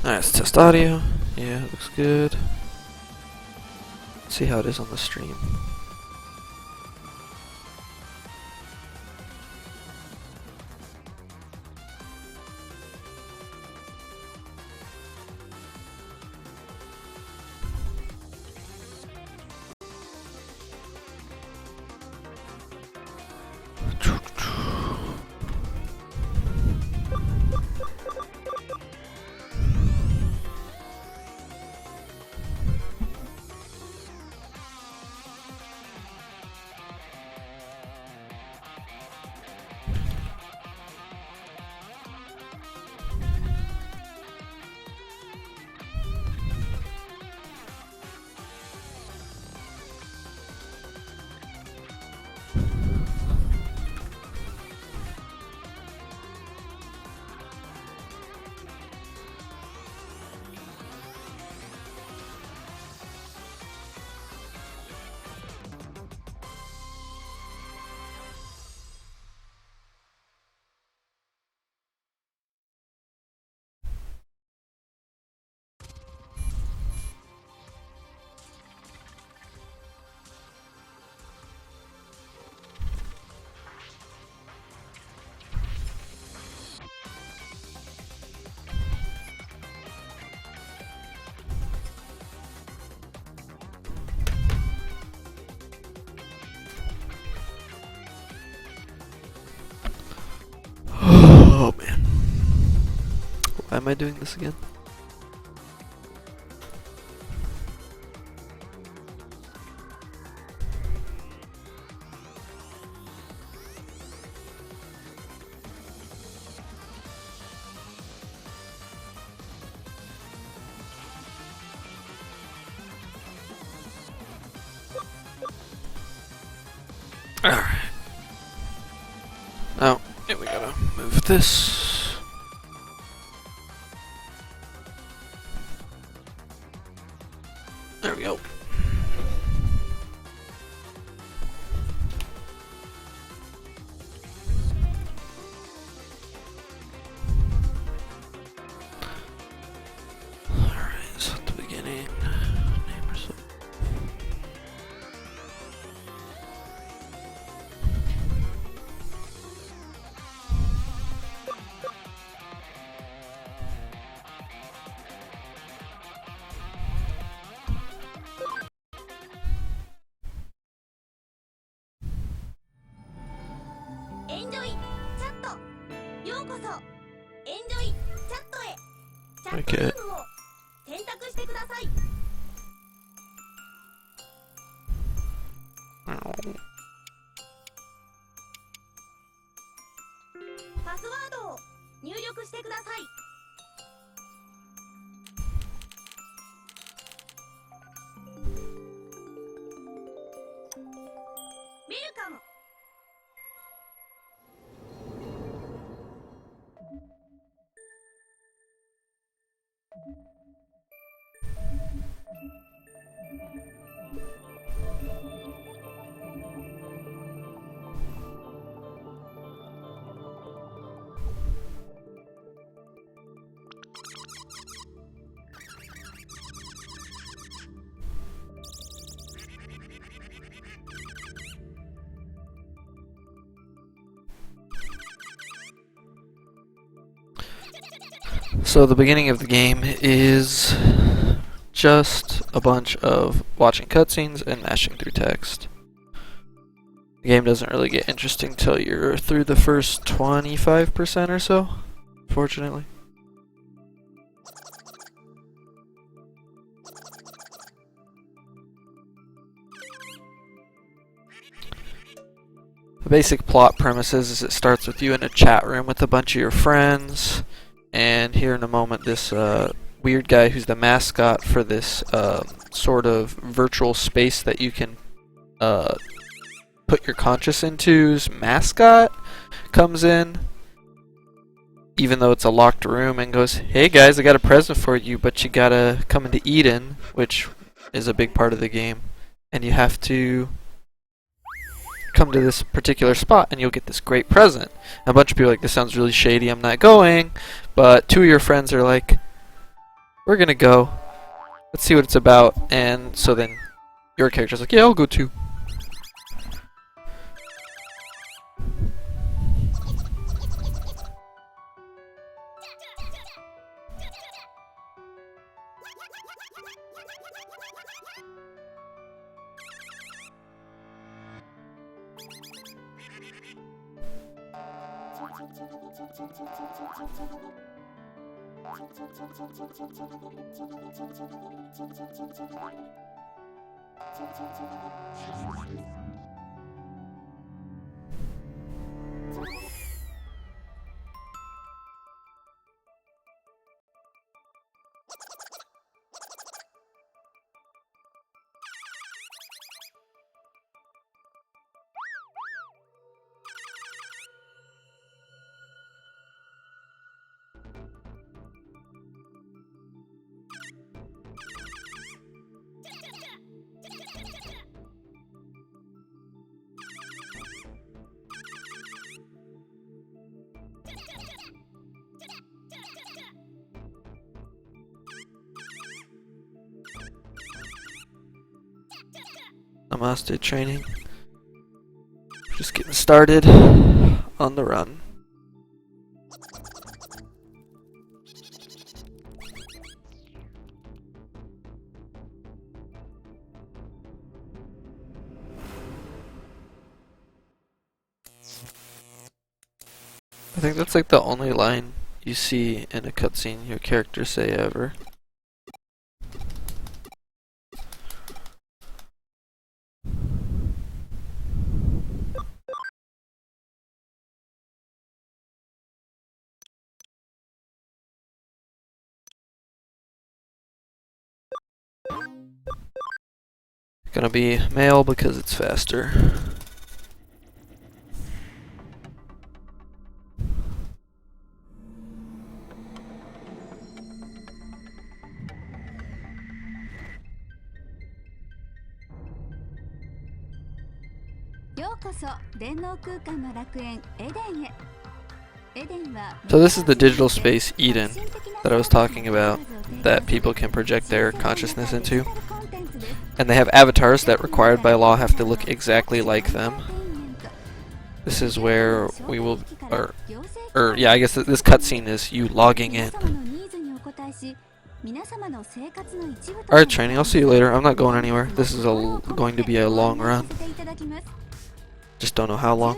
Alright, let's test audio. Yeah, looks good. Let's see how it is on the stream. Oh man. Why am I doing this again? Alright. Oh, yeah, we gotta move this. There we go. Alright, so at the beginning, name or something. Okay. So the beginning of the game is just a bunch of watching cutscenes and mashing through text. The game doesn't really get interesting till you're through the first 25% or so, fortunately. The basic plot premises is it starts with you in a chat room with a bunch of your friends. And here in a moment, this weird guy who's the mascot for this sort of virtual space that you can put your conscious into's mascot comes in, even though it's a locked room, and goes, "Hey guys, I got a present for you, but you gotta come into Eden," which is a big part of the game, and you have to come to this particular spot and you'll get this great present. And a bunch of people are like, this sounds really shady, I'm not going. But two of your friends are like, we're gonna go. Let's see what it's about. And so then your character's like, yeah, I'll go too. Namaste training. Just getting started on the run. I think that's like the only line you see in a cutscene your character say ever. Gonna be male because it's faster. So this is the digital space Eden that I was talking about, that people can project their consciousness into. And they have avatars that, required by law, have to look exactly like them. This is where we will, yeah, I guess this cutscene is you logging in. Alright, training, I'll see you later. I'm not going anywhere. This is going to be a long run. Just don't know how long.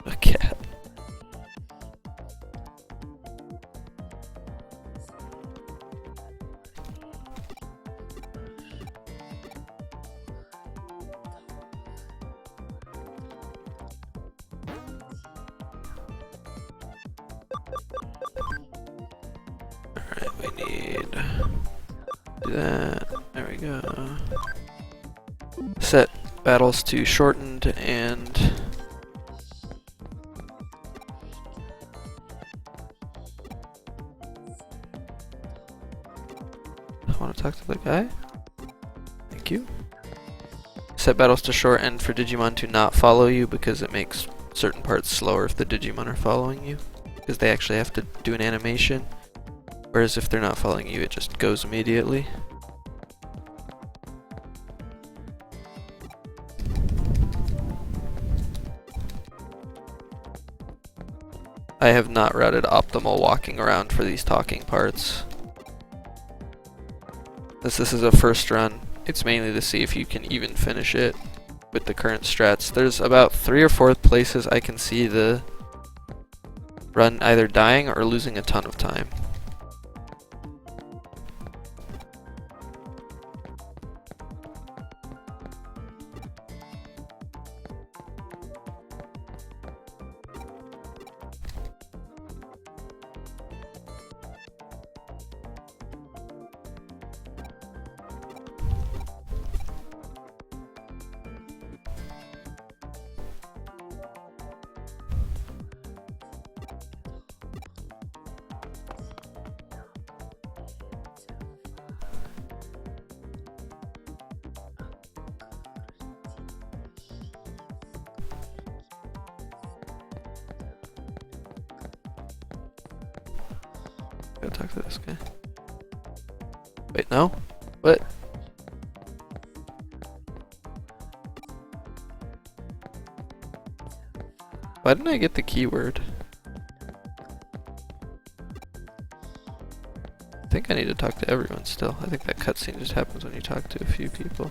A cat. Alright, we need do that. There we go. Set battles to shortened and I want to talk to the guy. Thank you. Set battles to shortened for Digimon to not follow you, because it makes certain parts slower if the Digimon are following you, because they actually have to do an animation, whereas if they're not following you it just goes immediately. I have not routed optimal walking around for these talking parts. This is a first run. It's mainly to see if you can even finish it. with the current strats. There's about 3 or 4 places I can see the run either dying or losing a ton of time. Go talk to this guy. Wait, no? What? Why didn't I get the keyword? I think I need to talk to everyone still. I think that cutscene just happens when you talk to a few people.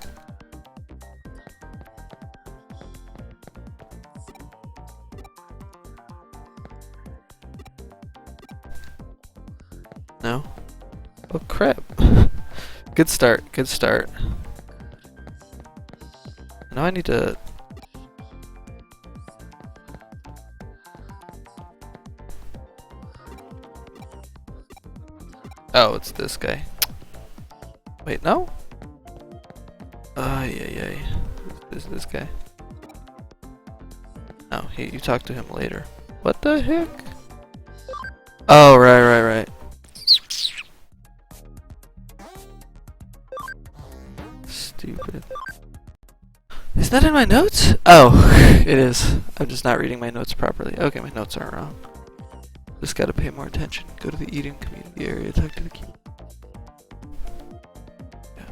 No? Oh crap. Good start, good start. Now I need to... Oh, it's this guy. Wait, no? Yeah. Is this guy? No, you talk to him later. What the heck? Oh, right. Stupid. Is that in my notes? Oh, it is. I'm just not reading my notes properly. Okay, my notes aren't wrong. Just gotta pay more attention. Go to the eating community area, talk to the key. Yeah.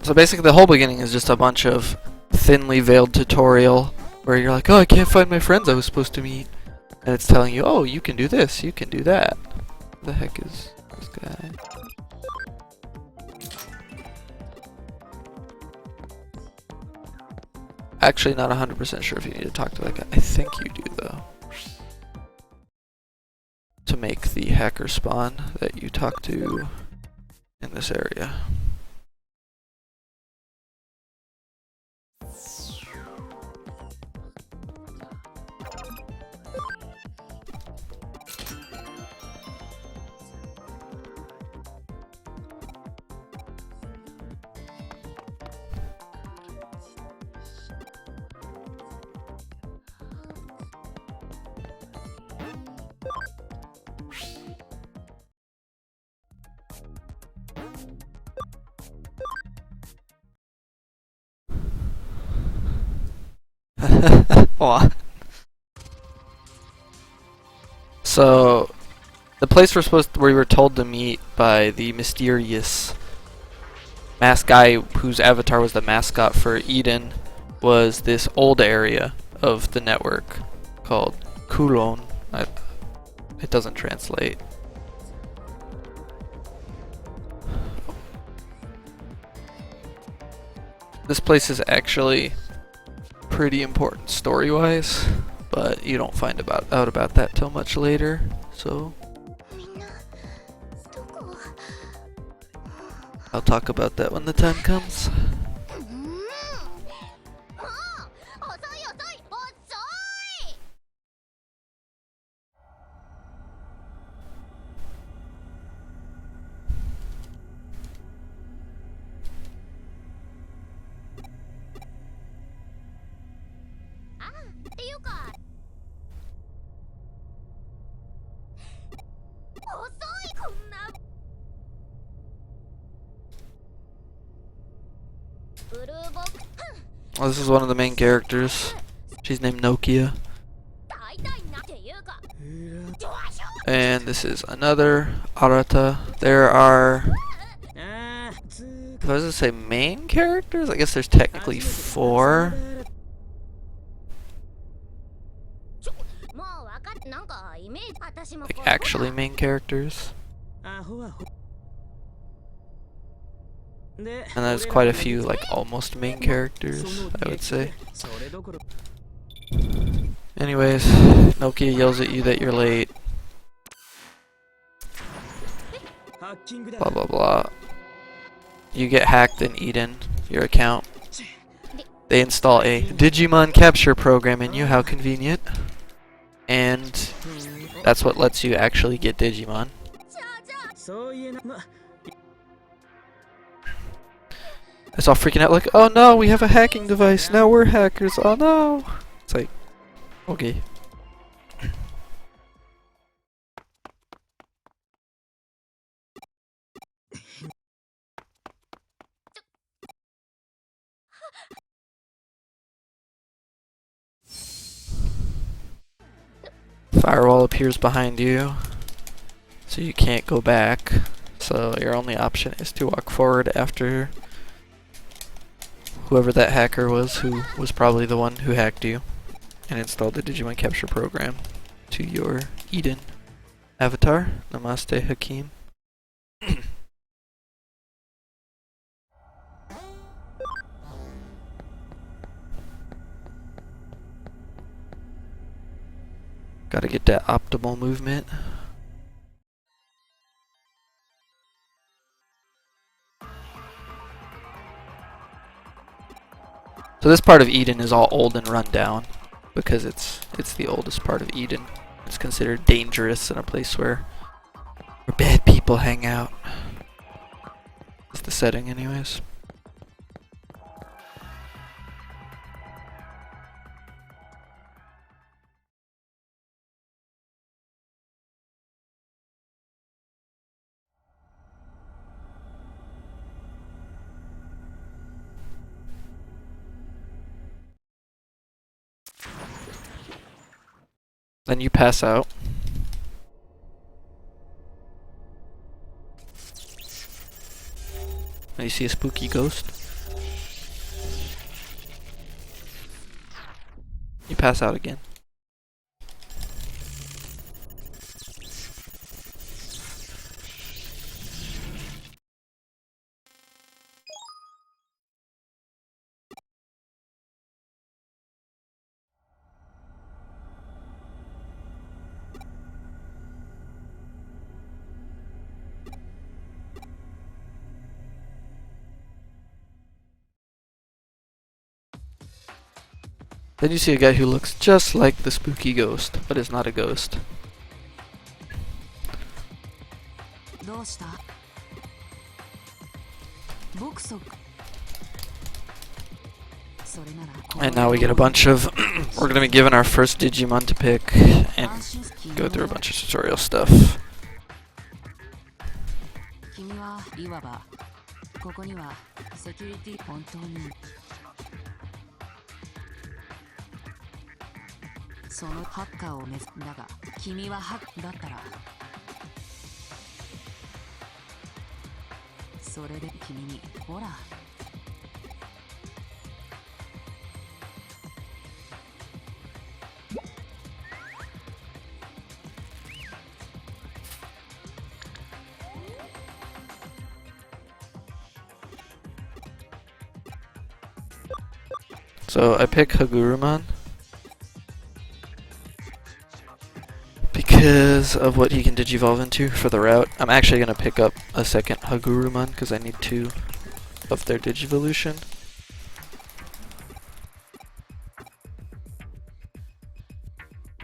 So basically the whole beginning is just a bunch of thinly veiled tutorial where you're like, oh, I can't find my friends I was supposed to meet. And it's telling you, oh, you can do this, you can do that. What the heck is this guy? Actually not 100% sure if you need to talk to that guy. I think you do though. To make the hacker spawn that you talk to in this area. Aw. So, the place we were told to meet by the mysterious mask guy whose avatar was the mascot for Eden was this old area of the network called Kulon. It doesn't translate. This place is actually pretty important story-wise, but you don't find out about that till much later, so I'll talk about that when the time comes. Oh, this is one of the main characters. She's named Nokia. And this is another Arata. There are, if I was to say main characters, I guess there's technically 4. Like actually main characters. And there's quite a few like almost main characters, I would say. Anyways, Nokia yells at you that you're late. Blah blah blah. You get hacked in Eden, your account. They install a Digimon capture program in you, how convenient. And that's what lets you actually get Digimon. I saw freaking out like, oh no, we have a hacking device, now we're hackers, oh no! It's like, okay. Firewall appears behind you, so you can't go back. So your only option is to walk forward after whoever that hacker was, who was probably the one who hacked you, and installed the Digimon capture program to your Eden avatar. Namaste, Hakim. Gotta get that optimal movement. So this part of Eden is all old and run down because it's the oldest part of Eden. It's considered dangerous and a place where bad people hang out. That's the setting anyways. Then you pass out. And you see a spooky ghost. You pass out again. Then you see a guy who looks just like the spooky ghost, but is not a ghost. And now we get a bunch of we're gonna be given our first Digimon to pick and go through a bunch of tutorial stuff. So I pick Hagurumon because of what he can digivolve into for the route. I'm actually going to pick up a second Hagurumon because I need 2 of their Digivolution.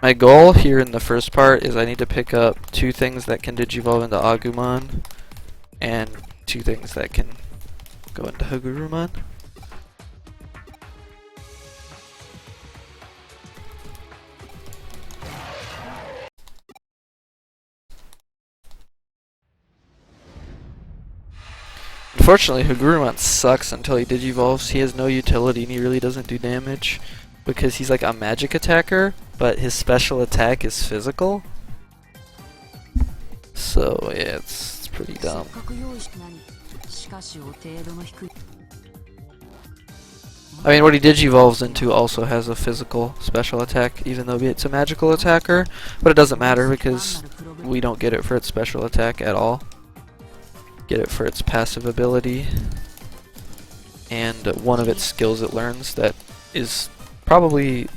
My goal here in the first part is I need to pick up 2 things that can digivolve into Agumon and 2 things that can go into Hagurumon. Unfortunately, Hagurumon sucks until he digivolves. He has no utility and he really doesn't do damage because he's like a magic attacker, but his special attack is physical. So yeah, it's pretty dumb. I mean, what he digivolves into also has a physical special attack, even though it's a magical attacker, but it doesn't matter because we don't get it for its special attack at all. Get it for its passive ability and one of its skills it learns that is probably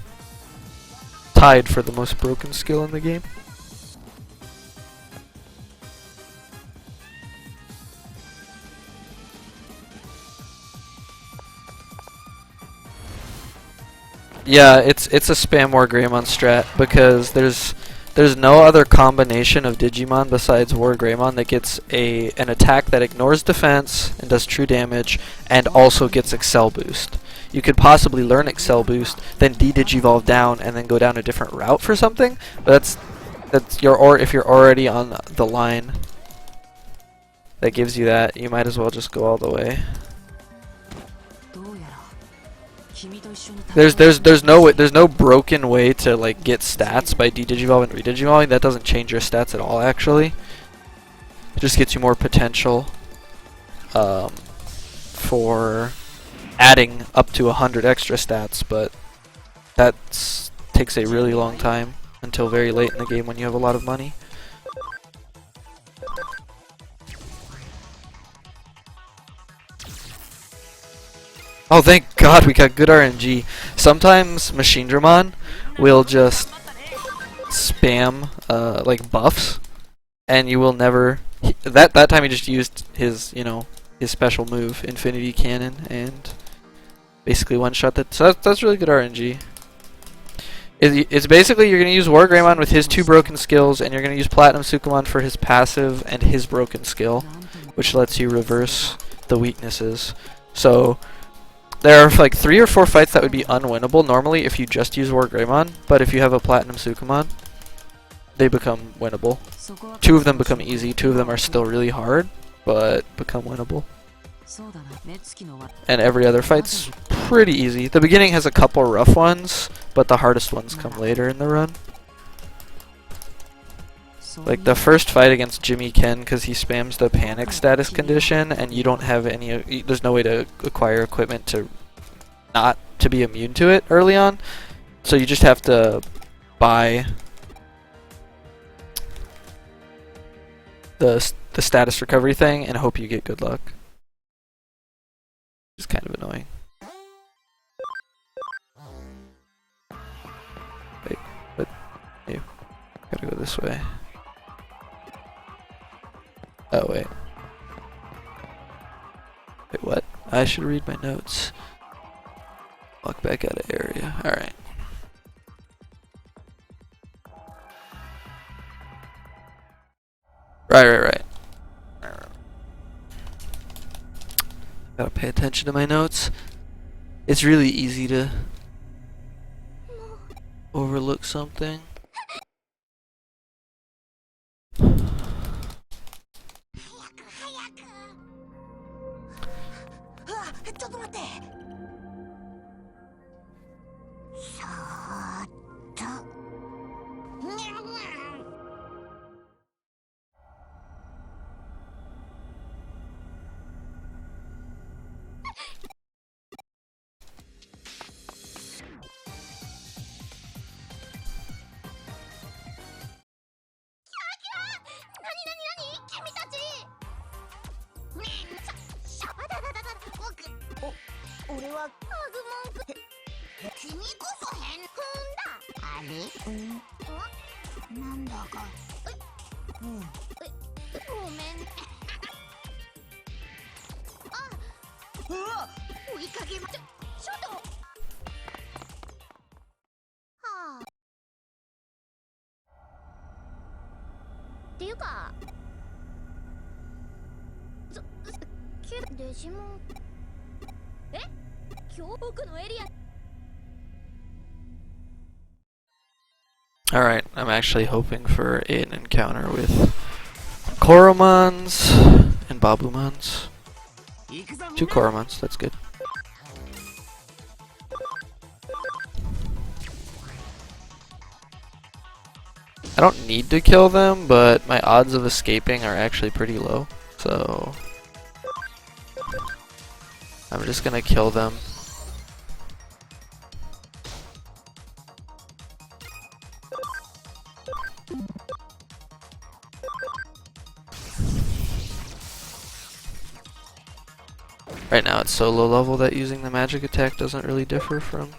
tied for the most broken skill in the game. Yeah, it's a spam War Greymon strat because there's no other combination of Digimon besides War Greymon that gets an attack that ignores defense and does true damage and also gets Excel boost. You could possibly learn Excel boost, then de-digivolve down and then go down a different route for something, but that's if you're already on the line that gives you that, you might as well just go all the way. There's no broken way to like get stats by de-digivolving and re-digivolving. That doesn't change your stats at all actually. It just gets you more potential for adding up to 100 extra stats, but that takes a really long time until very late in the game when you have a lot of money. Oh, thank God we got good RNG. Sometimes Machinedramon will just spam like buffs, and you will never. That time he just used his his special move, Infinity Cannon, and basically one shot that. So that's really good RNG. It's basically you're gonna use War Greymon with his 2 broken skills, and you're gonna use Platinum Sukamon for his passive and his broken skill, which lets you reverse the weaknesses. So there are like 3 or 4 fights that would be unwinnable normally if you just use War Greymon, but if you have a Platinum Sukamon, they become winnable. 2 of them become easy, 2 of them are still really hard, but become winnable. And every other fight's pretty easy. The beginning has a couple rough ones, but the hardest ones come later in the run. Like the first fight against Jimmy Ken, because he spams the panic status condition, and you don't have any. There's no way to acquire equipment to not to be immune to it early on, so you just have to buy the status recovery thing and hope you get good luck. It's kind of annoying. Wait, but you gotta go this way. Oh wait. Wait, what? I should read my notes. Walk back out of area. Alright. Right. Gotta pay attention to my notes. It's really easy to overlook something. Alright, I'm actually hoping for an encounter with Koromons and Babumons. 2 Koromons, that's good. I don't need to kill them, but my odds of escaping are actually pretty low, so I'm just gonna kill them. Right now it's so low level that using the magic attack doesn't really differ from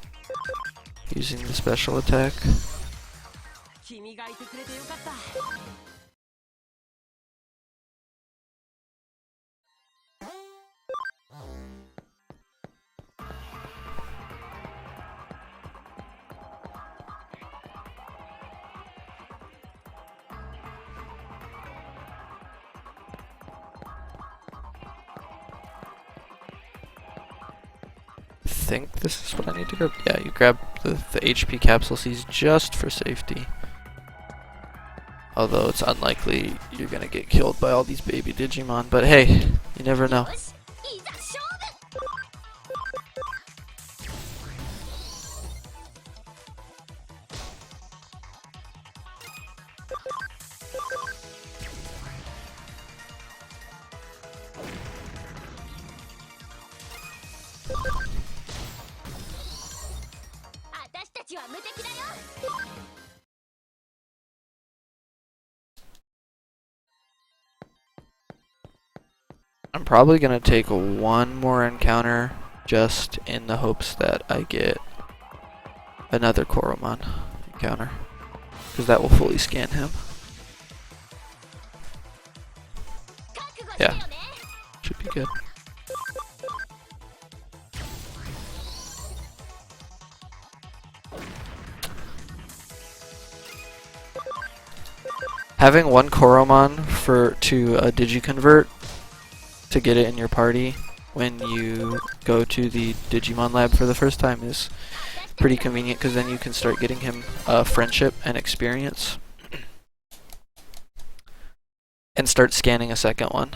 using the special attack. I think this is what I need to grab. Yeah, you grab the HP capsule C's just for safety. Although it's unlikely you're gonna get killed by all these baby Digimon, but hey, you never know. I'm probably gonna take one more encounter just in the hopes that I get another Koromon encounter, because that will fully scan him. Yeah, should be good. Having one Koromon to Digiconvert to get it in your party when you go to the Digimon lab for the first time is pretty convenient, because then you can start getting him friendship and experience and start scanning a second one.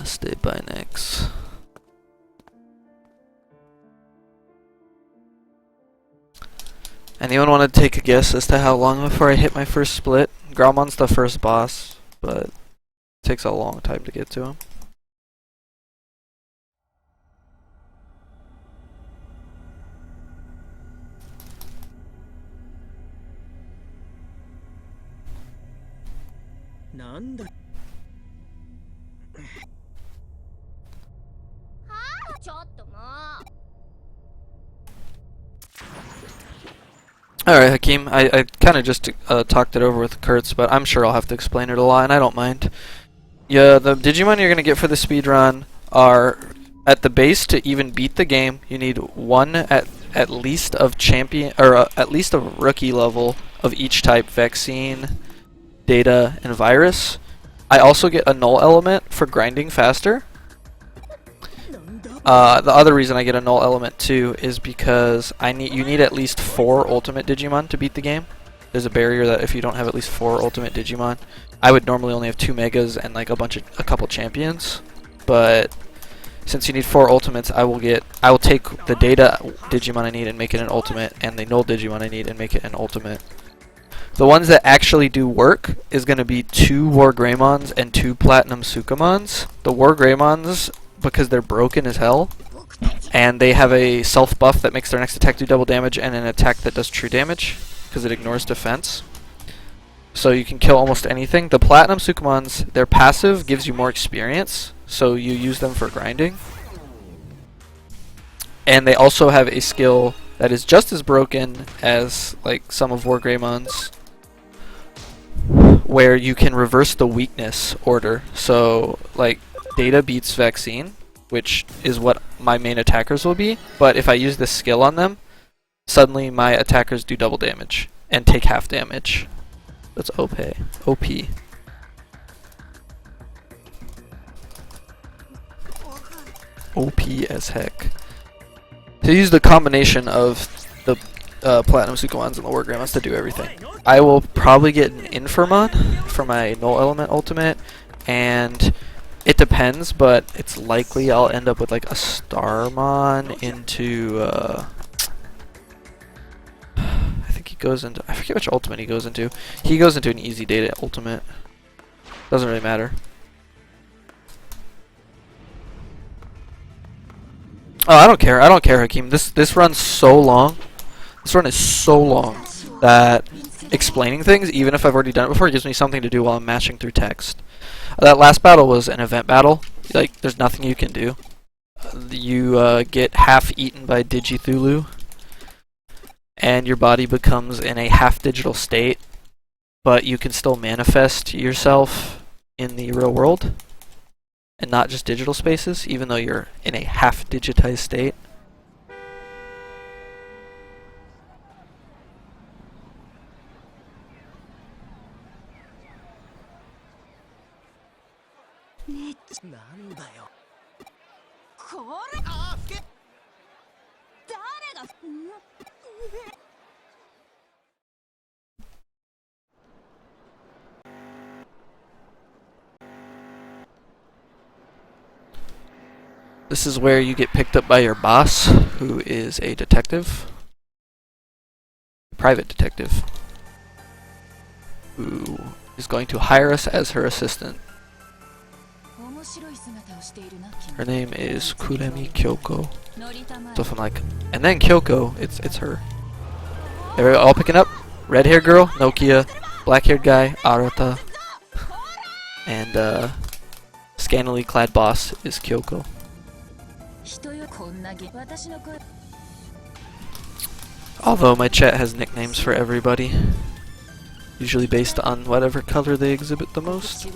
Stay by next. Anyone want to take a guess as to how long before I hit my first split? Graumon's the first boss, but it takes a long time to get to him. Alright, Hakeem, I kind of just talked it over with Kurtz, but I'm sure I'll have to explain it a lot, and I don't mind. Yeah, the Digimon you're going to get for the speedrun are, at the base, to even beat the game, you need one at least of champion, or at least a rookie level of each type: vaccine, data, and virus. I also get a null element for grinding faster. The other reason I get a null element too is because you need at least 4 ultimate Digimon to beat the game. There's a barrier that if you don't have at least 4 ultimate Digimon, I would normally only have 2 megas and like a couple champions, but since you need 4 ultimates, I will take the data Digimon I need and make it an ultimate, and the null Digimon I need and make it an ultimate. The ones that actually do work is going to be 2 War Greymons and 2 Platinum Sukamons. The War Greymons, because they're broken as hell, and they have a self buff that makes their next attack do double damage and an attack that does true damage because it ignores defense. So you can kill almost anything. The Platinum Sukamons, their passive gives you more experience, so you use them for grinding. And they also have a skill that is just as broken as like some of War Greymon's, where you can reverse the weakness order. So like data beats vaccine, which is what my main attackers will be, but if I use this skill on them, suddenly my attackers do double damage and take half damage. That's OP. OP. OP as heck. So use the combination of the Platinum Sukumans and the War Grandmas to do everything. I will probably get an Infirmon for my Null Element ultimate, and it depends, but it's likely I'll end up with like a Starmon into I think he goes into, I forget which ultimate he goes into. He goes into an easy data ultimate. Doesn't really matter. Oh, I don't care. I don't care, Hakeem. This run's so long. This run is so long that explaining things, even if I've already done it before, gives me something to do while I'm matching through text. That last battle was an event battle. Like, there's nothing you can do. You get half eaten by Digithulu, and your body becomes in a half digital state, but you can still manifest yourself in the real world and not just digital spaces, even though you're in a half digitized state. This is where you get picked up by your boss, who is a detective. A private detective. Who is going to hire us as her assistant. Her name is Kuremi Kyoko. So if I'm like, and then Kyoko, it's her. They're all picking up. Red haired girl, Nokia. Black haired guy, Arata. And scantily clad boss is Kyoko. Although my chat has nicknames for everybody, usually based on whatever color they exhibit the most.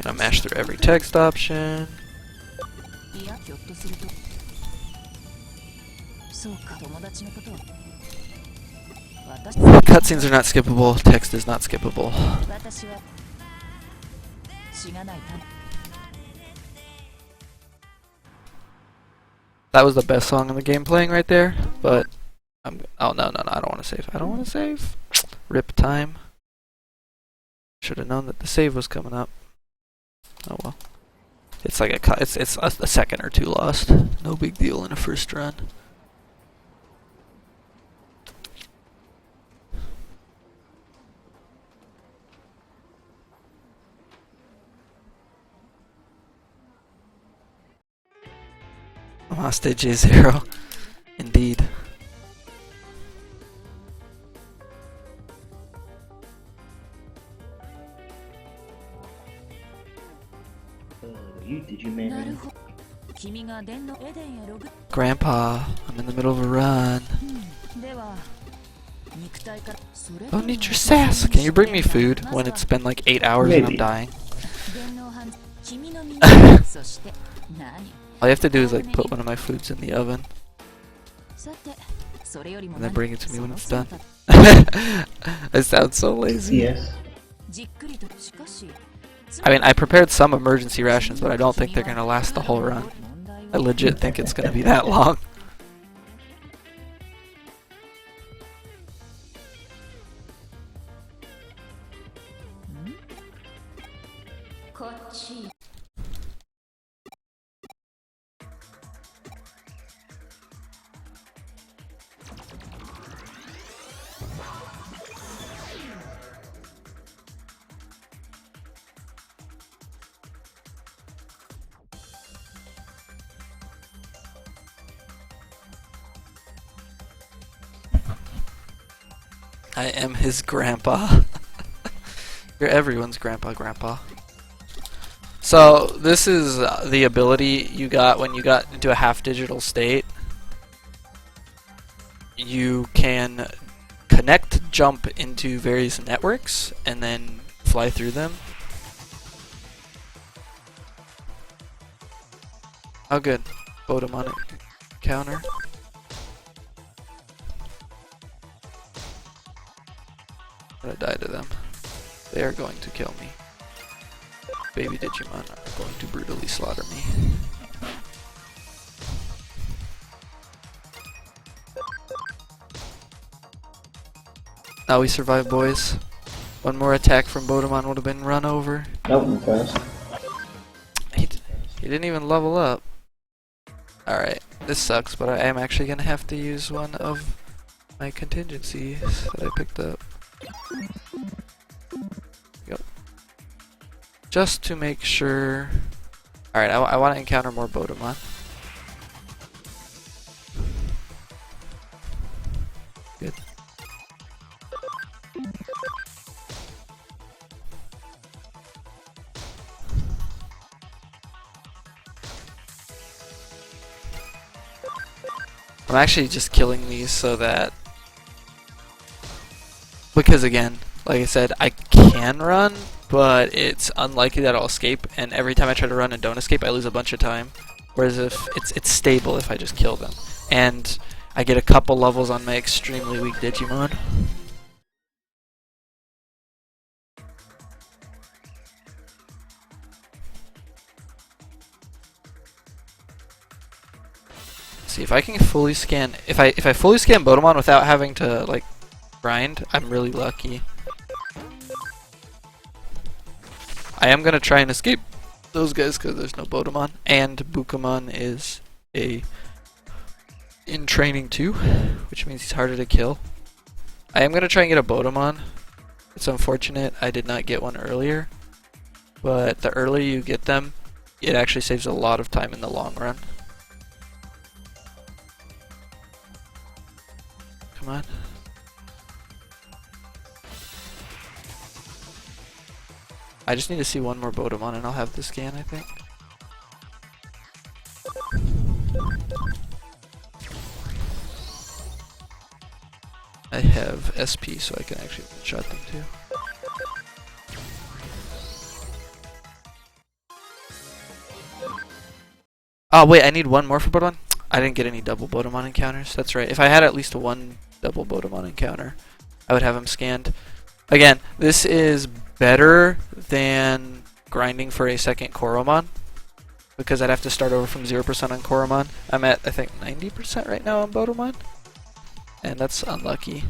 Gonna mash through every text option. Cutscenes are not skippable, text is not skippable. That was the best song in the game playing right there, but oh no, I don't want to save. I don't want to save. Rip time. Should have known that the save was coming up. Oh well. It's like it's a second or two lost. No big deal in a first run. Hostage J0. Indeed. Did you marry? Grandpa, I'm in the middle of a run. Don't need your sass. Can you bring me food when it's been like 8 hours and I'm dying? All you have to do is like put one of my foods in the oven and then bring it to me when it's done. I sound so lazy. Yes. I mean, I prepared some emergency rations, but I don't think they're gonna last the whole run. I legit think it's gonna be that long. I am his grandpa. You're everyone's grandpa. So this is the ability you got when you got into a half digital state. You can connect, jump into various networks and then fly through them. Oh good. Bodemon encounter. I'm gonna die to them. They are going to kill me. Baby Digimon are going to brutally slaughter me. Now we survive, boys. One more attack from Bodemon would have been run over. Nope, I'm fast. He didn't even level up. Alright, this sucks, but I am actually gonna have to use one of my contingencies that I picked up. Yep. Just to make sure. Alright, I want to encounter more Bodemon. Good. I'm actually just killing these so that, because again, like I said, I can run, but it's unlikely that I'll escape, and every time I try to run and don't escape, I lose a bunch of time. Whereas if it's stable if I just kill them. And I get a couple levels on my extremely weak Digimon. See if I can fully scan. If I fully scan Bodemon without having to like grind, I'm really lucky. I am gonna try and escape those guys because there's no Bodemon, and Bukamon is in training too, which means he's harder to kill. I am gonna try and get a Bodemon. It's unfortunate I did not get one earlier, but the earlier you get them, it actually saves a lot of time in the long run. Come on. I just need to see one more Bodemon and I'll have the scan, I think. I have SP, so I can actually one-shot them too. Oh wait, I need one more for Bodemon? I didn't get any double Bodemon encounters. That's right. If I had at least one double Bodemon encounter, I would have him scanned. Again, this is better than grinding for a second Koromon, because I'd have to start over from 0% on Koromon. I'm at, I think, 90% right now on Bodemon, and that's unlucky.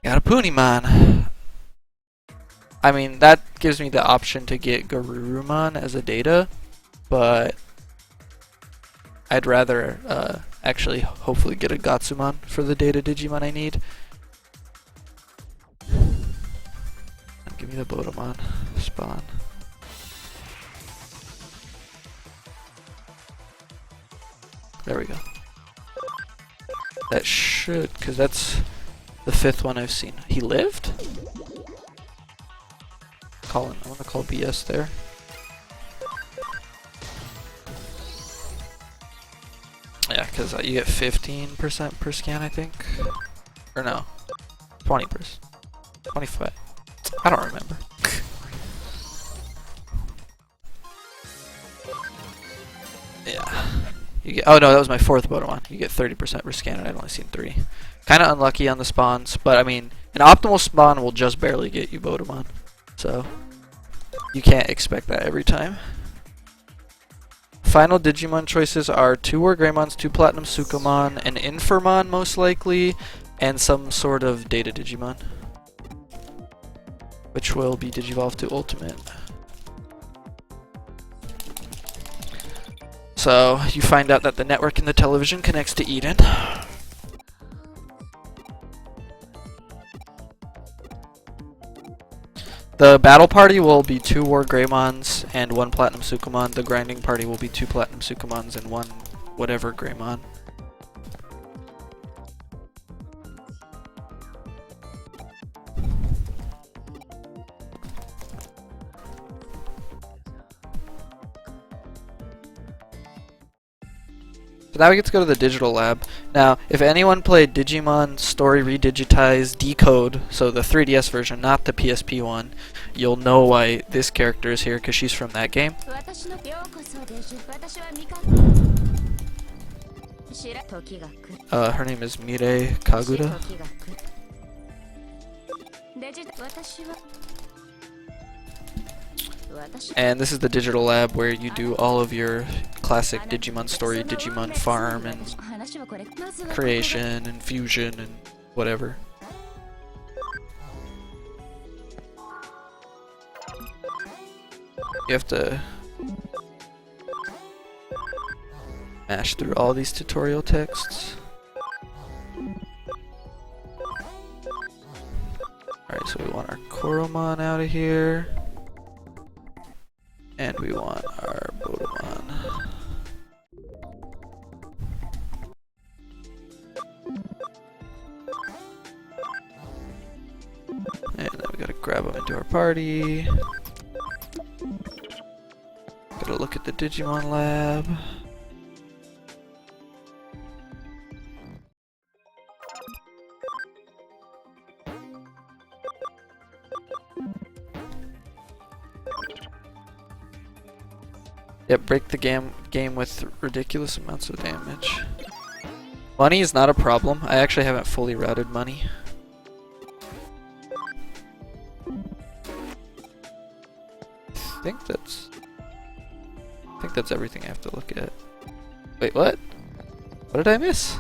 Got a Punimon. I mean, that gives me the option to get Garurumon as a data, but I'd rather actually hopefully get a Gatsumon for the data Digimon I need. And give me the Bodemon spawn. There we go. That should, because that's the 5th one I've seen. He lived? I want to call BS there. Yeah, because you get 15% per scan, I think. Or no, 20%. 25. I don't remember. Yeah. You get, oh no, that was my 4th Bodemon. You get 30% per scan, and I've only seen 3. Kind of unlucky on the spawns, but I mean, an optimal spawn will just barely get you Bodemon. So, you can't expect that every time. Final Digimon choices are 2 War Greymons, 2 Platinum Sukamon, an Infirmon most likely, and some sort of Data Digimon, which will be Digivolved to Ultimate. So, you find out that the network in the television connects to Eden. The battle party will be 2 War Greymons and 1 Platinum Sukamon. The grinding party will be 2 Platinum Sukamons and 1 whatever Greymon. So now we get to go to the digital lab. Now, if anyone played Digimon Story Redigitized Decode, so the 3DS version, not the PSP one, you'll know why this character is here, because she's from that game. Her name is Mirei Kaguda. And this is the digital lab where you do all of your classic Digimon story, Digimon farm, and creation, and fusion, and whatever. You have to mash through all these tutorial texts. Alright, so we want our Koromon out of here. And we want our Buildup. And then we gotta grab them into our party. Gotta look at the Digimon lab. Yep, break the game with ridiculous amounts of damage. Money is not a problem. I actually haven't fully routed money. I think that's everything I have to look at. Wait, what? What did I miss?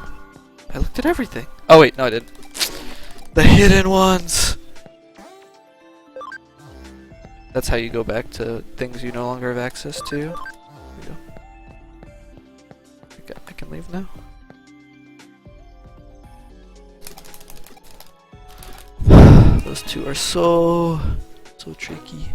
I looked at everything. Oh wait, no I didn't. The hidden ones! That's how you go back to things you no longer have access to. There we go. Okay, I can leave now. Those two are so tricky.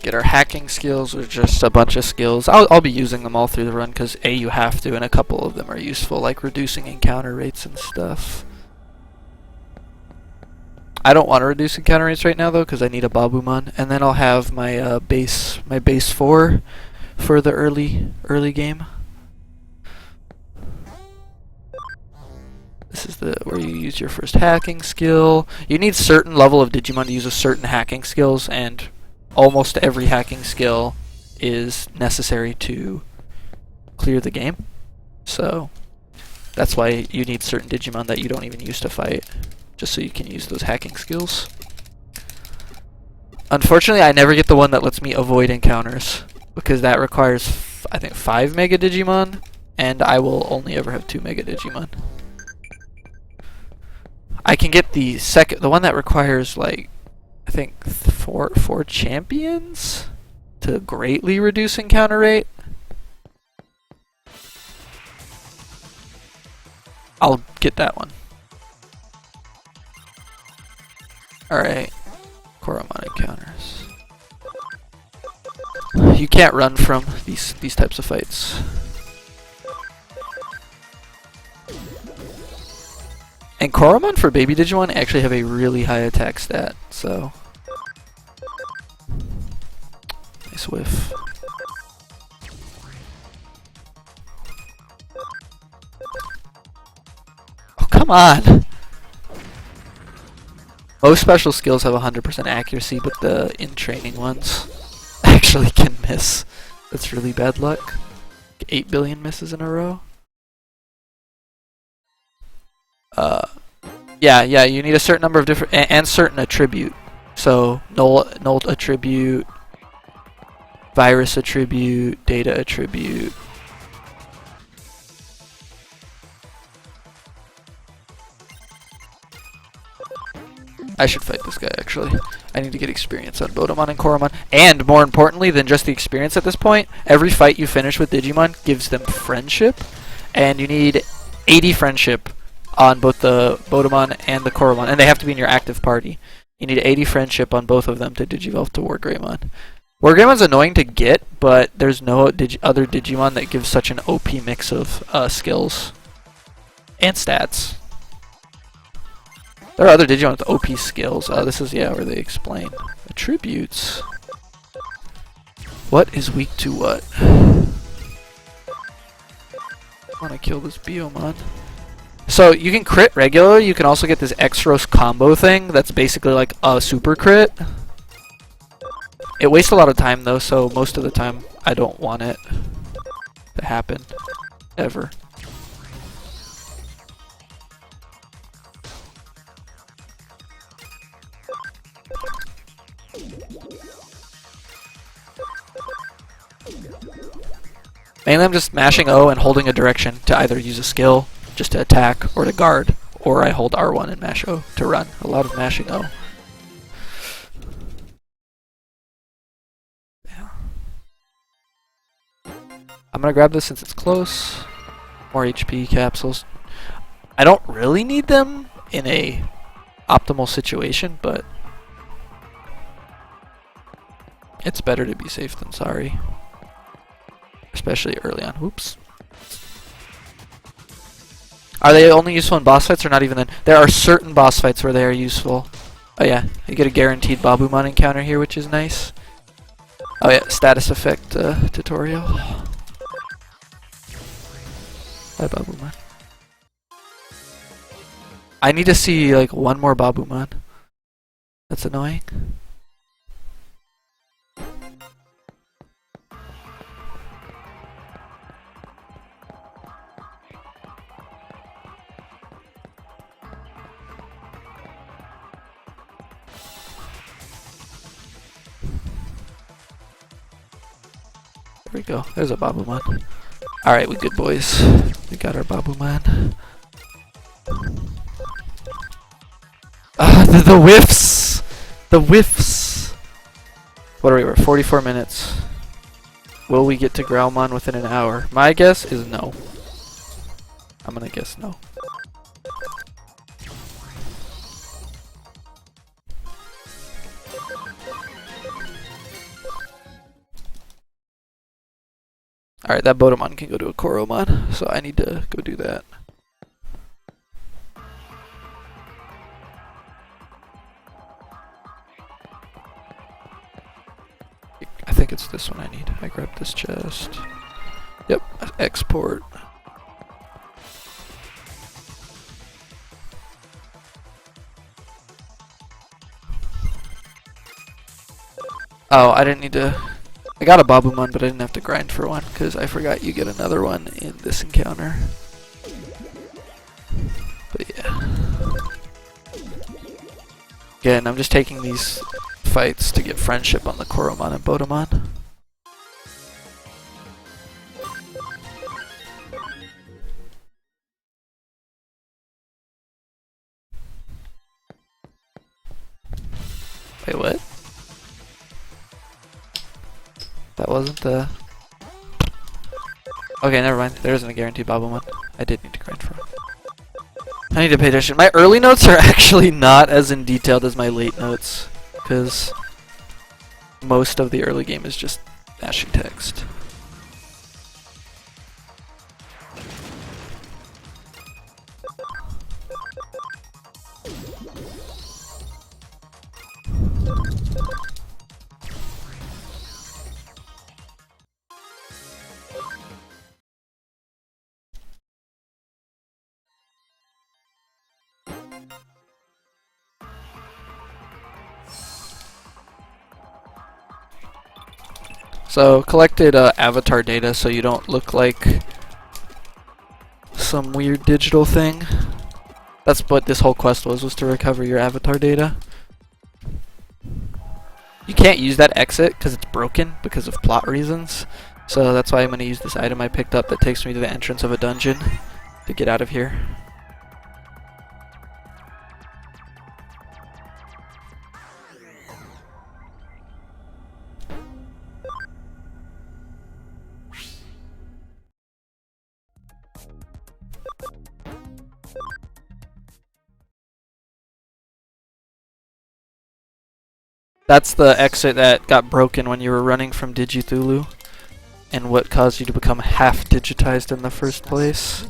Get our hacking skills, which are just a bunch of skills. I'll be using them all through the run because A, you have to, and a couple of them are useful, like reducing encounter rates and stuff. I don't want to reduce encounter rates right now though because I need a Babumon, and then I'll have my base 4 for the early game. This is where you use your first hacking skill. You need certain level of Digimon to use a certain hacking skills, and almost every hacking skill is necessary to clear the game. So that's why you need certain Digimon that you don't even use to fight, just so you can use those hacking skills. Unfortunately, I never get the one that lets me avoid encounters, because that requires, I think, 5 Mega Digimon, and I will only ever have 2 Mega Digimon. I can get the one that requires, like, I think four champions to greatly reduce encounter rate. I'll get that one. Alright, Koromon encounters. You can't run from these types of fights. And Koromon for Baby Digimon actually have a really high attack stat, so... Nice whiff. Oh, come on! Most special skills have 100% accuracy, but the in-training ones actually can miss. That's really bad luck. 8 billion misses in a row. Yeah, you need a certain number of different and certain attribute. So null attribute, virus attribute, data attribute. I should fight this guy actually. I need to get experience on Buildup and Koromon, and more importantly than just the experience at this point, every fight you finish with Digimon gives them friendship, and you need 80 friendship on both the Buildup and the Koromon, and they have to be in your active party. You need 80 friendship on both of them to digivolve to War Greymon. Wargreymmon's annoying to get, but there's no other Digimon that gives such an OP mix of skills and stats. There are other Digimon with OP skills. This is, yeah, where they explain. Attributes. What is weak to what? I want to kill this Biomon. So you can crit regular, you can also get this X-Rose combo thing that's basically like a super crit. It wastes a lot of time though, so most of the time I don't want it to happen. Ever. Mainly I'm just mashing O and holding a direction to either use a skill just to attack or to guard, or I hold R1 and mash O to run. A lot of mashing O. Yeah. I'm gonna grab this since it's close. More HP capsules. I don't really need them in a optimal situation, but it's better to be safe than sorry. Especially early on. Whoops. Are they only useful in boss fights or not even then? There are certain boss fights where they are useful. Oh yeah, you get a guaranteed Babumon encounter here, which is nice. Oh yeah, status effect tutorial. Bye Babumon. I need to see like one more Babumon. That's annoying. There we go. There's a Babumon. Alright, we good boys. We got our Babumon. The whiffs! The whiffs! What are we? We're 44 minutes. Will we get to Growlmon within an hour? My guess is no. I'm gonna guess no. Alright, that Bodemon can go to a Koromon, so I need to go do that. I think it's this one I need. I grabbed this chest. Yep, export. Oh, I didn't need to... I got a Babumon, but I didn't have to grind for one, because I forgot you get another one in this encounter. But yeah. Again, I'm just taking these fights to get friendship on the Koromon and Bodemon. Wait, what? That wasn't the... Okay, never mind. There isn't a guaranteed Babumon. I did need to grind for one. I need to pay attention. My early notes are actually not as in detailed as my late notes, because most of the early game is just mashing text. So collected avatar data so you don't look like some weird digital thing. That's what this whole quest was to recover your avatar data. You can't use that exit because it's broken because of plot reasons. So that's why I'm going to use this item I picked up that takes me to the entrance of a dungeon to get out of here. That's the exit that got broken when you were running from Digithulu, and what caused you to become half digitized in the first place.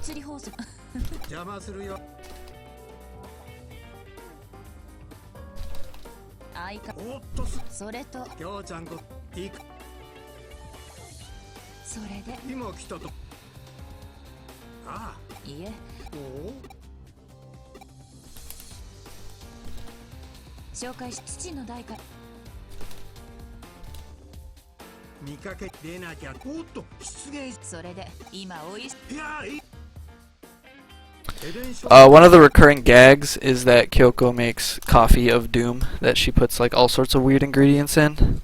One of the recurring gags is that Kyoko makes coffee of doom that she puts like all sorts of weird ingredients in.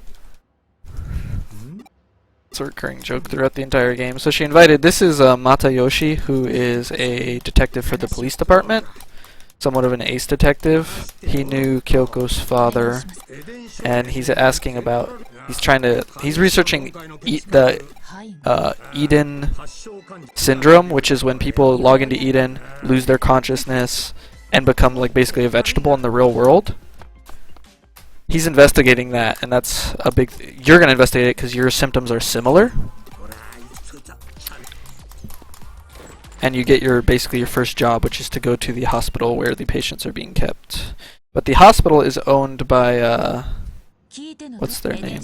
It's a recurring joke throughout the entire game. So she invited, this is Matayoshi, who is a detective for the police department. Somewhat of an ace detective. He knew Kyoko's father, and he's asking about, he's researching the Eden syndrome, which is when people log into Eden, lose their consciousness, and become like basically a vegetable in the real world. He's investigating that, and that's a big you're going to investigate it because your symptoms are similar. And you get basically your first job, which is to go to the hospital where the patients are being kept. But the hospital is owned by what's their name?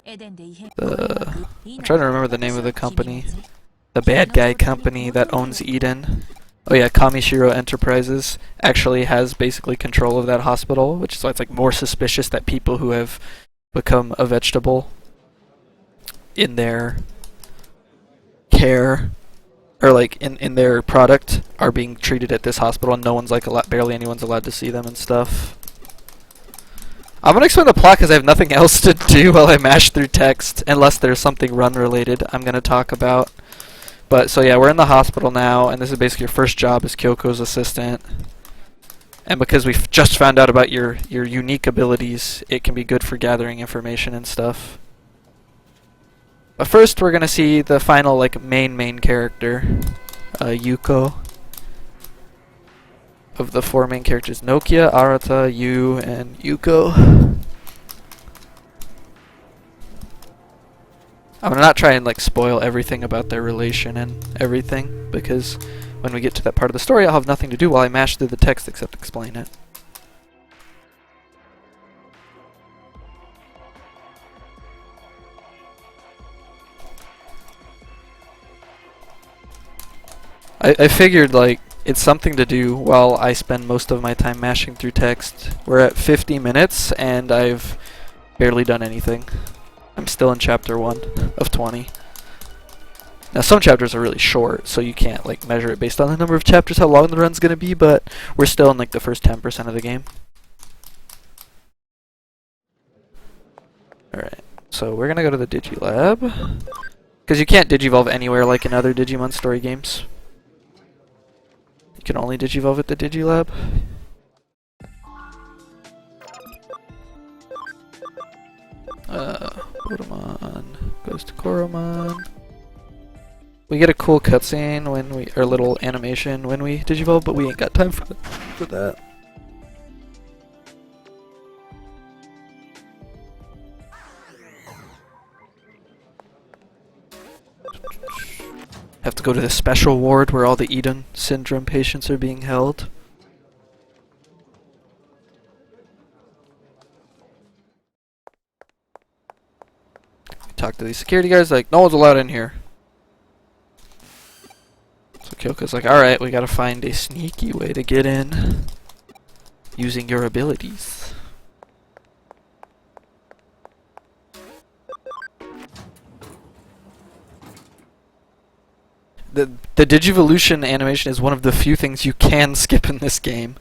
I'm trying to remember the name of the company. The bad guy company that owns Eden. Oh yeah, Kamishiro Enterprises actually has basically control of that hospital, which is why it's like more suspicious that people who have become a vegetable in their care or like in their product are being treated at this hospital, and no one's like barely anyone's allowed to see them and stuff. I'm gonna explain the plot because I have nothing else to do while I mash through text, unless there's something run related I'm gonna talk about. But so yeah, we're in the hospital now, and this is basically your first job as Kyoko's assistant. And because we've just found out about your unique abilities, it can be good for gathering information and stuff. But first, we're gonna see the final like main character, Yuko. Of the four main characters, Nokia, Arata, Yu, and Yuko. I'm gonna not try and like spoil everything about their relation and everything, because when we get to that part of the story, I'll have nothing to do while I mash through the text except explain it. I figured like it's something to do while I spend most of my time mashing through text. We're at 50 minutes and I've barely done anything. I'm still in chapter 1 of 20. Now some chapters are really short, so you can't like measure it based on the number of chapters how long the run's gonna be, but we're still in like the first 10% of the game. Alright, so we're gonna go to the Digilab. Because you can't Digivolve anywhere like in other Digimon story games. You can only Digivolve at the Digilab. Koromon goes to Koromon. We get a cool cutscene when or little animation when we Digivolve, but we ain't got time for that. Have to go to the special ward where all the Eden syndrome patients are being held. Talk to these security guards, like, no one's allowed in here. So Kyoko's like, alright, we gotta find a sneaky way to get in using your abilities. The Digivolution animation is one of the few things you can skip in this game.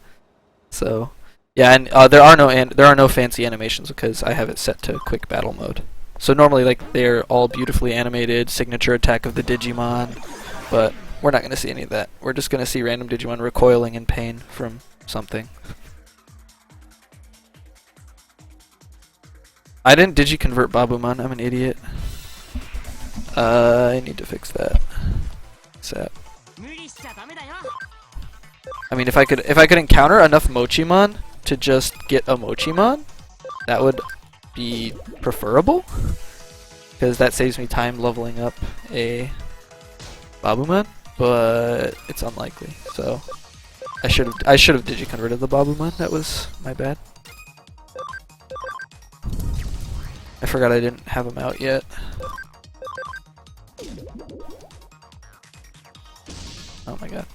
So, yeah, and there are no fancy animations because I have it set to quick battle mode. So normally, like, they're all beautifully animated, signature attack of the Digimon, but we're not going to see any of that. We're just going to see random Digimon recoiling in pain from something. I didn't Digiconvert Babumon, I'm an idiot. I need to fix that. Sap. I mean, if I could encounter enough Mochimon to just get a Mochimon, that would be preferable, because that saves me time leveling up a Babumon, but it's unlikely. So I should have digiconverted the Babumon. That was my bad. I forgot I didn't have him out yet. Oh my god.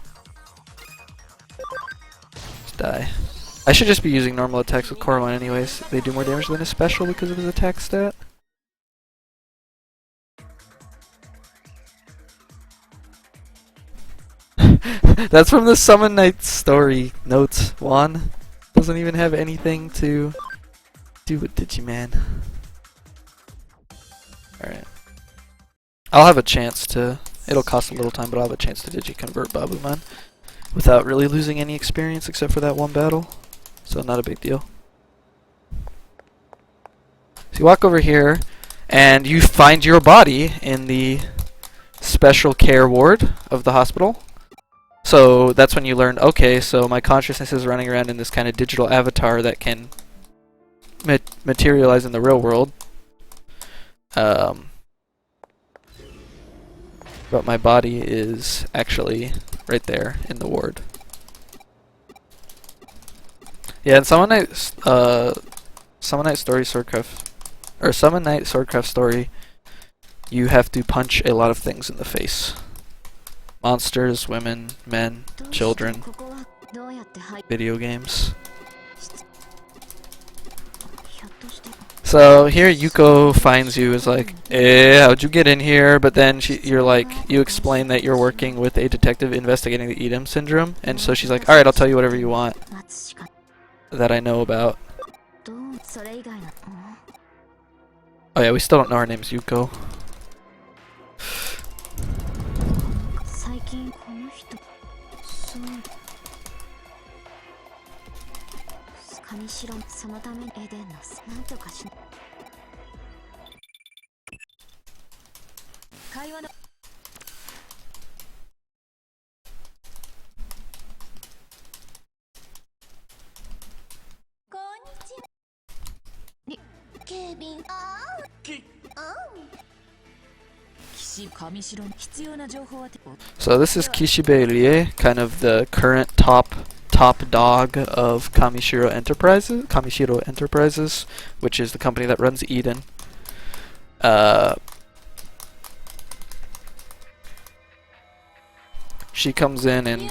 Just die. I should just be using normal attacks with Coromon anyways. They do more damage than his special because of his attack stat. That's from the Summon Night story notes. Juan doesn't even have anything to do with Digimon. Alright. I'll have a chance to... It'll cost a little time, but I'll have a chance to digiconvert Babumon without really losing any experience except for that one battle. So not a big deal. So you walk over here, and you find your body in the special care ward of the hospital. So that's when you learn, okay, so my consciousness is running around in this kind of digital avatar that can materialize in the real world. But my body is actually right there in the ward. Yeah, and Summon Night Story Swordcraft, or Summon Night Swordcraft Story, you have to punch a lot of things in the face. Monsters, women, men, children, video games. So here Yuko finds you, is like, how'd you get in here? But then you're like, you explain that you're working with a detective investigating the Edom syndrome, and so she's like, alright, I'll tell you whatever you want that I know about. Oh yeah, we still don't know her name's Yuko. So this is Kishibe Rie, kind of the current top dog of Kamishiro Enterprises, which is the company that runs Eden. She comes in and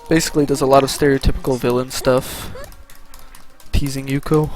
basically does a lot of stereotypical villain stuff, teasing Yuko.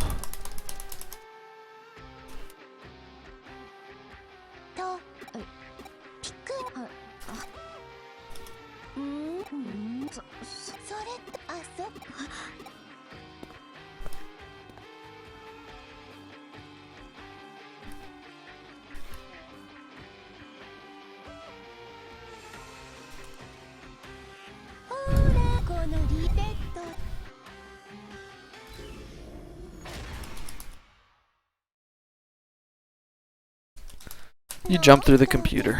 You jump through the computer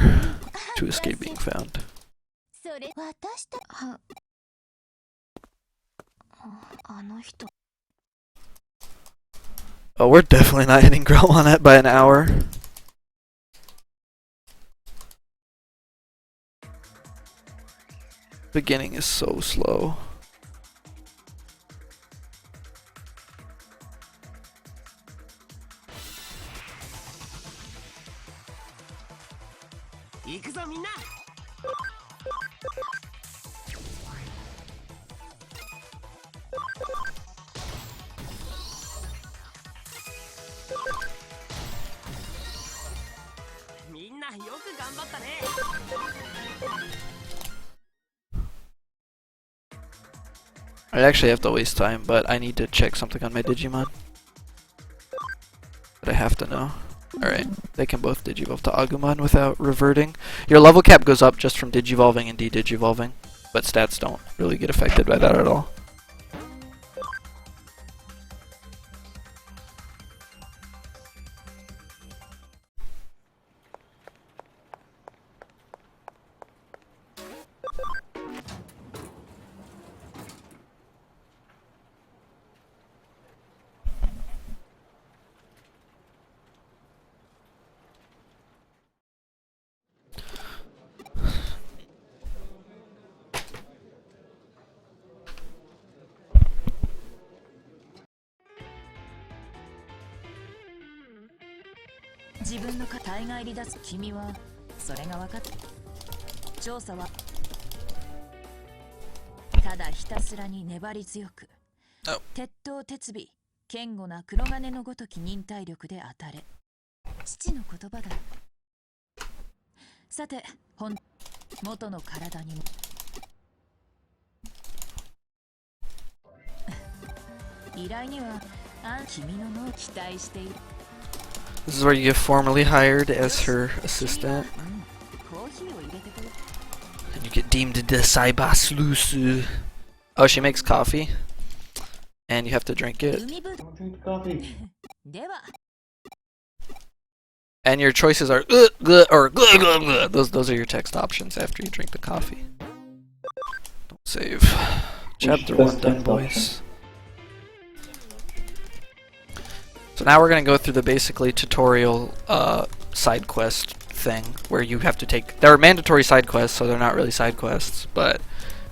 to escape being found. Oh, we're definitely not hitting Grelmon by an hour. Beginning is so slow. I actually have to waste time, but I need to check something on my Digimon that I have to know. Alright, they can both digivolve to Agumon without reverting. Your level cap goes up just from digivolving and de-digivolving, but stats don't really get affected by that at all. This is where you get formally hired as her assistant. And you get deemed the Saiba Sleuth. Oh, she makes coffee. And you have to drink it. Don't drink the coffee. And your choices are or those are your text options after you drink the coffee. Don't save. Chapter 1 done, boys. So now we're gonna go through the basically tutorial side quest thing where you have to take. There are mandatory side quests, so they're not really side quests, but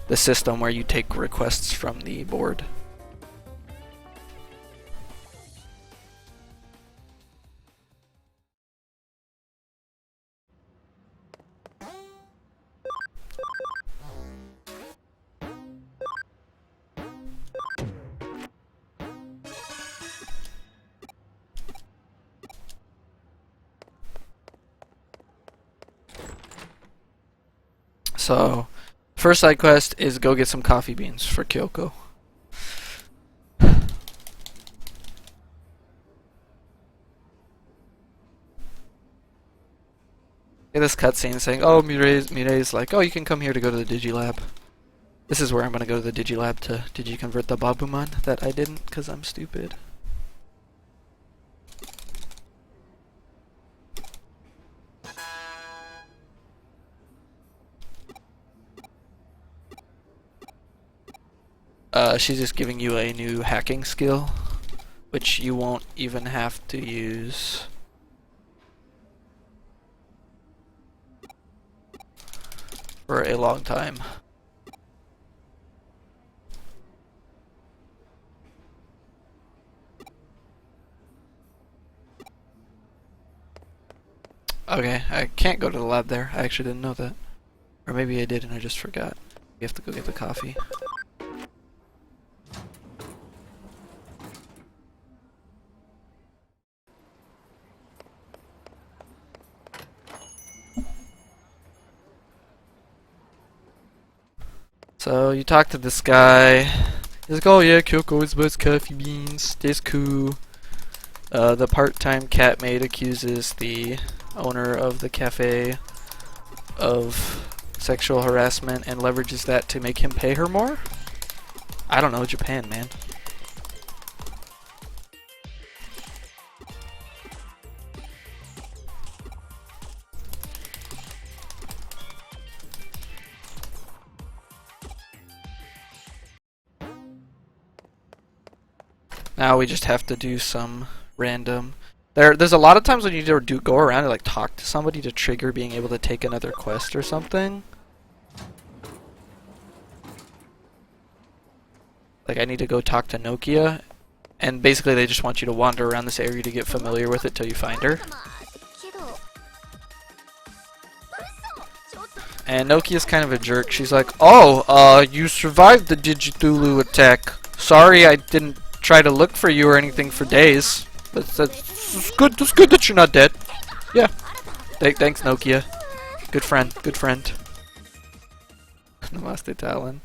the system where you take requests from the board. So, first side quest is go get some coffee beans for Kyoko. Get this cutscene saying, oh, Mirei's like, oh, you can come here to go to the Digilab. This is where I'm gonna go to the Digilab to Digiconvert the Babumon that I didn't because I'm stupid. She's just giving you a new hacking skill, which you won't even have to use. For a long time. Okay, I can't go to the lab there. I actually didn't know that. Or maybe I did and I just forgot. You have to go get the coffee. So you talk to this guy. He's like, oh yeah, Kyoko is best coffee beans. That's cool. The part-time cat maid accuses the owner of the cafe of sexual harassment and leverages that to make him pay her more? I don't know, Japan, man. Now we just have to do some random... There's a lot of times when you go around and like talk to somebody to trigger being able to take another quest or something. Like I need to go talk to Nokia, and basically they just want you to wander around this area to get familiar with it till you find her. And Nokia's kind of a jerk. She's like, oh, you survived the Digithulu attack. Sorry I didn't try to look for you or anything for days. That's good. It's good that you're not dead. Yeah. Thanks, Nokia. Good friend. Good friend. Namaste, Talon.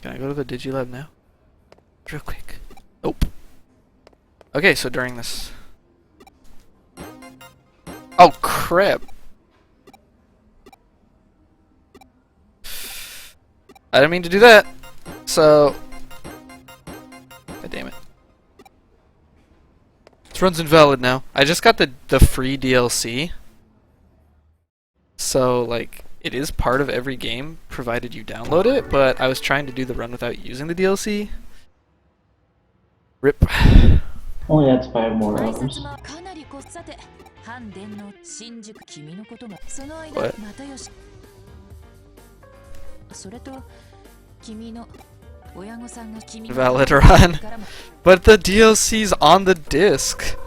Can I go to the Digilab now? Real quick. Nope. Okay, so during this... Oh, crap! I didn't mean to do that! So... God damn it. This run's invalid now. I just got the free DLC. So, like, it is part of every game, provided you download it, but I was trying to do the run without using the DLC. RIP. Only adds 5 more hours. What? Valid run. But the DLC's on the disc.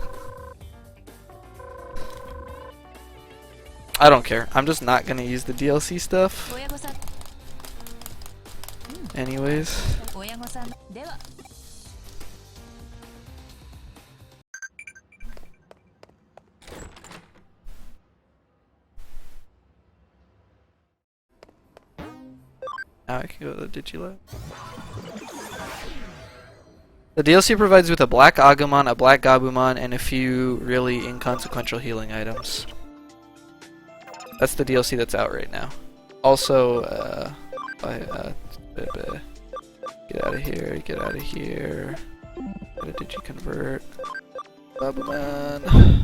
I don't care. I'm just not gonna use the DLC stuff. Anyways. Now I can go to the Digilab. The DLC provides you with a black Agumon, a black Gabumon, and a few really inconsequential healing items. That's the DLC that's out right now. Also, get out of here, get out of here. What did you convert? Gabumon.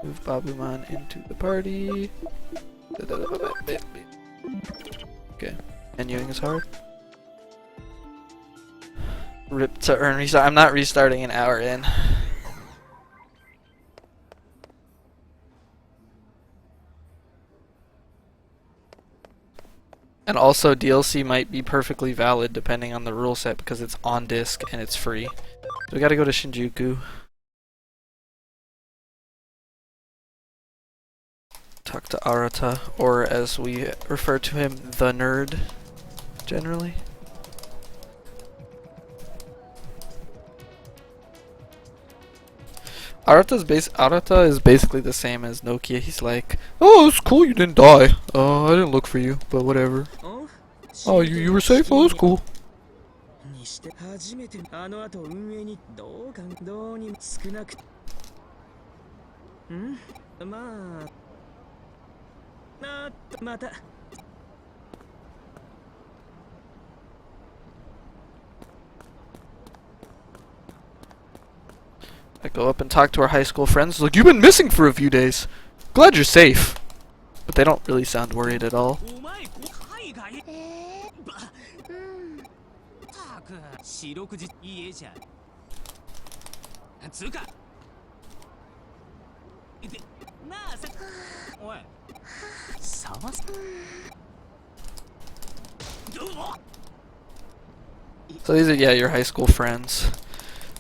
Move Babumon into the party. Okay, menuing is hard. Rip to earn restart. I'm not restarting an hour in. And also DLC might be perfectly valid depending on the rule set because it's on disc and it's free. So we gotta go to Shinjuku. Talk to Arata, or as we refer to him, the nerd, generally. Arata is basically the same as Nokia. He's like, oh, it's cool you didn't die. I didn't look for you, but whatever. Oh, you were safe? Oh, that's cool. I go up and talk to our high school friends. Like, you've been missing for a few days. Glad you're safe. But they don't really sound worried at all. So these are, yeah, your high school friends.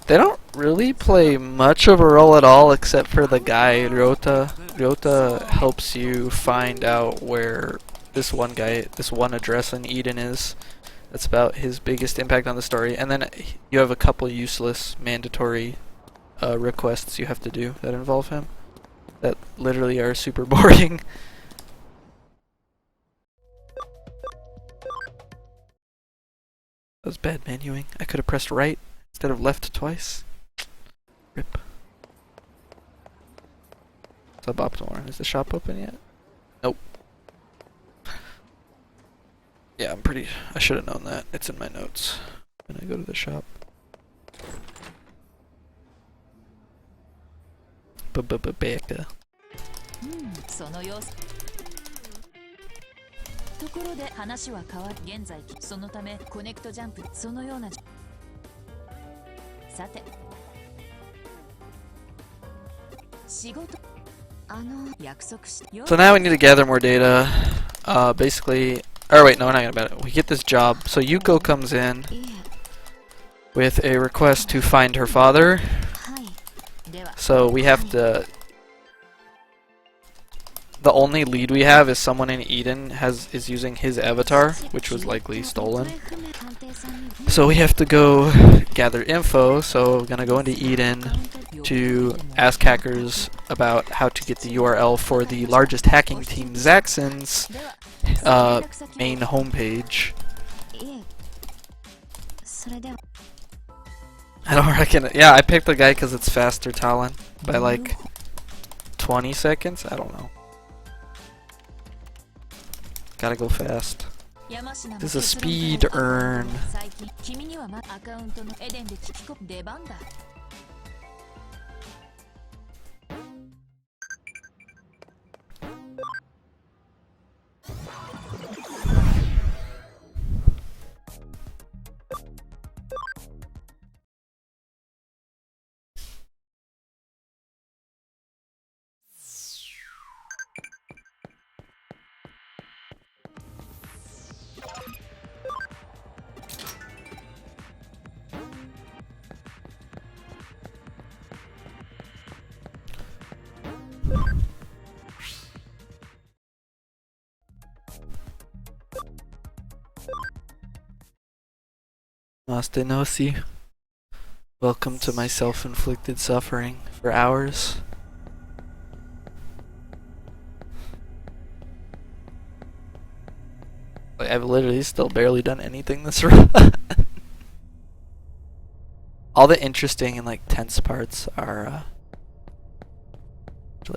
They don't really play much of a role at all except for the guy, Ryota. Ryota helps you find out where this one address in Eden is. That's about his biggest impact on the story. And then you have a couple useless mandatory requests you have to do that involve him. That literally are super boring. That was bad menuing. I could have pressed right instead of left twice. Rip. Suboptimal. Is the shop open yet? Nope. Yeah, I should have known that. It's in my notes when I go to the shop. Becca. So now we need to gather more data. Basically, or wait, no, we're not gonna about it. We get this job. So Yuko comes in with a request to find her father. So we have to. The only lead we have is someone in Eden is using his avatar, which was likely stolen. So we have to go gather info. So we're gonna go into Eden to ask hackers about how to get the URL for the largest hacking team, Zaxxon's main homepage. I don't reckon. Yeah, I picked the guy because it's faster, Talon, by like 20 seconds. I don't know. Gotta go fast. This is a speed earn. Mastenosi. Welcome to my self-inflicted suffering for hours. Like, I've literally still barely done anything this run. All the interesting and like tense parts are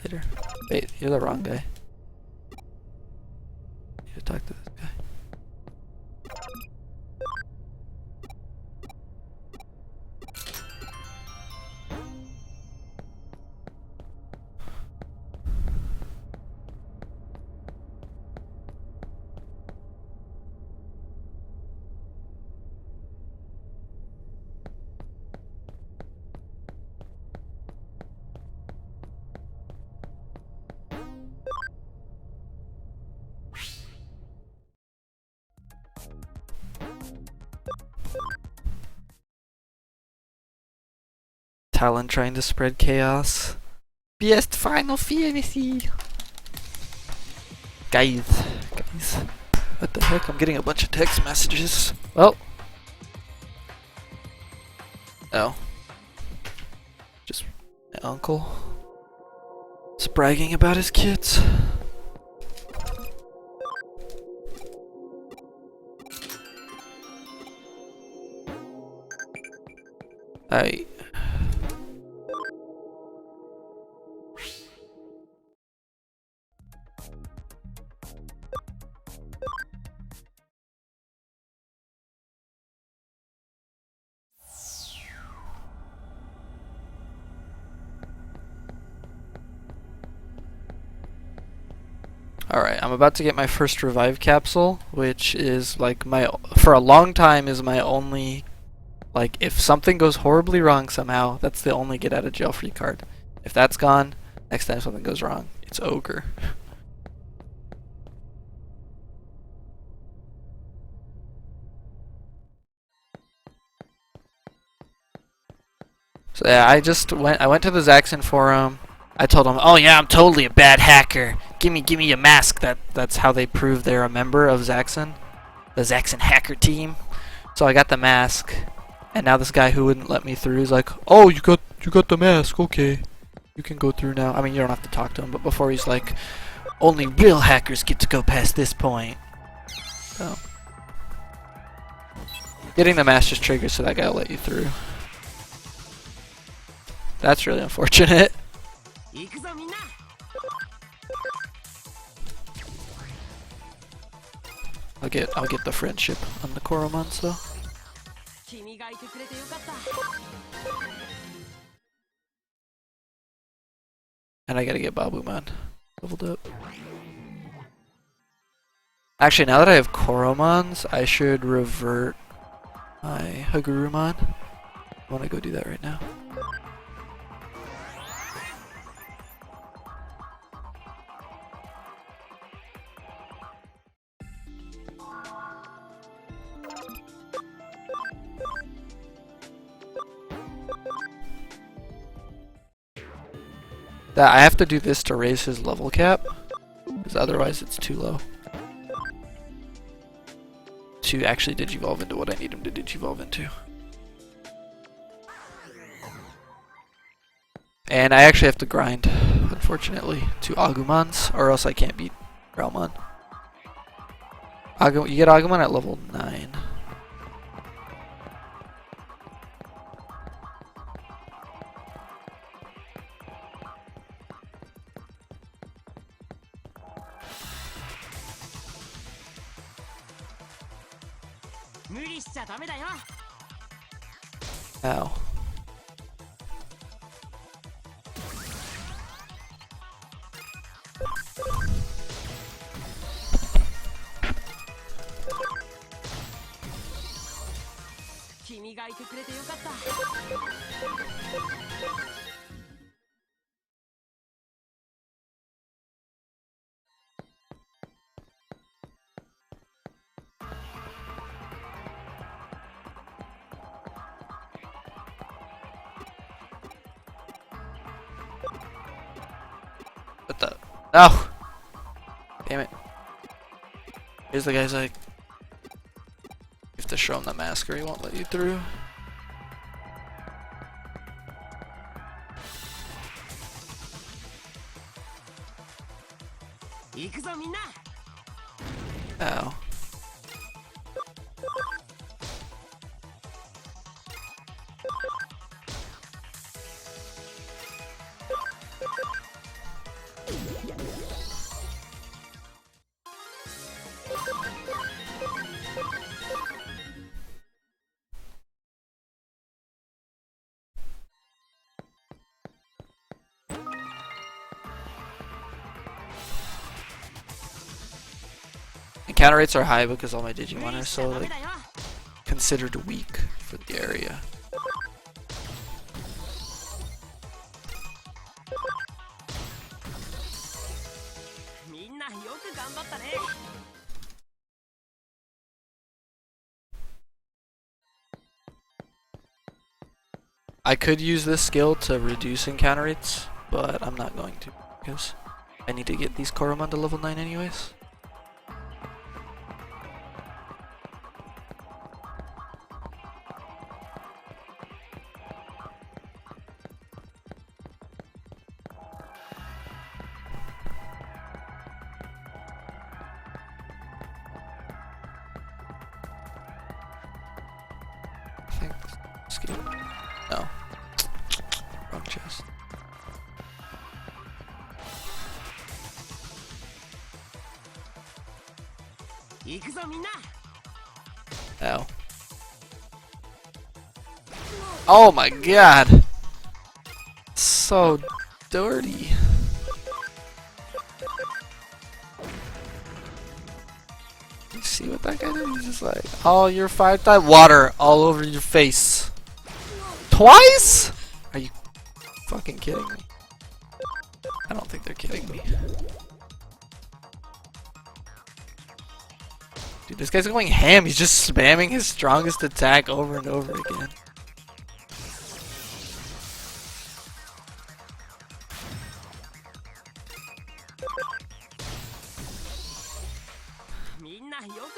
later. Wait, you're the wrong guy. You need to talk to this guy. Talon trying to spread chaos. Best Final Fantasy! Guys. What the heck? I'm getting a bunch of text messages. Well. Oh. Just my uncle. Just bragging about his kids. Alright, I'm about to get my first revive capsule, which is like for a long time is my only, like, if something goes horribly wrong somehow, that's the only get out of jail free card. If that's gone, next time something goes wrong, it's ogre. So yeah, I went to the Zaxxon forum. I told them, oh yeah, I'm totally a bad hacker. Give me a mask. That's how they prove they're a member of Zaxxon, the Zaxxon hacker team. So I got the mask, and now this guy who wouldn't let me through is like, oh, you got the mask, okay, you can go through now. I mean, you don't have to talk to him, but before he's like, only real hackers get to go past this point. So getting the mask just triggers so that guy will let you through. That's really unfortunate. I'll get the friendship on the Koromons though. And I gotta get Babumon leveled up. Actually, now that I have Koromons, I should revert my Hagurumon. I wanna go do that right now. I have to do this to raise his level cap, because otherwise it's too low to actually digivolve into what I need him to digivolve into. And I actually have to grind, unfortunately, to Agumons, or else I can't beat Growlmon. You get Agumon at level 9. Ow. What the? No! Damn it. Here's the guy's like, to show him the mask or he won't let you through. Ow. Encounter rates are high because all my Digimon are so like considered weak for the area. I could use this skill to reduce encounter rates, but I'm not going to because I need to get these Koromon to level 9 anyways. I think escape. No. Wrong chest. Ow. Oh my god! So dirty. You see what that guy did? He's just like, oh, you're 5 times water all over your face. Twice? Are you fucking kidding me? I don't think they're kidding me. Dude, this guy's going ham. He's just spamming his strongest attack over and over again.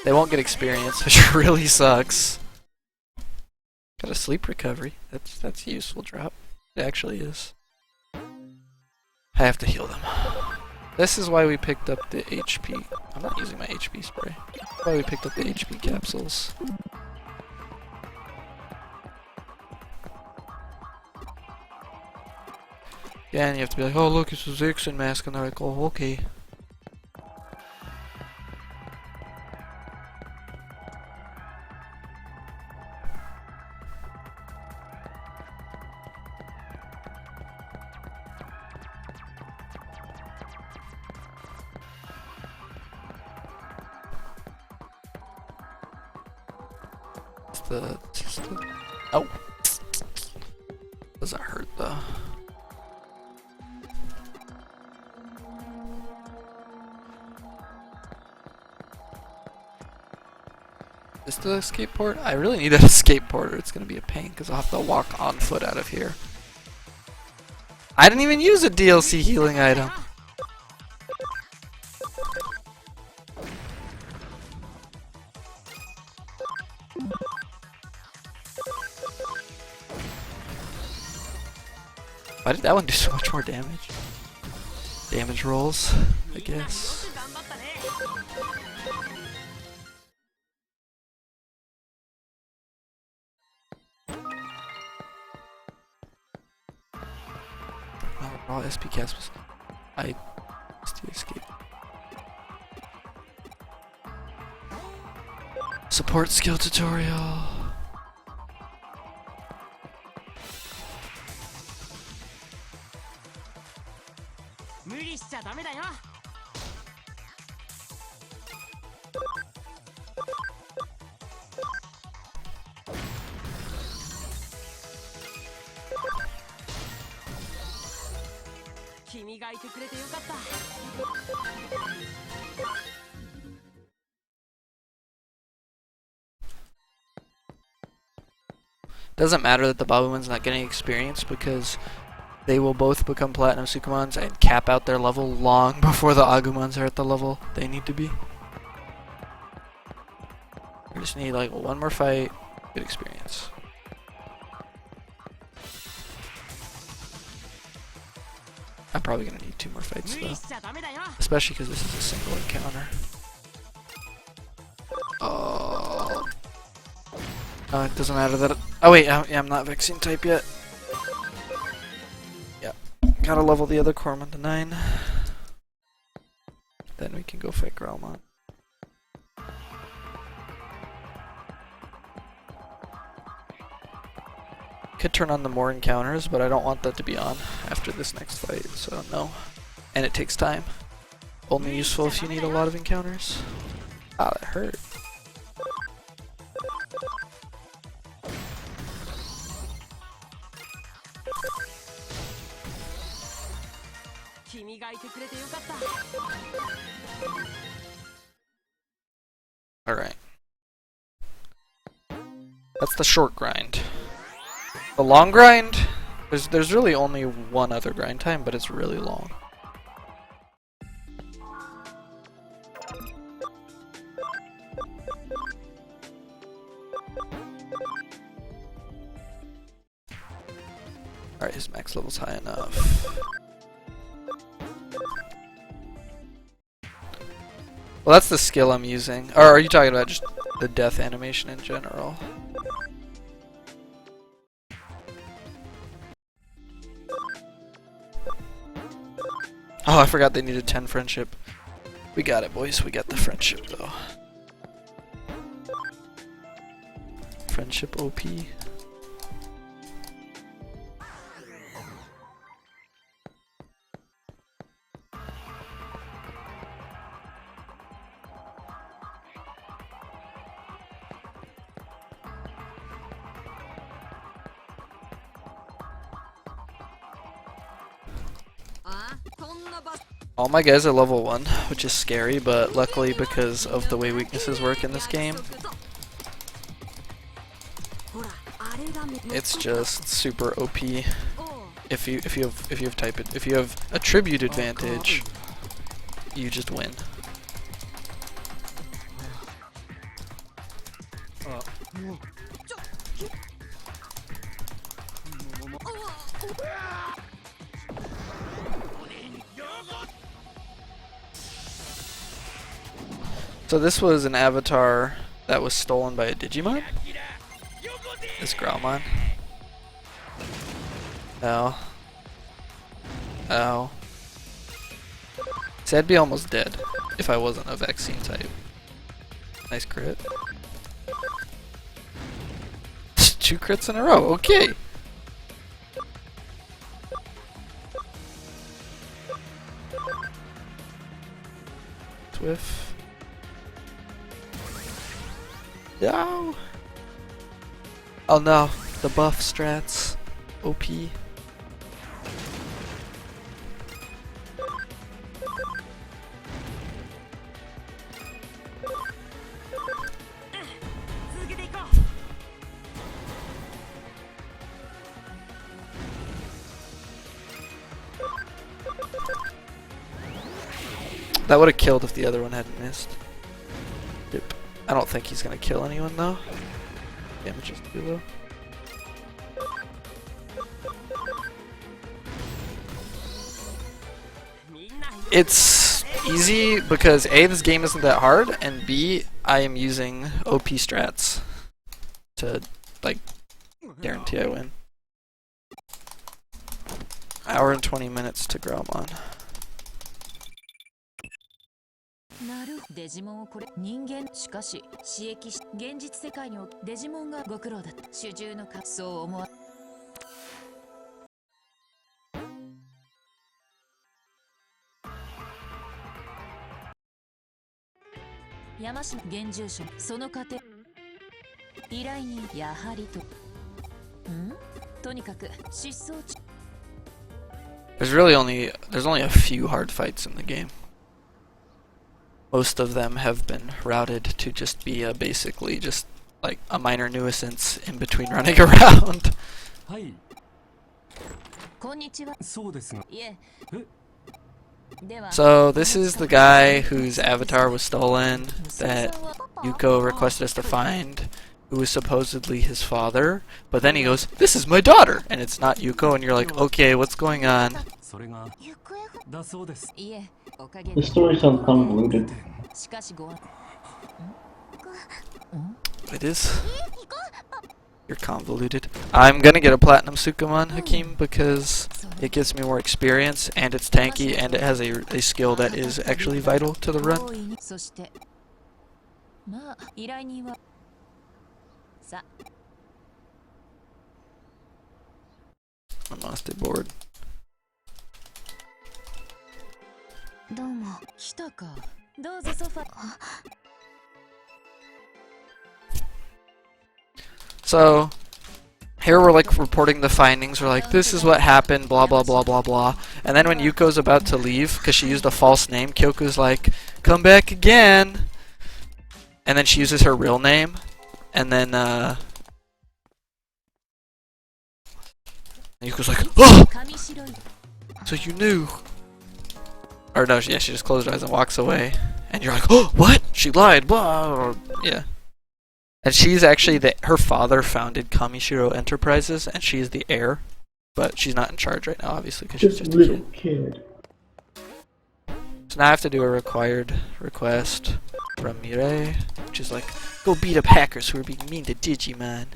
They won't get experience, which really sucks. Got a sleep recovery. That's a useful drop. It actually is. I have to heal them. This is why we picked up the HP. I'm not using my HP spray. That's why we picked up the HP capsules. Yeah, and you have to be like, oh look, it's a Zixon mask, and they're like, oh okay. Oh, doesn't hurt though. Is the escape port? I really need that escape port or it's gonna be a pain because I'll have to walk on foot out of here. I didn't even use a DLC healing item. Why did that one do so much more damage? Damage rolls, I guess. Raw SP cast was I still escape. Support skill tutorial. Doesn't matter that the Babuman's not getting experience because they will both become Platinum Sukumons and cap out their level long before the Agumons are at the level they need to be. just need like one more fight, good experience. I'm probably gonna need 2 more fights though, especially because this is a single encounter. Oh, it doesn't matter that. Oh wait, yeah, I'm not vaccine type yet. Yeah, gotta level the other Corpsman to 9. Then we can go fight Growlmon. Could turn on the more encounters, but I don't want that to be on after this next fight, so no. And it takes time. Only useful if you need a lot of encounters. Ah, that hurt. Alright. That's the short grind. The long grind, there's really only one other grind time, but it's really long. Alright, his max level's high enough. Well, that's the skill I'm using. Or are you talking about just the death animation in general? Oh, I forgot they needed 10 friendship. We got it, boys. We got the friendship, though. Friendship OP. All my guys are level 1, which is scary, but luckily because of the way weaknesses work in this game, it's just super OP. If you have attribute advantage, you just win. So this was an avatar that was stolen by a Digimon? This Growlmon. Ow. Ow. See, I'd be almost dead if I wasn't a vaccine type. Nice crit. 2 crits in a row, okay! Swift. No! Oh no, the buff strats. OP. That would have killed if the other one hadn't missed. Yep. I don't think he's gonna kill anyone though. Damage is too low. It's easy because A, this game isn't that hard, and B, I am using OP strats to, like, guarantee I win. Hour and 20 minutes to Growlmon. デジモンをこれ人間しかし刺激し現実世界におデジモンがご苦労だ主従のかそう思わ山島現住所その過程依頼人やはりととにかく失踪中 there's only a few hard fights in the game. Most of them have been routed to just be basically just like a minor nuisance in between running around. So this is the guy whose avatar was stolen that Yuko requested us to find, who was supposedly his father, but then he goes, "This is my daughter!" And it's not Yuko, and you're like, okay, what's going on? The story sounds convoluted. It is. You're convoluted. I'm gonna get a Platinum Sukamon, Hakim, because it gives me more experience, and it's tanky, and it has a skill that is actually vital to the run. I'm honestly bored. So, here we're like reporting the findings, we're like, this is what happened, blah blah blah blah blah. And then when Yuko's about to leave, because she used a false name, Kyoko's like, come back again! And then she uses her real name, and then Yuko's like, oh! So you knew! Or no, yeah, she just closed her eyes and walks away. And you're like, oh, what? She lied, blah! Yeah. And she's actually her father founded Kamishiro Enterprises, and she's the heir, but she's not in charge right now, obviously, because she's just a little kid. So now I have to do a required request from Mirai, which is like, go beat up hackers who are being mean to Digimon.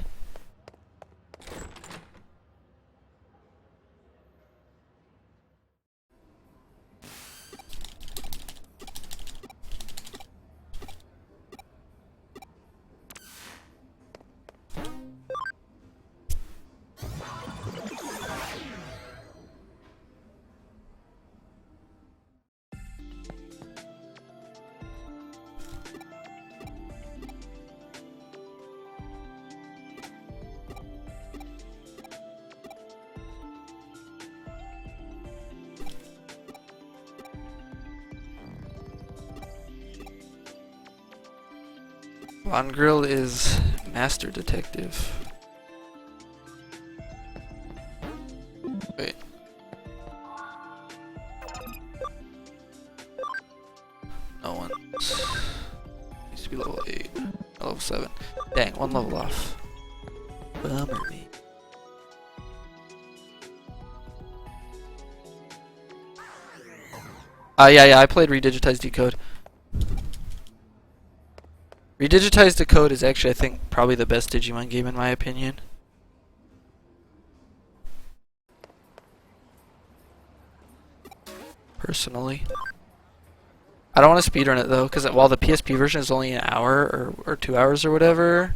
Von Grill is Master Detective. Wait. No one. Needs to be level 8. Level 7. Dang, one level off. Bummer me. Yeah, I played Redigitized Decode. Redigitized Decode is actually, I think, probably the best Digimon game in my opinion. Personally. I don't want to speedrun it though, because while the PSP version is only an hour or 2 hours or whatever.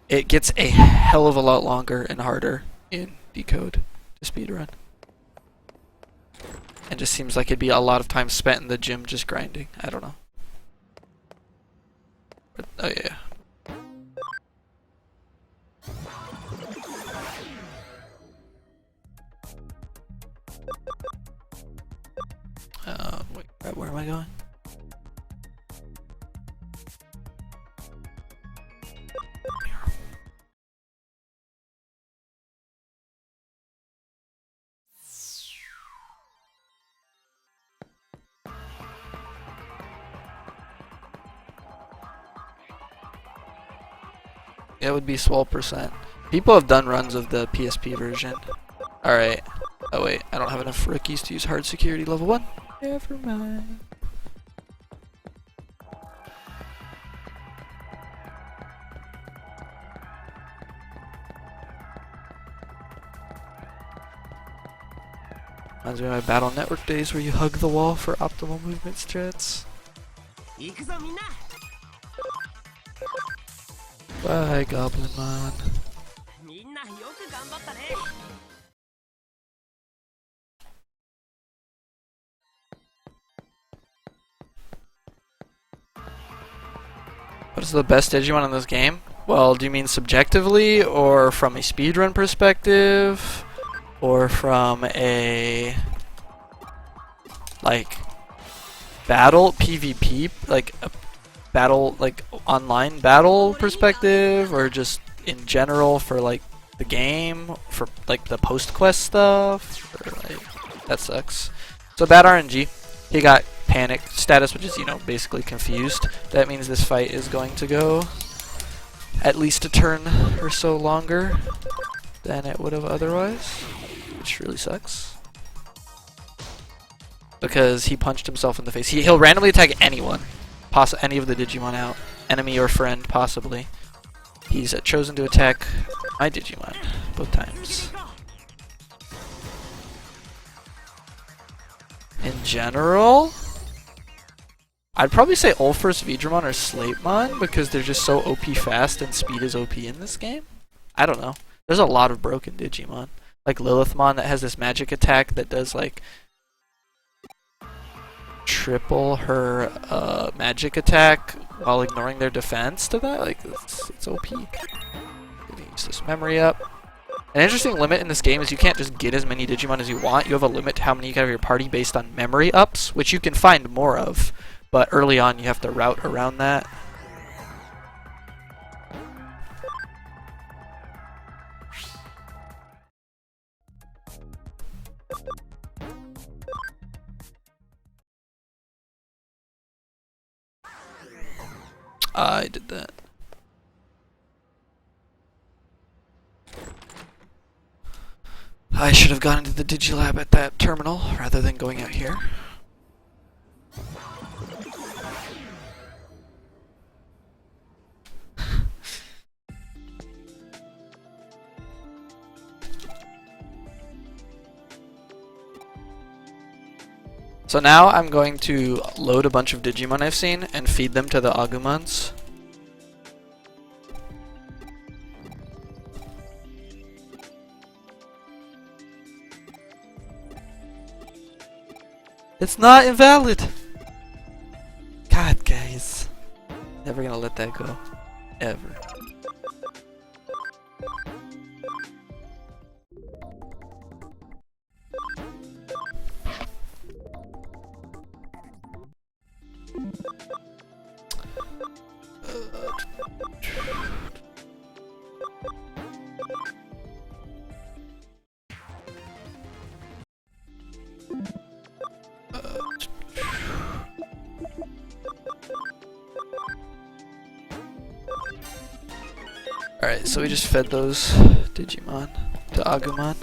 It gets a hell of a lot longer and harder in Decode to speedrun. It just seems like it'd be a lot of time spent in the gym just grinding. I don't know. But, oh yeah. Wait, where am I going? It would be swell percent. People have done runs of the PSP version. Alright. Oh wait, I don't have enough rookies to use hard security level 1. Never mind. Reminds me of my Battle Network days where you hug the wall for optimal movement strats. Bye, Goblinmon. What is the best Digimon in this game? Well, do you mean subjectively, or from a speedrun perspective, or from a, like, battle PvP, like a battle, like online battle perspective, or just in general for like the game, for like the post quest stuff, or, like, that sucks. So bad RNG. He got panic status, which is, you know, basically confused. That means this fight is going to go at least a turn or so longer than it would have otherwise, which really sucks. Because he punched himself in the face. He'll randomly attack anyone, any of the Digimon out, enemy or friend, possibly. He's chosen to attack my Digimon both times. In general, I'd probably say Ulfur's Vidramon or Slapemon because they're just so OP fast and speed is OP in this game. I don't know. There's a lot of broken Digimon. Like Lilithmon that has this magic attack that does like triple her magic attack while ignoring their defense to that. Like, it's OP. Use this memory up. An interesting limit in this game is you can't just get as many Digimon as you want. You have a limit to how many you can have in your party based on memory ups, which you can find more of. But early on, you have to route around that. I did that. I should have gone into the Digilab at that terminal rather than going out here. So now I'm going to load a bunch of Digimon I've seen and feed them to the Agumons. It's not invalid! God, guys. Never gonna let that go. Ever. Alright, so we just fed those Digimon to Agumon.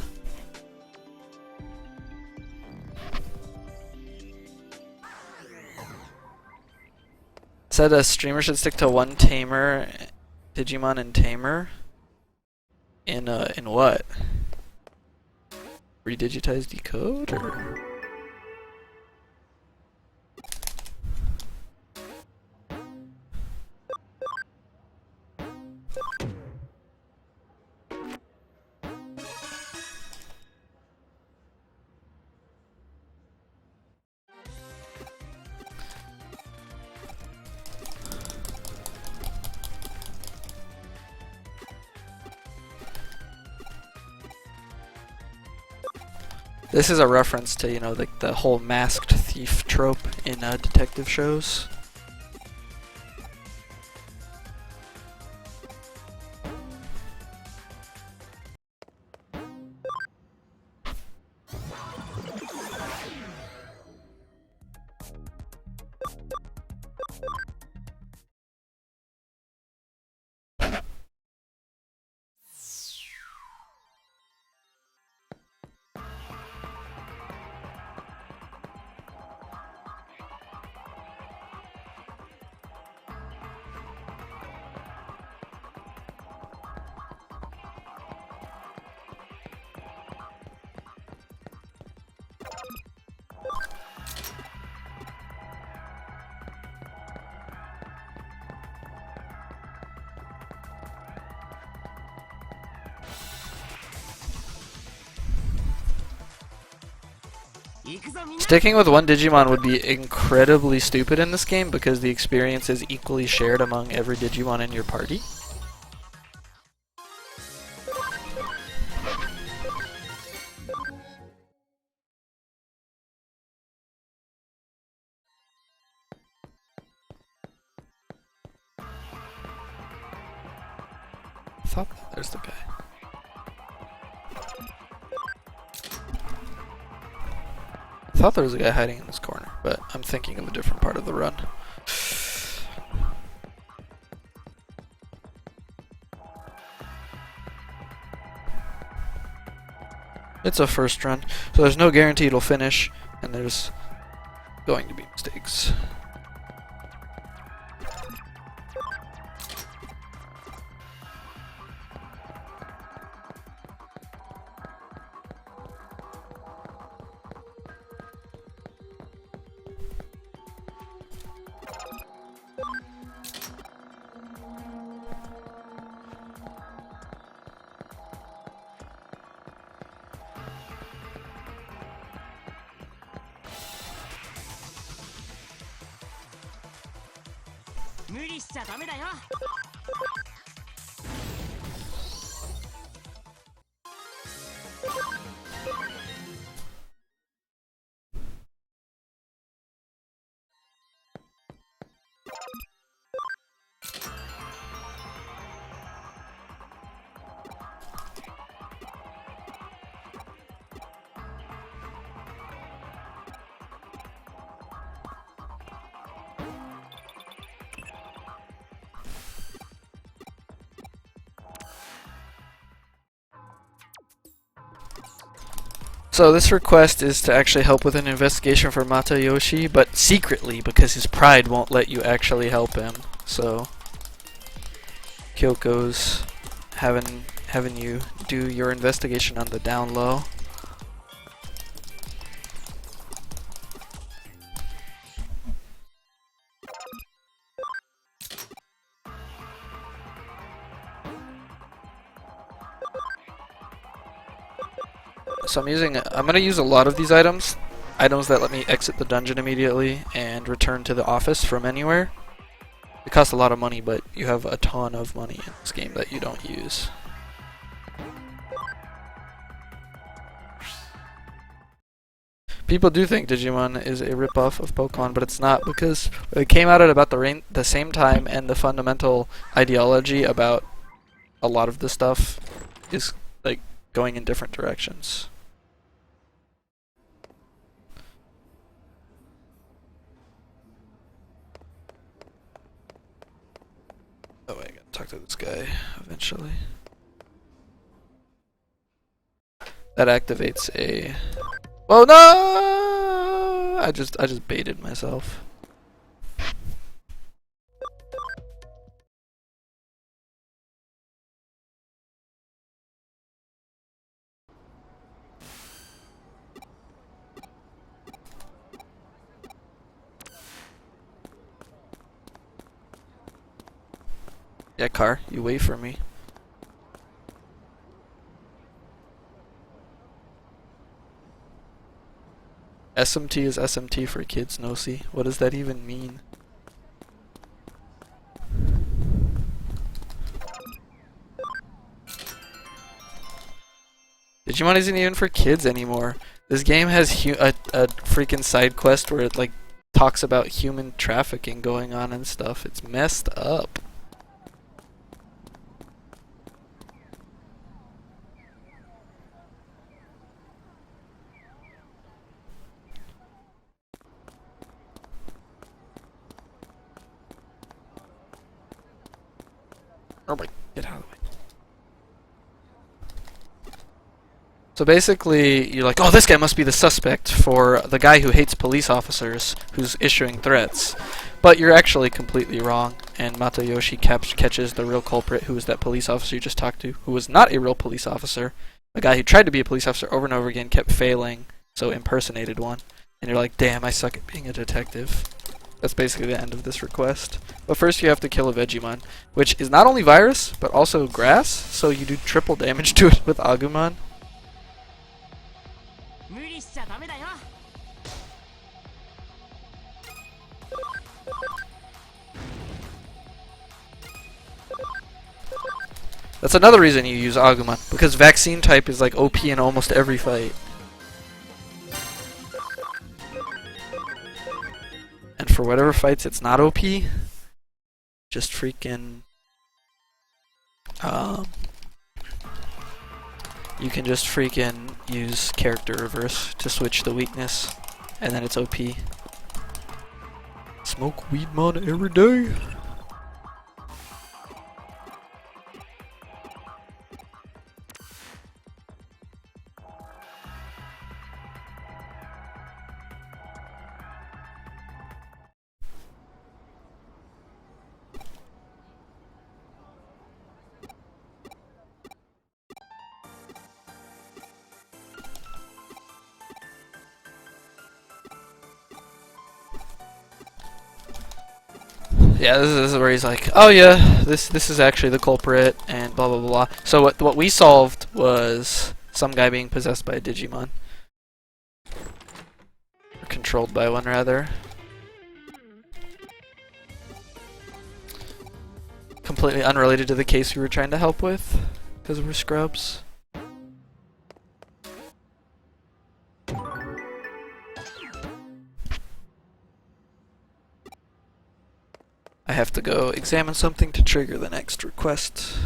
Said a streamer should stick to one tamer, Digimon and tamer. In what? Redigitize decode or? This is a reference to, you know, like the whole masked thief trope in detective shows. Sticking with one Digimon would be incredibly stupid in this game because the experience is equally shared among every Digimon in your party. thought there's the guy. I thought there was a guy hiding in this corner, but I'm thinking of a different part of the run. It's a first run, so there's no guarantee it'll finish, and there's going to be mistakes. So this request is to actually help with an investigation for Matayoshi, but secretly, because his pride won't let you actually help him. So Kyoko's having you do your investigation on the down low. So I'm gonna use a lot of these items that let me exit the dungeon immediately and return to the office from anywhere. It costs a lot of money, but you have a ton of money in this game that you don't use. People do think Digimon is a ripoff of Pokemon, but it's not, because it came out at about the same time, and the fundamental ideology about a lot of the stuff is like going in different directions. Oh wait, I gotta talk to this guy eventually. That activates a... Oh no! I just baited myself. Yeah, car, you wait for me. SMT is SMT for kids, no see. What does that even mean? Digimon isn't even for kids anymore. This game has a freaking side quest where it like talks about human trafficking going on and stuff. It's messed up. Oh my, get out of the way. So basically, you're like, oh, this guy must be the suspect for the guy who hates police officers, who's issuing threats. But you're actually completely wrong, and Matayoshi catches the real culprit, who was that police officer you just talked to, who was not a real police officer. A guy who tried to be a police officer over and over again, kept failing, so impersonated one. And you're like, damn, I suck at being a detective. That's basically the end of this request. But first you have to kill a Vegemon, which is not only virus, but also grass, so you do triple damage to it with Agumon. That's another reason you use Agumon, because vaccine type is like OP in almost every fight. And for whatever fights it's not OP, just freaking... Um, you can just freaking use character reverse to switch the weakness, and then it's OP. Smoke weed mon every day. Yeah, this is where he's like, oh yeah, this is actually the culprit, and blah blah blah. So what we solved was some guy being possessed by a Digimon. Or controlled by one, rather. Completely unrelated to the case we were trying to help with, because we're scrubs. I have to go examine something to trigger the next request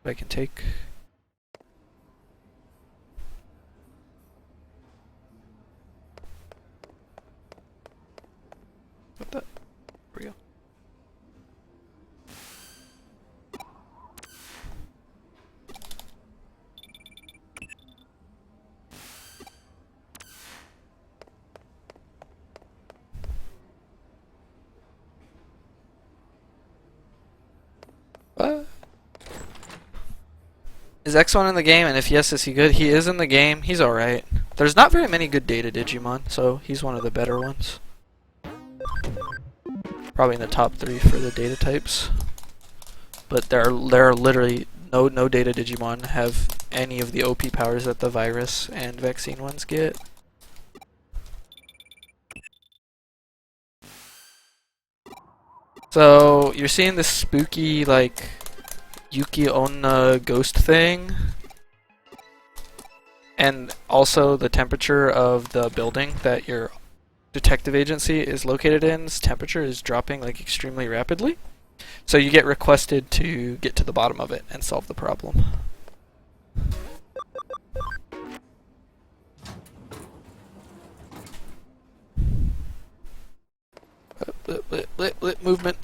that I can take. What the? There we go. What? Is X1 in the game? And if yes, is he good? He is in the game. He's alright. There's not very many good data Digimon, so he's one of the better ones. Probably in the top 3 for the data types. But there are literally no data Digimon have any of the OP powers that the virus and vaccine ones get. So you're seeing this spooky like Yuki Onna ghost thing, and also the temperature of the building that your detective agency is located in's temperature is dropping like extremely rapidly. So you get requested to get to the bottom of it and solve the problem. Movement.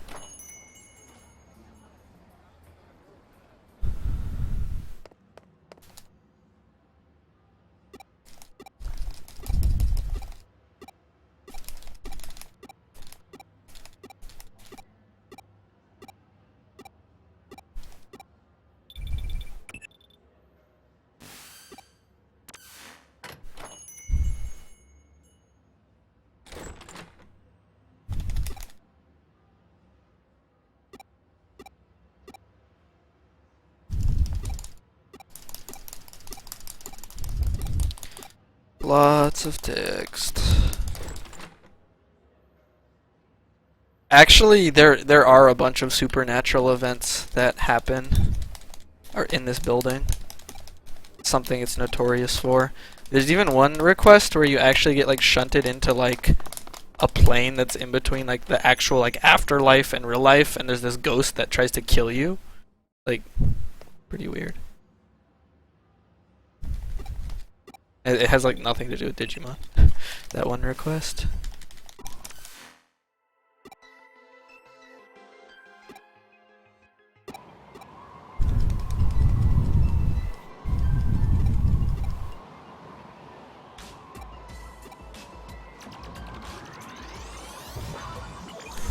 Lots of text. Actually, there are a bunch of supernatural events that happen or in this building. Something it's notorious for. There's even one request where you actually get like shunted into like a plane that's in between like the actual like afterlife and real life, and there's this ghost that tries to kill you. Like, pretty weird. It has like nothing to do with Digimon. That one request.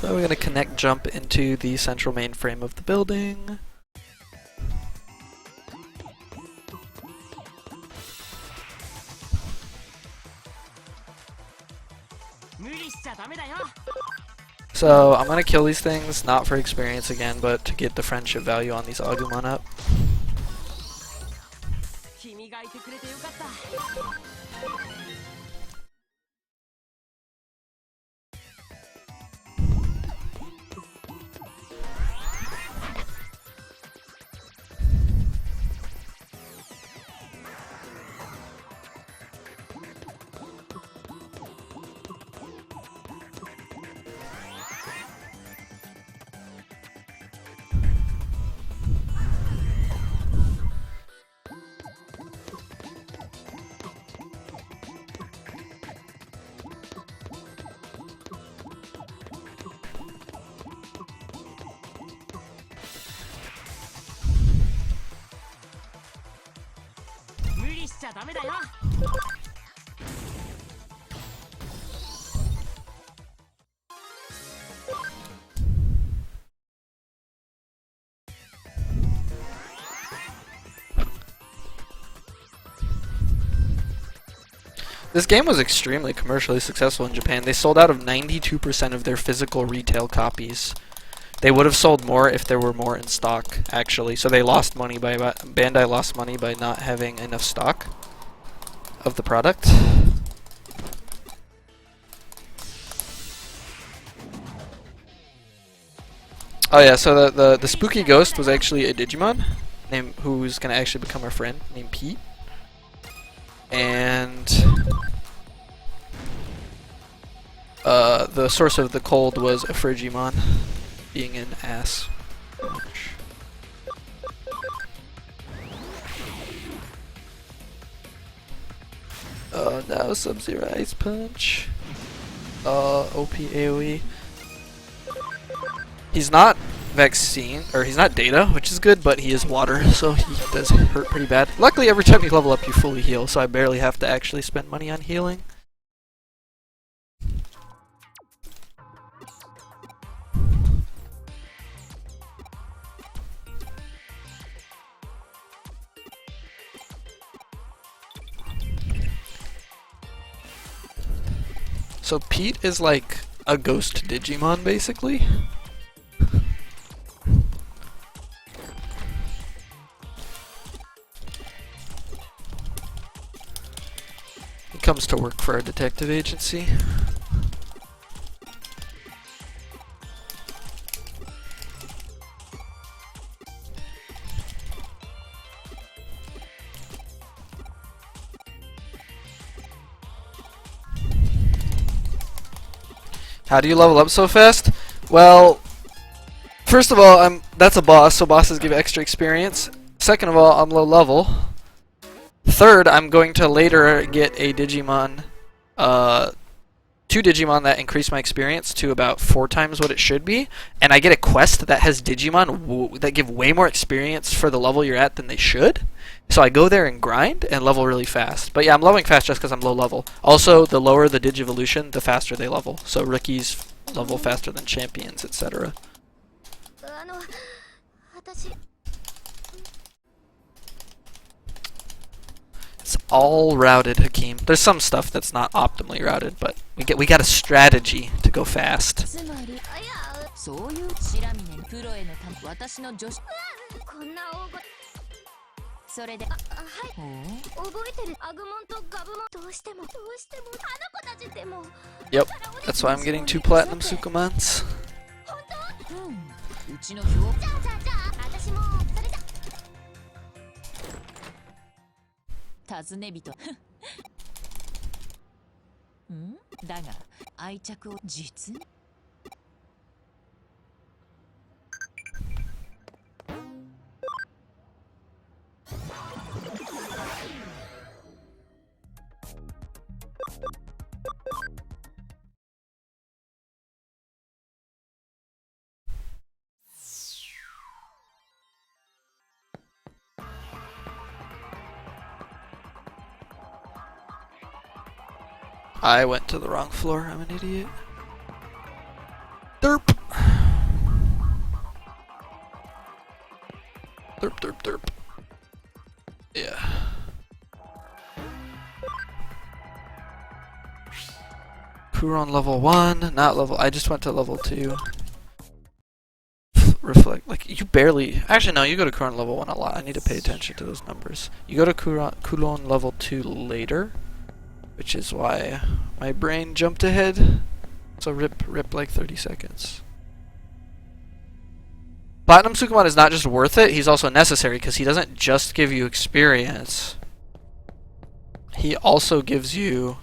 So we're gonna connect jump into the central mainframe of the building. So I'm gonna kill these things, not for experience again, but to get the friendship value on these Agumon up. This game was extremely commercially successful in Japan. They sold out of 92% of their physical retail copies. They would have sold more if there were more in stock, actually. So they lost money by Bandai lost money by not having enough stock of the product. Oh yeah, so the spooky ghost was actually a Digimon who's gonna actually become our friend named Pete. And the source of the cold was a Frigimon being an ass. Oh no, Sub-Zero Ice Punch. OP AoE. He's not vaccine, or he's not data, which is good, but he is water, so he does hurt pretty bad. Luckily, every time you level up, you fully heal, so I barely have to actually spend money on healing. So Pete is like a ghost Digimon, basically. He comes to work for a detective agency. How do you level up so fast? Well, first of all, that's a boss, so bosses give extra experience. Second of all, I'm low level. Third, I'm going to later get a Digimon, 2 Digimon that increase my experience to about 4 times what it should be, and I get a quest that has Digimon that give way more experience for the level you're at than they should. So I go there and grind and level really fast. But yeah, I'm leveling fast just because I'm low level. Also, the lower the Digivolution, the faster they level. So rookies level faster than champions, etc. It's all routed, Hakeem. There's some stuff that's not optimally routed, but we got a strategy to go fast. Yep, that's why I'm getting 2 platinum Sukumans. I went to the wrong floor, I'm an idiot. Derp! Derp, derp, derp. Yeah. Kuron level 1, not level, I just went to level 2. Reflect, like, you barely, actually no, you go to Kuron level 1 a lot, I need to pay attention to those numbers. You go to Kuron level 2 later, which is why my brain jumped ahead. So rip like 30 seconds. Platinum Sukumon is not just worth it, he's also necessary because he doesn't just give you experience. He also gives you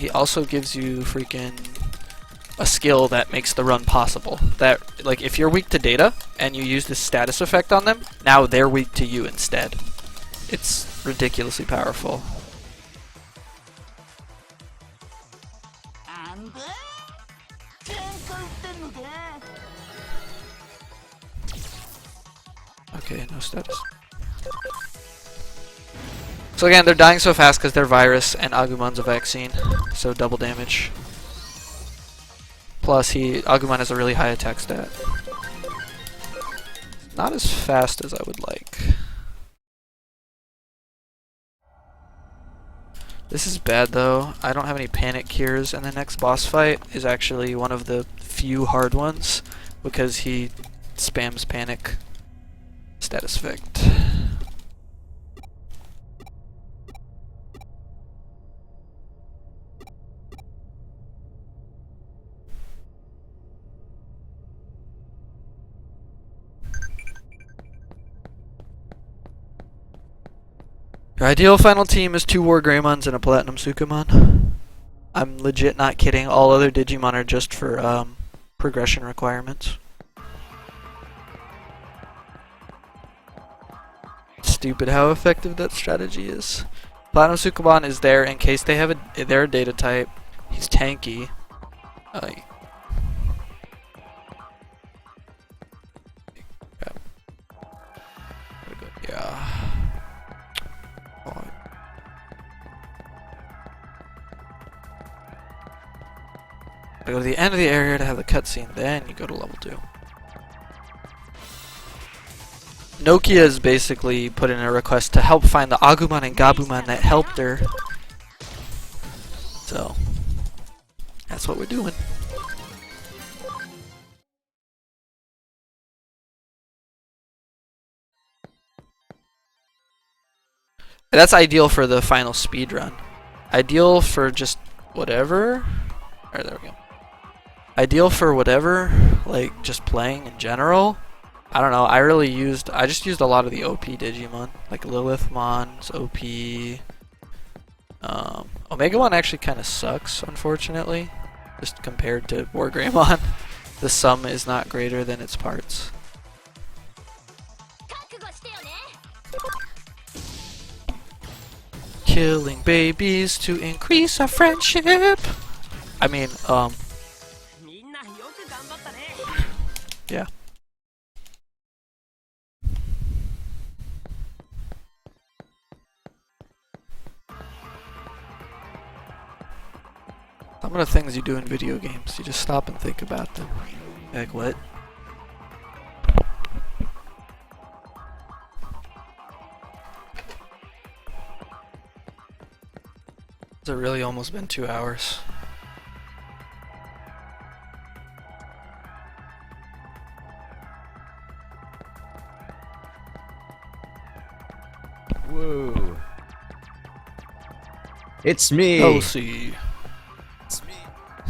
freaking a skill that makes the run possible. That, like, if you're weak to data and you use this status effect on them, now they're weak to you instead. It's ridiculously powerful. Okay, no status. So again, they're dying so fast because they're virus and Agumon's a vaccine, so double damage. Plus, Agumon has a really high attack stat. Not as fast as I would like. This is bad though. I don't have any panic cures, and the next boss fight is actually one of the few hard ones because he spams panic status effect. Your ideal final team is 2 War Greymons and a Platinum Sukamon. I'm legit not kidding. All other Digimon are just for progression requirements. Stupid how effective that strategy is. Platinum Sukamon is there in case they have they're a data type. He's tanky. Yeah. Go to the end of the area to have the cutscene, then you go to level 2. Nokia is basically put in a request to help find the Agumon and Gabumon that helped her. So, that's what we're doing. That's ideal for the final speed run. Ideal for just whatever. Alright, there we go. Ideal for whatever, like just playing in general. I don't know, I just used a lot of the OP Digimon. Like Lilithmon's OP. Omegamon actually kind of sucks, unfortunately. Just compared to Wargreymon. The sum is not greater than its parts. Killing babies to increase our friendship. I mean, yeah. Some of the things you do in video games, you just stop and think about them. Like, what? It's really almost been 2 hours. Whoa. It's me. Oh, see. It's me.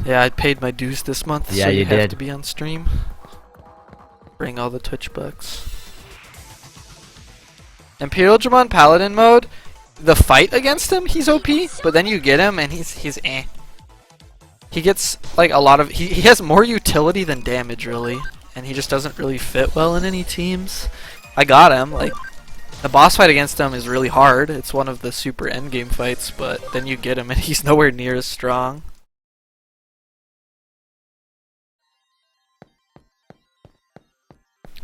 Yeah, I paid my dues this month, Yeah, so you you have did. to be on stream. Bring all the Twitch bucks. Imperial Dramon Paladin mode, the fight against him, he's OP, but then you get him and he's eh. He gets like a lot of he has more utility than damage really, and he just doesn't really fit well in any teams. I got him, like the boss fight against him is really hard. It's one of the super endgame fights, but then you get him and he's nowhere near as strong.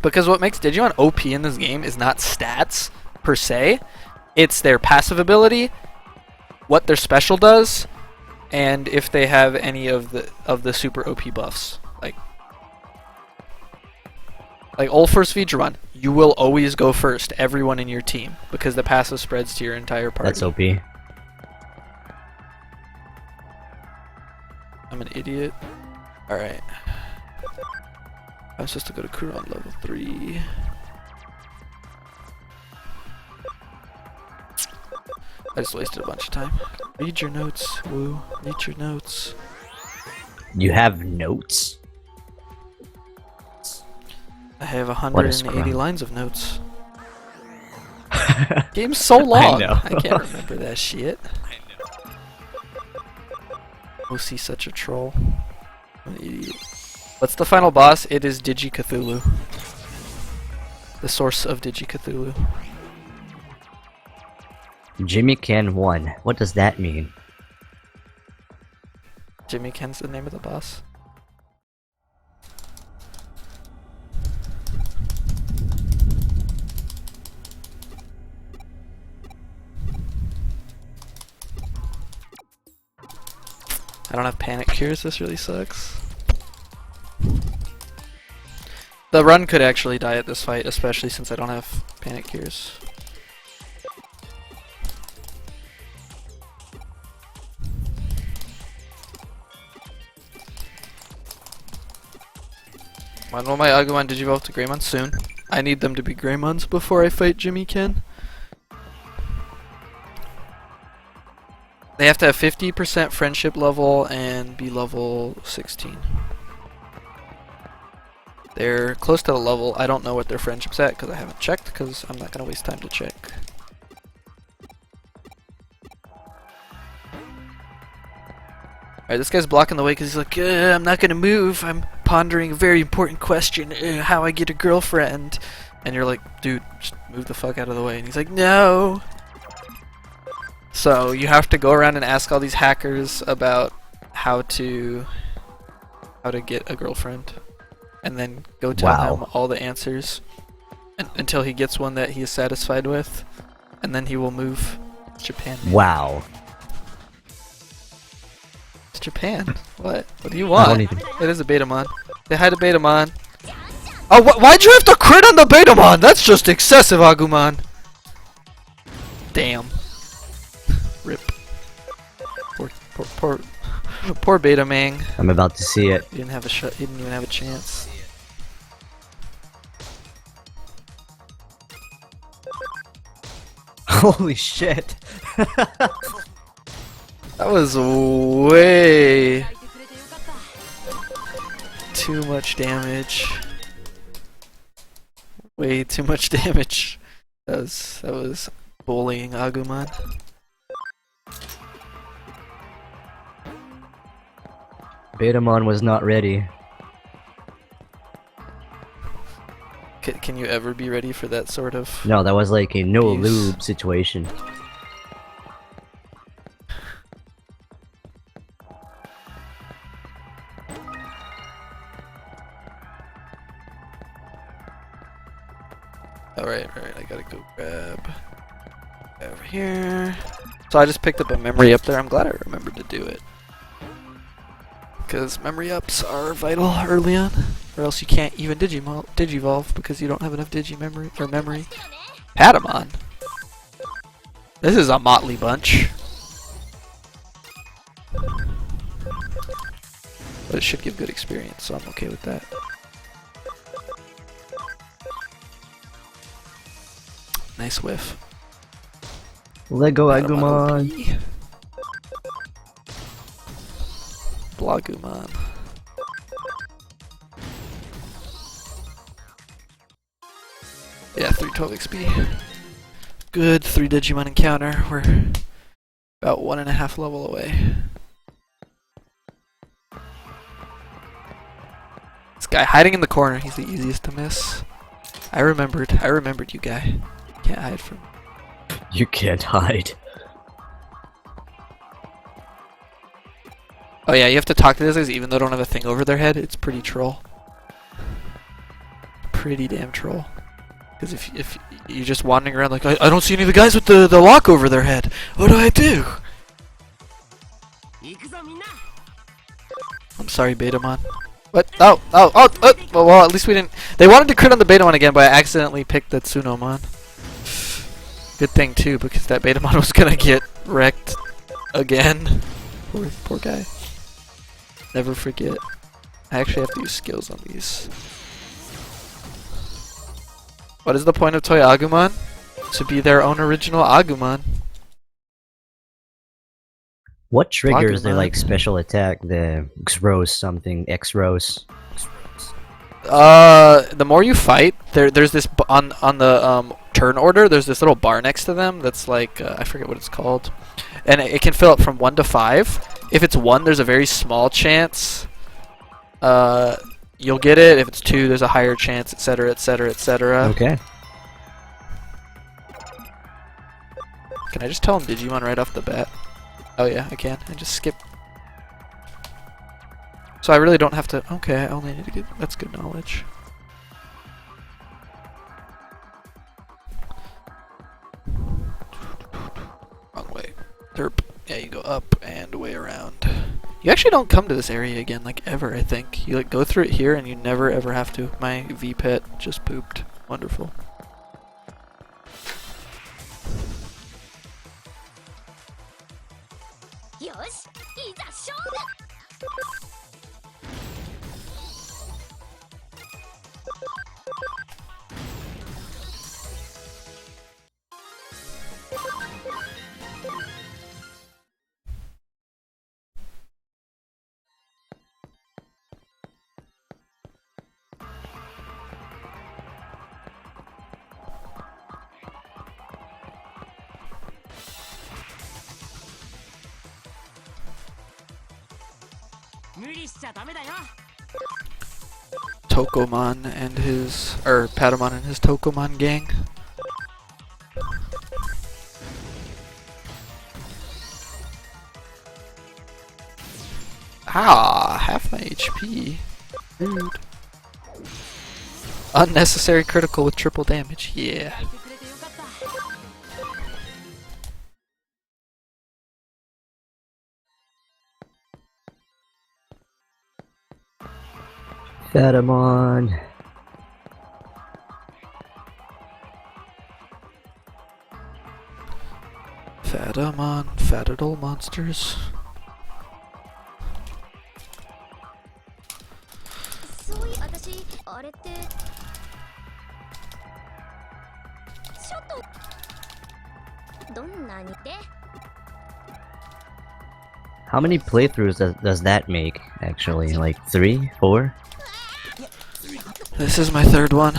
Because what makes Digimon OP in this game is not stats per se, it's their passive ability, what their special does, and if they have any of the super OP buffs. Like Ulforce Vidramon, you will always go first, everyone in your team, because the passive spreads to your entire party. That's OP. I'm an idiot. Alright. I'm supposed to go to Kuron level 3. I just wasted a bunch of time. Read your notes, Woo. Read your notes. You have notes? I have What is 180 Kuron? lines of notes. Game's so long. know. I can't remember that shit. OC such a troll. I'm an idiot. What's the final boss? It is Digi Cthulhu. The source of Digi Cthulhu. Jimmy Ken 1. What does that mean? Jimmy Ken's the name of the boss. I don't have panic cures, this really sucks. The run could actually die at this fight, especially since I don't have panic cures. When will my Agumon Digivolve to Greymon? Soon. I need them to be Greymons before I fight Jimmy Ken. They have to have 50% friendship level and be level 16. They're close to the level. I don't know what their friendship's at because I haven't checked, because I'm not going to waste time to check. Alright, this guy's blocking the way because he's like, I'm not going to move. I'm pondering a very important question, how I get a girlfriend. And you're like, dude, just move the fuck out of the way. And he's like, no. So you have to go around and ask all these hackers about how to get a girlfriend. And then go tell him all the answers until he gets one that he is satisfied with. And then he will move to Japan. Wow. It's Japan. What? What do you want? It is a Betamon. Say hi to Betamon. Oh, why'd you have to crit on the Betamon? That's just excessive, Agumon. Damn. Rip. Poor Betamang. I'm about to see it. He didn't have a shot. He didn't even have a chance. Holy shit. That was way too much damage. Way too much damage. That was bullying Agumon. Betamon was not ready. Can you ever be ready for that sort of... No, that was like a no abuse? lube situation. Alright, I gotta go grab over here. So I just picked up a memory up there. I'm glad I remembered to do it. Because memory ups are vital early on, or else you can't even Digivolve because you don't have enough Digi-memory or memory. Patamon. This is a motley bunch. But it should give good experience, so I'm okay with that. Nice whiff. Lego Agumon. Blagumon. Yeah, 312 XP. Good 3 Digimon encounter. We're about 1.5 level away. This guy hiding in the corner, he's the easiest to miss. I remembered you guy. Can't hide from me. You can't hide. Oh yeah, you have to talk to these guys even though they don't have a thing over their head. It's pretty troll. Pretty damn troll. Because if you're just wandering around like, I don't see any of the guys with the lock over their head. What do I do? I'm sorry, Betamon. What? Oh, well, at least we didn't... They wanted to crit on the Betamon again, but I accidentally picked the Tsunomon. Good thing, too, because that Betamon was gonna get wrecked again. Poor guy. Never forget. I actually have to use skills on these. What is the point of Toy Agumon? To be their own original Agumon. What triggers their Agumon. like special attack? The X-Rose something. X-Rose. The more you fight, there's this on the turn order. There's this little bar next to them that's like I forget what it's called, and it can fill up from 1 to 5. If it's 1, there's a very small chance you'll get it. If it's 2, there's a higher chance, etc., etc., etc. Okay. Can I just tell him Digimon right off the bat? Oh yeah, I can. I just skip. So I really don't have to... Okay, I only need to get... That's good knowledge. Wrong way. Derp. Yeah, you go up and way around. You actually don't come to this area again, like, ever, I think. You, like, go through it here and you never ever have to. My V-pet just pooped. Wonderful. Tokomon and his, or Patamon and his Tokomon gang. Ah, half my HP. Rude. Unnecessary critical with triple damage. Yeah. Fatamon. Fatamon, fatidal monsters. How many playthroughs does that make, actually? Like 3? 4? This is my third one.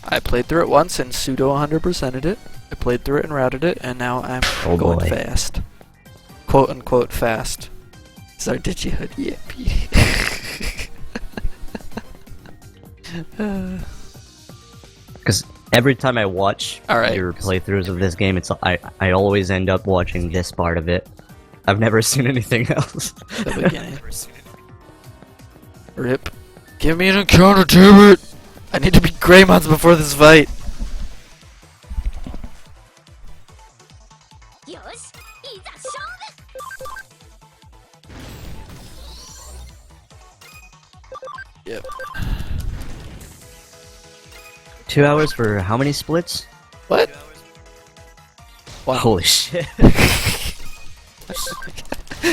I played through it once and pseudo 100%ed it. I played through it and routed it, and now I'm going boy. fast. Quote unquote fast. Sorry, did you? Yeah, Because every time I watch Alright. your playthroughs of this game, I always end up watching this part of it. I've never seen anything else. The beginning. Rip. Give me an encounter, damn it! I need to beat Greymons before this fight. Yep. 2 hours for how many splits? What? One. Holy shit.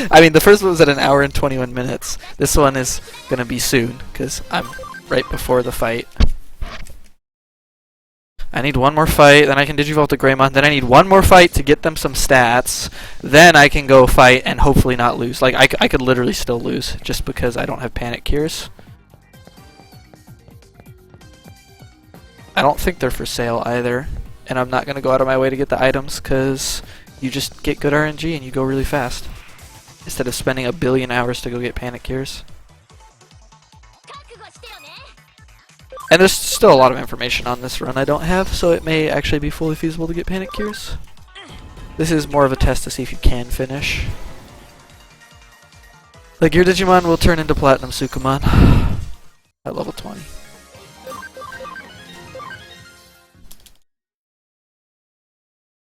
I mean, the first one was at an hour and 21 minutes. This one is gonna be soon, because I'm right before the fight. I need one more fight, then I can Digivolve to Greymon, then I need one more fight to get them some stats, then I can go fight and hopefully not lose. Like, I could literally still lose, just because I don't have Panic Cures. I don't think they're for sale either, and I'm not gonna go out of my way to get the items, because you just get good RNG and you go really fast. Instead of spending a billion hours to go get Panic Cures. And there's still a lot of information on this run I don't have, so it may actually be fully feasible to get Panic Cures. This is more of a test to see if you can finish. Like, your Digimon will turn into Platinum Sukamon at level 20.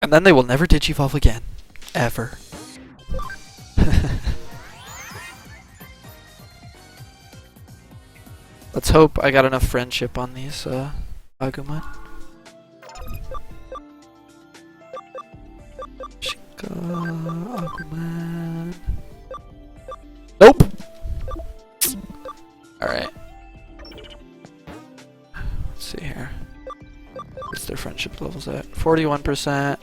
And then they will never Digivolve again. Ever. Let's hope I got enough friendship on these Agumon. Shika, Agumon. Nope! Alright. Let's see here. What's their friendship levels at? 41%.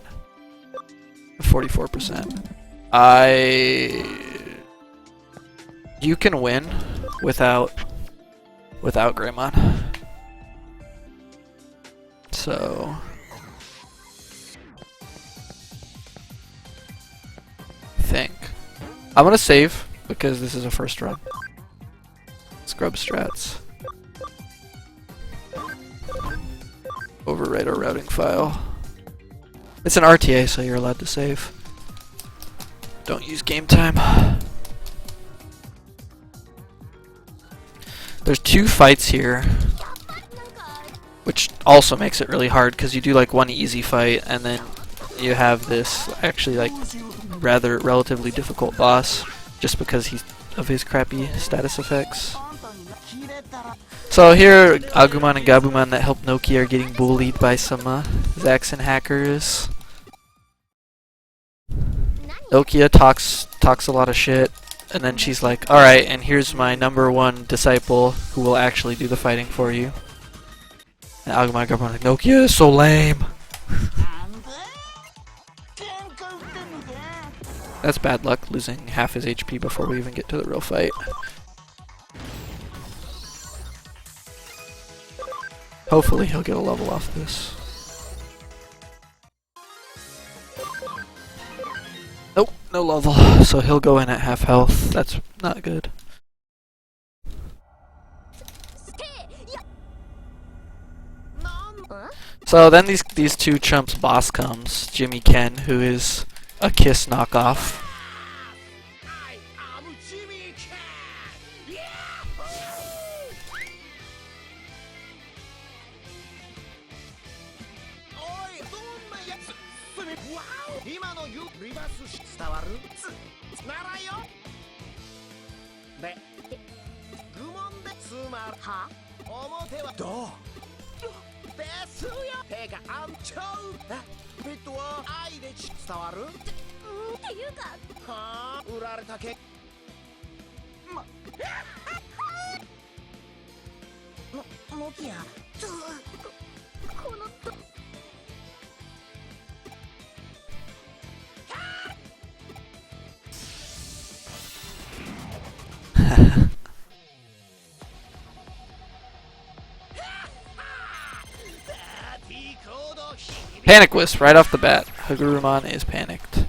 44%. You can win without Greymon. So I think I'm gonna save because this is a first run. Scrub strats. Overwrite our routing file. It's an RTA, so you're allowed to save. Don't use game time. There's 2 fights here, which also makes it really hard because you do like one easy fight and then you have this actually like rather relatively difficult boss just because of his crappy status effects. So here, Agumon and Gabumon that help Noki are getting bullied by some Zaxxon hackers. Nokia talks a lot of shit, and then she's like, "Alright, and here's my #1 disciple who will actually do the fighting for you." And Agumon and Gabumon are like, "Nokia is so lame." That's bad luck, losing half his HP before we even get to the real fight. Hopefully he'll get a level off this. Nope, no level, so he'll go in at half health. That's not good. So then these two chumps boss comes, Jimmy Ken, who is a Kiss knockoff. Panic Wisp right off the bat. Hagurumon is panicked.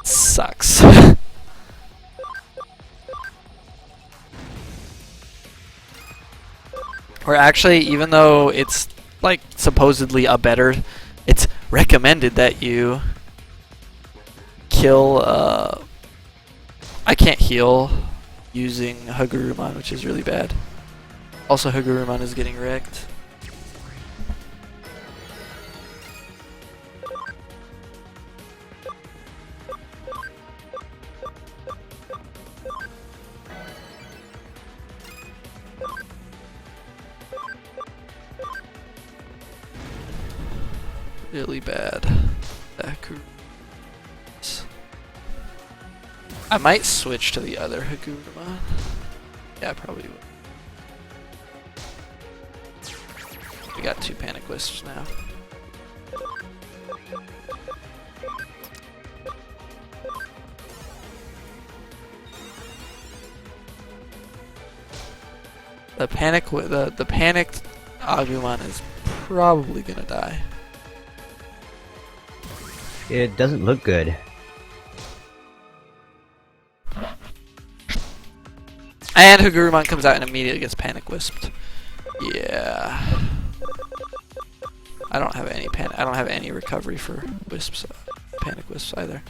Sucks. Or actually, even though it's like supposedly a better, it's recommended that you kill. I can't heal using Hagurumon, which is really bad. Also, Hagurumon is getting wrecked. Really bad. I might switch to the other Hagurumon. Yeah, I probably would. We got 2 Panic Wisps now. The panicked Agumon is probably gonna die. It doesn't look good. And Hagurumon comes out and immediately gets Panic Wisped. Yeah. I don't have any recovery for wisps, Panic Wisps either.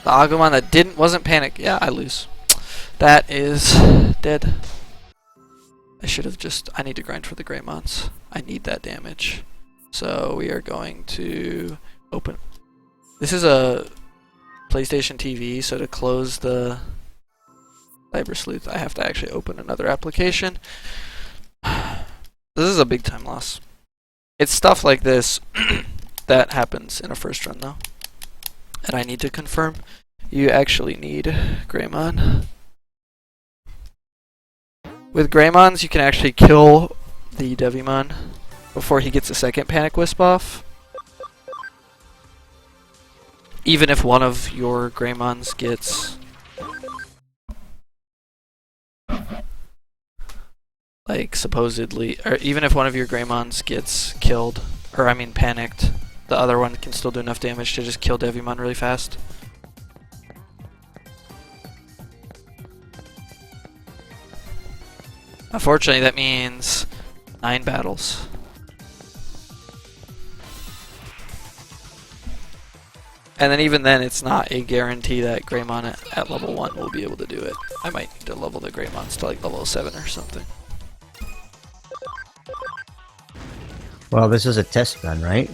The Agumon that wasn't panic. Yeah, I lose. That is dead. I need to grind for the Greymons. I need that damage. So we are going to open. This is a PlayStation TV, so to close the Cyber Sleuth, I have to actually open another application. This is a big time loss. It's stuff like this that happens in a first run though. And I need to confirm you actually need Greymon. With Greymons, you can actually kill the Devimon before he gets a second Panic Wisp off. Even if one of your Greymons gets like supposedly, or even if one of your Greymons gets killed, or I mean panicked, the other one can still do enough damage to just kill Devimon really fast. Unfortunately, that means 9 battles. And then even then, it's not a guarantee that Greymon at level 1 will be able to do it. I might need to level the Greymons to like level 7 or something. Well, this is a test run, right?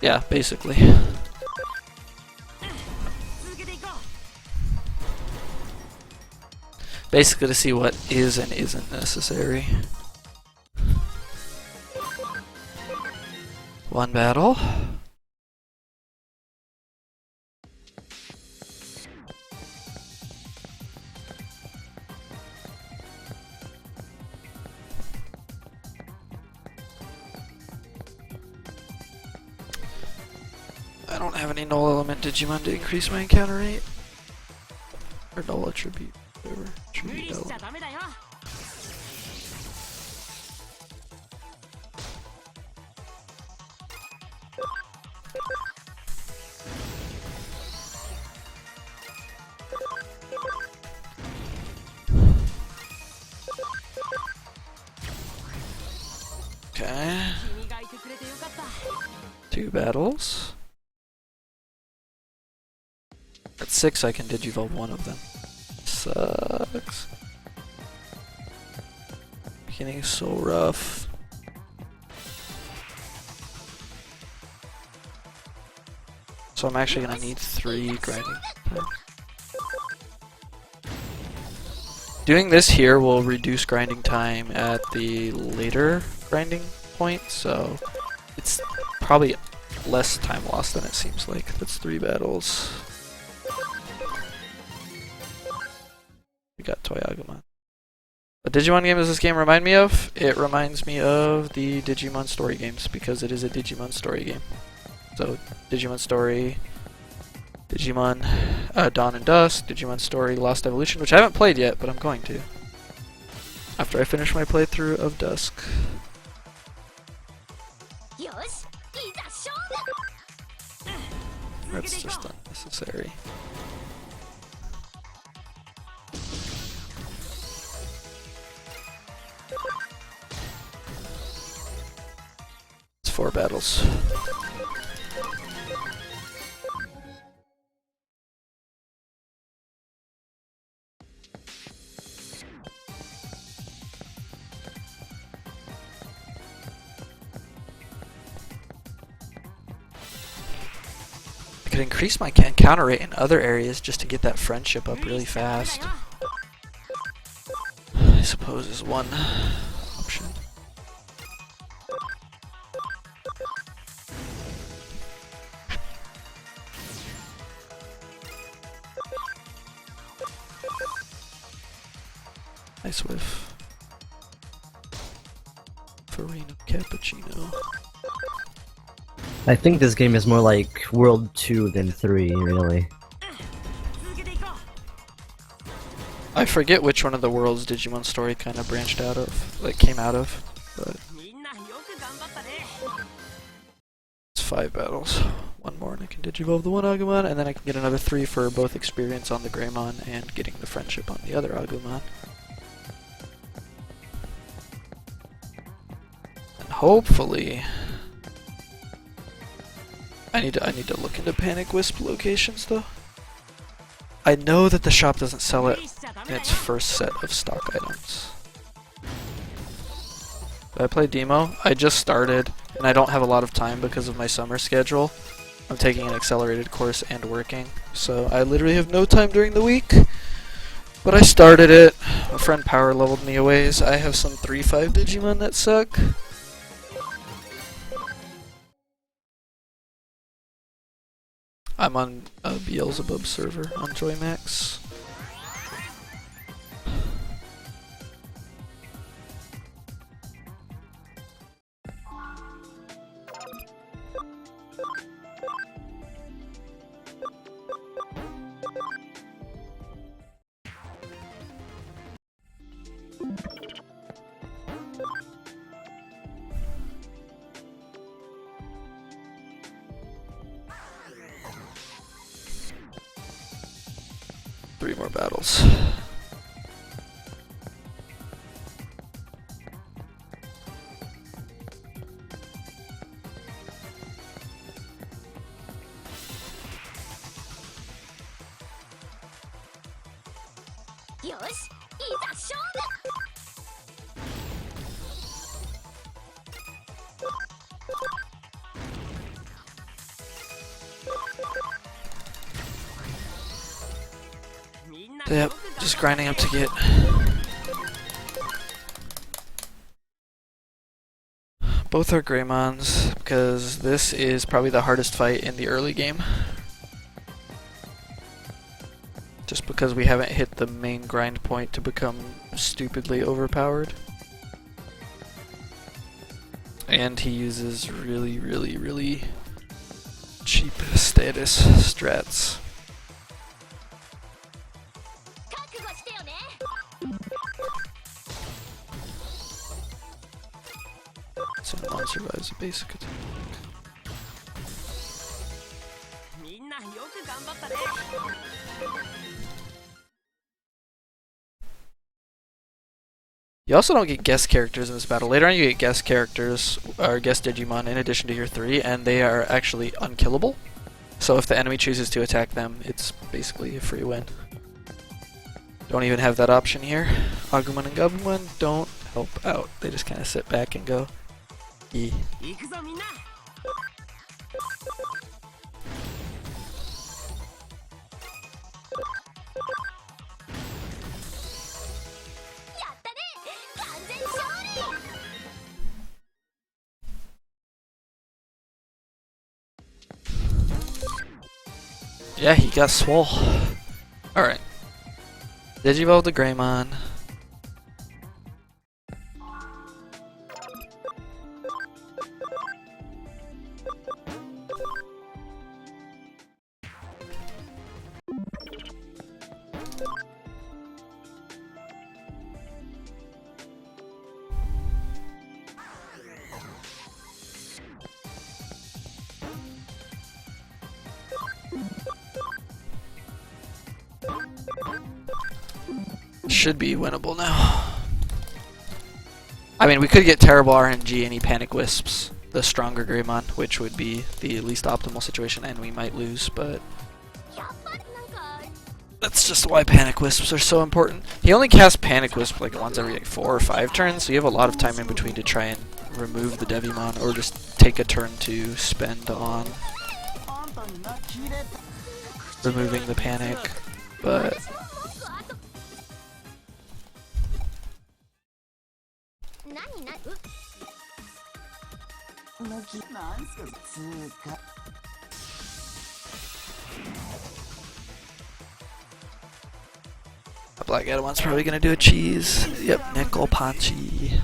Yeah, basically. Basically to see what is and isn't necessary. One battle. I don't have any null element Digimon to increase my encounter rate. Or null attribute, whatever. Attribute element. Okay. 2 battles. At 6 I can digivolve one of them. Sucks. Beginning is so rough. So I'm actually gonna need 3 grinding time. Doing this here will reduce grinding time at the later grinding point, so it's probably less time lost than it seems like. That's 3 battles. We got Toyagumon. What Digimon game does this game remind me of? It reminds me of the Digimon story games because it is a Digimon story game. So Digimon Story, Digimon Dawn and Dusk, Digimon Story Lost Evolution, which I haven't played yet, but I'm going to. After I finish my playthrough of Dusk. That's just unnecessary. It's 4 battles. I could increase my encounter rate in other areas just to get that friendship up really fast. I suppose is one option. Nice whiff. Farina Cappuccino. I think this game is more like World 2 than 3, really. I forget which one of the worlds Digimon Story kind of branched out of, like came out of, but it's 5 battles. One more and I can digivolve the one Agumon, and then I can get another 3 for both experience on the Greymon and getting the friendship on the other Agumon. And hopefully I need to look into Panic Wisp locations though. I know that the shop doesn't sell it in its first set of stock items. Did I play Demo? I just started and I don't have a lot of time because of my summer schedule. I'm taking an accelerated course and working, so I literally have no time during the week. But I started it. A friend power leveled me a ways. I have some 3-5 Digimon that suck. I'm on a Beelzebub server on JoyMax. Three more battles. Yep, just grinding up to get both our Greymons, because this is probably the hardest fight in the early game. Just because we haven't hit the main grind point to become stupidly overpowered. And he uses really cheap status strats. So no one survives a basic attack. You also don't get guest characters in this battle. Later on you get guest characters, or guest Digimon, in addition to your 3, and they are actually unkillable. So if the enemy chooses to attack them, it's basically a free win. Don't even have that option here. Agumon and Gabumon don't help out. They just kind of sit back and go, "Ee." Yeah, he got swole. Alright. Digivolve the Greymon. Should be winnable now. I mean, we could get terrible RNG and he panic wisps the stronger Greymon, which would be the least optimal situation, and we might lose, but that's just why panic wisps are so important. He only casts panic wisp like once every 4 or 5 turns, so you have a lot of time in between to try and remove the Devimon, or just take a turn to spend on removing the panic, but the Black Adamon's probably gonna do a cheese. Yep, nickel panchy.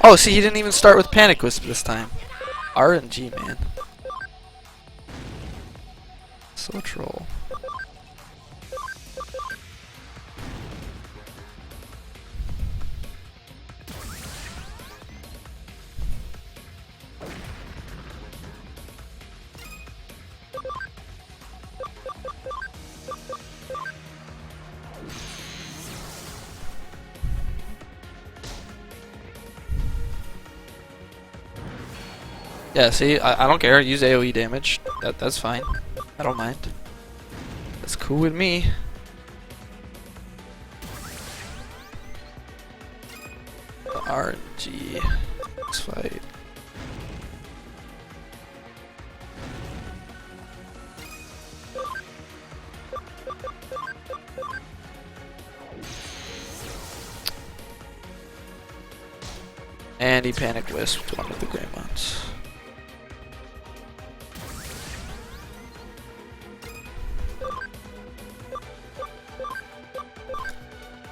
Oh, see, he didn't even start with Panic Wisp this time. RNG, man. So troll. Yeah, see, I don't care. Use AoE damage. That's fine. I don't mind. That's cool with me. The RNG. Let's fight. And he panic wisped one of the Greymons.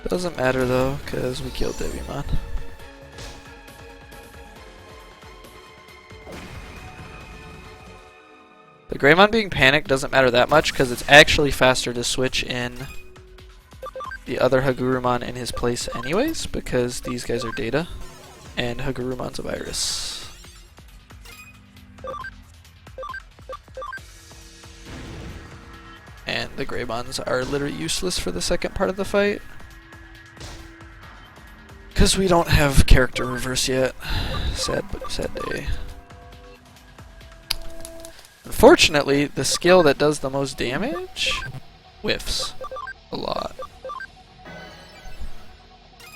Doesn't matter though, because we killed Digimon. The Greymon being panicked doesn't matter that much because it's actually faster to switch in the other Hagurumon in his place anyways, because these guys are data and Hagurumon's a virus. And the Greymons are literally useless for the second part of the fight. Because we don't have character reverse yet. Sad day. Unfortunately, the skill that does the most damage whiffs a lot.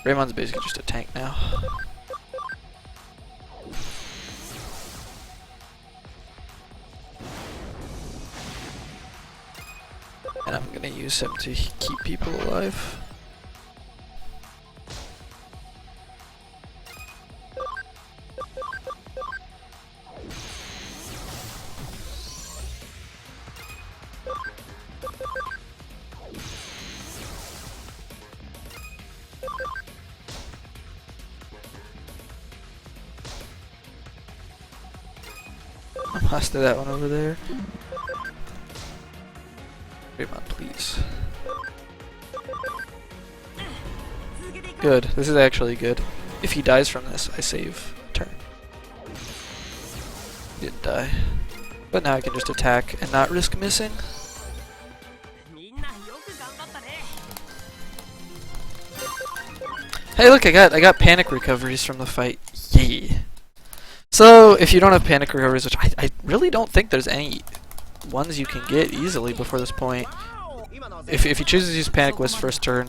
Raymon's basically just a tank now. And I'm gonna use him to keep people alive. I'm lost to that one over there. Greymon, please. Good. This is actually good. If he dies from this, I save a turn. He didn't die. But now I can just attack and not risk missing. Hey look, I got panic recoveries from the fight. Yeah. So, if you don't have panic recoveries, which I really don't think there's any ones you can get easily before this point. If he chooses to use panic wisp first turn,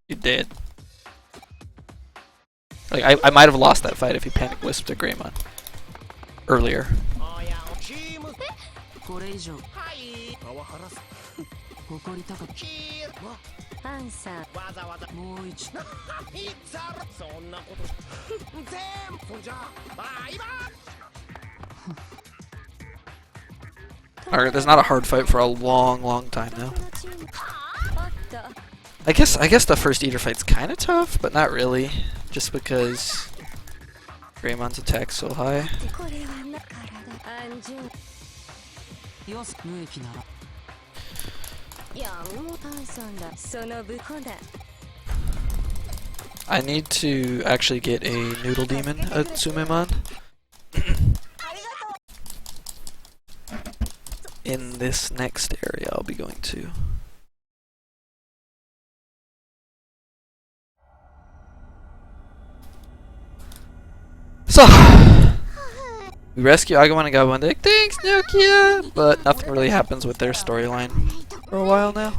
you're dead. Like I might have lost that fight if he panic wisped a Greymon earlier. Alright, there's not a hard fight for a long time now. I guess the first Eater fight's kinda tough, but not really. Just because Greymon's attack's so high. I need to actually get a Noodle Demon at Sumemon. In this next area I'll be going to. So, we rescue Agumon and Gabumon. Like, thanks, Nokia! But nothing really happens with their storyline for a while now.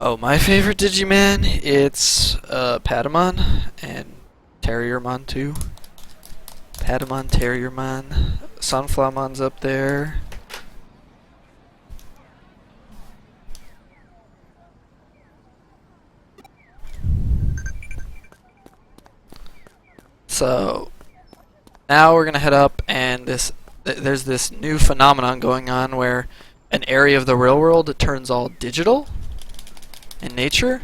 Oh, my favorite Digimon? It's Patamon and Terriermon too. Patamon, Terriermon, Sunflowermon's up there. So now we're gonna head up, and there's this new phenomenon going on where an area of the real world turns all digital in nature.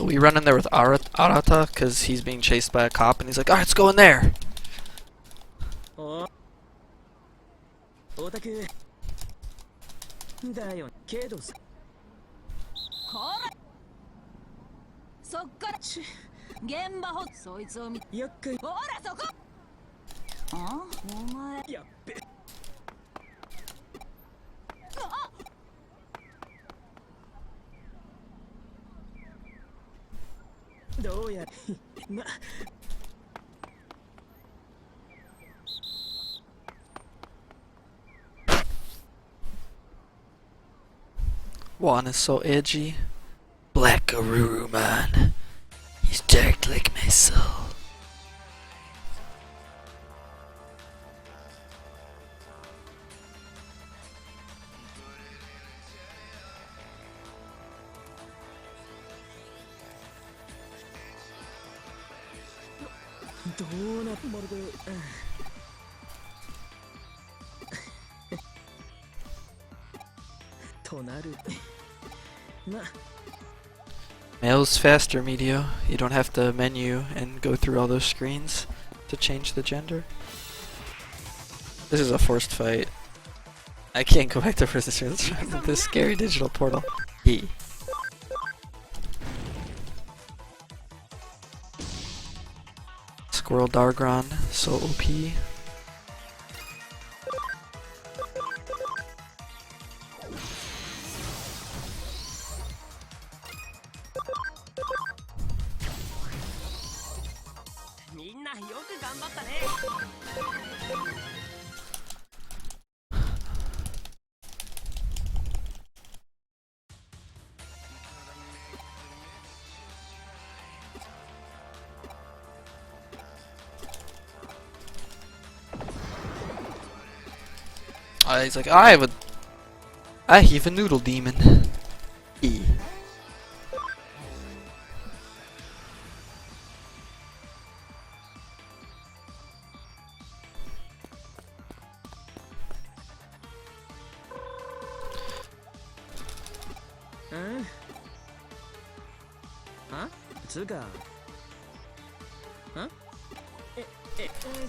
We run in there with Arata because he's being chased by a cop, and he's like, "Alright, let's go in there." Juan is so edgy. Black Garuru man. He's dark like my soul. Male's faster, Medio. You don't have to menu and go through all those screens to change the gender. This is a forced fight. I can't go back to first screen. Let's try with this scary digital portal. E. Squirrel Dargron, so OP. He's like, I have a noodle demon. E.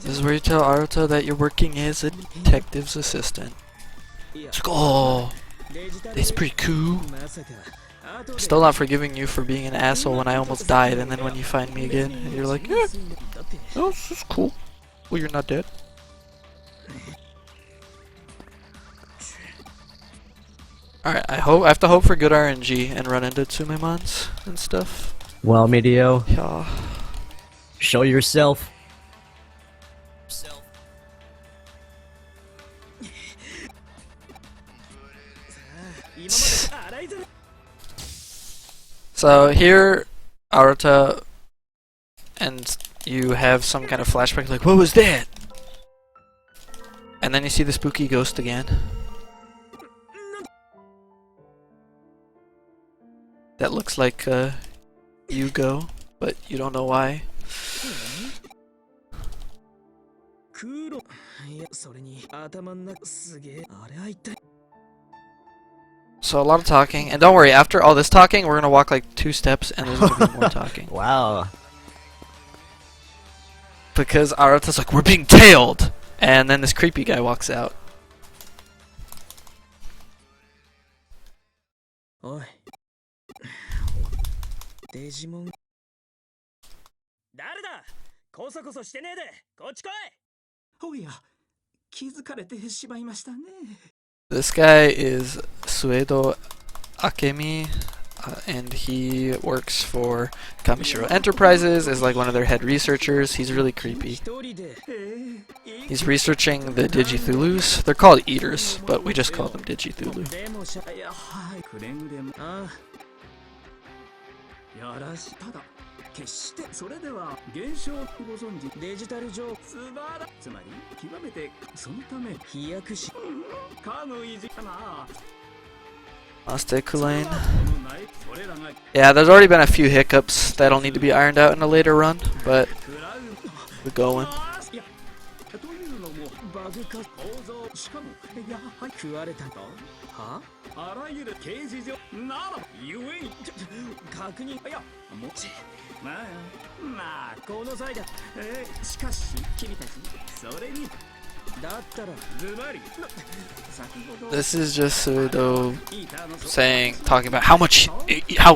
This is where you tell Aruto that you're working as a detective's assistant. It's like, oh, that's pretty cool. Still not forgiving you for being an asshole when I almost died, and then when you find me again, and you're like, yeah, oh, this is cool. Well, you're not dead. Alright, I have to hope for good RNG and run into Tsumemons and stuff. Well, Medio, Yeah. show yourself. So here, Aruta, and you have some kind of flashback like, what was that? And then you see the spooky ghost again. That looks like Yugo, but you don't know why. So a lot of talking, and don't worry, after all this talking, we're gonna walk like 2 steps and there's gonna be more talking. Wow. Because Arata's like, we're being tailed! And then this creepy guy walks out. Oi. Digimon. 誰だこそこそしてねえでこっち来いおや気づかれてしまいましたね This guy is Suedo Akemi, and he works for Kamishiro Enterprises as like one of their head researchers. He's really creepy. He's researching the Digithulus. They're called eaters, but we just call them Digithulu. 決してそれでは現象ご存知デジタル上素晴らつまり極めてそのため飛躍しかの維持かな Lane. Yeah, there's already been a few hiccups that'll need to be ironed out in a later run, but we're going. というのもバグ化構造しかもやはり食われたとはあらゆる刑事上ならゆえに確認いやもちまあこの際だしかし君たちそれにだったらズバリ先ほど This is just Suido talking about how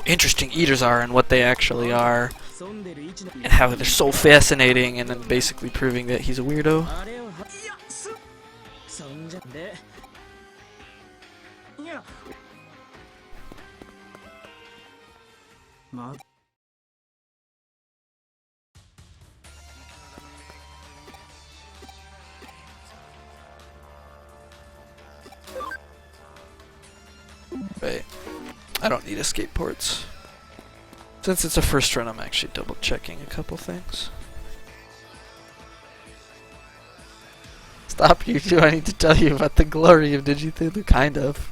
interesting eaters are and what they actually are, and how they're so fascinating, and then basically proving that he's a weirdo. そんじゃでいやま Wait, I don't need escape ports. Since it's a first run, I'm actually double checking a couple things. Stop, you two, I need to tell you about the glory of Digithulu, kind of.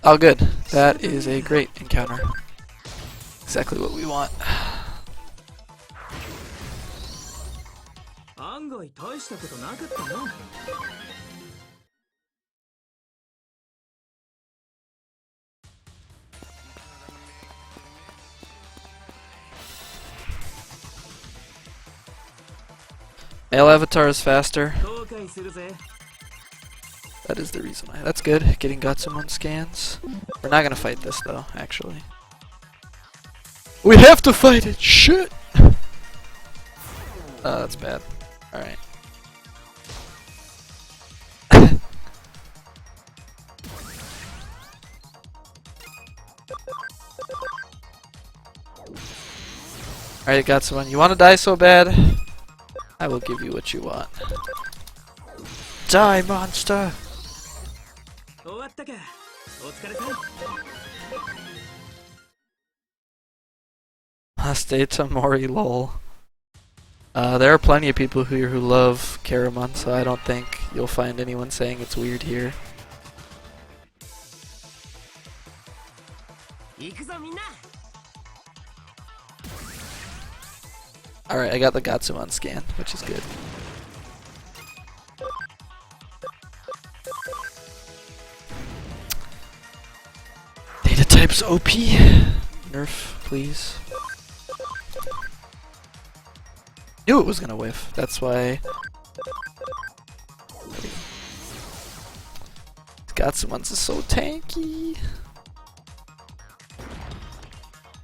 Oh good, that is a great encounter. Exactly what we want. 案外大したことなかったな Male avatar is faster. 後悔するぜ That is the reason why. That's good, getting Gatsumon scans. We're not gonna fight this though, actually. We have to fight it! Shit! Oh, that's bad. Alright. Alright, Gatsumon, you wanna die so bad? I will give you what you want. Die, monster! 終わったかお疲れさん Hasteta Mori lol. There are plenty of people here who love Karamon, so I don't think you'll find anyone saying it's weird here. 行くぞみんな Alright, I got the Gatsumon scan, which is good. Data types OP. Nerf, please. Knew it was gonna whiff. That's why. Gatsumon's is so tanky.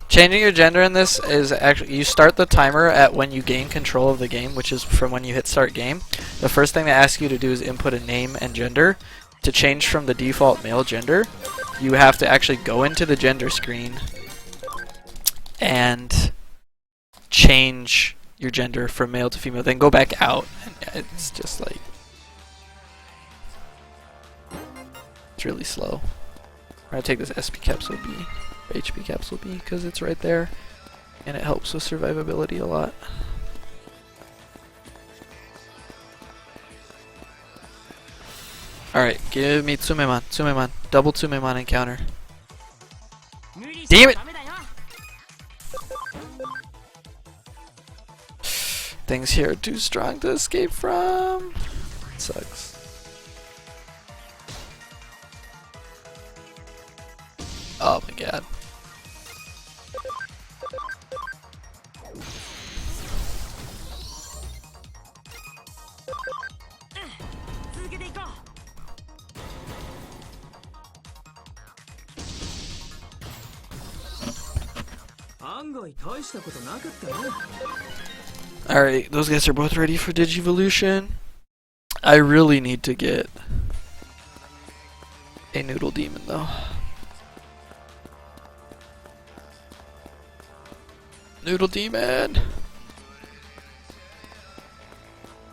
Changing your gender in this is actually, you start the timer at when you gain control of the game, which is from when you hit start game. The first thing they ask you to do is input a name and gender. To change from the default male gender, you have to actually go into the gender screen and change your gender from male to female, then go back out, and it's just like, it's really slow. We're gonna take this SP capsule B, or HP capsule B, because it's right there, and it helps with survivability a lot. Alright, give me Tsumemon, Tsumemon, double Tsumemon encounter. Damn it! Things here are too strong to escape from. It sucks. Oh my god. 案外大したことなかったな。 Alright, those guys are both ready for Digivolution. I really need to get a Noodle Demon though. Noodle Demon!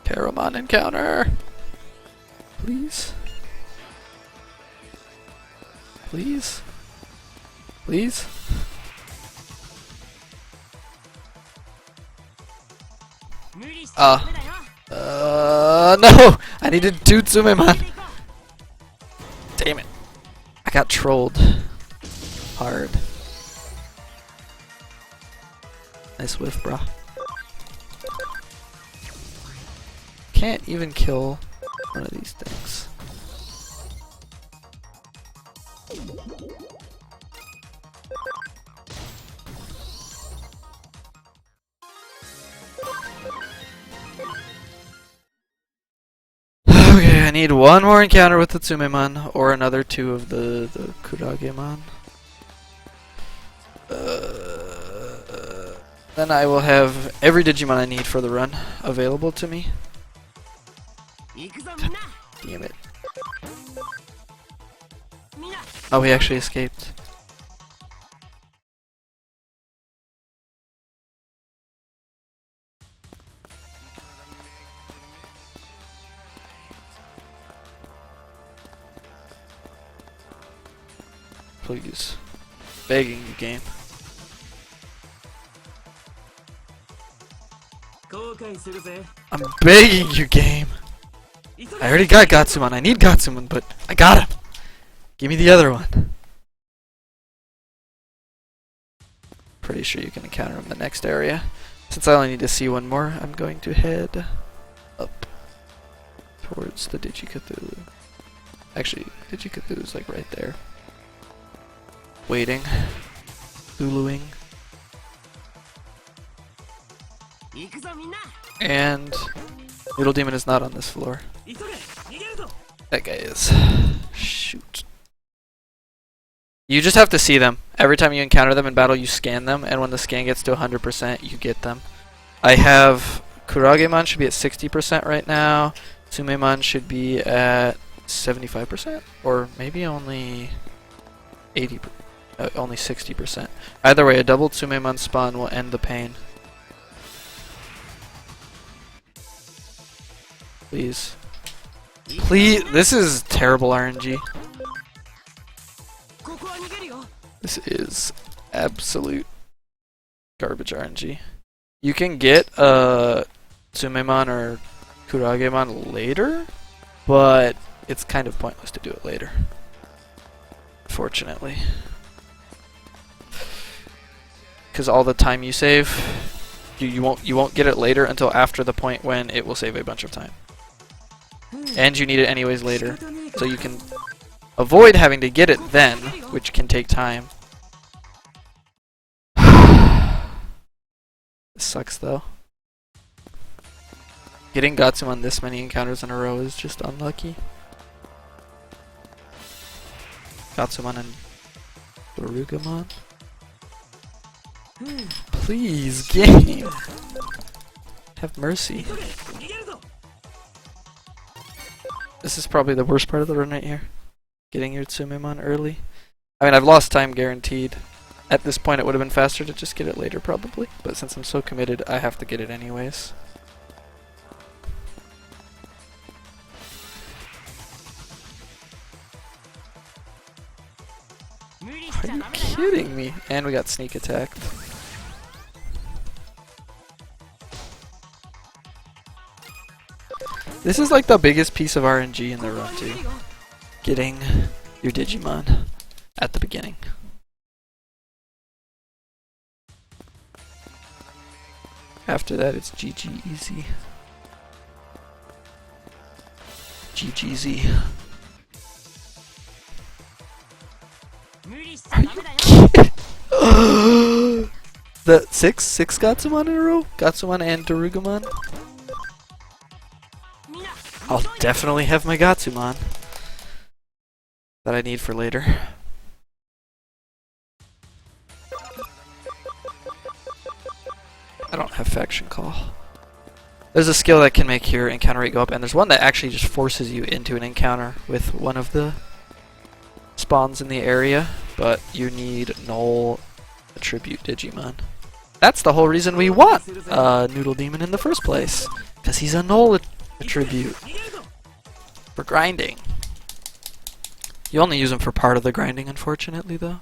Paramon encounter! Please? Please? Please? No! I needed 2 Tsumemon! Damn it. I got trolled. Hard. Nice whiff, brah. Can't even kill one of these things. Okay, I need one more encounter with the Tsumemon, or another 2 of the Kuragemon. Then I will have every Digimon I need for the run available to me. Damn it. Oh, he actually escaped. Please. Begging you, game. I'm begging you, game. I already got Gatsumon. I need Gatsumon, but I got him. Give me the other one. Pretty sure you can encounter him in the next area. Since I only need to see one more, I'm going to head up towards the Digicthulhu. Actually, Digicthulhu's like right there. Waiting. Huluing. And Noodle Demon is not on this floor. That guy is. Shoot. You just have to see them. Every time you encounter them in battle, you scan them, and when the scan gets to 100%, you get them. I have Kuragemon should be at 60% right now. Tsumemon should be at 75%, or maybe only 80%. Only 60%. Either way, a double Tsumemon spawn will end the pain. Please. Please. This is terrible RNG. This is absolute garbage RNG. You can get Tsumemon or Kuragemon later, but it's kind of pointless to do it later. Fortunately. Because all the time you save, you won't get it later until after the point when it will save a bunch of time. And you need it anyways later, so you can avoid having to get it then, which can take time. This sucks though. Getting Gatsumon this many encounters in a row is just unlucky. Gatsumon and Dorugamon. Please, game! Have mercy. This is probably the worst part of the run right here. Getting your Tsumemon early. I mean, I've lost time guaranteed. At this point, it would have been faster to just get it later, probably. But since I'm so committed, I have to get it anyways. Are you kidding me? And we got sneak attacked. This is like the biggest piece of RNG in the run too. Getting your Digimon at the beginning. After that it's GG easy. GGZ. Are you kidding? The six Gatsumon in a row? Gatsumon and Dorugamon? I'll definitely have my Gatsumon that I need for later. I don't have faction call. There's a skill that can make your encounter rate go up, and there's one that actually just forces you into an encounter with one of the spawns in the area, but you need null attribute Digimon. That's the whole reason we want Noodle Demon in the first place, because he's a null attribute for grinding. You only use him for part of the grinding, unfortunately, though.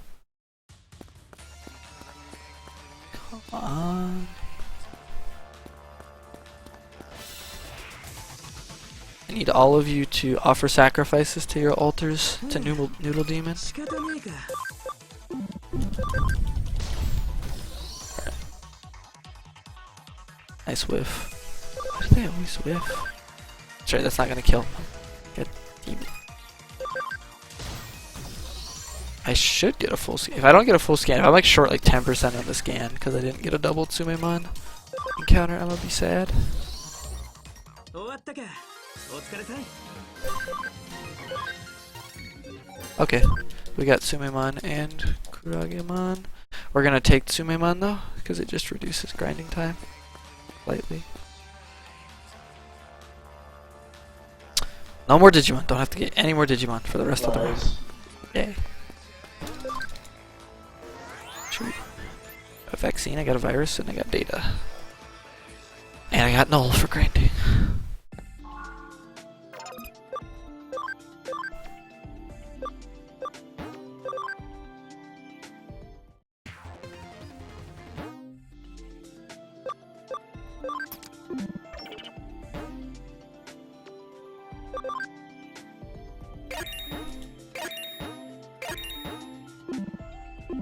Come on. I need all of you to offer sacrifices to your altars to Noodle Demon. Alright. Nice whiff. Why do they always whiff? Sorry, that's not gonna kill. Good demon. I should get a full scan. If I don't get a full scan, if I'm like short like 10% on the scan because I didn't get a double Tsumemon encounter, I'm gonna be sad. Okay, we got Tsumemon and Kuragemon. We're gonna take Tsumemon though, because it just reduces grinding time slightly. No more Digimon. Don't have to get any more Digimon for the rest of the round. Yay. Sweet. A vaccine, I got a virus, and I got data. And I got null for grinding.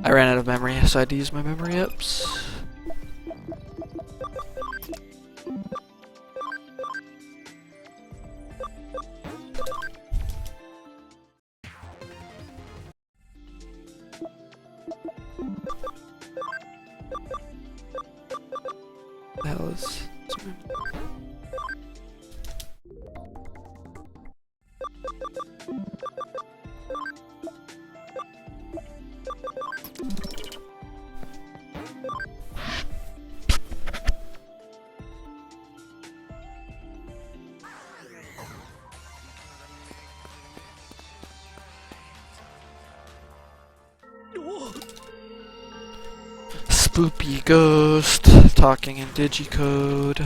I ran out of memory, so I had to use my memory ups. What the hell is... Spoopy ghost talking in digicode.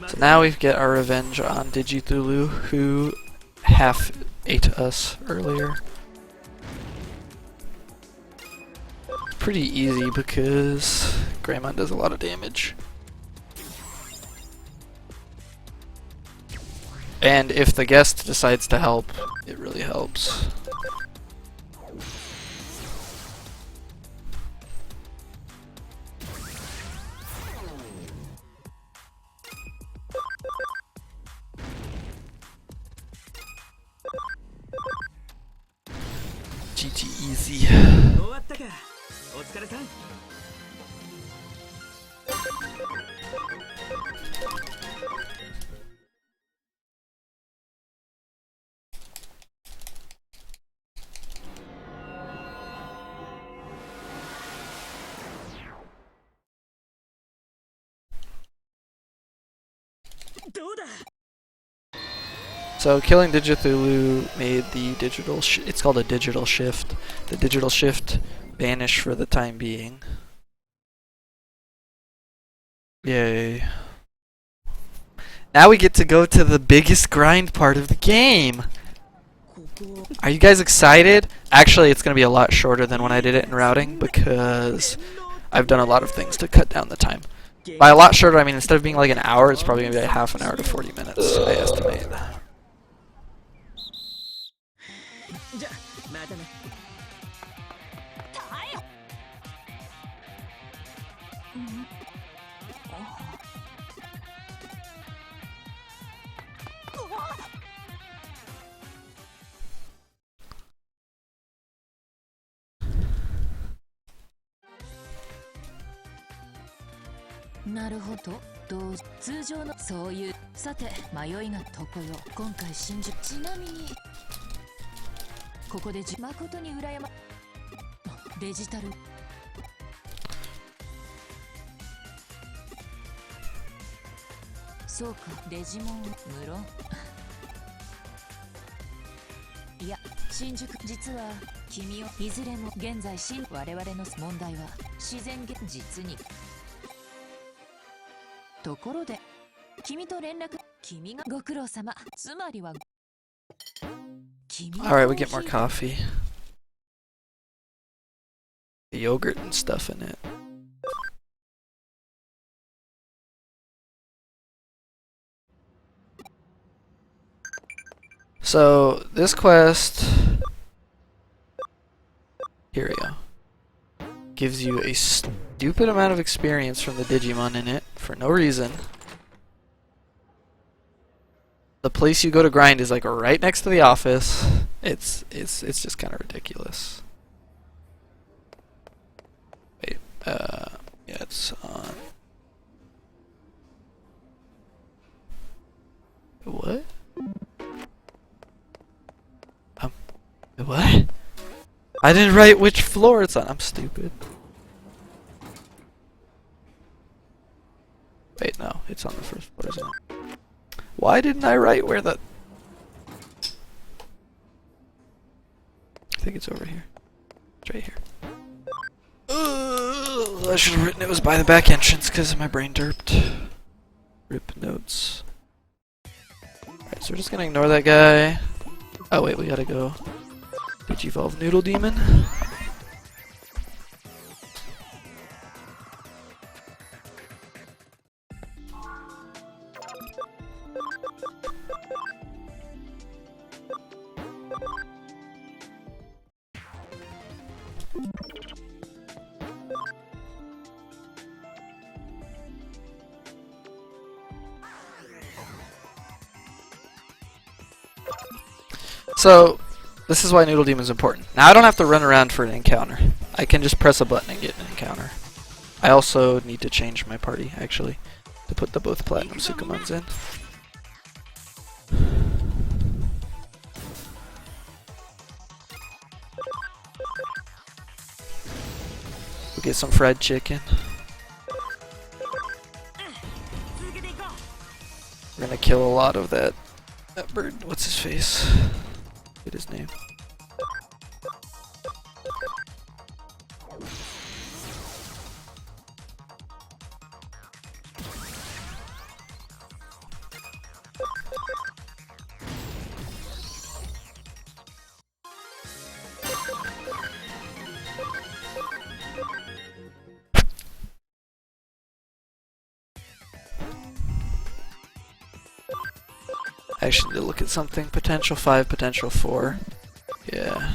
So now we get our revenge on Digithulu, who half ate us earlier. Pretty easy because Greymon does a lot of damage. And if the guest decides to help, it really helps. GG easy. So killing Digithulu made the digital it's called a digital shift. The digital shift vanish for the time being. Yay. Now we get to go to the biggest grind part of the game. Are you guys excited? Actually, it's going to be a lot shorter than when I did it in routing because I've done a lot of things to cut down the time. By a lot shorter, I mean instead of being like an hour, it's probably going to be like half an hour to 40 minutes, I estimate. なるほど。どう通常のそういうさて迷いがとこよ。今回新宿ちなみにここで誠に羨まデジタルそうかデジモン無論いや新宿実は君をいずれも現在我々の問題は自然現実にところで君と連絡君がご苦労様つまりは君 Alright, we get more coffee. Yogurt and stuff in it. So, this quest, here we go, gives you a stupid amount of experience from the Digimon in it, for no reason. The place you go to grind is like right next to the office. It's just kind of ridiculous. Wait, yeah, it's on. What? What? I didn't write which floor it's on. I'm stupid. Wait, no, it's on the first floor, isn't it? Why didn't I write where the... I think it's over here. It's right here. I should have written it was by the back entrance because my brain derped. Rip notes. Alright, so we're just gonna ignore that guy. Oh wait, we gotta go. Digivolve Noodle Demon. So, this is why Noodle Demon is important. Now I don't have to run around for an encounter. I can just press a button and get an encounter. I also need to change my party, actually, to put the both Platinum Sukumons in. We'll get some fried chicken. We're gonna kill a lot of that bird. What's his face? Get his name. I actually need to look at something. Potential 5, potential 4. Yeah.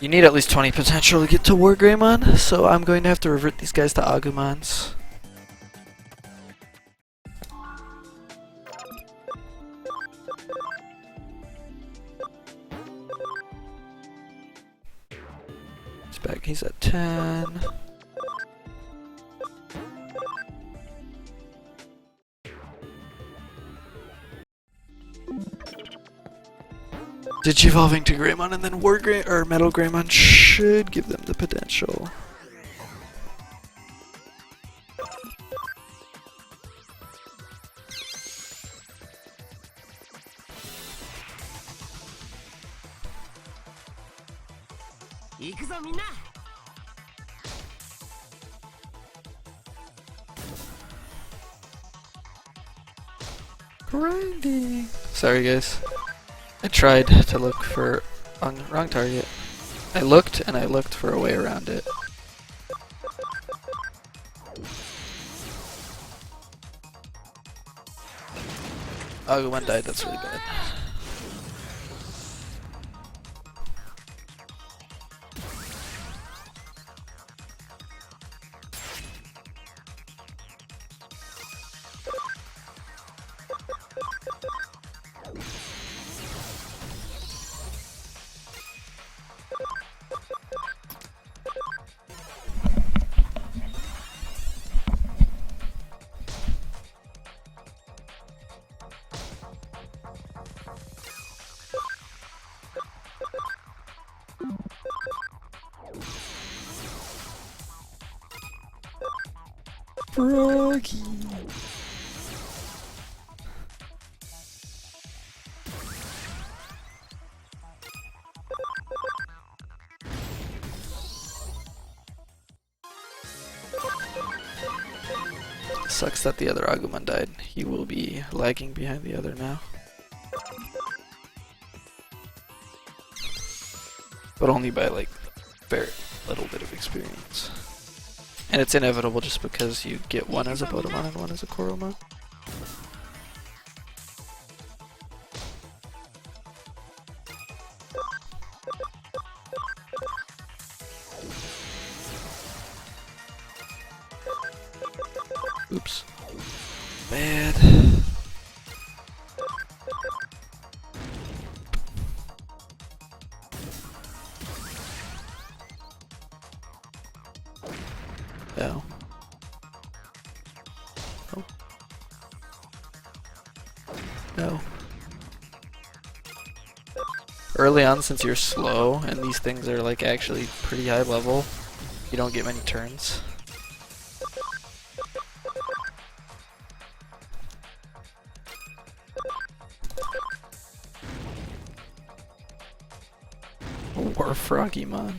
You need at least 20 potential to get to War Greymon, so I'm going to have to revert these guys to Agumons. He's back, he's at 10. Digivolving to Greymon and then Metal Greymon should give them the potential. Grinding. Sorry guys. I tried to look for wrong target. I looked and I looked for a way around it. Agumon died, that's really bad. Froggy. Sucks that the other Agumon died. He will be lagging behind the other now. But only by like very little bit of experience. And it's inevitable just because you get one as a Bodemon and one as a Koromon. Oops. Bad. No. Oh. No. Early on, since you're slow and these things are like actually pretty high level, you don't get many turns. War Frogimon.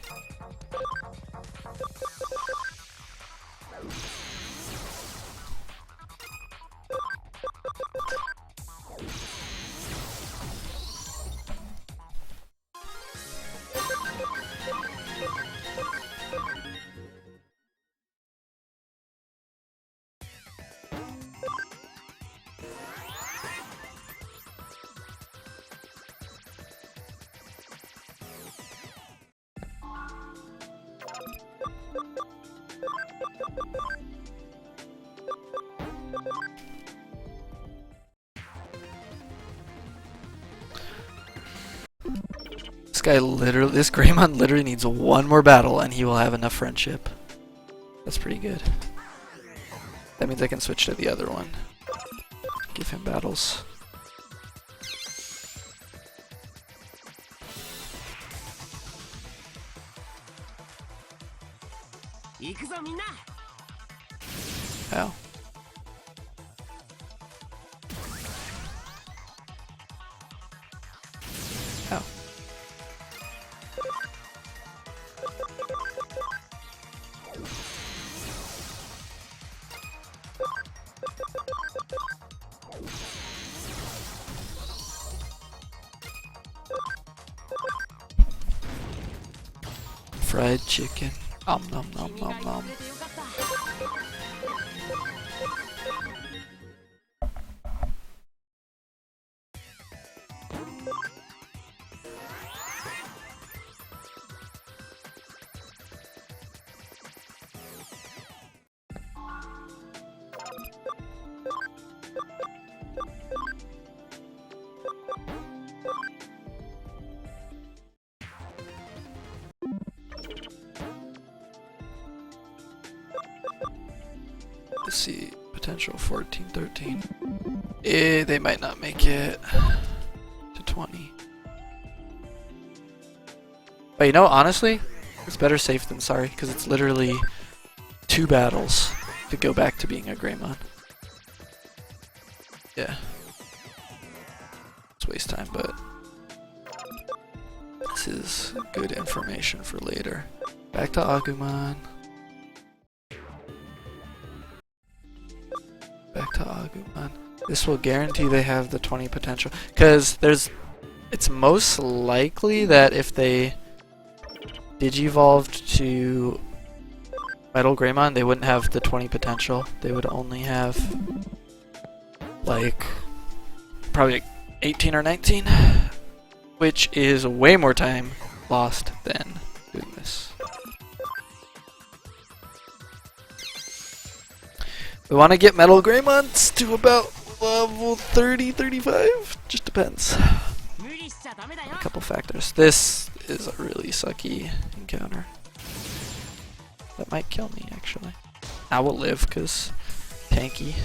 This Greymon literally needs one more battle and he will have enough friendship. That's pretty good. That means I can switch to the other one. Give him battles. Ow. Ow. Fried chicken. Nom nom nom nom nom. Let's see, potential 14, 13. They might not make it to 20. But you know, honestly, it's better safe than sorry, because it's literally 2 battles to go back to being a Greymon. Yeah. It's waste time, but this is good information for later. Back to Agumon. Back to Agumon. This will guarantee they have the 20 potential. Because it's most likely that if they digivolved to Metal Greymon, they wouldn't have the 20 potential. They would only have like probably like 18 or 19, which is way more time lost than doing this. We want to get Metal Greymons to about level 30, 35. Just depends. A couple factors. This is a really sucky encounter. That might kill me, actually. I will live, because tanky.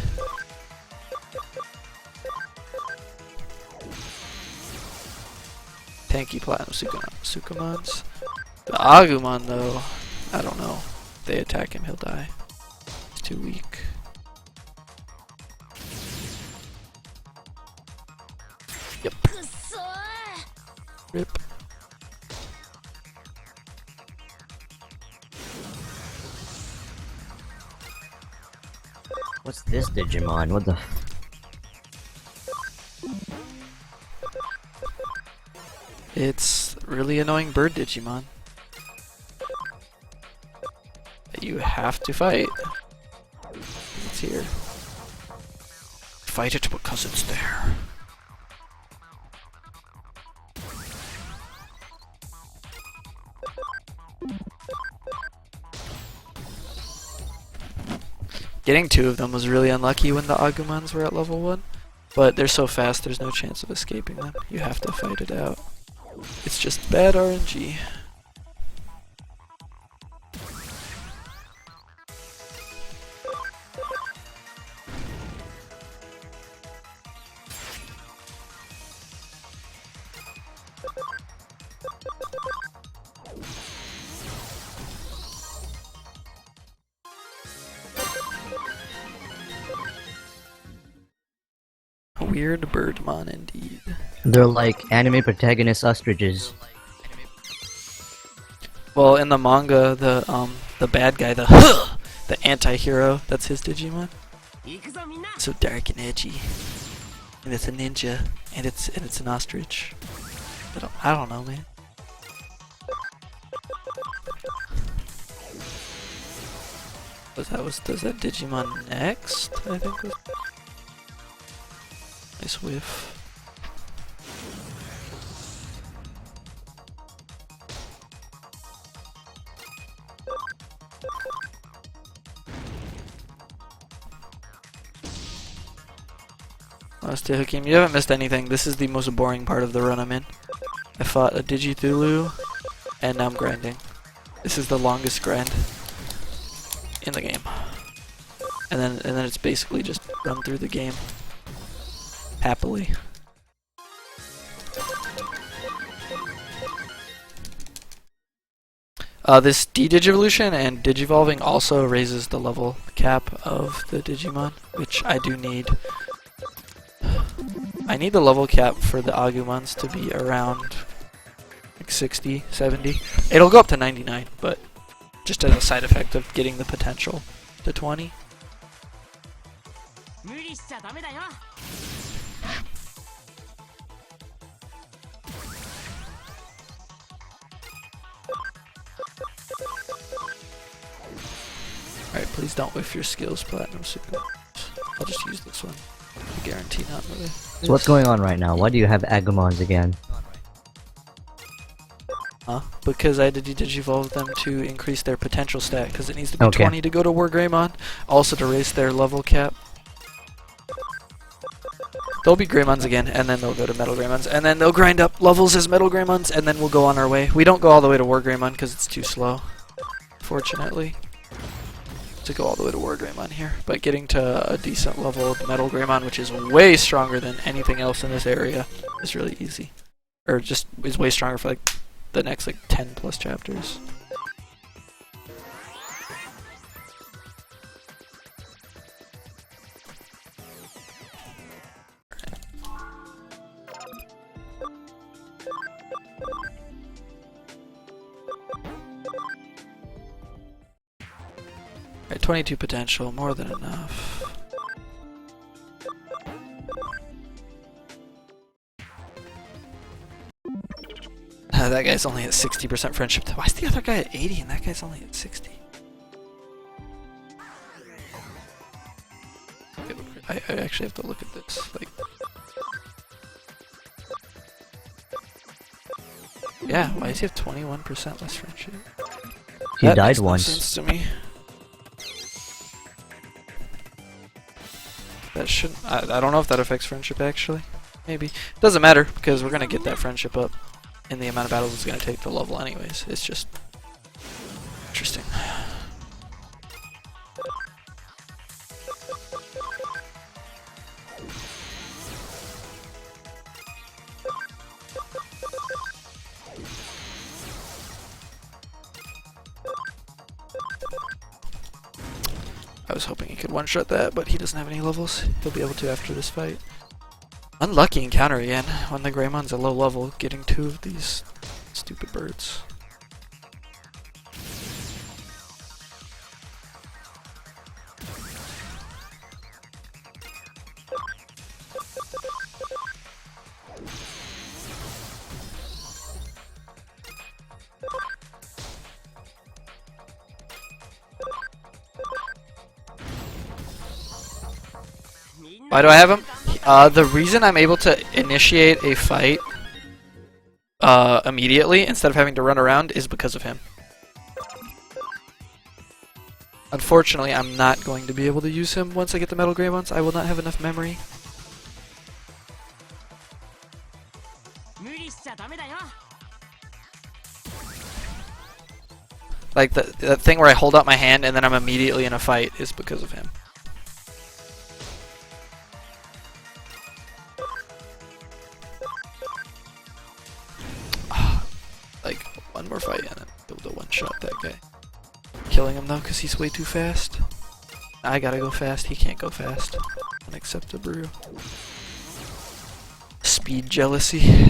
Tanky Platinum Sukamons. The Agumon, though, I don't know. If they attack him, he'll die. He's too weak. Rip. What's this Digimon? What the? It's really annoying bird Digimon that you have to fight. It's here. Fight it because it's there. Getting 2 of them was really unlucky when the Agumons were at level 1, but they're so fast there's no chance of escaping them. You have to fight it out. It's just bad RNG. A weird birdmon indeed. They're like anime protagonist ostriches. Well, in the manga, the bad guy, the anti-hero, that's his Digimon. So dark and edgy, and it's a ninja, and it's an ostrich. I don't know, man. Was that Digimon next? I think was. Nice whiff. Last day, Hakeem, you haven't missed anything. This is the most boring part of the run I'm in. I fought a Digithulu, and now I'm grinding. This is the longest grind in the game. And then it's basically just run through the game. Happily. This D-Digivolution and Digivolving also raises the level cap of the Digimon, which I do need. I need the level cap for the Agumons to be around like 60, 70. It'll go up to 99, but just as a side effect of getting the potential to 20. Alright, please don't whiff your skills, Platinum Super. I'll just use this one. I guarantee not really. So what's going on right now? Why do you have Agumons again? Huh? Because I had to Digivolve them to increase their potential stat, because it needs to be Okay. 20 to go to War Greymon. Also to raise their level cap. They'll be Greymons again, and then they'll go to Metal Greymons, and then they'll grind up levels as Metal Greymons, and then we'll go on our way. We don't go all the way to War Greymon because it's too slow, fortunately, to go all the way to War Greymon here. But getting to a decent level of Metal Greymon, which is way stronger than anything else in this area, is really easy. Or just is way stronger for like the next like 10 plus chapters. Alright, 22 potential, more than enough. That guy's only at 60% friendship. Why is the other guy at 80 and that guy's only at 60? I actually have to look at this. Like, yeah, why does he have 21% less friendship? He That died makes no once. sense to me. That shouldn't. I don't know if that affects friendship actually. Maybe. Doesn't matter because we're gonna get that friendship up in the amount of battles it's gonna take to level anyways. It's just interesting. I was hoping he could one-shot that, but he doesn't have any levels. He'll be able to after this fight. Unlucky encounter again when the Greymon's a low level, getting 2 of these stupid birds. Why do I have him? The reason I'm able to initiate a fight immediately instead of having to run around is because of him. Unfortunately, I'm not going to be able to use him once I get the Metal Greymons. I will not have enough memory. Like, the thing where I hold out my hand and then I'm immediately in a fight is because of him. Like, one more fight and then be able to one-shot that guy. Killing him though, because he's way too fast. I gotta go fast, he can't go fast. Unacceptable. Speed jealousy.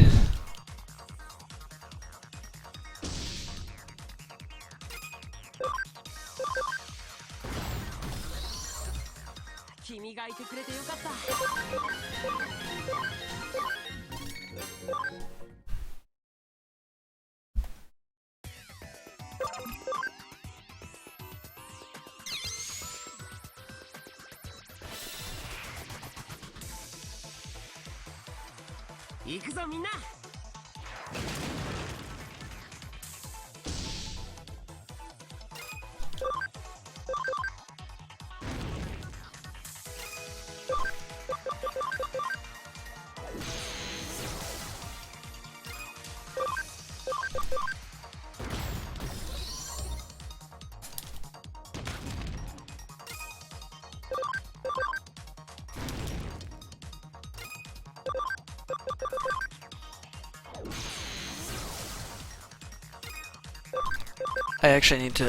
I actually need to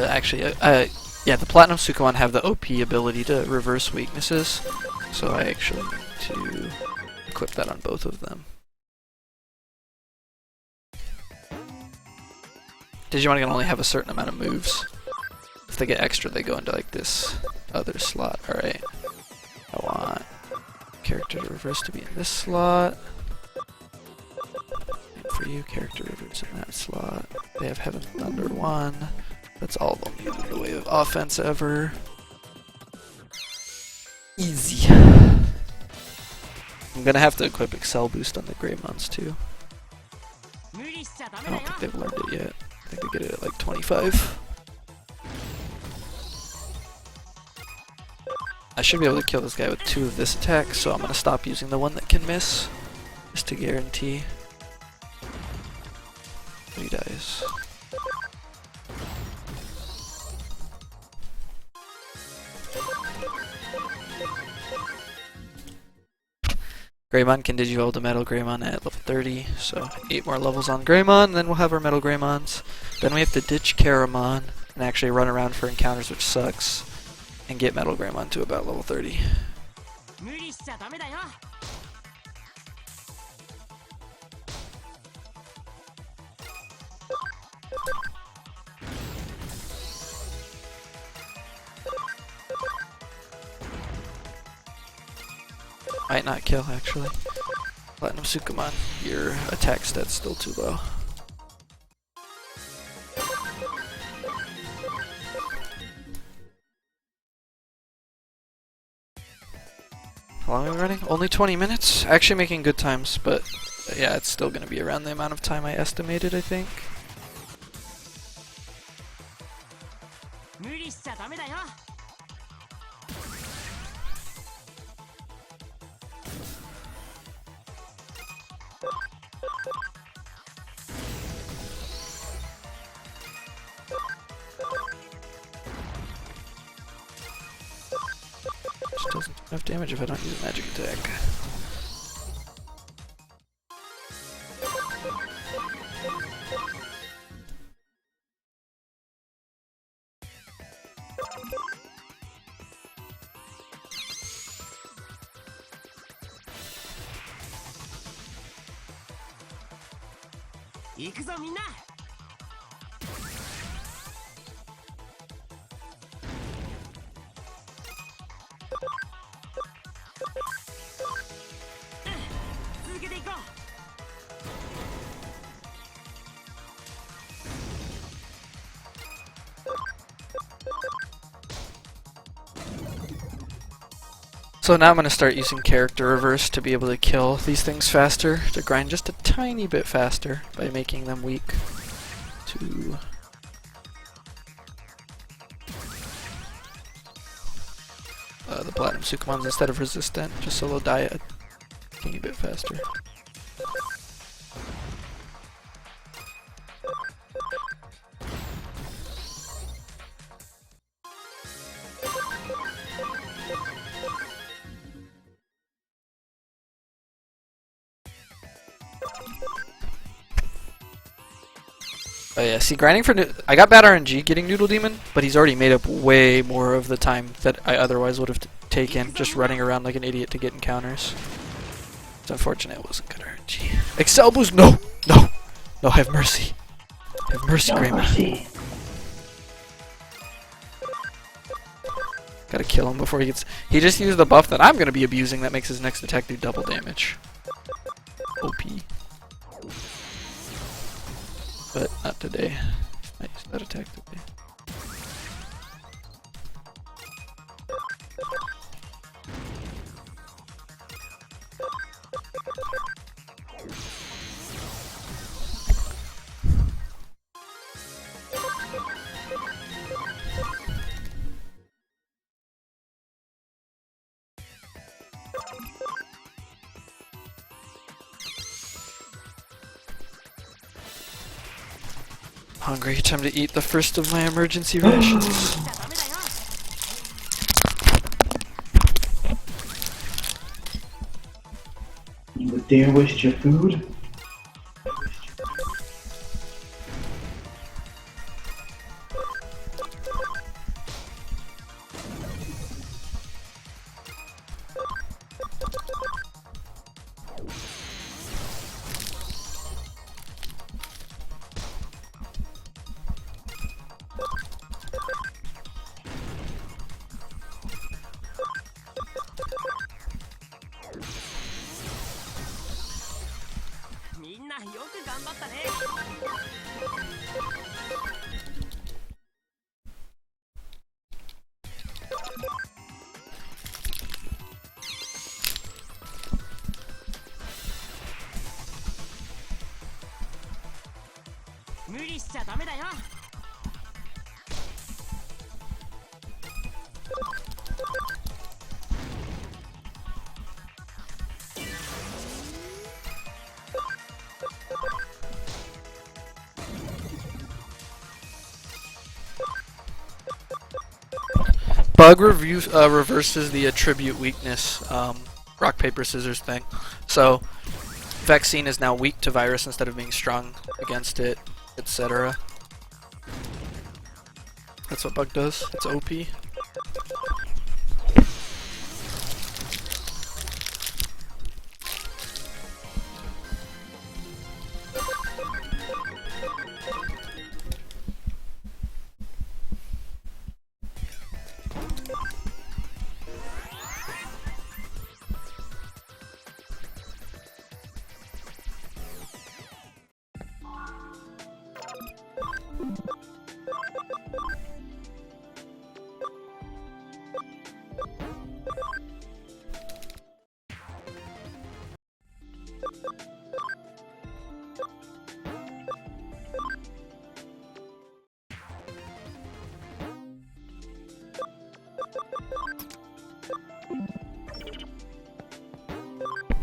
yeah, the Platinum Sukumon have the OP ability to reverse weaknesses, so I actually need to equip that on both of them. Digimon can only have a certain amount of moves. If they get extra, they go into like this other slot. Alright. I want character to reverse to be in this slot. And for you, character reverse in that slot. They have Heaven Thunder 1. That's all they'll need in the way of offense ever. Easy. I'm gonna have to equip Excel Boost on the Greymons too. I don't think they've learned it yet. I think they get it at like 25. I should be able to kill this guy with 2 of this attack, so I'm gonna stop using the one that can miss, just to guarantee. He dies. Greymon can digivolve to Metal Greymon at level 30, so 8 more levels on Greymon, then we'll have our Metal Greymons. Then we have to ditch Caramon and actually run around for encounters, which sucks, and get Metal Greymon to about level 30. Might not kill, actually. Platinum Sukumon, your attack stat's still too low. How long are we running? Only 20 minutes? Actually making good times, but yeah, it's still gonna be around the amount of time I estimated, I think. Just doesn't do enough damage if I don't use a magic attack. 行くぞみんな。続けていこう。So now I'm going to start using character reverse to be able to kill these things faster, to grind just a tiny bit faster by making them weak to the platinum Sukumons instead of resistant, just so they'll die a teeny bit faster. Oh yeah, see, grinding for I got bad RNG getting Noodle Demon, but he's already made up way more of the time that I otherwise would have taken just running around like an idiot to get encounters. It's unfortunate it wasn't good RNG. Excel boost, no! No! No, have mercy. Have mercy, No Grandma. mercy. Gotta kill him before he gets... He just used the buff that I'm gonna be abusing that makes his next attack do double damage. OP. But not today. I used that attack today. Hungry, time to eat the first of my emergency rations. You would dare waste your food? Bug reverses the attribute weakness rock paper scissors thing. So vaccine is now weak to virus instead of being strong against it, etc. That's what bug does. It's OP.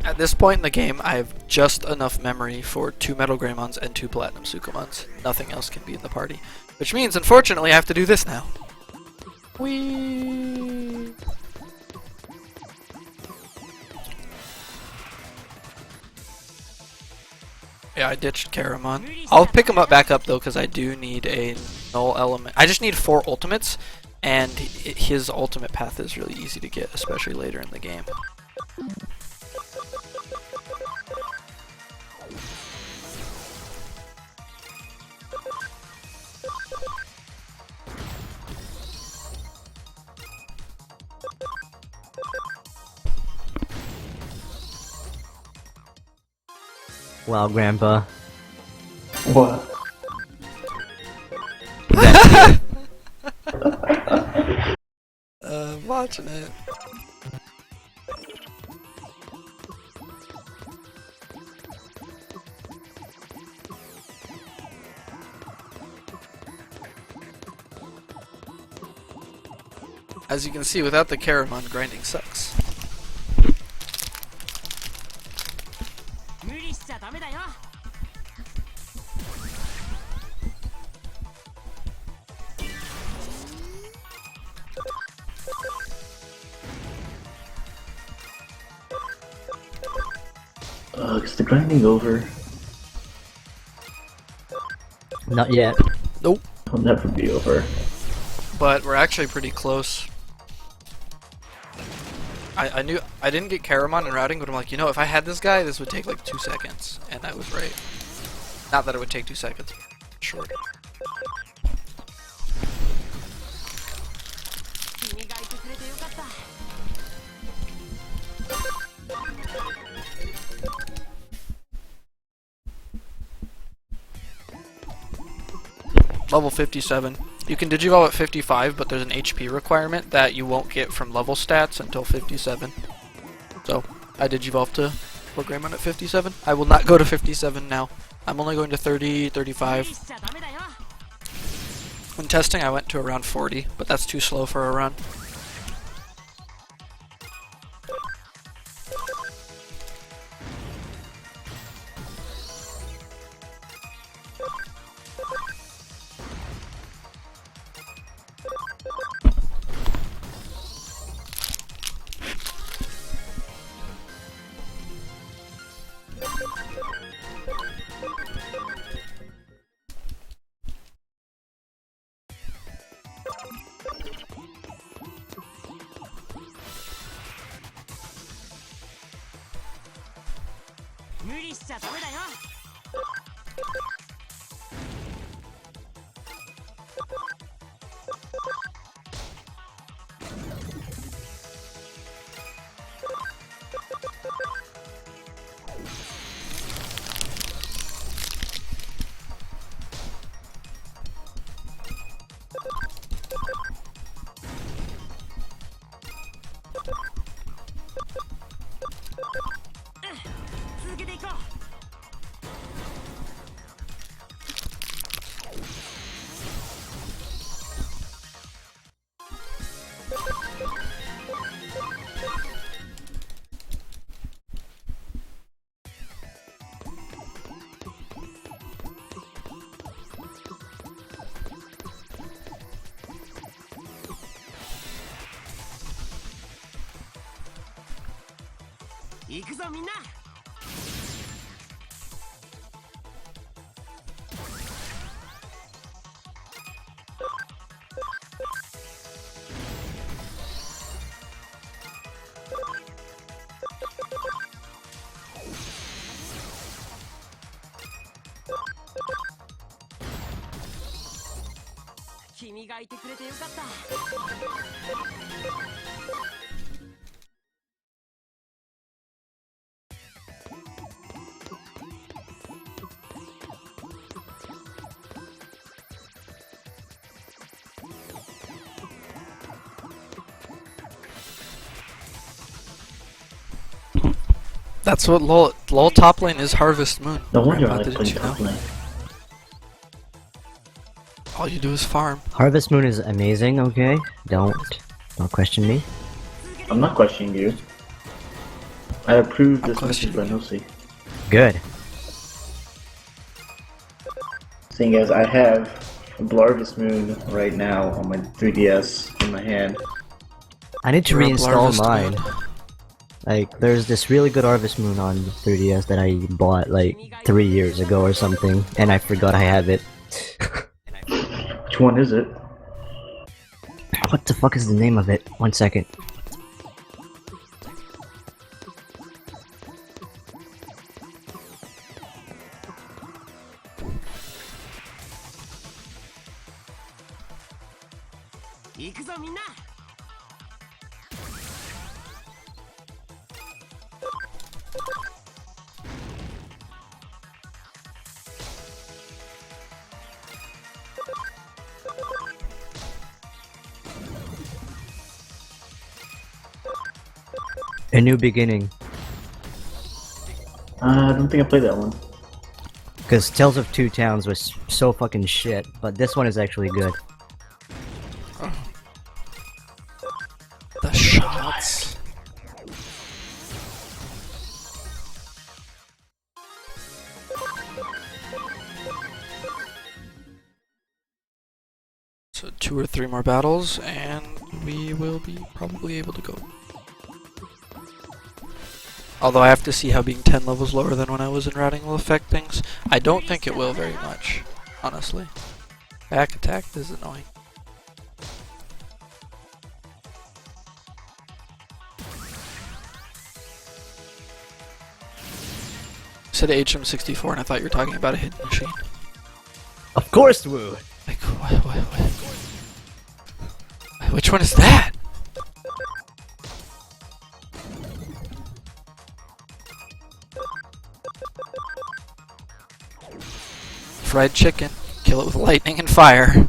At this point in the game, I have just enough memory for 2 Metal Greymons and 2 Platinum Sukumons. Nothing else can be in the party. Which means, unfortunately, I have to do this now. Whee! Yeah, I ditched Karamon. I'll pick him up back up, though, because I do need a null element. I just need 4 ultimates, and his ultimate path is really easy to get, especially later in the game. Wow, Grandpa. What? I'm watching it. As you can see, without the Caramon, grinding sucks. Is the grinding over? Not yet. Nope. It'll never be over. But we're actually pretty close. I knew I didn't get Caramon in routing, but I'm like, you know, if I had this guy, this would take like 2 seconds, and I was right. Not that it would take 2 seconds. Short. Level 57. You can digivolve at 55, but there's an HP requirement that you won't get from level stats until 57. So, I digivolved to Greymon at 57. I will not go to 57 now. I'm only going to 30, 35. When testing, I went to around 40, but that's too slow for a run. That's what LOL top lane is. Harvest Moon. No wonder I Grandpa, like didn't playing you top know? lane. All you do is farm. Harvest Moon is amazing, okay? Don't question me. I'm not questioning you. I approve I'm this message by questioning you. Nosy. Good. Seeing as I have Blargus Moon right now on my 3DS in my hand. I need to You're a reinstall Harvest mine. Moon. Like, there's this really good Harvest Moon on 3DS that I bought like 3 years ago or something, and I forgot I have it. Which one is it? What the fuck is the name of it? 1 second. A New Beginning. I don't think I played that one. Because Tales of Two Towns was so fucking shit, but this one is actually good. The shots. So 2 or 3 more battles, and we will be probably able to go. Although I have to see how being 10 levels lower than when I was in routing will affect things. I don't think it will very much, honestly. Back attack is annoying. You said HM64 and I thought you were talking about a hidden machine. Of course, Woo! Like, what? Which one is that? Fried chicken. Kill it with lightning and fire.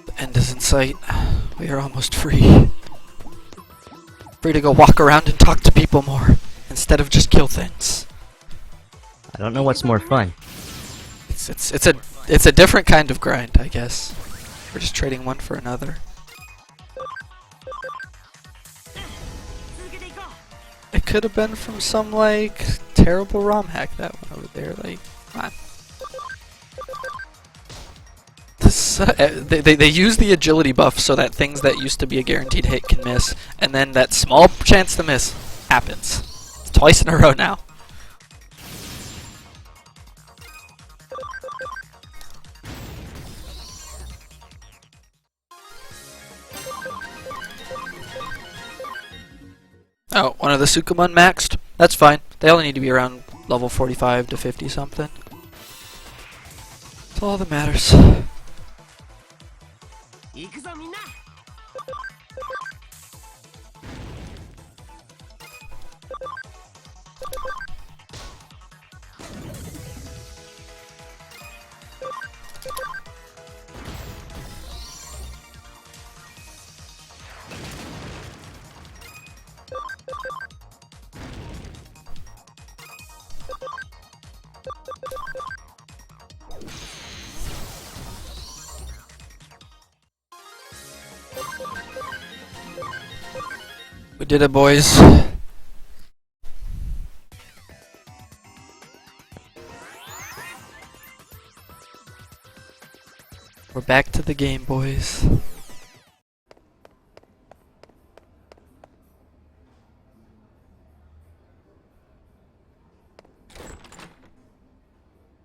The end is in sight. We are almost free. Free to go walk around and talk to people more, instead of just kill things. I don't know what's more fun. It's a different kind of grind, I guess. We're just trading one for another. It could have been from some like terrible ROM hack, that one over there. Like, come on. This, they use the agility buff so that things that used to be a guaranteed hit can miss, and then that small chance to miss happens. It's twice in a row now. Oh, one of the Sukumon maxed? That's fine. They only need to be around level 45 to 50 something. That's all that matters. We did it, boys. We're back to the game, boys.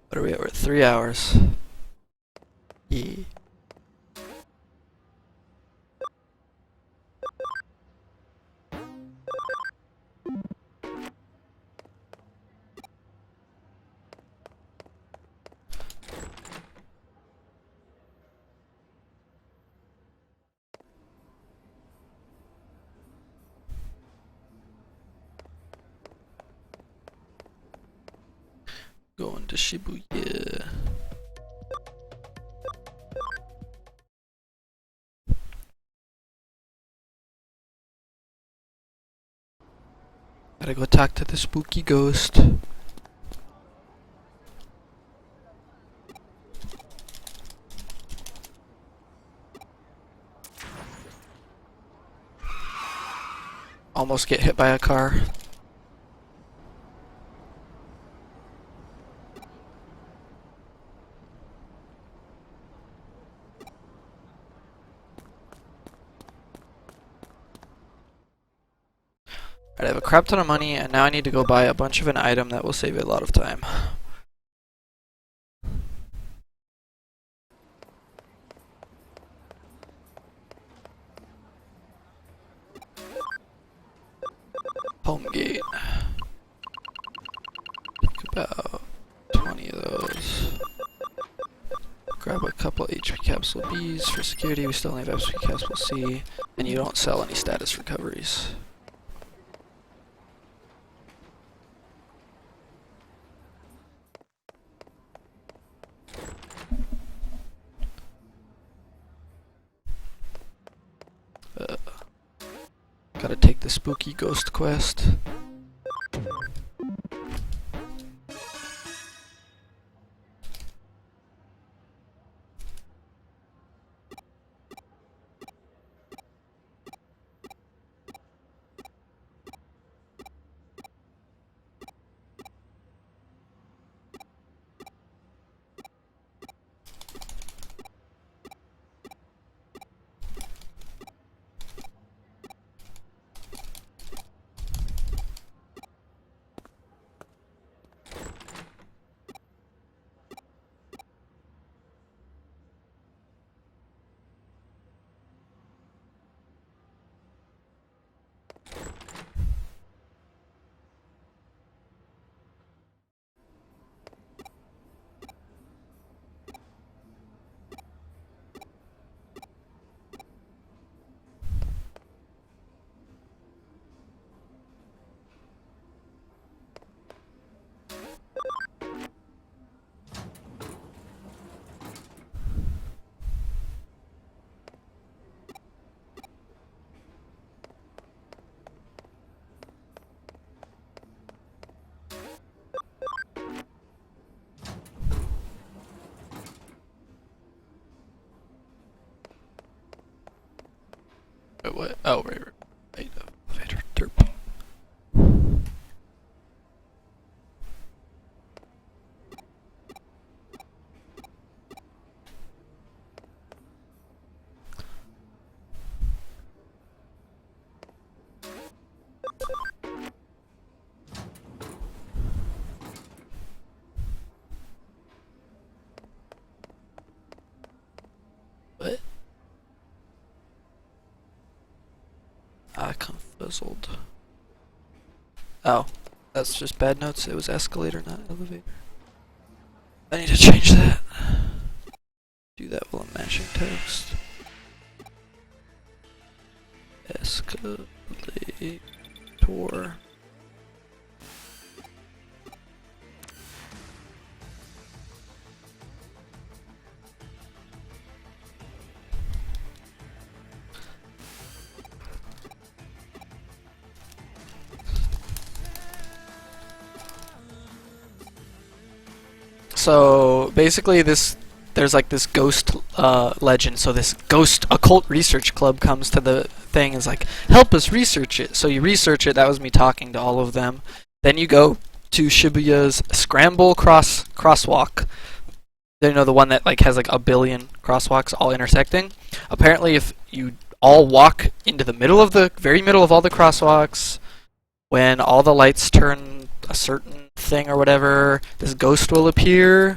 What are we at? We're at 3 hours. Yeah. Going to Shibuya. Gotta go talk to the spooky ghost. Almost get hit by a car. Alright, I have a crap ton of money, and now I need to go buy a bunch of an item that will save a lot of time. Home gate. Take about 20 of those. Grab a couple HP capsule Bs for security. We still only have HP capsule C, and you don't sell any status recoveries. Gotta take the spooky ghost quest. Wait, what? Oh, right. Elevator. Derp. What? Confuzzled. Oh, that's just bad notes. It was escalator, not elevator. I need to change that. Do that while I'm mashing text. Escalator. So basically there's like this ghost legend, so this ghost occult research club comes to the thing and is like, help us research it. So you research it. That was me talking to all of them. Then you go to Shibuya's Scramble crosswalk. You know, the one that like has like a billion crosswalks all intersecting. Apparently if you all walk into the very middle of all the crosswalks, when all the lights turn a certain thing or whatever, this ghost will appear.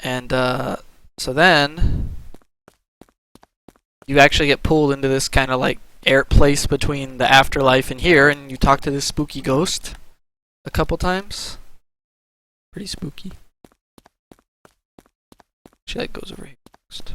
And so then you actually get pulled into this kind of like air place between the afterlife and here, and you talk to this spooky ghost a couple times. Pretty spooky. She like goes over here next.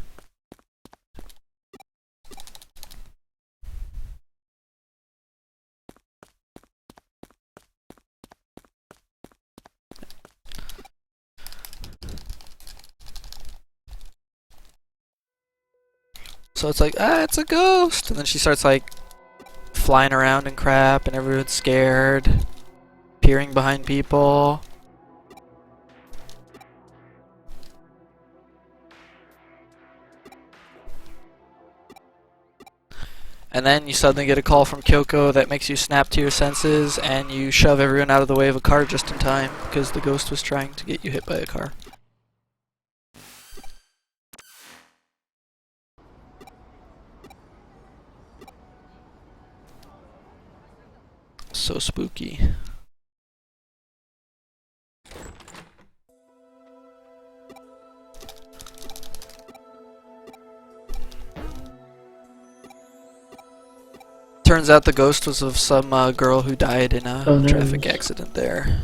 So it's like, it's a ghost! And then she starts like flying around and crap, and everyone's scared, peering behind people. And then you suddenly get a call from Kyoko that makes you snap to your senses, and you shove everyone out of the way of a car just in time, because the ghost was trying to get you hit by a car. So spooky. Turns out the ghost was of some girl who died in a traffic accident there.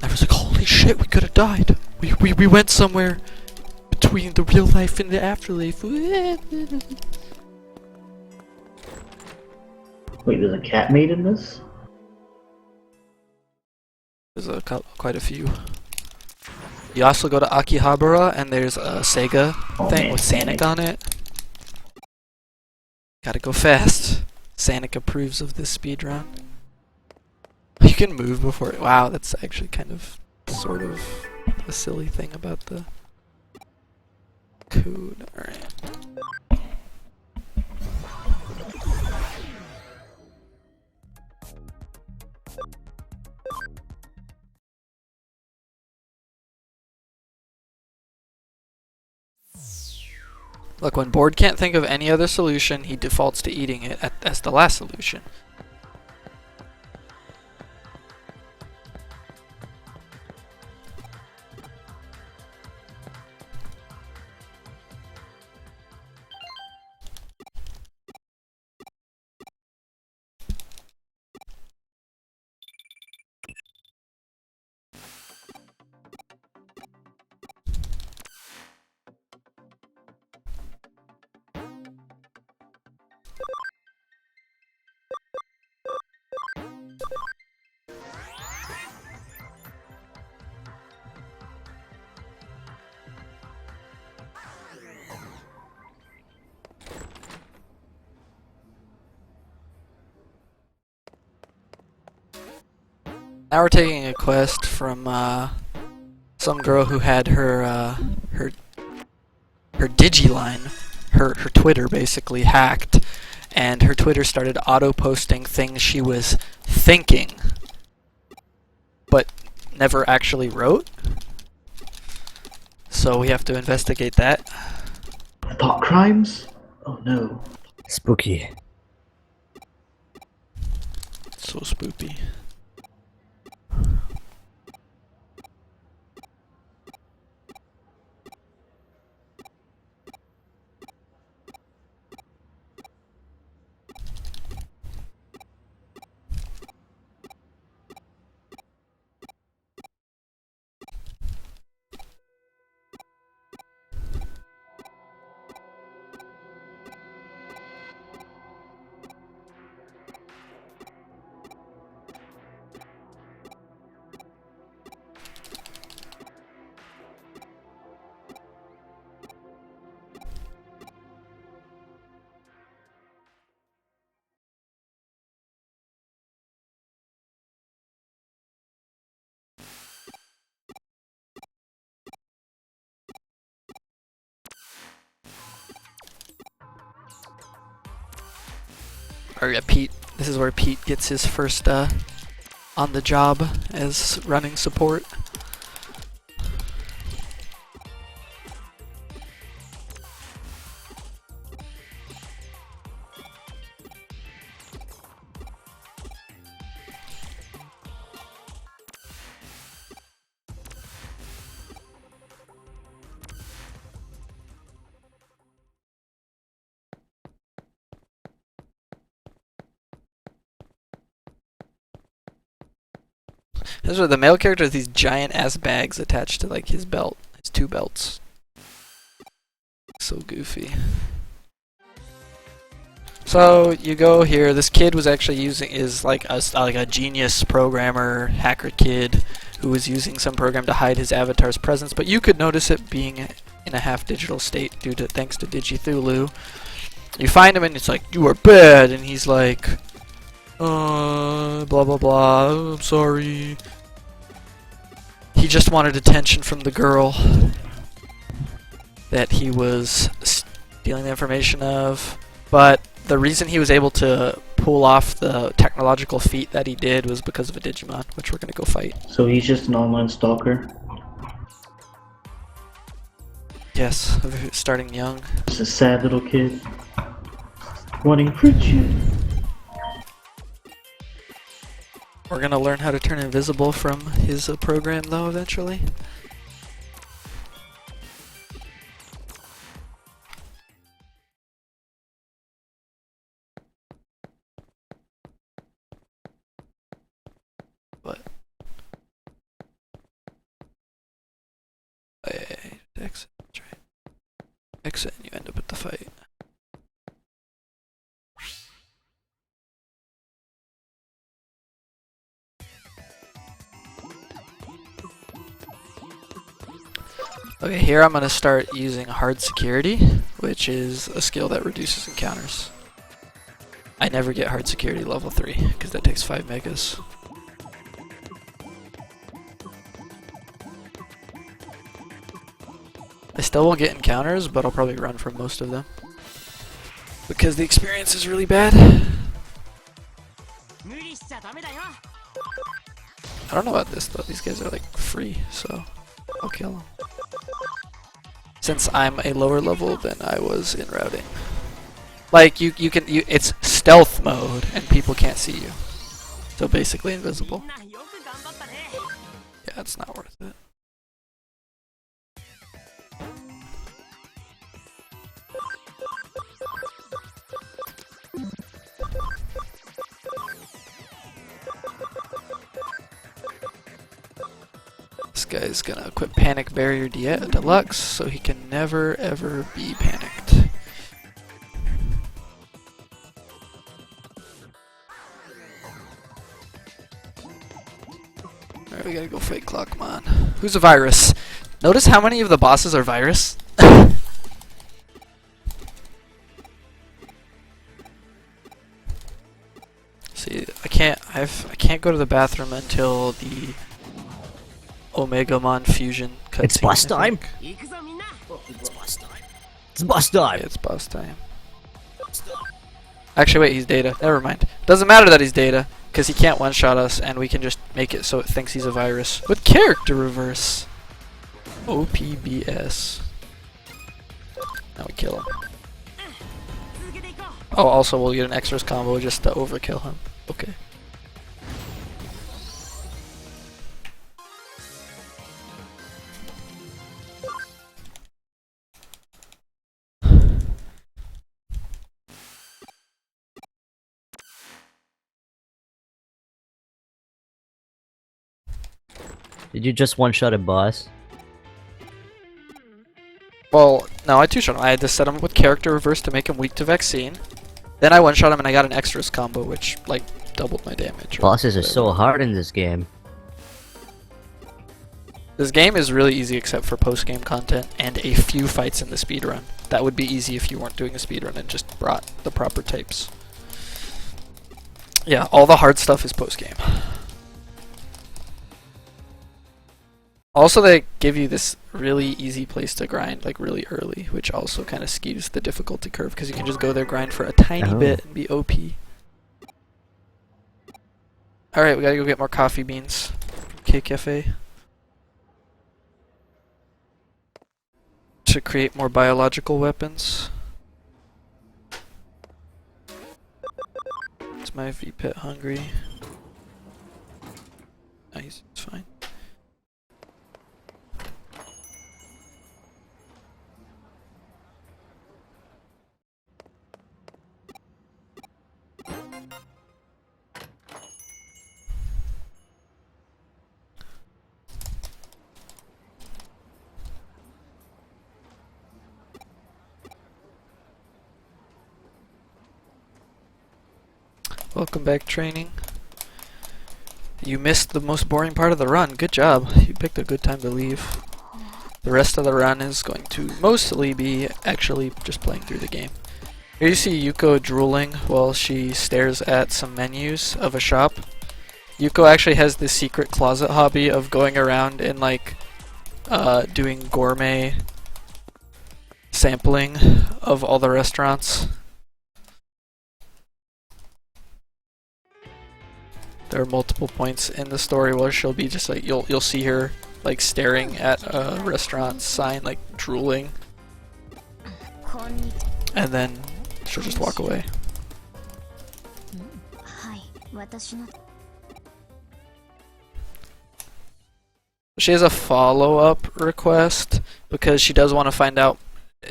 I was like, holy shit, we could have died. We went somewhere between the real life and the afterlife. Wait, there's a cat maid in this? There's quite a few. You also go to Akihabara, and there's a Sega thing man, with Sonic on it. Gotta go fast. Sonic approves of this speedrun. You can move before it. Wow, that's actually kind of, sort of, a silly thing about the code. Alright. Look, when Board can't think of any other solution, he defaults to eating it as the last solution. Now we're taking a quest from some girl who had her Digiline, her Twitter basically hacked, and her Twitter started auto-posting things she was thinking, but never actually wrote. So we have to investigate that. Thought crimes? Oh no. Spooky. So spoopy. Or yeah, Pete. This is where Pete gets his first on the job as running support. Those are the male character with these giant ass bags attached to like his belt, his two belts. So goofy. So you go here. This kid was actually is like a genius programmer, hacker kid who was using some program to hide his avatar's presence, but you could notice it being in a half digital state thanks to Digithulu. You find him and it's like, "You are bad," and he's like, blah blah blah, I'm sorry. He just wanted attention from the girl that he was stealing the information of. But the reason he was able to pull off the technological feat that he did was because of a Digimon, which we're gonna go fight. So he's just an online stalker? Yes, starting young. Just a sad little kid wanting friendship. We're gonna learn how to turn invisible from his program though eventually. What? Exit. That's right. Exit and you end up at the fight. Okay, here I'm gonna start using hard security, which is a skill that reduces encounters. I never get hard security level 3, because that takes 5 megas. I still will get encounters, but I'll probably run from most of them. Because the experience is really bad. I don't know about this though, these guys are like free, so I'll kill them. Since I'm a lower level than I was in routing. Like, it's stealth mode, and people can't see you. So basically invisible. Yeah, it's not worth it. This guy's gonna equip Panic Barrier Deluxe, so he can never ever be panicked. Alright, we gotta go Fake Clockmon. Who's a virus? Notice how many of the bosses are virus? See, I can't go to the bathroom until the Omegamon fusion cutscene. It's boss time. It's boss time. It's boss time. Yeah, it's boss time. Actually, wait, he's Data. Never mind. Doesn't matter that he's Data, because he can't one-shot us, and we can just make it so it thinks he's a virus. With character reverse. OPBS. Now we kill him. Oh, also we'll get an extras combo just to overkill him. Okay. Did you just one-shot a boss? Well, no, I two-shot him. I had to set him up with character reverse to make him weak to vaccine. Then I one-shot him and I got an extras combo, which, like, doubled my damage. Bosses are so hard in this game. This game is really easy except for post-game content and a few fights in the speedrun. That would be easy if you weren't doing a speedrun and just brought the proper types. Yeah, all the hard stuff is post-game. Also, they give you this really easy place to grind, like really early, which also kind of skews the difficulty curve because you can just go there, grind for a tiny bit, and be OP. Alright, we gotta go get more coffee beans from K Cafe to create more biological weapons. Is my V-Pet hungry? Nice, it's fine. Welcome back, training. You missed the most boring part of the run. Good job. You picked a good time to leave. The rest of the run is going to mostly be actually just playing through the game. Here you see Yuko drooling while she stares at some menus of a shop. Yuko actually has this secret closet hobby of going around and like doing gourmet sampling of all the restaurants. There are multiple points in the story where she'll be just like you'll see her like staring at a restaurant sign, like drooling, and then she'll just walk away. She has a follow-up request because she does want to find out.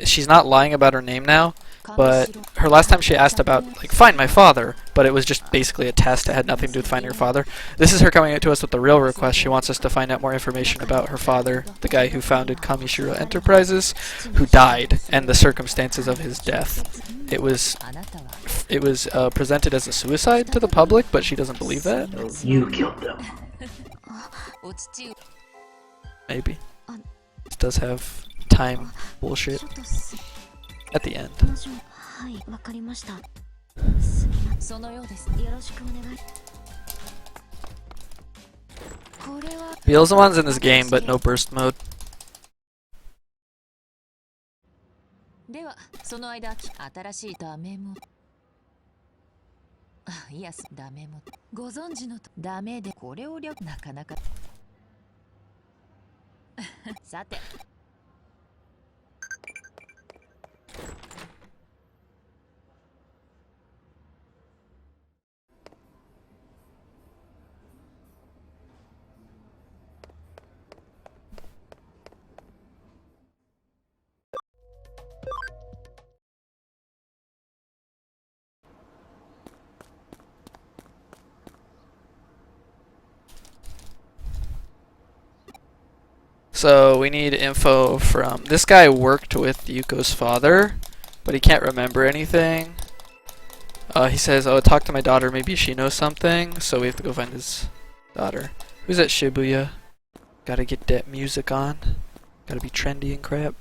She's not lying about her name now, but her last time she asked about, like, find my father, but it was just basically a test. It had nothing to do with finding her father. This is her coming to us with the real request. She wants us to find out more information about her father, the guy who founded Kamishiro Enterprises, who died, and the circumstances of his death. It was presented as a suicide to the public, but she doesn't believe that. You killed them. Maybe. does have time bullshit ちょっとす at the end. はいわかりましたそのようですよろしくお願いこれは Beelzemon's in this game, but no burst mode. ではその間新しいダメもいやダメもご存知のとダメでこれを略なかなかさて So we need info from this guy. Worked with Yuko's father, but he can't remember anything. He says, "Oh, talk to my daughter. Maybe she knows something." So we have to go find his daughter. Who's at Shibuya? Gotta get that music on. Gotta be trendy and crap.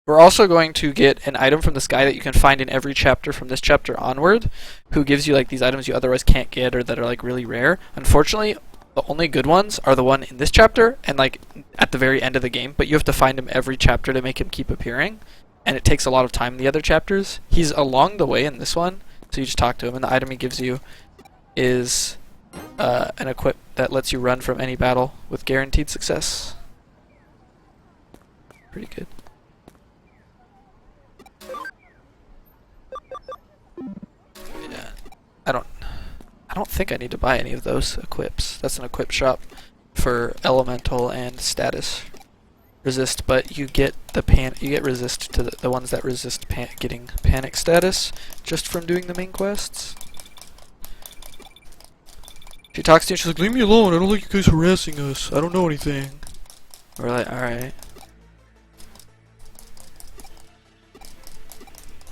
We're also going to get an item from this guy that you can find in every chapter from this chapter onward, who gives you like these items you otherwise can't get or that are like really rare. Unfortunately, the only good ones are the one in this chapter and like at the very end of the game, but you have to find him every chapter to make him keep appearing, and it takes a lot of time in the other chapters. He's along the way in this one, so you just talk to him, and the item he gives you is an equip that lets you run from any battle with guaranteed success. Pretty good. Yeah, I don't think I need to buy any of those equips. That's an equip shop for elemental and status resist, but you get resist to the ones that resist getting panic status just from doing the main quests. She talks to you, she's like, "Leave me alone, I don't like you guys harassing us, I don't know anything." We're like, alright.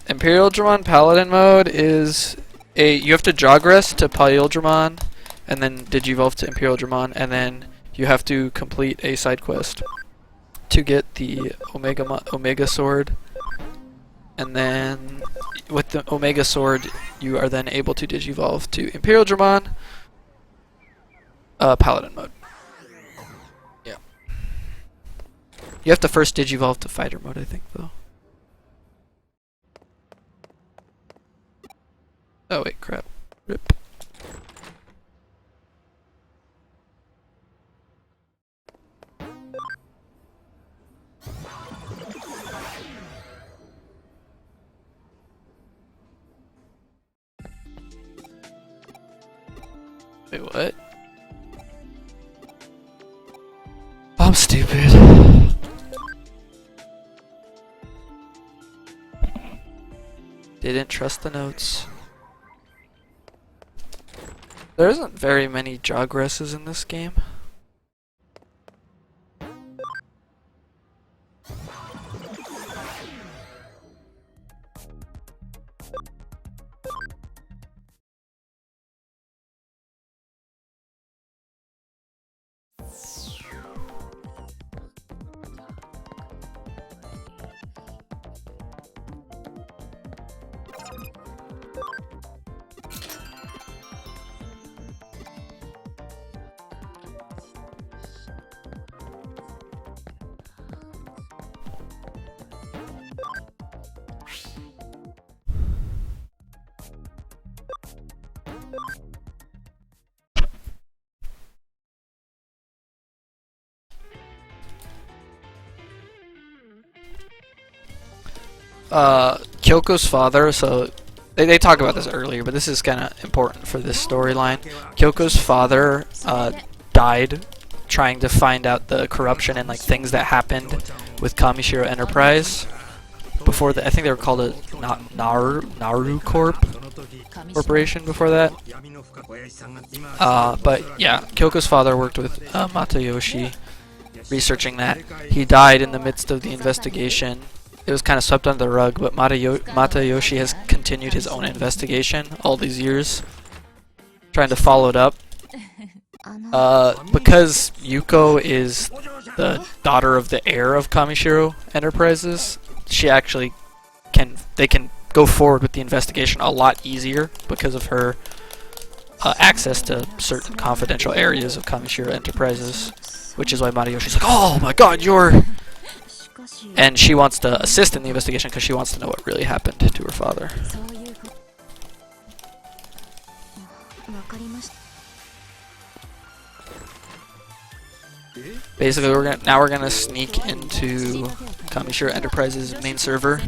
Imperial Dramon Paladin mode is you have to jog rest to Paildramon, and then digivolve to Imperial Dramon, and then you have to complete a side quest to get the Omega Sword, and then with the Omega Sword you are then able to digivolve to Imperial Dramon Paladin mode. Yeah. You have to first digivolve to Fighter mode, I think, though. Oh wait, crap. Rip. Wait, what? I'm stupid. Didn't trust the notes. There isn't very many jogresses in this game. Kyoko's father, so they talk about this earlier, but this is kind of important for this storyline. Kyoko's father died trying to find out the corruption and like things that happened with Kamishiro Enterprise. Before that, I think they were called a Naru Corporation before that. But yeah, Kyoko's father worked with Matayoshi researching that. He died in the midst of the investigation. It was kind of swept under the rug, but Matayoshi has continued his own investigation all these years, trying to follow it up. Because Yuko is the daughter of the heir of Kamishiro Enterprises, she actually they can go forward with the investigation a lot easier because of her access to certain confidential areas of Kamishiro Enterprises, which is why Mariyoshi's like, oh my god, you're... And she wants to assist in the investigation because she wants to know what really happened to her father. Basically, we're gonna sneak into Kamishiro Enterprises main server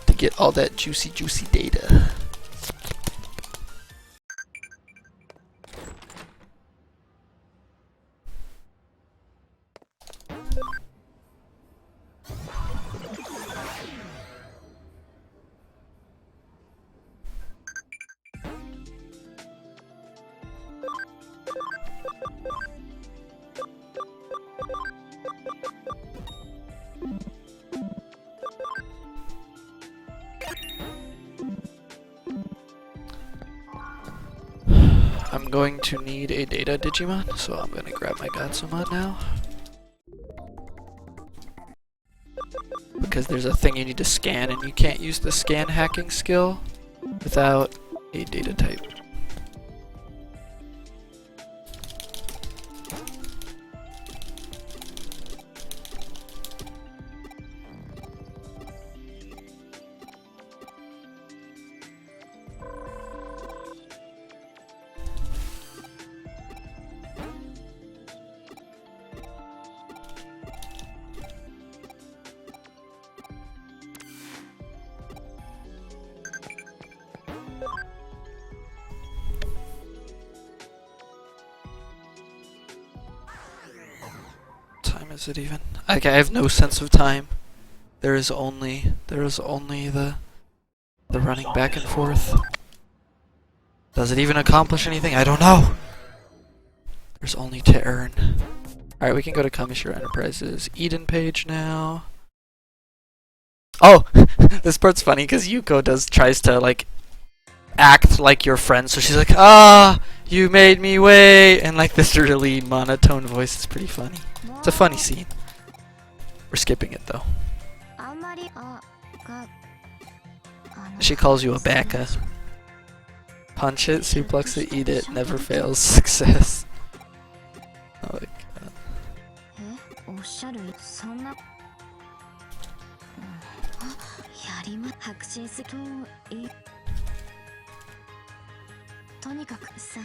to get all that juicy data. I'm going to need a data Digimon, so I'm gonna grab my Gatsumon now. Because there's a thing you need to scan, and you can't use the scan hacking skill without a data type. Is it even? Okay, I have no sense of time. There is only the running back and forth. Does it even accomplish anything? I don't know. There's only to earn. Alright, we can go to Kamishiro Enterprises Eden page now. Oh, this part's funny because Yuko tries to like act like your friend, so she's like, ah, you made me wait, and like this really monotone voice is pretty funny. It's a funny scene. We're skipping it though. She calls you a baka. Punch it, suplex it, eat it, never fails. Success. Oh my god. とにかくさ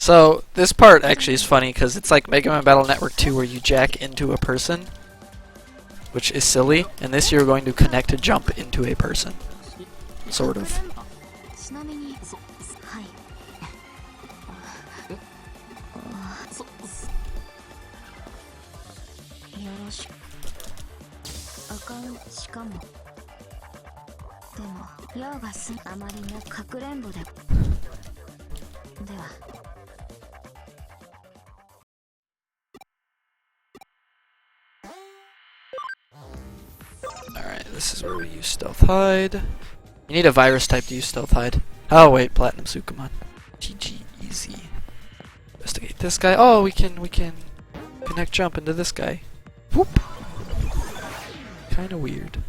So, this part actually is funny because it's like Mega Man Battle Network 2 where you jack into a person, which is silly, and this you're going to connect a jump into a person. Sort of. ちなみにはいよろしくアカウントしかもでも用がすあまりのかくれんぼででは Alright, this is where we use Stealth Hide. You need a virus type to use Stealth Hide. Oh wait, Platinum Sukumon. GG, easy. Investigate this guy. Oh, we can connect jump into this guy. Whoop. Kinda weird.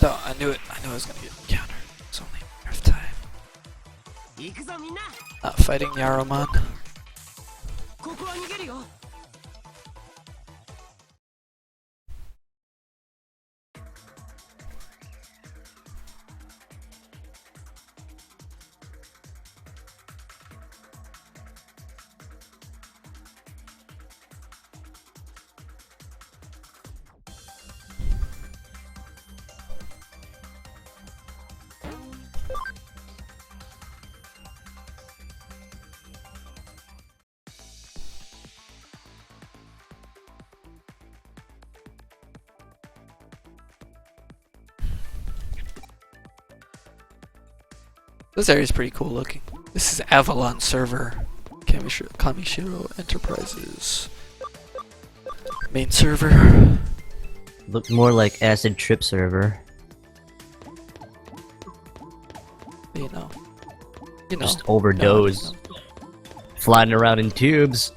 Oh, I knew it. I knew I was gonna get encountered. It's only a matter of time. Not fighting Yaromon. ここは逃げるよ This area is pretty cool looking. This is Avalon server. Kamishiro Enterprises. Main server. Look more like acid trip server. You know. Just overdose. Flying around in tubes.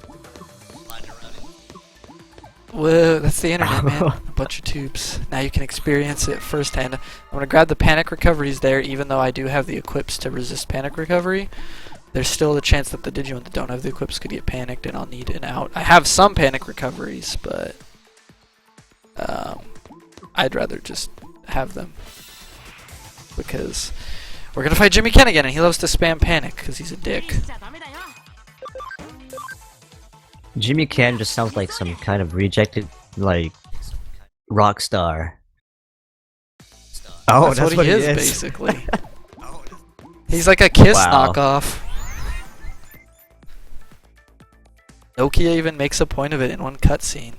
Whoa, that's the internet, man. A bunch of tubes. Now you can experience it firsthand. I'm gonna grab the panic recoveries there, even though I do have the equips to resist panic recovery. There's still the chance that the Digimon that don't have the equips could get panicked, and I'll need an out. I have some panic recoveries, but I'd rather just have them because we're gonna fight Jimmy Ken again, and he loves to spam panic because he's a dick. Jimmy Ken just sounds like some kind of rejected, like, rock star. Oh, that's what he is, basically. He's like a Kiss knockoff. Nokia even makes a point of it in one cutscene.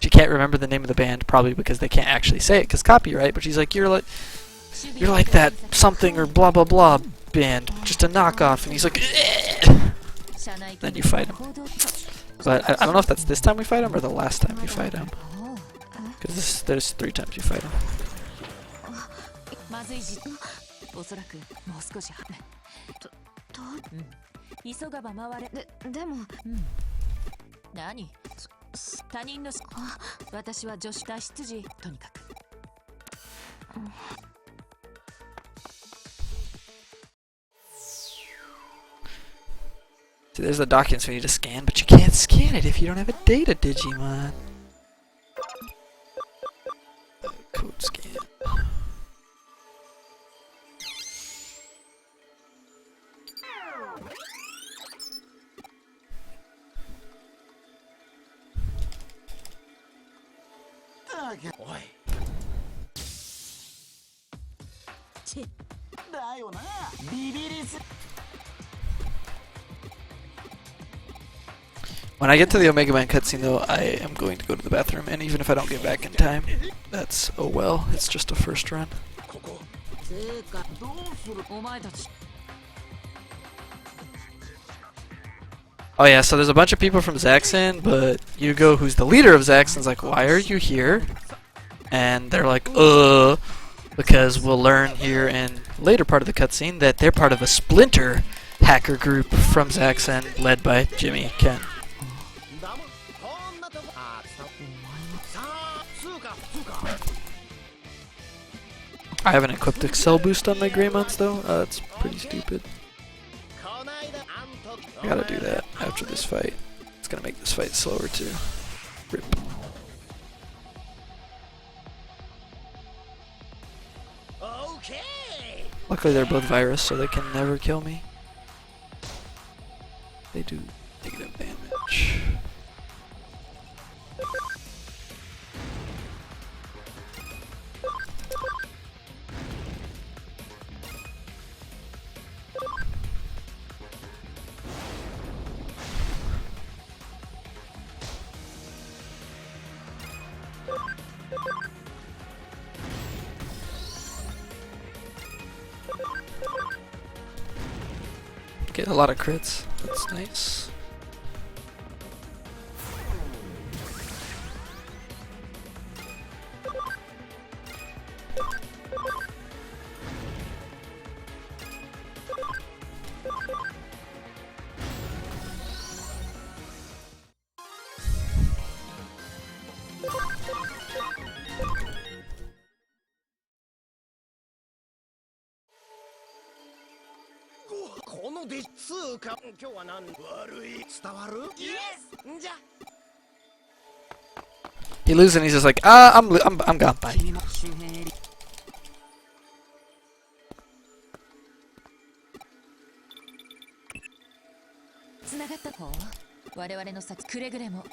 She can't remember the name of the band, probably because they can't actually say it because copyright. But she's like, you're like that something or blah blah blah band, just a knockoff. And he's like, eh. Then you fight him. But I don't know if that's this time we fight him or the last time we fight him. Because there's 3 times you fight him. おそらくもう少し急がば回れ。でも、何？他人の私は女子脱出時とにかく。See, there's the documents we need to scan, but you can't scan it if you don't have a data Digimon. Code scan. When I get to the Omega Man cutscene, though, I am going to go to the bathroom, and even if I don't get back in time, that's oh well. It's just a first run. Oh yeah, so there's a bunch of people from Zaxxon, but Yugo, who's the leader of Zaxxon's like, why are you here? And they're like, because we'll learn here in later part of the cutscene that they're part of a splinter hacker group from Zaxxon led by Jimmy Ken. I haven't equipped Excel boost on my Greymons though. That's pretty stupid. I gotta do that after this fight. It's gonna make this fight slower too. Rip. Luckily they're both virus, so they can never kill me. They do negative damage. Get a lot of crits. That's nice. He loses and he's just like, I'm gone, bye. 繋がった方我々の先くれぐれも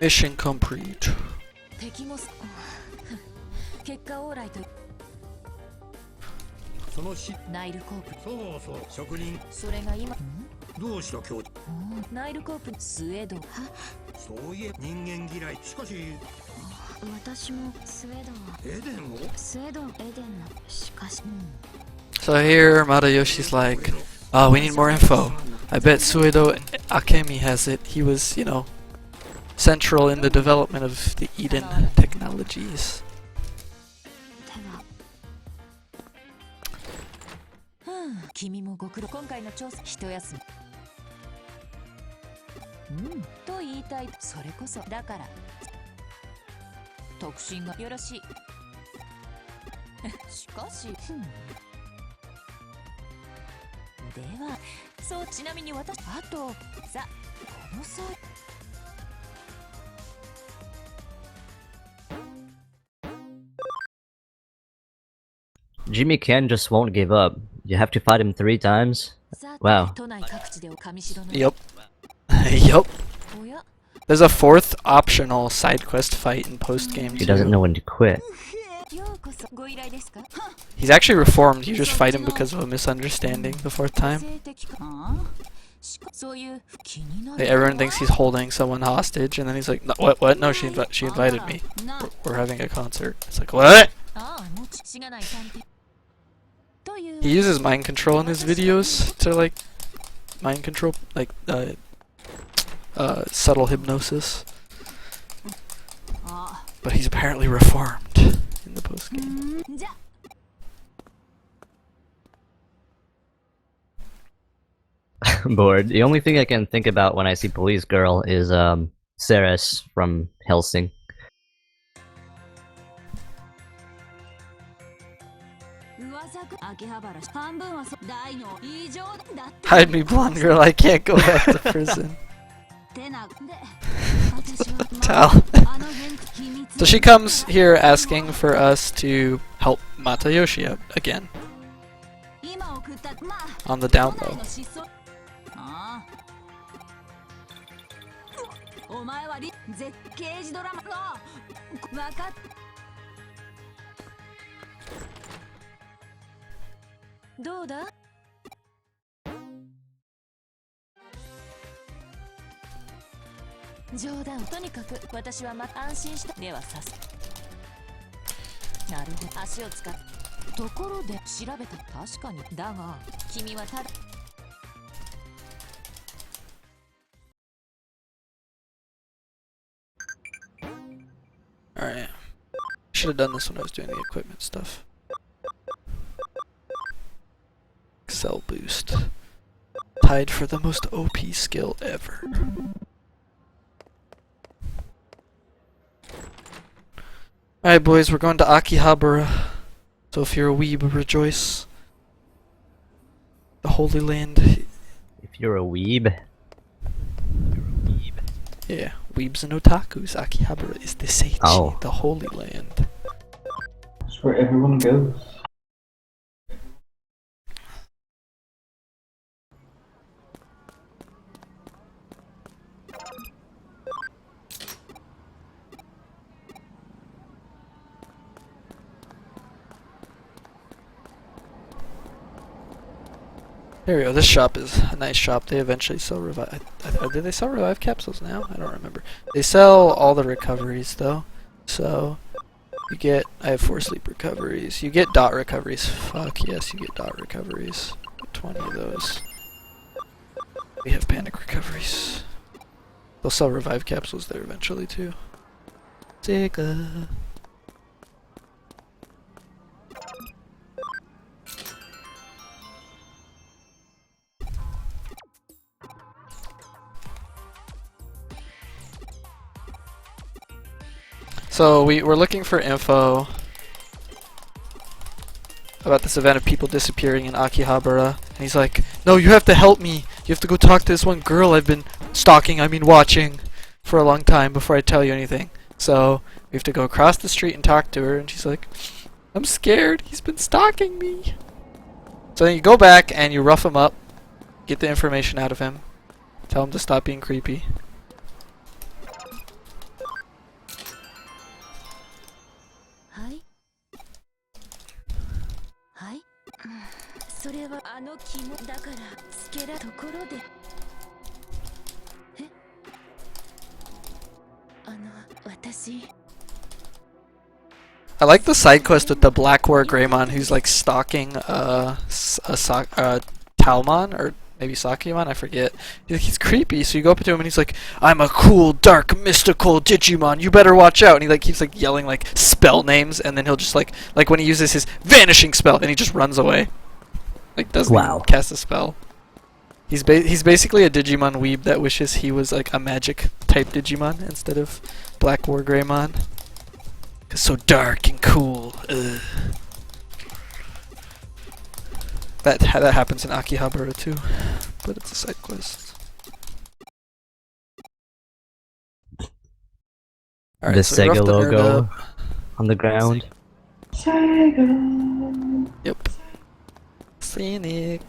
Mission complete. 敵も結果オーライとそのしナイルコープそうそう職人それが今どうした今日ナイルコープスウェードはそういえ人間嫌いしかし私もスウェードはエデンをスウェードエデンのしかし So here, Matayoshi's like, oh, we need more info. I bet Suedo Akemi has it. He was, you know, central in the development of the Eden technologies. 君もご苦労今回の調査一休みと言いたいそれこそだから特進がよろしいしかしではそうちなみに私あとさこの際Jimmy Ken just won't give up. You have to fight him 3 times. Wow. 都内各地でお上白の Yup. Yup. おや There's a 4th optional side quest fight in post game He doesn't know when to quit. ようこそご依頼ですか He's actually reformed. You just fight him because of a misunderstanding the 4th time. 性的かそういう気になる Everyone thinks he's holding someone hostage, and then he's like, no, what? No, she invited me. We're having a concert. It's like, what? ああもうしがない探偵という He uses mind control in his videos to like mind control, like subtle hypnosis. But he's apparently reformed in the post game. じゃ Bored. The only thing I can think about when I see Police Girl is Ceres from Helsing. Hide me, blonde girl. I can't go back to prison. Tell. So she comes here asking for us to help Matayoshi out again. On the down low. お前は絶刑事ドラマのわかっどうだ冗談とにかく私は安心したではさすなるほど足を使っところで調べた確かにだが君はただ Alright. Should have done this when I was doing the equipment stuff. Excel boost. Tied for the most OP skill ever. Alright boys, we're going to Akihabara. So if you're a weeb, rejoice. The Holy Land. If you're a weeb. Yeah, weebs and otakus. Akihabara is the Seichi, Oh. the Holy Land. That's where everyone goes. There we go. This shop is a nice shop. They eventually sell revive. Did they sell revive capsules now? I don't remember. They sell all the recoveries though. So you get. I have 4 sleep recoveries. You get dot recoveries. Fuck yes, you get dot recoveries. Get 20 of those. We have panic recoveries. They'll sell revive capsules there eventually too. Sega. So we're looking for info about this event of people disappearing in Akihabara. And he's like, no, you have to help me. You have to go talk to this one girl I've been stalking, watching for a long time before I tell you anything. So we have to go across the street and talk to her. And she's like, I'm scared. He's been stalking me. So then you go back and you rough him up. Get the information out of him. Tell him to stop being creepy. はいはいそれはあの肝だからつけらところでえ私 I like the side quest with the Black War Greymon who's like stalking Talmon or maybe Sakimon, I forget. He's creepy, so you go up to him and he's like, "I'm a cool, dark, mystical Digimon. You better watch out." And he like keeps like yelling like spell names, and then he'll just like when he uses his vanishing spell, and he just runs away. Like doesn't even cast a spell. He's basically a Digimon weeb that wishes he was like a magic type Digimon instead of Black War Greymon. So dark and cool. Ugh. That happens in Akihabara too, but it's a side quest. Alright, The so we roughed Sega the nerd logo up. on the ground. Sega. Yep. Scenic.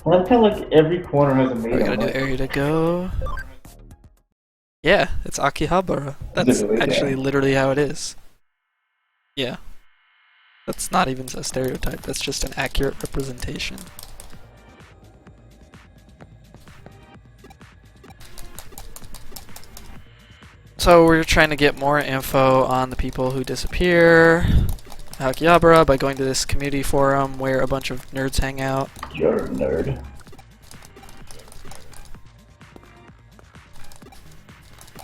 I like how like every corner has a maid. We got a new area to go. Yeah, it's Akihabara. That's actually literally how it is. Yeah. That's not even a stereotype, that's just an accurate representation. So we're trying to get more info on the people who disappear at Akihabara by going to this community forum where a bunch of nerds hang out. You're a nerd.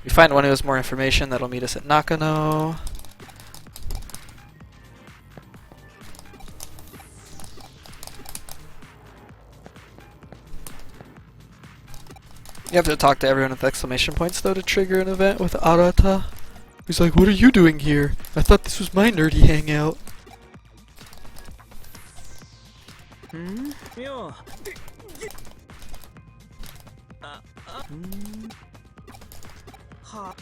We find one who has more information that'll meet us at Nakano. You have to talk to everyone with exclamation points though to trigger an event with Arata. He's like, "What are you doing here? I thought this was my nerdy hangout." Yeah. Ha.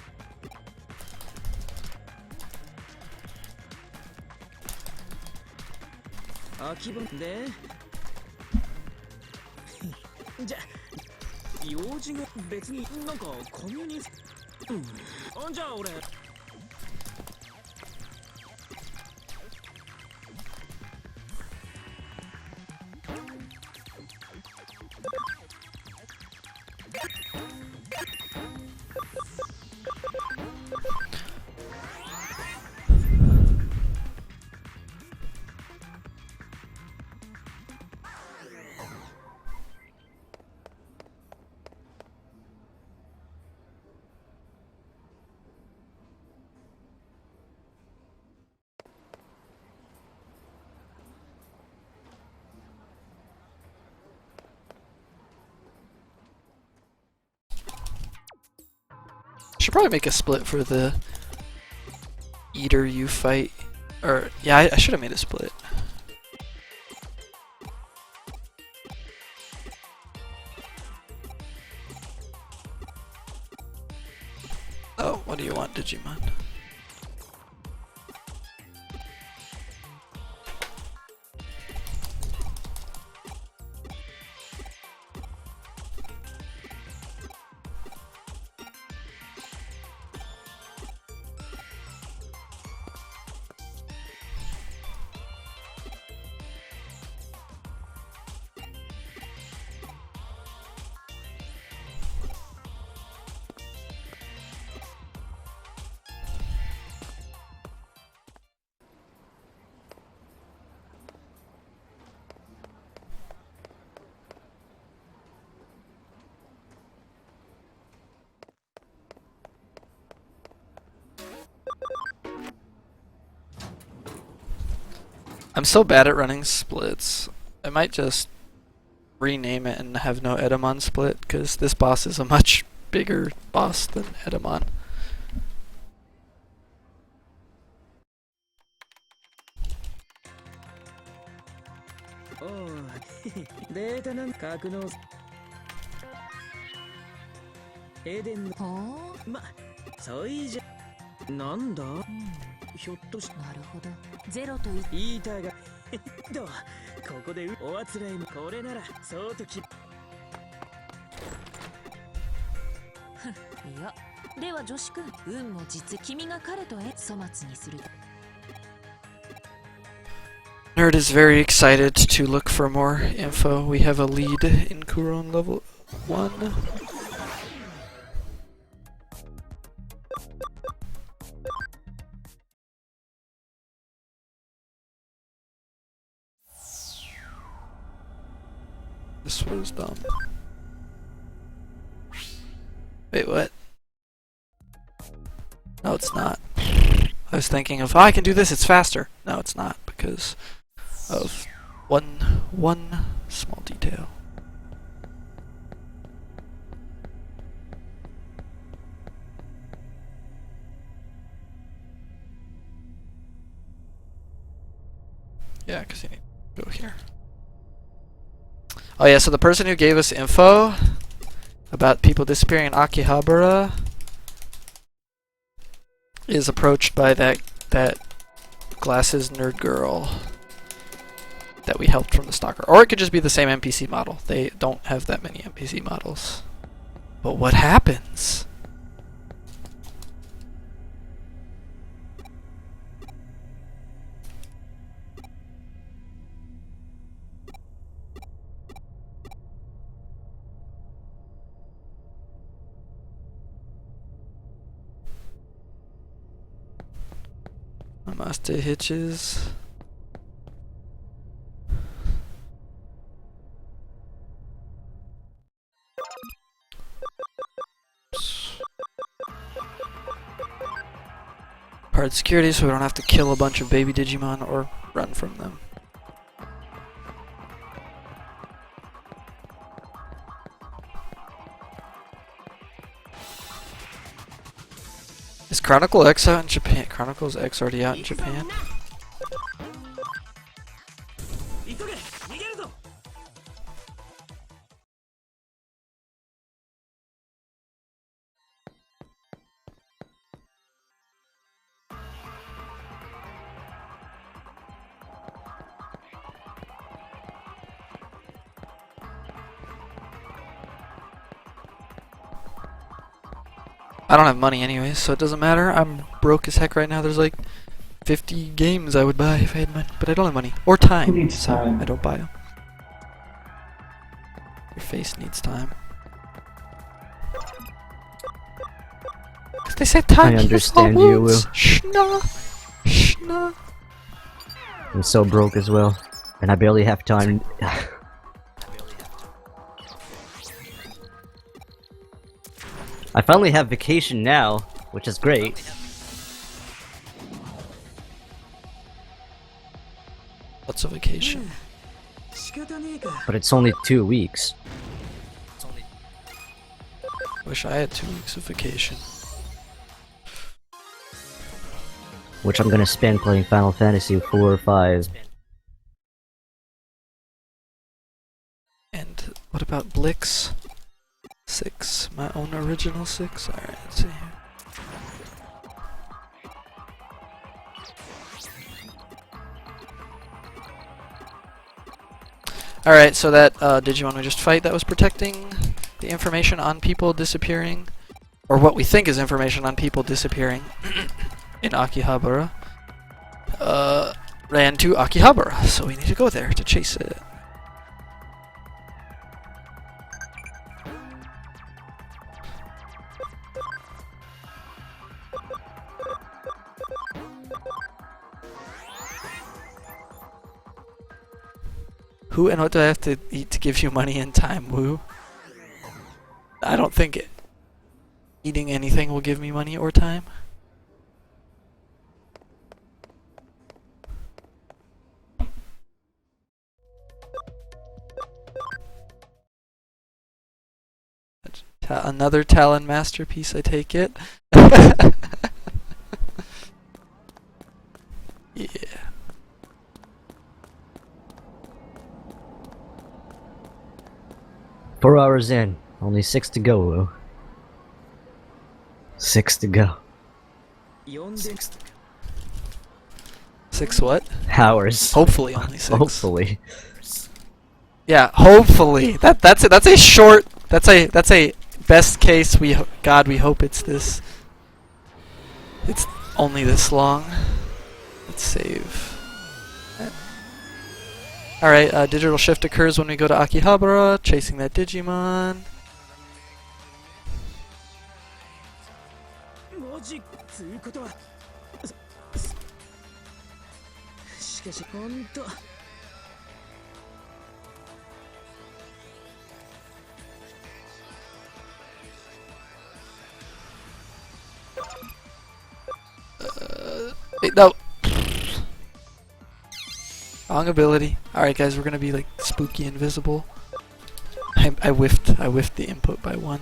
気分でじゃ用事が別になんかコミュニじゃあ俺Should probably make a split for the Eater you fight. Or, yeah, I should have made a split. Oh, what do you want, Digimon? I'm so bad at running splits. I might just rename it and have no Edamon split, because this boss is a much bigger boss than Edamon. Oh, データなんか格納エデンのまそういいじゃなんだひょっとしなるほど。0と1。言いたいがとここでおあつらいもこれならそうときいや、では女子くん、運も実君が彼と粗末にすると。 Nerd is very excited to look for more info. We have a lead in Kuron level 1. This was dumb. Wait, what? No, it's not. I was thinking of, oh, I can do this, it's faster. No, it's not, because of one small detail. Yeah, because you need to go here. Oh yeah, so the person who gave us info about people disappearing in Akihabara is approached by that glasses nerd girl that we helped from the stalker. Or it could just be the same NPC model. They don't have that many NPC models. But what happens? Master hitches. Hard security so we don't have to kill a bunch of baby Digimon or run from them. Is Chronicle X out in Japan? Chronicles X already out in Japan? 急げ逃げるぞ I don't have money anyways, so it doesn't matter. I'm broke as heck right now. There's like 50 games I would buy if I had money, but I don't have money. Or time, Who needs so time? I don't buy them. Your face needs time. 'Cause they say time I heals all understand you, wounds. Will. Shna. Shna. I'm so broke as well, and I barely have time. I finally have vacation now, which is great. What's a vacation? 仕方ねえか But it's only 2 weeks. Wish I had 2 weeks of vacation. Which I'm gonna spend playing Final Fantasy 4 or 5. And what about Blix? 6. My own original 6? Alright, let's see here. Alright, so that Digimon we just fight that was protecting the information on people disappearing, or what we think is information on people disappearing in Akihabara, ran to Akihabara, so we need to go there to chase it. Who and what do I have to eat to give you money and time, Woo? I don't think eating anything will give me money or time. Another Talon masterpiece, I take it. Yeah. 4 hours in, only 6 to go, Will. 6 to go. 呼んで6 what? Hours. Hopefully only 6. Hopefully. Yeah, hopefully. That's it. That's a short. That's a best case. God, we hope it's this. It's only this long. Let's save. All right. Digital shift occurs when we go to Akihabara, chasing that Digimon. 文字つうことはしかしほんと Wait, no. Wrong ability. Alright guys, we're gonna be like spooky invisible. I whiffed the input by one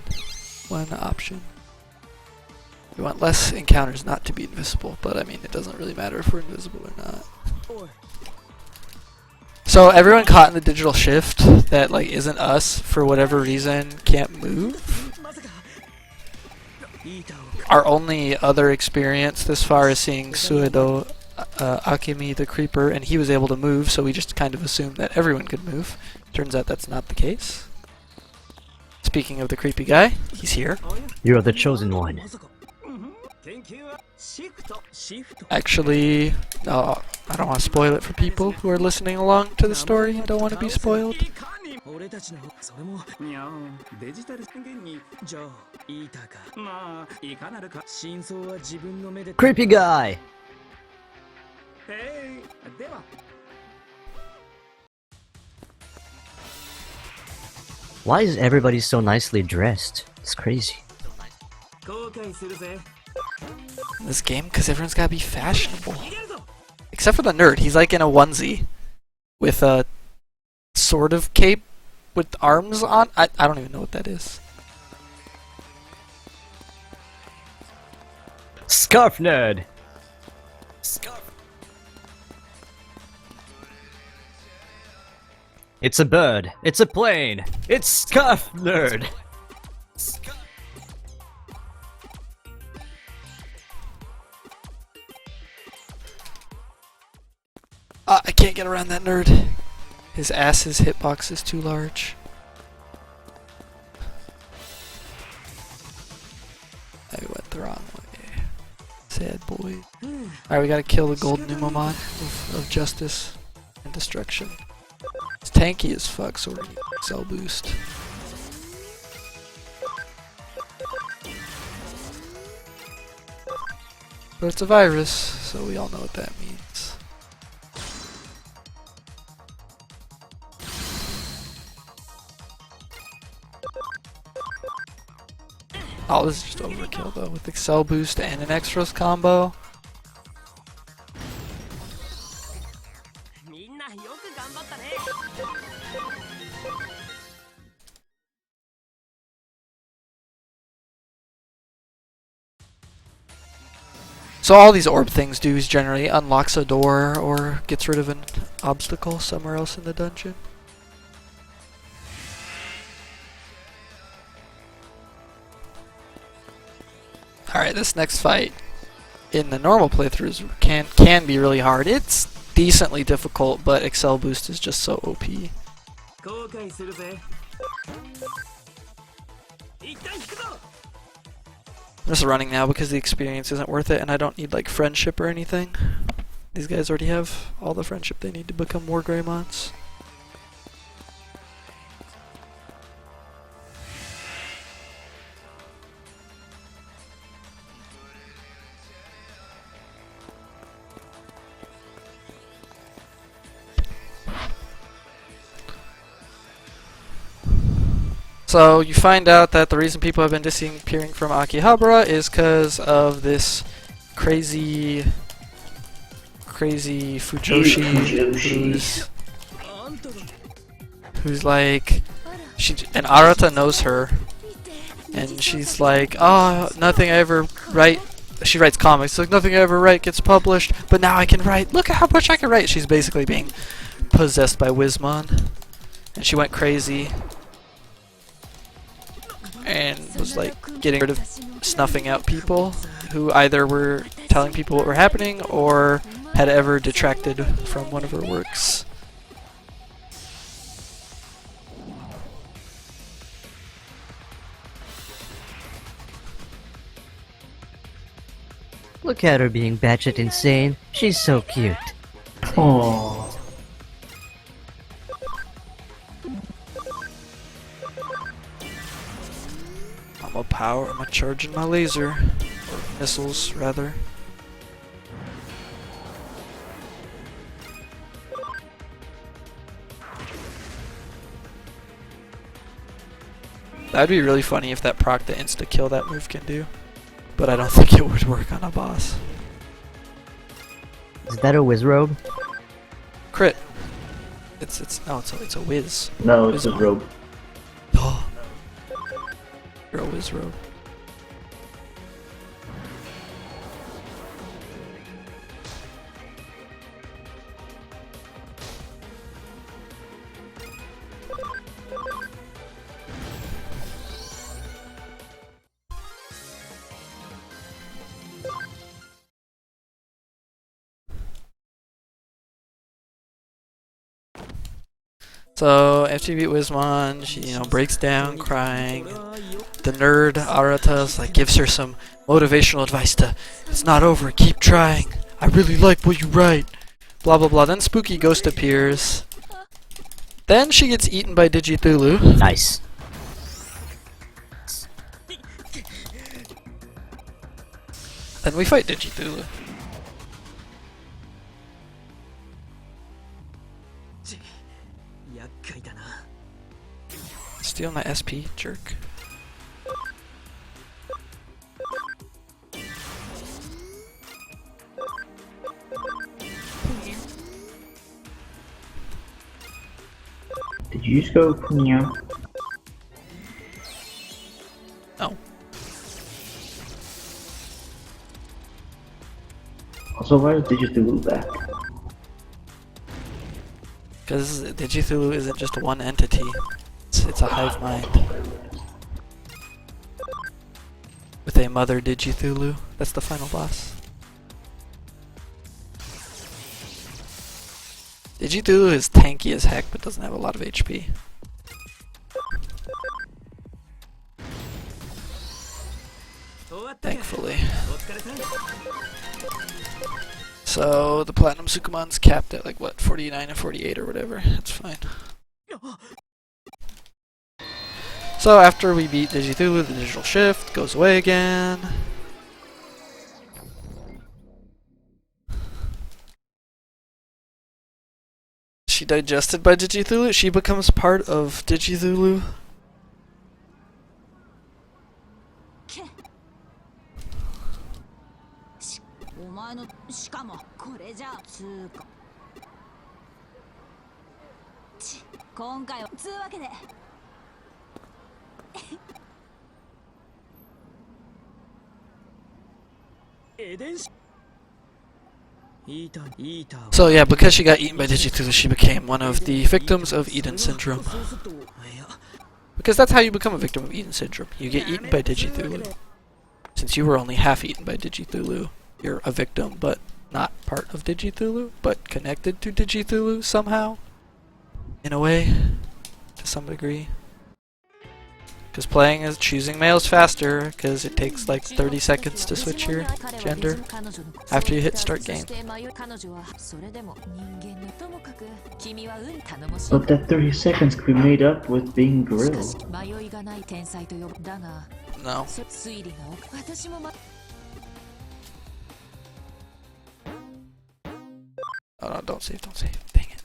option. We want less encounters not to be invisible, but I mean it doesn't really matter if we're invisible or not. So everyone caught in the digital shift that like isn't us for whatever reason can't move. Our only other experience this far is seeing Suedo Akemi the Creeper, and he was able to move, so we just kind of assumed that everyone could move. Turns out that's not the case. Speaking of the creepy guy, he's here. You're the chosen one. Actually, no, I don't want to spoil it for people who are listening along to the story and don't want to be spoiled. 俺たちのそれもにゃんデジタル宣言にじゃあいいたかまあいかなるか真相は自分の目で Creepy guy! では Why is everybody so nicely dressed? It's crazy. 後悔するぜ In this game, because everyone's gotta be fashionable. Except for the nerd, he's like in a onesie with a sort of cape with arms on. I don't even know what that is. Scarf nerd! It's a bird. It's a plane. It's Scarf nerd. I can't get around that nerd. His ass's hitbox is too large. I went the wrong way. Sad boy. Alright, we gotta kill the golden Numamon of justice and destruction. It's tanky as fuck, so we're gonna need cell boost. But it's a virus, so we all know what that means. Oh, this is just overkill though, with Excel boost and an extras combo. So all these orb things do is generally unlocks a door or gets rid of an obstacle somewhere else in the dungeon. Alright, this next fight in the normal playthroughs can be really hard. It's decently difficult, but Excel boost is just so OP. I'm just running now because the experience isn't worth it and I don't need like friendship or anything. These guys already have all the friendship they need to become more Greymons. So you find out that the reason people have been disappearing from Akihabara is because of this crazy Fujoshi who's like and Arata knows her and she's like, oh, nothing I ever write. She writes comics, like nothing I ever write gets published, but now I can write. Look at how much I can write. She's basically being possessed by Wizmon, and she went crazy. And was like getting rid of snuffing out people who either were telling people what were happening or had ever detracted from one of her works. Look at her being batshit insane. She's so cute. Oh. I'm charging my laser. Or missiles, rather. That'd be really funny if that proc the insta-kill that move can do. But I don't think it would work on a boss. Is that a Wizrobe? Crit. It's a whiz. No, it's a Wizrobe. rope. Oh. You're a whiz robe. So after you beat Wizmon, she breaks down crying. The nerd Arata's gives her some motivational advice to, it's not over, keep trying. I really like what you write. Blah blah blah. Then Spooky Ghost appears. Then she gets eaten by Digithulu. Nice. Then we fight Digithulu. Steal my SP, jerk. Did you just go Kunio? No. Also, why is Digithulu back? Because Digithulu isn't just one entity. It's a hive mind. With a mother Digithulu. That's the final boss. Digithulu is tanky as heck, but doesn't have a lot of HP. Thankfully. So the Platinum Sukumon's capped at 49 and 48 or whatever. That's fine. So after we beat Digithulu, the digital shift goes away again. She digested by Digithulu. She becomes part of Digithulu. So yeah, because she got eaten by Digithulu, she became one of the victims of Eden Syndrome. Because that's how you become a victim of Eden Syndrome. You get eaten by Digithulu. Since you were only half eaten by Digithulu, you're a victim, but not part of Digithulu, but connected to Digithulu somehow. In a way, to some degree. Because playing as choosing male is faster, because it takes 30 seconds to switch your gender after you hit start game. But that 30 seconds could be made up with being grilled. No. Oh no, don't save. Dang it.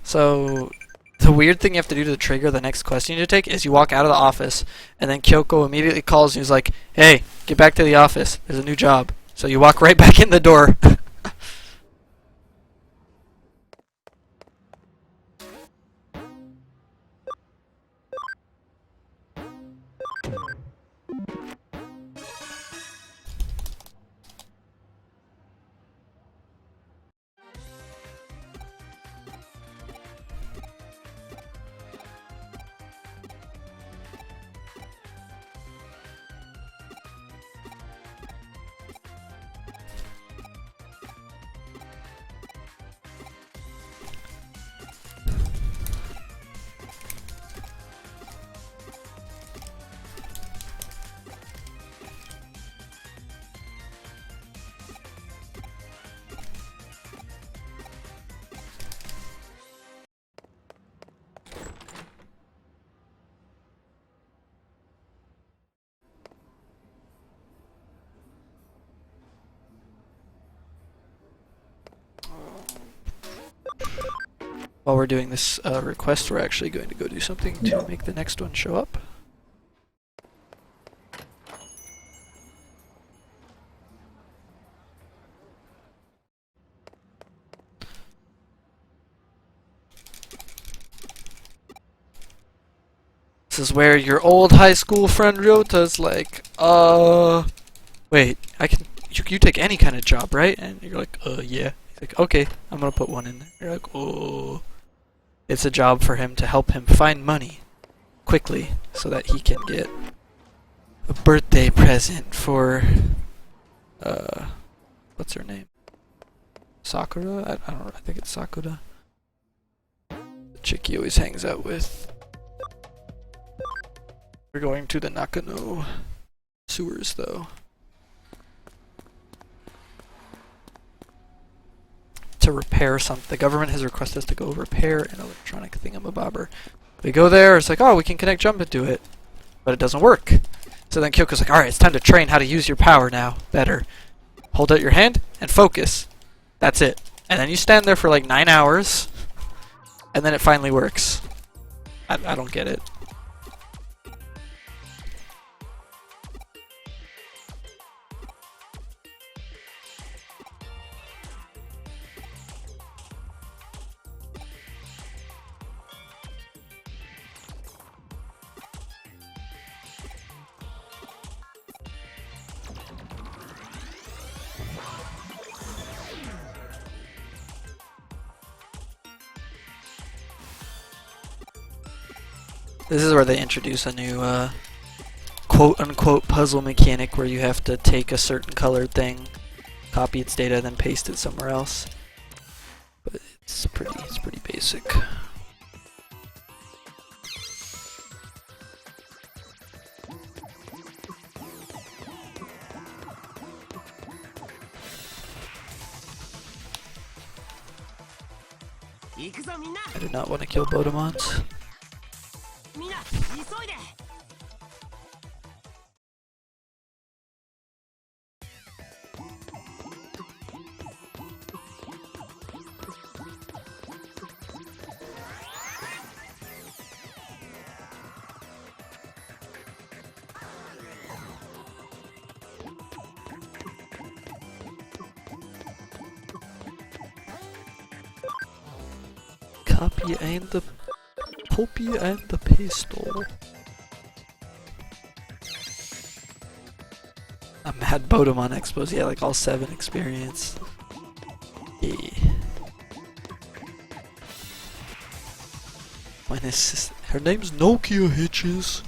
So, the weird thing you have to do to trigger the next quest you need to take is you walk out of the office, and then Kyoko immediately calls and he's like, hey, get back to the office, there's a new job. So you walk right back in the door. while we're doing this request, we're actually going to go do something to No. make the next one show up. This is where your old high school friend Ryota's like, wait, you take any kind of job, right? And you're like, yeah. He's like, okay, I'm gonna put one in there. You're like, oh. It's a job for him to help him find money quickly so that he can get a birthday present for, what's her name? Sakura? I don't know, I think it's Sakura. The chick he always hangs out with. We're going to the Nakano sewers, though. To repair something. The government has requested us to go repair an electronic thingamabobber. We go there, it's like, oh, we can connect jump into it. But it doesn't work. So then Kyoko's like, alright, it's time to train how to use your power now. Better. Hold out your hand and focus. That's it. And then you stand there for like 9 hours. And then it finally works. I don't get it. This is where they introduce a new quote-unquote puzzle mechanic where you have to take a certain colored thing, copy its data, then paste it somewhere else. But it's pretty basic. I do not want to kill Bodemons. Copy and the copy and the pistol. A mad Bodemon expos, yeah, like all 7 experience. Yeah. Her name's Nokia Hitches.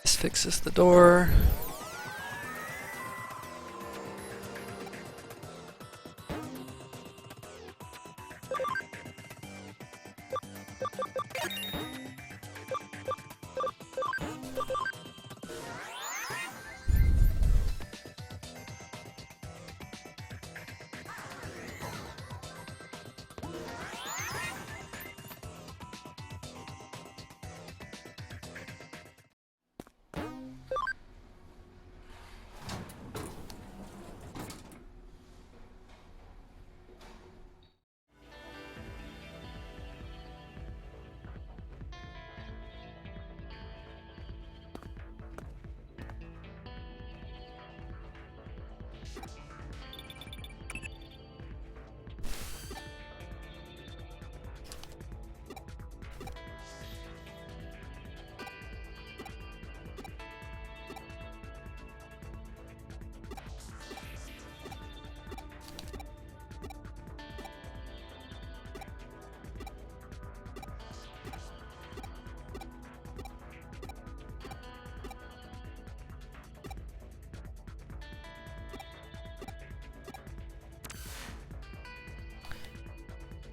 This fixes the door.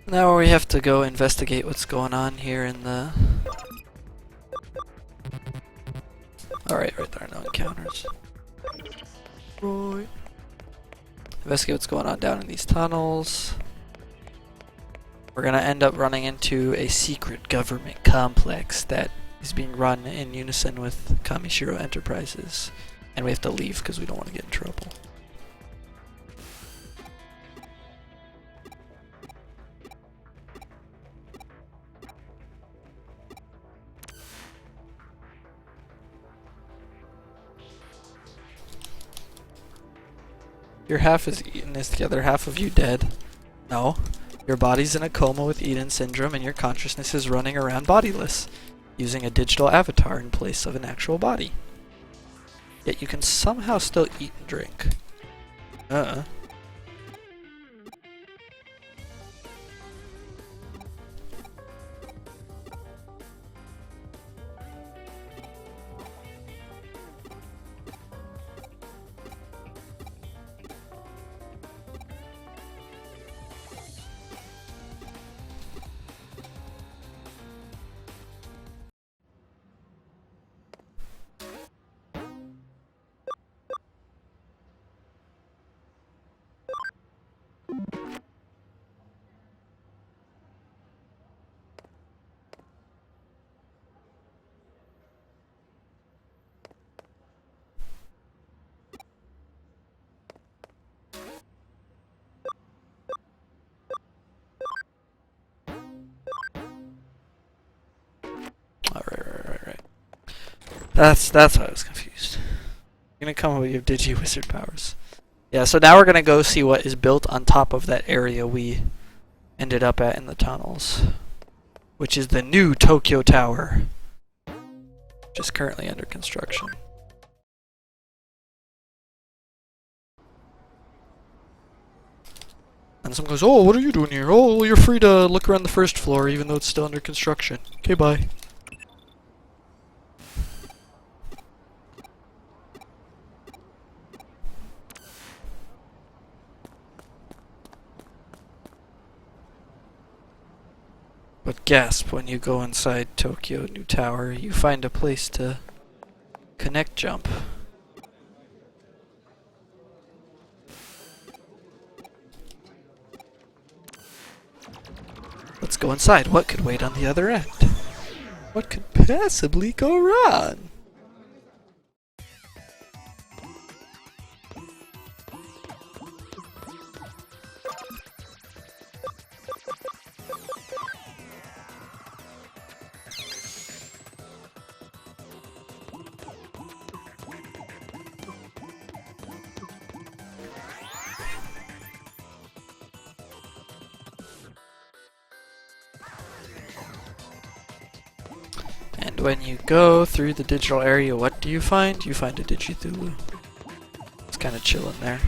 Now we have to go investigate what's going on here in the... Alright, right there, no encounters. Right. Investigate what's going on down in these tunnels. we're gonna end up running into a secret government complex that is being run in unison with Kamishiro Enterprises, and we have to leave because we don't want to get in trouble. Your half is eaten. Is the other half of you dead? No. Your body's in a coma with Eden syndrome and your consciousness is running around bodiless, using a digital avatar in place of an actual body. Yet you can somehow still eat and drink. Right. That's why I was confused. You're gonna come up with your Digi-Wizard powers. Yeah, so now we're gonna go see what is built on top of that area we ended up at in the tunnels, which is the new Tokyo Tower, which is currently under construction. And someone goes, "Oh, what are you doing here?" "Oh, well, you're free to look around the first floor, even though it's still under construction." Okay, bye. But gasp, when you go inside Tokyo New Tower, you find a place to connect jump. Let's go inside. What could wait on the other end? What could possibly go wrong? And when you go through the digital area, what do you find? You find a Digithulu. It's kind of chilling there.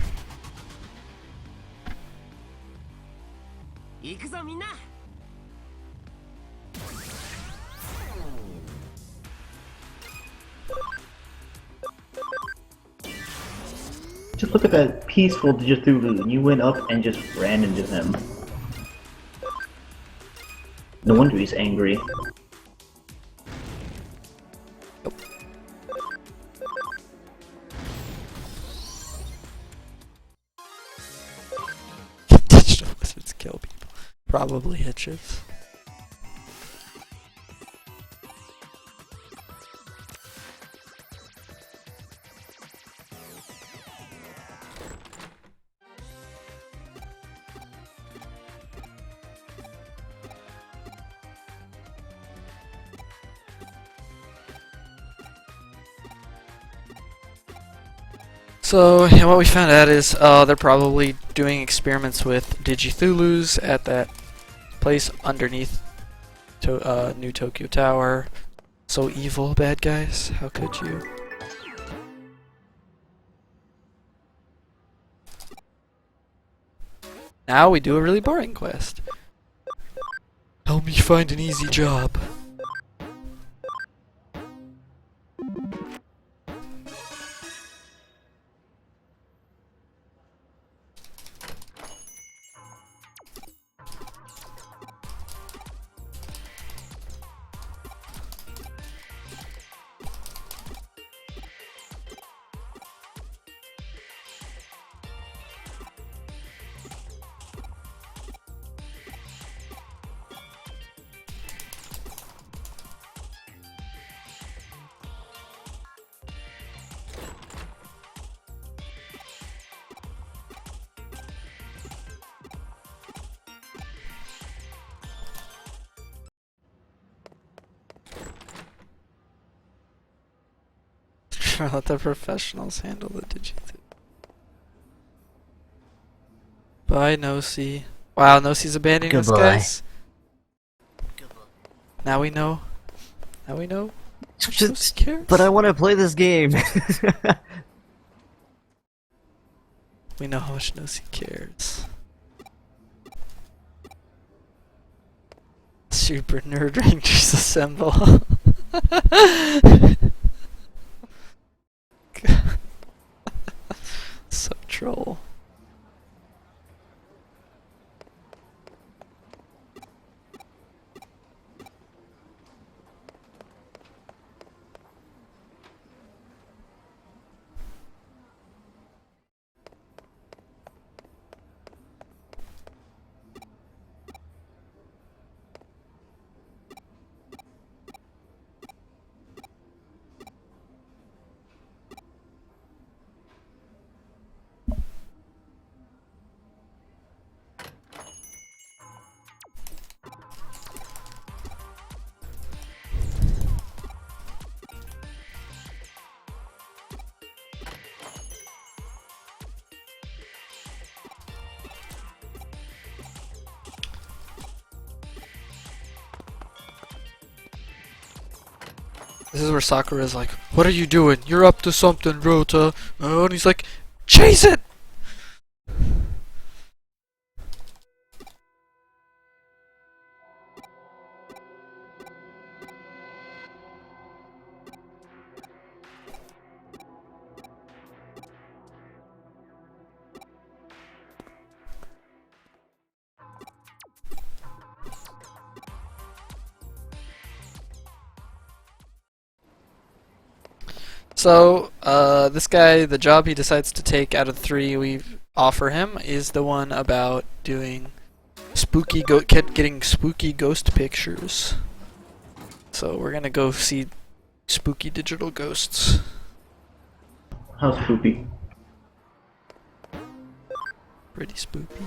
Just look at that peaceful Digithulu. You went up and just ran into him. No wonder he's angry. Digital wizards kill people. Probably hitches. So, yeah, what we found out is they're probably doing experiments with Digithulus at that place underneath New Tokyo Tower. So evil, bad guys. How could you? Now we do a really boring quest. Help me find an easy job. Let the professionals handle the Digitech. Bye, Nosi. Wow, Nosi's abandoning us, Goodbye. guys. Now we know. Now we know. How much Nosi cares. But I want to play this game. We know how much Nosi cares. Super Nerd Rangers assemble. So troll. This is where Sakura's like, "What are you doing? You're up to something, Rota." And he's like, "Chase it!" So, this guy, the job he decides to take out of the three we offer him is the one about doing spooky getting spooky ghost pictures. So we're gonna go see spooky digital ghosts. How spooky. Pretty spooky.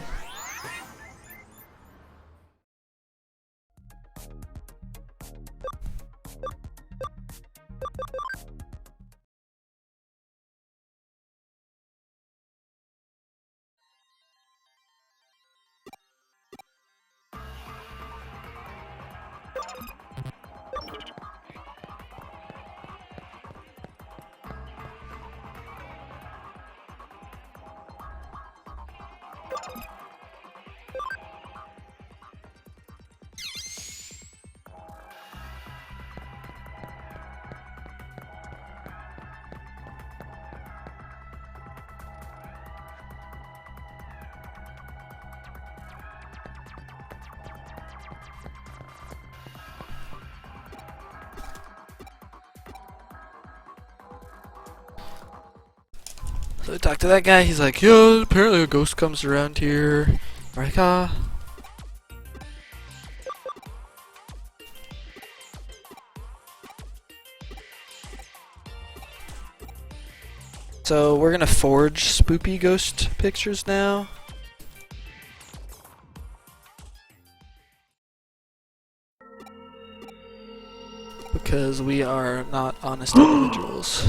So we talked to that guy, he's like, "Yeah, apparently a ghost comes around here." We're like, "Ah." So we're gonna forge spoopy ghost pictures now. Because we are not honest individuals.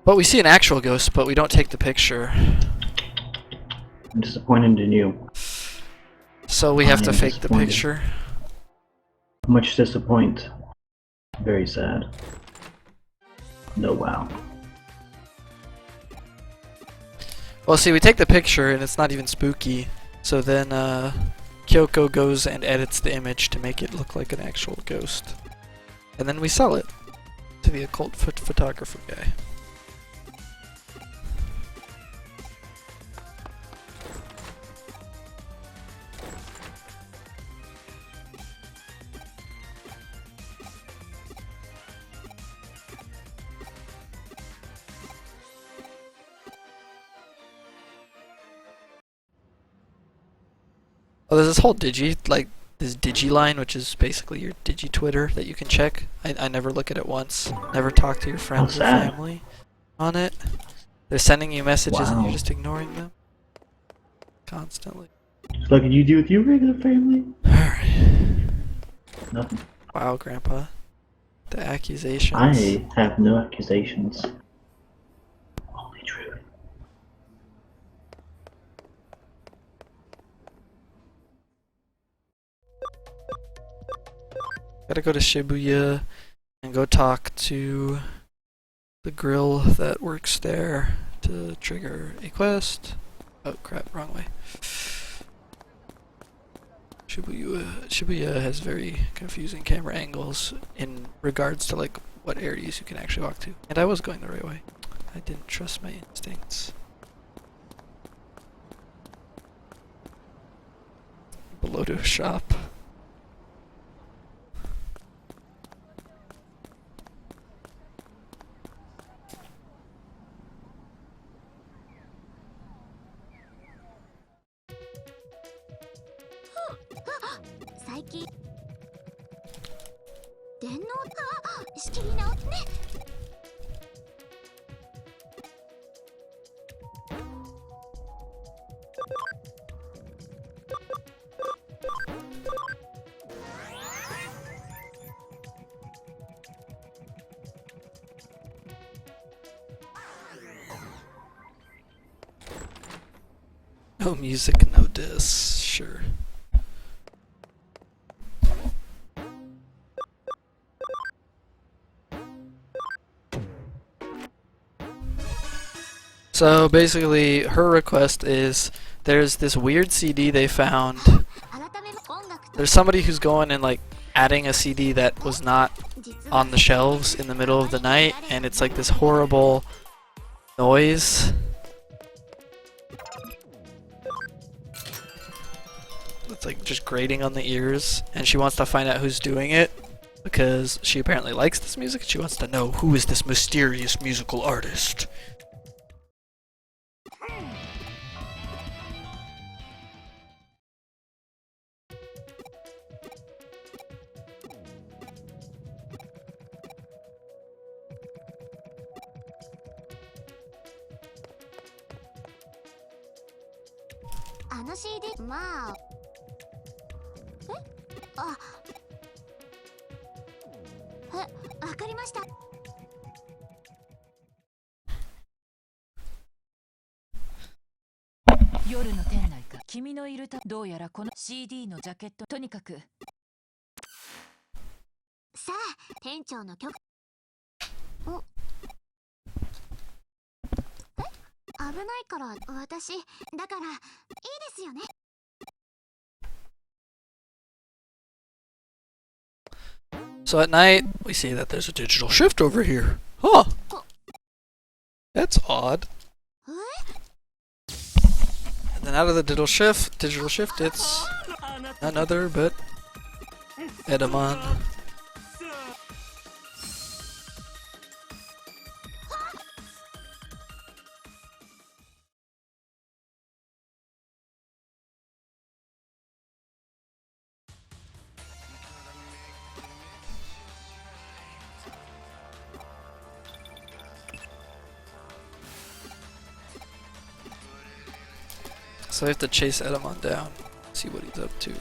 But we see an actual ghost, but we don't take the picture. I'm disappointed in you. So we have to I am fake the disappointed. picture. Much disappoint. Very sad. No wow. Well, see, we take the picture and it's not even spooky. So then Kyoko goes and edits the image to make it look like an actual ghost. And then we sell it to the occult photographer guy. Oh, there's this whole this Digi line, which is basically your Digi Twitter that you can check. I never look at it once. Never talk to your friends or sad. family on it. They're sending you messages and Wow. you're just ignoring them constantly. So what could you do with your regular family? Alright. Nothing. Wow, Grandpa. The accusations. I have no accusations. Only truth. Gotta go to Shibuya and go talk to the grill that works there to trigger a quest. Oh crap, wrong way. Shibuya has very confusing camera angles in regards to like what areas you can actually walk to. And I was going the right way. I didn't trust my instincts. Below to a shop. No music, no discs, sure. So basically, her request is there's this weird CD they found. There's somebody who's going and like adding a CD that was not on the shelves in the middle of the night, and it's like this horrible noise. It's like just grating on the ears, and she wants to find out who's doing it because she apparently likes this music. She wants to know who is this mysterious musical artist. CD のジャケットとにかくさあ店長の曲おえ危ないから私だからいいですよね So at night, we see that there's a digital shift over here. Huh. That's odd. And then out of the digital shift, it's none other but Edamon. So we have to chase Edamon down, see what he's up to.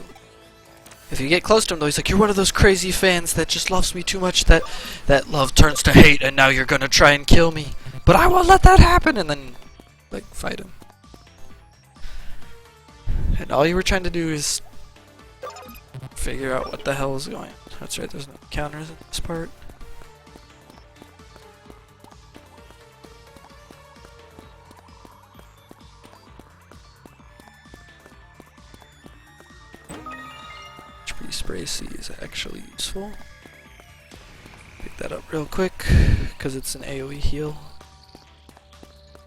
If you get close to him though, he's like, you're one of those crazy fans that just loves me too much that love turns to hate and now you're gonna try and kill me. But I won't let that happen! And then, like, fight him. And all you were trying to do is figure out what the hell is going on. That's right, there's no counters in this part. Spray C is actually useful. Pick that up real quick because it's an AoE heal,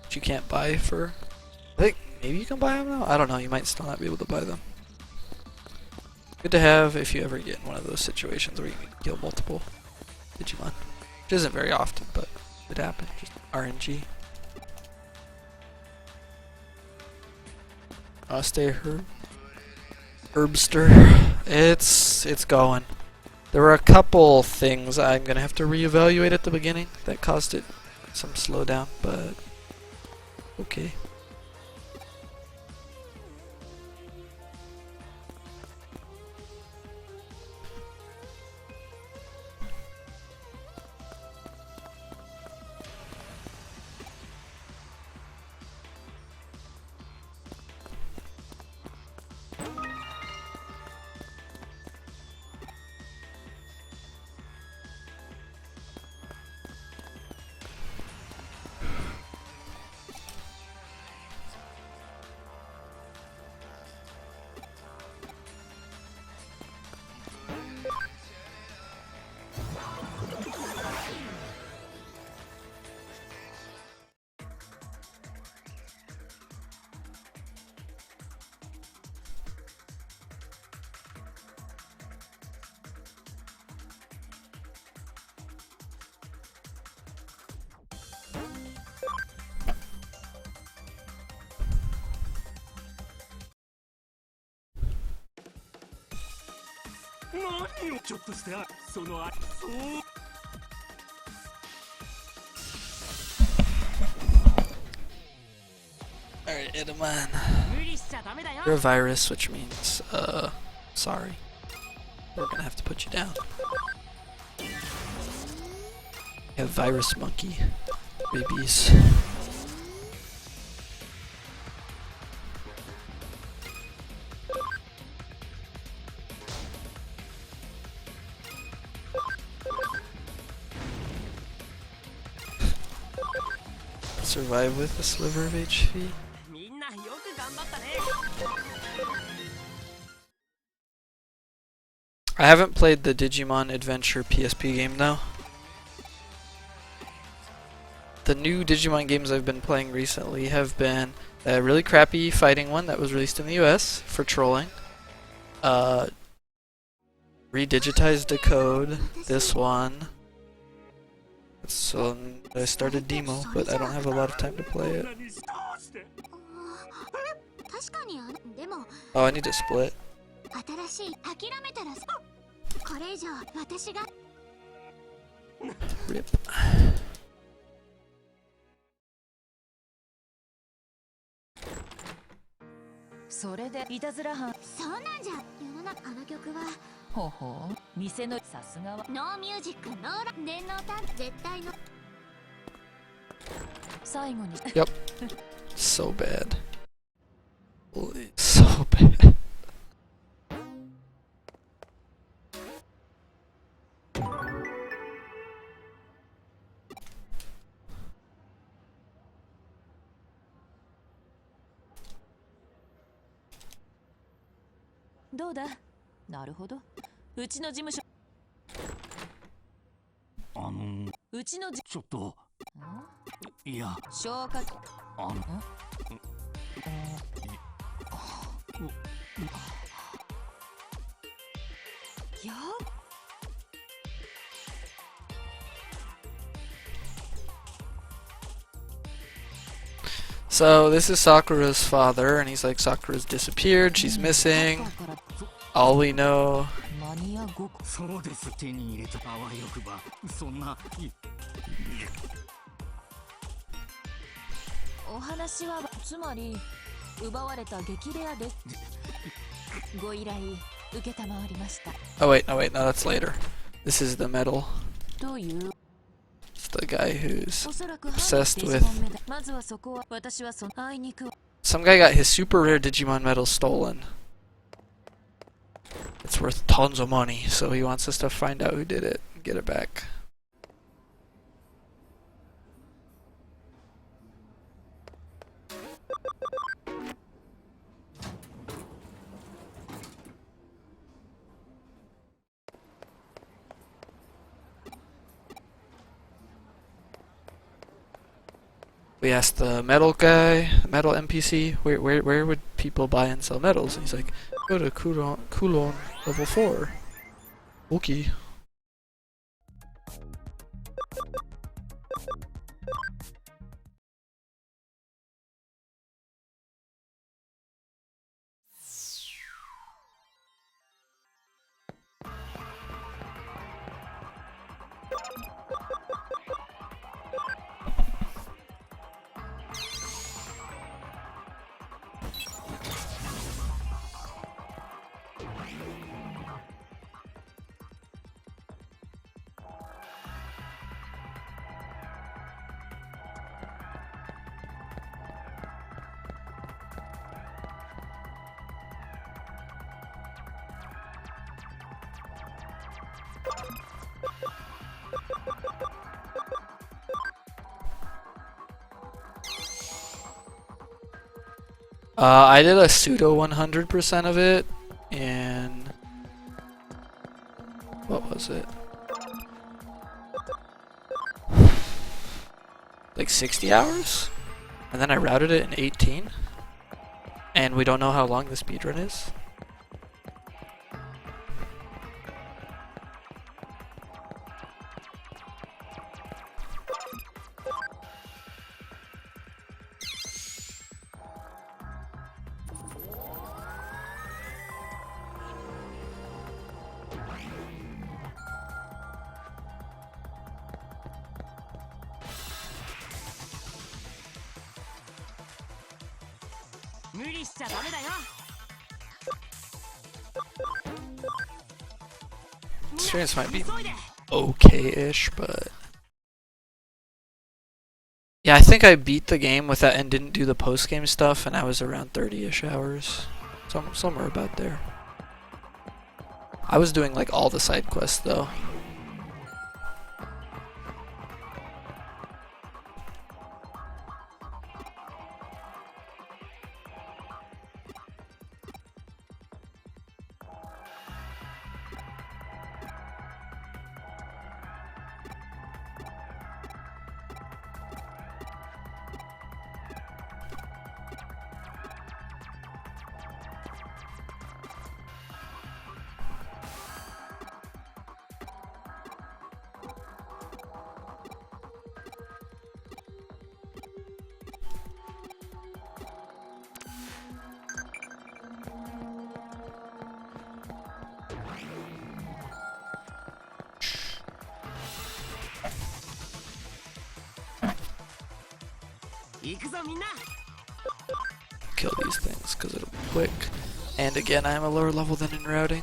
which you can't buy for. I think maybe you can buy them now. I don't know. You might still not be able to buy them. Good to have if you ever get in one of those situations where you can kill multiple Digimon, which isn't very often, but it happens. Just RNG. Stay herb. Herbster. It's going. There were a couple things I'm gonna have to reevaluate at the beginning that caused it some slowdown, but okay. 何をちょっとしてそのそう Alright, Edamon. 無理しちゃダメだよ You're a virus, which means, sorry. We're gonna have to put you down. Yeah, virus monkey. Babies. Survive with a sliver of HP. みんなよく頑張ったね I haven't played the Digimon Adventure PSP game though. The new Digimon games I've been playing recently have been a really crappy fighting one that was released in the US for trolling. Redigitized the code, this one. So I started demo, but I don't have a lot of time to play it. 何しどうして 確かにでも Oh, I need to split. 新しい諦めたらこれ以上私が Rip. それでいたずら犯そうなんじゃ世の中あの曲はほほう店のさすがはノーミュージックノーラ電脳単絶対の最後に Yep. So bad. Holy, so bad.「どうだなるほどうちの事務所うちのじちょっといや消化よ So this is Sakura's father, and he's like, Sakura's disappeared, she's missing. All we know. マニアごそうです手に入れたあわよくばそんなお話はつまり奪われた激レアですご依頼受けたまわりました Oh wait, no, that's later. This is the medal. どういう It's the guy who's おそらく obsessed with. まずはそこは私はそのあいにく Some guy got his super rare Digimon medal stolen. It's worth tons of money, so he wants us to find out who did it and get it back. We asked the metal guy, metal NPC, where would people buy and sell metals? And he's like, go to Kulon level 4. Okay. I did a pseudo 100% of it in, what was it? Like 60 hours? And then I routed it in 18? And we don't know how long the speedrun is? Experience might be okay-ish, but yeah, I think I beat the game with that and didn't do the post-game stuff, and I was around 30-ish hours, somewhere about there. I was doing like all the side quests though. Kill these things because it'll be quick. And again, I am a lower level than in routing.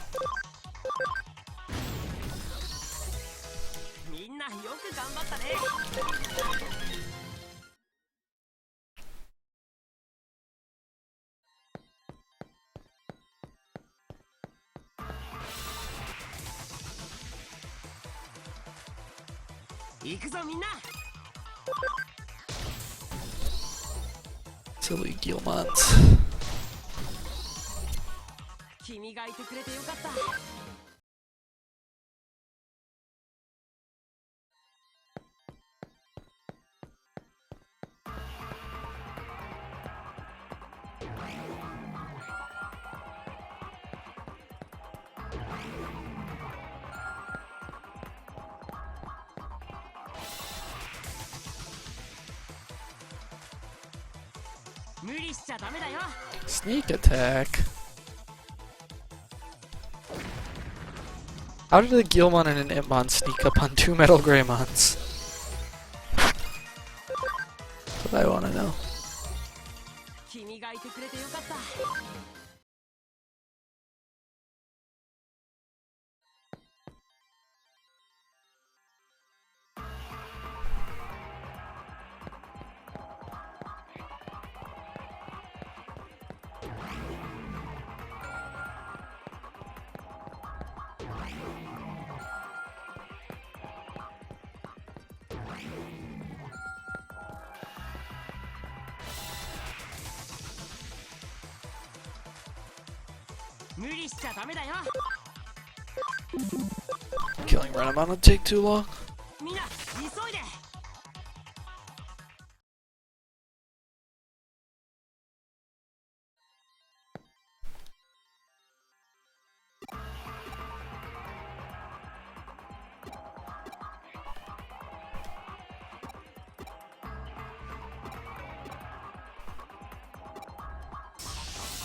Silly Gilmons. Sneak attack. How did a Gilmon and an Impmon sneak up on two Metal Greymons? That's what I want to know. Killing Renamon would take too long.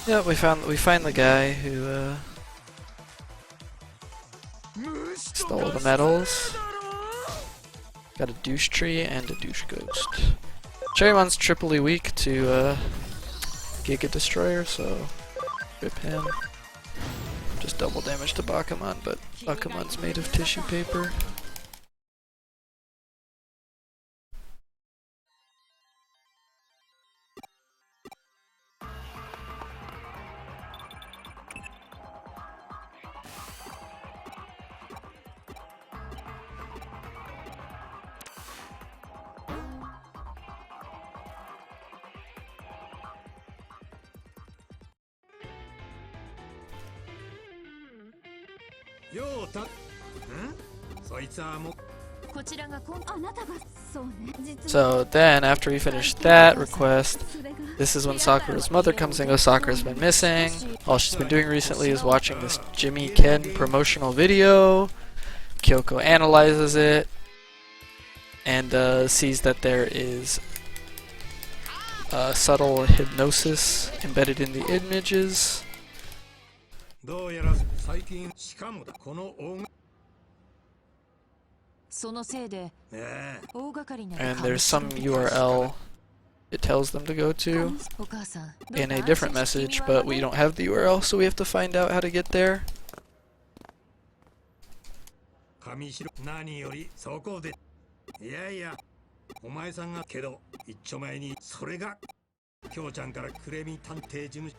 Yeah, we find the guy who stole the medals. Got a douche tree and a douche ghost. Cherrymon's triply weak to Giga Destroyer, so rip him. Just double damage to Bakuman, but Bakuman's made of tissue paper. So then, after we finish that request, this is when Sakura's mother comes in and goes, Sakura's been missing. All she's been doing recently is watching this Jimmy Ken promotional video. Kyoko analyzes it and sees that there is subtle hypnosis embedded in the images. And there's some URL it tells them to go to お母さん in a different message, but we don't have the URL, so we have to find out how to get there. 上白何よりそこでいやいやお前さんがけど一丁前にそれが京ちゃんからクレミ探偵事務所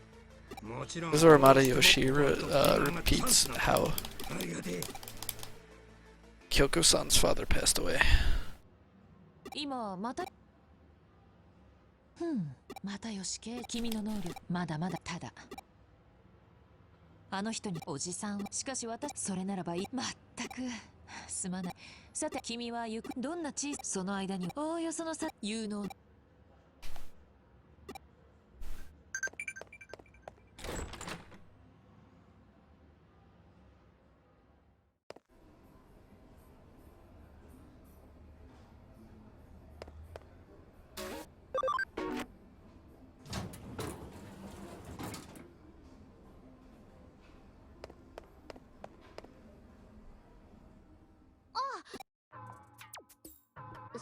もちろん This is where Matayoshi repeats how ありがてえ Kyoko-san's father passed away. 今またまたよしけ君の能力まだまだただあの人におじさんをしかし私それならばいいまったくすまないさて君は行くどんな小さその間におおよそのさ有能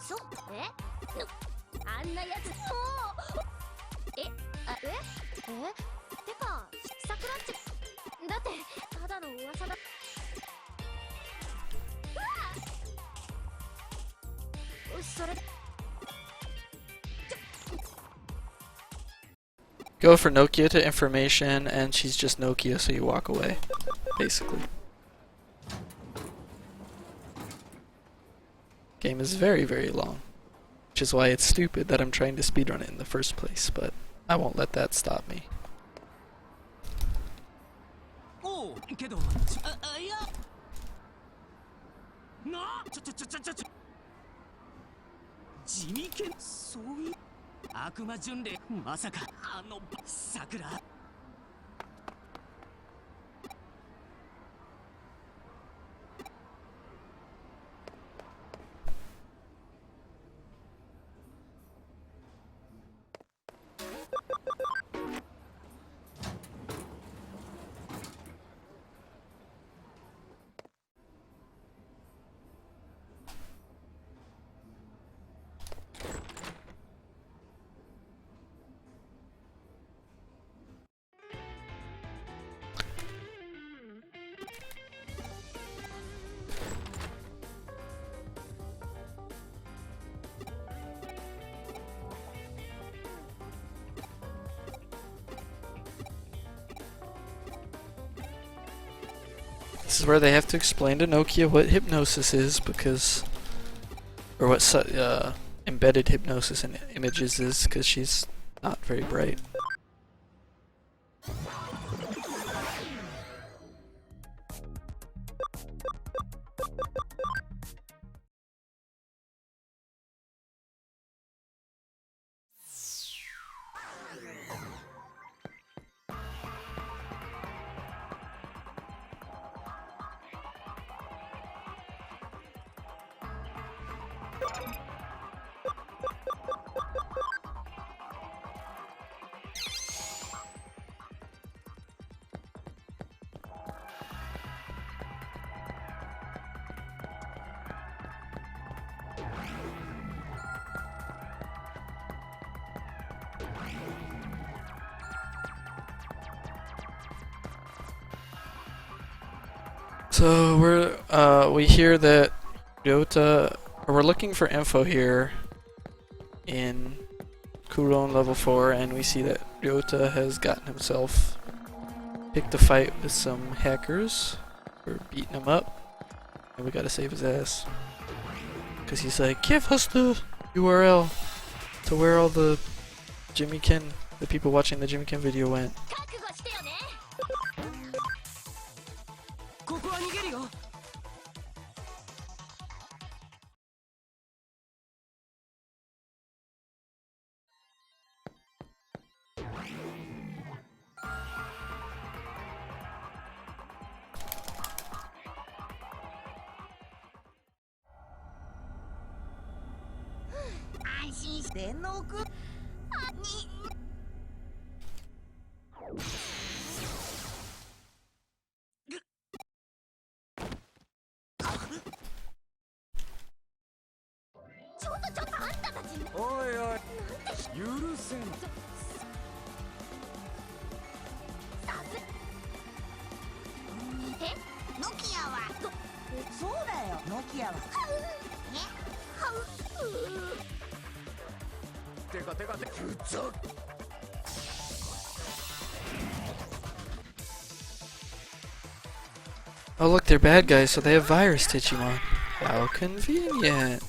そうあんなやつもうてか桜っちだってただの噂だ それ Go for Nokia to information, and she's just Nokia, so you walk away, basically. Game is very, very long, which is why it's stupid that I'm trying to speedrun it in the first place, but I won't let that stop me. おうけどいやなちょ地味犬そういう悪魔巡礼まさかあの桜 This is where they have to explain to Nokia what hypnosis is, because, or what embedded hypnosis in images is, because she's not very bright. So we hear that Ryota, or we're looking for info here in Kuron level 4, and we see that Ryota has gotten himself picked a fight with some hackers. We're beating him up, and we gotta save his ass. Cause he's like, give us the URL to where all the Jimmy Ken, the people watching the Jimmy Ken video went. 覚悟してよね ここは逃げるよ 安心してのくに ちょっとあんたたちおいおい許 Oh look, they're bad guys, so they have virus Digimon. How convenient.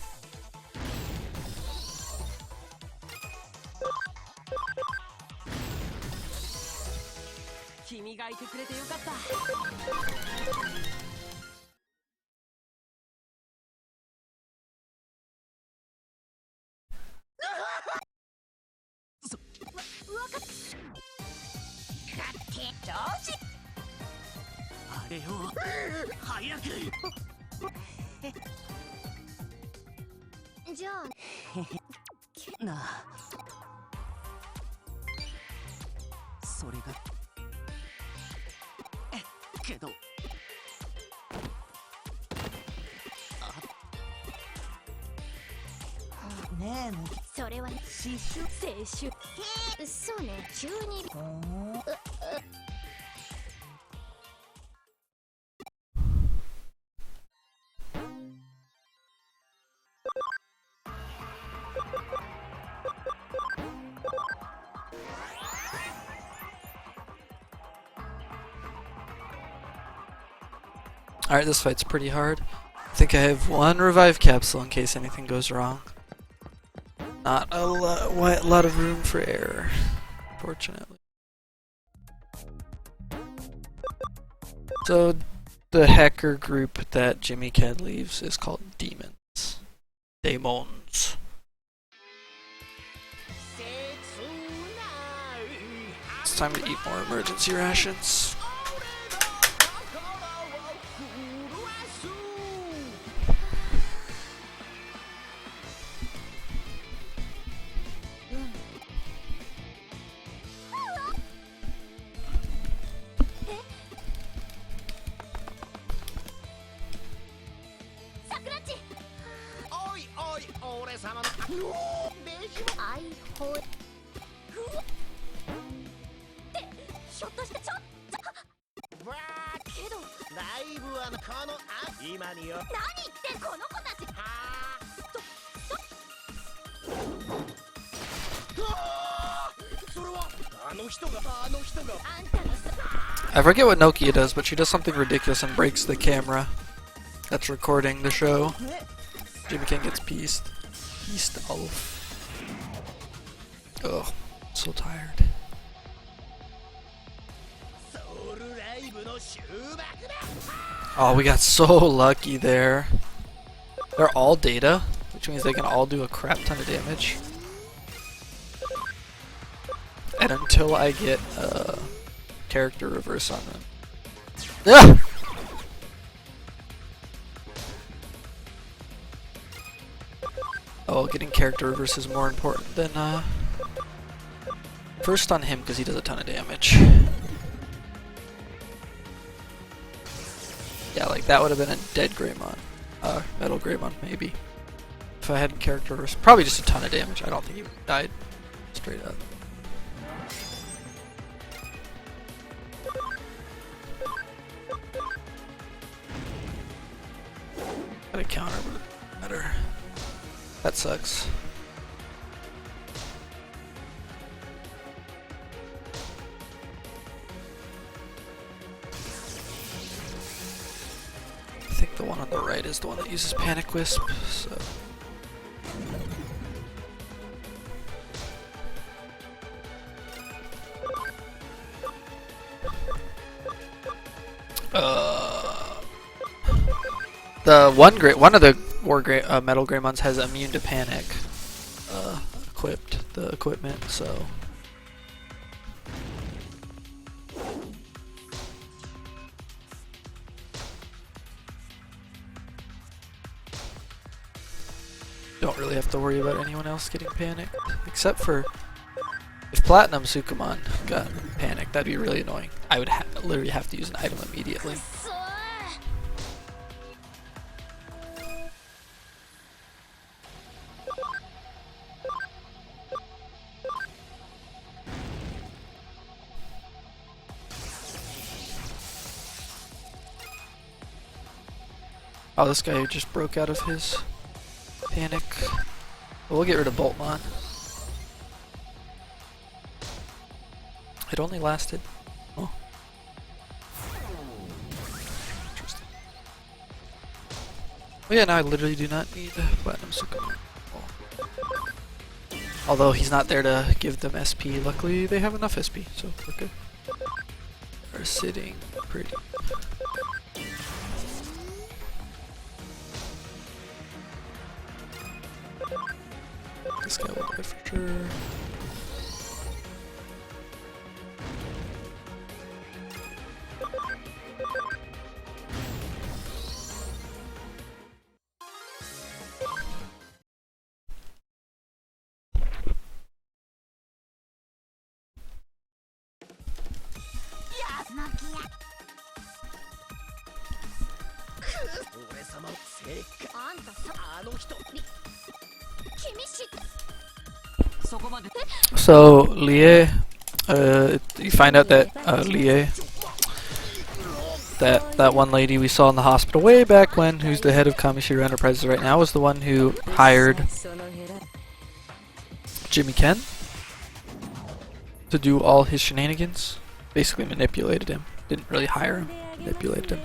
Alright, this fight's pretty hard. I think I have one revive capsule in case anything goes wrong. Not a lot of room for error, fortunately. So, the hacker group that Jimmy Ken leaves is called Demons. Demons. It's time to eat more emergency rations. I forget what Nokia does, but she does something ridiculous and breaks the camera that's recording the show. Jimmy Ken gets pieced. Pieced off. Ugh, so tired. Oh, we got so lucky there. They're all data, which means they can all do a crap ton of damage. And until I get character reverse on them. Ah! Oh, getting character reverse is more important than first on him because he does a ton of damage. Yeah, like that would have been a dead Greymon. Metal Greymon, maybe. If I hadn't character reverse. Probably just a ton of damage. I don't think he would have died straight up. Got a counter, but better. That sucks. I think the one on the right is the one that uses Panic Wisp, so... The one of the Metal Greymons has immune to panic equipped, the equipment, so don't really have to worry about anyone else getting panicked, except for if Platinum Sukumon got panicked, that'd be really annoying. I would literally have to use an item immediately. Oh, this guy just broke out of his panic. Well, we'll get rid of Boltmon. It only lasted. Oh. Interesting. Oh yeah, now I literally do not need Platinum Sukumo. Although he's not there to give them SP, luckily they have enough SP, so we're good. They're sitting pretty. This guy will die for sure. So Lie, you find out that Lie, that one lady we saw in the hospital way back when, who's the head of Kamishiro Enterprises right now, was the one who hired Jimmy Ken to do all his shenanigans. Basically manipulated him. Didn't really hire him, manipulated him.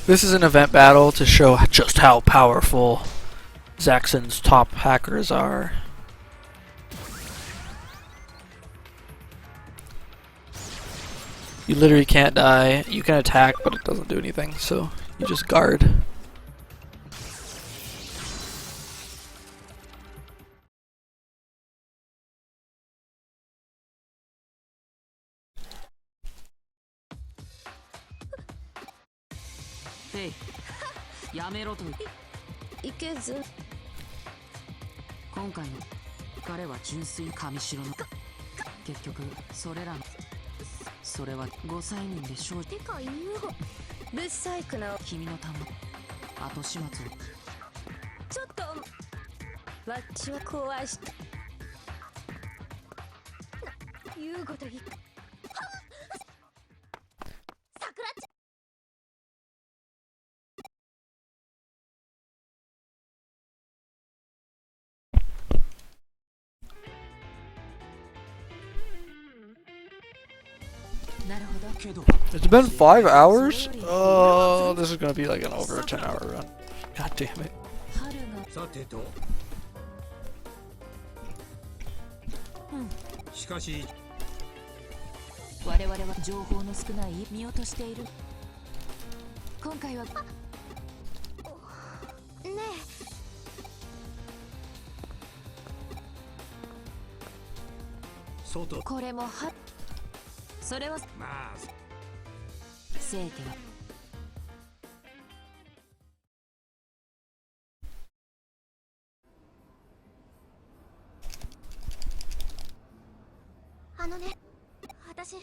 This is an event battle to show just how powerful Zaxxon's top hackers are. You literally can't die. You can attack, but it doesn't do anything, so you just guard. Hey, やめろといけず今回の彼は純粋神城の結局それらのそれは5歳人で勝利てか言うブサイクな君のため後始末をちょっとわっちは壊した言うこと言っ桜ちゃんIt's been 5 hours? Oh, this is gonna be like an over a 10-hour run. God damn it. さてとしかし我々は情報の少ない見落としている今回はね外これもはそれはまあ正義はあのね私あん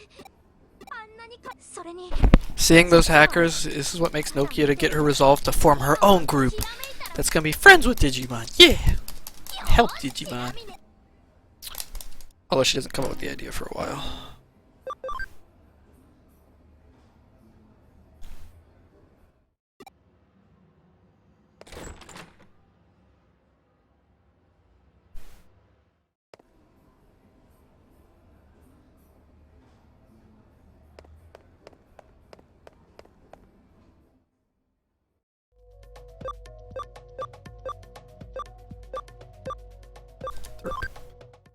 なにかそれに Seeing those hackers, this is what makes Nokia to get her resolve to form her own group that's gonna be friends with Digimon. Yeah! Help Digimon. Although she doesn't come up with the idea for a while.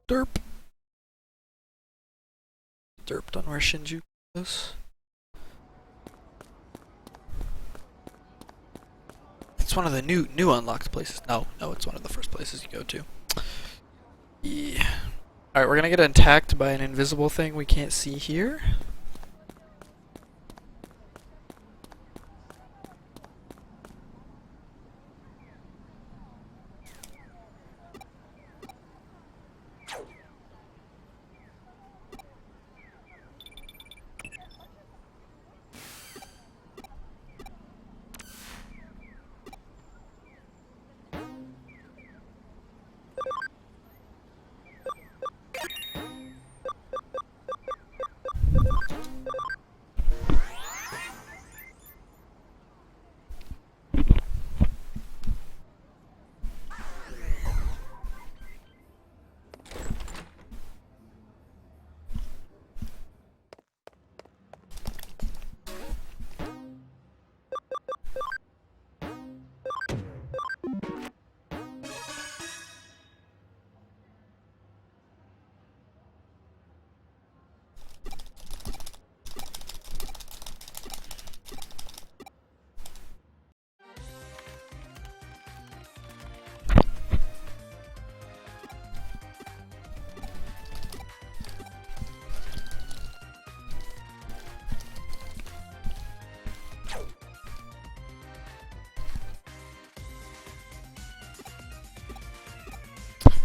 Derp. Derped on where Shinju is. It's one of the new unlocked places. No, it's one of the first places you go to. Yeah. Alright, we're gonna get attacked by an invisible thing we can't see here.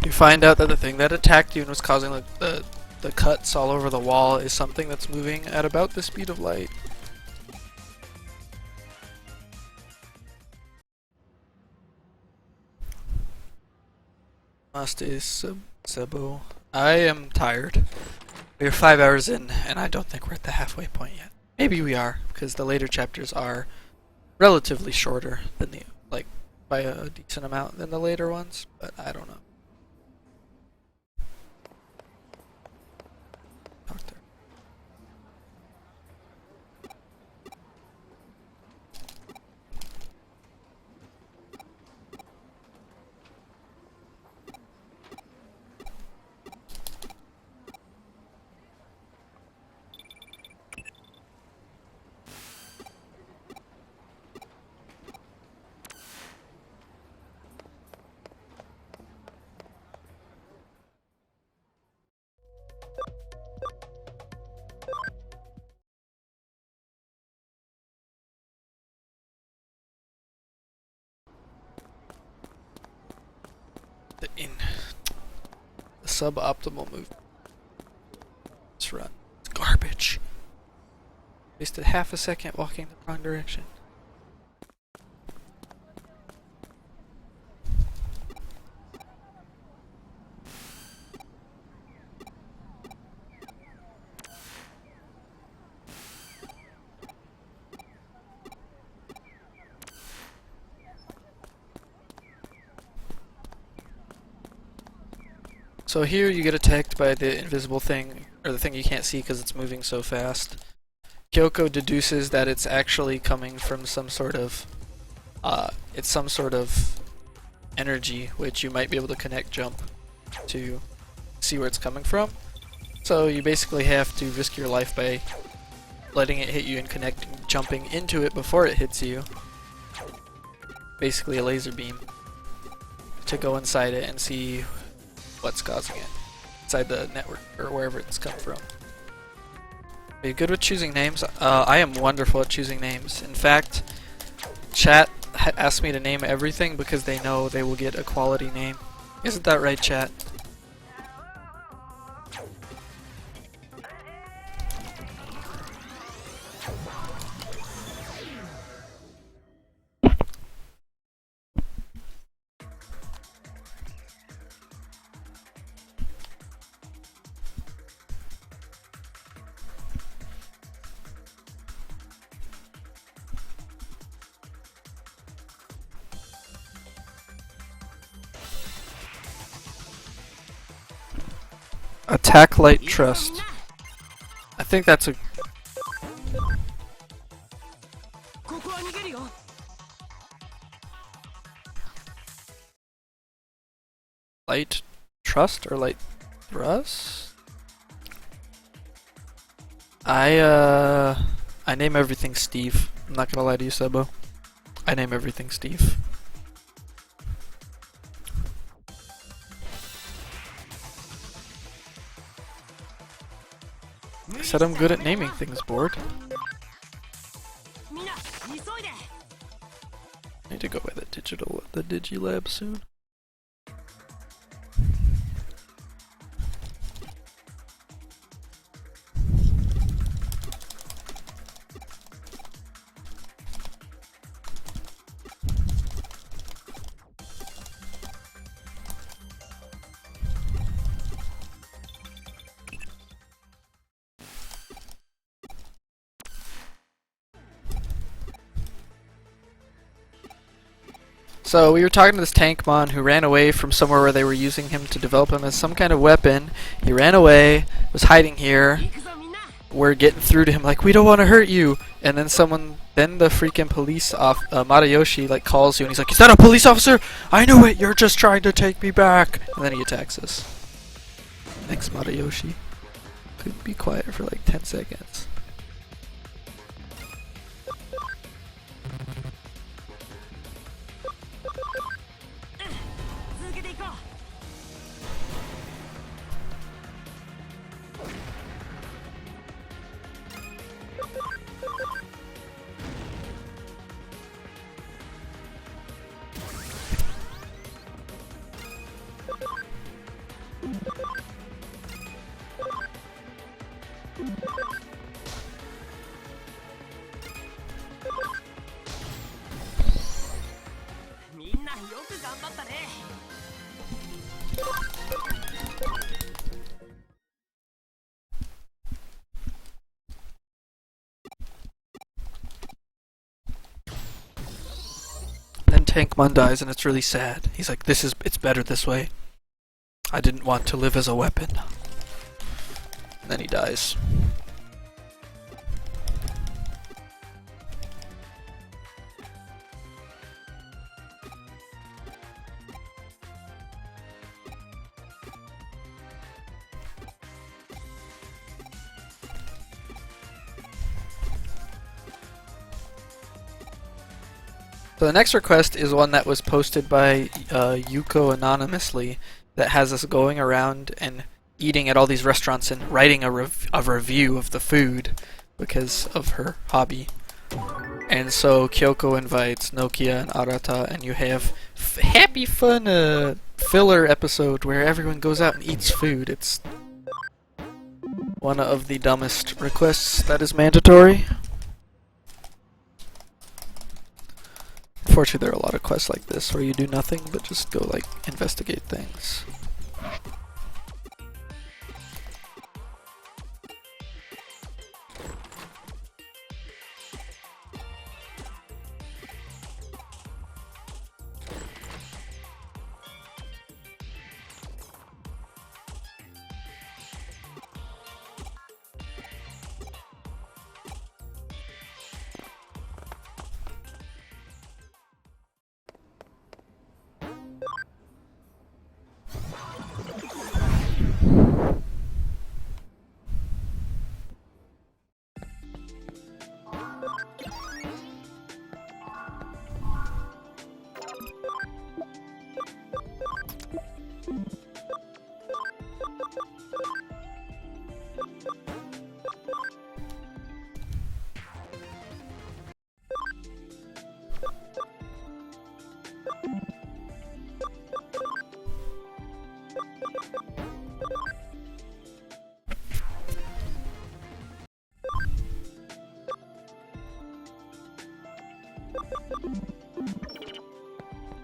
You find out that the thing that attacked you and was causing the cuts all over the wall is something that's moving at about the speed of light. Sebo. I am tired. We're 5 hours in, and I don't think we're at the halfway point yet. Maybe we are, because the later chapters are relatively shorter than the, like, by a decent amount than the later ones, but I don't know. Talk there. The suboptimal move. Let's run. It's garbage. Wasted half a second walking the wrong direction. So here you get attacked by the invisible thing, or the thing you can't see because it's moving so fast. Kyoko deduces that it's actually coming from some sort of, energy, which you might be able to connect jump to see where it's coming from. So you basically have to risk your life by letting it hit you and jumping into it before it hits you. Basically a laser beam. To go inside it and see what's causing it inside the network or wherever it's come from. Are you good with choosing names? I am wonderful at choosing names. In fact, chat asked me to name everything because they know they will get a quality name. Isn't that right, chat? Attack Light Trust. I think that's a... Light Trust or Light Thrust? I name everything Steve. I'm not gonna lie to you, Sebo. I name everything Steve. I said I'm good at naming things, board. I need to go by the Digilab soon. So we were talking to this Tankmon who ran away from somewhere where they were using him to develop him as some kind of weapon. He ran away, was hiding here. We're getting through to him like, we don't want to hurt you. And then the freaking police Matayoshi like calls you and he's like, is that a police officer? I knew it, you're just trying to take me back. And then he attacks us. Thanks, Matayoshi. Could be quiet for like 10 seconds. Tankmon dies and it's really sad. He's like, it's better this way. I didn't want to live as a weapon. And then he dies. So the next request is one that was posted by Yuko anonymously, that has us going around and eating at all these restaurants and writing a review of the food because of her hobby. And so Kyoko invites Nokia and Arata, and you have happy fun filler episode where everyone goes out and eats food. It's one of the dumbest requests that is mandatory. Unfortunately, there are a lot of quests like this where you do nothing but just go, like, investigate things.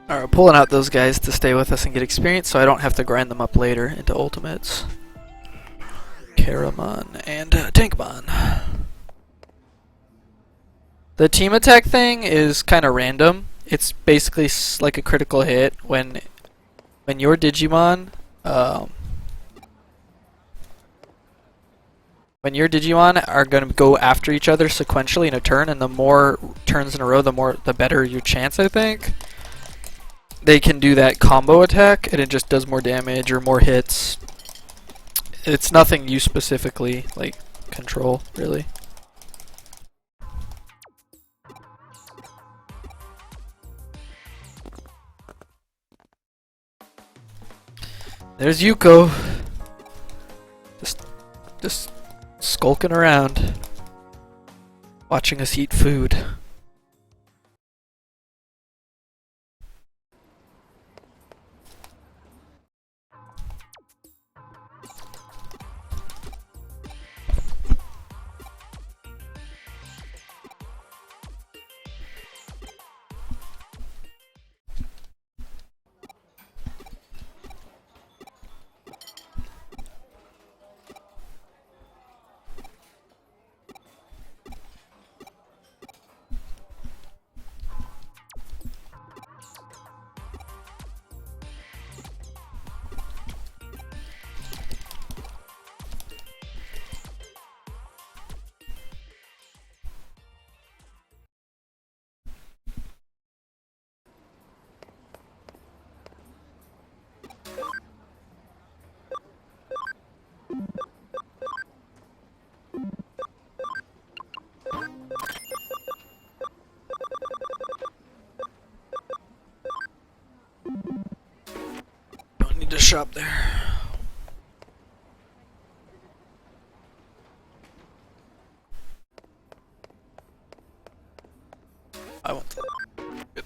Alright, pulling out those guys to stay with us and get experience so I don't have to grind them up later into ultimates. Karamon and Tankmon. The team attack thing is kind of random. It's basically like a critical hit when your Digimon are going to go after each other sequentially in a turn, and the more turns in a row, the better your chance, I think. They can do that combo attack, and it just does more damage or more hits. It's nothing you specifically, like, control, really. There's Yuko. Just skulking around, watching us eat food. Don't need to shop there. I want that. Good.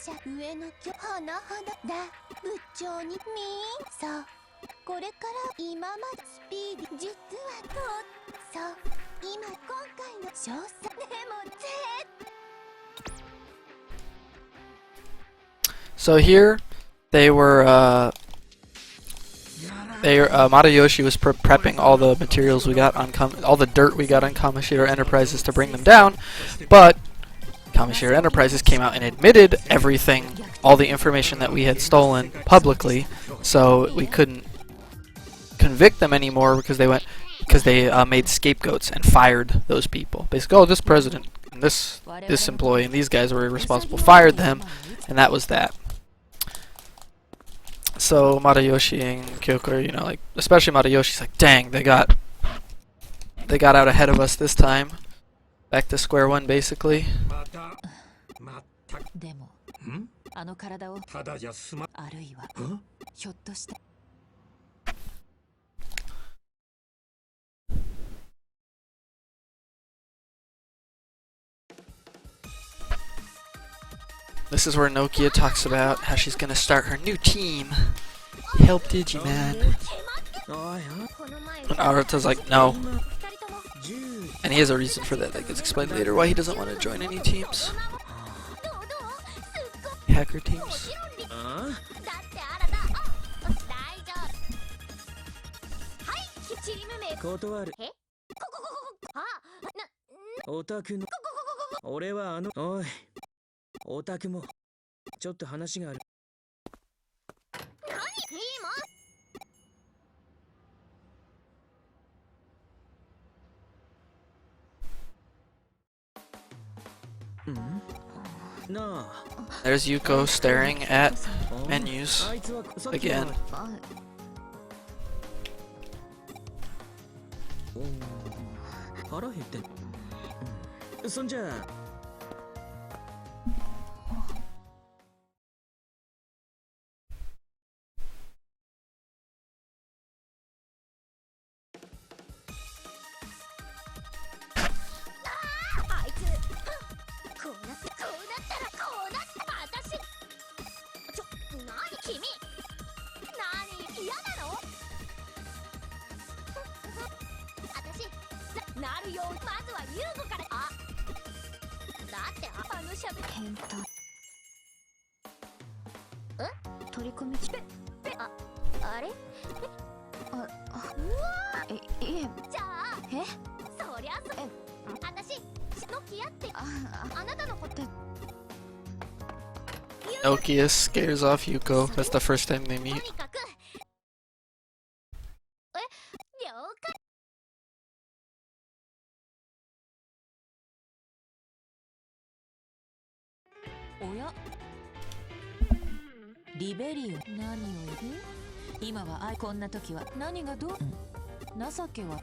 者上のきょはなはなだ部長にみーそうこれから今までスピーディ実はとそう今今回の詳細でもSo here, they were, Matayoshi was prepping all the materials we got on, all the dirt we got on Kamishiro Enterprises to bring them down, but Kamishiro Enterprises came out and admitted everything, all the information that we had stolen publicly, so we couldn't convict them anymore because they made scapegoats and fired those people. Basically, oh, this president, and this employee, and these guys were irresponsible, fired them, and that was that. So Matayoshi and Kyoko, you know, like especially Matayoshi's like, dang, they got out ahead of us this time. Back to square one, basically. でもあの体をただじゃ済まあるいはひょっとして This is where Nokia talks about how she's gonna start her new team. Help Digimon. And Arata's like, no. And he has a reason for that gets explained later why he doesn't want to join any teams. Hacker teams. 断るオタクの俺はおいオタクもちょっと話があるThere's Yuko staring at menus again. 腹減ってんそんじゃ取り込みあれいえじゃあそりゃ私ノキアってあなたのこと Nokia scares off Yuko. That's the first time they meet. 了解おやリベリオ何を今はこんな時は何がどう情けは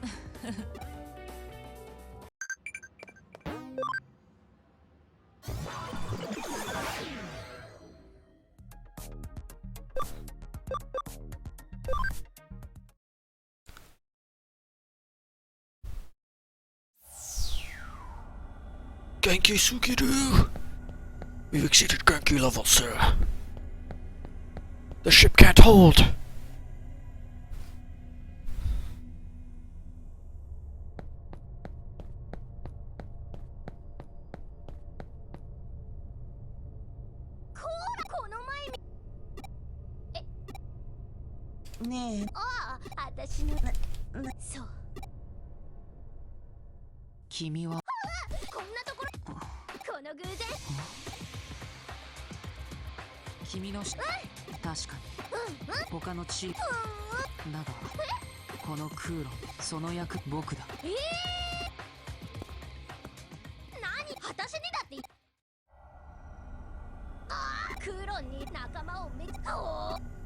Genki Sukiru! We've exceeded Genki level, sir. The ship can't hold!ねえああ私のそう君はこんなところこの偶然君の確かに他のチームだがこの空論その役僕だ何私にだってクロンに仲間をめお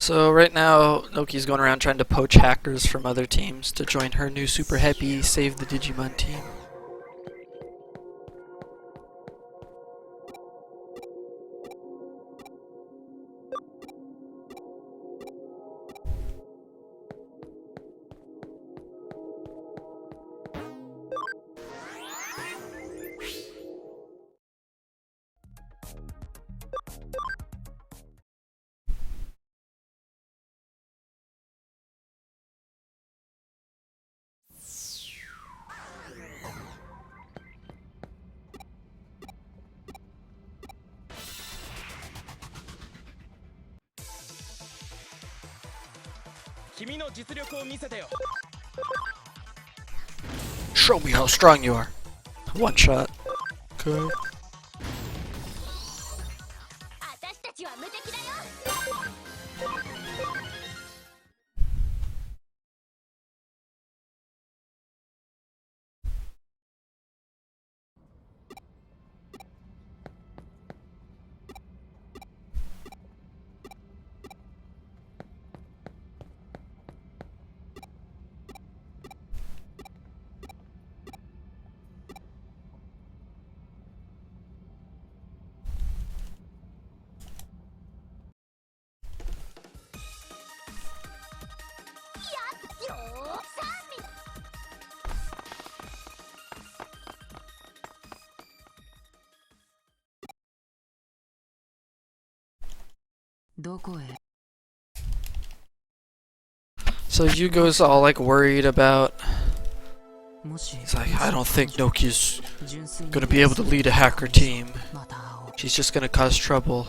So right now, Noki's going around trying to poach hackers from other teams to join her new super happy Save the Digimon team. Show me how strong you are. One shot. Okay. 私たちは無敵だよ。 どこへ So Yugo's all like worried about. もし He's like, I don't think Noki's 純粋に gonna be able to lead a hacker team. また会おう She's just gonna cause trouble.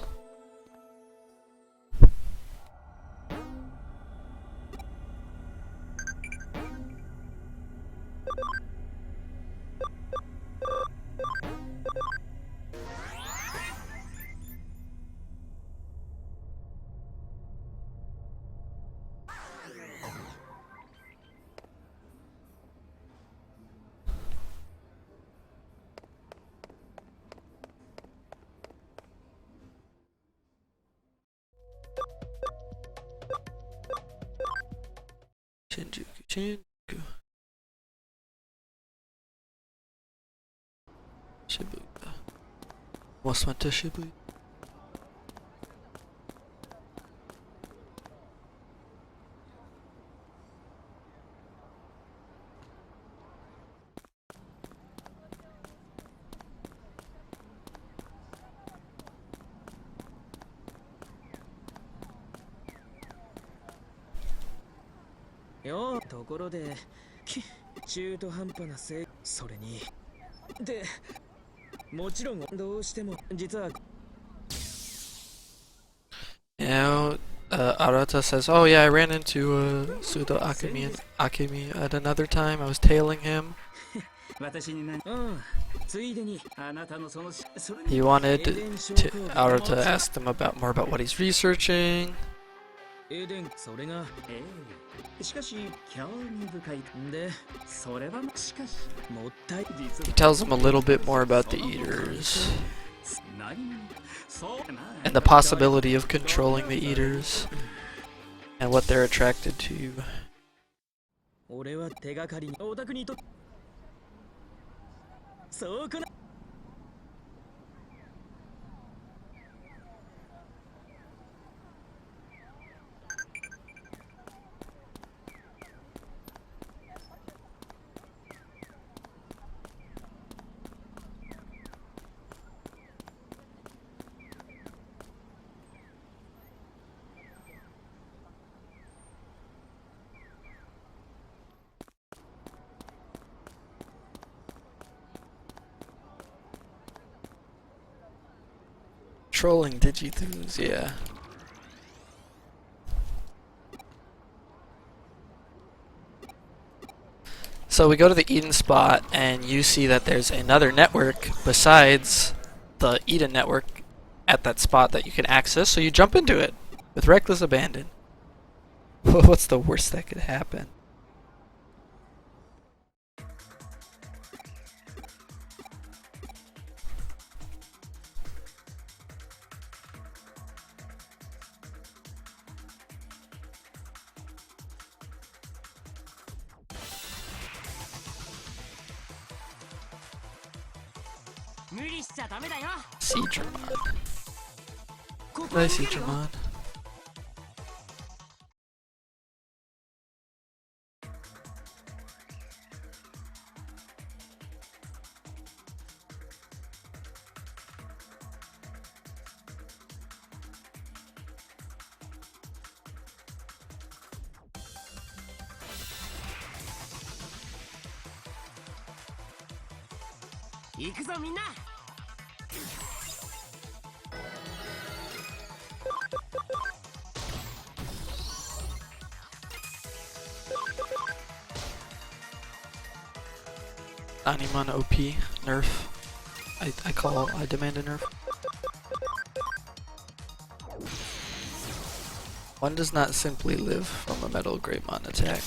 Shinjuku. Shibuya. Almost went to Shibuya.よところで中途半端なせいそれにでもちろんどうしても実は You know, Arata says, oh yeah, I ran into Sudo Akemi at another time. I was tailing him. 私についでにあなたのそのそれに He wanted Arata to ask them about more about what he's researching. エデンそれがしかし興味深いでそれはしかしもったい He tells them a little bit more about the eaters and the possibility of controlling the eaters and what they're attracted to. 俺は手がかりにお宅にとそうかな Trolling Digithus, yeah. So we go to the Eden spot, and you see that there's another network besides the Eden network at that spot that you can access, so you jump into it with reckless abandon. What's the worst that could happen? Seedramon. Nice Seedramon. Animon OP nerf. I demand a nerf. One does not simply live from a Metal Greymon attack.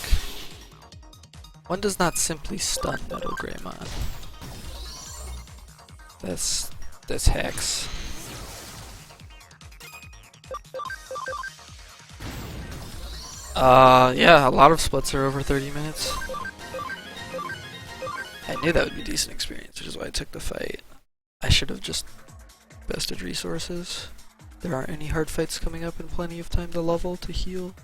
One does not simply stun Metal Greymon. That's hacks. Yeah, a lot of splits are over 30 minutes. I knew that would be a decent experience, which is why I took the fight. I should have just bested resources. There aren't any hard fights coming up and plenty of time to level to heal.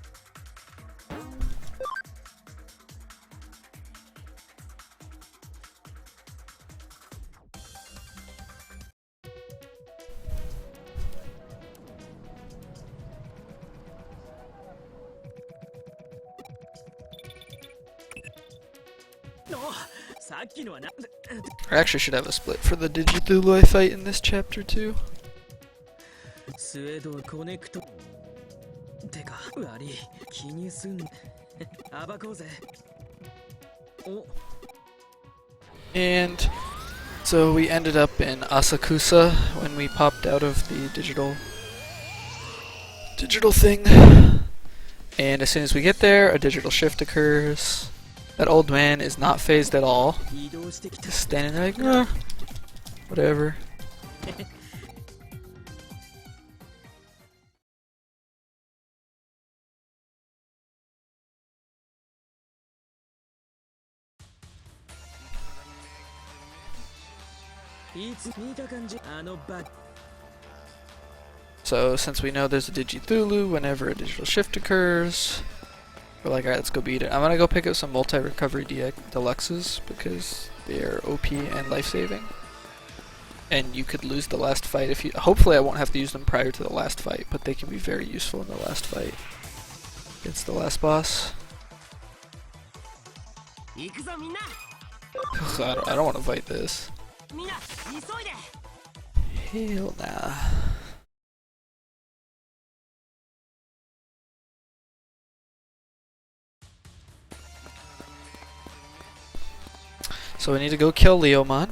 I actually should have a split for the Digithuloi fight in this chapter too. And so we ended up in Asakusa when we popped out of the digital thing. And as soon as we get there, a digital shift occurs. That old man is not phased at all. Just standing there like, whatever. So since we know there's a Digithulu whenever a digital shift occurs, we're like, alright, let's go beat it. I'm gonna go pick up some multi-recovery deluxes because they're OP and life-saving. And you could lose the last fight if you... Hopefully I won't have to use them prior to the last fight, but they can be very useful in the last fight against the last boss. I don't want to fight this. Hell nah. So we need to go kill Leomon.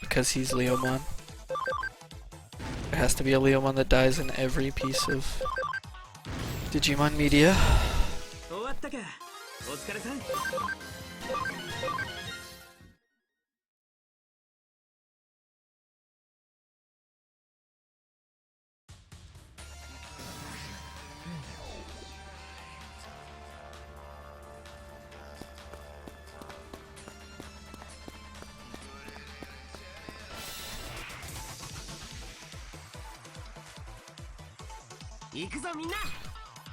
Because he's Leomon. There has to be a Leomon that dies in every piece of Digimon media.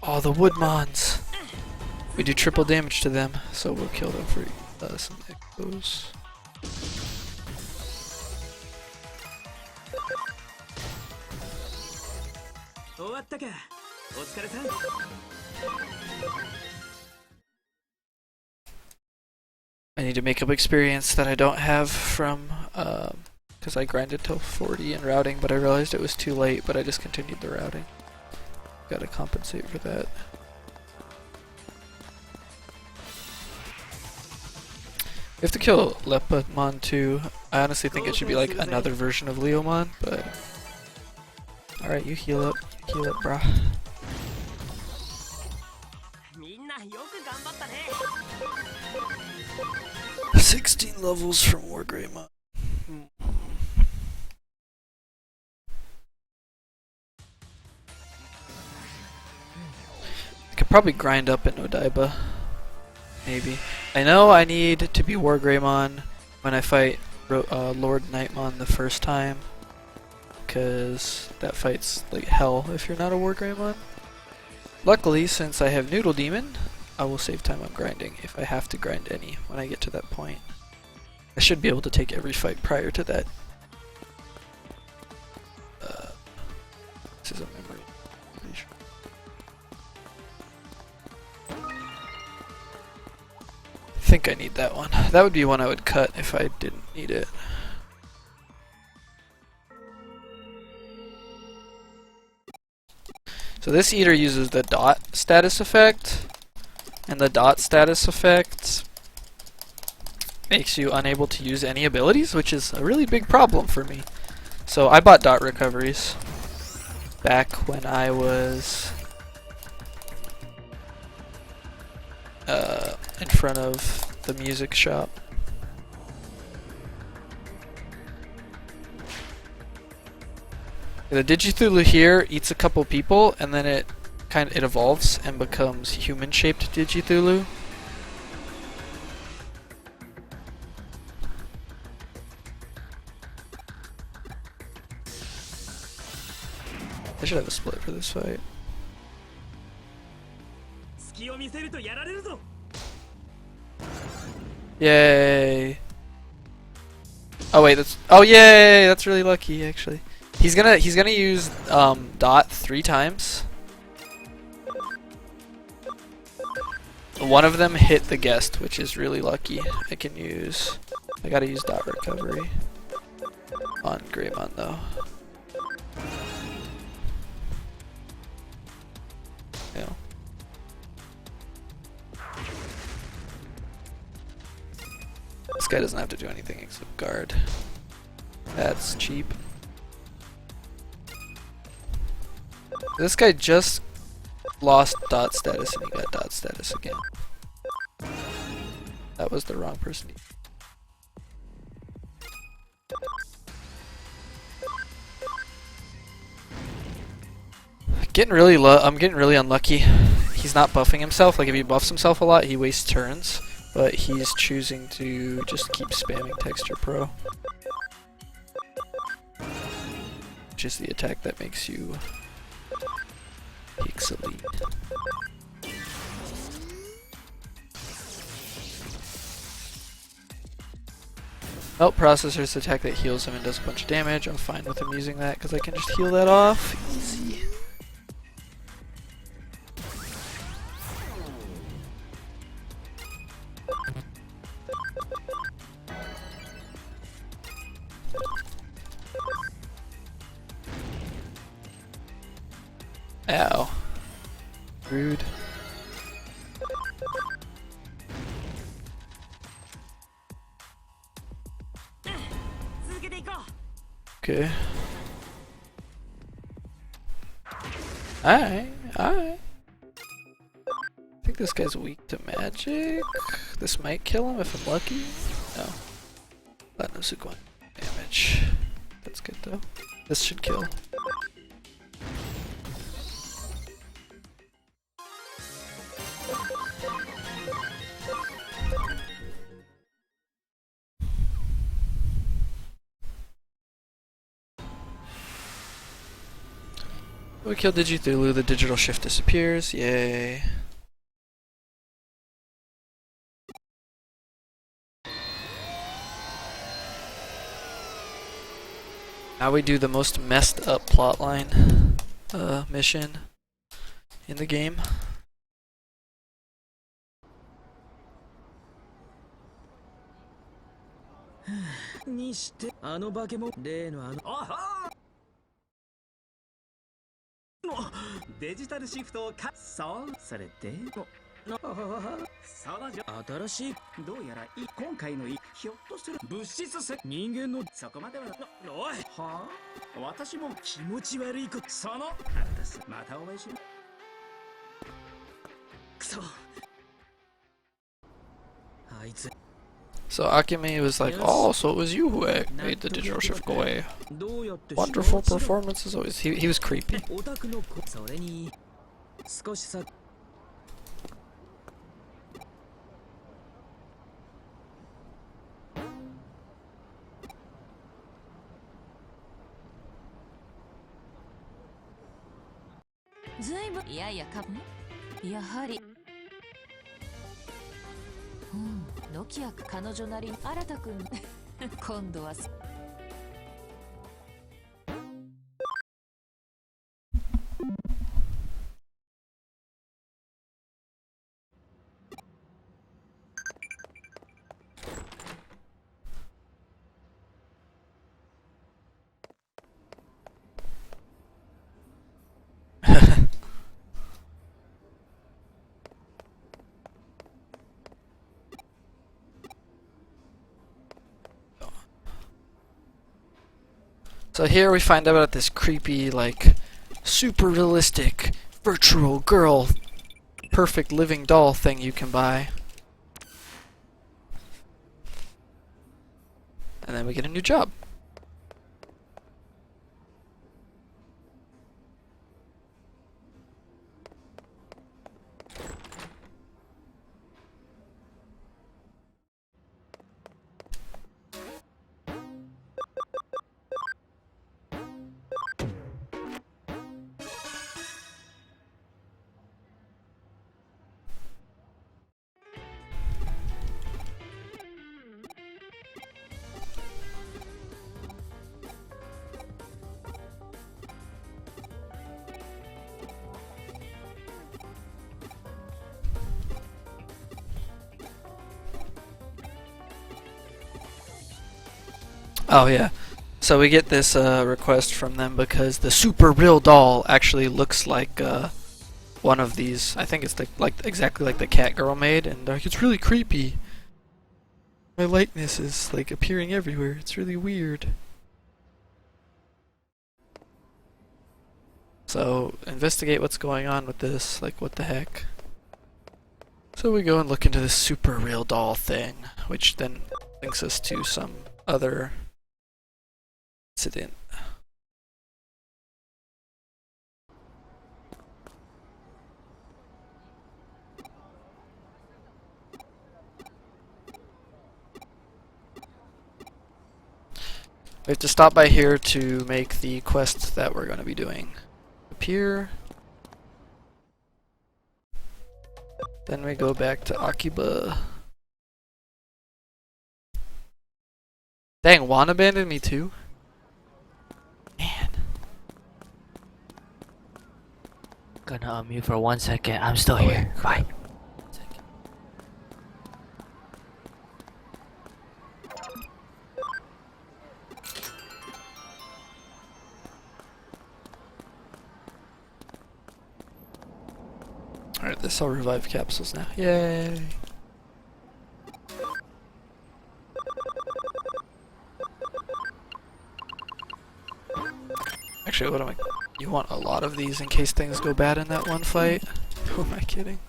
Oh, the Woodmons! We do triple damage to them, so we'll kill them for some echoes. I need to make up experience that I don't have from, because I grinded till 40 in routing, but I realized it was too late, but I just continued the routing. Gotta compensate for that. We have to kill Lepamon too. I honestly think it should be like another version of Leomon, but... Alright, you heal up. Heal up, brah. 16 levels from War Greymon. probably grind up in Odaiba. Maybe. I know I need to be War Greymon when I fight Lord Nightmon the first time, because that fight's like hell if you're not a War Greymon. Luckily, since I have Noodle Demon, I will save time on grinding if I have to grind any when I get to that point. I should be able to take every fight prior to that. This is a memory. Pretty sure. I think I need that one. That would be one I would cut if I didn't need it. So this eater uses the dot status effect, and the dot status effect makes you unable to use any abilities, which is a really big problem for me. So I bought dot recoveries back when I was in front of the music shop. The Digithulu here eats a couple people, and then it evolves and becomes human-shaped Digithulu. I should have a split for this fight. Yay! Oh wait, yay! That's really lucky, actually. He's gonna use dot 3 times. One of them hit the guest, which is really lucky. I gotta use dot recovery on Greymon though. Yeah. This guy doesn't have to do anything except guard. That's cheap. This guy just lost dot status and he got dot status again. That was the wrong person. I'm getting really unlucky. He's not buffing himself. Like if he buffs himself a lot, he wastes turns. But he's choosing to just keep spamming Texture Pro, which is the attack that makes you pixelate. Oh, Processor's attack that heals him and does a bunch of damage. I'm fine with him using that because I can just heal that off. Easy. Ow. Rude. Okay. Alright. I think this guy's weak to magic. This might kill him if I'm lucky. No. Platinum Suquan damage. That's good though. This should kill. We kill Digithulu, the digital shift disappears, yay. Now we do the most messed up plotline mission in the game. So Akemi was like, oh, so it was you who made the digital shift go away. Wonderful performance as always. He was creepy. ずいぶんいやいやかやはりノキア彼女なりに新くん今度はSo here we find out about this creepy, like, super realistic virtual girl perfect living doll thing you can buy. And then we get a new job. Oh yeah. So we get this request from them because the super real doll actually looks like one of these. I think it's exactly like the cat girl made, and they're like, it's really creepy. My likeness is like appearing everywhere. It's really weird. So investigate what's going on with this. Like, what the heck? So we go and look into this super real doll thing, which then links us to some other incident. We have to stop by here to make the quest that we're going to be doing. Appear. Then we go back to Akiba. Dang, Juan abandoned me too? Man. Gonna unmute for 1 second. I'm still here. Bye. Alright, this will revive capsules now. Yay! Actually, what am I... You want a lot of these in case things go bad in that one fight? Who am I kidding?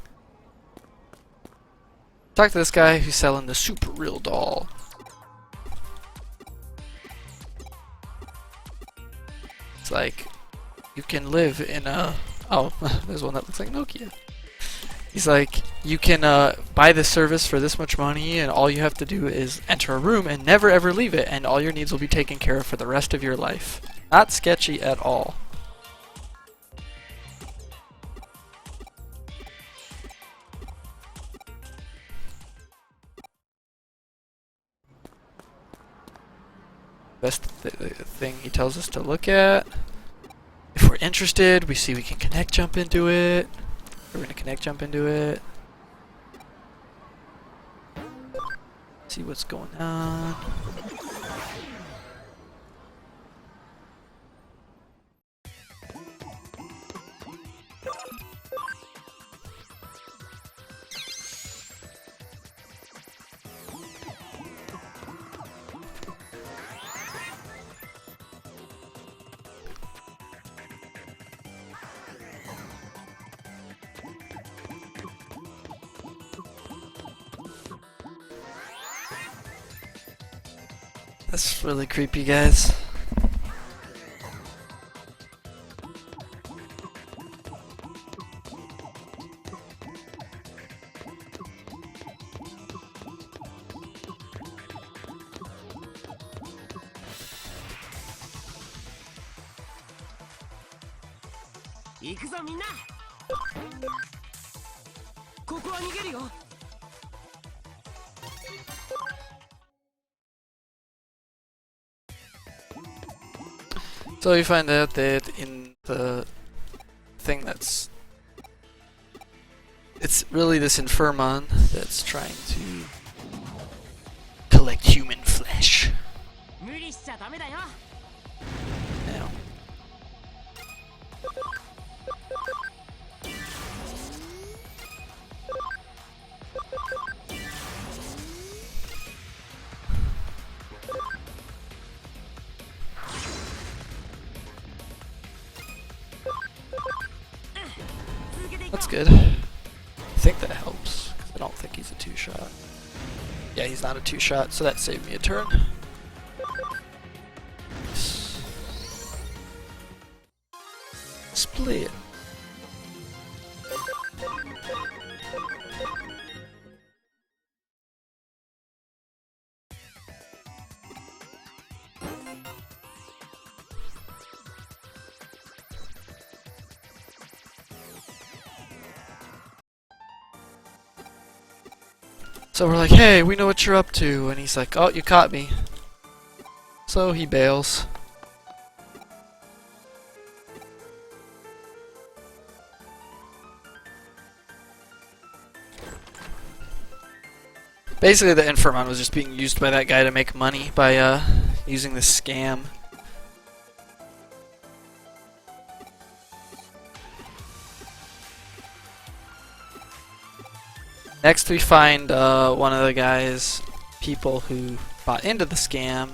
Talk to this guy who's selling the super real doll. It's like, you can live in a... Oh, there's one that looks like Nokia. He's like, you can buy this service for this much money, and all you have to do is enter a room and never ever leave it, and all your needs will be taken care of for the rest of your life. Not sketchy at all. Best thing he tells us to look at. If we're interested, we see we can connect jump into it. We're gonna connect jump into it. See what's going on. That's really creepy, guys. 行くぞみんな。ここは逃げるよ。 So you find out that in the thing that's... It's really this Infirmon that's trying to collect human flesh. 無理しちゃダメだよ。 Now, that's good. I think that helps, because I don't think he's a two-shot. Yeah, he's not a two-shot, so that saved me a turn. Split. So we're like, hey, we know what you're up to, and he's like, oh, you caught me. So he bails. Basically, the Infirmon was just being used by that guy to make money by using this scam. Next, we find one of the guy's people who bought into the scam.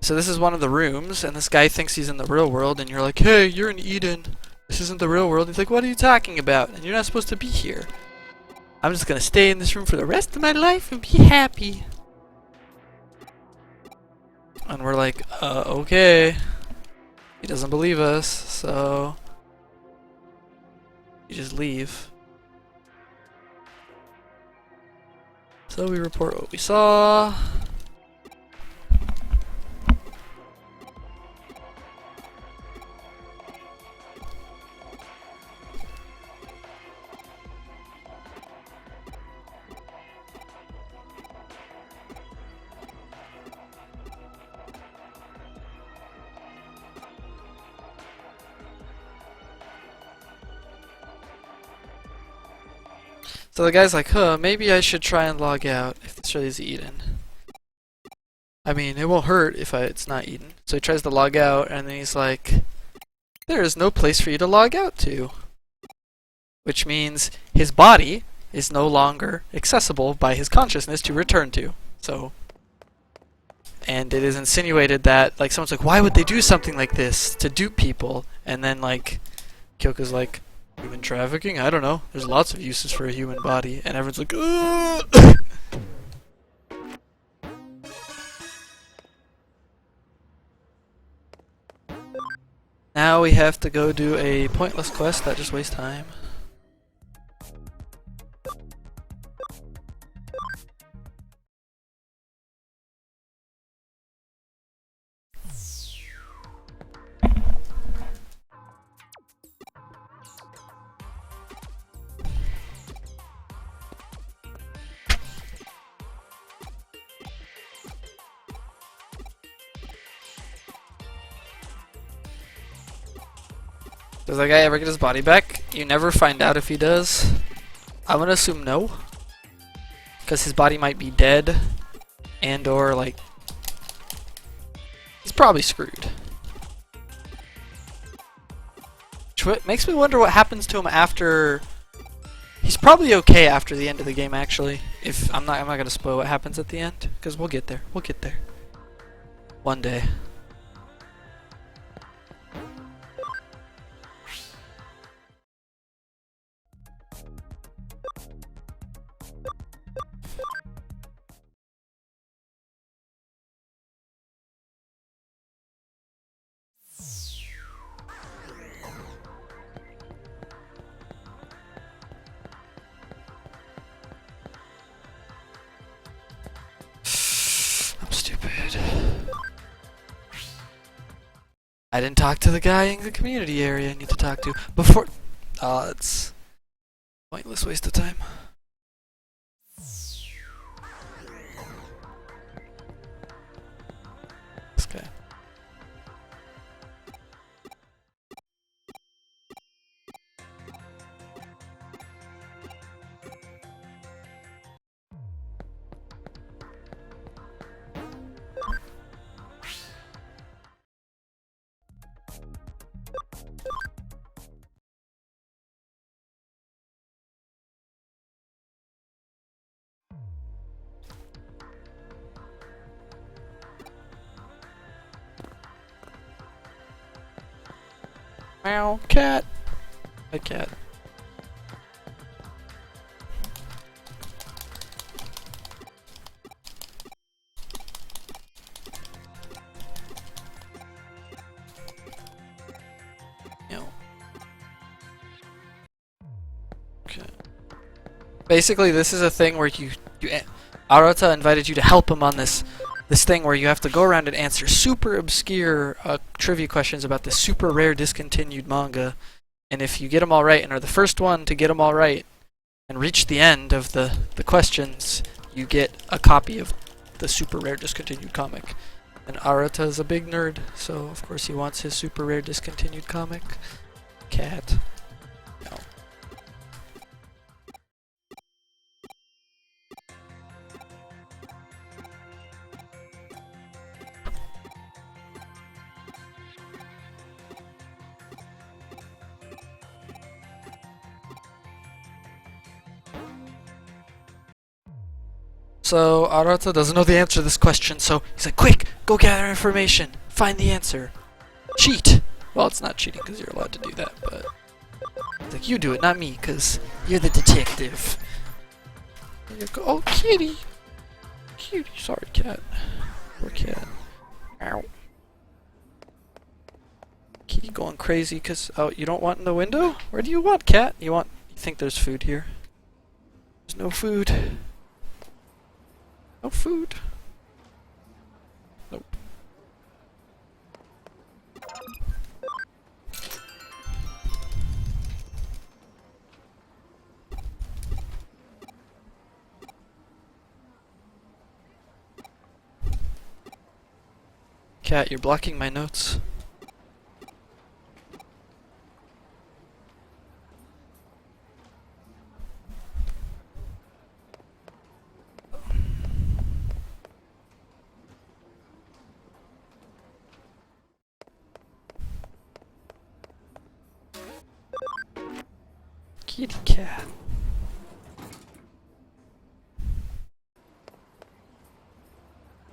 So this is one of the rooms, and this guy thinks he's in the real world, and you're like, hey, you're in Eden. This isn't the real world. He's like, what are you talking about? And you're not supposed to be here. I'm just gonna stay in this room for the rest of my life and be happy. And we're like, okay. He doesn't believe us, so you just leave. So we report what we saw. So the guy's like, huh, maybe I should try and log out if this really is Eden. I mean, it won't hurt if it's not Eden. So he tries to log out, and then he's like, there is no place for you to log out to. Which means his body is no longer accessible by his consciousness to return to. So, and it is insinuated that, like, someone's like, why would they do something like this to dupe people? And then, like, Kyoko's like, human trafficking? I don't know. There's lots of uses for a human body. And everyone's like, ugh! Now we have to go do a pointless quest that just wastes time. Does that guy ever get his body back? You never find out if he does. I'm gonna assume no. Because his body might be dead. And or like... he's probably screwed. Which makes me wonder what happens to him after... he's probably okay after the end of the game actually. If I'm not gonna spoil what happens at the end. Because we'll get there. We'll get there. One day. stupid. I didn't talk to the guy in the community area I need to talk to before. It's pointless waste of time. This guy. Meow, cat. Hi, cat. Meow. Okay. Basically, this is a thing where Arata invited you to help him on this thing where you have to go around and answer super obscure trivia questions about this super rare discontinued manga, and if you get them all right and are the first one to get them all right and reach the end of the questions, you get a copy of the super rare discontinued comic. And Arata is a big nerd, so of course he wants his super rare discontinued comic. Cat. No. So Arata doesn't know the answer to this question, so he's like, quick, go gather information, find the answer, cheat. Well, it's not cheating because you're allowed to do that, but it's like, you do it, not me, because you're the detective. And you go, oh, kitty, cutie, sorry, cat, poor cat. Ow. Kitty going crazy because, oh, you don't want in the window? Where do you want, cat? You think there's food here? There's no food. No food. Nope. Cat, you're blocking my notes. Kitty cat.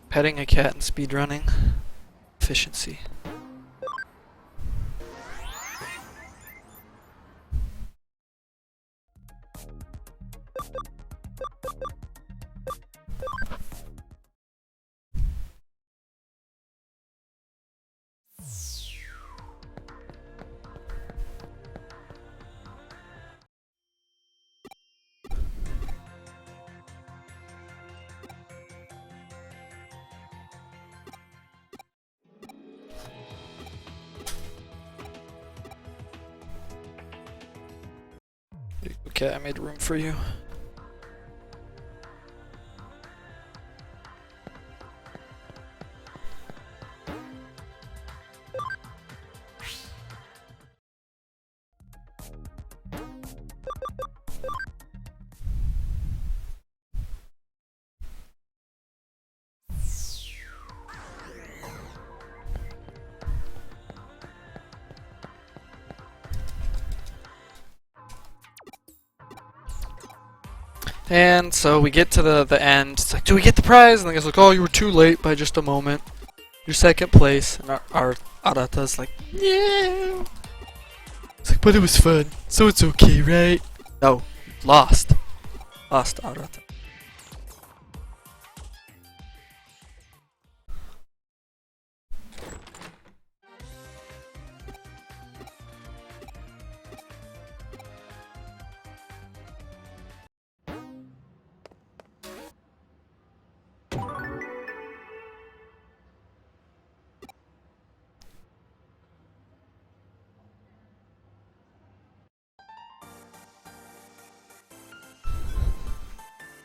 Petting a cat and speedrunning. Efficiency. Okay, I made room for you. And so we get to the end. It's like, do we get the prize? And the guy's like, oh, you were too late by just a moment. You're second place. And our Arata's like, yeah. It's like, but it was fun, so it's okay, right? No, lost. Lost, Arata.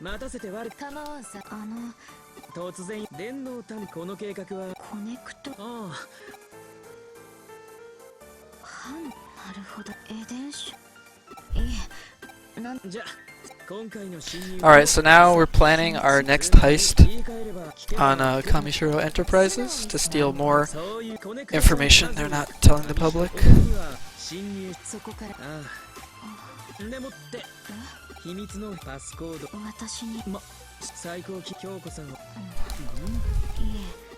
待たせて悪い。構わんさ。突然電脳単この計画はコネクト。あなるほど。エデン種。あじゃあ今回の侵入 Alright, so now we're planning our next heist on Kamishiro Enterprises to steal more information they're not telling the public. 侵入そこからああでもって秘密のパスコード私に。最高級京子さんをいえ、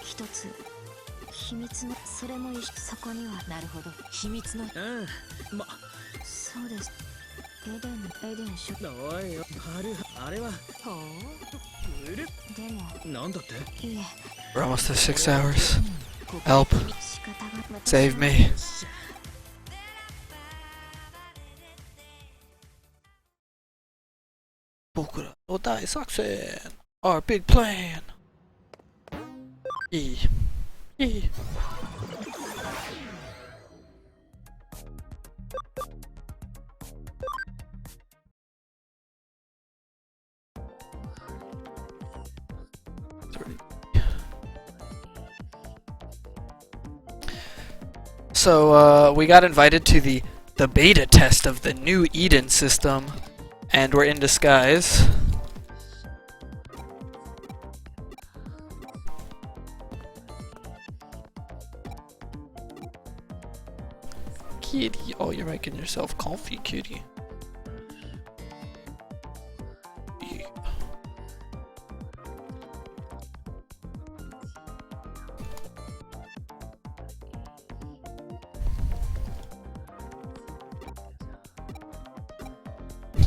一つ秘密の。それも一緒。そこには。なるほど。秘密の。そうです。エデン種。おいよあれはほう。うるでもなんだっていえ。 We're almost at 6 hours. ここ Help. 仕方が。 Save me. 僕らの大作戦 Our big plan. E. So we got invited to the beta test of the new Eden system, and we're in disguise. Kitty, oh, you're making yourself comfy, kitty. Yeah.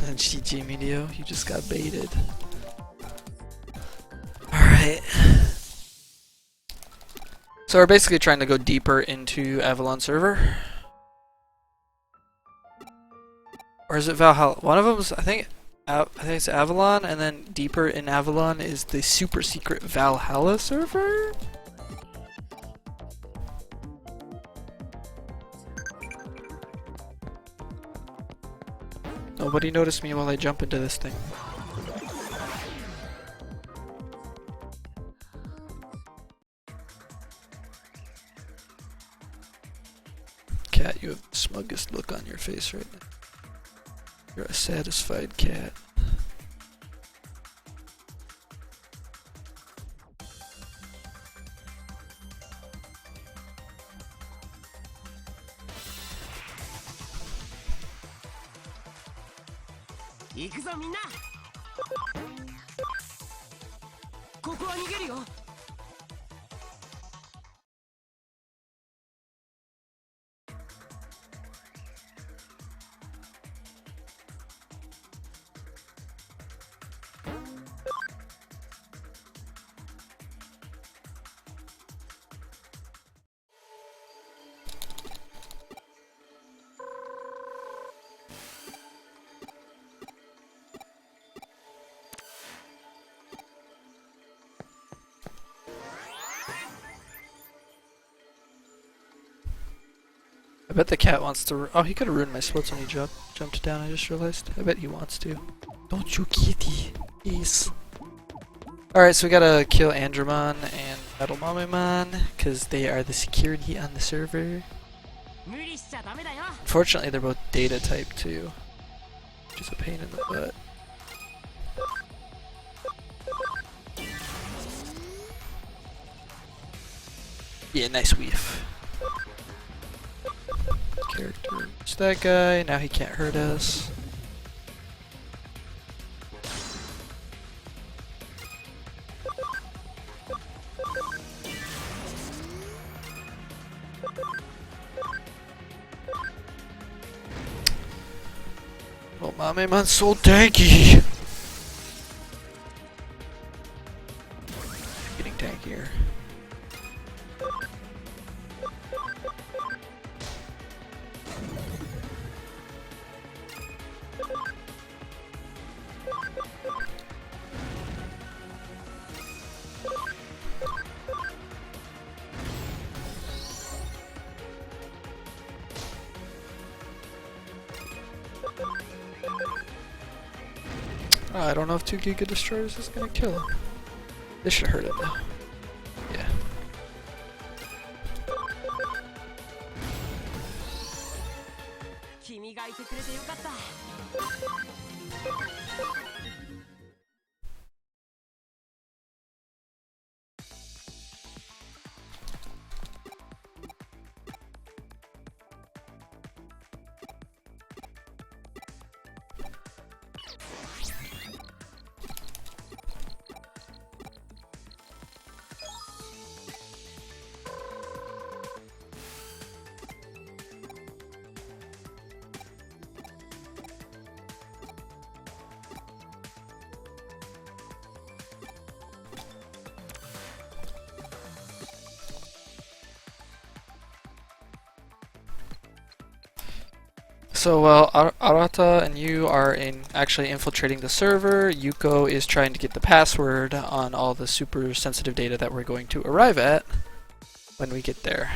And GG Medio, you just got baited. Alright. So we're basically trying to go deeper into Avalon server. Or is it Valhalla? One of them's, I think it's Avalon, and then deeper in Avalon is the super secret Valhalla server? Nobody noticed me while I jump into this thing. Cat, you have the smuggest look on your face right now. You're a satisfied cat. I bet the cat wants to. Oh, he could have ruined my splits when he jumped down. I just realized. I bet he wants to. Don't you, kitty? Yes. Alright, so we gotta kill Andromon and Metal Mamemon because they are the security on the server. Unfortunately, they're both data type too, which is a pain in the butt. Yeah, nice weave. Character. It's that guy. Now he can't hurt us. Oh, Mamemon's so tanky. Getting tankier. I don't know if 2 Giga Destroyers is gonna kill him. This should hurt it though. Yeah. So while Arata and you are actually infiltrating the server, Yuko is trying to get the password on all the super sensitive data that we're going to arrive at when we get there.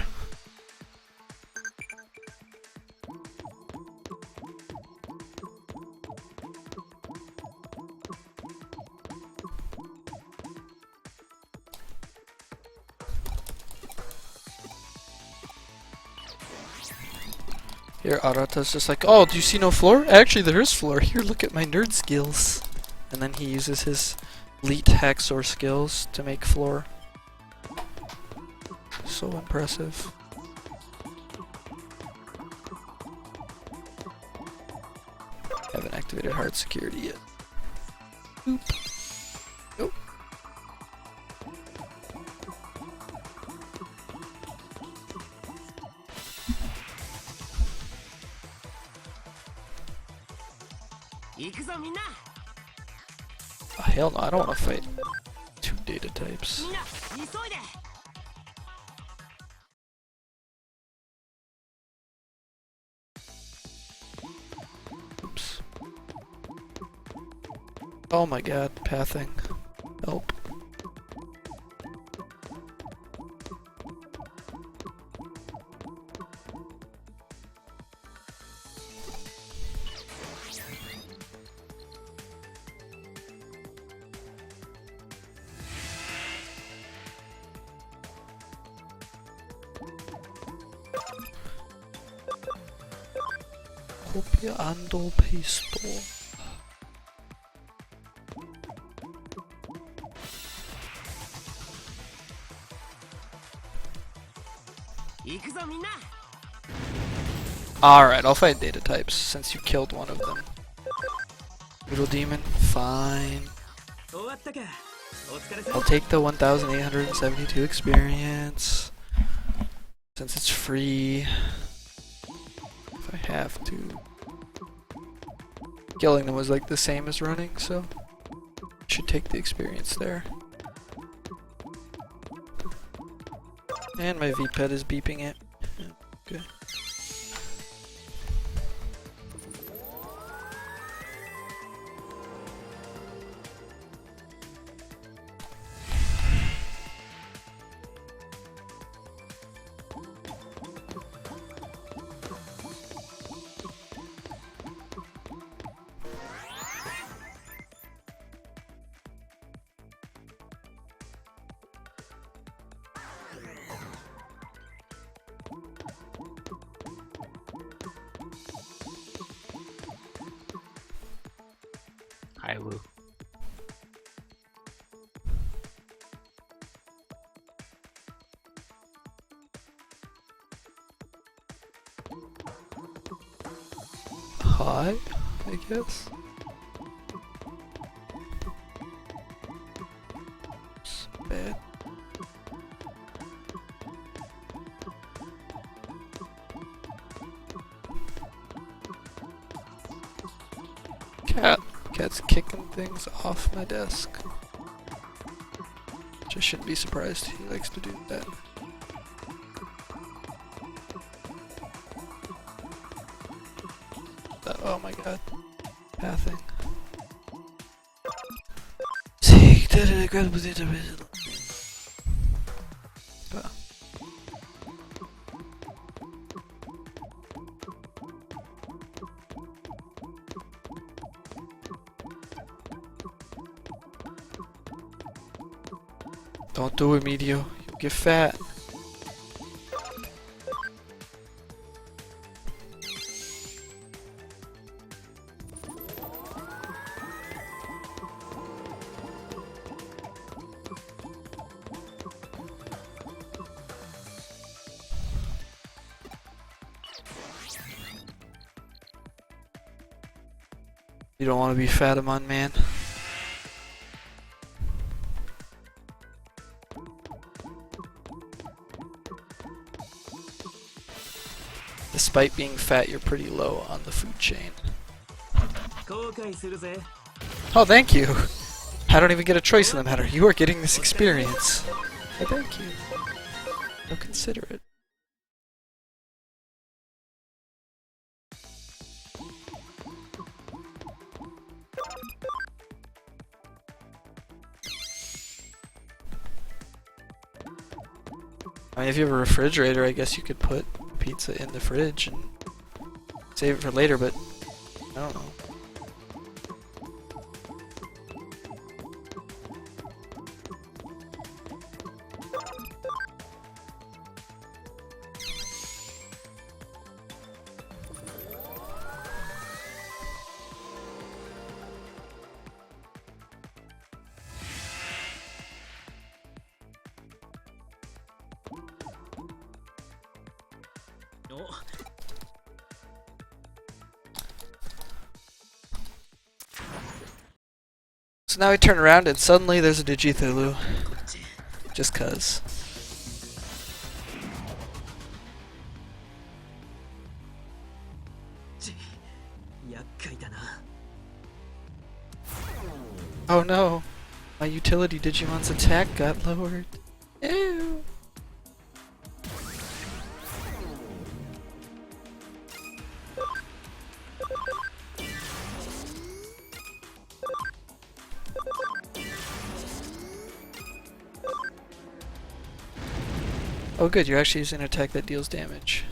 Here, Arata's just like, oh, do you see no floor? Actually, there is floor. Here, look at my nerd skills. And then he uses his elite hacksaw skills to make floor. So impressive. Haven't activated hard security yet. Oop. Nope. Oh, hell no, I don't want to fight 2 data types. Oops. Oh my god, pathing. Help. Copiando paste. Alright, I'll fight data types since you killed one of them. Little demon, fine. I'll take the 1,872 experience since it's free. If I have to. Killing them was like the same as running, so should take the experience there. And my V-pad is beeping it. Yeah, okay. I will. Hi, I guess. It's bad. Cat. Cat's kicking things off my desk. Which I shouldn't be surprised. He likes to do that. Oh my god. Pathing. See, Don't do it, Medio. You'll get fat. You don't want to be Fatamon, man. Despite being fat, you're pretty low on the food chain. Oh, thank you! I don't even get a choice in the matter. You are getting this experience. I thank you. So considerate. I mean, if you have a refrigerator, I guess you could put pizza in the fridge and save it for later, but I don't know. So now we turn around and suddenly there's a Digithulu. Just cuz. Oh no! My utility Digimon's attack got lowered. Ew! Oh good, you're actually using an attack that deals damage.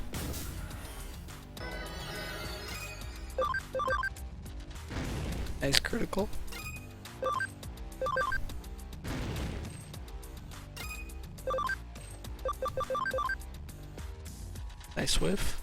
Nice critical. Nice whiff.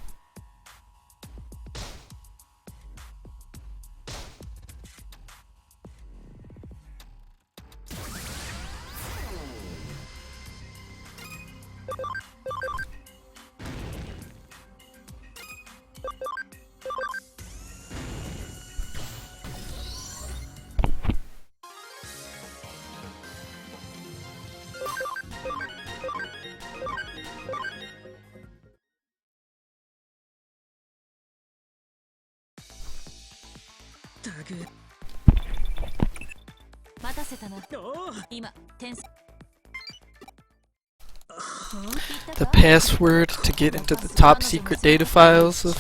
The password to get into the top secret data files of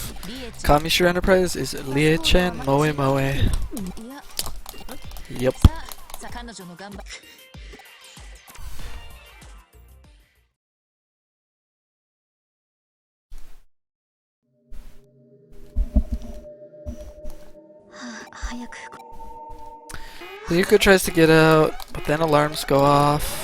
Kamishiro Enterprise is Liechan Moe Moe. Yep. Yuko tries to get out, but then alarms go off.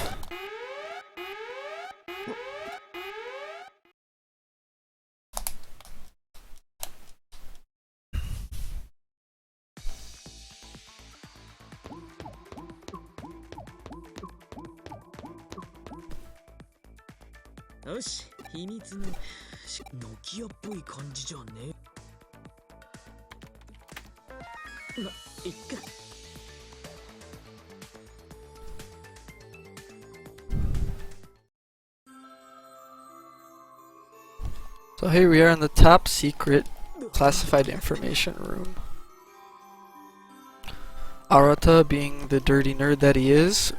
So here we are in the top secret classified information room. Arata, being the dirty nerd that he is,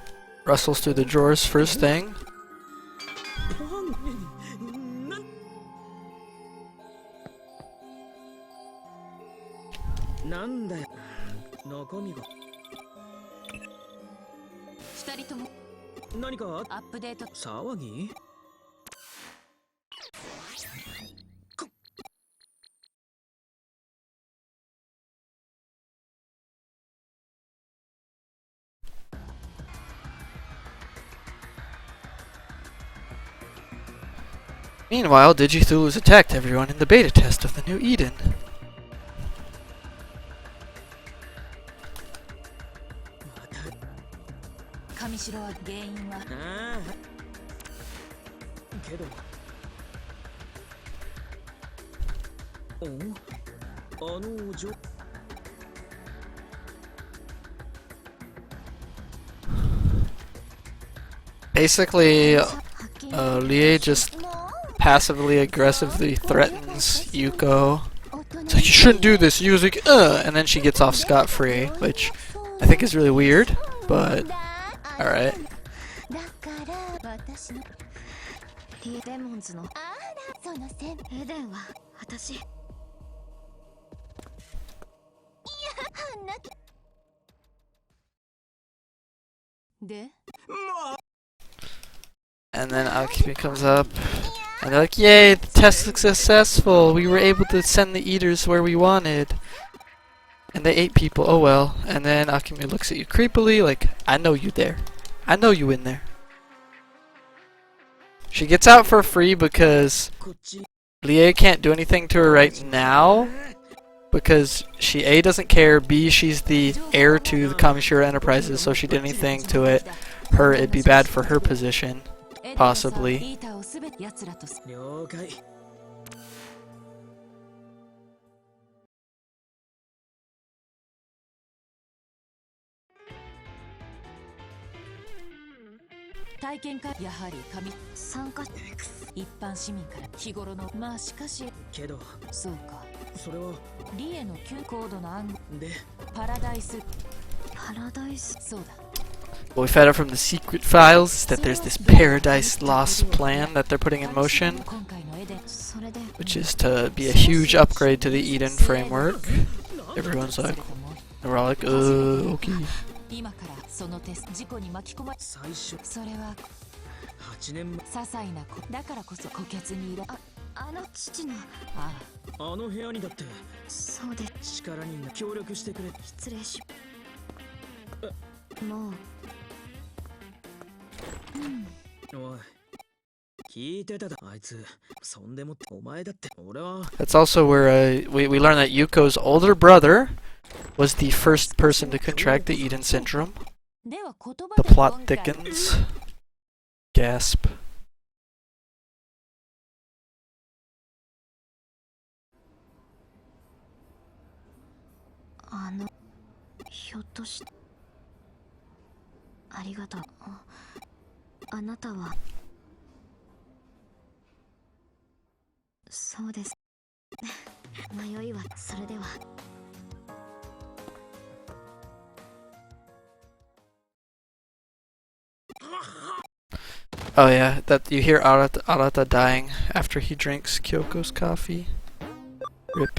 rustles through the drawers first thing. Meanwhile, Digithulu's attacked everyone in the beta test of the new Eden. 上白は原因はああけどおあの女 Basically, Lie just passively aggressively threatens Yuko. It's like, you shouldn't do this, Yuko's like, and then she gets off scot-free, which I think is really weird, but alright. だから私のデモンズのあらその線エデンは私いやあんなで And then Alchemy comes up, and they're like, yay, the test looks successful, we were able to send the eaters where we wanted. And they ate people, oh well. And then Alchemy looks at you creepily, like, I know you there. I know you in there. She gets out for free because Lie can't do anything to her right now. Because she A, doesn't care, B, she's the heir to the Kamishira Enterprises, so if she did anything to it, it'd be bad for her position. Possibly. 了解 体験会やはり神参加一般市民から日頃のまあしかしけどそうかそれはリエの旧コードの暗号でパラダイスそうだ What we found out from the secret files is that there's this Paradise Lost plan that they're putting in motion, which is to be a huge upgrade to the Eden framework. Everyone's like, and we're all like, okay. 今からそのテスト事故に巻き込ま最初それは8年前些細なこだからこそ虎穴にいらあの父のあの部屋にだってそうで力に協力してくれ失礼しもうおい聞いてただあいつそんでもってお前だって俺は That's also where we learn that Yuko's older brother was the first person to contract the Eden syndrome. では言葉 The で plot 今回 thickens. Gasp. ひょっとしてありがとうあなたはそうです迷いはそれでは Oh yeah, that you hear Arata dying after he drinks Kyoko's coffee. Rip.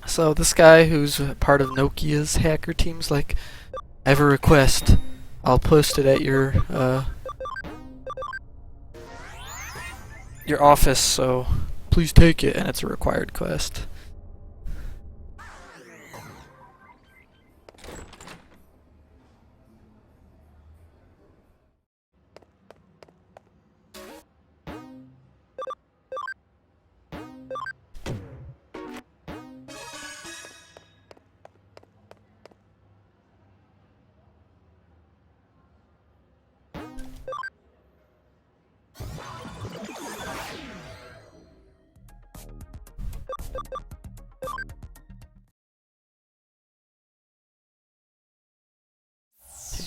So this guy who's part of Nokia's hacker team's like, I have a request. I'll post it at your office, so please take it, and it's a required quest.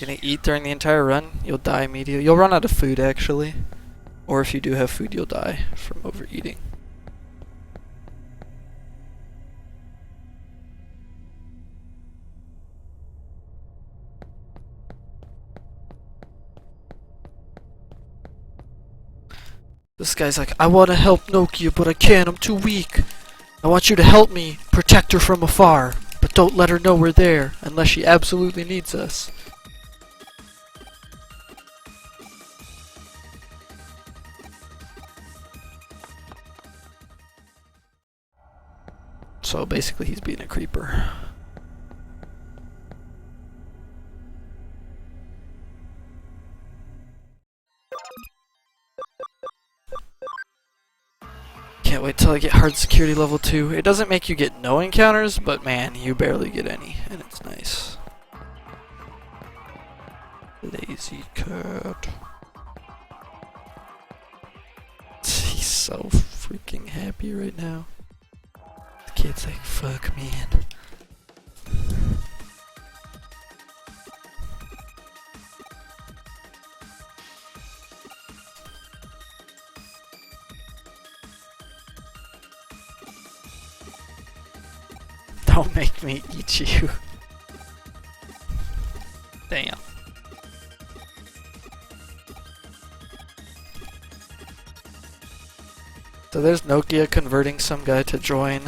You're gonna eat during the entire run, you'll die immediately. You'll run out of food actually. Or if you do have food, you'll die from overeating. This guy's like, I want to help Nokia, but I can't, I'm too weak. I want you to help me protect her from afar, but don't let her know we're there, unless she absolutely needs us. So basically he's being a creeper. Can't wait till I get hard security level 2. It doesn't make you get no encounters, but man, you barely get any, and it's nice. Lazy cat. He's so freaking happy right now. The kid's like, fuck man. Don't make me eat you. Damn. So there's Nokia converting some guy to join.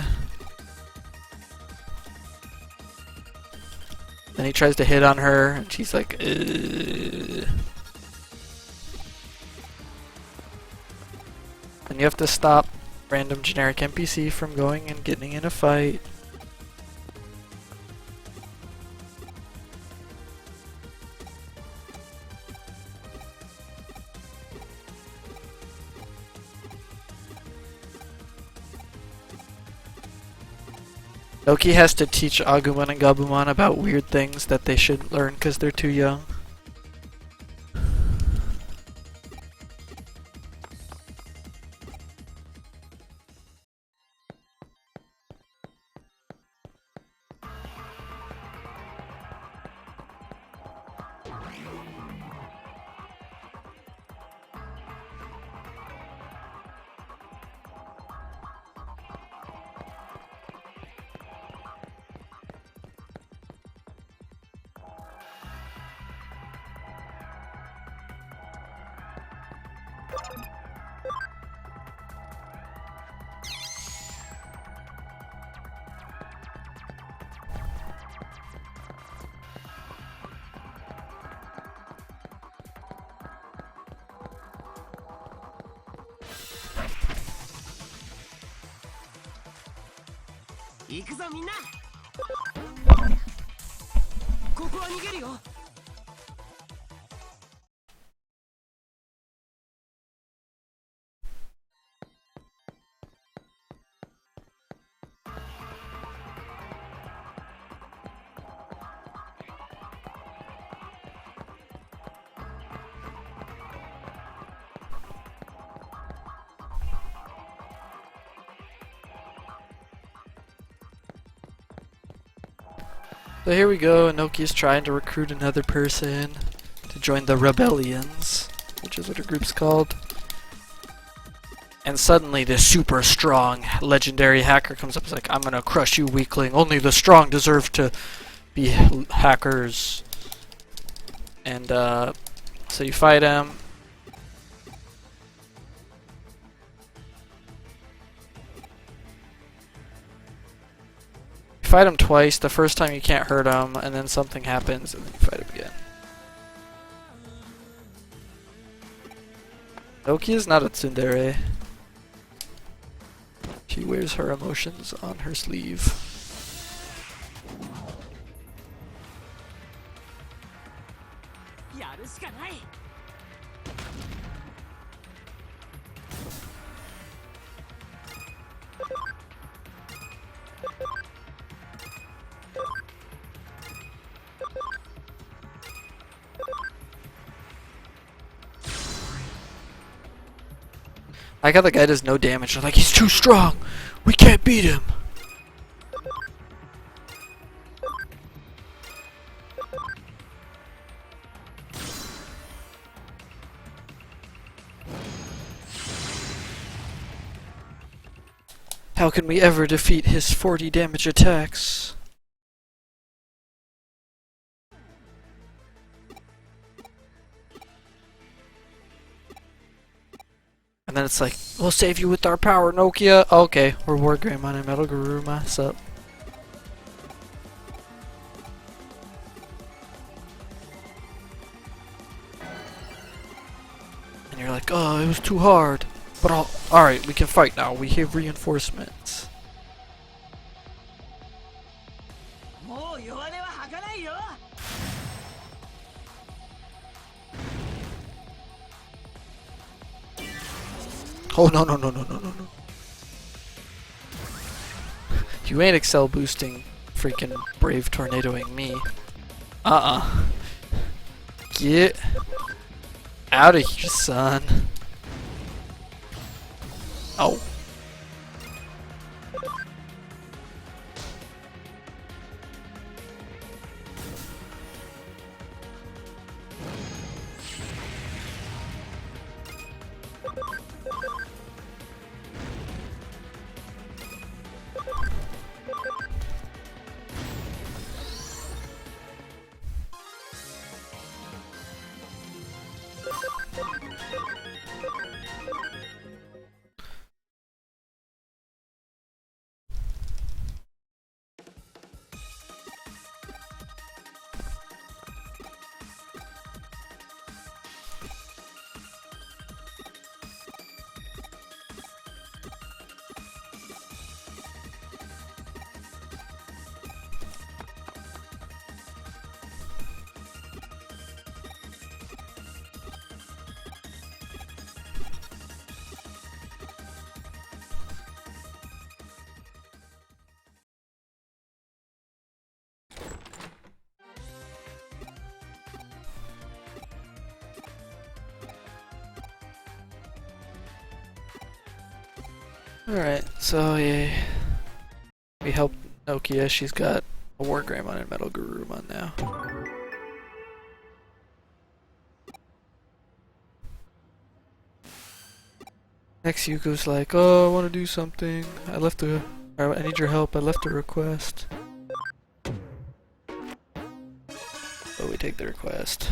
Then he tries to hit on her, and she's like, ugh. And you have to stop random generic NPC from going and getting in a fight. Loki has to teach Agumon and Gabumon about weird things that they shouldn't learn because they're too young. So here we go, Inoki's trying to recruit another person to join the Rebellions, which is what her group's called. And suddenly this super strong legendary hacker comes up and is like, I'm gonna crush you weakling, only the strong deserve to be hackers. And so you fight him. Fight him twice. The first time you can't hurt him, and then something happens, and then you fight him again. Noki is not a tsundere. She wears her emotions on her sleeve. I got the guy does no damage. I'm like, he's too strong. We can't beat him. How can we ever defeat his 40 damage attacks? And then it's like, we'll save you with our power, Nokia. Okay, we're War Greymon and Metal Garuruma. Sup? And you're like, oh, it was too hard. But alright, we can fight now. We have reinforcements. Oh no no no no no no no. You ain't excel boosting freaking brave tornadoing me. Get out of here, son. Oh. Alright, so yeah, we helped Nokia. She's got a War Greymon and Metal Garurumon now. Next Yuko's like, oh, I want to do something. I need your help. I left a request. So we take the request.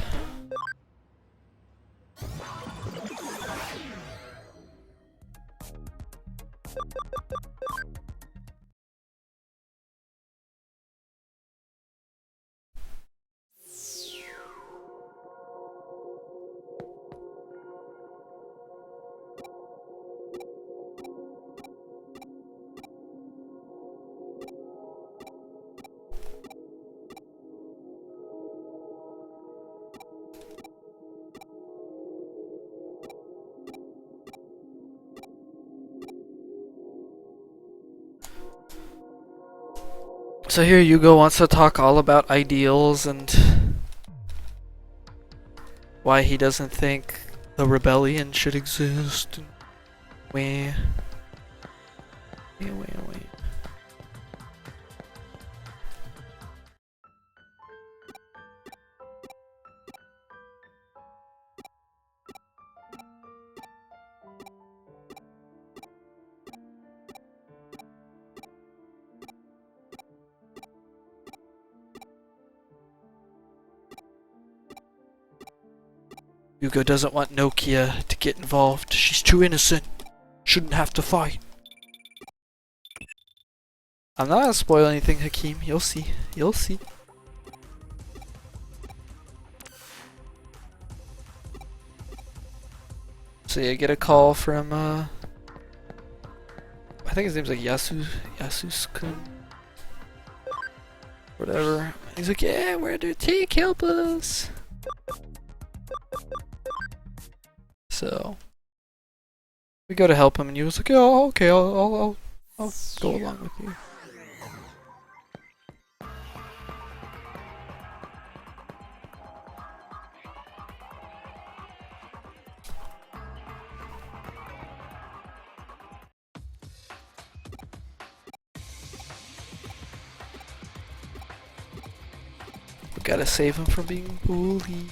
So here Yugo wants to talk all about ideals and why he doesn't think the rebellion should exist. Wait. Yugo doesn't want Nokia to get involved. She's too innocent. Shouldn't have to fight. I'm not gonna spoil anything, Hakeem. You'll see. You'll see. So yeah, get a call from I think his name's like Yasus-kun. Whatever. He's like, yeah, we're under attack, help us. So we go to help him, and he was like, "Oh, okay, I'll go along with you." We gotta save him from being bullied.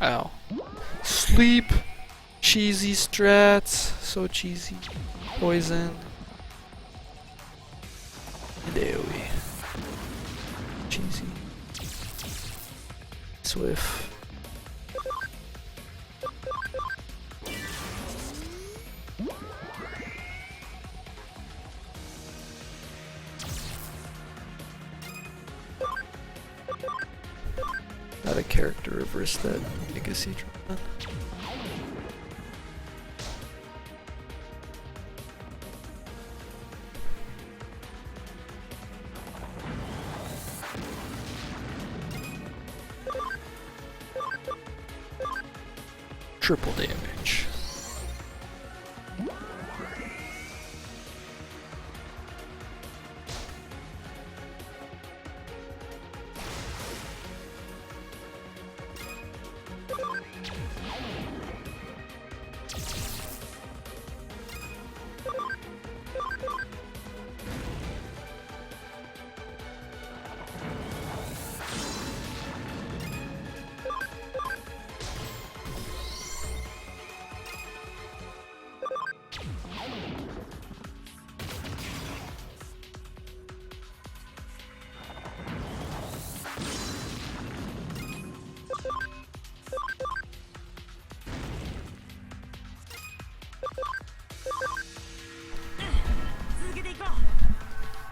Ow. Sleep! Cheesy strats. So cheesy. Poison. And AoE. Cheesy. Swift. Not a character reverse that legacy drama. Triple damage.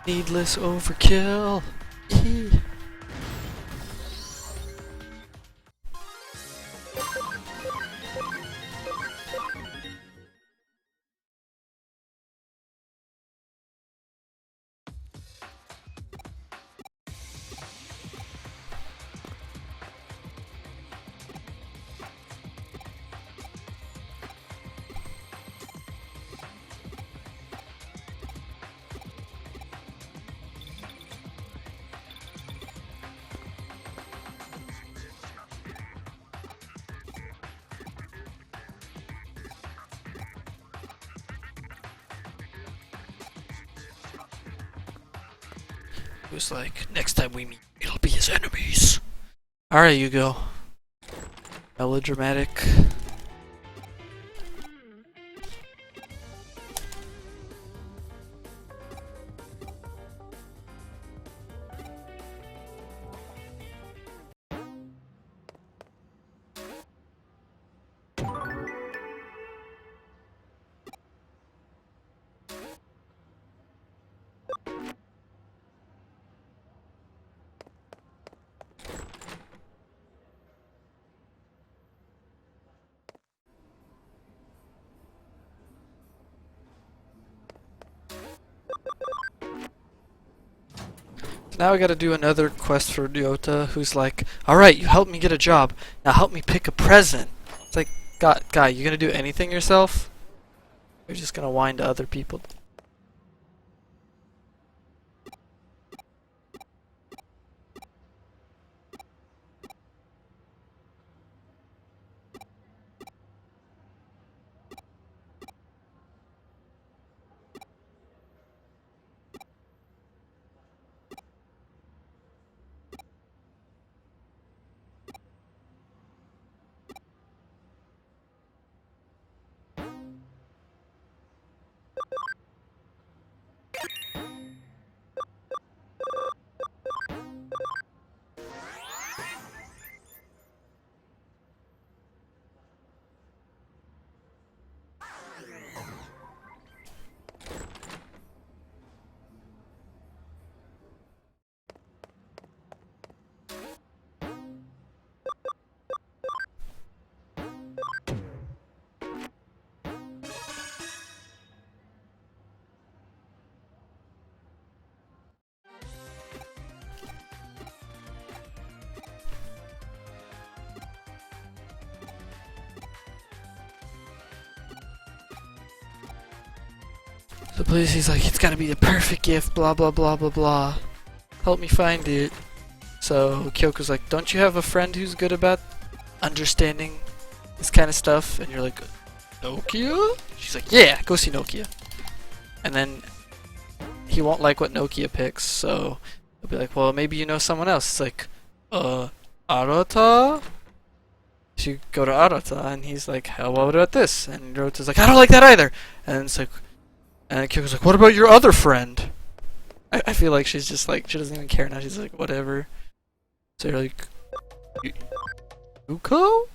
Needless overkill. It was like, next time we meet, it'll be his enemies. Alright, you go. Melodramatic. Now I gotta do another quest for Ryota, who's like, alright, you helped me get a job, now help me pick a present. It's like, guy, you gonna do anything yourself? You're just gonna whine to other people. The place, he's like, it's gotta be the perfect gift, blah blah blah blah blah. Help me find it. So Kyoko's like, don't you have a friend who's good about understanding this kind of stuff? And you're like, Nokia? She's like, yeah, go see Nokia. And then he won't like what Nokia picks, so he'll be like, well, maybe you know someone else. It's like, Arata? So you go to Arata, and he's like, how about this? And Rota's like, I don't like that either. And it's like, and Kyoko's like, what about your other friend? I feel like she's just like, she doesn't even care now. She's like, whatever. So you're like, Yuko?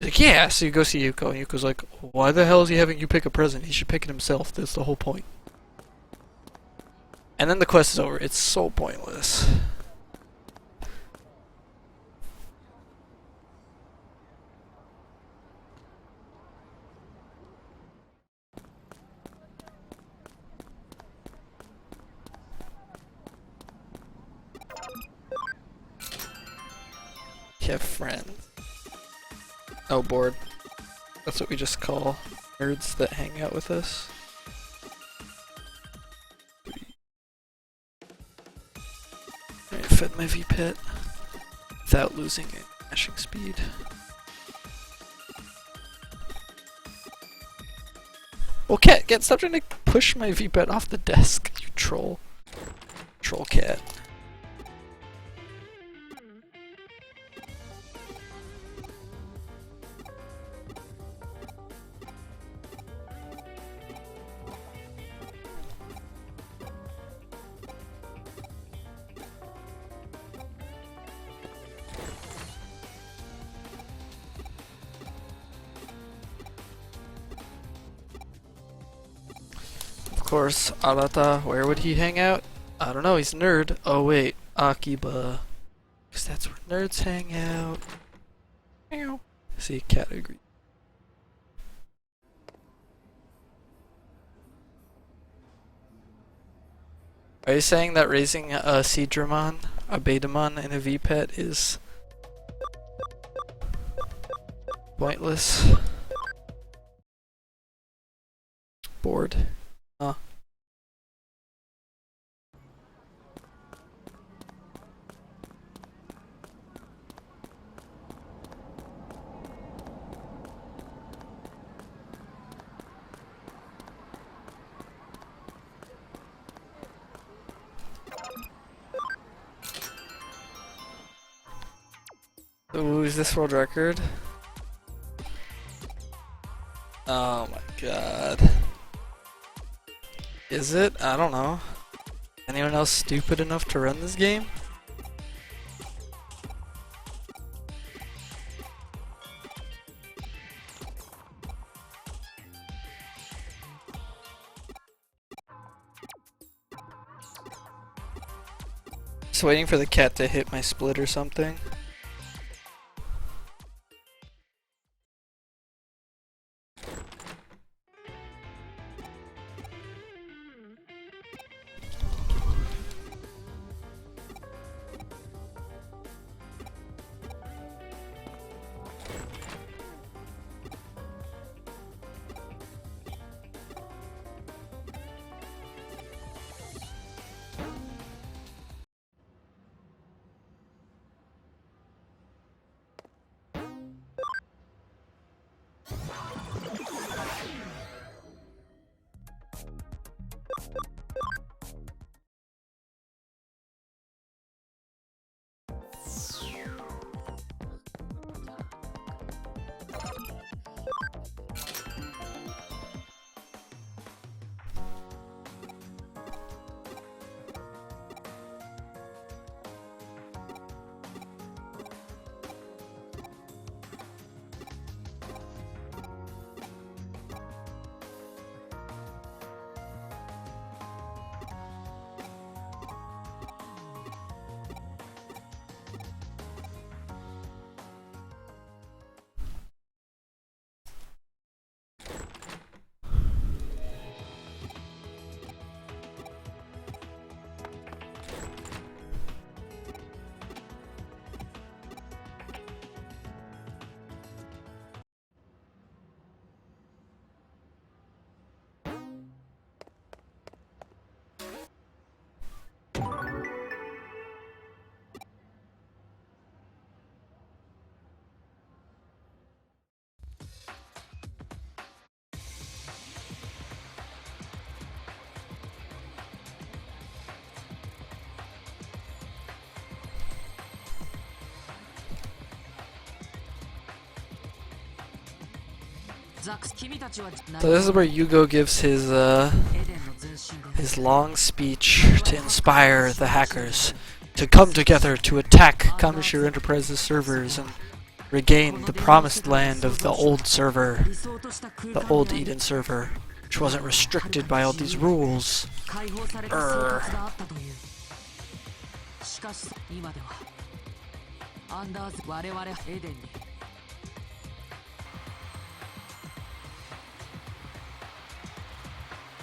He's like, yeah. So you go see Yuko, and Yuko's like, why the hell is he having you pick a present? He should pick it himself. That's the whole point. And then the quest is over. It's so pointless. You have friends. Oh, bored. That's what we just call nerds that hang out with us. I fed my V-pet without losing a mashing speed. Well, cat, stop trying to push my V-pet off the desk, you troll. Troll cat. Of course, Arata, where would he hang out? I don't know, he's a nerd. Oh wait, Akiba. Because that's where nerds hang out. Meow. See, cat agree. Are you saying that raising a Seedramon, a Betamon, and a V-pet is pointless? Bored. Huh. Ooh, is this world record? Oh my god. Is it? I don't know. Anyone else stupid enough to run this game? Just waiting for the cat to hit my split or something. So this is where Yugo gives his long speech to inspire the hackers to come together to attack Kamishiro Enterprises servers and regain the promised land of the old server, the old Eden server, which wasn't restricted by all these rules. Urgh.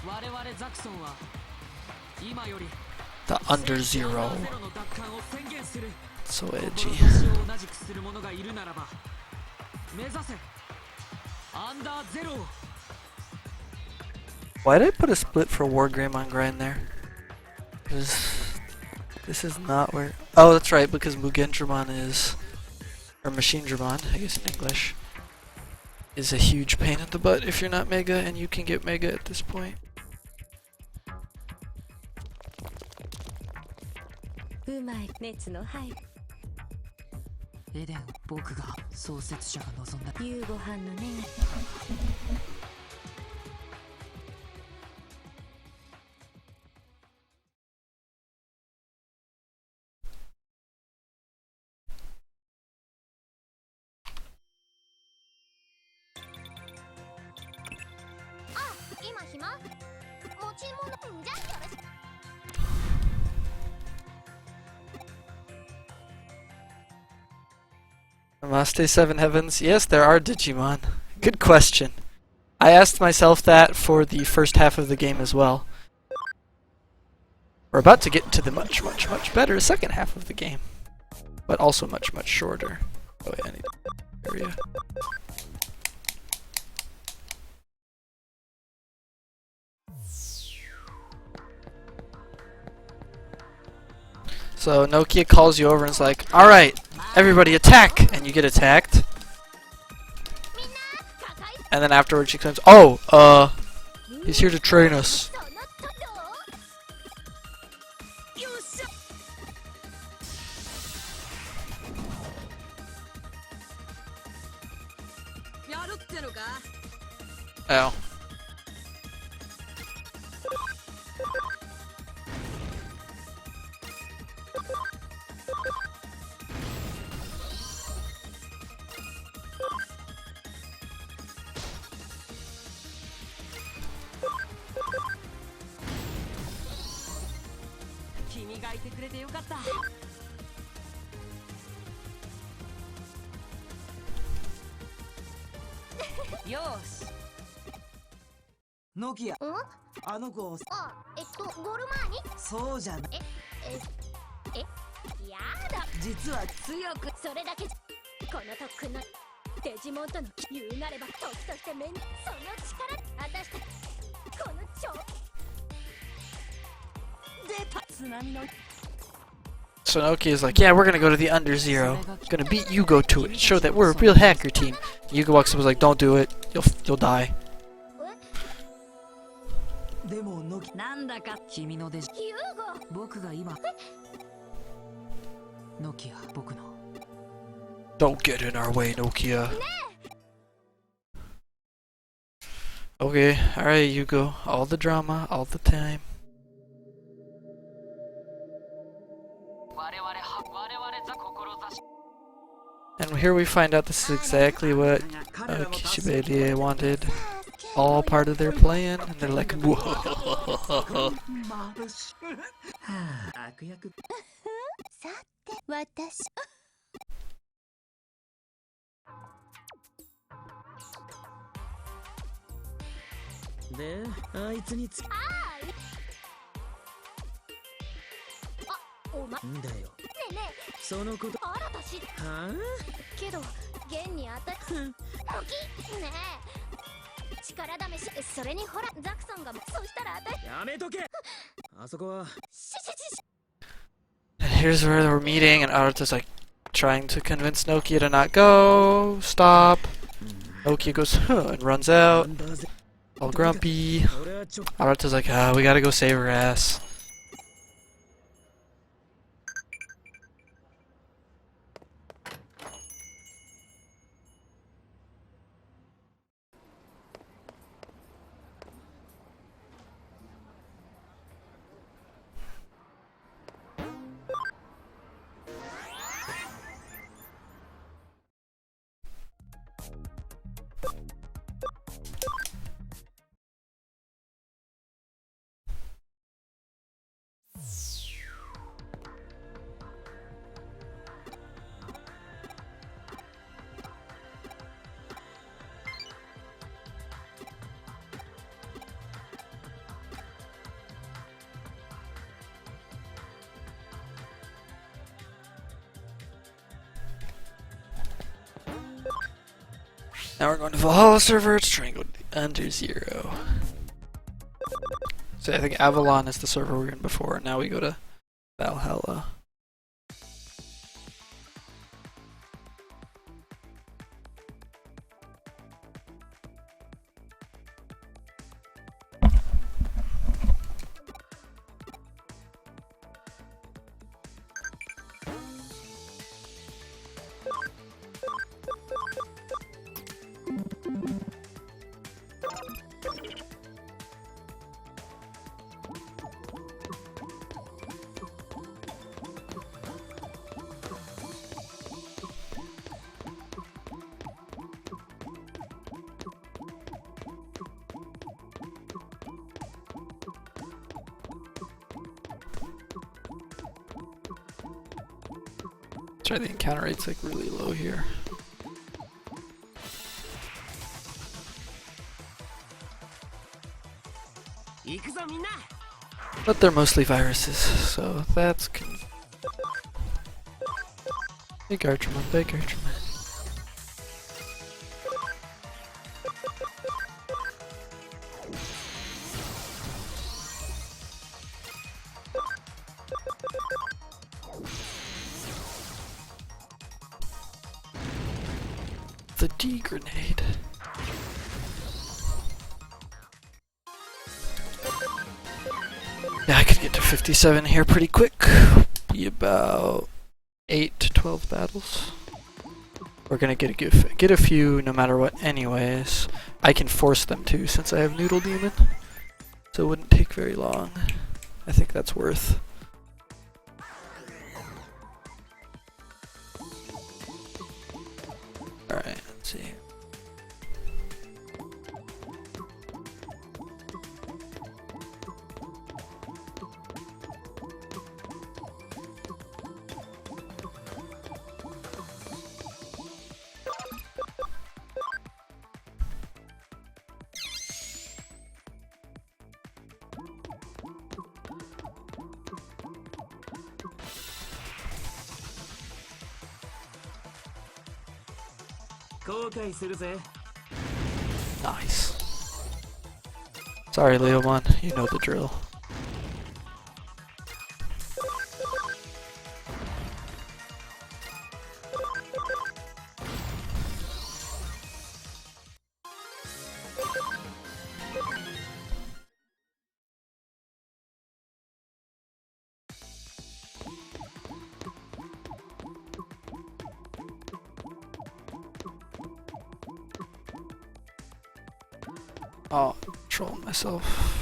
我々ザクソンは今より The under zero. ゼロの奪還を宣言する So edgy. 志を同じくする者がいるならば目指せアンダーゼロを Why did I put a split for Wargrim on grind there? This is not where... Oh, that's right, because Mugen Dramon is... Or Machine Dramon, I guess in English. Is a huge pain in the butt if you're not Mega, and you can get Mega at this point. うまい熱の入るエデン僕が創設者が望んだ夕ご飯の願い 今暇持ち物じゃよろしく Namaste Seven Heavens. Yes, there are Digimon. Good question. I asked myself that for the first half of the game as well. We're about to get into the much, much, much better second half of the game. But also much, much shorter. Oh wait, I need area. So Nokia calls you over and is like, alright, everybody attack! And you get attacked. And then afterwards she claims, oh, he's here to train us. Oh. Nokia あの子ゴルマーにそうじゃないやだ実は強くそれだけこの特訓のデジモンとの言うなれば時としてその力私たちこの超出た津波の So Nokia is like, yeah, we're gonna go to the under zero. Gonna beat Yugo to it. Show that we're a real hacker team. Yugo walks up and was like, don't do it. You'll die. でもノキなんだか君のデジユーゴ僕が今ノキア僕の Don't get in our way, Nokia. Okay, alright, Yugo. All the drama, all the time. And here we find out this is exactly what Kishibe wanted. All part of their plan, and they're like, whoa. さて私であいつにつおまんだよねえねそのことえあらたしはけど現にあた時ねえ力試しそれにほらザクソンがそしたらあたやめとけあそこは And here's where we're meeting, and Arata's like trying to convince Nokia to not go. Stop. Nokia goes, huh, and runs out. All grumpy. Arata's like, we gotta go save her ass. Now we're going to Valhalla server to try and go under 0. So I think Avalon is the server we were in before, and now we go to Valhalla. Sorry, the encounter rate's like really low here. But they're mostly viruses, so that's big Archimon, big Archimon. The D grenade. Yeah, I could get to 57 here pretty quick. Be about 8 to 12 battles. We're gonna get a few no matter what anyways. I can force them to since I have Noodle Demon. So it wouldn't take very long. I think that's worth. Alright, let's see. Nice. Sorry, Leomon, you know the drill. Oh, trolling myself.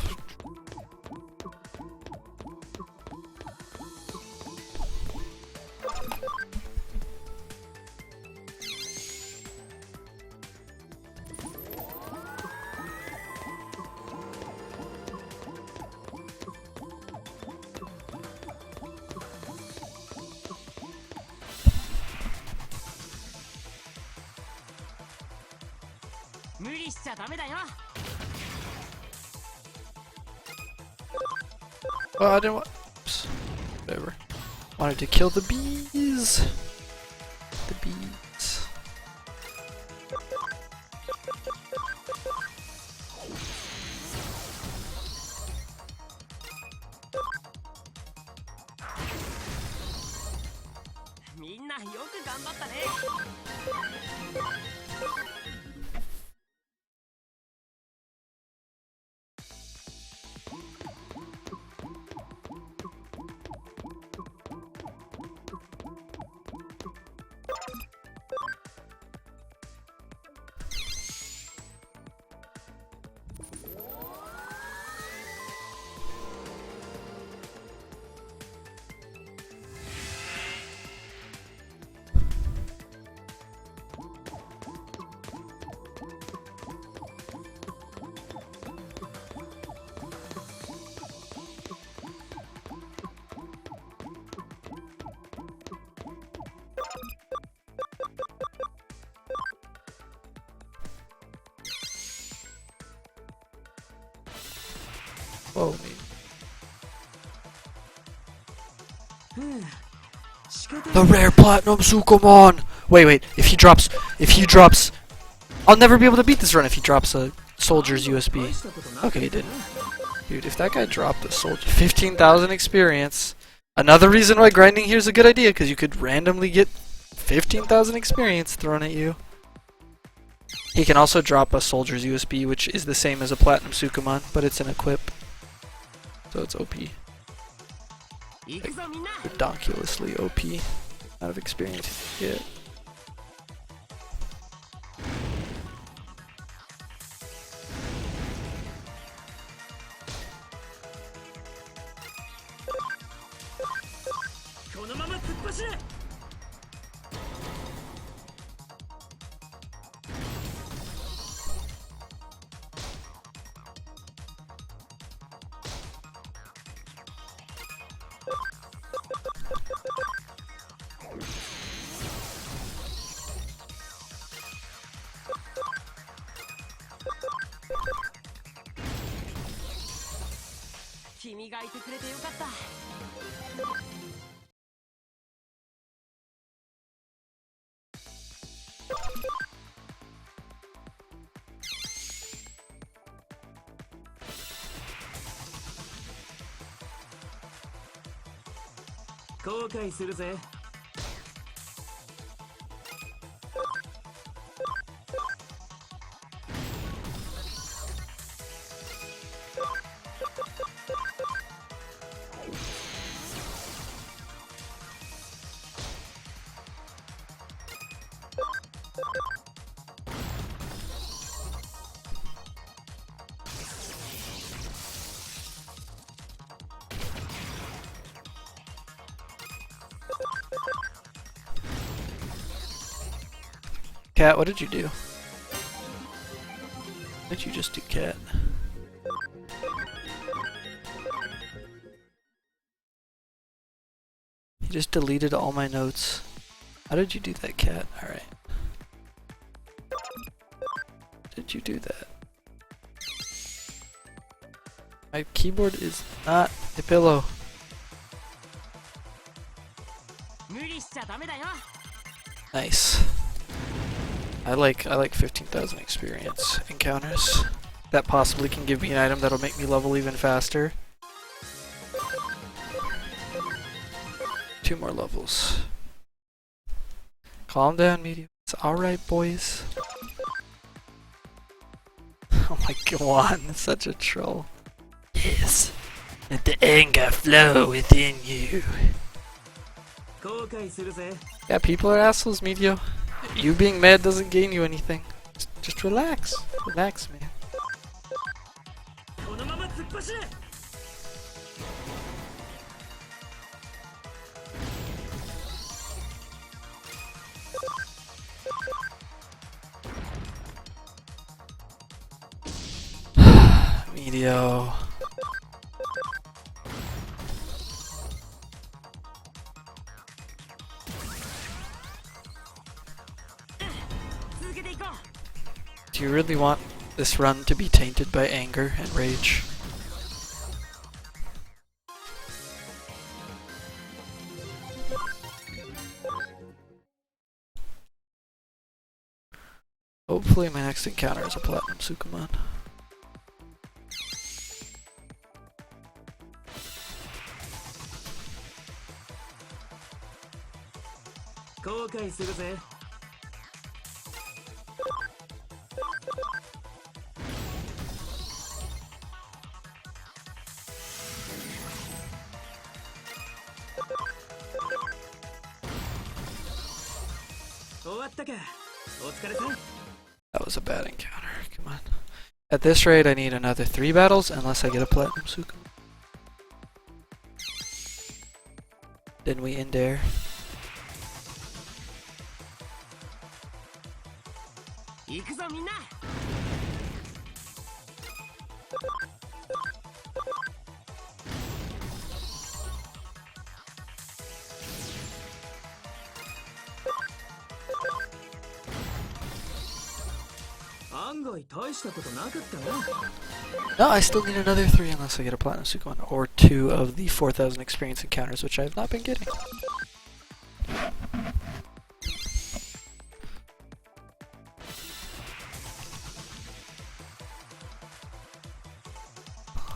Well, I didn't want. Oops. Whatever. Wanted to kill the bees. The bees. Whoa, the rare platinum Sukomon! Wait, if he drops I'll never be able to beat this run if he drops a soldier's USB. Okay, he didn't. Dude, if that guy dropped a soldier... 15,000 experience. Another reason why grinding here is a good idea, because you could randomly get 15,000 experience thrown at you. He can also drop a soldier's USB, which is the same as a Platinum Sukumon, but it's an equip. So it's OP. Like, ridiculously OP. Out of experience you get. Cat, what did you do? What did you just do, Cat? You just deleted all my notes. How did you do that, Cat? Alright. Did you do that? My keyboard is not a pillow. Nice. I like 15,000 experience encounters. That possibly can give me an item that'll make me level even faster. 2 more levels. Calm down, medium. It's alright, boys. Oh my god, such a troll. Yes. Let the anger flow within you. Yeah, people are assholes, Medio. You being mad doesn't gain you anything. Just relax. Relax, man. Medio. Do you really want this run to be tainted by anger and rage? Hopefully my next encounter is a Platinum Sukumon. That was a bad encounter, come on. At this rate I need another 3 battles unless I get a Platinum Sukumon. Then we end there. No, I still need another 3 unless I get a Platinum Sukumon, or 2 of the 4,000 experience encounters, which I have not been getting.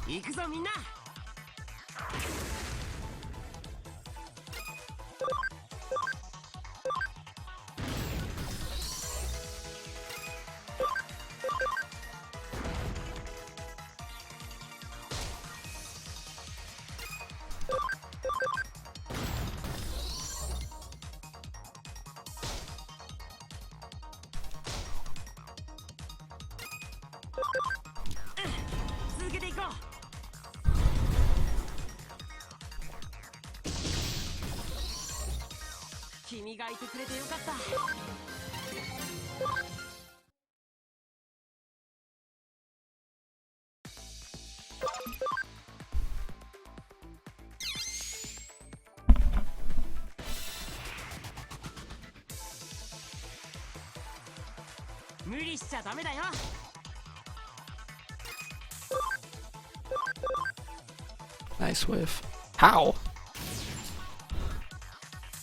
行くぞみんな。続けていこう。君がいてくれてよかった。無理しちゃダメだよ。Nice whiff. How?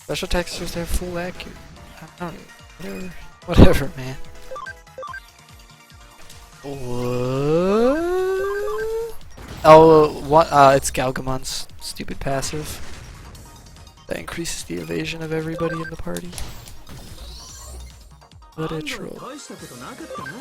Special attacks just have full accuracy. I don't know. Whatever, man. What? Oh, what? It's Galgamon's stupid passive. That increases the evasion of everybody in the party. What a troll. 大したことなかったな。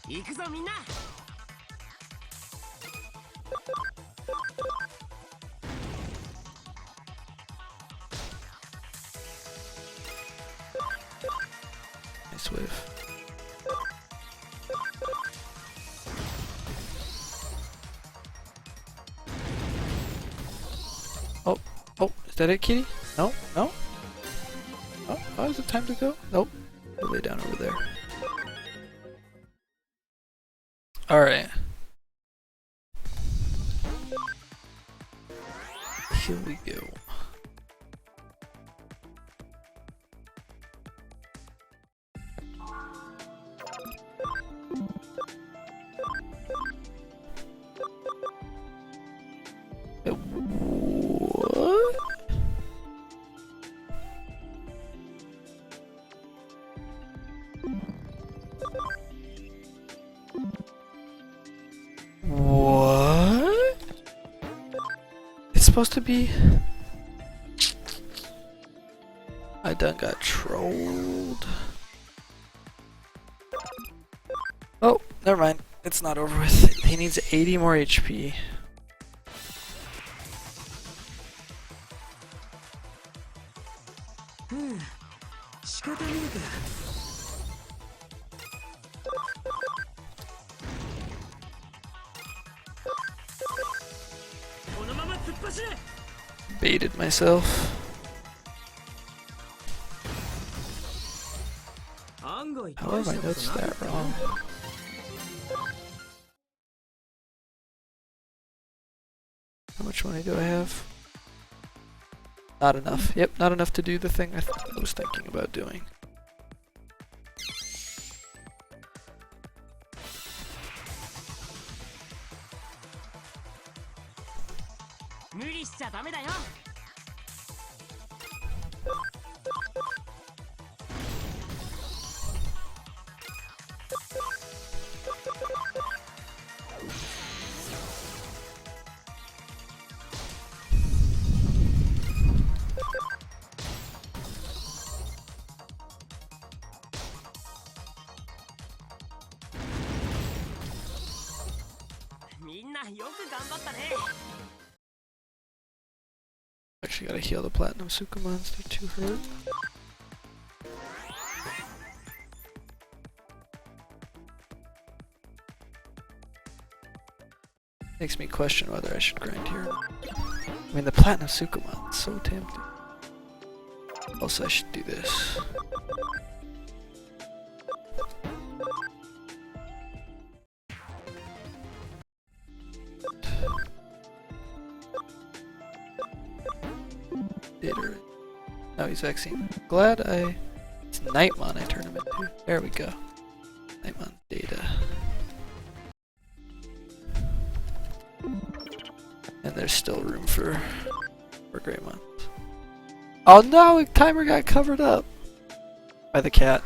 行くぞみんな。Nice whiff. Oh, is that it, kitty? No? No? Oh, is it time to go? Nope. We'll lay down over there. Alright. Here we go. What? What? It's supposed to be... I done got trolled. Oh, never mind. It's not over with. He needs 80 more HP. Baited myself. How have I noticed that wrong? How much money do I have? Not enough. Yep, not enough to do the thing I was thinking about doing. Actually gotta heal the platinum Sukumons, they're too hurt. Makes me question whether I should grind here. I mean, the platinum Sukumon is so tempting. Also, I should do this. Data. No, he's vaccine. Glad it's Nightmon I turn him into. There we go. Nightmon data. And there's still room for Greymon. Oh no, a timer got covered up by the cat.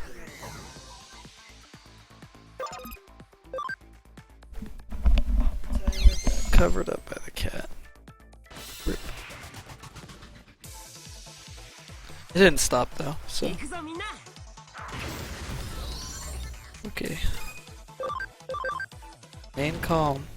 Timer got covered up by the cat. Rip. It didn't stop though, so. Okay. Remain calm.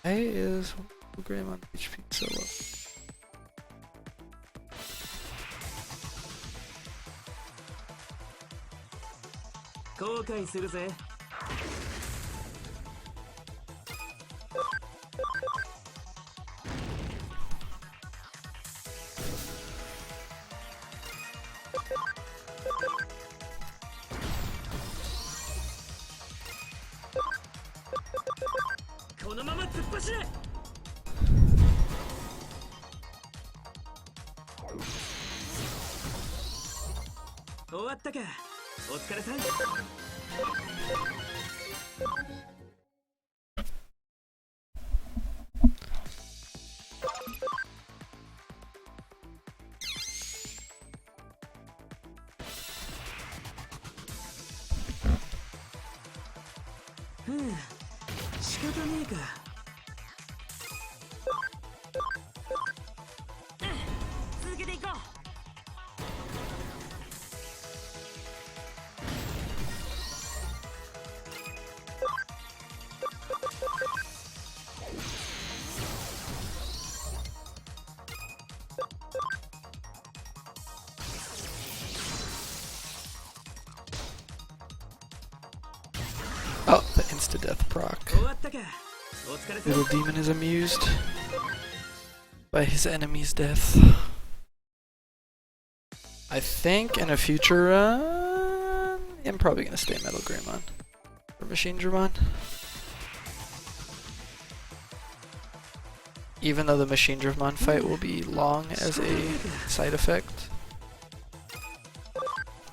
Why is Greymon HP so low? 後悔するぜ。このまま突っ走れ。終わったか。お疲れさん。仕方ねえか。続けていこう。Oh, the insta-death proc. Little demon is amused by his enemy's death. I think in a future run, I'm probably gonna stay Metal Greymon or Machine Dramon. Even though the Machine Dramon fight will be long as a side effect.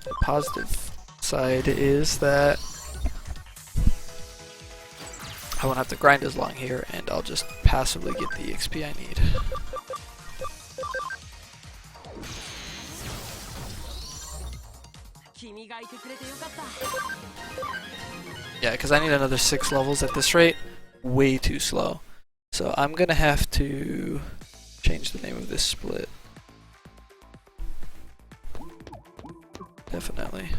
The positive side is that I won't have to grind as long here, and I'll just passively get the XP I need. Yeah, because I need another 6 levels at this rate. Way too slow. So I'm gonna have to change the name of this split. Definitely.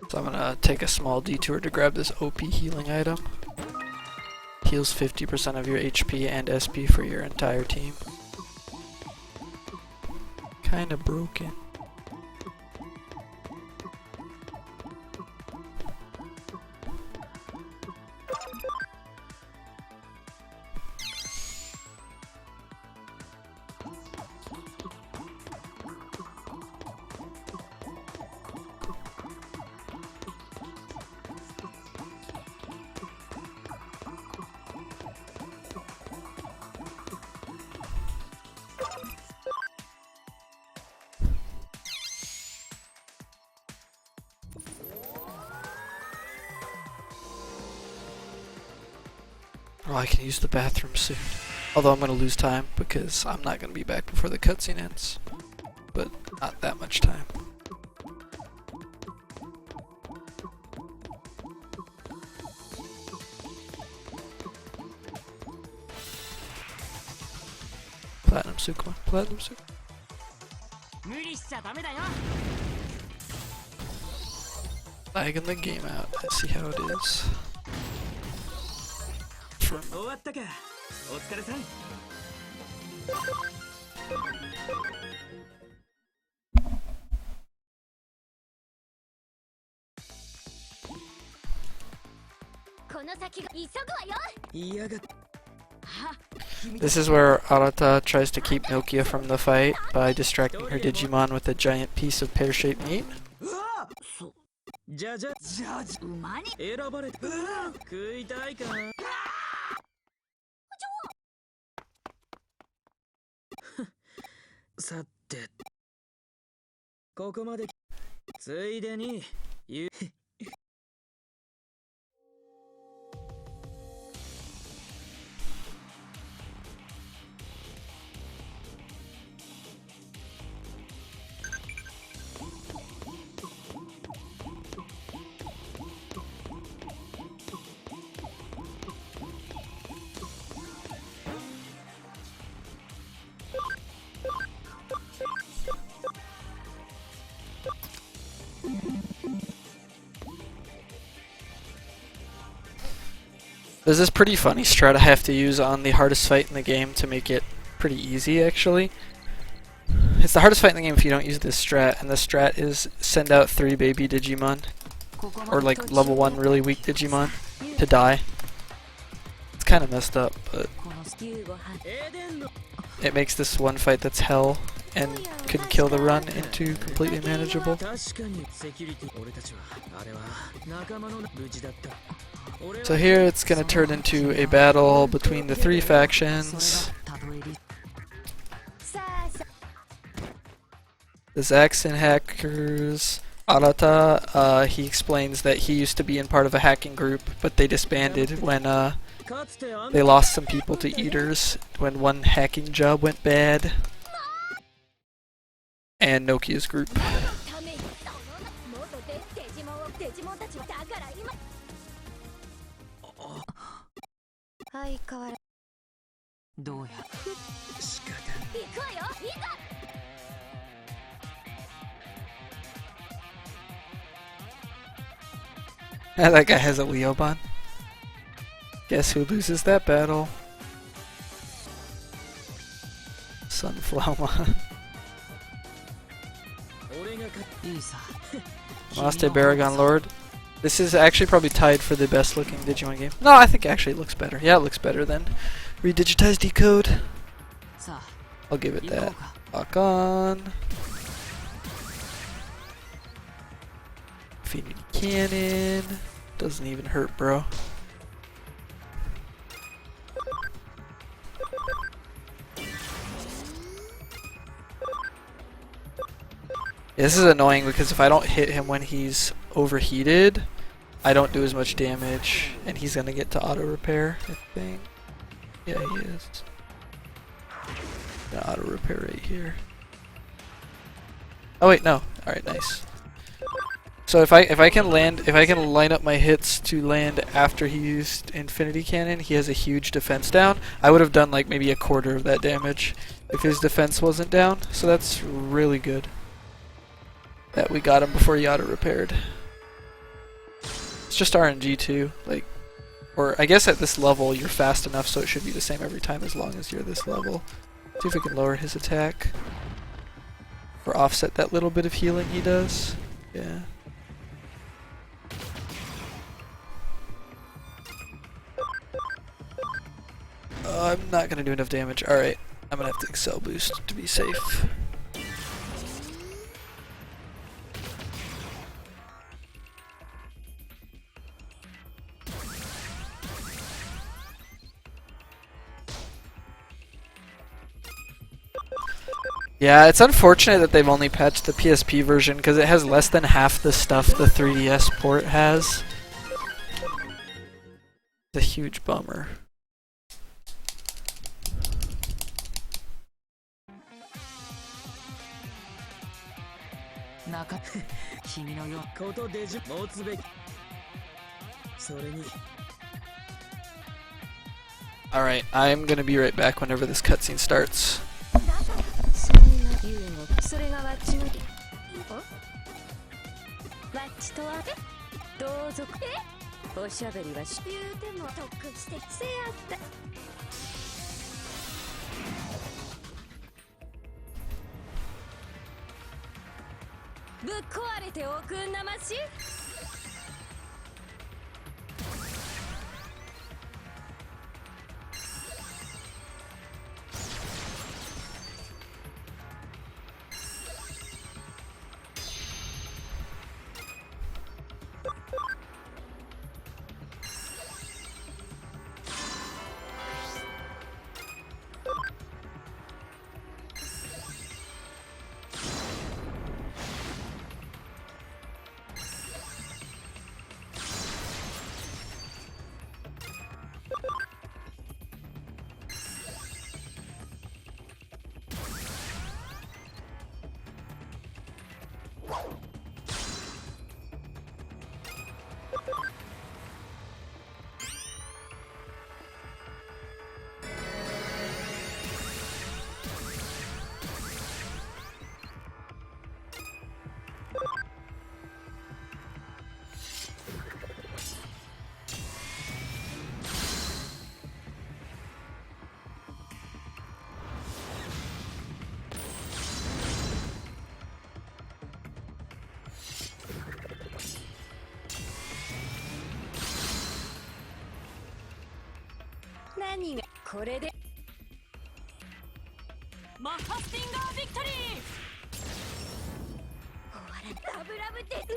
So I'm gonna take a small detour to grab this OP healing item. Heals 50% of your HP and SP for your entire team. Kinda broken. Oh, I can use the bathroom soon. Although I'm gonna lose time because I'm not gonna be back before the cutscene ends. But not that much time. Platinum suit, come on. Platinum suit. Lagging the game out. Let's see how it is. For 終わったか。お疲れさん。この先が急ぐわよ。いやが。 This is where Arata tries to keep Nokia from the fight by distracting her Digimon with a giant piece of pear-shaped meat. じゃじゃじゃじ馬に選ばれた。食いたいか。さて、ここまで。ついでに言う。There's this pretty funny strat I have to use on the hardest fight in the game to make it pretty easy, actually. It's the hardest fight in the game if you don't use this strat, and the strat is send out 3 baby Digimon, or like level 1 really weak Digimon, to die. It's kind of messed up, but it makes this one fight that's hell and could kill the run into completely manageable. So here it's gonna turn into a battle between the 3 factions. The Zaxxon hackers. Arata, he explains that he used to be in part of a hacking group, but they disbanded when they lost some people to eaters when one hacking job went bad. And Nokia's group. That guy has a Leoban. Guess who loses that battle? Sunflower. Master Baragon Lord. This is actually probably tied for the best looking Digimon game. No, I think actually it looks better. Yeah, it looks better than Redigitize Decode. I'll give it that. Lock on. Infinity Cannon. Doesn't even hurt, bro. This is annoying because if I don't hit him when he's overheated, I don't do as much damage, and he's gonna get to auto repair, I think. Yeah, he is. Gonna auto repair right here. Oh wait, no. All right, nice. So if I can line up my hits to land after he used Infinity Cannon, he has a huge defense down. I would have done like maybe a quarter of that damage if his defense wasn't down. So that's really good that we got him before he auto repaired. just RNG too. Like, or I guess at this level you're fast enough, so it should be the same every time as long as you're this level. See if we can lower his attack. Or offset that little bit of healing he does. Yeah. I'm not gonna do enough damage. Alright, I'm gonna have to Excel boost to be safe. Yeah, it's unfortunate that they've only patched the PSP version because it has less than half the stuff the 3DS port has. It's a huge bummer. Alright, I'm gonna be right back whenever this cutscene starts. それがワッチのワッチとは同族おしゃべりはし言うても特訓してせやったぶっ壊れておくんなまし何がこれでマッハスティンガービクトリー終わらラブラブって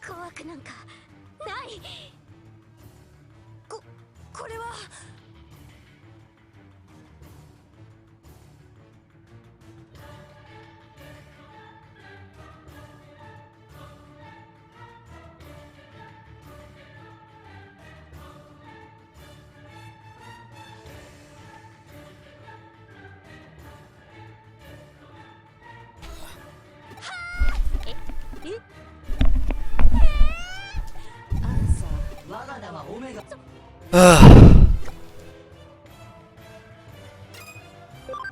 怖くなんかないこれは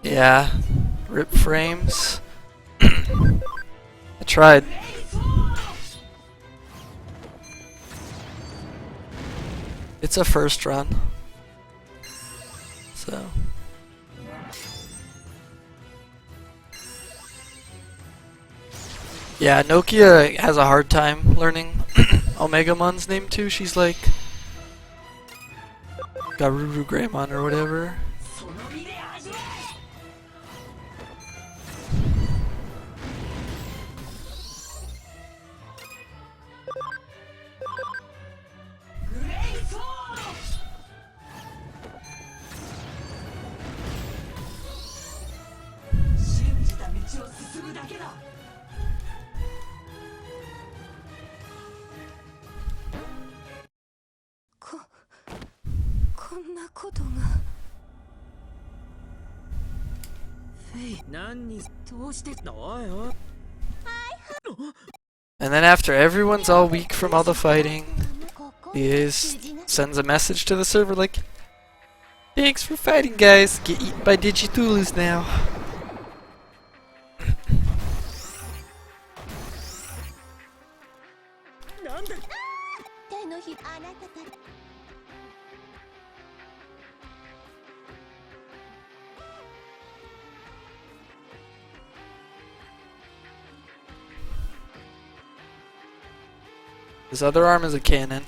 Yeah, rip frames. I tried. It's a first run. So. Yeah, Nokia has a hard time learning Omegamon's name too. She's like Garuru Greymon or whatever. こんなことがフェイ何どうしておいおい And then after everyone's all weak from all the fighting, he sends a message to the server like, "Thanks for fighting, guys. Get eaten by Digithulus now." 手のひあなたから His other arm is a cannon.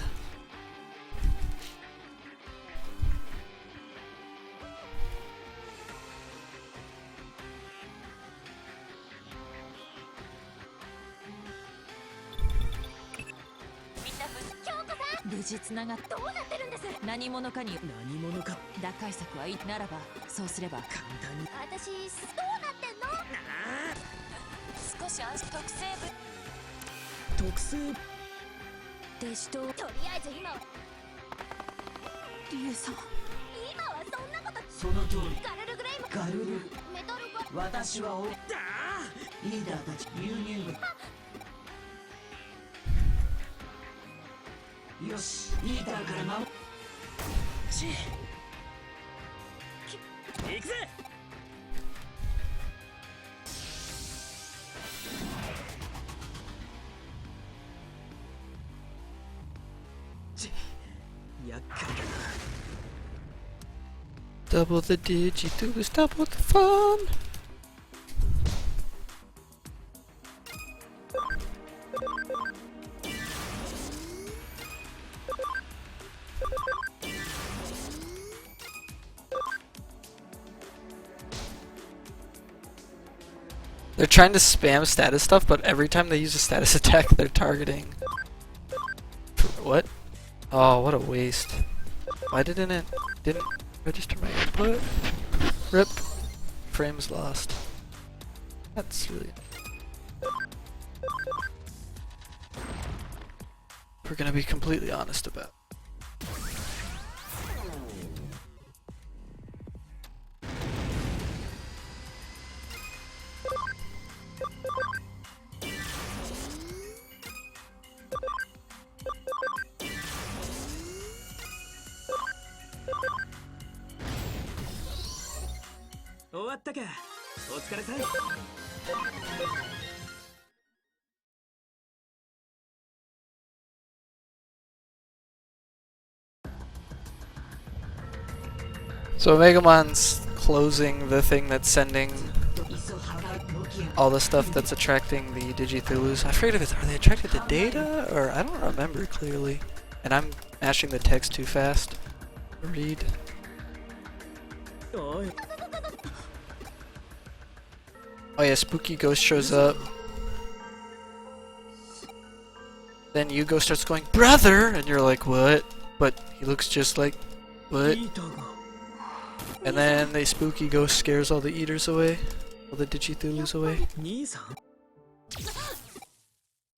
Kyoko-san! 無事つながっどうなってるんです。何者かに何者か打開策はいいならばそうすれば簡単に私どうなってんの少し安心特性特性弟子ととりあえず今はリエさん今はそんなことその通り。ガルルグレイもガルル、メトルバ私はリーダーたち流入部。よし、リーダーから守行くぜ 厄介だな Double the Digithulus, double the fun. They're trying to spam status stuff, but every time they use a status attack, they're targeting. What? Oh, what a waste. Why didn't it register my input? RIP. Frames lost. That's really... We're gonna be completely honest about it. So Megamon's closing the thing that's sending all the stuff that's attracting the Digithulus. I forget if it's, are they attracted to data or I don't remember clearly. And I'm mashing the text too fast to read. Oh yeah, Spooky Ghost shows up. Then Yugo starts going, "Brother!" And you're like, "What?" But he looks just like, "What?" And then the Spooky Ghost scares all the eaters away. All the Digithulus away.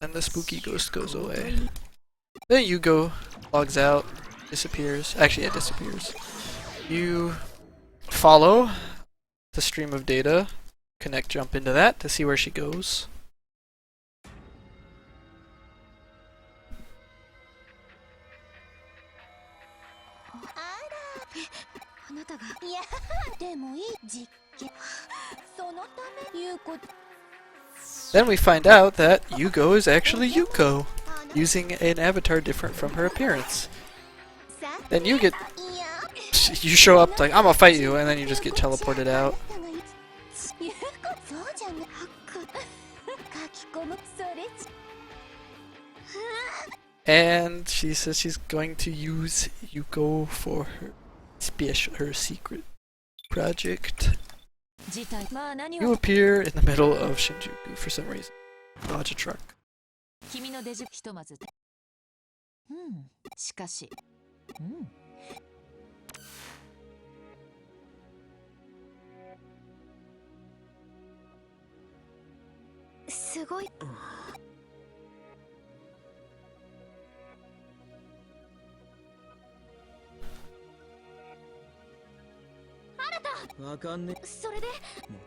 And the Spooky Ghost goes away. Then Yugo logs out, disappears. Actually, it disappears. You follow the stream of data. Connect jump into that to see where she goes. Then we find out that Yugo is actually Yuko, using an avatar different from her appearance. Then you show up like, "I'm gonna fight you," and then you just get teleported out. And she says she's going to use Yuko for her secret project. You appear in the middle of Shinjuku for some reason. Dodge a truck. 君のデジひとまずしかしすごい。わかんねえ。それでも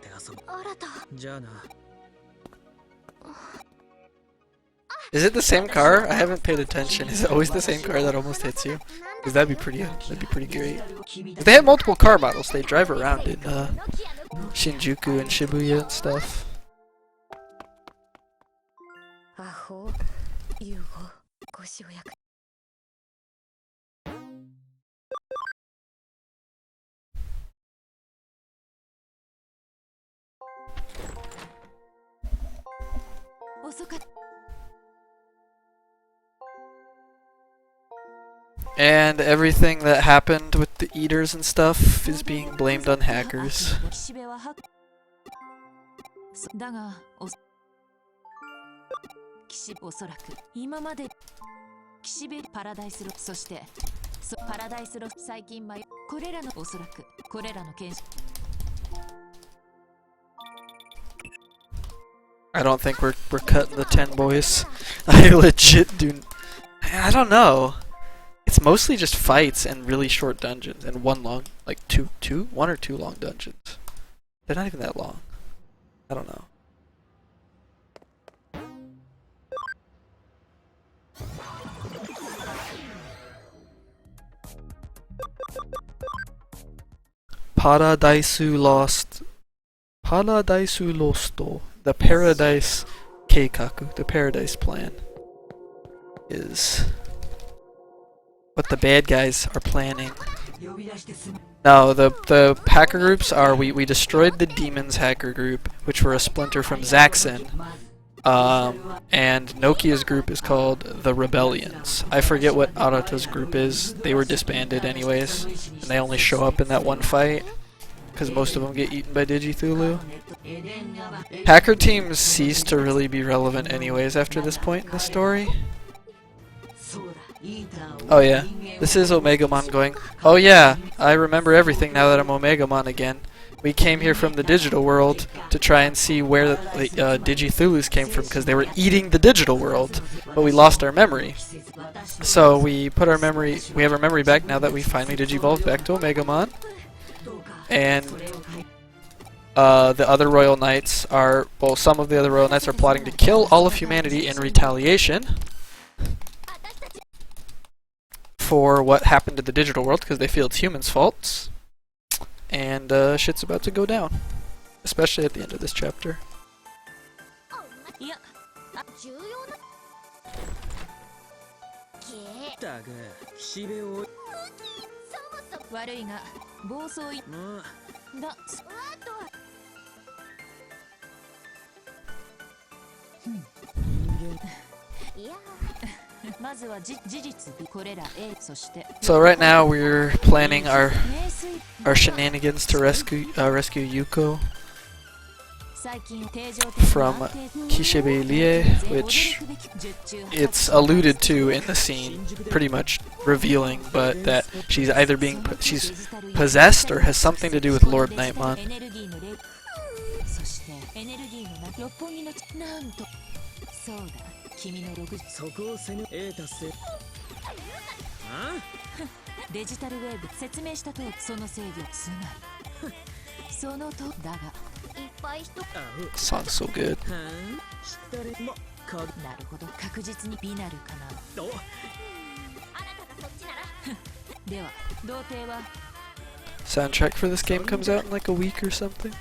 てあそぶ。新た。じゃあな。 Is it the same car? I haven't paid attention. Is it always the same car that almost hits you? Because that'd be pretty great. If they had multiple car models, they drive around in Shinjuku and Shibuya and stuff. アホ、ユーゴ、ごしおやく。遅かった。 And everything that happened with the eaters and stuff is being blamed on hackers. だが、おそらく今まで岸辺パラダイスロそしてパラダイスロ最近これらのおそらくこれらの検証 I don't think we're cutting the 10 boys. I legit do. I don't know. It's mostly just fights and really short dungeons and one long, like one or two long dungeons. They're not even that long. I don't know. Paradaisu Lost. Paradaisu Losto. The Paradise Keikaku, the Paradise Plan, is what the bad guys are planning. No, the hacker groups are, we destroyed the Demons hacker group, which were a splinter from Zaxxon, and Nokia's group is called the Rebellions. I forget what Arata's group is. They were disbanded anyways, and they only show up in that one fight, because most of them get eaten by Digithulu. Hacker teams cease to really be relevant anyways after this point in the story. Oh yeah, this is Omegamon going, oh yeah, I remember everything now that I'm Omegamon again. We came here from the digital world to try and see where the Digithulus came from because they were eating the digital world, but we lost our memory. So we have our memory back now that we finally digivolved back to Omegamon. And the other Royal Knights are, well, some of the other Royal Knights are plotting to kill all of humanity in retaliation for what happened to the digital world because they feel it's humans' faults. And shit's about to go down, especially at the end of this chapter. だが岸辺を悪いが暴走いまあだまずは事実これら A そして So right now we're planning our shenanigans to rescue Yuko from Kishibe-lie, which it's alluded to in the scene, pretty much revealing, but that she's either she's possessed or has something to do with Lord Nightmon. 君の6そこを攻め A 達成あデジタルウェーブ説明したとその制御つまりそのとだがいっぱい人 Song's so good. 知ったれまかなるほど確実にビナルかなどあなたがそっちならでは童貞は Soundtrack for this game comes out in like a week or something.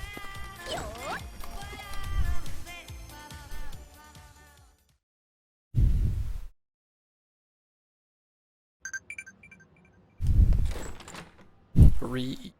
Read.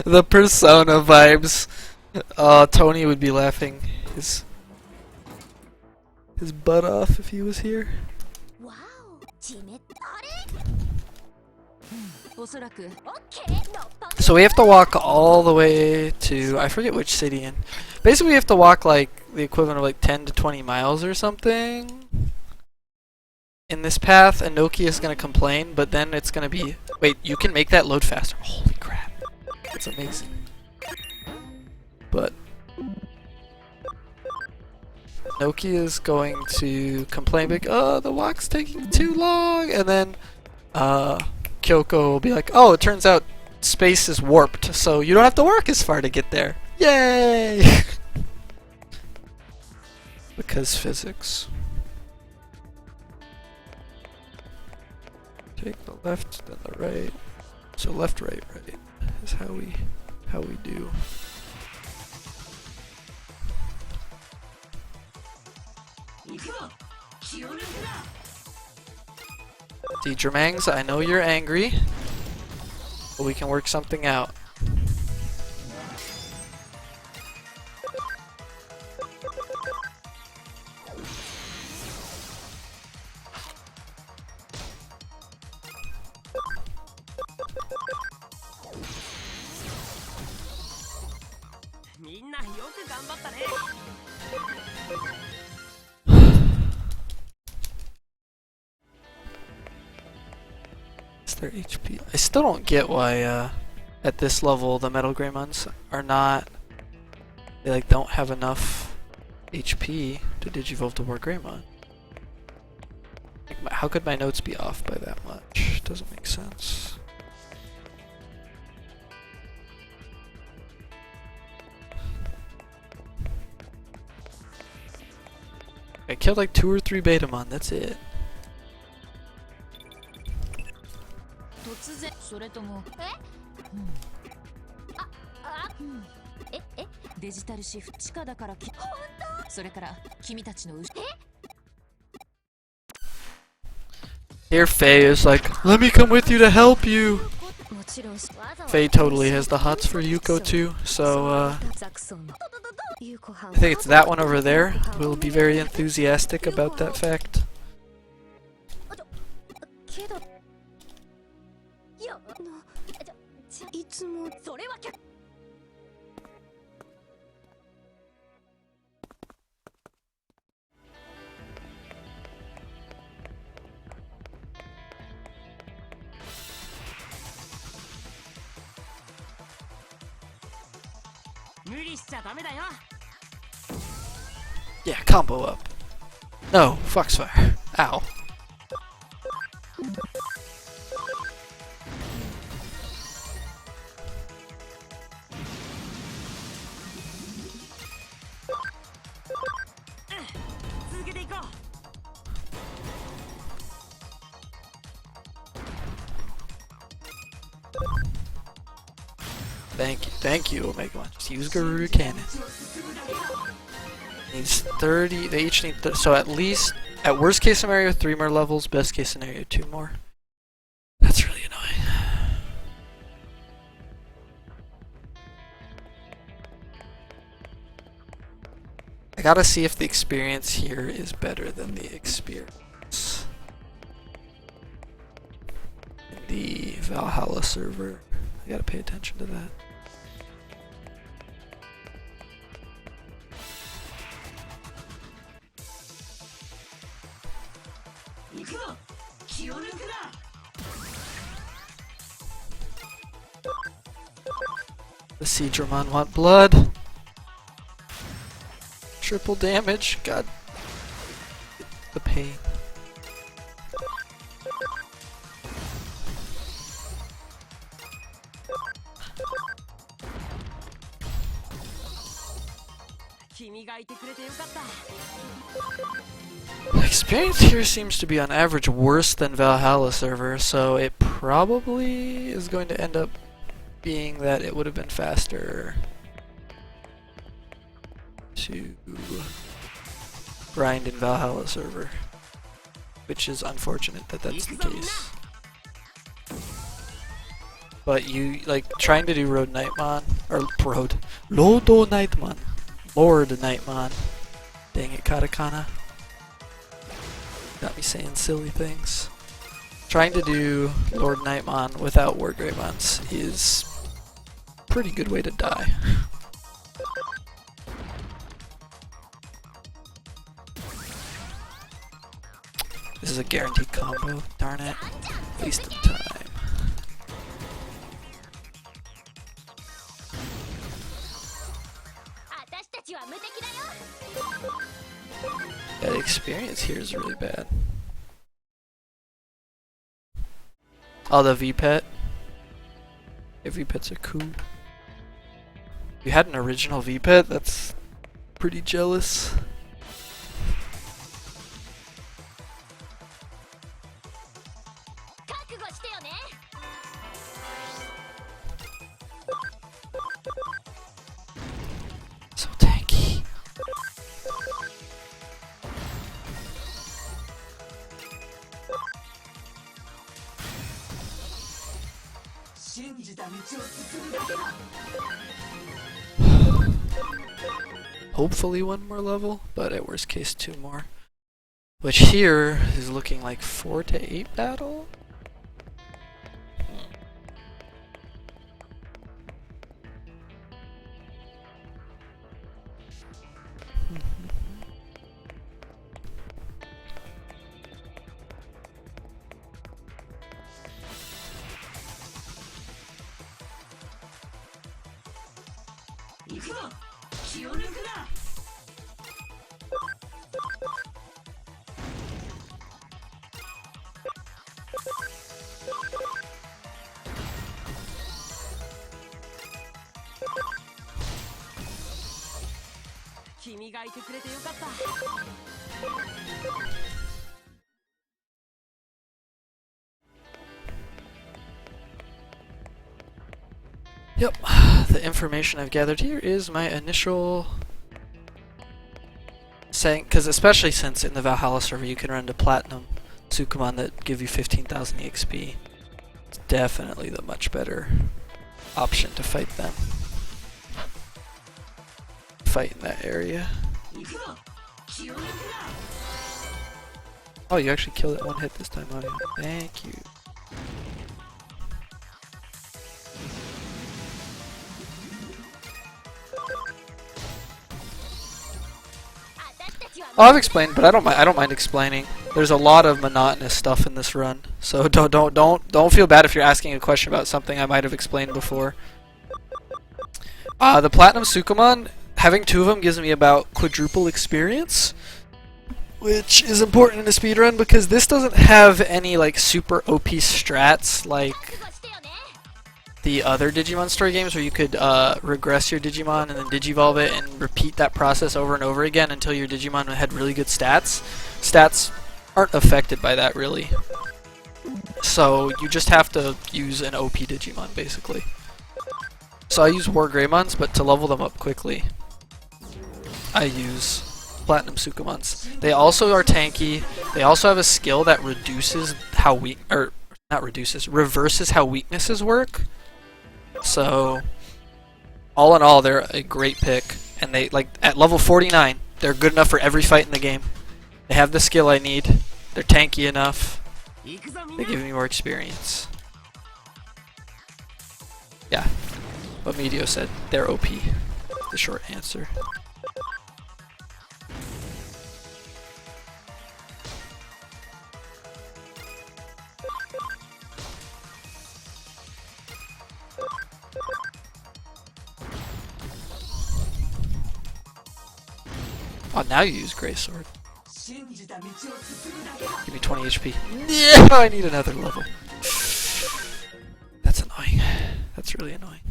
The Persona vibes. Tony would be laughing his butt off if he was here. わおおそらく So we have to walk all the way to, I forget which city, and basically we have to walk like the equivalent of like 10 to 20 miles or something in this path, and Nokia is going to complain, but then it's going to be, wait, you can make that load faster. Holy crap. That's amazing. But Nokia is going to complain like, oh, the walk's taking too long, and then Kyoko will be like, oh, it turns out space is warped, so you don't have to walk as far to get there. Yay! Because physics. Take the left, then the right. So left, right, right is how we do. See, Jermangs, I know you're angry, but we can work something out. It's their HP. I still don't get why at this level the Metal Greymons are not, they like don't have enough HP to digivolve to War Greymon. Like, how could my notes be off by that much? Doesn't make sense. I killed like 2 or 3 Betamon, that's it. 突然それともデジタルシフト地下だから本当それから君たちのHere Faye is like, let me come with you to help you! Faye totally has the hots for Yuko too, so I think it's that one over there. We'll be very enthusiastic about that fact. Yeah, combo up. No, Foxfire. Ow. Thank you, Omega One. Just use Guru Cannon. Needs 30, they each need, so at least, at worst case scenario, 3 more levels, best case scenario, 2 more. That's really annoying. I gotta see if the experience here is better than the experience in the Valhalla server. I gotta pay attention to that. The Seedramon want blood. Triple damage. God. The pain. The experience here seems to be on average worse than Valhalla server, so it probably is going to end up being that it would have been faster to grind in Valhalla server, which is unfortunate that that's the case. But you, like, trying to do Road Nightmon, or Lodo Nightmon, Lord Nightmon, dang it, katakana, got me saying silly things. Trying to do Lord Nightmon without War Greymons is a pretty good way to die. This is a guaranteed combo, darn it. Waste of time. Yeah, the experience here is really bad. Oh, the V-Pet. Yeah, V-Pets are cool. If you had an original V-Pet, that's pretty jealous. So tanky. Hopefully one more level, but at worst case 2 more. Which here is looking like 4 to 8 battle? Yep, the information I've gathered here is my initial saying, because especially since in the Valhalla server you can run to Platinum Sukumon that give you 15,000 EXP, it's definitely the much better option to fight them. Fight in that area. Oh, you actually killed it 1 hit this time, audio. Thank you. Oh, I've explained, but I don't mind explaining. There's a lot of monotonous stuff in this run, so don't feel bad if you're asking a question about something I might have explained before. The Platinum Sukumon, having 2 of them gives me about quadruple experience, which is important in a speedrun because this doesn't have any like super OP strats like the other Digimon story games where you could regress your Digimon and then digivolve it and repeat that process over and over again until your Digimon had really good stats. Stats aren't affected by that really. So you just have to use an OP Digimon basically. So I use War Greymons, but to level them up quickly, I use Platinum Sukumons. They also are tanky. They also have a skill that reduces how weak, or not reduces, reverses how weaknesses work. So, all in all, they're a great pick, and they like at level 49, they're good enough for every fight in the game. They have the skill I need. They're tanky enough. They give me more experience. Yeah, what Medio said, they're OP. The short answer. Oh, now you use Grey Sword. Give me 20 HP. Yeah, I need another level. That's annoying. That's really annoying.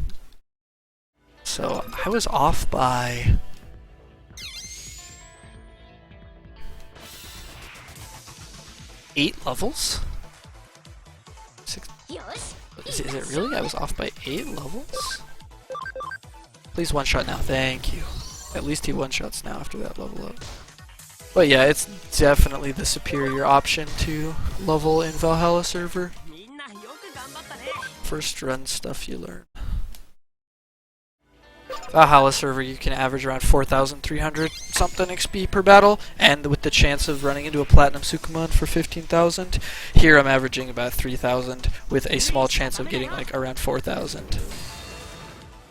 So, I was off by... eight levels? Is it really? I was off by 8 levels? Please one-shot now. Thank you. At least he one-shots now after that level up. But yeah, it's definitely the superior option to level in Valhalla server. First run stuff you learn. Valhalla server, you can average around 4,300 something XP per battle, and with the chance of running into a Platinum Sukumon for 15,000. Here I'm averaging about 3,000 with a small chance of getting like around 4,000.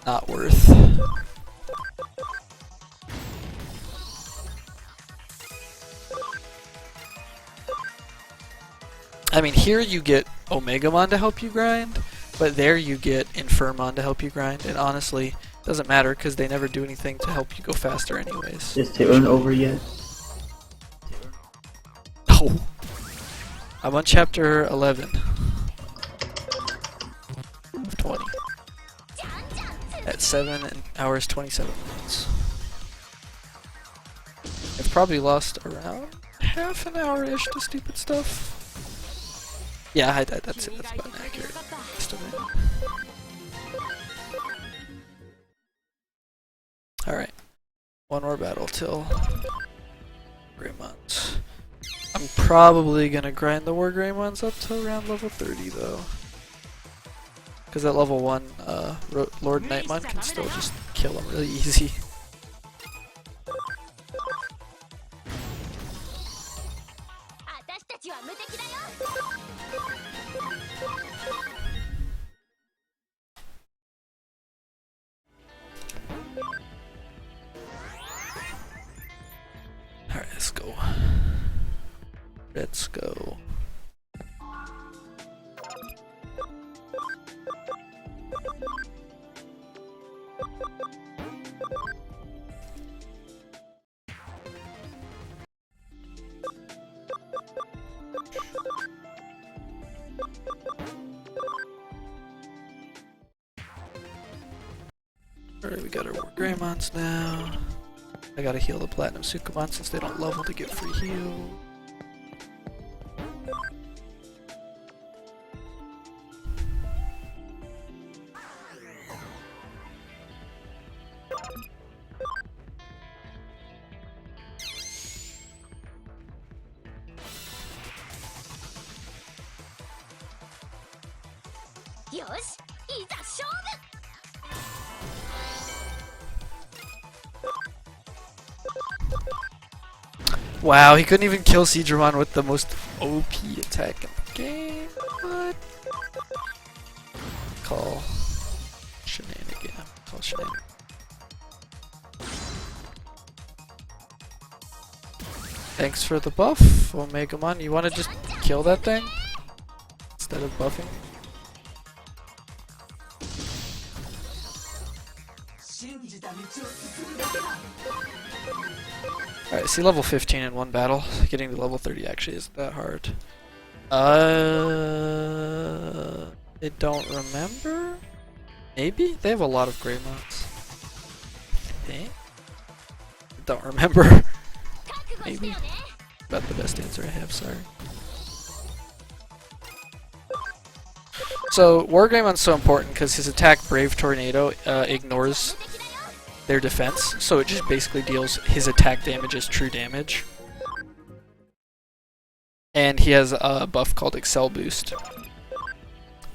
Not worth. I mean, here you get Omegamon to help you grind, but there you get Infirmon to help you grind, and honestly, it doesn't matter because they never do anything to help you go faster anyways. Is Taeun over yet? Oh. I'm on chapter 11 of 20 at 7 hours 27 minutes. I've probably lost around half an hour-ish to stupid stuff. Yeah, that's it. That's about an accurate estimate. Alright. One more battle till Greymons. I'm probably gonna grind the War Greymons up to around level 30 though. Because at level 1, Lord Nightmon can still just kill him really easy. Alright, let's go. Let's go. Alright, we got our War Greymons now. I gotta heal the Platinum Sukumon since they don't level to get free heal. Wow, he couldn't even kill Seedramon with the most OP attack in the game. What? Call shenanigan. Call shenanigan. Thanks for the buff, Omegamon. You want to just kill that thing instead of buffing? Alright, see level 15 in one battle. Getting to level 30 actually isn't that hard. I don't remember? Maybe? They have a lot of Greymons. I think? I don't remember. Maybe. About the best answer I have, sorry. So, War Greymon's so important because his attack Brave Tornado ignores their defense, so it just basically deals his attack damage as true damage. And he has a buff called Excel Boost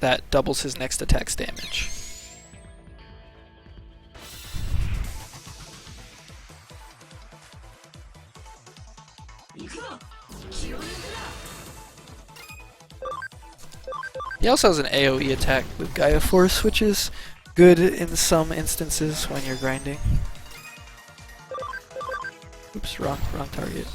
that doubles his next attack's damage. He also has an AoE attack with Gaia Force, which is good in some instances when you're grinding. Oops, wrong target.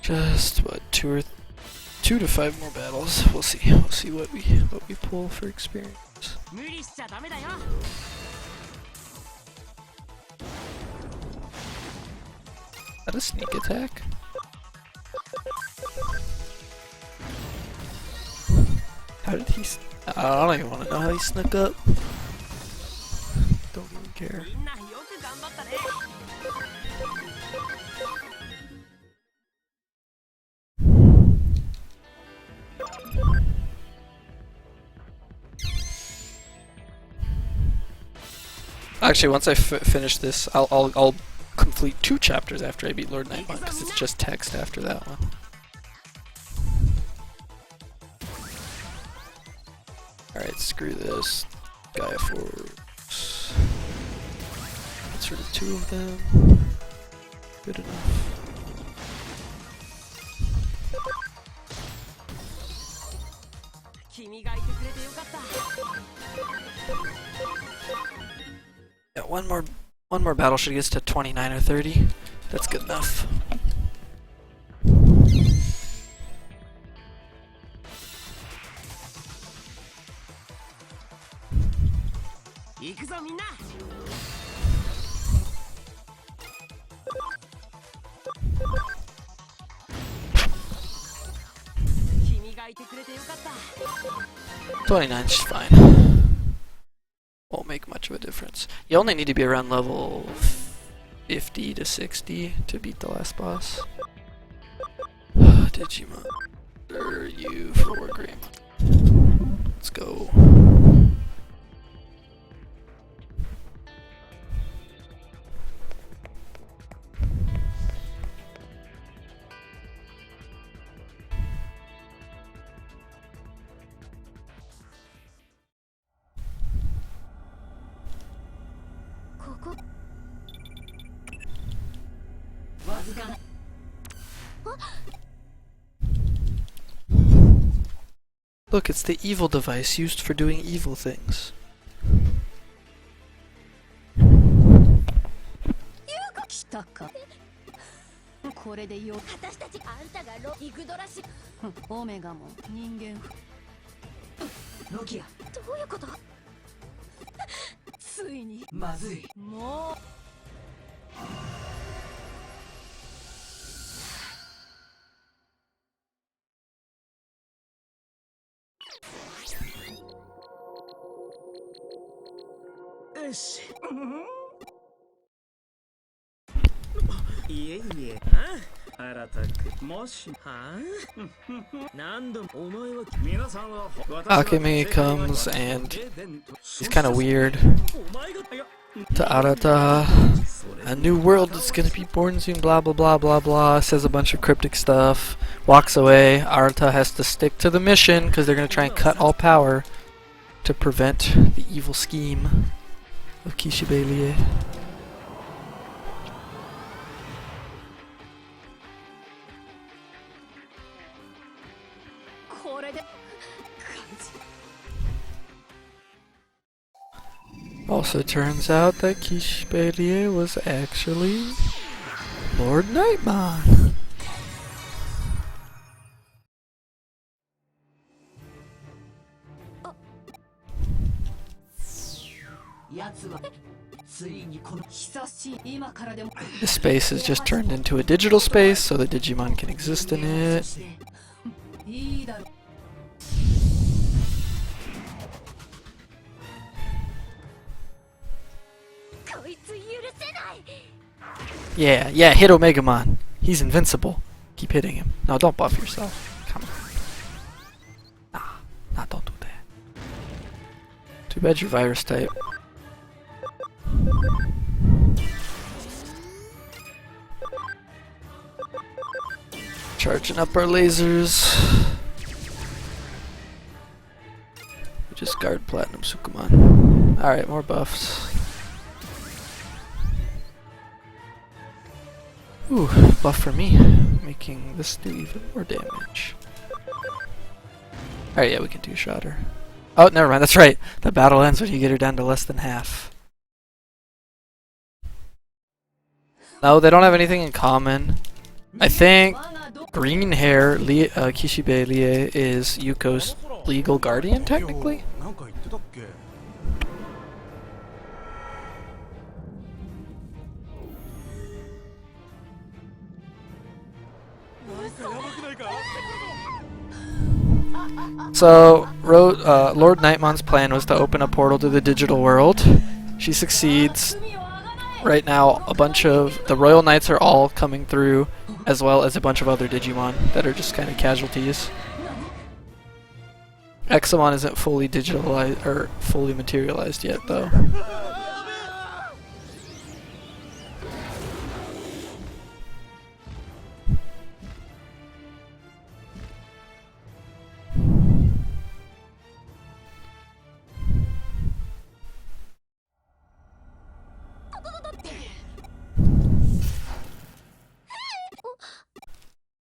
Just what, two 2 to 5 more battles. We'll see. We'll see what we pull for experience. 無理しちゃダメだよ。 Is that a sneak attack? How did he? I don't even want to know how he snuck up. Don't even care. みんなよく頑張ったね。 Actually, once I finish this, I'll complete 2 chapters after I beat Lord Nightmare because it's just text after that one. Alright, screw this. Gaia Force. That's rid of 2 of them. Good enough. Yeah, one more battle should get us to 29 or 30. That's good enough. $29's fine. Won't make much of a difference. You only need to be around level 50 to 60 to beat the last boss. Digimon. Are you for Wargame? Let's go. Look, it's the evil device used for doing evil things. Akemi comes and he's kind of weird to Arata. A new world is gonna be born soon, blah blah blah blah blah. Says a bunch of cryptic stuff. Walks away. Arata has to stick to the mission because they're gonna try and cut all power to prevent the evil scheme of Kishibe. Also turns out that Kishibe was actually Lord Nightmon. This space is just turned into a digital space so the Digimon can exist in it. Yeah, hit Omegamon. He's invincible. Keep hitting him. No, don't buff yourself. Come on. Nah, don't do that. Too bad you're virus type. Charging up our lasers. We just guard Platinum Sukumon. Alright, more buffs. Ooh, buff for me, making this do even more damage. Alright, yeah, we can two-shot her. Oh, never mind, that's right. The battle ends when you get her down to less than half. No, they don't have anything in common. I think green hair Kishibe Lie is Yuko's legal guardian, technically. なんか言ってたっけ So, Lord Nightmon's plan was to open a portal to the digital world. She succeeds. Right now, a bunch of the Royal Knights are all coming through, as well as a bunch of other Digimon that are just kind of casualties. Examon isn't fully digitalized or fully materialized yet, though.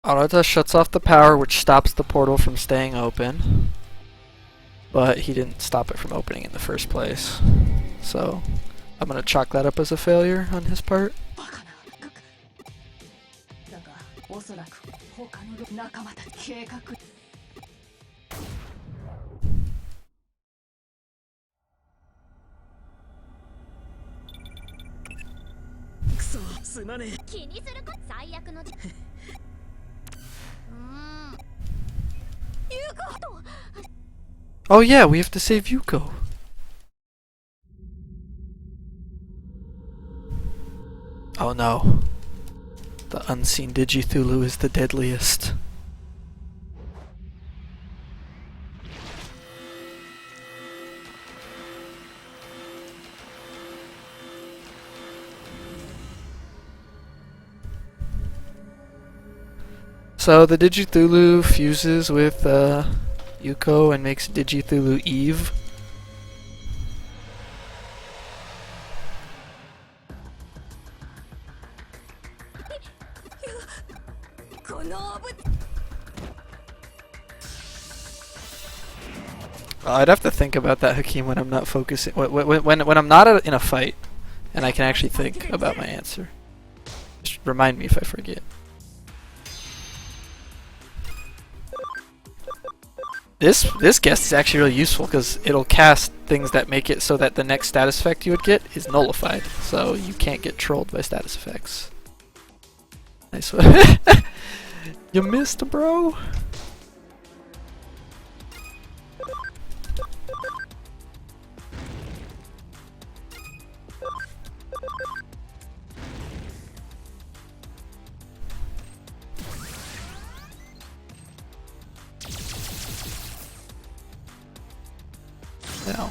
Arata shuts off the power, which stops the portal from staying open. But he didn't stop it from opening in the first place. So, I'm gonna chalk that up as a failure on his part. Oh yeah, we have to save Yuko. Oh no. The unseen Digithulu is the deadliest. So the Digithulu fuses with Yuko and makes Digithulu Eve. I'd have to think about that, Hakeem, when I'm not focusing. When I'm not in a fight, and I can actually think about my answer. Just remind me if I forget. This guest is actually really useful because it'll cast things that make it so that the next status effect you would get is nullified, so you can't get trolled by status effects. Nice one. You missed, bro. Now.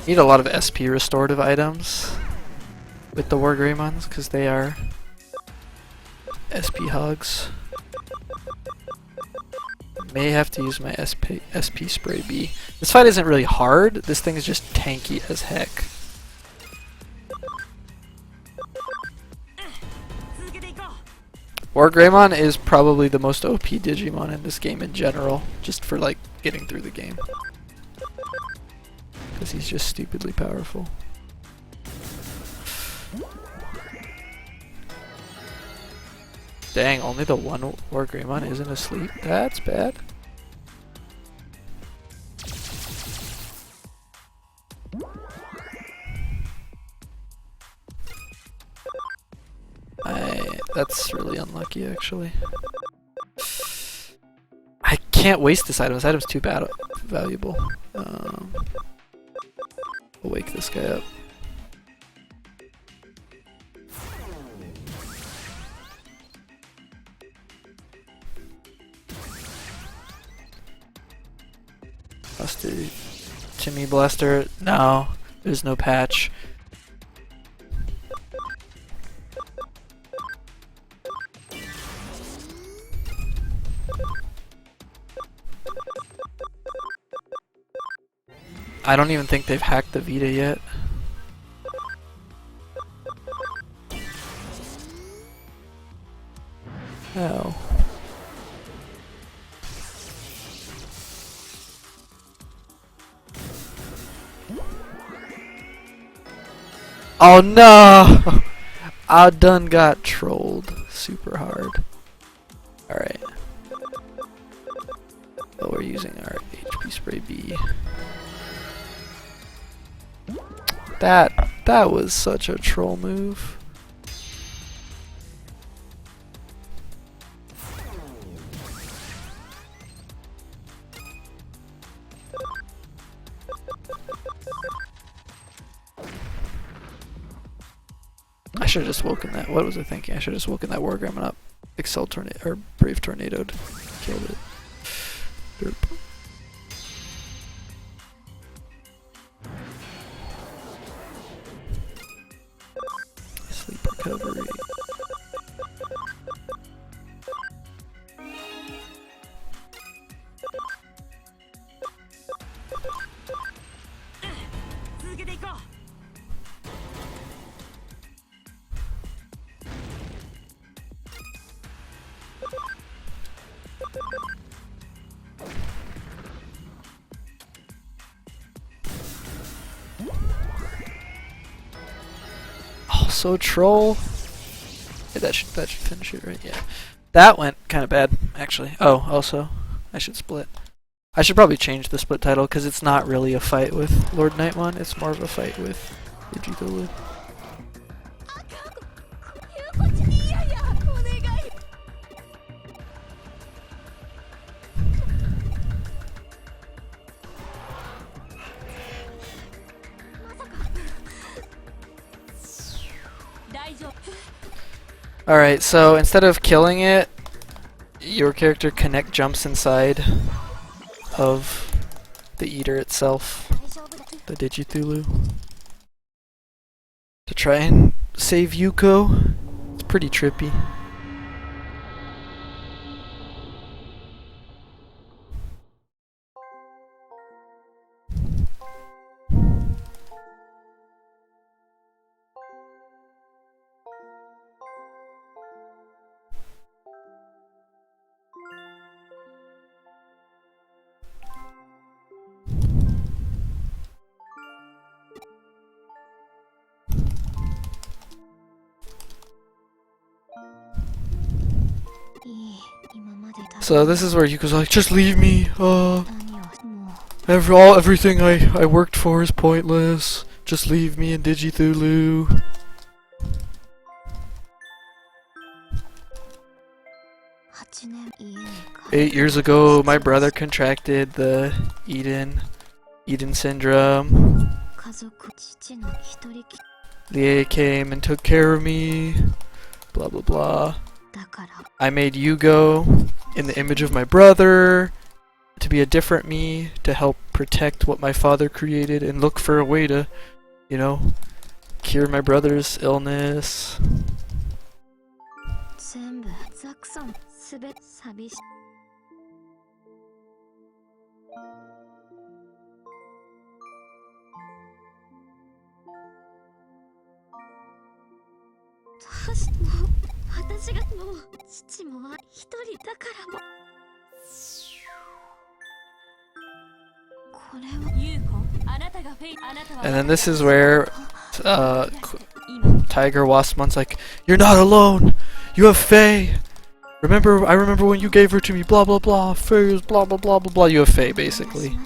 Need a lot of SP restorative items with the War Greymons because they are SP hogs. May have to use my SP spray B. This fight isn't really hard, this thing is just tanky as heck. War Greymon is probably the most OP Digimon in this game in general, just for like getting through the game. Because he's just stupidly powerful. Dang, only the one War Greymon isn't asleep? That's bad. That's really unlucky, actually. I can't waste this item. This item's too valuable. We'll wake this guy up. Blaster. Timmy Blaster. No, there's no patch. I don't even think they've hacked the Vita yet. Ow. Oh no! I done got trolled super hard. Alright. Oh, we're using our HP spray B. That was such a troll move. I should have just woken that. What was I thinking? I should have just woken that Wargreymon up. Excel tornado or Brave tornadoed. Killed it. Derp. Sleep recovery. Also troll. Yeah, that should finish it, right? Yeah. That went kind of bad, actually. Oh, also, I should split. I should probably change the split title because it's not really a fight with Lord Nightmon. It's more of a fight with Digitulu. Alright, so instead of killing it, your character jumps inside of the eater itself, the Digitulu, to try and save Yuko. It's pretty trippy. So this is where Yuko's like, just leave me. Everything I worked for is pointless. Just leave me in Digitulu. "8 years ago, my brother contracted the Eden syndrome. Lie came and took care of me. Blah blah blah. I made Yugo in the image of my brother to be a different me, to help protect what my father created and look for a way to, you know, cure my brother's illness." And then this is where Tiger Waspmon's like, "You're not alone. You have Faye. I remember when you gave her to me. Blah blah blah. Faye is blah blah blah blah blah. You have Faye, basically."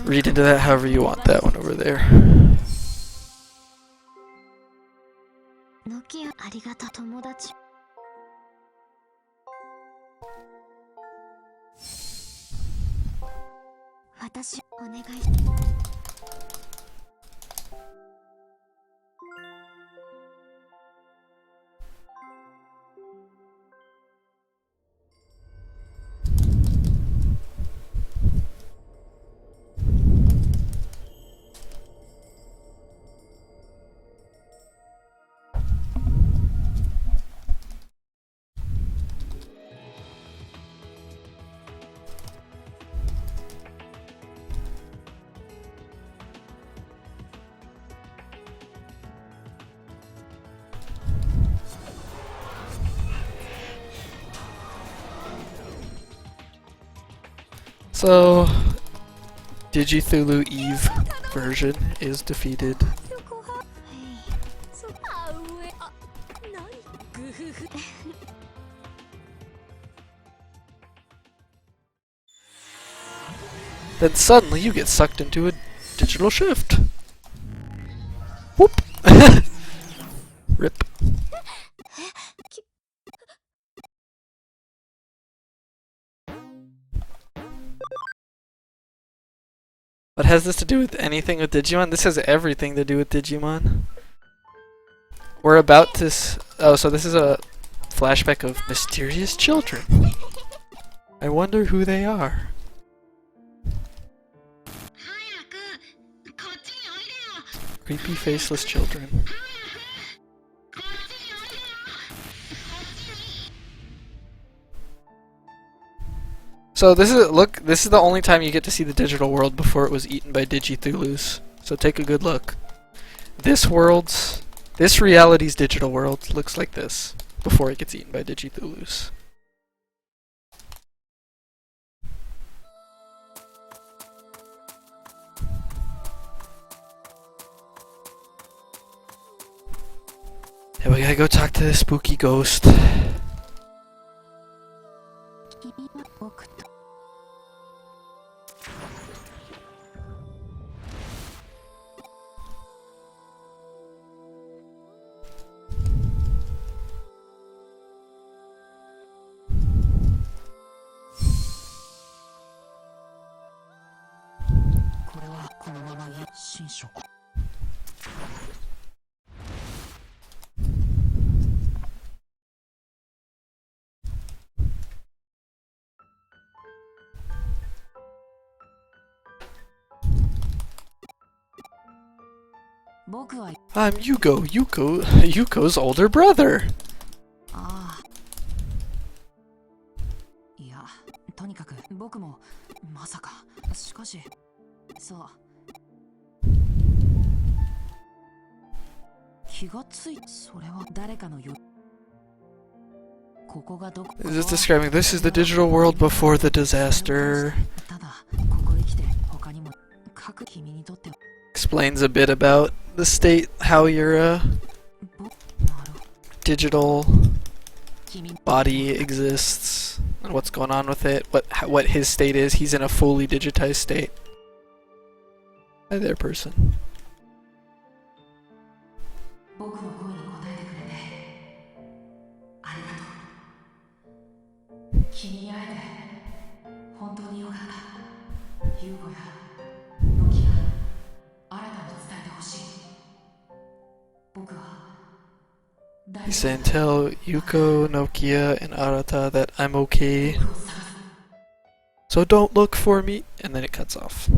Read into that however you want. That one over there. So, Digithulu Eve version is defeated. Then suddenly you get sucked into a digital shift. Whoop! Rip. What has this to do with anything with Digimon? This has everything to do with Digimon. We're about to oh, so this is a flashback of mysterious children. I wonder who they are. Creepy faceless children. So this is the only time you get to see the digital world before it was eaten by Digithulus. So take a good look. This reality's digital world looks like this before it gets eaten by Digithulus. Yeah, we gotta go talk to this spooky ghost. I'm Yuko's older brother. Ah. いや、とにかく僕もまさか。しかし、そう。気がつい、それは誰かのよ。ここがどこ。Is this describing this is the digital world before the disaster? ただ、ここへ来て他にも各君にとって。 Explains a bit about the state, how your digital body exists, and what's going on with it, what his state is. He's in a fully digitized state. Hi there, person. He's saying, tell Yuko, Nokia, and Arata that I'm okay. So don't look for me. And then it cuts off.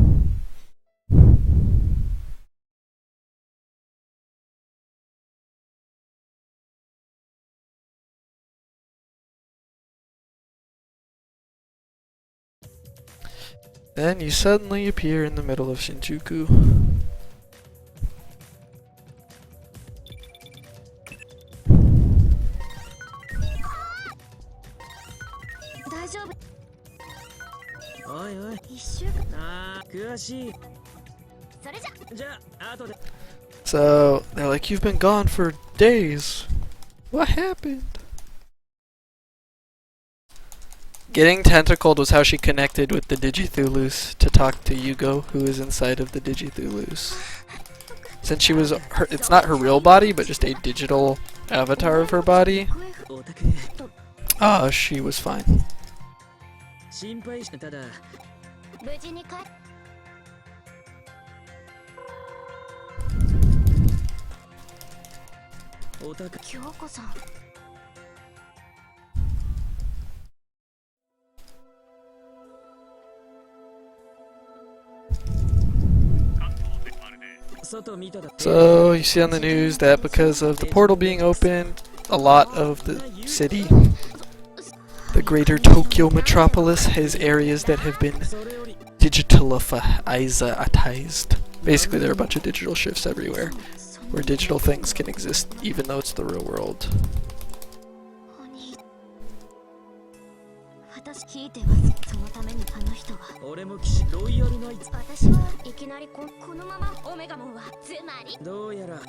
Then you suddenly appear in the middle of Shinjuku. So they're like, you've been gone for days. What happened? Getting tentacled was how she connected with the Digithulus to talk to Yugo, who is inside of the Digithulus. Since she was it's not her real body, but just a digital avatar of her body. She was fine. So you see on the news that because of the portal being opened, a lot of the city, the greater Tokyo metropolis, has areas that have been digitalized. Basically, there are a bunch of digital shifts everywhere, where digital things can exist even though it's the real world. 私聞いてはそのためにあの人は俺も騎士ロイヤルナイツ私はいきなりこのままオメガモンはつまりどうやら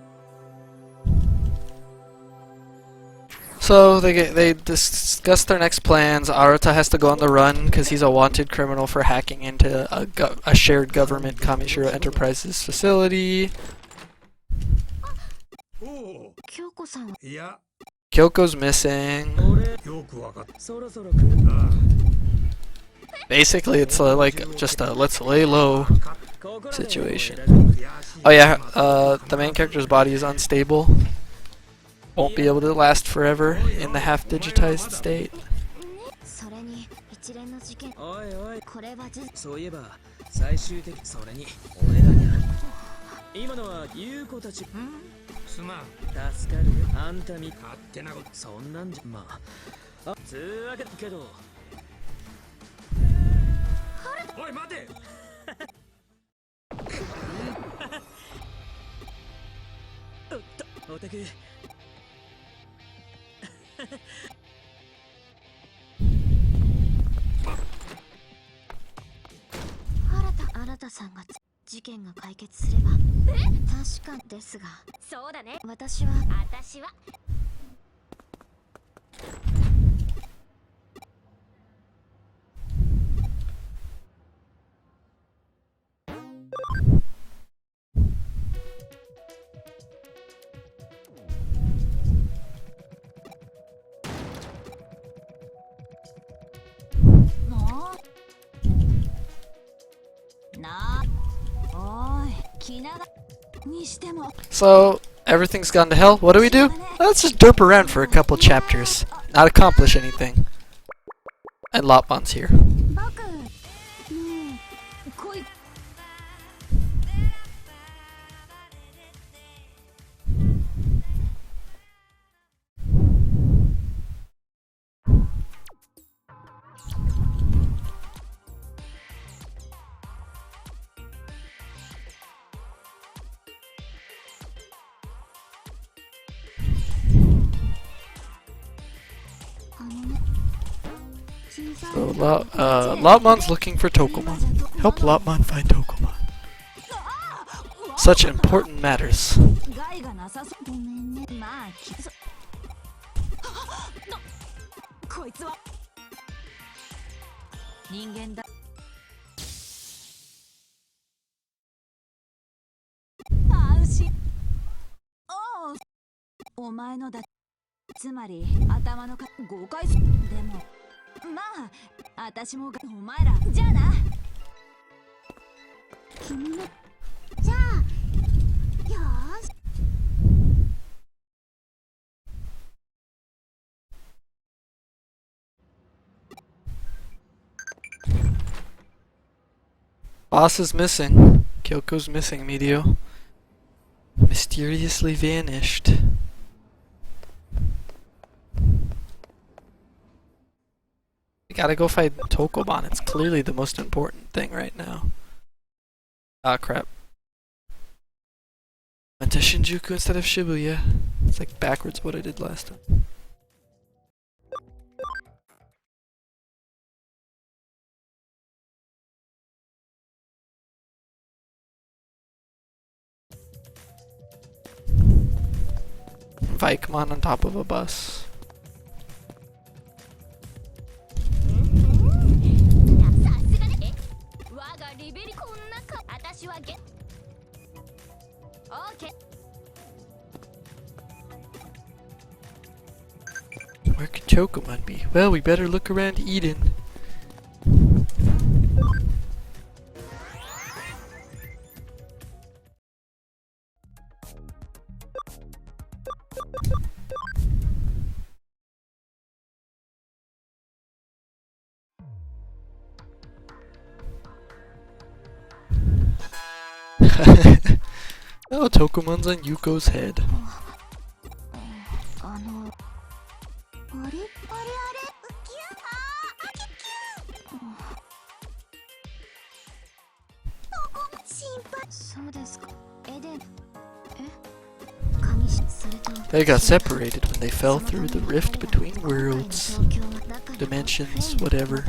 So they discuss their next plans. Arata has to go on the run because he's a wanted criminal for hacking into a shared government Kamishiro Enterprises facility. お京子さんはういや Kyoko's missing. よくわかったそろそろ来る Basically, it's like just a let's lay low ここらで situation. 悔しい Oh yeah, the main character's body is unstable. Won't be able to last forever in the half-digitized state. それに一連の事件おいおいこれはそういえば最終的それに俺らに今のは優子たちすまん助かるよあんたみ勝手なことそんなんじゃまあつうわけだけどおい待ておたく新田さんが事件が解決すれば確かですがそうだね私はSo, everything's gone to hell. What do? Let's just derp around for a couple chapters. Not accomplish anything. And Lopmon's here. So, Lopmon's looking for Tokomon. Help Lopmon find Tokomon. Such important matters. ごめんねまあこいつは人間だお前のだつまり頭の誤解でもまあ私もお前らじゃあな君のじゃあよーし Boss is missing. Kyoko's missing, Medio. Mysteriously vanished. We gotta go fight Tokomon. It's clearly the most important thing right now. Ah, crap. Went to Shinjuku instead of Shibuya. It's like backwards what I did last time. Vikemon on top of a bus. Where could Tokomon be? Well, we better look around Eden. Oh, Tokomon's on Yuko's head. あれ心配そうですかエデン神それと They got separated when they fell through the rift between worlds. 状況だから dimensions, whatever.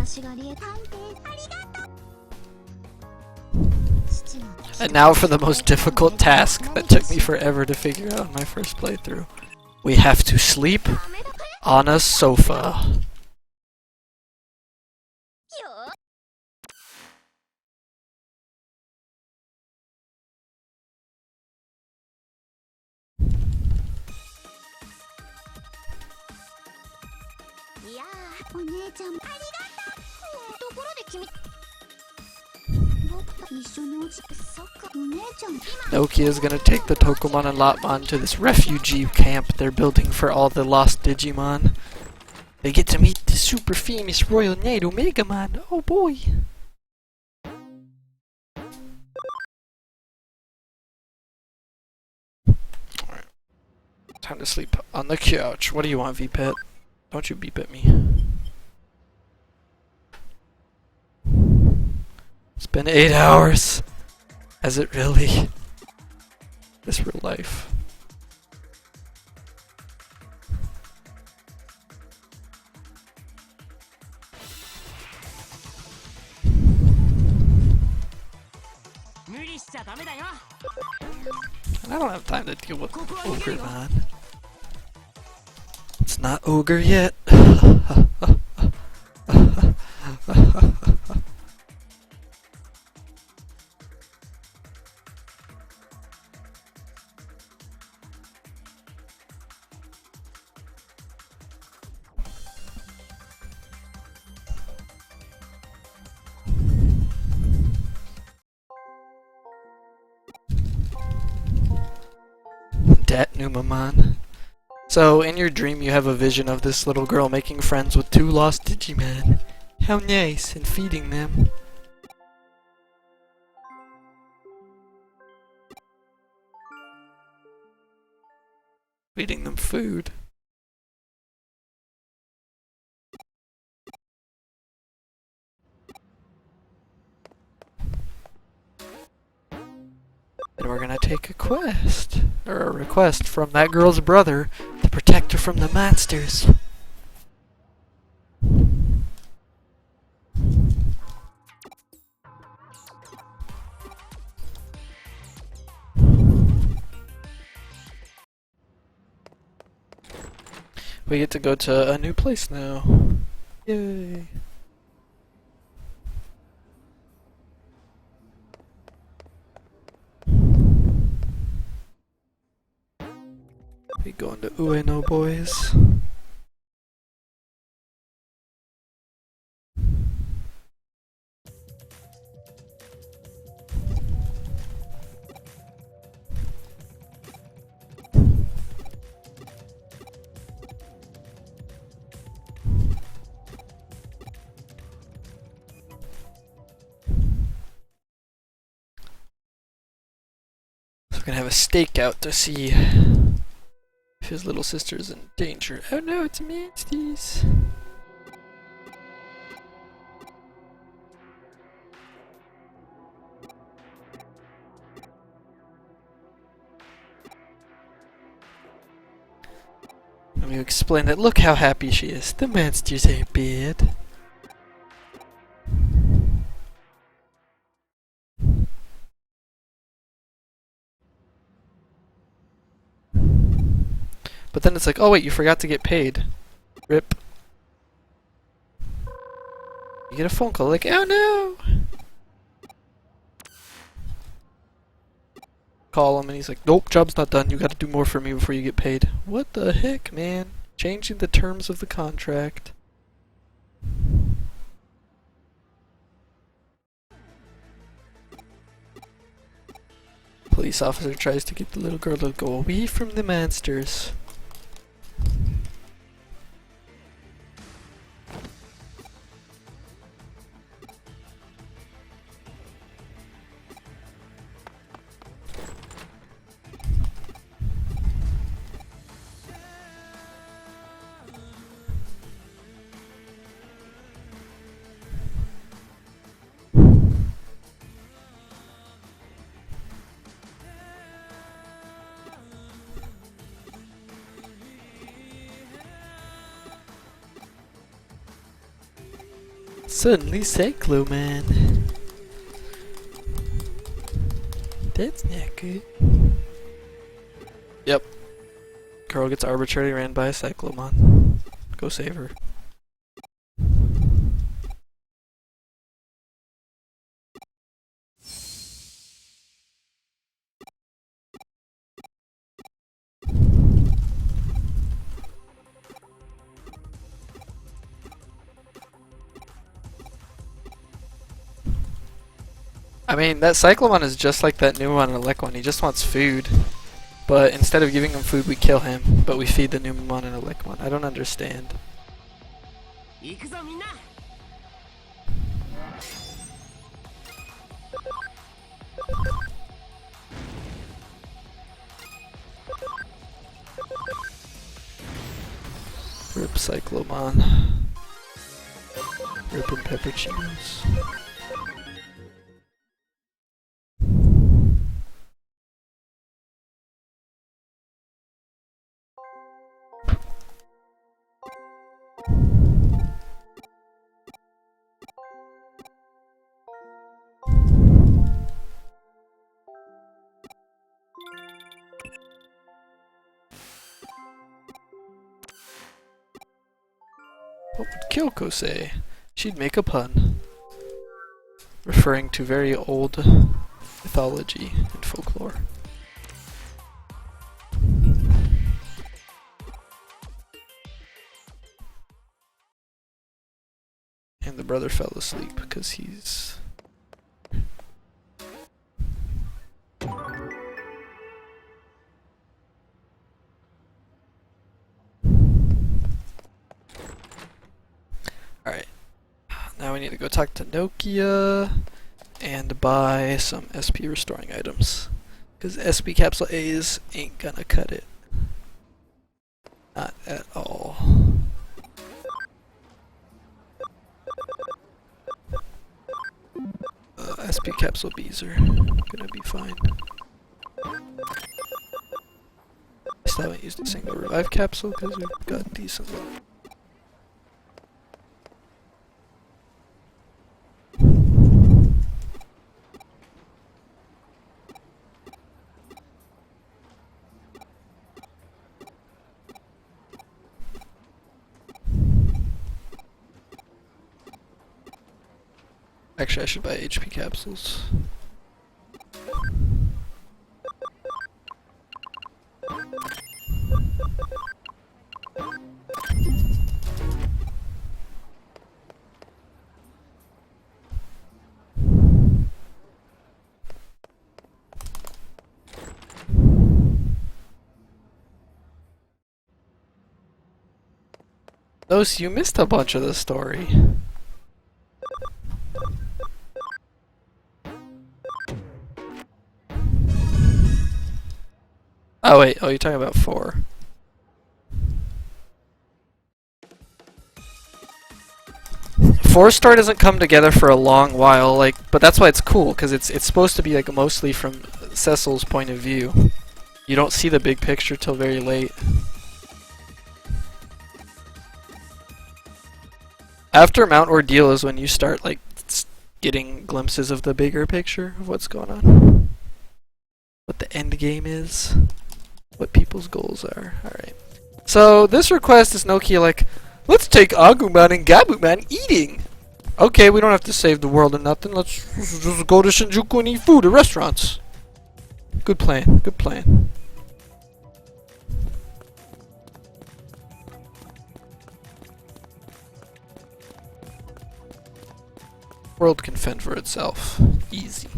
And now for the most difficult task that took me forever to figure out in my first playthrough. We have to sleep on a sofa. Nokia's gonna take the Tokomon and Lopmon to this refugee camp they're building for all the lost Digimon. They get to meet the super famous Royal Knight Omegamon. Oh boy! Alright. Time to sleep on the couch. What do you want, V-Pet? Don't you beep at me. It's been 8 hours. Has it really? This real life. I don't have time to deal with Ogre, man. It's not Ogre yet. Dat Numamon. So, in your dream you have a vision of this little girl making friends with 2 lost Digimon. How nice, and feeding them. Feeding them food. And we're gonna take a quest, or a request from that girl's brother to protect her from the monsters. We get to go to a new place now. Yay. We going to Ueno, boys. So we're gonna have a stakeout to see if his little sister's in danger. Oh no, it's Mansty's. Let me explain that. Look how happy she is. The monsters ain't bad. But then it's like, oh wait, you forgot to get paid. Rip. You get a phone call like, oh no! Call him and he's like, nope, job's not done. You gotta do more for me before you get paid. What the heck, man? Changing the terms of the contract. Police officer tries to get the little girl to go away from the monsters. Suddenly Cycloman. That's not good. Yep. Girl gets arbitrarily ran by a Cyclomon. Go save her. I mean, that Cyclomon is just like that new one, Elekmon. He just wants food. But instead of giving him food, we kill him. But we feed the Numemon and Elekmon. I don't understand. Rip Cyclomon. Rip and Peppercinos. What would Kyoko say? She'd make a pun. Referring to very old mythology and folklore. And the brother fell asleep because he's... Alright. Now we need to go talk to Nokia and buy some SP restoring items. Because SP Capsule A's ain't gonna cut it. Not at all. SP Capsule B's are gonna be fine. I still haven't used a single revive capsule because we've got decent luck. Actually, I should buy HP capsules. Those, you missed a bunch of the story. Oh wait, oh you're talking about 4. Four-star doesn't come together for a long while, like, but that's why it's cool, because it's supposed to be like mostly from Cecil's point of view. You don't see the big picture till very late. After Mount Ordeal is when you start like getting glimpses of the bigger picture of what's going on. What the end game is. What people's goals are. Alright. So this request is Nokia like, let's take Agumon and Gabuman eating! Okay, we don't have to save the world or nothing. Let's just go to Shinjuku and eat food at restaurants. Good plan. Good plan. World can fend for itself. Easy.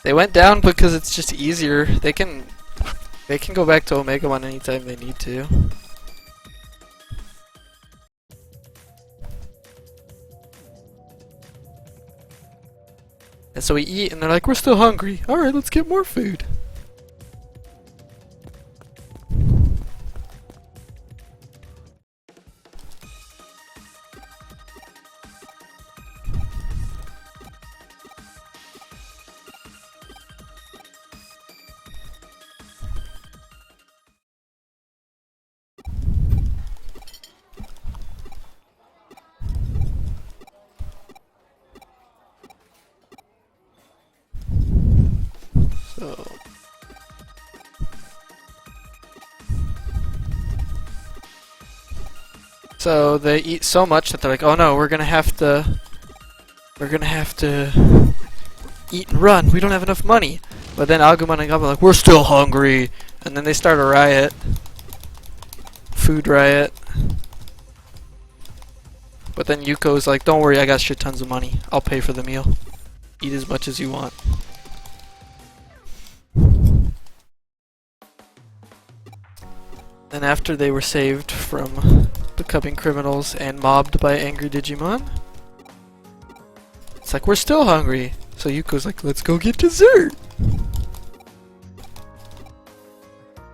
They went down because it's just easier. They can They can go back to Omegamon anytime they need to. And so we eat, and they're like, we're still hungry. Alright, let's get more food. So they eat so much that they're like, oh no, we're gonna have to eat and run. We don't have enough money. But then Agumon and Gabumon are like, we're still hungry. And then they start a riot. Food riot. But then Yuko's like, don't worry, I got shit tons of money. I'll pay for the meal. Eat as much as you want. Then after they were saved from becoming criminals and mobbed by angry Digimon, it's like, we're still hungry. So Yuko's like, let's go get dessert.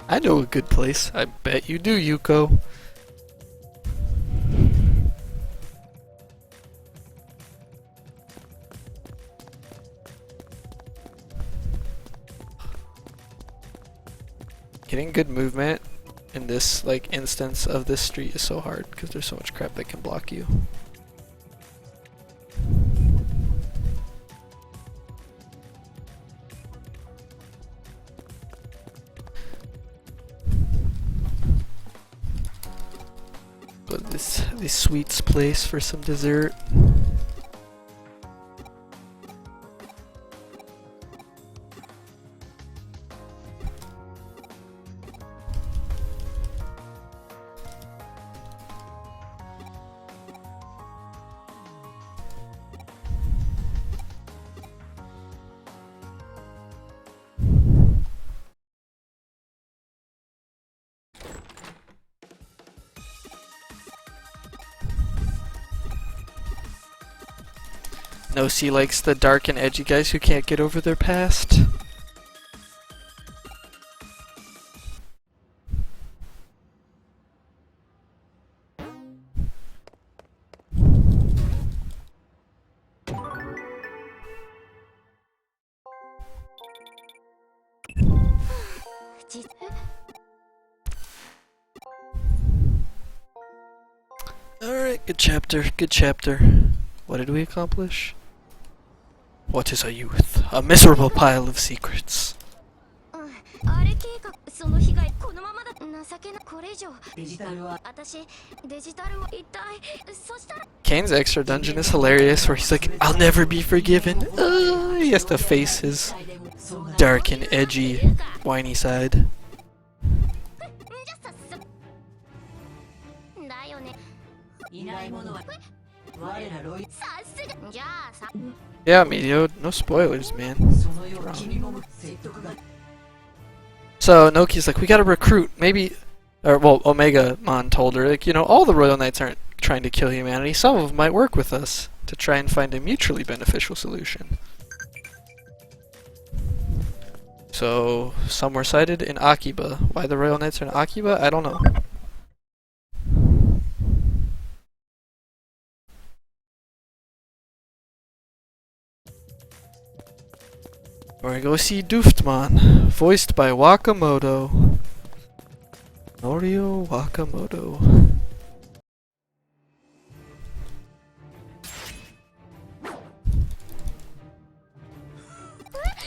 I know a good place. I bet you do, Yuko. Getting good movement in this like instance of this street is so hard because there's so much crap that can block you. But this sweets place for some dessert. No, C likes the dark and edgy guys who can't get over their past. Alright, good chapter, good chapter. What did we accomplish? What is a youth? A miserable pile of secrets. Kane's extra dungeon is hilarious where he's like, I'll never be forgiven. He has to face his dark and edgy, whiny side. Yeah, Medio, no spoilers, man. So Noki's like, we gotta recruit. Maybe, or well, Omegamon told her, like, you know, all the Royal Knights aren't trying to kill humanity. Some of them might work with us to try and find a mutually beneficial solution. So some were sighted in Akiba. Why the Royal Knights are in Akiba? I don't know. We're gonna go see Duftman, voiced by Wakamoto. Norio Wakamoto.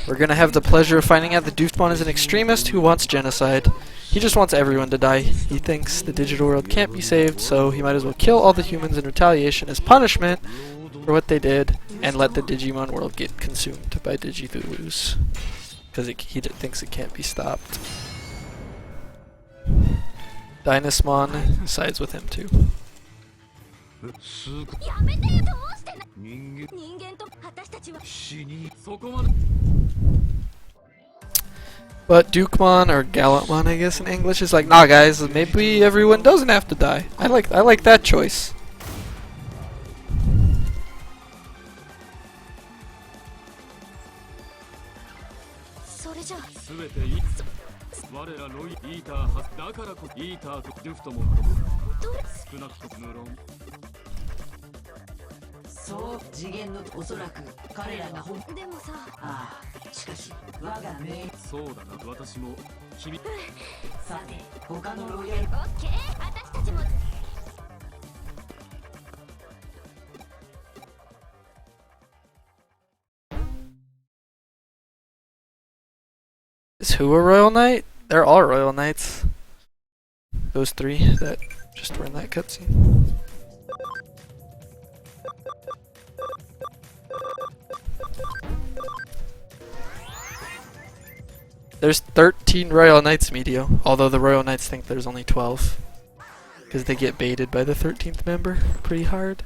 We're gonna have the pleasure of finding out that Duftman is an extremist who wants genocide. He just wants everyone to die. He thinks the digital world can't be saved, so he might as well kill all the humans in retaliation as punishment for what they did, and let the Digimon world get consumed by Digithulus. Because he thinks it can't be stopped. Dynasmon sides with him too. But Dukemon, or Gallantmon I guess in English, is like, nah guys, maybe everyone doesn't have to die. I like that choice. Is who a Royal Knight? They're all Royal Knights. Those three that just were in that cutscene. There's 13 Royal Knights, Medio, although the Royal Knights think there's only 12. Because they get baited by the 13th member pretty hard.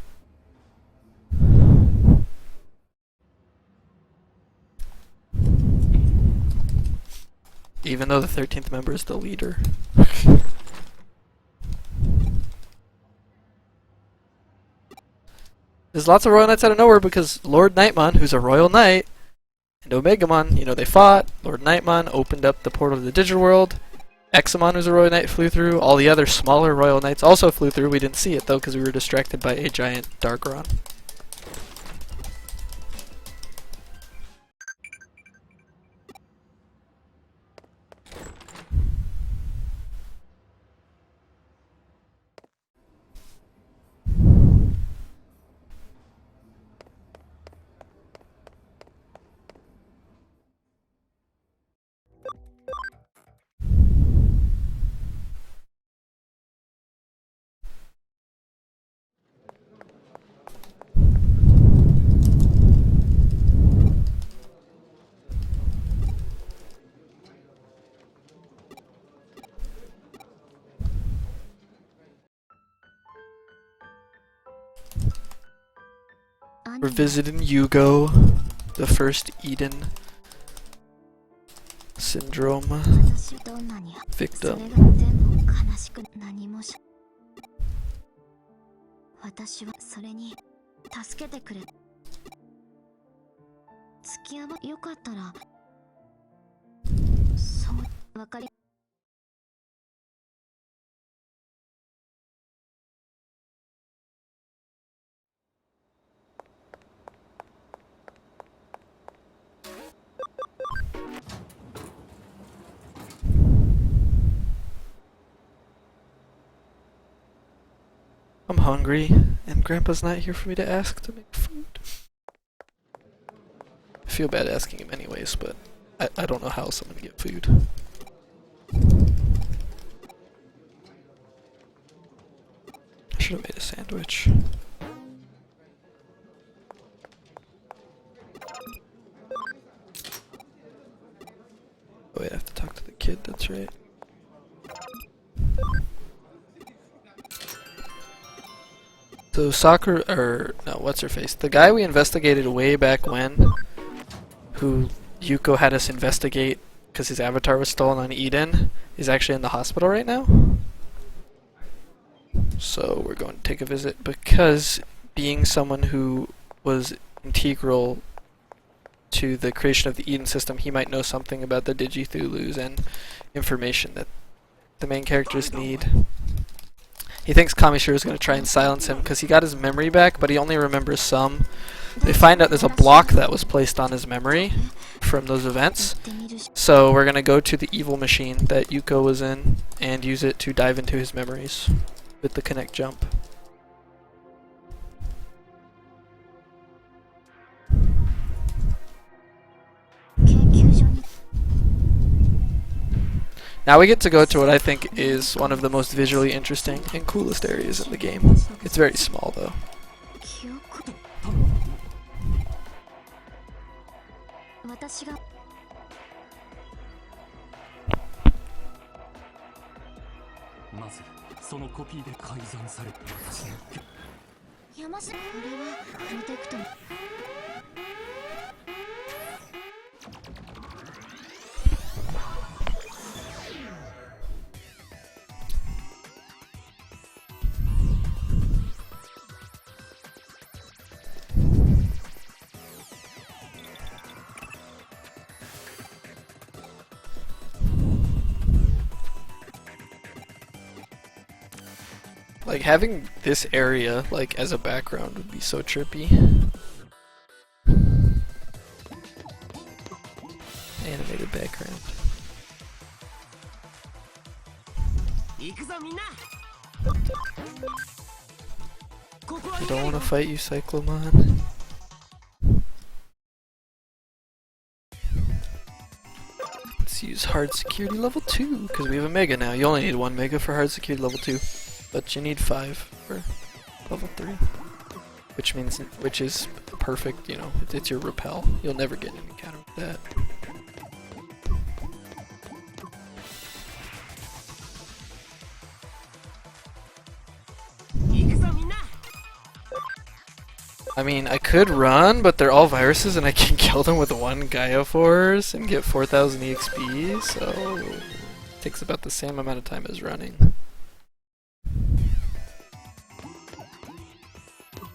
Even though the 13th member is the leader. There's lots of Royal Knights out of nowhere because Lord Knightmon, who's a Royal Knight, and Omegamon, you know, they fought. Lord Knightmon opened up the portal to the digital world. Examon, who's a Royal Knight, flew through. All the other smaller Royal Knights also flew through. We didn't see it though because we were distracted by a giant Darkron. We're visiting Yugo, the first Eden syndrome victim. I'm hungry, and Grandpa's not here for me to ask to make food. I feel bad asking him anyways, but I don't know how else I'm gonna get food. I should have made a sandwich. Oh wait, I have to talk to the kid, that's right. So Sakura, or no, what's her face? The guy we investigated way back when, who Yuko had us investigate because his avatar was stolen on Eden, is actually in the hospital right now. So we're going to take a visit because being someone who was integral to the creation of the Eden system, he might know something about the Digithulus and information that the main characters need. He thinks Kamishiro is going to try and silence him because he got his memory back, but he only remembers some. They find out there's a block that was placed on his memory from those events. So we're going to go to the evil machine that Yuko was in and use it to dive into his memories with the connect jump. Now we get to go to what I think is one of the most visually interesting and coolest areas in the game. It's very small though. Like having this area like as a background would be so trippy. Animated background. I don't want to fight you, Cyclomon. Let's use hard security level 2 because we have a mega now. You only need 1 mega for hard security level 2, but you need 5 for level 3, which is perfect. You know, it's your repel. You'll never get an encounter with that. I mean, I could run, but they're all viruses and I can kill them with 1 Gaia Force and get 4,000 EXP, so it takes about the same amount of time as running.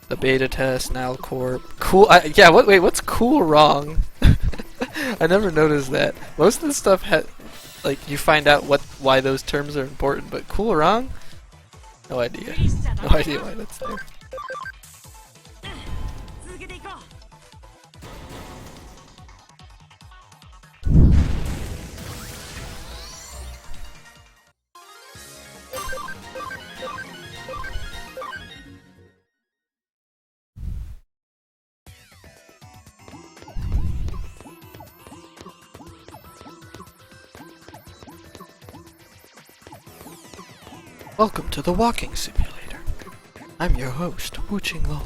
The beta test, Nalcorp. Cool. Yeah, wait, what's cool wrong? I never noticed that. Most of the stuff like you find out why those terms are important, but cool wrong? No idea. No idea why that's there. Welcome to the walking simulator. I'm your host, Wu Qinglo.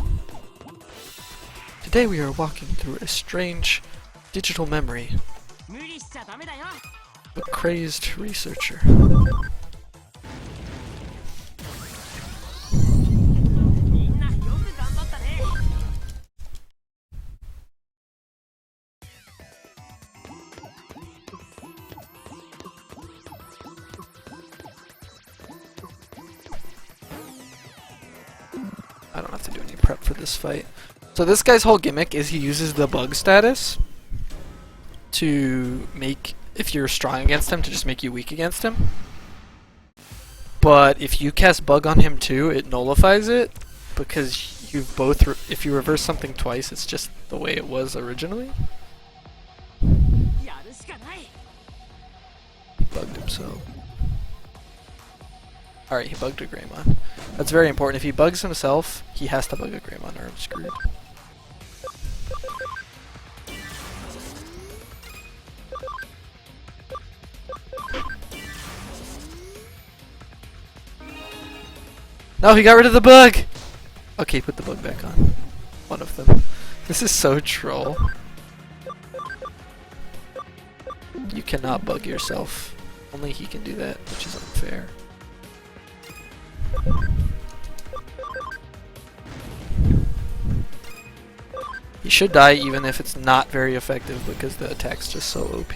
Today we are walking through a strange digital memory of a crazed researcher. I don't have to do any prep for this fight. So this guy's whole gimmick is he uses the bug status to make, if you're strong against him, to just make you weak against him. But if you cast bug on him too, it nullifies it, because you've both, if you reverse something twice, it's just the way it was originally. He bugged himself. Alright, he bugged a Greymon. That's very important. If he bugs himself, he has to bug a Greymon or I'm screwed. No, he got rid of the bug! Okay, put the bug back on. One of them. This is so troll. You cannot bug yourself. Only he can do that, which is unfair. He should die even if it's not very effective because the attack's just so OP.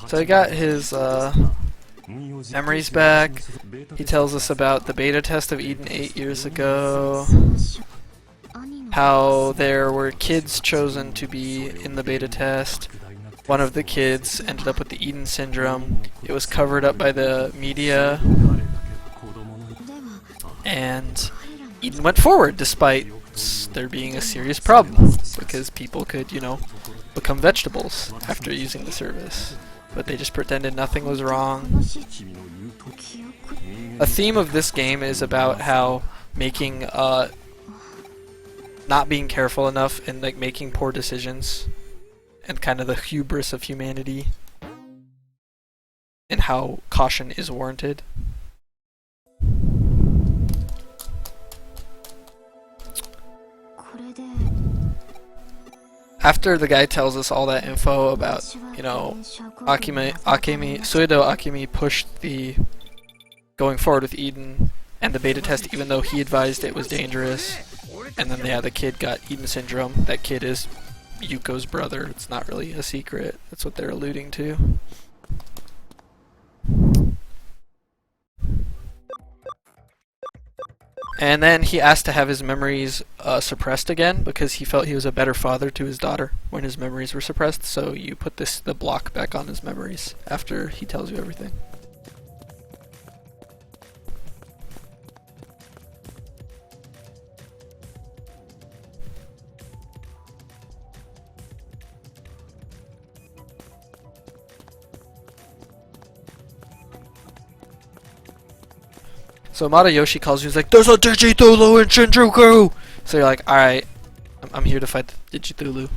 So I got his memories back. He tells us about the beta test of Eden 8 years ago. How there were kids chosen to be in the beta test. One of the kids ended up with the Eden syndrome. It was covered up by the media. And Eden went forward despite there being a serious problem. Because people could, you know, become vegetables after using the service. But they just pretended nothing was wrong. A theme of this game is about how making, not being careful enough and like making poor decisions. And kind of the hubris of humanity. And how caution is warranted. After the guy tells us all that info about, you know, Suedo Akemi pushed the going forward with Eden and the beta test even though he advised it was dangerous. And then yeah, the kid got Eden syndrome. That kid is Yuko's brother. It's not really a secret. That's what they're alluding to. And then he asked to have his memories suppressed again because he felt he was a better father to his daughter when his memories were suppressed. So you put the block back on his memories after he tells you everything. So Matayoshi calls you, he's like, "There's a Digithulu in Shinjuku!" So you're like, "Alright, I'm here to fight the Digithulu."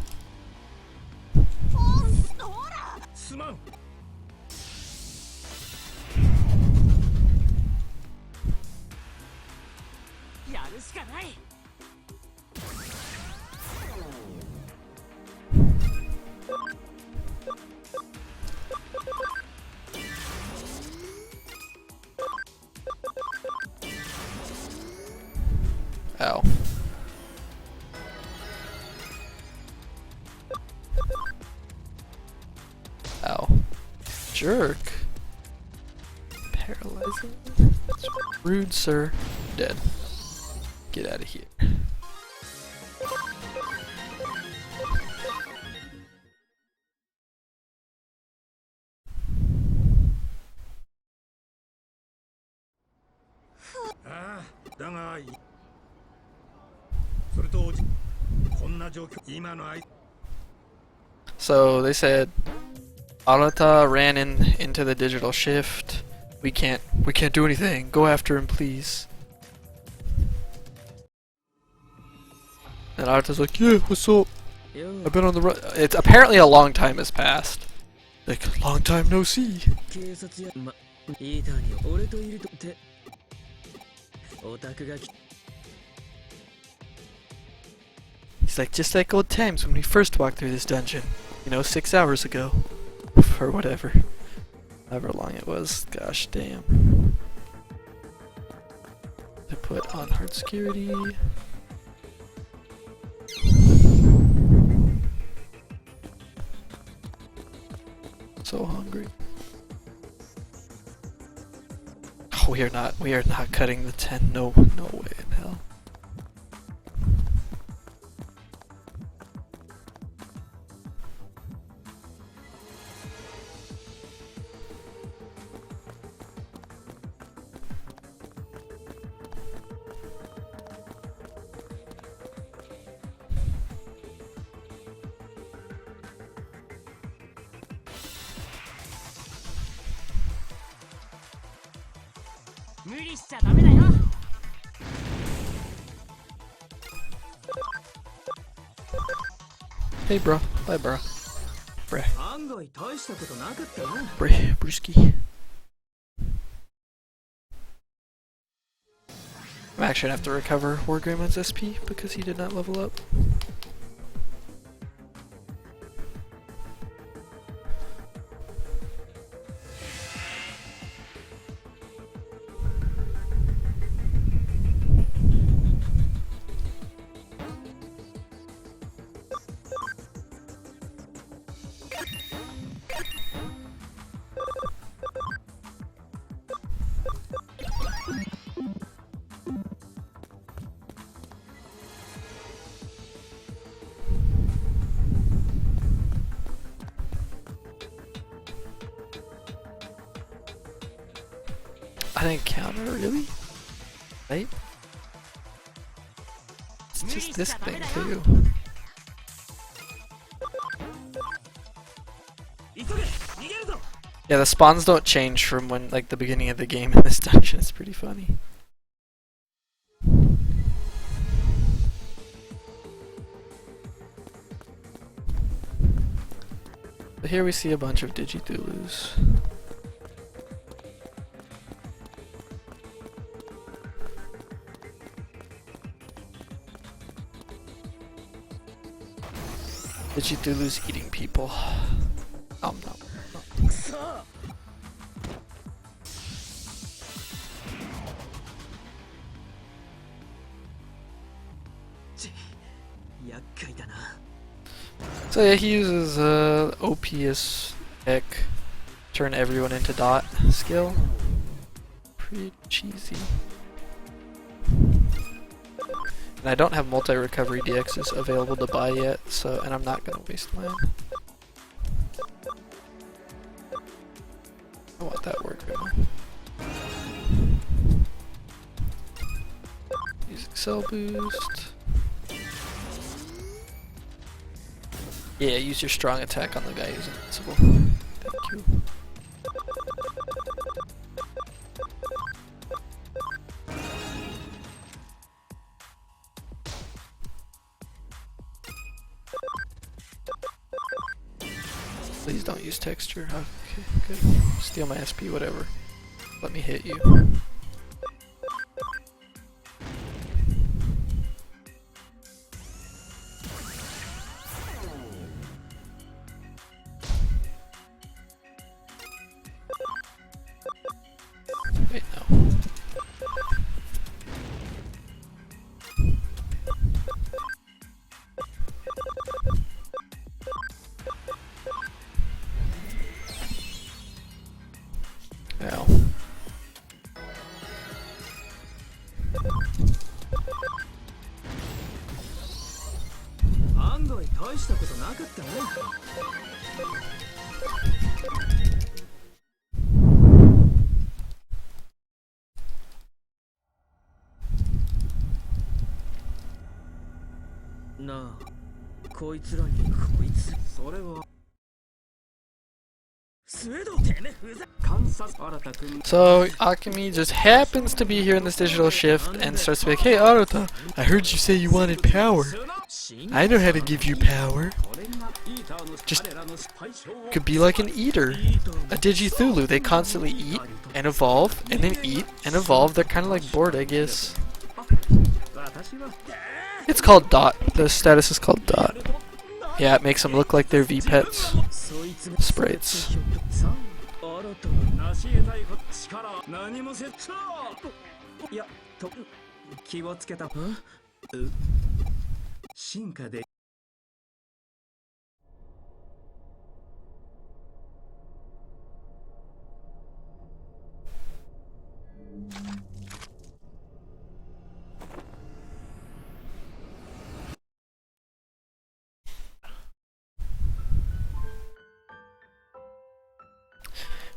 Ow. Ow. Jerk. Paralyzing. That's rude, sir. Dead. Get out of here. So they said Arata ran into the digital shift. We can't do anything. Go after him, please. And Arata's like, "Yeah, what's up? I've been on the run." It's apparently a long time has passed. Like, long time no see. He's like, "Just like old times when we first walked through this dungeon. You know, 6 hours ago." Or whatever. However long it was. Gosh damn. I put on hard security. So hungry. Oh, we are not cutting the 10. No way in hell. Hey bro, bye bro. Bruh. Brewski. I'm actually gonna have to recover Wargreymann's SP because he did not level up. I didn't counter, really? Right? It's just this thing, too. Yeah, the spawns don't change from when, like, the beginning of the game in this dungeon. It's pretty funny. But here we see a bunch of Digithulus. Digithulus eating people. No. So yeah, he uses OPS tech, turn everyone into dot skill. Pretty cheesy. And I don't have multi-recovery DXs available to buy yet, so and I'm not gonna waste mine. I want that work right now. Use Excel boost. Yeah, use your strong attack on the guy who's invincible. Thank you. Please don't use texture. Okay, good. Steal my SP, whatever. Let me hit you. Wait, no. Ow. So Akemi just happens to be here in this digital shift and starts to be like, "Hey Arata, I heard you say you wanted power. I know how to give you power. Just could be like an eater, a Digithulu. They constantly eat and evolve and then eat and evolve. They're kind of like bored, I guess." It's called Dot. The status is called Dot. Yeah, it makes them look like they're V-Pets. Sprites.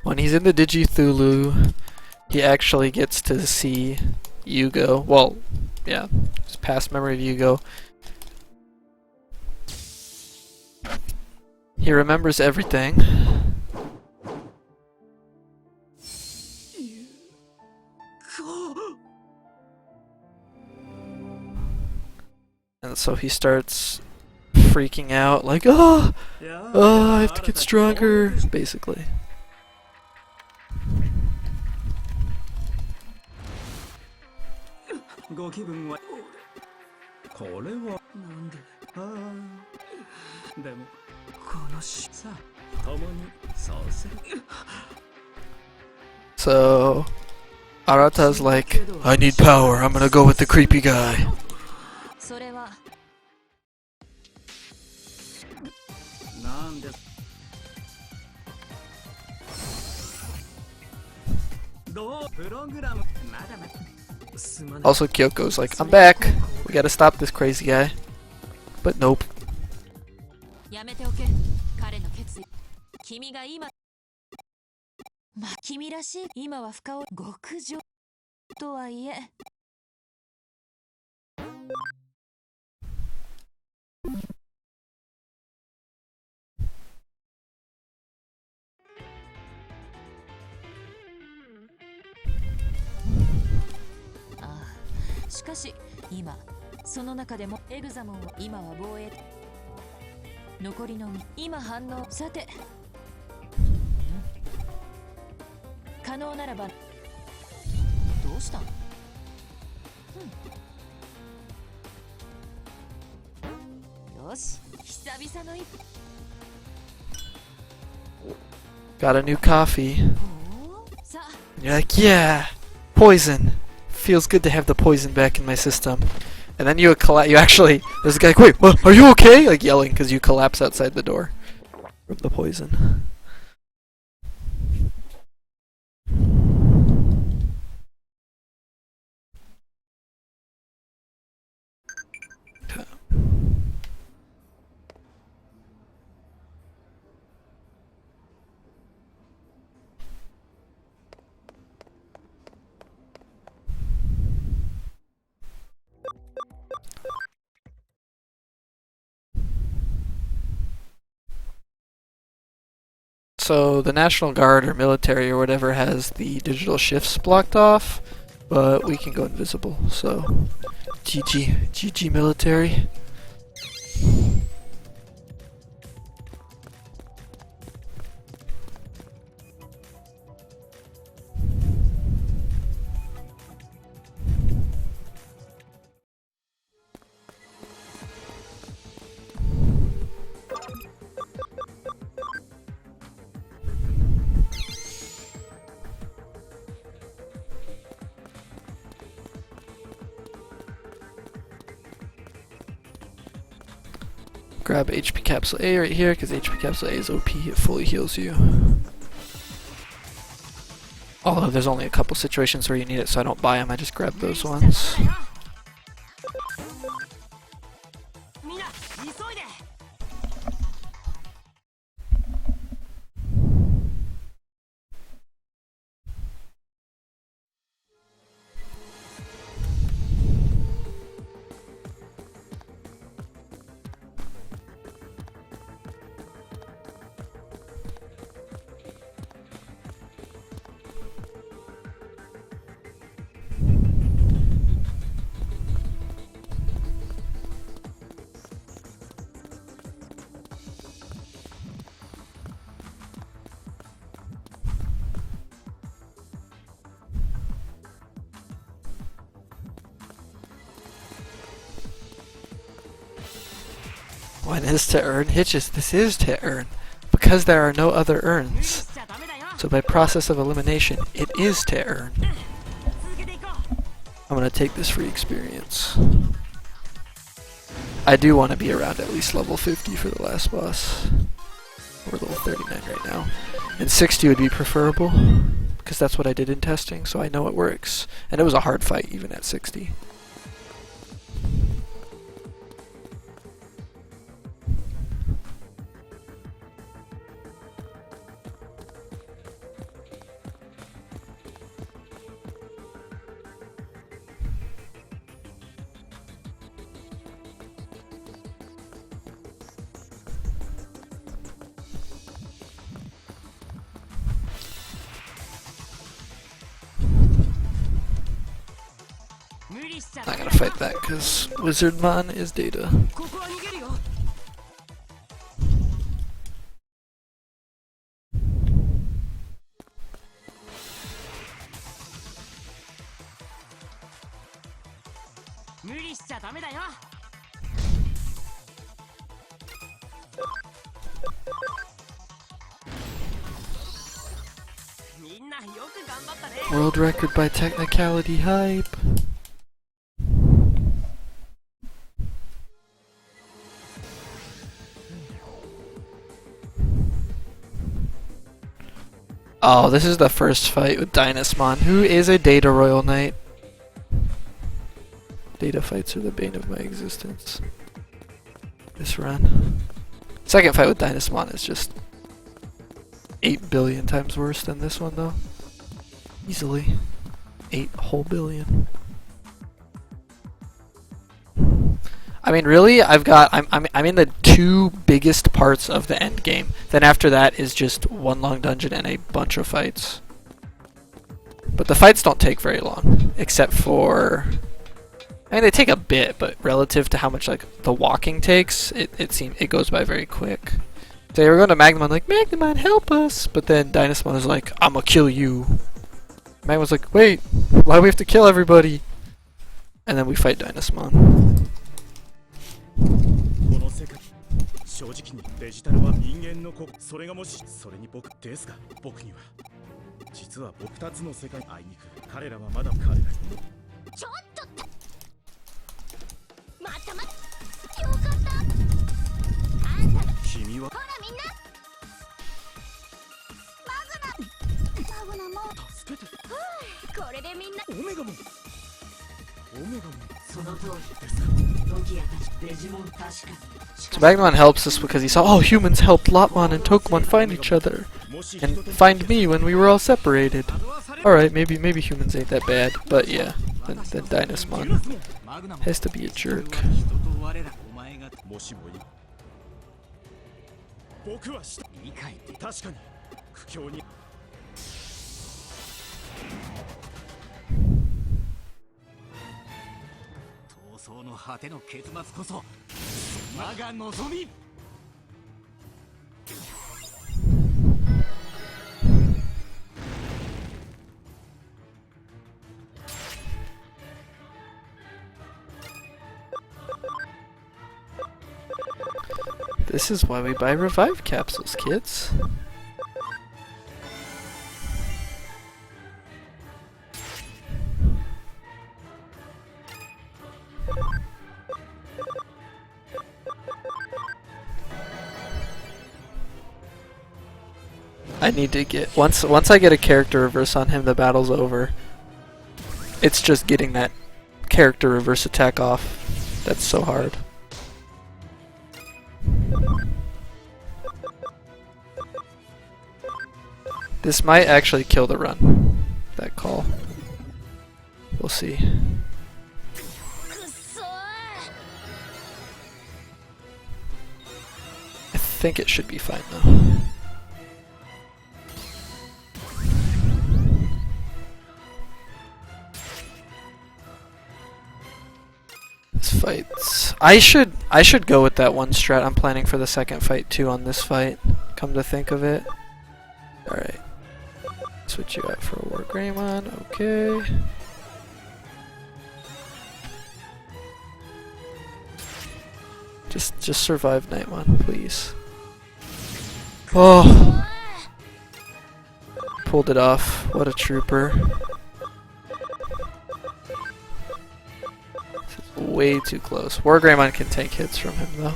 When he's in the Digithulu, he actually gets to see Yugo. Well, yeah, his past memory of Yugo. He remembers everything. And so he starts freaking out, like, oh, I have to get stronger, basically. So Arata's like, I need power, I'm gonna go with the creepy guy. Also Kyoko's like, I'm back, we gotta stop this crazy guy. But nope. Got a new coffee. And you're like, yeah, poison. Feels good to have the poison back in my system. And then you actually, there's a guy like, wait, what, are you okay? Like yelling because you collapse outside the door from the poison. So the National Guard or military or whatever has the digital shifts blocked off, but we can go invisible, so GG military. Grab HP Capsule A right here, because HP Capsule A is OP, it fully heals you. Although there's only a couple situations where you need it, so I don't buy them, I just grab those ones. When is to earn? Hitches, this is to earn, because there are no other earns. So by process of elimination, it is to earn. I'm gonna take this free experience. I do want to be around at least level 50 for the last boss. We're level 39 right now. And 60 would be preferable, because that's what I did in testing, so I know it works. And it was a hard fight even at 60. Not gonna fight that because Wizardmon is data. World record by technicality hype. Oh, this is the first fight with Dynasmon, who is a Data Royal Knight. Data fights are the bane of my existence. This run. Second fight with Dynasmon is just 8 billion times worse than this one though. Easily. 8 whole billion. I mean, really, I'm in the two biggest parts of the end game. Then after that is just one long dungeon and a bunch of fights. But the fights don't take very long, except for, I mean, they take a bit, but relative to how much like the walking takes, it goes by very quick. They were going to Magnemon like, Magnemon, help us! But then Dynasmon is like, I'ma kill you. Magnemon's like, wait, why do we have to kill everybody? And then we fight Dynasmon. この世界正直にデジタルは人間のそれがもしそれに僕ですが僕には実は僕2つの世界あいにく彼らはまだ彼らちょっと君は助けてこれでみんなオメガモンその通りですか。ロキアたちデジモン確かに。 So Magnemon helps us because he saw, oh, humans helped Lotmon and Togemon find each other and find me when we were all separated. Alright, maybe humans ain't that bad, but yeah, then Dynasmon has to be a jerk. もしもいい僕はした理解って確かに苦境に闘争の果ての結末こそ我が望み。This is why we buy revive capsules, kids. I need to get once I get a character reverse on him, the battle's over. It's just getting that character reverse attack off. That's so hard. This might actually kill the run. That call. We'll see. I think it should be fine though. This fights. I should go with that one strat I'm planning for the second fight too on this fight. Come to think of it. Alright. Switch you out for a War Greymon, okay. Just survive Nightmon, please. Oh! Pulled it off. What a trooper. This is way too close. War Greymon can take hits from him though.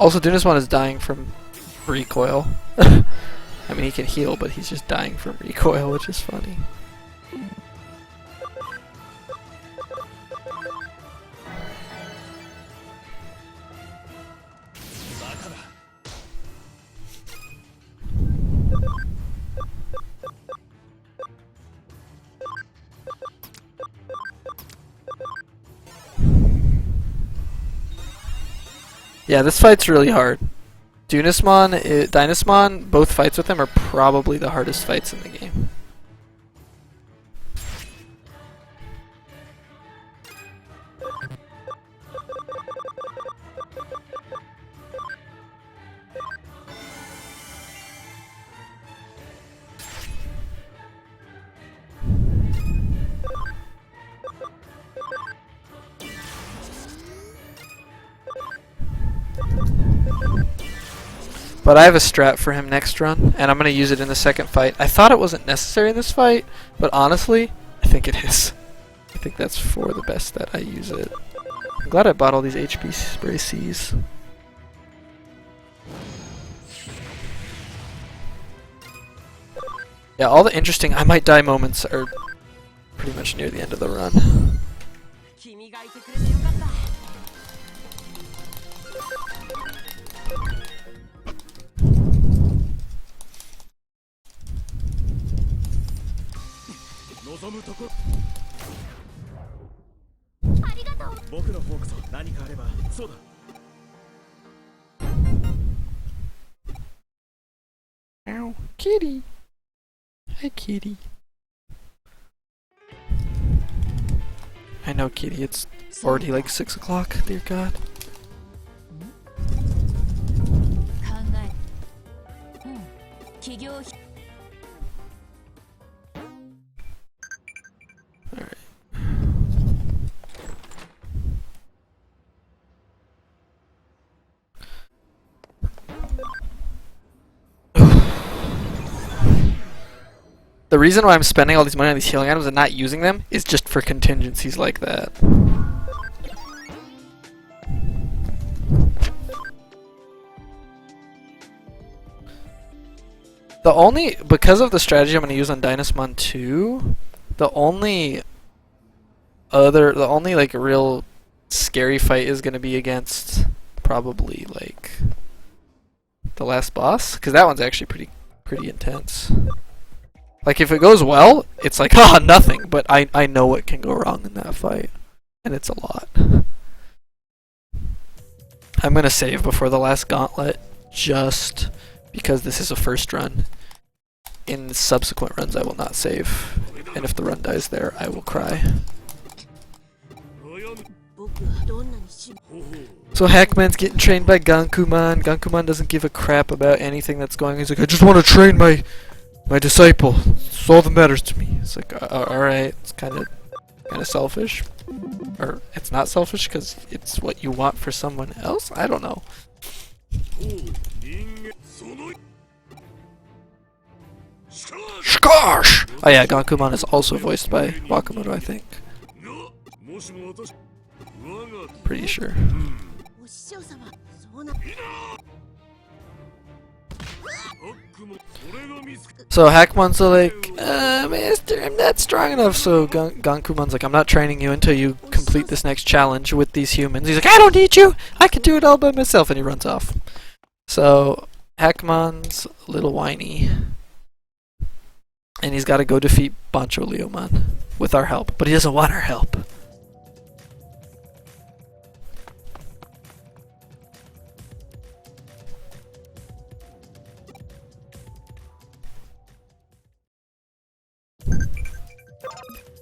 Also, Dunasmon is dying from recoil. I mean, he can heal, but he's just dying from recoil, which is funny. Yeah, this fight's really hard. Dynasmon, both fights with him are probably the hardest fights in the game. But I have a strat for him next run, and I'm going to use it in the second fight. I thought it wasn't necessary in this fight, but honestly, I think it is. I think that's for the best that I use it. I'm glad I bought all these HP Spray Cs. Yeah, all the interesting I might die moments are pretty much near the end of the run. 君がいてくれてよかった。望むところありがとう。僕の方こそ何かあればそうだ Ow, kitty. Hi, kitty. I know, kitty. It's already like 6 o'clock. Dear God. 考え。企業費 Alright. The reason why I'm spending all these money on these healing items and not using them is just for contingencies like that. Because of the strategy I'm going to use on Dynasmon 2, the only like real scary fight is going to be against probably like the last boss, because that one's actually pretty intense. Like if it goes well, it's like nothing, but I know what can go wrong in that fight, and it's a lot. I'm going to save before the last gauntlet just because this is a first run. In subsequent runs I will not save, and if the run dies there I will cry. So Hackman's getting trained by Gankuman. Gankuman doesn't give a crap about anything that's going on. He's like, I just want to train my disciple. It's all that matters to me. It's like, alright, it's kind of selfish. Or it's not selfish because it's what you want for someone else? I don't know. Shkosh! Oh yeah, Gankuman is also voiced by Wakamoto, I think. Pretty sure. So Hackman's like, Master, I'm not strong enough. So Gankuman's like, I'm not training you until you complete this next challenge with these humans. He's like, I don't need you! I can do it all by myself, and he runs off. So Hackman's a little whiny. And he's got to go defeat Bancho Leomon with our help, but he doesn't want our help.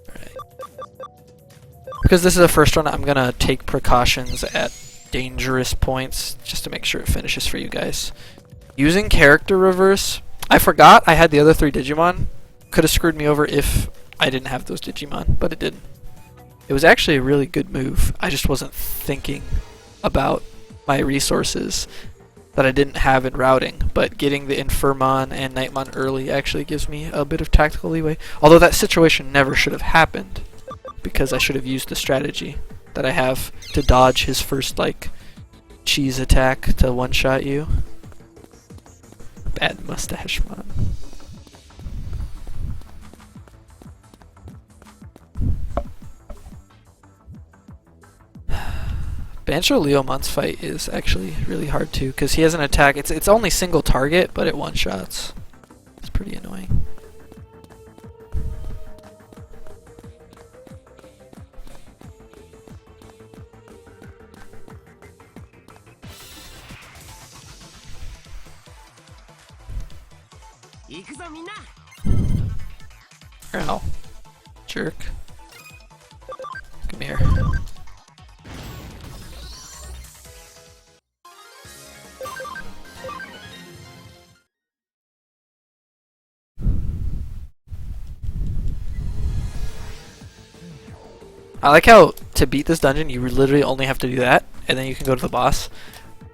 Alright. Because this is a first run, I'm gonna take precautions at dangerous points just to make sure it finishes for you guys. Using character reverse, I forgot I had the other 3 Digimon. Could have screwed me over if I didn't have those Digimon, but it didn't. It was actually a really good move. I just wasn't thinking about my resources that I didn't have in routing, but getting the Infirmon and Nightmon early actually gives me a bit of tactical leeway. Although that situation never should have happened, because I should have used the strategy that I have to dodge his first, like, cheese attack to one-shot you. Bad mustache, man. Bancho Leomon's fight is actually really hard too, because he has an attack. It's only single target, but it one-shots. It's pretty annoying. Ow. Jerk. Come here. I like how to beat this dungeon you literally only have to do that, and then you can go to the boss,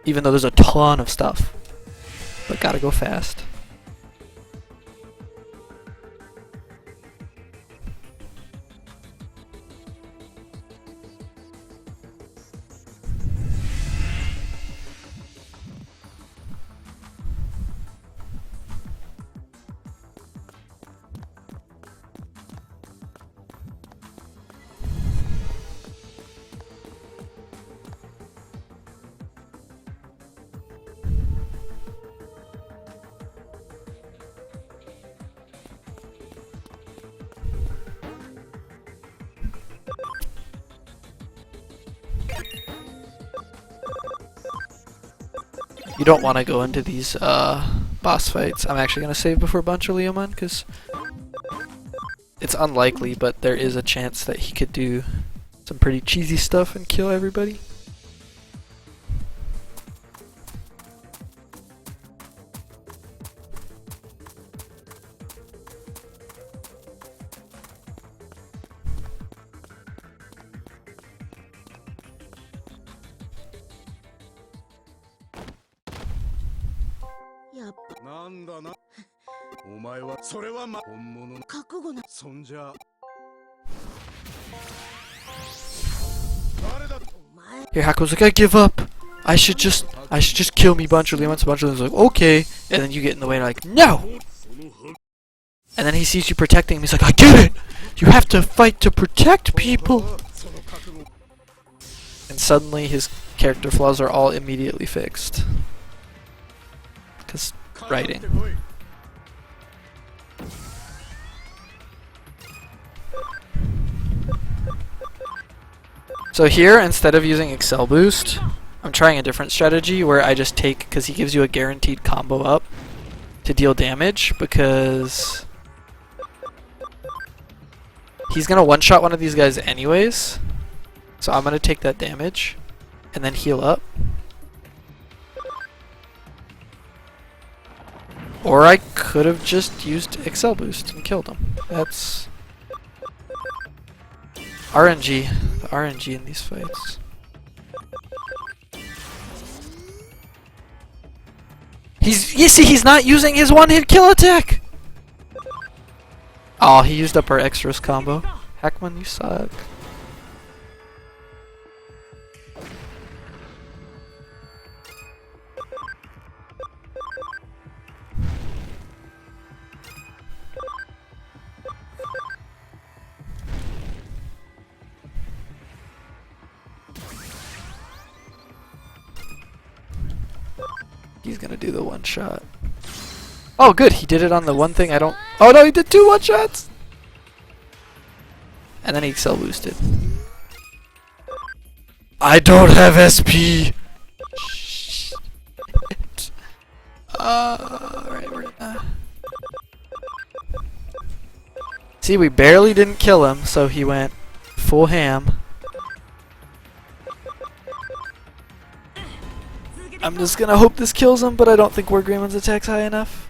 even though there's a ton of stuff. But gotta go fast. You don't want to go into these boss fights. I'm actually going to save before Bancho Leomon, because it's unlikely, but there is a chance that he could do some pretty cheesy stuff and kill everybody. Here, Haku's like, I give up. I should just kill me, Bunch of Leon's. Bunch of Leon's like, okay. And then you get in the way, and like, no! And then he sees you protecting him. He's like, I get it! You have to fight to protect people! And suddenly his character flaws are all immediately fixed. Because writing. So here, instead of using Excel Boost, I'm trying a different strategy where I just take, because he gives you a guaranteed combo up to deal damage, because he's going to one-shot one of these guys anyways. So I'm going to take that damage and then heal up. Or I could have just used Excel Boost and killed him. That's RNG. The RNG in these fights. You see, he's not using his one-hit kill attack! Oh, he used up our extras combo. Hackman, you suck. He's gonna do the one shot. Oh, good. He did it on the one thing I don't. Oh no, he did 2 one shots. And then he Excel boosted. I don't have SP. Shit. Alright, we're gonna. See, we barely didn't kill him, so he went full ham. I'm just gonna hope this kills him, but I don't think War Greymon's attack's high enough.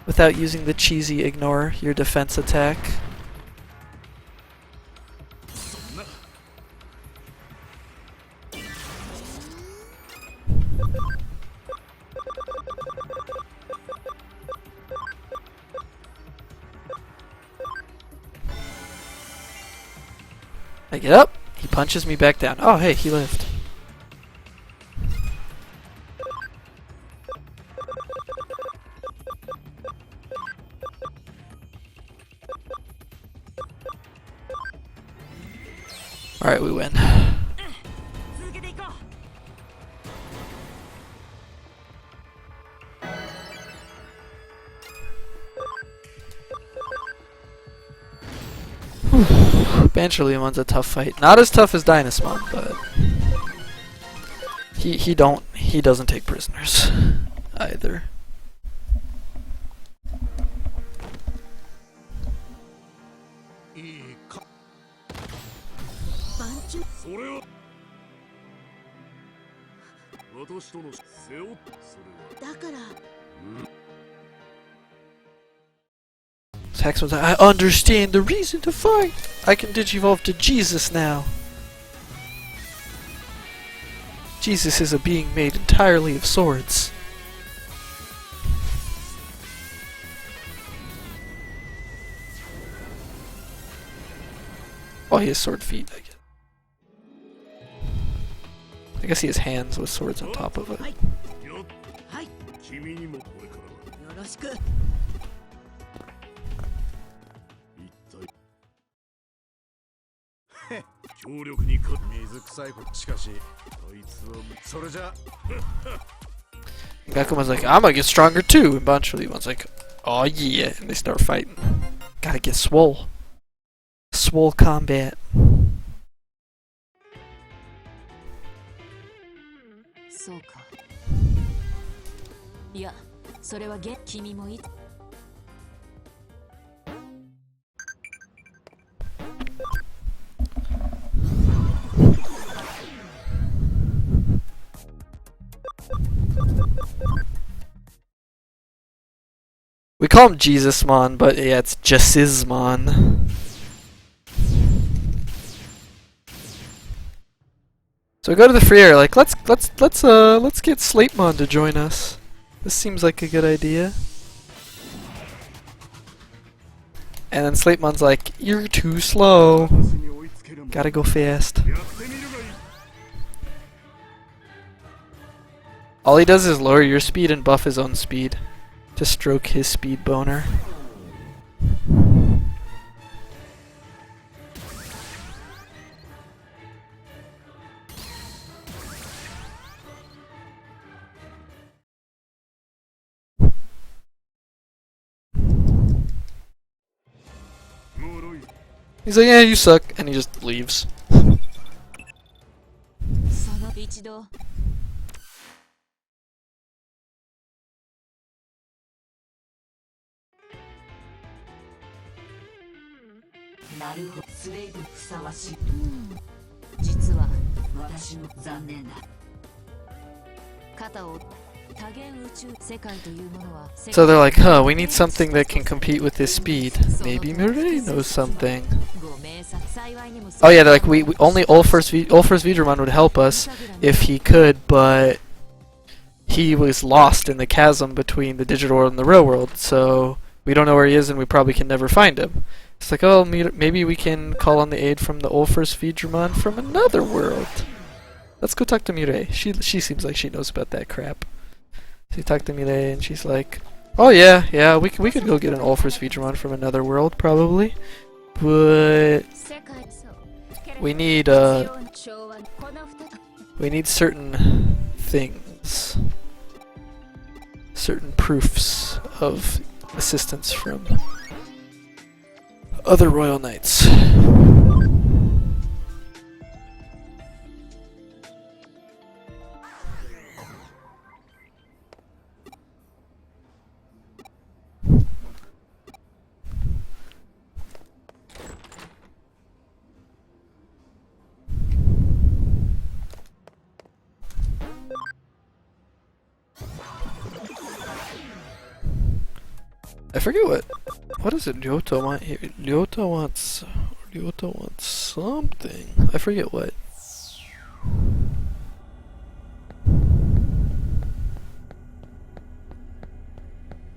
Without using the cheesy ignore your defense attack. I get up, he punches me back down. Oh hey, he lived. Alright, we win. Banshaleemon's a tough fight. Not as tough as Dynasmon, but he doesn't take prisoners either. Haxman's like, I understand the reason to fight! I can digivolve to Jesus now! Jesus is a being made entirely of swords. Oh, he has sword feet, I guess. I guess he has hands with swords on top of it. Gakuma's like, I'm gonna get stronger too, and Banshaleemon's like, oh yeah, and they start fighting. Gotta get swole. Swole combat. そうか。いや、それは君もいい。We call him Jesusmon, but yeah, it's Jesusmon. So we go to the free air, like let's get Slatemon to join us. This seems like a good idea. And then Slatemon's like, you're too slow. Gotta go fast. All he does is lower your speed and buff his own speed to stroke his speed boner. He's like, yeah, you suck, and he just leaves. その一度 なるほどスレイブふさわしい実は私も残念だ肩を多元宇宙世界というものは So they're like, huh, we need something that can compete with his speed. Maybe Mirai knows something. Oh yeah, they're like, we only Ulfr's Vidramon would help us if he could, but he was lost in the chasm between the digital world and the real world, so we don't know where he is and we probably can never find him. It's like, oh, maybe we can call on the aid from the Ulfr's Vidramon from another world. Let's go talk to Mirai. She seems like she knows about that crap. So you talk to Mirai and she's like, oh yeah, we could go get an Ulfr's Vidramon from another world probably, but we need certain things, certain proofs of assistance from other royal knights. I forget what is it Ryota want here? Ryota wants something. I forget what.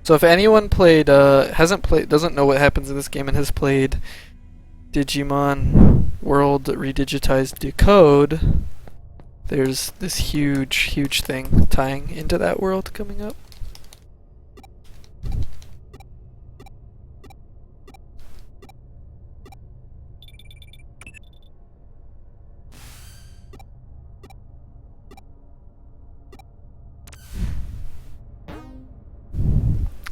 So if anyone played doesn't know what happens in this game and has played Digimon World Redigitized Decode, there's this huge thing tying into that world coming up.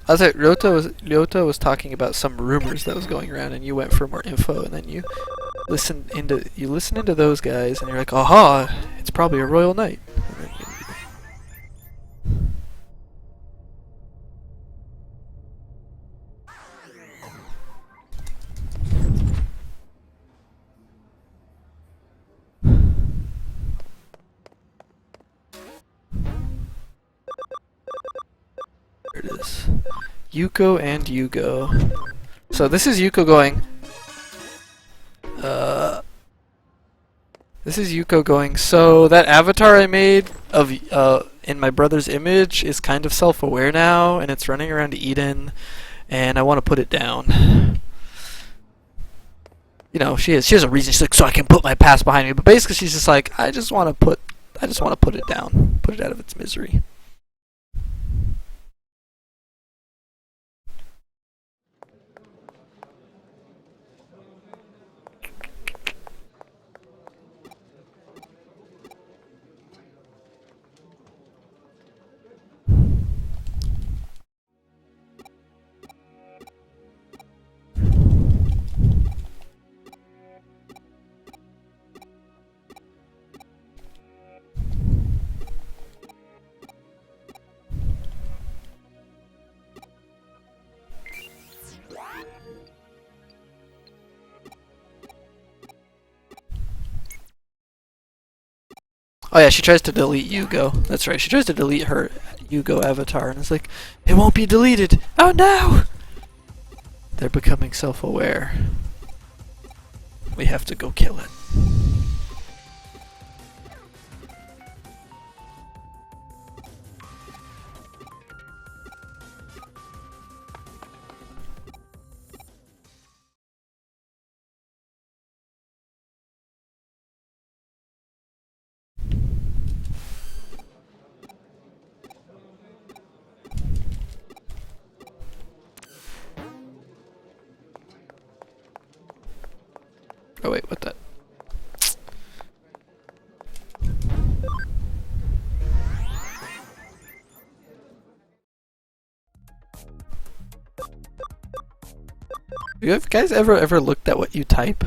I was like, Ryota was talking about some rumors that was going around, and you went for more info, and then you listen into those guys, and you're like, aha, it's probably a royal knight. There it is. Yuko and Yugo. So this is Yuko going. This is Yuko going. So that avatar I made of in my brother's image is kind of self-aware now, and it's running around Eden, and I want to put it down. You know, she has a reason. She's like, so I can put my past behind me. But basically, she's just like, I just want to put it down, put it out of its misery. Oh yeah, she tries to delete Yugo. That's right, she tries to delete her Yugo avatar, and it's like, it won't be deleted! Oh no! They're becoming self-aware. We have to go kill it. Oh wait, what that? You guys ever looked at what you type?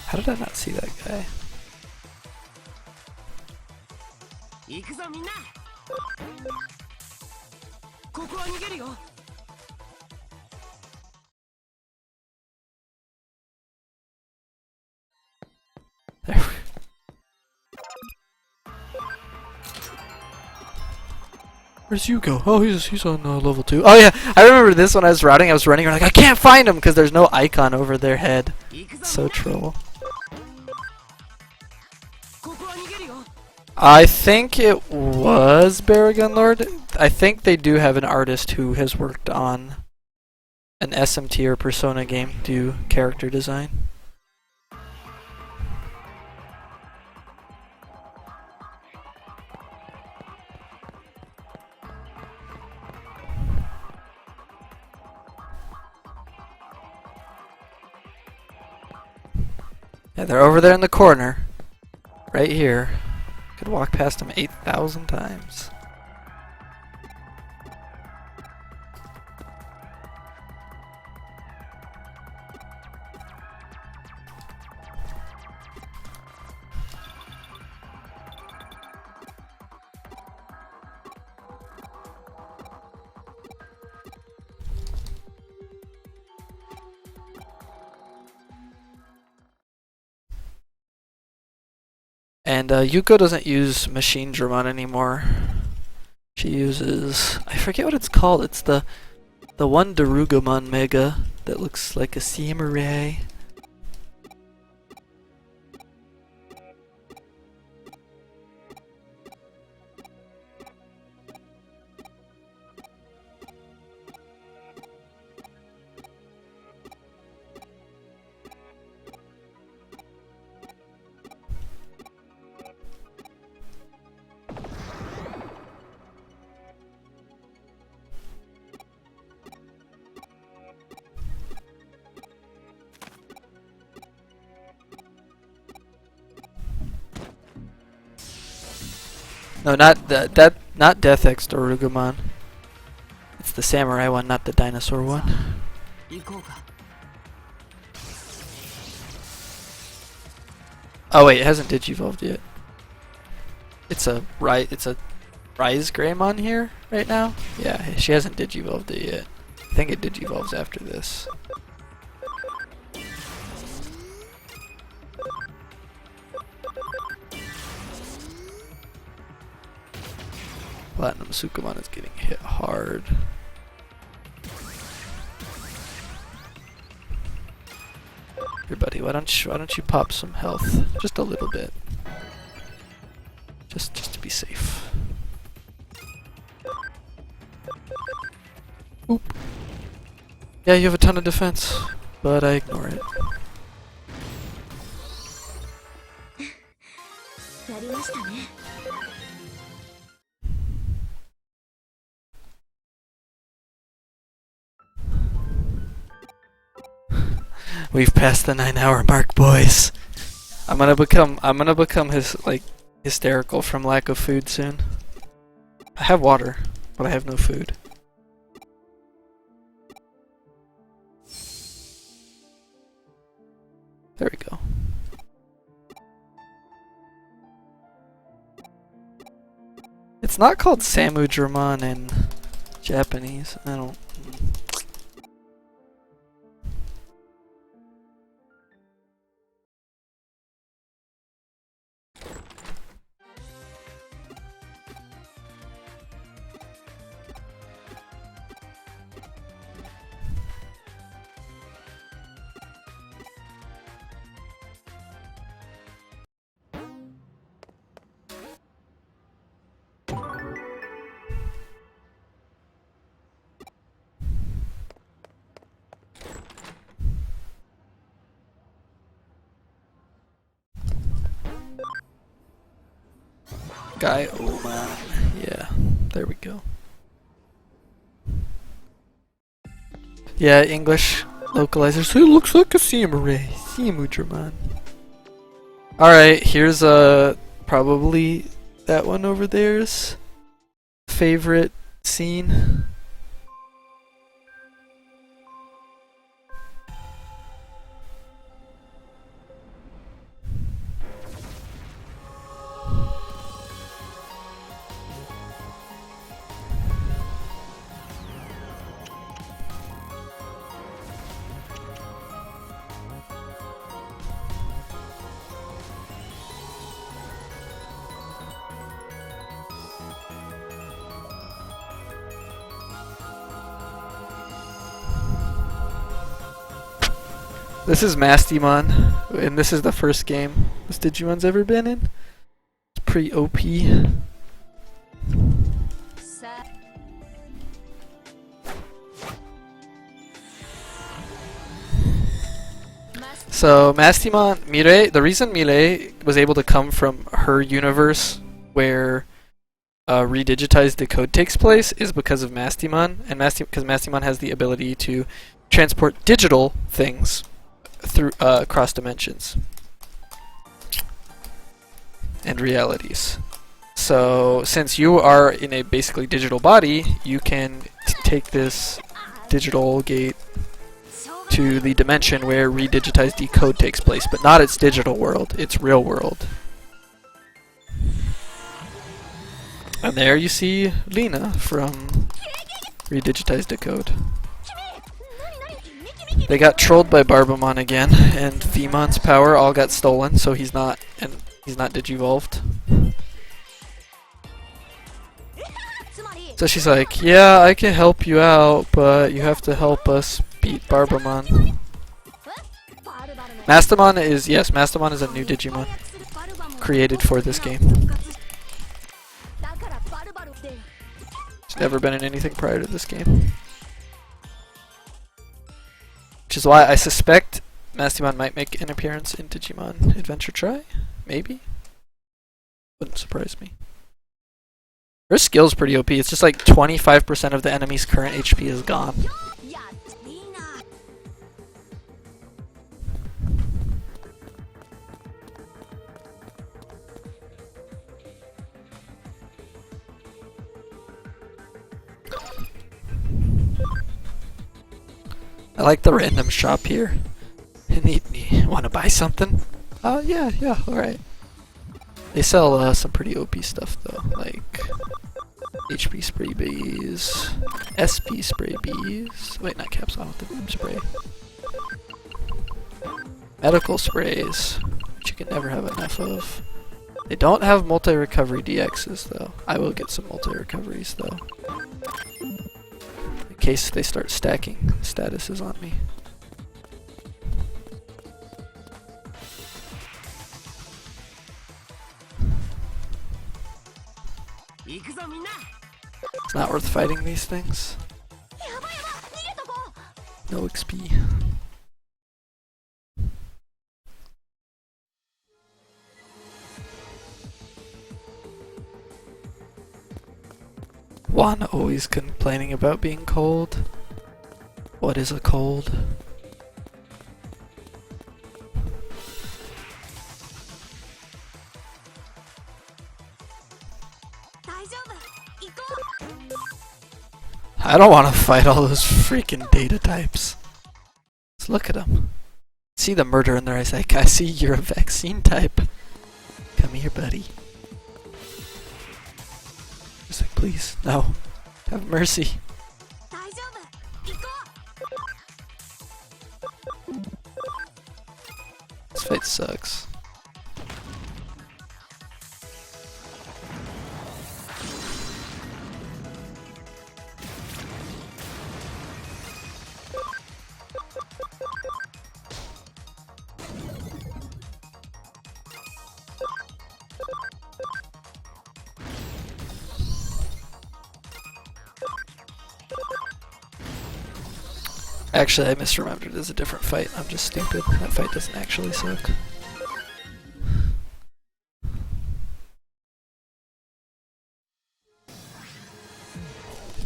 How did I not see that guy? 行くぞみんなここは逃げるよ Where's you go? Oh, he's on level 2. Oh yeah, I remember this when I was routing. I was running around like, I can't find him because there's no icon over their head. So troll. I think it was Baragon Lord. I think they do have an artist who has worked on an SMT or Persona game do character design. Yeah, they're over there in the corner. Right here. Could walk past them 8,000 times. And Yuko doesn't use Machine Dramon anymore. She uses, I forget what it's called. It's the one Darugamon Mega that looks like a samurai. No, not not Death X Darugamon. It's the samurai one, not the dinosaur one. Oh wait, it hasn't digivolved yet. It's a Rise Greymon here right now. Yeah, she hasn't digivolved it yet. I think it digivolves after this. Platinum Sukumon is getting hit hard. Here, buddy, why don't you pop some health? Just a little bit. Just to be safe. Oop. Yeah, you have a ton of defense, but I ignore it. We've passed the 9-hour mark, boys. I'm gonna become hysterical from lack of food soon. I have water, but I have no food. There we go. It's not called Samu Dramon in Japanese. I don't. Sky Oman. Yeah, there we go. Yeah, English localizers. It looks like a samurai. Simudraman. Alright, here's probably that one over there's favorite scene. This is Mastimon, and this is the first game this Digimon's ever been in. It's pretty OP. So Mastimon, Mireille, the reason Mireille was able to come from her universe where redigitized decode takes place is because of Mastimon, and because Mastimon has the ability to transport digital things through across dimensions and realities. So since you are in a basically digital body, you can take this digital gate to the dimension where redigitized decode takes place, but not its digital world, its real world. And there you see Lena from redigitized decode. They got trolled by Barbamon again, and Themon's power all got stolen, so he's not digivolved. So she's like, yeah, I can help you out, but you have to help us beat Barbamon. Mastamon is, yes, Mastamon is a new Digimon created for this game. It's never been in anything prior to this game. Which is why I suspect Mastimon might make an appearance in Digimon Adventure Try. Maybe. Wouldn't surprise me. Her skill's pretty OP. It's just like 25% of the enemy's current HP is gone. I like the random shop here. Want to buy something? Oh, yeah, alright. They sell some pretty OP stuff though, like HP spray bees, SP spray bees. Wait, not caps on with the boom spray. Medical sprays, which you can never have enough of. They don't have multi-recovery DXs though. I will get some multi-recoveries though, in case they start stacking statuses on me. It's not worth fighting these things. No XP. Juan always complaining about being cold. What is a cold? I don't want to fight all those freaking data types. Let's look at them. See the murder in their eyes. Like, I see you're a vaccine type. Come here, buddy. Just like, please, no. Have mercy. This fight sucks. Actually, I misremembered. There's a different fight. I'm just stupid. That fight doesn't actually suck.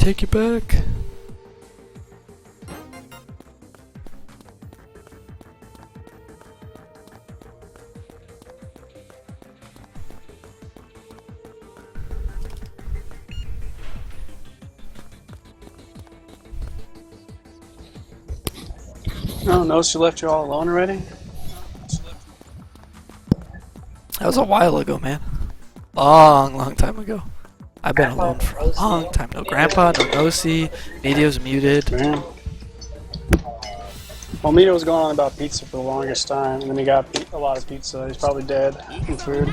take you back. Oh no, she left you all alone already? That was a while ago, man. Long time ago. I've been alone for a long time. No grandpa, no Nosy, videos muted. Man. Well, Mito was going on about pizza for the longest time, and then he got a lot of pizza. He's probably dead from food.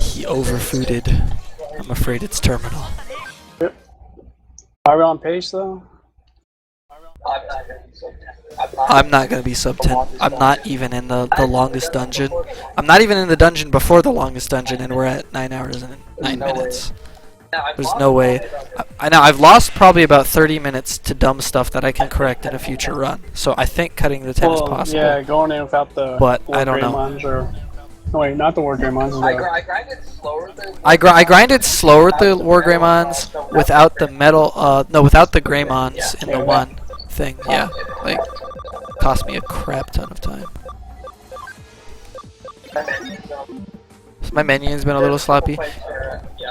He overfooded. I'm afraid it's terminal. Yep. Are we on pace though? I'm not gonna be sub 10. I'm not even in the longest dungeon. I'm not even in the dungeon before the longest dungeon, and we're at 9 hours and 9 minutes. There's no way. I know I've lost probably about 30 minutes to dumb stuff that I can correct in a future run. So I think cutting the 10 is possible. Yeah, going in without the but I don't know. No, wait, not the Wargreymons. I grinded slower than. I grinded slower with the Wargreymons without the metal. No, without the Greymons in the one thing. Yeah, like cost me a crap ton of time. So my menu's been a little sloppy.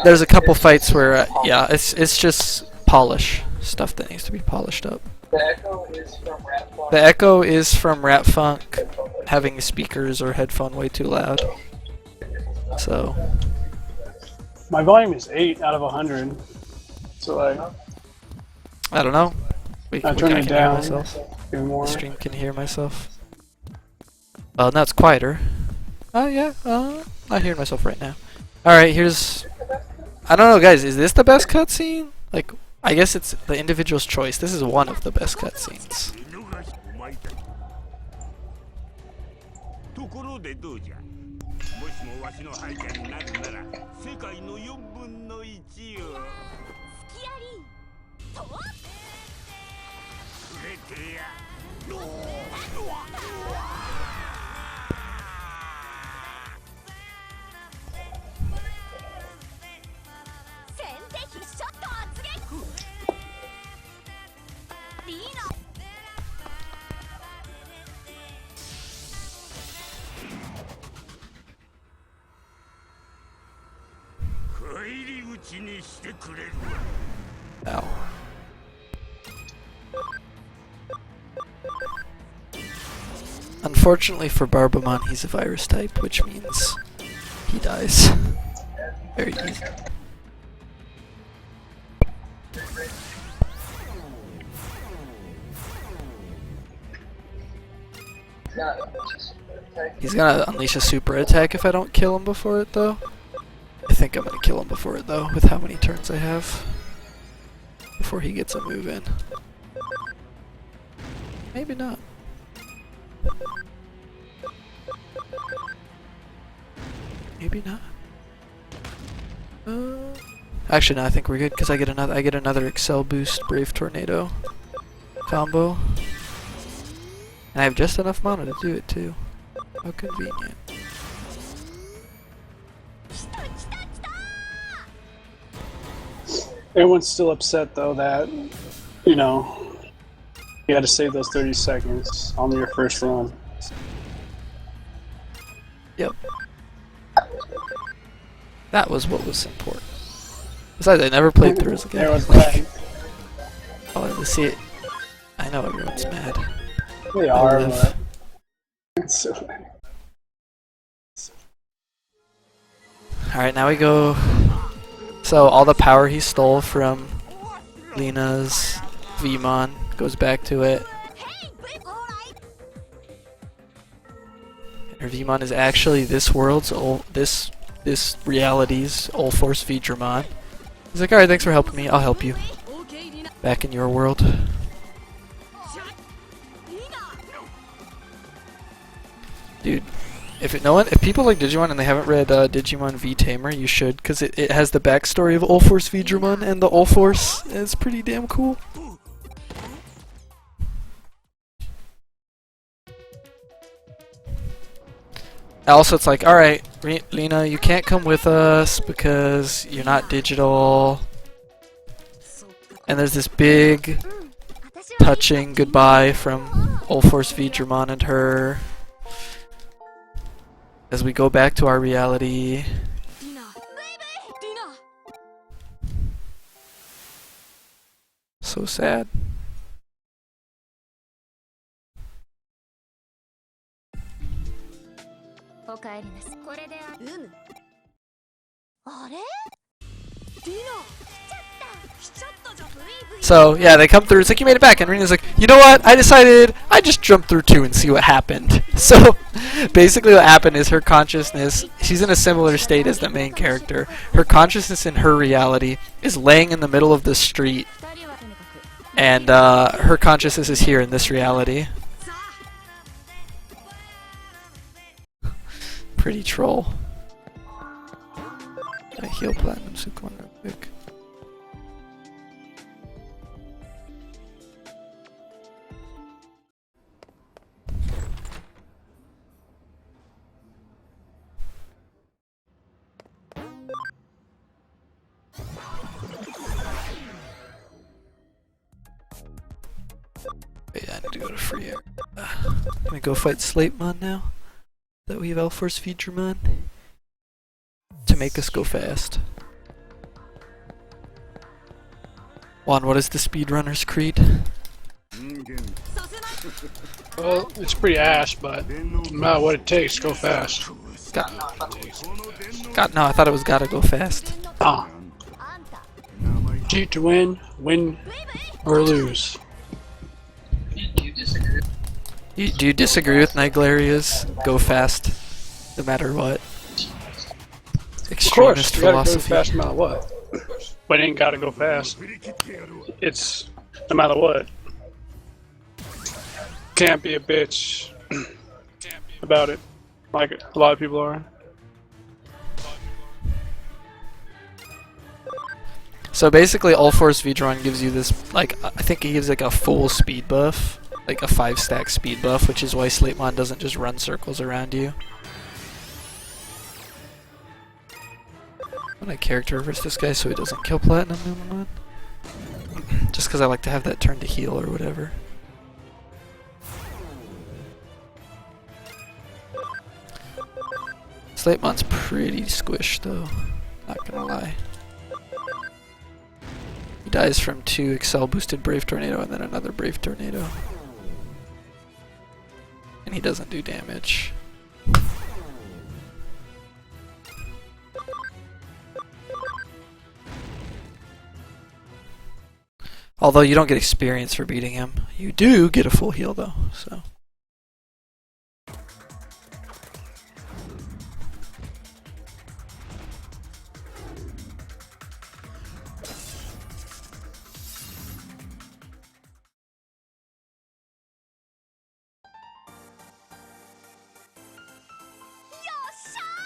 There's a couple fights where, yeah, it's just polish stuff that needs to be polished up. The echo is from Rat Funk. The echo is from Rat Funk having speakers or headphone way too loud. So my volume is 8 out of 100. So I don't know. I turn it down. Myself. Even more. The stream can hear myself. Oh, now it's quieter. Oh yeah. I'm hearing myself right now. All right, here's. I don't know, guys. Is this the best cutscene? Like, I guess it's the individual's choice. This is one of the best cutscenes. Ow. Unfortunately for Barbamon, he's a virus type, which means he dies. Very easy. He's gonna unleash a super attack if I don't kill him before it, though. I think I'm gonna kill him before it, though, with how many turns I have before he gets a move in. Maybe not. Maybe not. Actually, no. I think we're good because I get another Excel boost Brave Tornado combo, and I have just enough mana to do it too. How convenient. Everyone's still upset though that, you know, you had to save those 30 seconds on your first run. Yep. That was what was important. Besides, I never played through as a game. Everyone's mad. I wanted to see it. I know everyone's mad. They are, but it's so bad. Alright, now we go. So, all the power he stole from Lena's Vmon goes back to it. And her Vmon is actually this world's this reality's Ulforce Vidramon. He's like, alright, thanks for helping me. I'll help you. Back in your world. Dude, if people like Digimon and they haven't read Digimon V Tamer, you should, because it has the backstory of Ulforce Vidramon and the Ulforce. It's pretty damn cool. Also, it's like, alright, Lena, you can't come with us because you're not digital. And there's this big, touching goodbye from Ulforce V Dramon and her as we go back to our reality. So sad. おかえりなさい。これであれ？ So yeah, they come through. It's like you made it back, and Rena's like, you know what? I decided I just jump through 2 and see what happened. So basically, what happened is her consciousness. She's in a similar state as the main character. Her consciousness in her reality is laying in the middle of the street, and her consciousness is here in this reality. Pretty troll. I heal platinum Sukuan real quick. Wait, I need to go to free air. Can we go fight Slatemon now? That we have Elforce Featureman to make us go fast. Juan, what is the speedrunner's creed? Well, it's pretty ass, but no matter what it takes, go fast. No, I thought it was gotta go fast. Ah. Cheat to win, win or lose. Do you disagree with Niglaria's go fast, no matter what? Extremist Of course, you gotta go philosophy. fast no matter what. But it ain't gotta go fast. It's no matter what. Can't be a bitch about it, like a lot of people are. So basically, Ulforce Vidron gives you this, like, I think he gives like a full speed buff, like a 5-stack speed buff, which is why Slatemon doesn't just run circles around you. I'm gonna character reverse this guy so he doesn't kill Platinum Numemon. Just because I like to have that turn to heal or whatever. Slatemon's pretty squished though, not gonna lie. He dies from 2 Excel boosted Brave Tornado and then another Brave Tornado. And he doesn't do damage. Although you don't get experience for beating him. You do get a full heal though, so.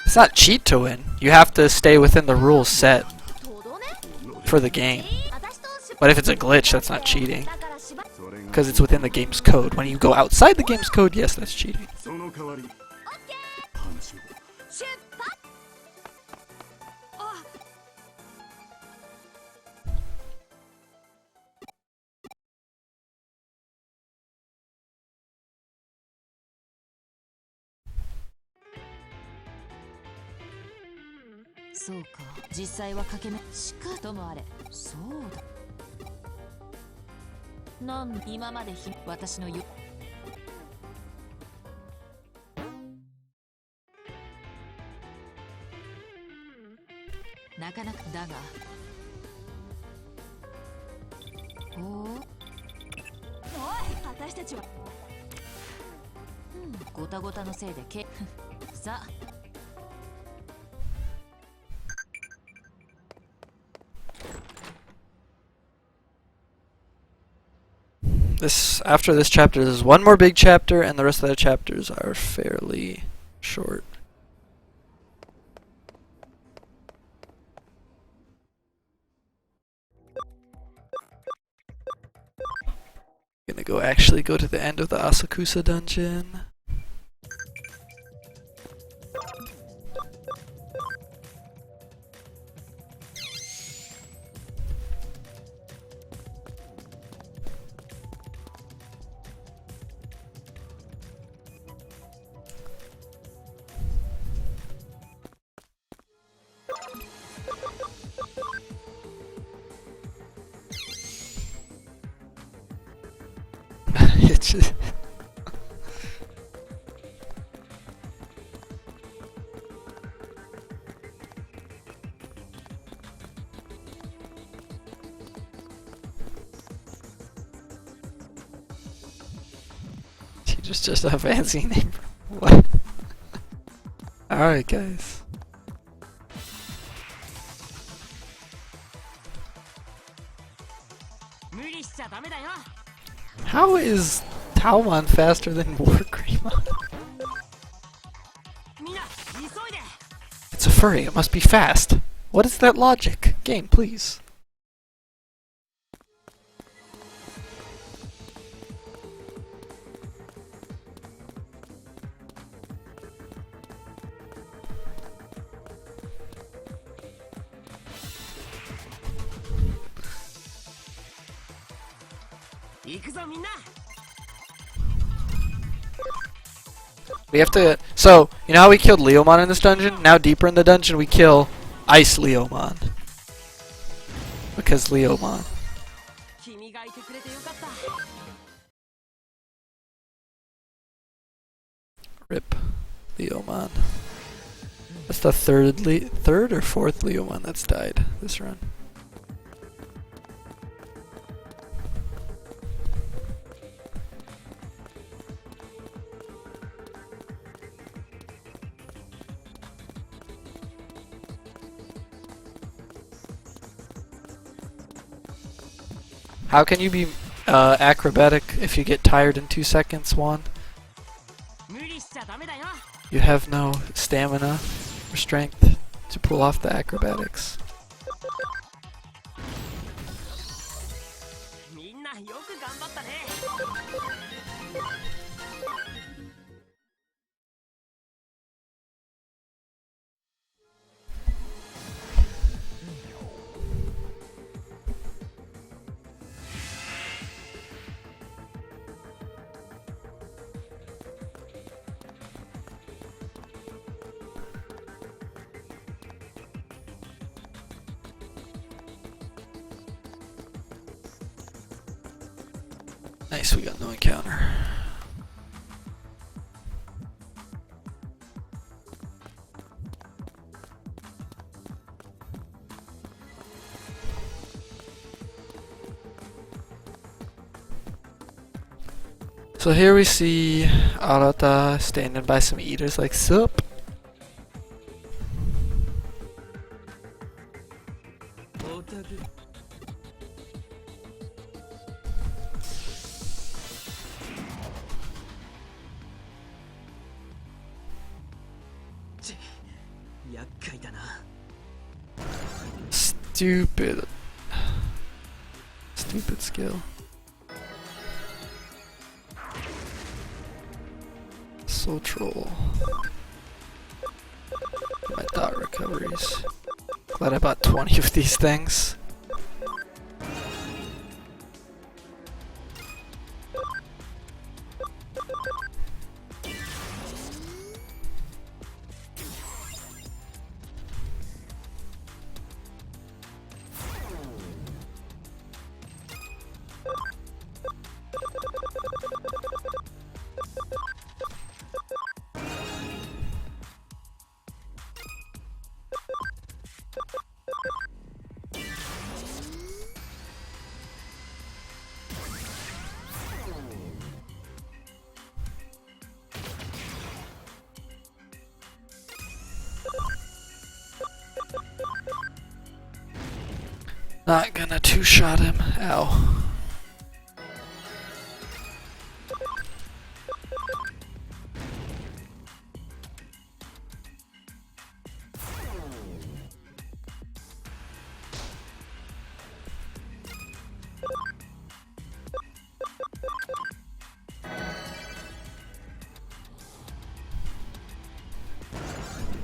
It's not cheat to win. You have to stay within the rules set for the game. But if it's a glitch, that's not cheating. Because it's within the game's code. When you go outside the game's code, yes, that's cheating.そうか、実際はかけめしかともあれ、そうだ。なん今まで私のよ。なかなかだが。おお。おい、私たちは。ごたごたのせいでさあ。After this chapter, there's one more big chapter, and the rest of the chapters are fairly short. Gonna actually go to the end of the Asakusa dungeon. Just a fancy name. What? Alright, guys. How is Talmon faster than Wargreymon? It's a furry, it must be fast. What is that logic? Game, please. We have to. So, you know how we killed Leomon in this dungeon? Now, deeper in the dungeon, we kill Ice Leomon. Because Leomon. Rip Leomon. That's the third or fourth Leomon that's died this run. How can you be acrobatic if you get tired in 2 seconds, Juan? You have no stamina or strength to pull off the acrobatics. Nice, we got no encounter. So here we see Arata standing by some eaters like, sup? Stupid skill. Soul Troll. My dot recoveries. Glad I bought 20 of these things. Not gonna two-shot him. Ow.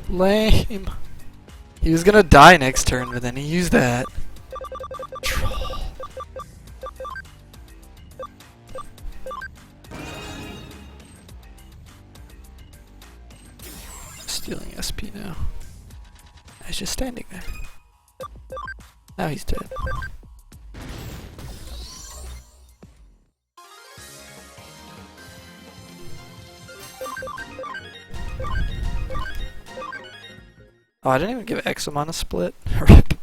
Lame. He was gonna die next turn, but then he used that. Troll. Stealing SP now. He's just standing there. Now he's dead. Oh, I didn't even give Examon a split. Rip.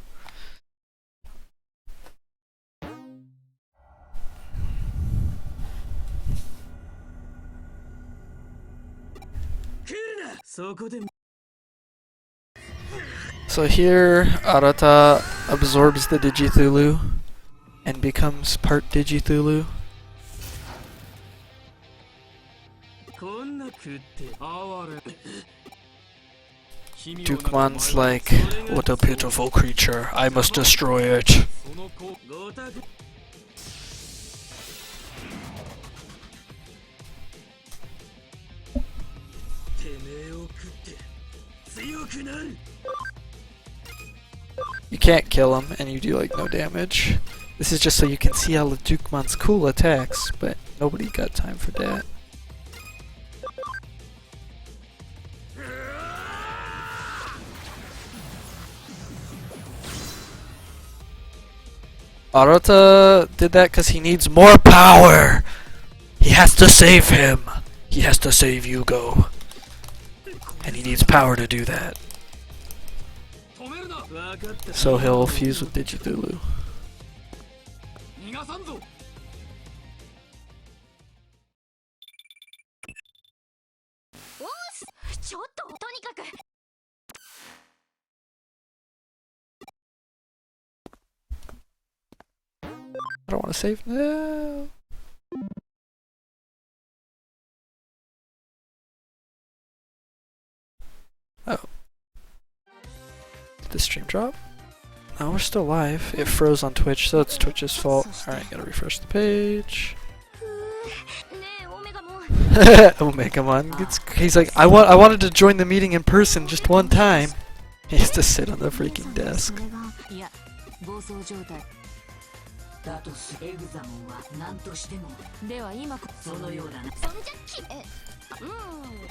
So here, Arata absorbs the Digithulu and becomes part Digithulu. Dukemon's like, what a pitiful creature, I must destroy it. You can't kill him, and you do like no damage. This is just so you can see all of Dukemon's cool attacks, but nobody got time for that. Arata did that because he needs more power! He has to save him! He has to save Yugo. And he needs power to do that. So he'll fuse with Digithulu. ちょっととにかく I don't want to save. No. Oh. Did the stream drop? No, we're still live. It froze on Twitch, so it's Twitch's fault. Alright, gotta refresh the page. Omegamon. He's like, I wanted to join the meeting in person just one time. He has to sit on the freaking desk.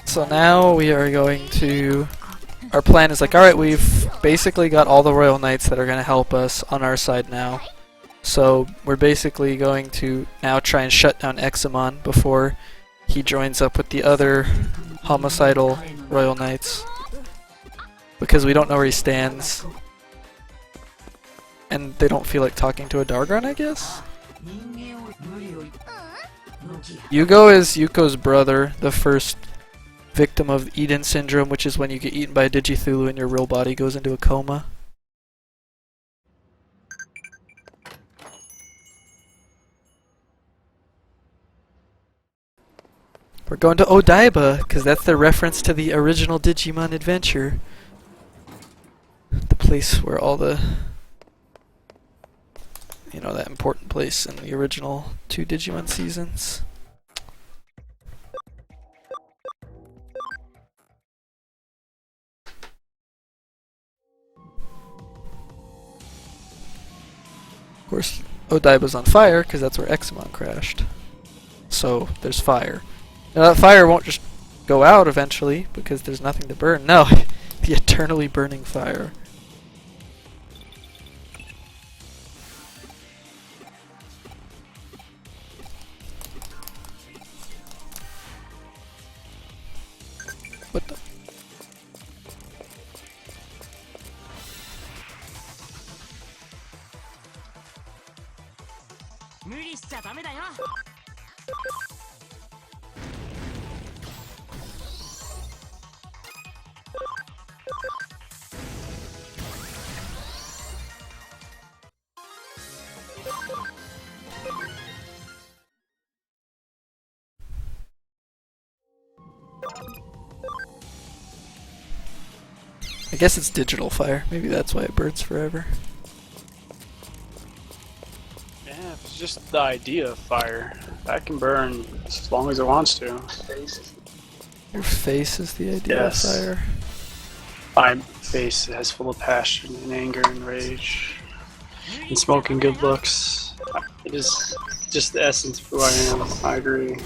So now we are going to... Our plan is like, alright, we've basically got all the Royal Knights that are going to help us on our side now. So we're basically going to now try and shut down Examon before he joins up with the other homicidal Royal Knights. Because we don't know where he stands. And they don't feel like talking to a Dargon, I guess? Yugo is Yuko's brother, the first victim of Eden syndrome, which is when you get eaten by a Digithulu and your real body goes into a coma. We're going to Odaiba, because that's the reference to the original Digimon adventure. The place where all the... You know, that important place in the original 2 Digimon seasons. Of course, Odaiba's on fire, because that's where Examon crashed. So, there's fire. Now that fire won't just go out eventually, because there's nothing to burn. No, the eternally burning fire. What the? I guess it's digital fire. Maybe that's why it burns forever. Yeah, it's just the idea of fire. That can burn as long as it wants to. Your face is the idea of fire. My face is full of passion and anger and rage. And smoking good looks. It is just the essence of who I am. I agree.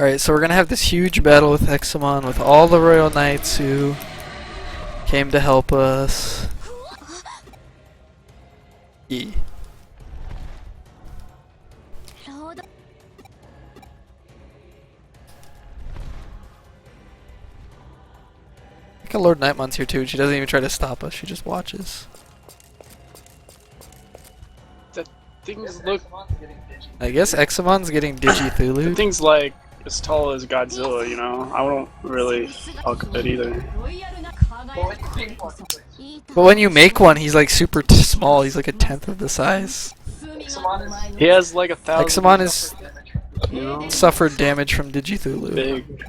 Alright, so we're gonna have this huge battle with Examon with all the Royal Knights who came to help us. E. I think Lord Nightmon's here too, and she doesn't even try to stop us, she just watches. That things look. I guess Examon's getting Digi-Thulu. The thing's like as tall as Godzilla, you know? I don't really fuck with it either. But when you make one, he's like super small, he's like a tenth of the size. He has like 1,000. Examon is you know? suffered damage from Digi-Thulu. Big.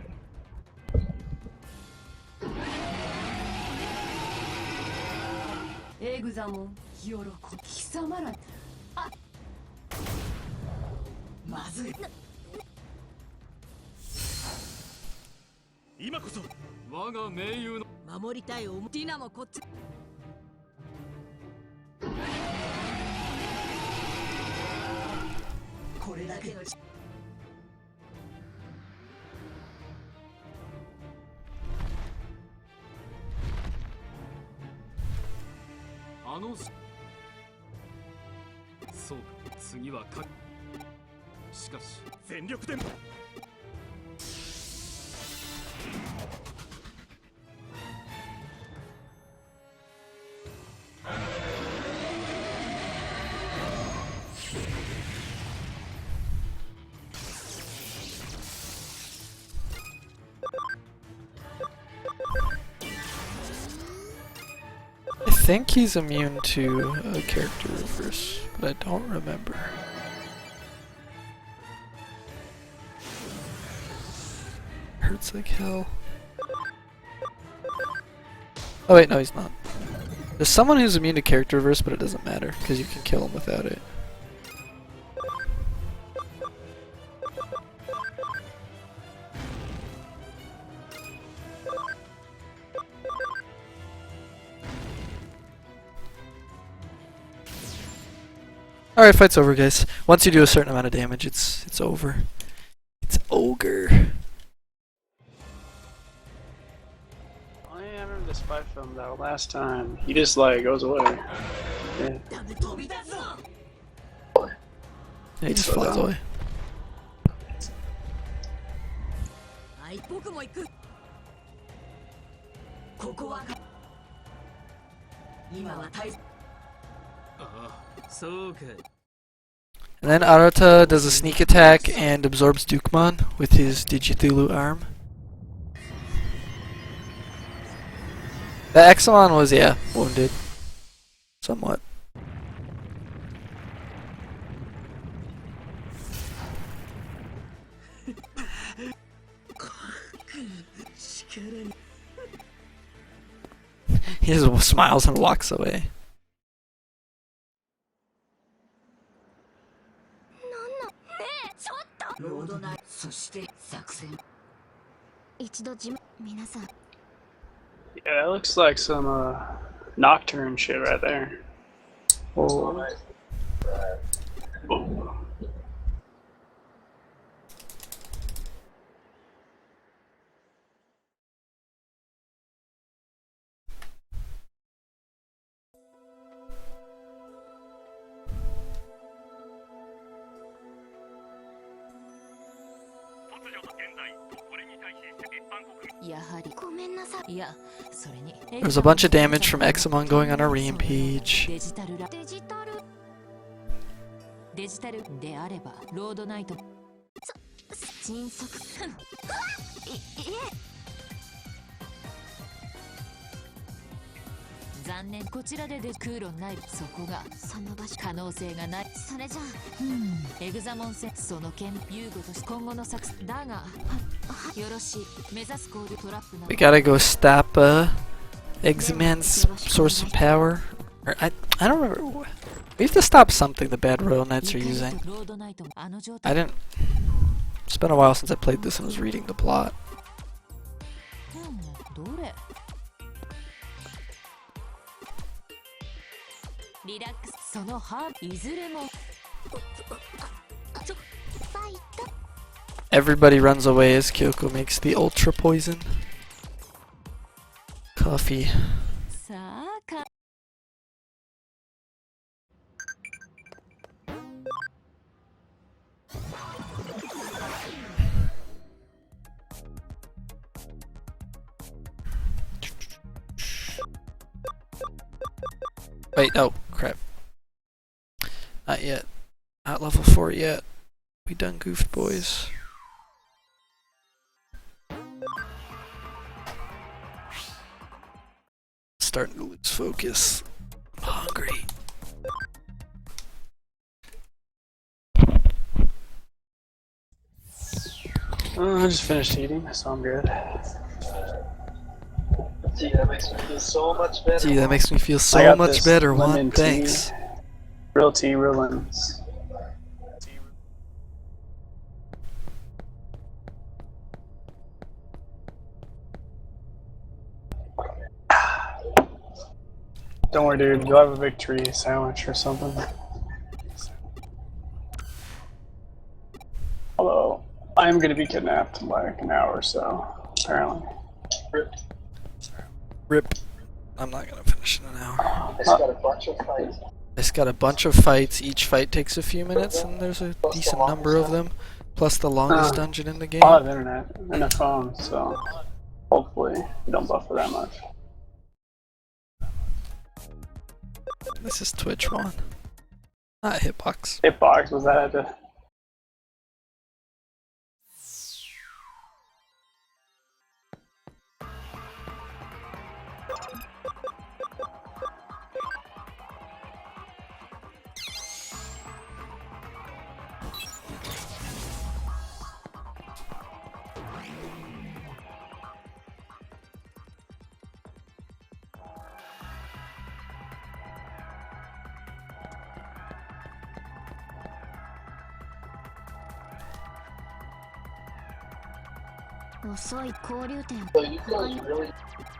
I think he's immune to a character reverse, but I don't remember. Hurts like hell. Oh wait, no he's not. There's someone who's immune to character reverse, but it doesn't matter, because you can kill him without it. Alright, fight's over, guys. Once you do a certain amount of damage, it's over. It's ogre. Oh yeah, I remember the spy film that last time. He just like goes away. Yeah. Yeah, he just flies away. And then Arata does a sneak attack and absorbs Dukemon with his Digi-Thulu arm. The Examon was, yeah, wounded. Somewhat. He just smiles and walks away. Yeah, that looks like some Nocturne shit right there. Oh. Oh. There's a bunch of damage from Examon going on a rampage. We gotta go stop Examon's source of power. Or I don't remember. We have to stop something the bad Royal Knights are using. I didn't. It's been a while since I played this and was reading the plot. Everybody runs away as Kyoko makes the ultra poison. Coffee. さあか Wait, no, crap. Not yet. Not level 4 yet. We done goofed, boys. Starting to lose focus. I'm hungry. I just finished eating, so I'm good. Gee, that makes me feel so much better. Gee, that makes me feel I so got much this better, lemon Juan. tea. Thanks. Real tea, real lemons. Don't worry, dude. You'll have a victory sandwich or something. Although, I'm gonna be kidnapped in like an hour or so, apparently. Rip. I'm not gonna finish in an hour. It's got a bunch of fights. It's got a bunch of fights. Each fight takes a few minutes, and there's a decent number of them. Plus the longest dungeon in the game. I'll have internet and a phone, so hopefully you don't buffer that much. This is Twitch one. Not Hitbox. Hitbox was that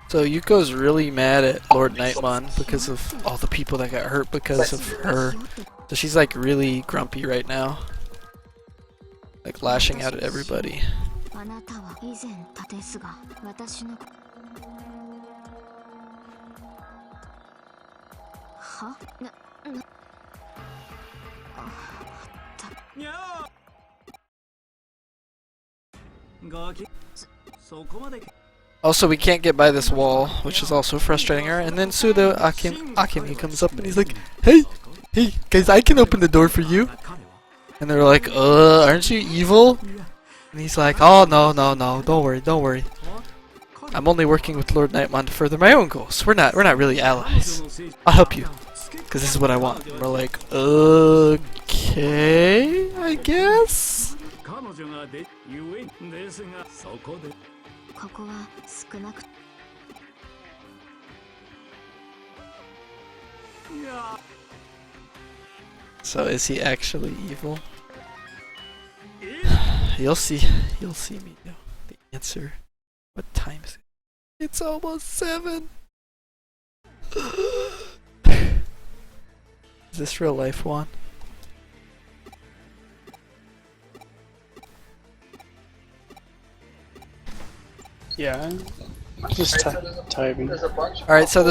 So Yuko's really mad at Lord Nightmon because of all the people that got hurt because of her. So she's like really grumpy right now. Like lashing out at everybody. Also, we can't get by this wall, which is also frustrating her. And then Suda Akemi comes up and he's like, hey guys, I can open the door for you. And they're like, aren't you evil? And he's like, oh no, don't worry. I'm only working with Lord Nightmon to further my own goals. We're not really allies. I'll help you, because this is what I want. And we're like, okay, I guess. So is he actually evil? You'll see me know the answer. What time is it? It's almost 7. Is this real life, Juan? yeah, just typing. All right, so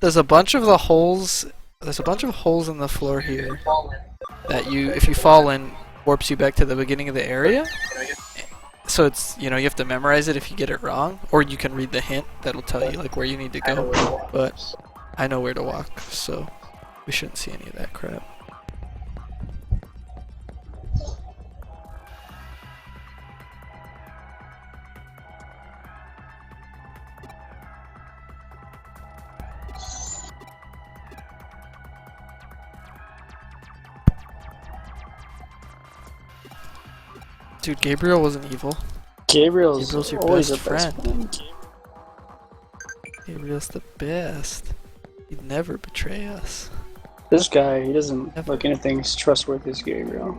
there's a bunch of the holes. There's a bunch of holes in the floor here that if you fall in, warps you back to the beginning of the area. So it's, you have to memorize it if you get it wrong, or you can read the hint that'll tell you like where you need to go. But I know where to walk, so we shouldn't see any of that crap. Dude, Gabriel wasn't evil. Gabriel's your always best the best friend. Gabriel's the best. He'd never betray us. This guy, he doesn't look anything as trustworthy as Gabriel.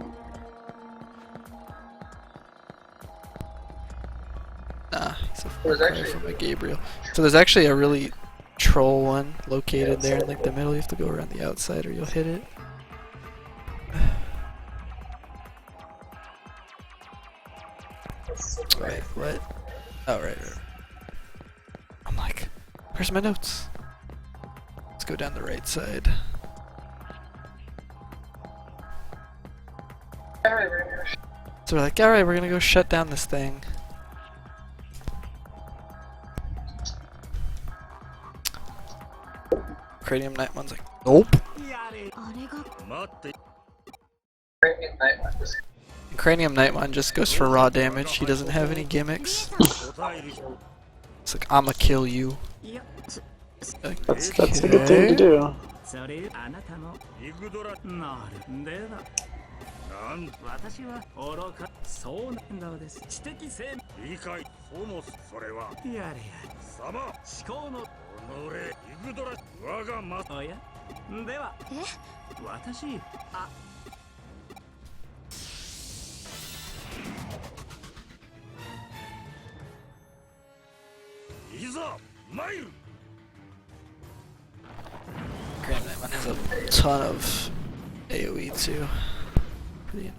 Nah, he's a far cry from a Gabriel. So there's actually a really troll one located there in like the middle. You have to go around the outside or you'll hit it. Wait, what? Oh, right. I'm like, where's my notes? Let's go down the right side. So we're like, alright, we're gonna go shut down this thing. Cranium Nightman's like, nope. And Cranium Nightman just goes for raw damage. He doesn't have any gimmicks. It's like, I'ma kill you. Like, That's a good thing to do. 私は愚かそうなんだです知的生命理解そもそれはやれやれ様思考の己イグドラ我がまおやでは私あいざ参る Grand Nightman has a ton of AoE too. Pretty.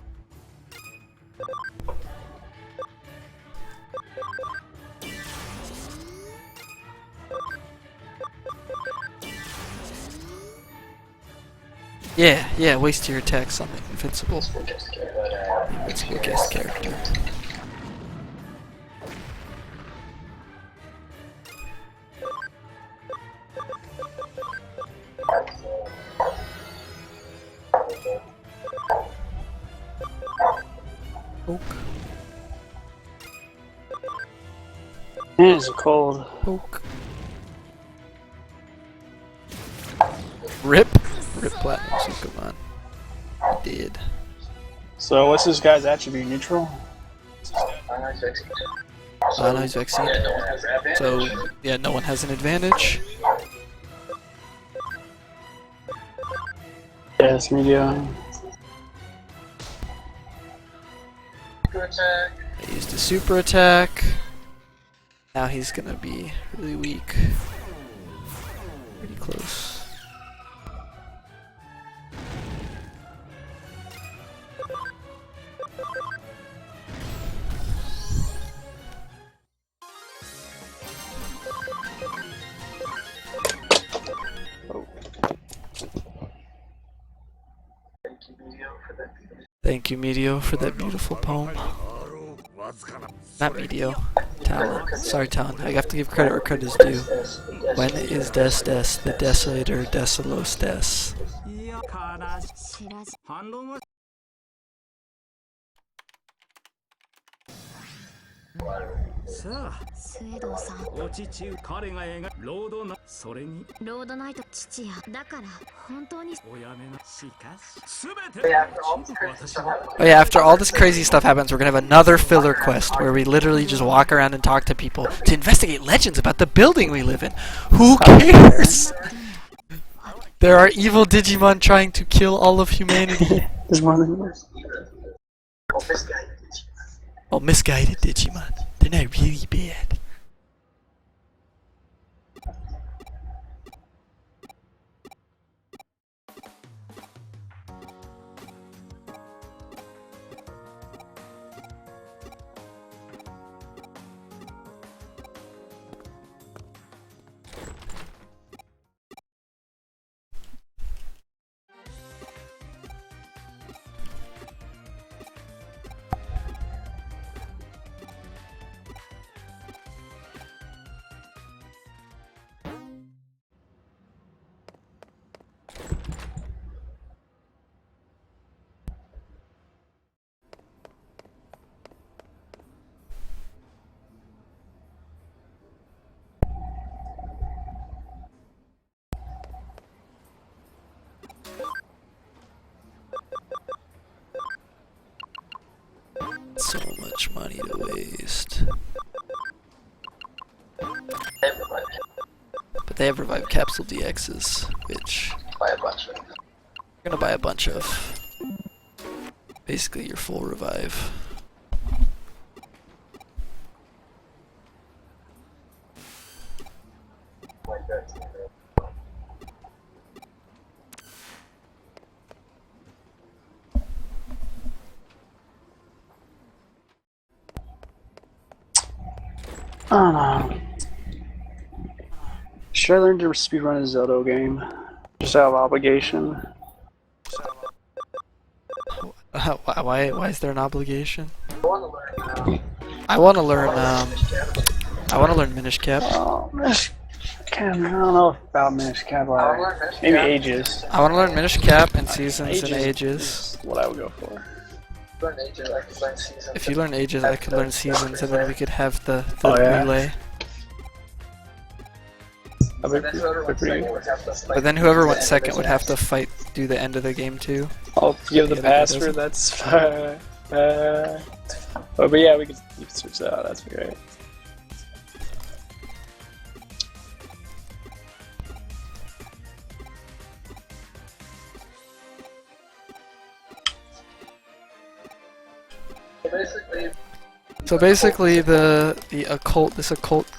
Yeah, waste your attacks on the invincible guest character. Poke. Man, it's cold. Poke. Rip Platinum, so come on. Did. So what's this guy's attribute? Neutral? No, he's vaccine. So, yeah, no one has an advantage. Yeah, it's medium. I used a super attack. Now he's gonna be really weak. Pretty close. Thank you, Medio, for that beautiful poem. Not Medio. Talon. Sorry, Talon. I have to give credit where credit is due. When is Des, the Desolator, Desolos Des? 反論はさあスエドウさんお父彼が描くロードナそれにロードナイト父やだから本当におやめなしかしすべて私は Oh yeah, after all this crazy stuff happens, we're gonna have another filler quest where we literally just walk around and talk to people to investigate legends about the building we live in. Who cares? There are evil Digimon trying to kill all of humanity. There's more than this. Oh, misguided Digimon. They're not really bad. So much money to waste. But they have revived capsule DXs, which you're gonna buy a bunch of. Basically your full revive. I don't know. Should I learn to speedrun a Zelda game? Just out of obligation. Why is there an obligation? I want to learn. I want to learn. I want to learn Minish Cap. Oh, Minish Cap. I don't know about Minish Cap. Maybe Ages. I want to learn Minish Cap and Seasons and Ages. Is what I would go for. Learn ages, I could learn seasons. If you learn Ages, I could learn Seasons, and then we could have the Oh, yeah? relay. But then whoever went second would have to fight. But then whoever went second would have to fight, do the end of the game too. I'll give the Yeah, that password. That's fine. But yeah, we can switch that out. That's great. So basically, this occult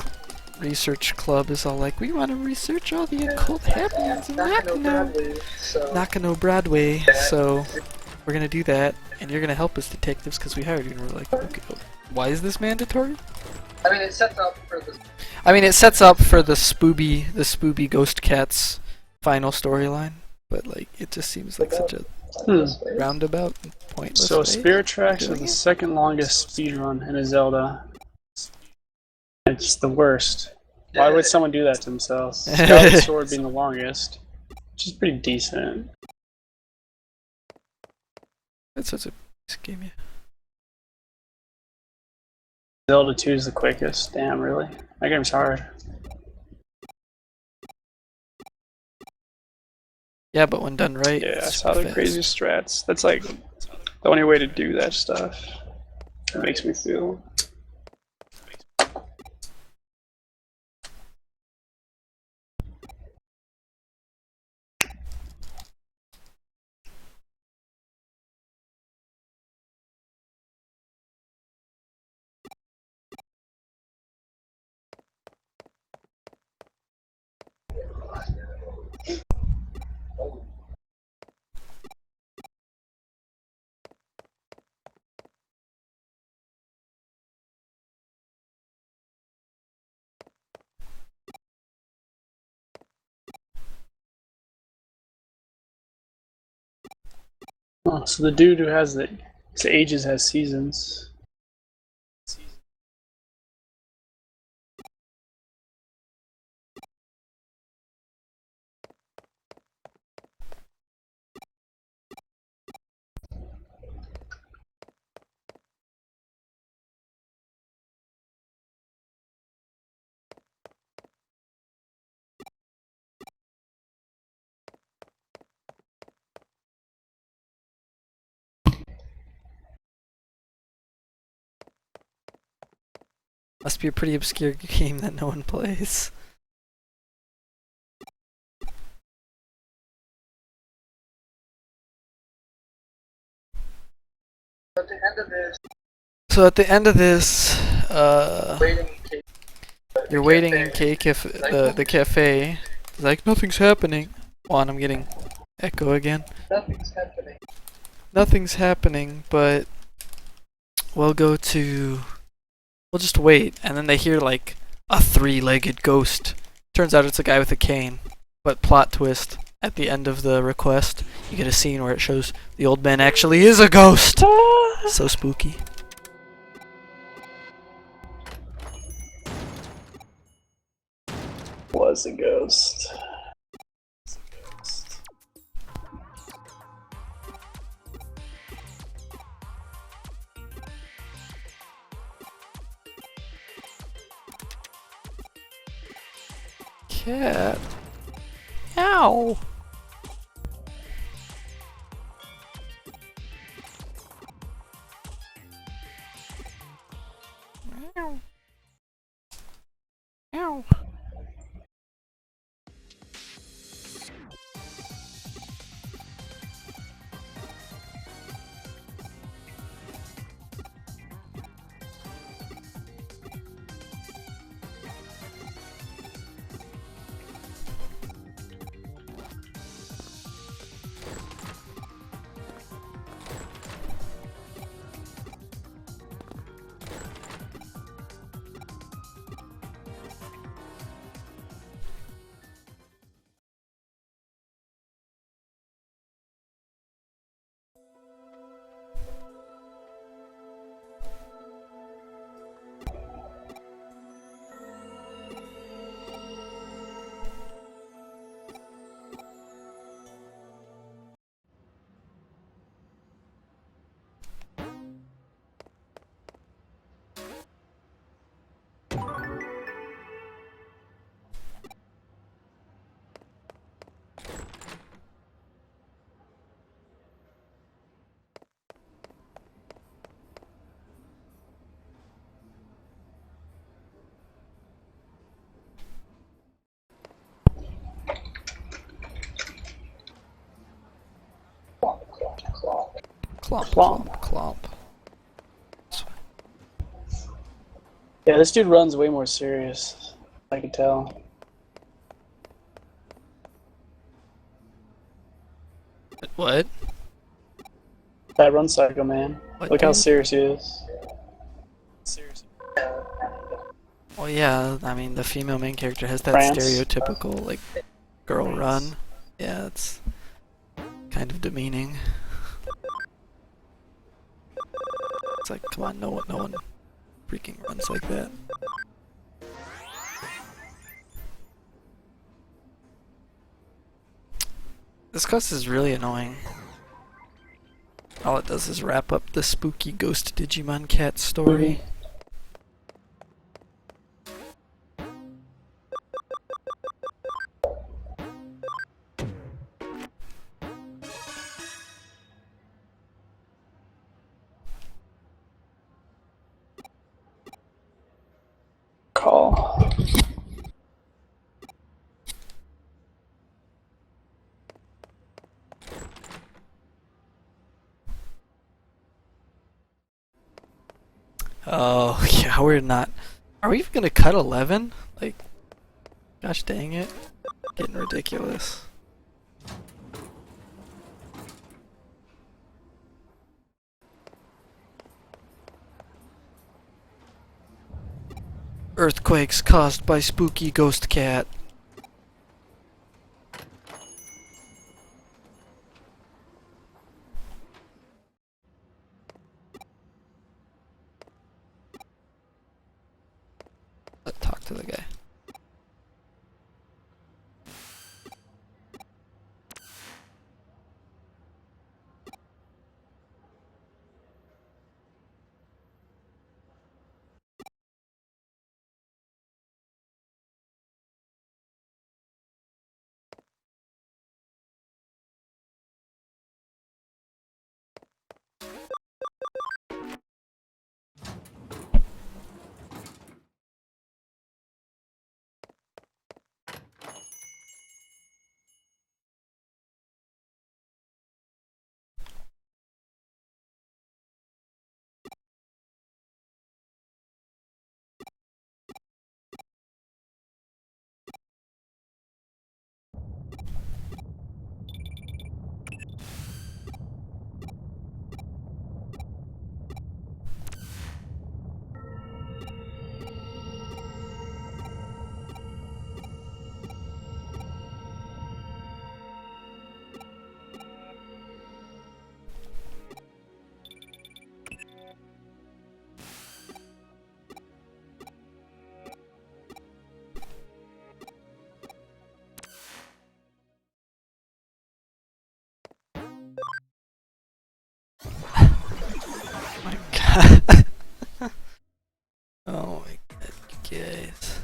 research club is all like, we want to research all the occult happenings in Nakano Broadway. So we're gonna do that, and you're gonna help us detectives because we hired you. And we're like, okay, why is this mandatory? I mean, it sets up for the. The Spooby Ghost Cats final storyline, but like it just seems like such a roundabout, pointless. So way Spirit of Tracks is doing the it. second longest speedrun in a Zelda. It's the worst. Why would someone do that to themselves? Skeleton Sword being the longest, which is pretty decent. That's such a game, yeah. Zelda 2 is the quickest. Damn, really? That game's hard. Yeah, but when done right, Yeah, I it's saw the fast. crazy strats. That's like the only way to do that stuff. It makes me feel. Oh, so the dude who has his Ages has seasons. Must be a pretty obscure game that no one plays. At the end of this, So at the end of this, waiting in case you're waiting in the cafe. It's like, nothing's happening. Juan, I'm getting echo again. nothing's happening. Nothing's happening, but we'll just wait, and then they hear like a three-legged ghost. Turns out it's a guy with a cane. But plot twist, at the end of the request, you get a scene where it shows the old man actually is a ghost! So spooky. Was a ghost. Cat. Ow! Ow. Ow. Clomp, Clomp. clomp, clomp. Yeah, this dude runs way more serious. I can tell. What? That run cycle, man. What, Look how dude? serious he is. Serious. Well, yeah, I mean, the female main character has that France. stereotypical, like, girl run. Yeah, it's kind of demeaning. It's like, come on, no one freaking runs like that. This quest is really annoying. All it does is wrap up the spooky ghost Digimon cat story. Call. Oh, yeah, we're not... Are we even gonna cut 11? Like, gosh dang it. Getting ridiculous. Earthquakes caused by spooky ghost cat. Let's talk to the guy. My god. Oh my god, you guys.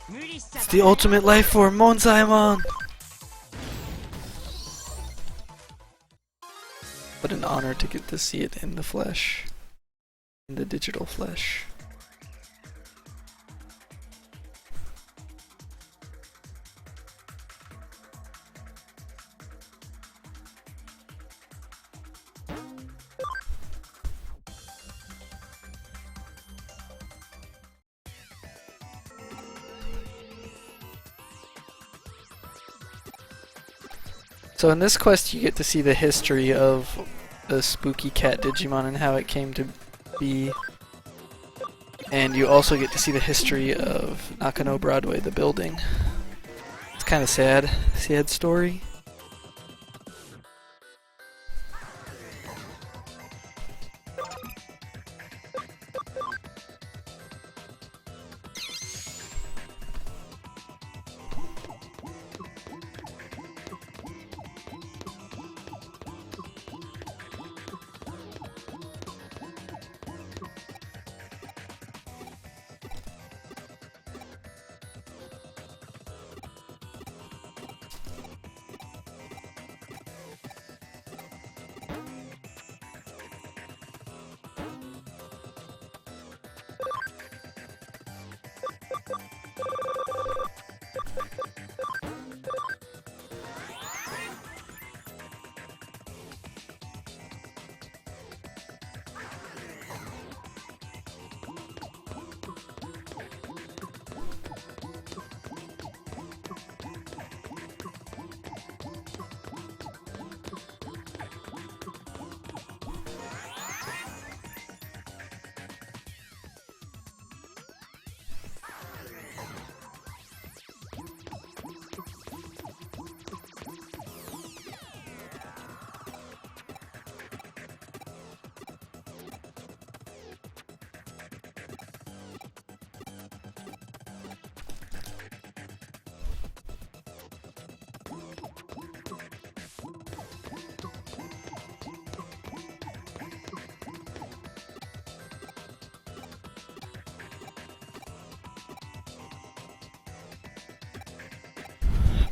It's the ultimate life form, Monzaimon! What an honor to get to see it in the flesh. In the digital flesh. So in this quest you get to see the history of the spooky cat Digimon and how it came to be. And you also get to see the history of Nakano Broadway, the building. It's kind of sad story.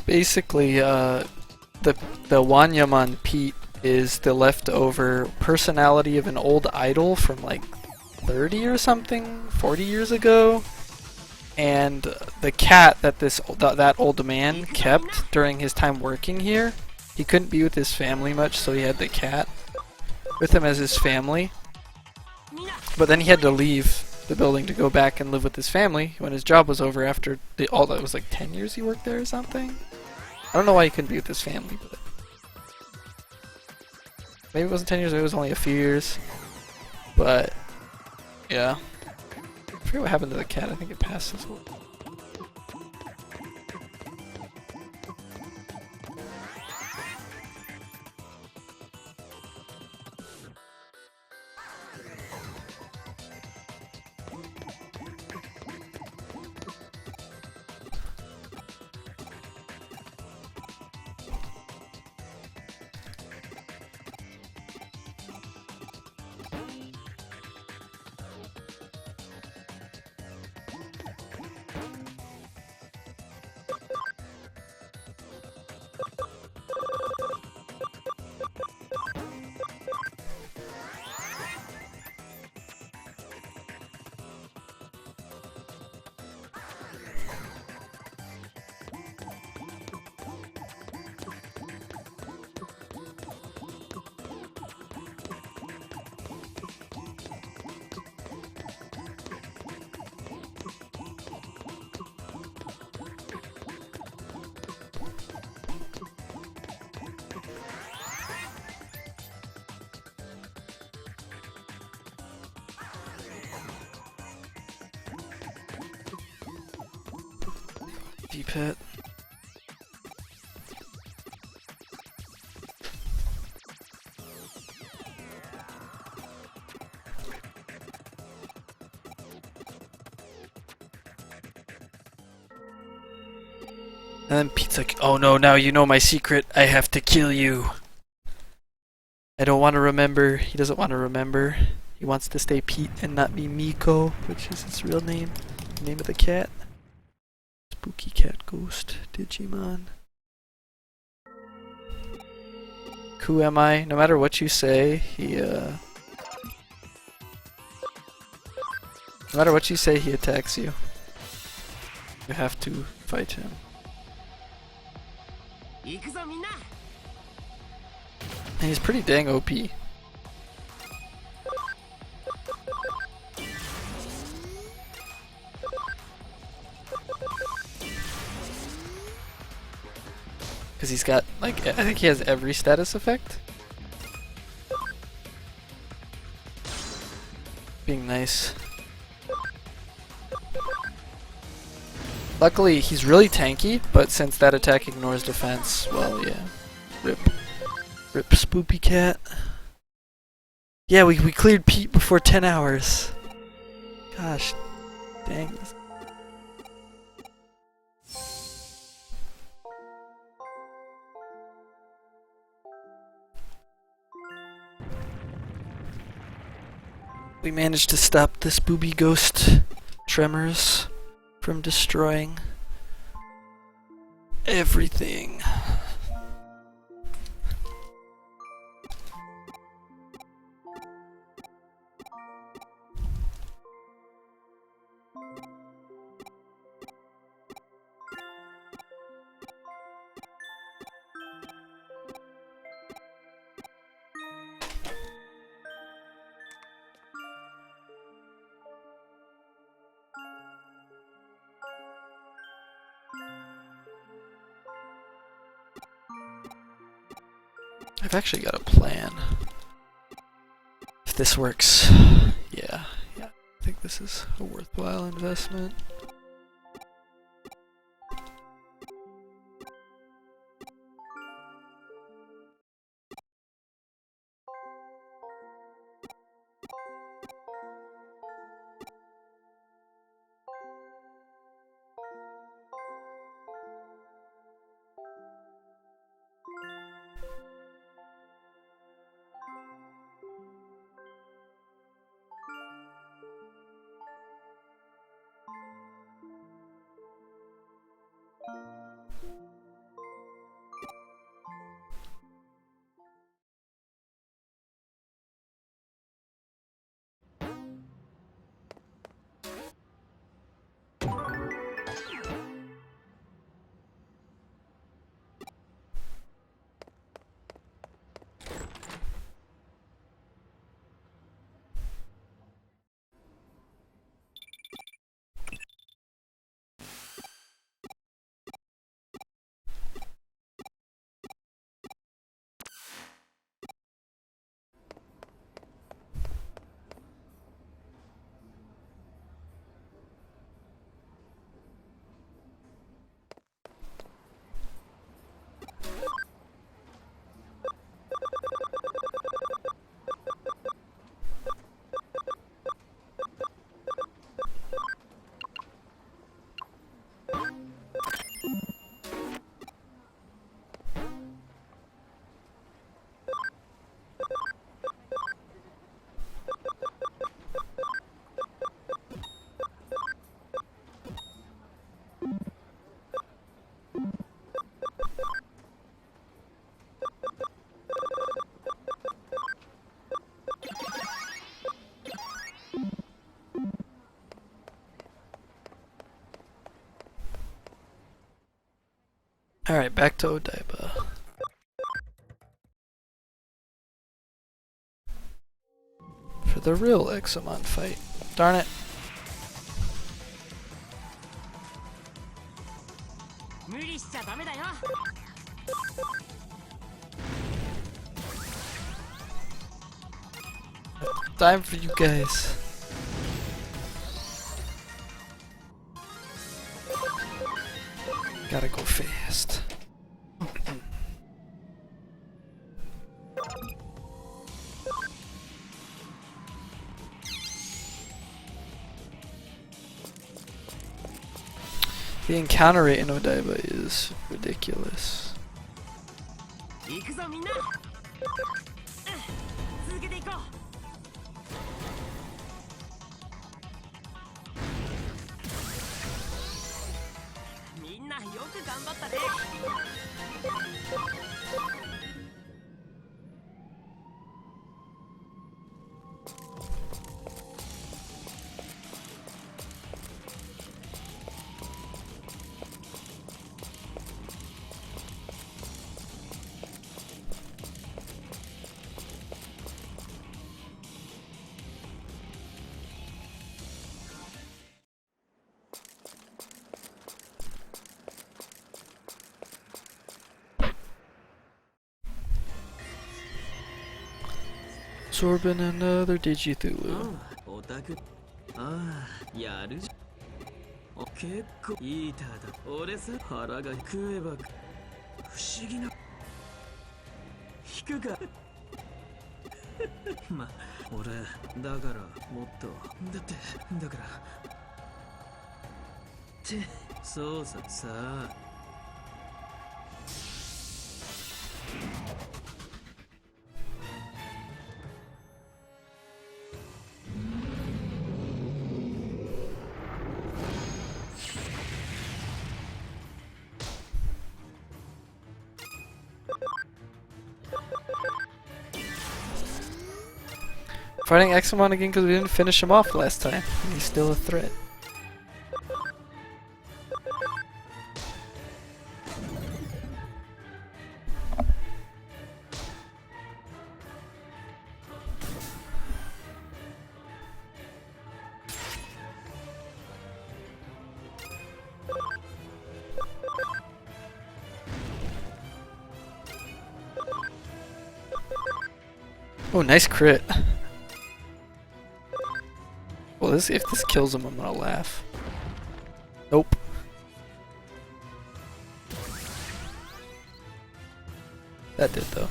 Basically, the Wanyamon Pete is the leftover personality of an old idol from like 30 or something, 40 years ago, and the cat that that old man kept during his time working here, he couldn't be with his family much, so he had the cat with him as his family. But then he had to leave the building to go back and live with his family when his job was over after all that was like 10 years he worked there or something. I don't know why he couldn't be with his family, but maybe it wasn't 10 years, maybe it was only a few years. But yeah, I forget what happened to the cat. I think it passed this whole. D-pit. And then Pete's like, oh no, now you know my secret. I have to kill you. I don't want to remember. He doesn't want to remember. He wants to stay Pete and not be Miko, which is his real name. The name of the cat. Spooky cat ghost Digimon. Who am I? No matter what you say, no matter what you say, he attacks you. You have to fight him. And he's pretty dang OP. Because he's got, like, I think he has every status effect. Being nice. Luckily, he's really tanky, but since that attack ignores defense, well, yeah. Rip. Rip Spoopy Cat. Yeah, we cleared Pete before 10 hours. Gosh, dang. We managed to stop this booby ghost tremors from destroying everything. I've actually got a plan. If this works, yeah, I think this is a worthwhile investment. Alright, back to Odaiba. For the real Examon fight. Darn it. Time for you guys. Gotta go fast. The encounter rate in Odaiba is ridiculous. Absorbing another Digithulu. 結構いいただ俺さ腹が食えば不思議な引くかま俺だからもっとだってだからってそうささあ Fighting Examon again because we didn't finish him off last time. He's still a threat. Oh, nice crit. Well, if this kills him, I'm gonna laugh. Nope. That did though.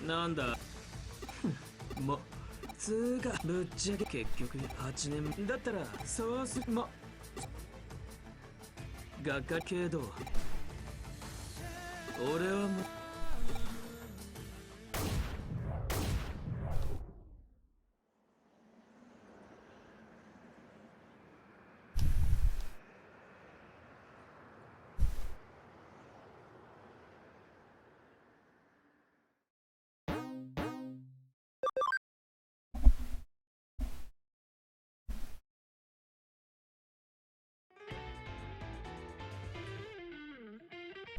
Nanda. つーかぶっちゃけ結局8年だったらそうすがっかけど俺はもう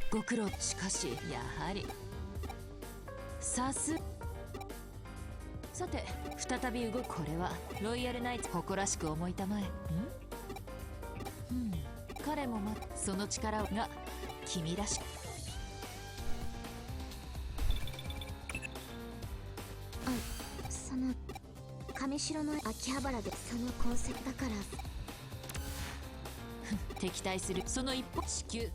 ご苦労。しかしやはりさて再び動く。これはロイヤルナイツ誇らしく思いたまえ。彼もその力が君らしく。その上城の秋葉原でその痕跡だから敵対するその一歩。地球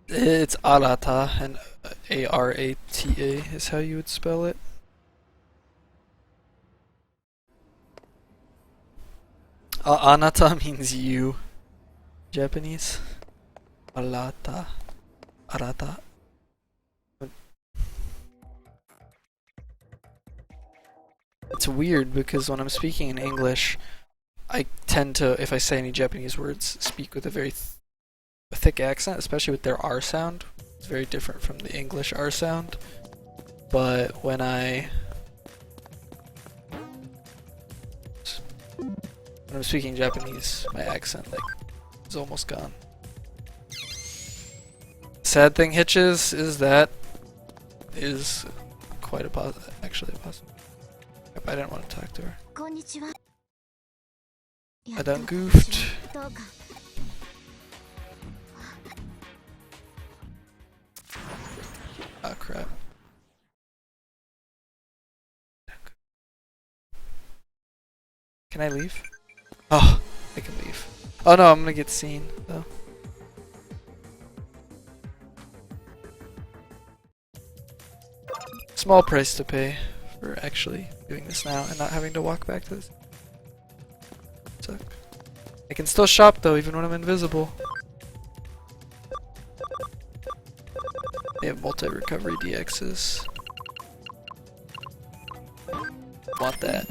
It's Arata, and A-R-A-T-A is how you would spell it. Anata means you. Japanese. Arata. Arata. It's weird because when I'm speaking in English, I tend to, if I say any Japanese words, speak with a very thick accent, especially with their R sound. It's very different from the English R sound. But when I'm speaking Japanese, my accent is almost gone. Sad thing, Hitches, is that is quite actually a possible. I didn't want to talk to her. I done goofed. Oh crap. Can I leave? Oh, I can leave. Oh no, I'm gonna get seen though. Small price to pay for actually doing this now and not having to walk back to this. Suck. I can still shop though, even when I'm invisible. They have multi-recovery DXs. Want that.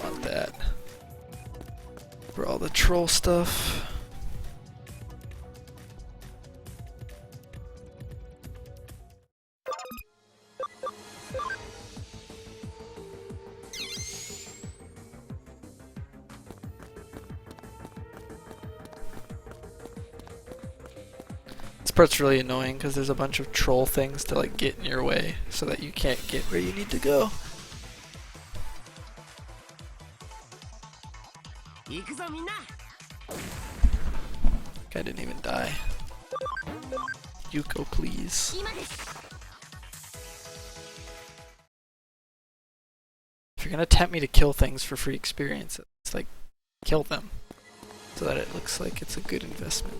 Want that. For all the troll stuff. This part's really annoying because there's a bunch of troll things to like get in your way so that you can't get where you need to go. Guy didn't even die. Yuko, please. If you're gonna tempt me to kill things for free experience, it's like, kill them. So that it looks like it's a good investment.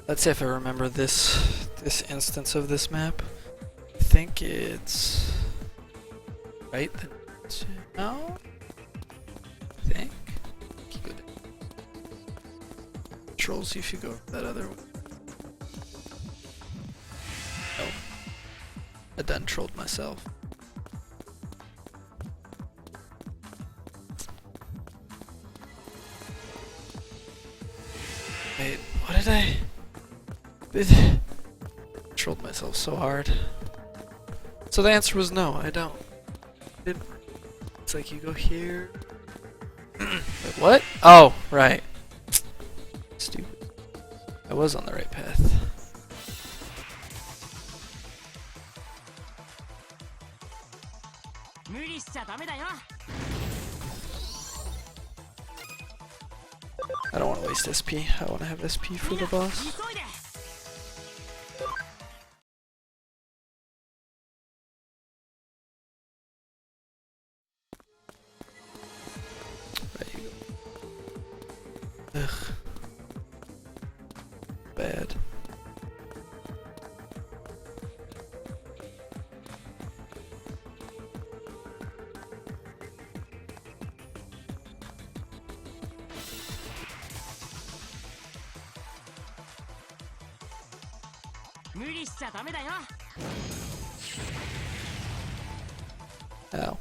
Let's see if I remember this instance of this map. I think it's right. No, I think. You go down. Control. See if you go that other one. Nope. I done trolled myself. Wait, what did I? Trolled myself so hard. So the answer was no, I don't. It's like you go here. Wait, what? Oh, right. Stupid. I was on the right path. I don't want to waste SP. I want to have SP for the boss. There you go. Ugh. Bad. Ow.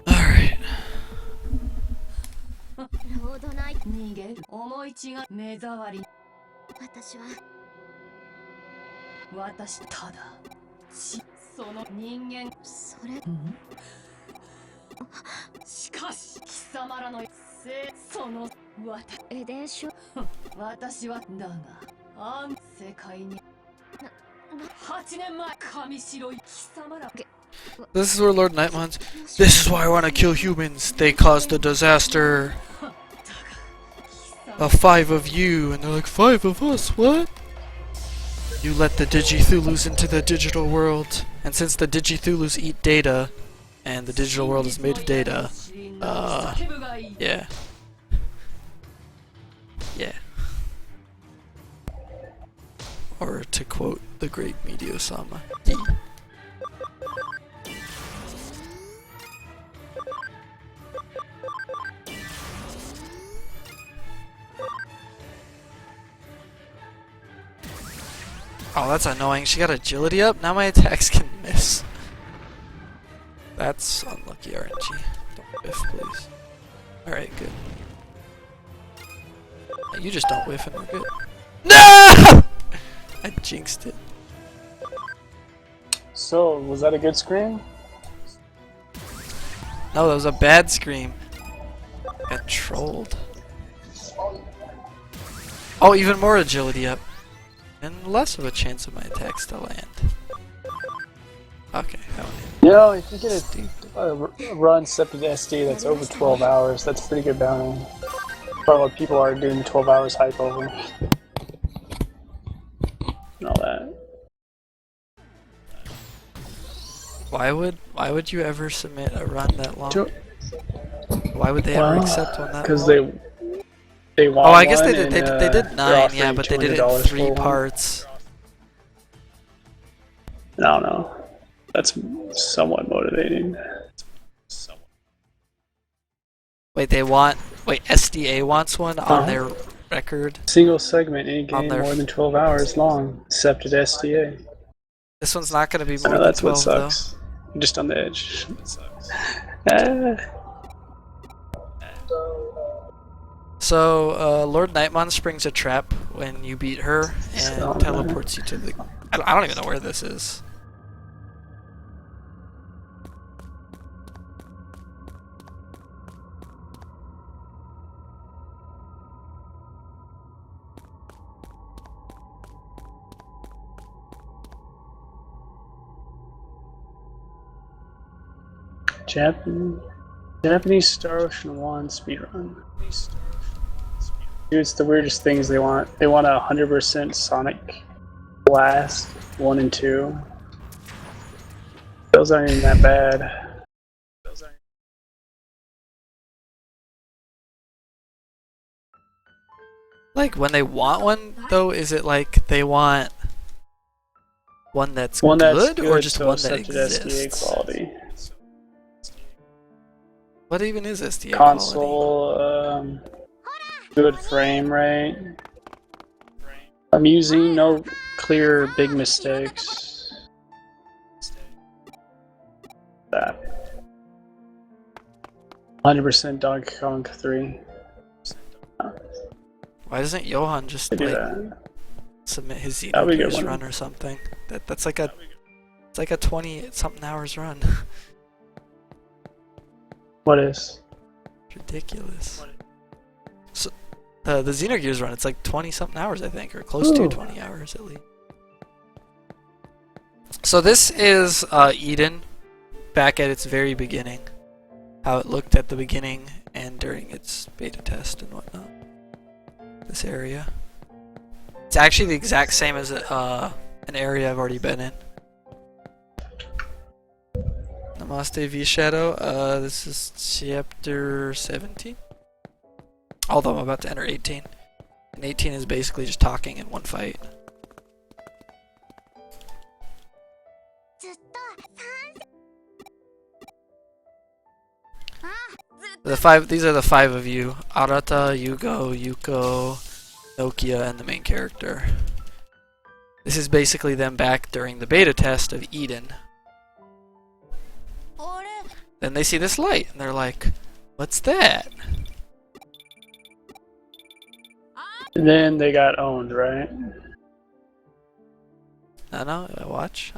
Alright. ロードナイト逃げる思い違い目障り私は私ただその人間それ、しかし貴様らのそのエデンショ私はだが世界に8年前神白い貴様ら This is where Lord Nightmon's. This is why I want to kill humans. They caused the disaster. 5 of you, and they're like 5 of us. What? You let the Digithulus into the digital world, and since the Digithulus eat data, and the digital world is made of data, yeah. Yeah. Or to quote the great Medio-sama. Oh, that's annoying. She got agility up? Now my attacks can miss. That's unlucky RNG. Don't whiff, please. Alright, good. You just don't whiff and we're good. No! I jinxed it. So, was that a good scream? No, that was a bad scream. Got trolled. Oh, even more agility up. And less of a chance of my attacks to land. Okay, that one. You know, if you get a run set to the SD that's over 12 hours, that's pretty good bounty. Probably what people are doing the 12 hours hype over. And all that. Why would you ever submit a run that long? Why would they ever accept one that long? Because they want. Oh, I guess they one did. and, They did 9, yeah, but they did it in $200 3 for one. parts. I don't know. That's somewhat motivating. Wait, SDA wants one on their record. Single segment, any On game their more than 12 hours long, except at STA. This one's not going to be I more know than that's what 12 though. sucks. I'm just on the edge. Ah. So, Lord Nightmon springs a trap when you beat her and teleports you to the... I don't even know where this is. Japanese Star Ocean 1 speedrun. Dude, it's the weirdest things they want. They want 100% Sonic Blast 1 and 2. Those aren't even that bad. Like, when they want one, though, is it like they want one that's One that's good, or just so one that accepted SDA exists? quality. What even is SDA Console, good frame rate. Amusing, no clear big mistakes. That. 100% Donkey Kong 3. Why doesn't Johan just They do like that. submit his That'd be a good Xenogears one. run or something? That's like a 20-something hours run. What is? Ridiculous. So, the Xenogears run, it's like 20-something hours, I think, or close to 20 hours at least. So this is Eden, back at its very beginning. How it looked at the beginning and during its beta test and whatnot. This area. It's actually the exact same as an area I've already been in. Namaste V Shadow. This is chapter 17. Although I'm about to enter 18. And 18 is basically just talking in one fight. These are the 5 of you. Arata, Yugo, Yuko, Nokia, and the main character. This is basically them back during the beta test of Eden. Then they see this light, and they're like, what's that? And then they got owned, right? No, watch.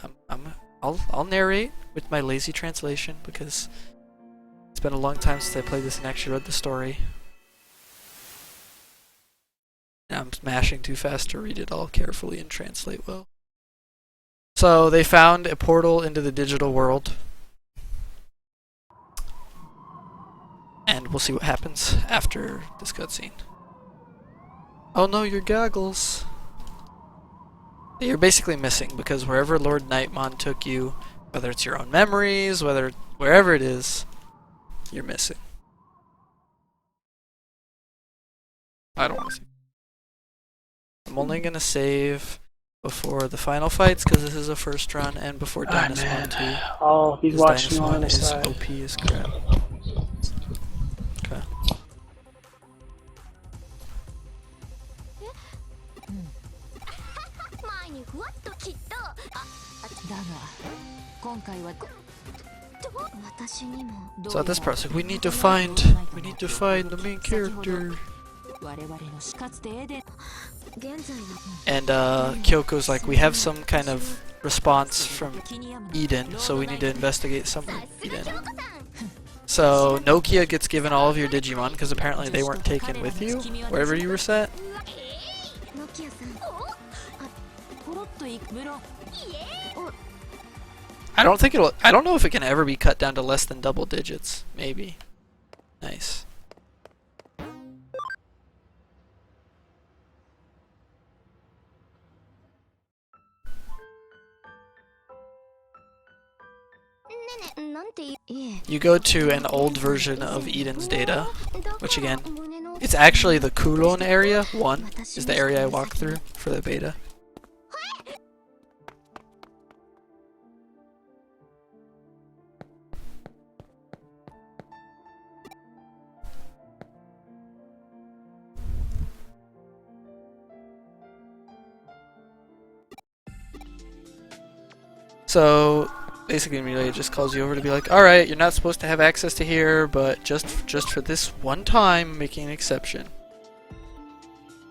I'll narrate with my lazy translation because it's been a long time since I played this and actually read the story. And I'm smashing too fast to read it all carefully and translate well. So they found a portal into the digital world. And we'll see what happens after this cutscene. Oh no, your goggles! You're basically missing because wherever Lord Nightmon took you, whether it's your own memories, wherever it is, you're missing. I don't want to save. I'm only gonna save before the final fights because this is a first run and before Dynasmon 2. Oh, he's watching on the Dynasmon is side. OP as crap. Okay. So at this process, we need to find the main character. And Kyoko's like, we have some kind of response from Eden, so we need to investigate some Eden. So Nokia gets given all of your Digimon because apparently they weren't taken with you wherever you were set. I don't know if it can ever be cut down to less than double digits. Maybe. Nice. You go to an old version of Eden's data, which again, it's actually the Kulon area. 1 is the area I walked through for the beta. So basically immediately it just calls you over to be like, alright, you're not supposed to have access to here, but just for this one time, making an exception.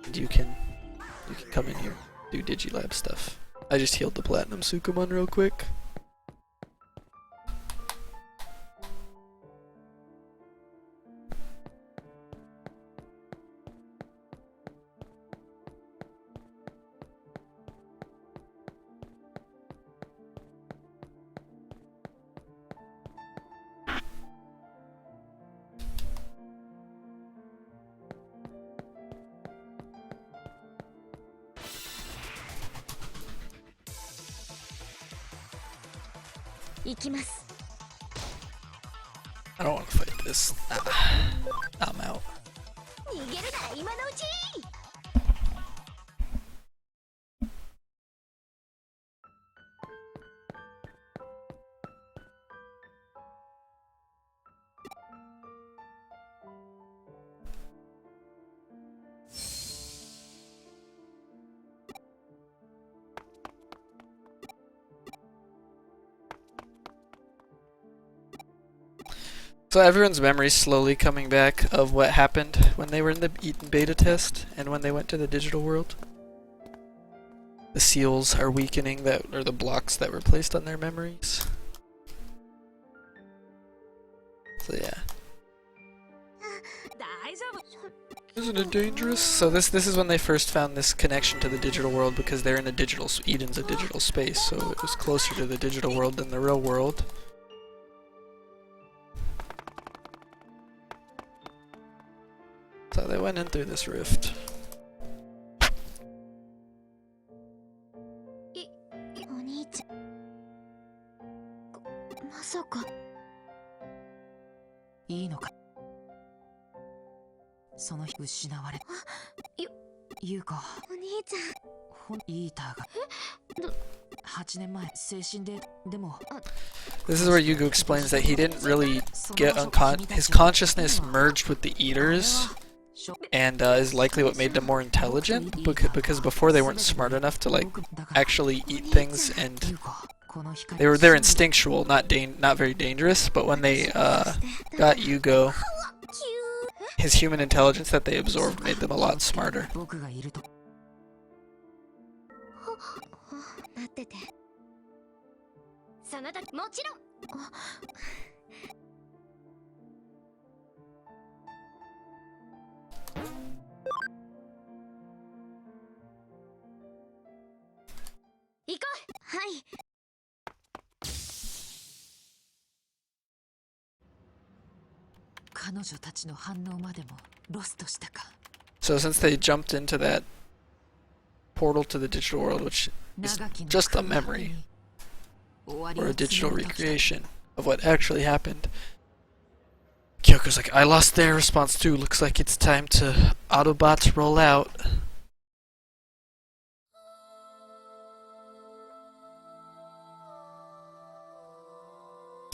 And you can come in here, do Digilab stuff. I just healed the Platinum Sukumon real quick. I don't want to fight this. I'm out. So everyone's memory's slowly coming back of what happened when they were in the Eden beta test and when they went to the digital world. The seals are weakening that, or the blocks that were placed on their memories. So yeah. Isn't it dangerous? So this is when they first found this connection to the digital world, because they're in a digital, Eden's a digital space, so it was closer to the digital world than the real world. So they went in through this rift. This is where Yugo explains that he didn't really get his consciousness merged with the eaters, and is likely what made them more intelligent, because before they weren't smart enough to like actually eat things, and they're instinctual, not very dangerous. But when they got Yugo, his human intelligence that they absorbed made them a lot smarter. So since they jumped into that portal to the digital world, which is just a memory or a digital recreation of what actually happened, Kyoko's like, I lost their response too. Looks like it's time to Autobots roll out.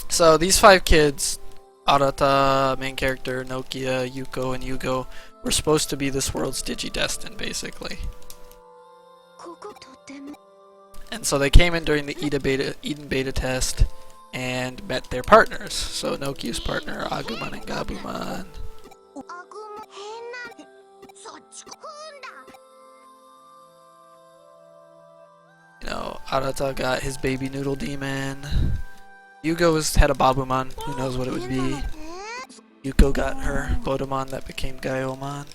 So these 5 kids, Arata, main character, Nokia, Yuko, and Yugo, were supposed to be this world's Digidestined, basically. And so they came in during the Eden beta test and met their partners. So Nokia's partner, Agumon and Gabumon. You know, Arata got his baby noodle demon. Yugo had a Babumon, who knows what it would be. Yuko got her Bodamon that became Gaiomon.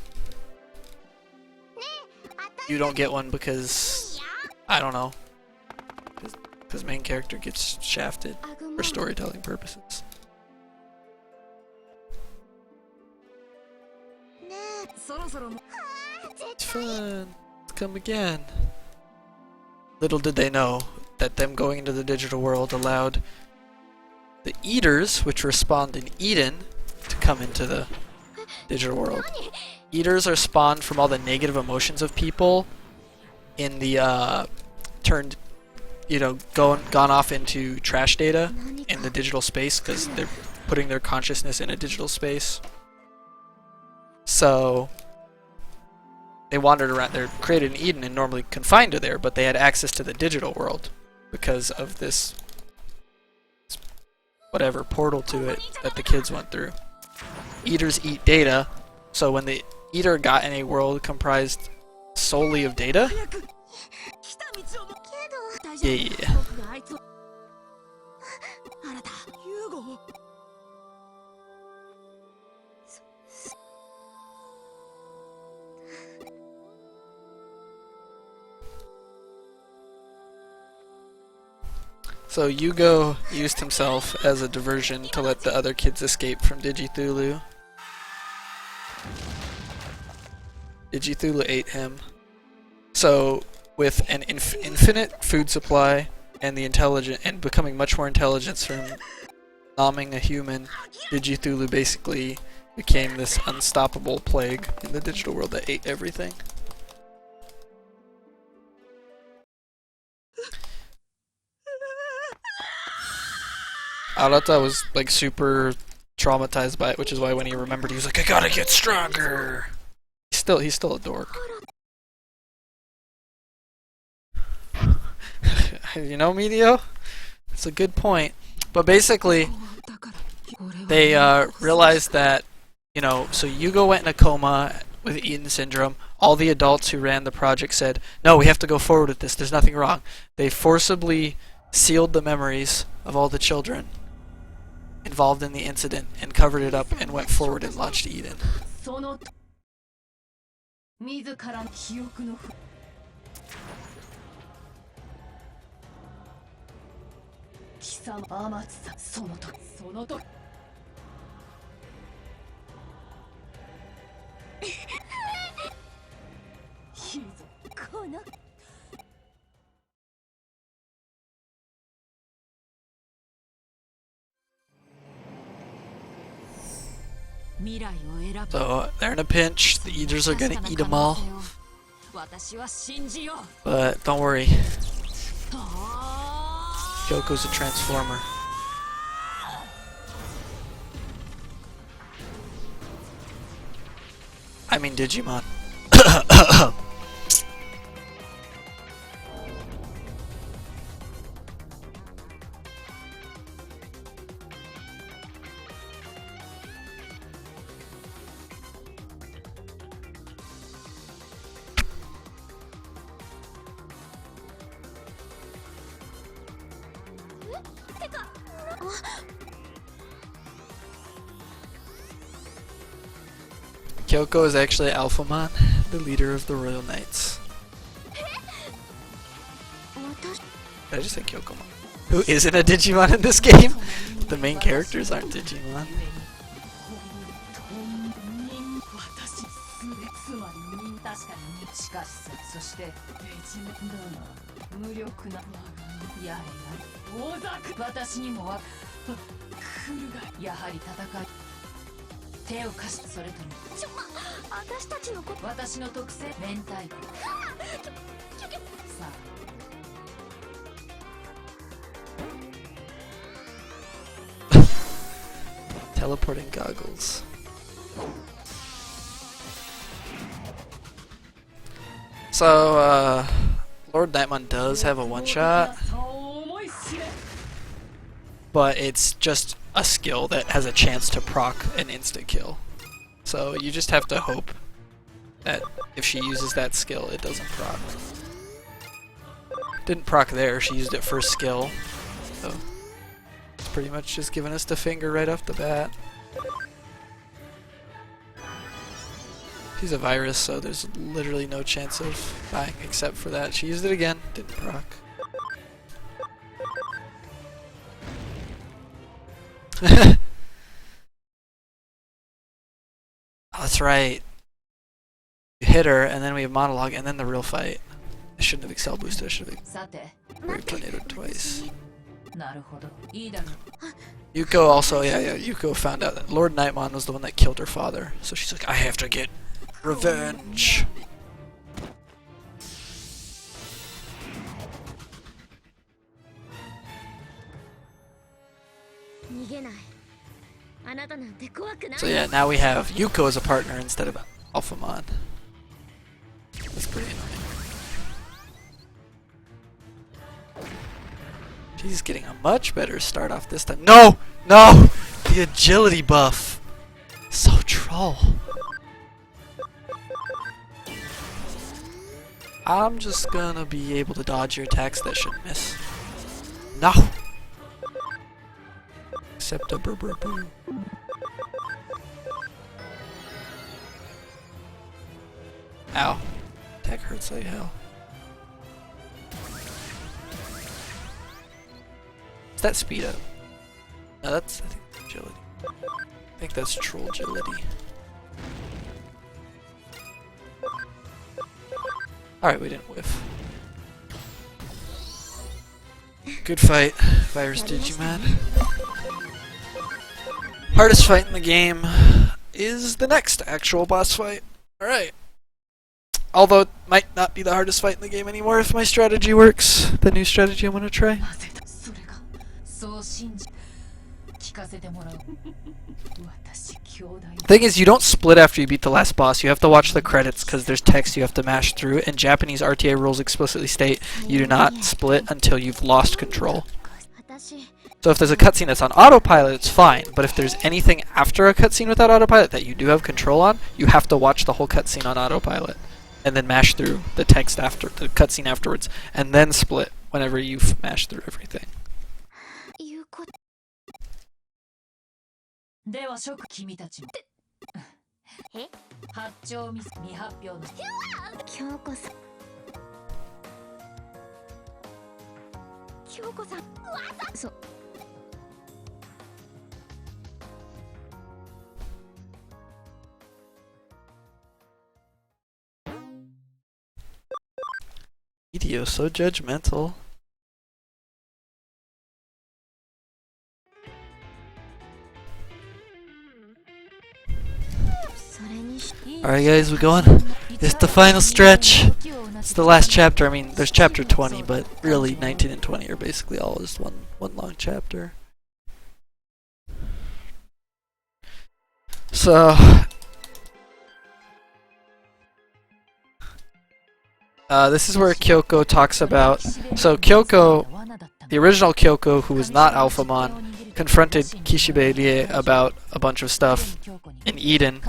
You don't get one because, I don't know, because main character gets shafted for storytelling purposes. It's fun. Come again. Little did they know that them going into the digital world allowed the Eaters, which respond in Eden, to come into the digital world. Eaters are spawned from all the negative emotions of people in the gone off into trash data in the digital space, because they're putting their consciousness in a digital space. So they wandered around. They're created in Eden and normally confined to there, but they had access to the digital world. because of this whatever portal to it that the kids went through. Eaters eat data, so when the eater got in a world comprised solely of data, yeah. So Yugo used himself as a diversion to let the other kids escape from Digithulu. Digithulu ate him. So with an infinite food supply and the intelligent and becoming much more intelligence from nomming a human, Digithulu basically became this unstoppable plague in the digital world that ate everything. Arata was like super traumatized by it, which is why when he remembered, he was like, "I gotta get stronger." He's still a dork. You know, Medio? It's a good point. But basically, they realized that, you know, so Yugo went in a coma with Eden syndrome. All the adults who ran the project said, "No, we have to go forward with this. There's nothing wrong." They forcibly sealed the memories of all the children involved in the incident and covered it up and went forward and launched Eden. So they're in a pinch. The eaters are gonna eat them all. But don't worry. Kyoko's a transformer. I mean Digimon. Kyoko is actually Alphamon, the leader of the Royal Knights. Did I just say Kyokomon? Who isn't a Digimon in this game? The main characters aren't Digimon. Teleporting goggles. So, Lord Nightmon does have a one-shot, but it's just a skill that has a chance to proc an instant kill. So you just have to hope that if she uses that skill, it doesn't proc. Didn't proc there, she used it first skill. So it's pretty much just giving us the finger right off the bat. She's a virus, so there's literally no chance of dying except for that. She used it again, didn't proc. Oh, that's right. You hit her, and then we have monologue, and then the real fight. I shouldn't have Excel boosted, I should have Brave Tornado twice. Yuko also, yeah, Yuko found out that Lord Nightmon was the one that killed her father. So she's like, I have to get revenge. So yeah, now we have Yuko as a partner instead of Alphamon. That's pretty annoying. He's getting a much better start off this time. No! No! The agility buff! So troll. I'm just gonna be able to dodge your attacks that shouldn't miss. No! Except a brr brr brr. Ow. Attack hurts like hell. Is that speed up? No, that's, I think, agility. I think that's troll agility. Alright, we didn't whiff. Good fight, Virus Digimon. Hardest fight in the game is the next actual boss fight. Alright. Although it might not be the hardest fight in the game anymore if my strategy works. The new strategy I'm gonna try. Thing is, you don't split after you beat the last boss. You have to watch the credits because there's text you have to mash through, and Japanese RTA rules explicitly state you do not split until you've lost control. So if there's a cutscene that's on autopilot, it's fine, but if there's anything after a cutscene without autopilot that you do have control on, you have to watch the whole cutscene on autopilot, and then mash through the text after the cutscene afterwards, and then split whenever you've mashed through everything. では諸君たちも発表未発表の京子さんそう Video so judgmental. Alright guys, we're going. It's the final stretch. It's the last chapter. I mean, there's chapter 20, but really 19 and 20 are basically all just one long chapter. So this is where Kyoko talks about. So Kyoko, the original Kyoko, who was not Alphamon, confronted Kishibe Rie about a bunch of stuff in Eden.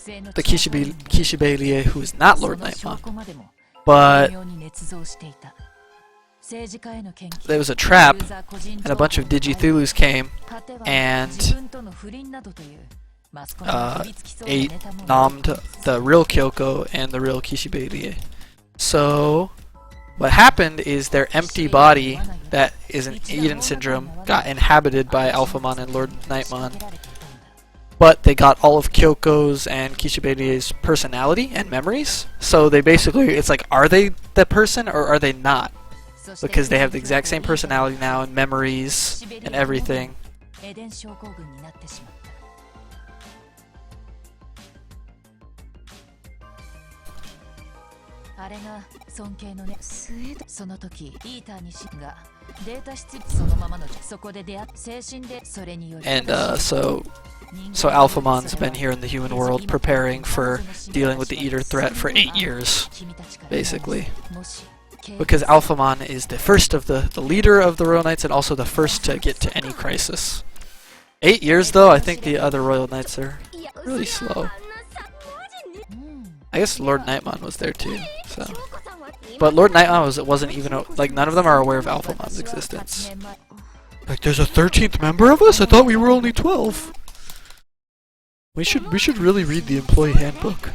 The Kishibe Rie, who is not Lord Nightmon, but there was a trap, and a bunch of Digithulus came and nommed the real Kyoko and the real Kishibe Rie. So what happened is their empty body, that is an Eden syndrome, got inhabited by Alphamon and Lord Nightmon. But they got all of Kyoko's and Kishibe Rie's personality and memories. So they basically, it's like, are they the person or are they not? Because they have the exact same personality now and memories and everything. And so Alphamon's been here in the human world preparing for dealing with the Eater threat for 8 years, basically. Because Alphamon is the first of the leader of the Royal Knights and also the first to get to any crisis. 8 years though, I think the other Royal Knights are really slow. I guess Lord Nightmon was there too, so. But Lord Nightmon wasn't even, like, none of them are aware of Alphamon's existence. Like, there's a 13th member of us? I thought we were only 12. We should really read the employee handbook.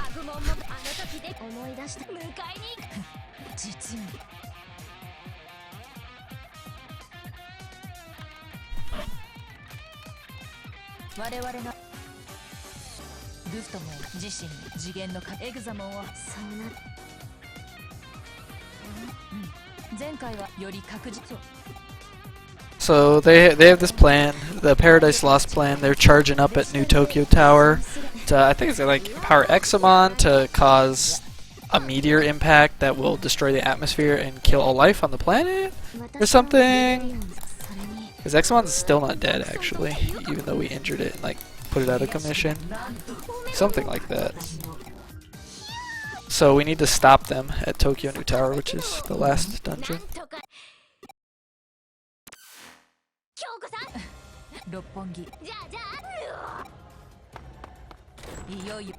So they have this plan, the Paradise Lost plan. They're charging up at New Tokyo Tower to, I think it's like, power Examon to cause a meteor impact that will destroy the atmosphere and kill all life on the planet or something. Because Examon's still not dead actually, even though we injured it and like put it out of commission. Something like that. So we need to stop them at Tokyo New Tower, which is the last dungeon. 六本木いよいよ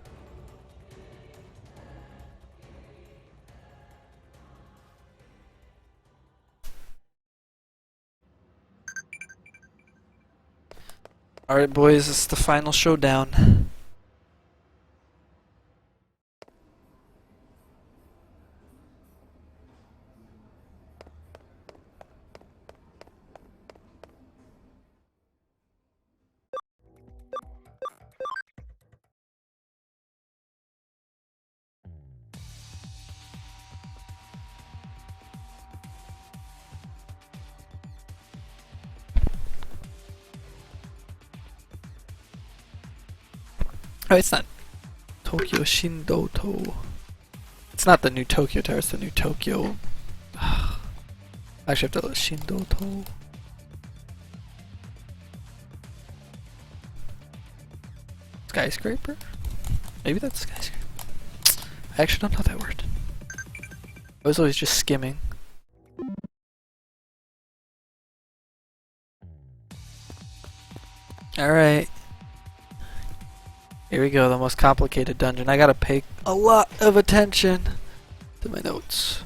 Alright, boys, it's the final showdown. Oh, it's not Tokyo Shindoto. It's not the new Tokyo Tower, it's the new Tokyo. I actually have to look Shindoto. Skyscraper? Maybe that's skyscraper. I actually don't know that word. I was always just skimming. Alright. Here we go, the most complicated dungeon. I gotta pay a lot of attention to my notes.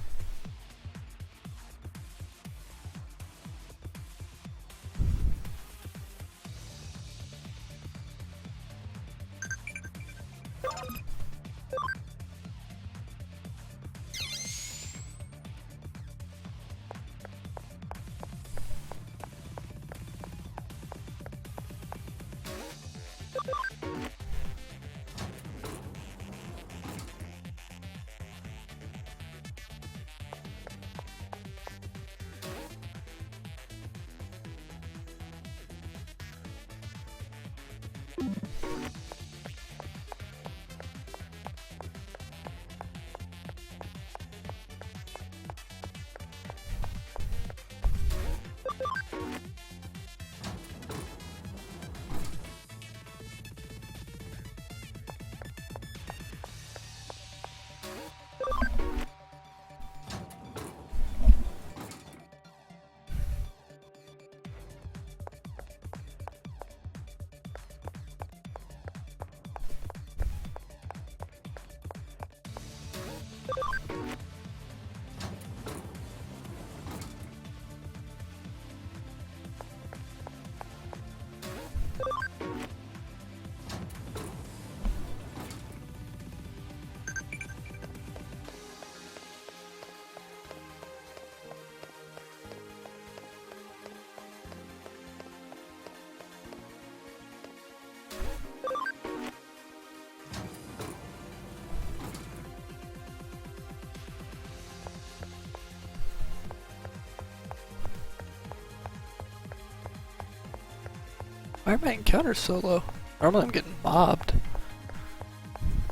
Why are my encounters so low? Normally I'm getting mobbed.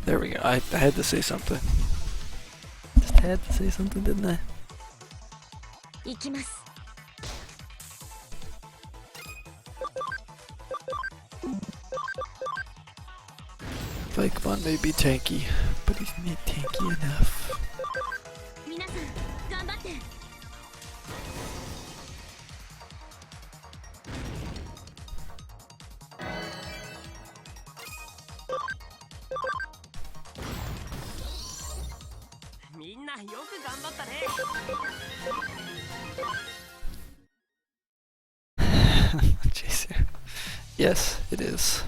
There we go. I had to say something. Just had to say something, didn't I? 行きます Vikemon may be tanky, but he's not tanky enough. 皆さん頑張ってみんなよく頑張ったね Jason. Yes, it is.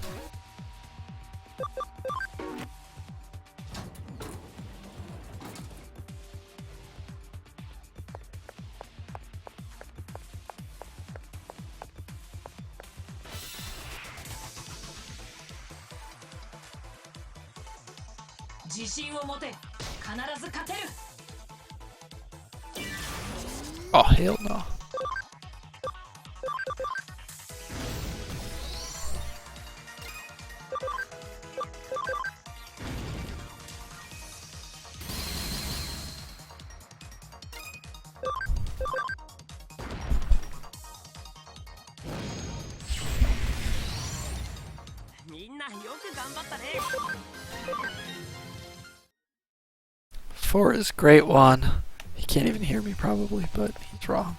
Oh, hell no. Four is great one. He can't even hear me probably, but he's wrong.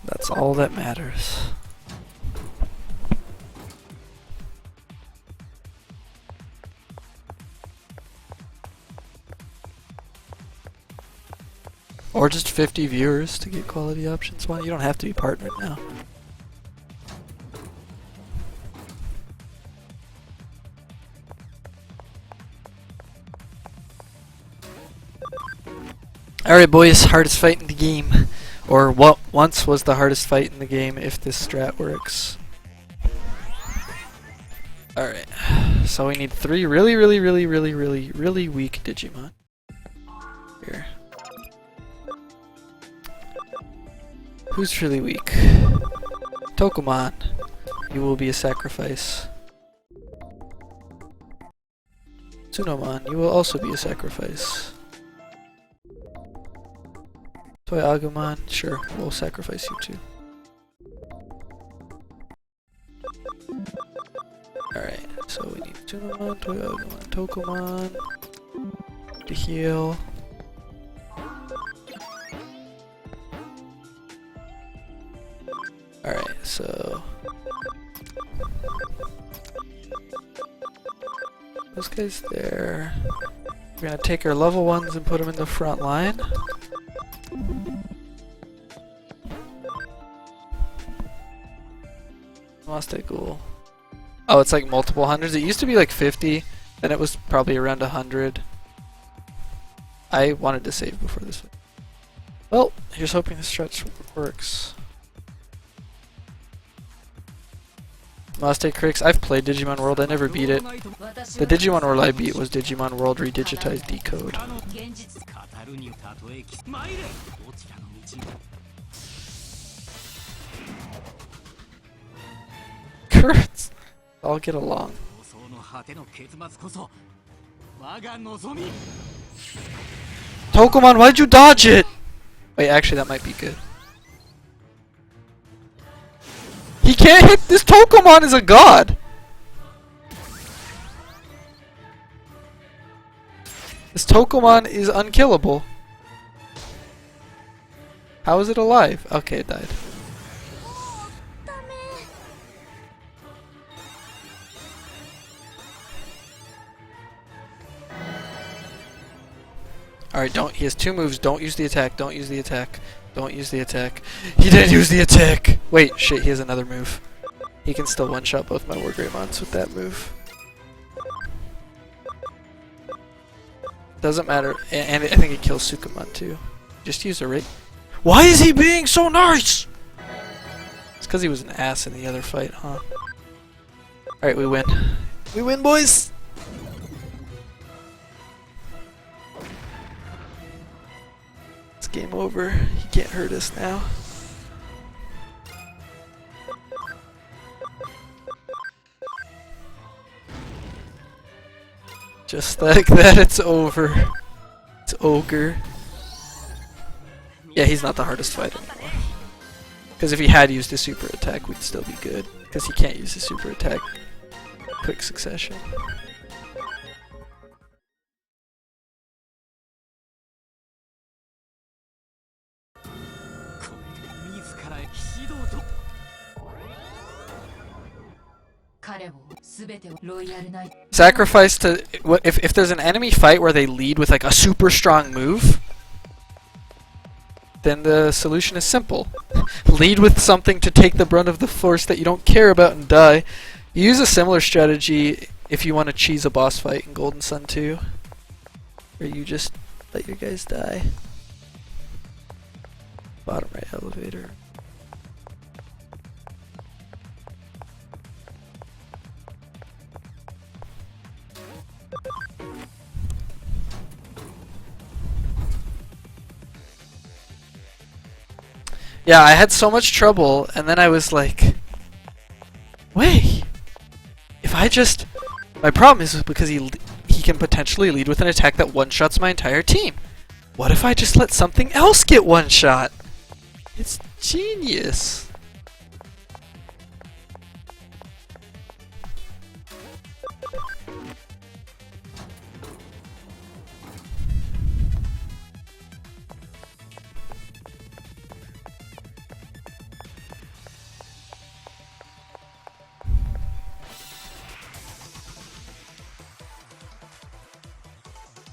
That's all that matters. Or just 50 viewers to get quality options. Well, you don't have to be partnered now. Alright boys, hardest fight in the game. Or what once was the hardest fight in the game if this strat works. Alright, so we need 3 really weak Digimon. Here. Who's really weak? Tokumon. You will be a sacrifice. Tsunomon, you will also be a sacrifice. Toy Agumon, sure, we'll sacrifice you too. Alright, so we need Tsunomon, Toy Agumon, Tokumon to heal. Alright, so those guys there. We're gonna take our level 1s and put them in the front line. Lost a goal. Oh, it's like multiple hundreds. It used to be like 50, then it was probably around 100. I wanted to save before this one. Well, here's hoping the stretch works. Maste Crix, I've played Digimon World, I never beat it. The Digimon World I beat was Digimon World Redigitized Decode. Kurtz! I'll get along. Tokumon, why'd you dodge it? Wait, actually that might be good. He can't hit! This Tokumon is a god! This Tokumon is unkillable. How is it alive? Okay, it died. Alright, don't. He has 2 moves. Don't use the attack. Don't use the attack. Don't use the attack. He didn't use the attack! Wait, shit, he has another move. He can still one-shot both my Wargreymons with that move. Doesn't matter. And I think it kills Sukamon too. Just use a rate. Why is he being so nice? It's because he was an ass in the other fight, huh? Alright, we win. We win, boys! It's game over. He can't hurt us now. Just like that, it's over. It's ogre. Yeah, he's not the hardest fight anymore. Because if he had used his super attack, we'd still be good. Because he can't use his super attack quick succession. Sacrifice to if there's an enemy fight where they lead with like a super strong move, then the solution is simple. Lead with something to take the brunt of the force that you don't care about and die. You use a similar strategy if you want to cheese a boss fight in Golden Sun 2, where you just let your guys die. Bottom right elevator. Yeah, I had so much trouble, and then I was like, wait, if I just... My problem is because he can potentially lead with an attack that one-shots my entire team. What if I just let something else get one-shot? It's genius.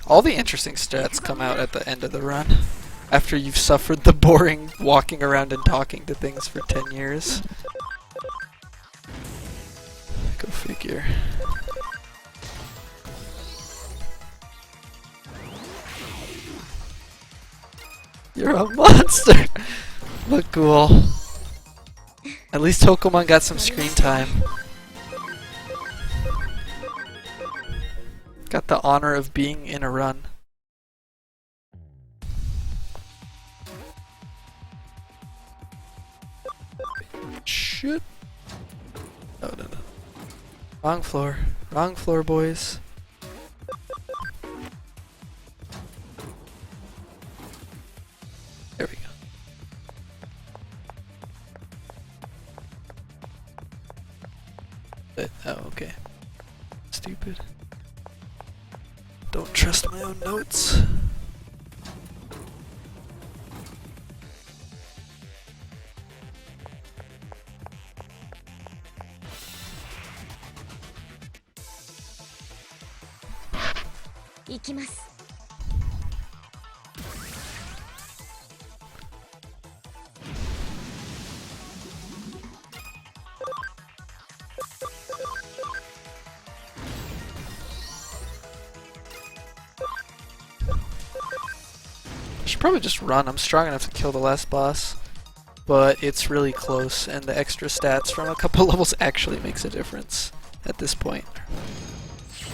All the interesting stats come out at the end of the run. After you've suffered the boring walking around and talking to things for 10 years. Go figure. You're a monster! Look cool. At least Tokomon got some screen time. Got the honor of being in a run. Shit. Oh, no. Wrong floor. Wrong floor, boys. There we go. Oh, okay. Stupid. Don't trust my own notes. I should probably just run. I'm strong enough to kill the last boss, but it's really close, and the extra stats from a couple levels actually makes a difference at this point.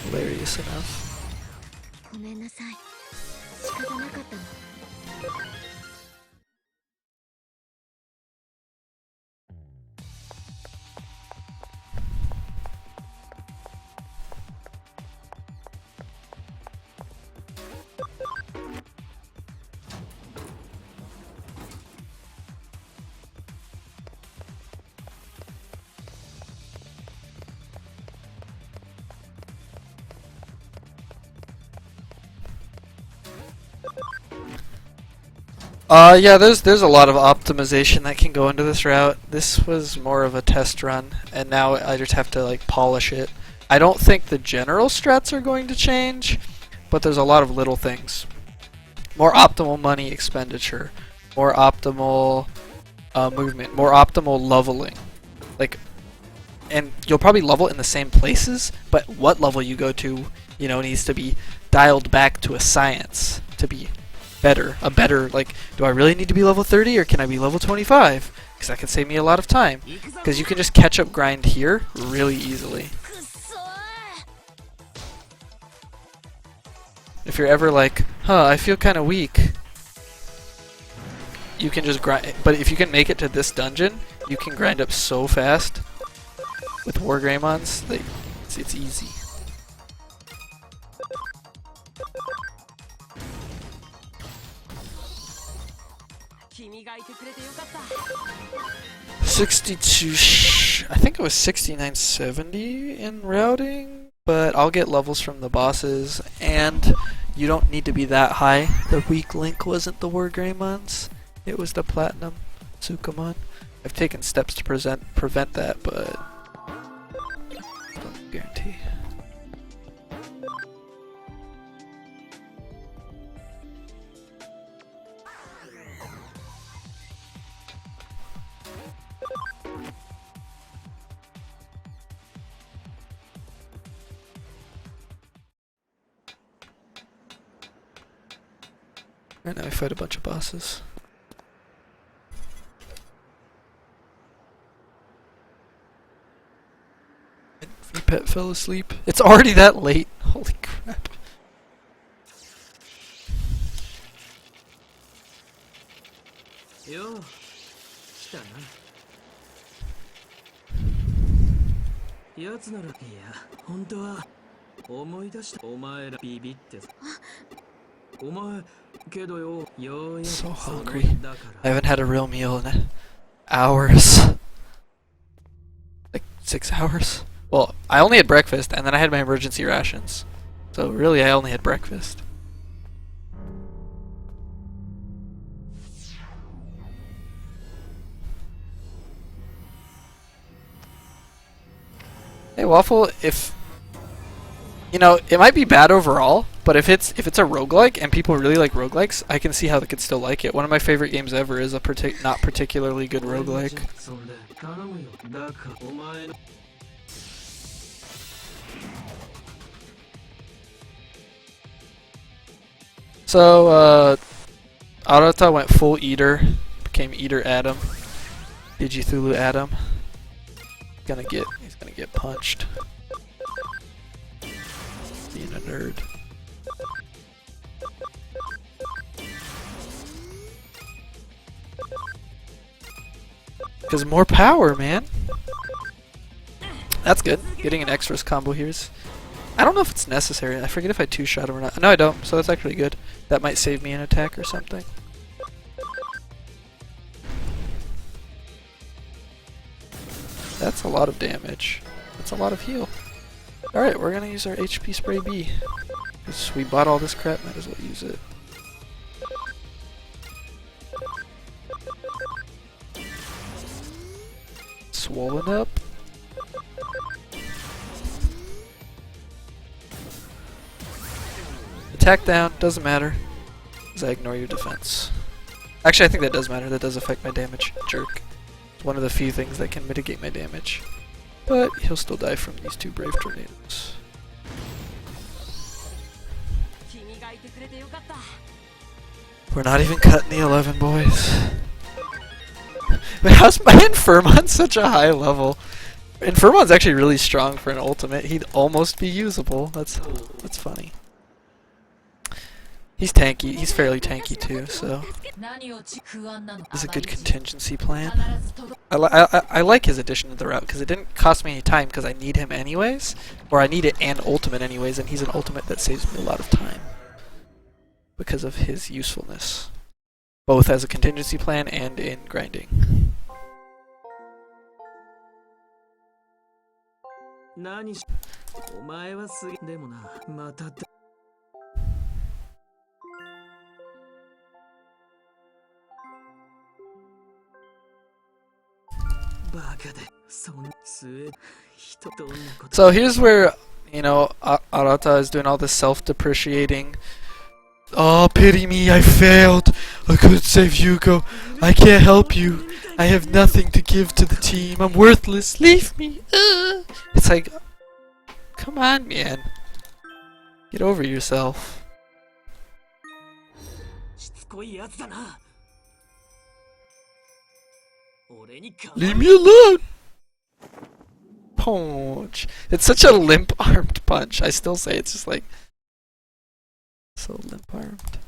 Hilarious enough. Yeah, there's a lot of optimization that can go into this route. This was more of a test run, and now I just have to like polish it. I don't think the general strats are going to change, but there's a lot of little things. More optimal money expenditure, more optimal movement, more optimal leveling. Like, and you'll probably level in the same places, but what level you go to, you know, needs to be dialed back to a science to be better. A better, like, do I really need to be level 30 or can I be level 25? Because that can save me a lot of time. Because you can just catch up grind here really easily. If you're ever like, huh, I feel kind of weak, you can just grind. But if you can make it to this dungeon, you can grind up so fast with War Greymons. Like, it's easy. $62. I think it was $69.70 in routing, but I'll get levels from the bosses, and you don't need to be that high. The weak link wasn't the War Greymons, it was the Platinum Tsukumon. I've taken steps to prevent that, but don't guarantee. Right now I fight a bunch of bosses. My pet fell asleep. It's already that late. Holy crap. Yo, so hungry. I haven't had a real meal in hours. Like 6 hours. Well, I only had breakfast and then I had my emergency rations. So really I only had breakfast. Hey Waffle, if you know, it might be bad overall, But if it's a roguelike and people really like roguelikes, I can see how they could still like it. One of my favorite games ever is a not particularly good roguelike. So Arata went full eater, became Eater Adam. Digithulu Adam. He's gonna get punched. Being a nerd. Because more power, man. That's good. Getting an extras combo here is... I don't know if it's necessary. I forget if I two-shot him or not. No, I don't, so that's actually good. That might save me an attack or something. That's a lot of damage. That's a lot of heal. Alright, we're gonna use our HP Spray B. Because we bought all this crap, might as well use it. Swollen up. Attack down, doesn't matter. Because I ignore your defense. Actually, I think that does matter. That does affect my damage. Jerk. It's one of the few things that can mitigate my damage. But he'll still die from these two brave tornadoes. We're not even cutting the 11, boys. But how's my Infirmon such a high level? Infirmon's actually really strong for an ultimate. He'd almost be usable. That's funny. He's tanky. He's fairly tanky too, so this is a good contingency plan. I like his addition to the route because it didn't cost me any time because I need him anyways, or I need it and ultimate anyways, and he's an ultimate that saves me a lot of time because of his usefulness, both as a contingency plan and in grinding. So here's where, you know, Arata is doing all this self-depreciating. Oh, pity me, I failed. I couldn't save Yugo. I can't help you. I have nothing to give to the team. I'm worthless. Leave me. It's like, come on, man. Get over yourself. Leave me alone! Punch. It's such a limp-armed punch. I still say it's just like... so limp-armed.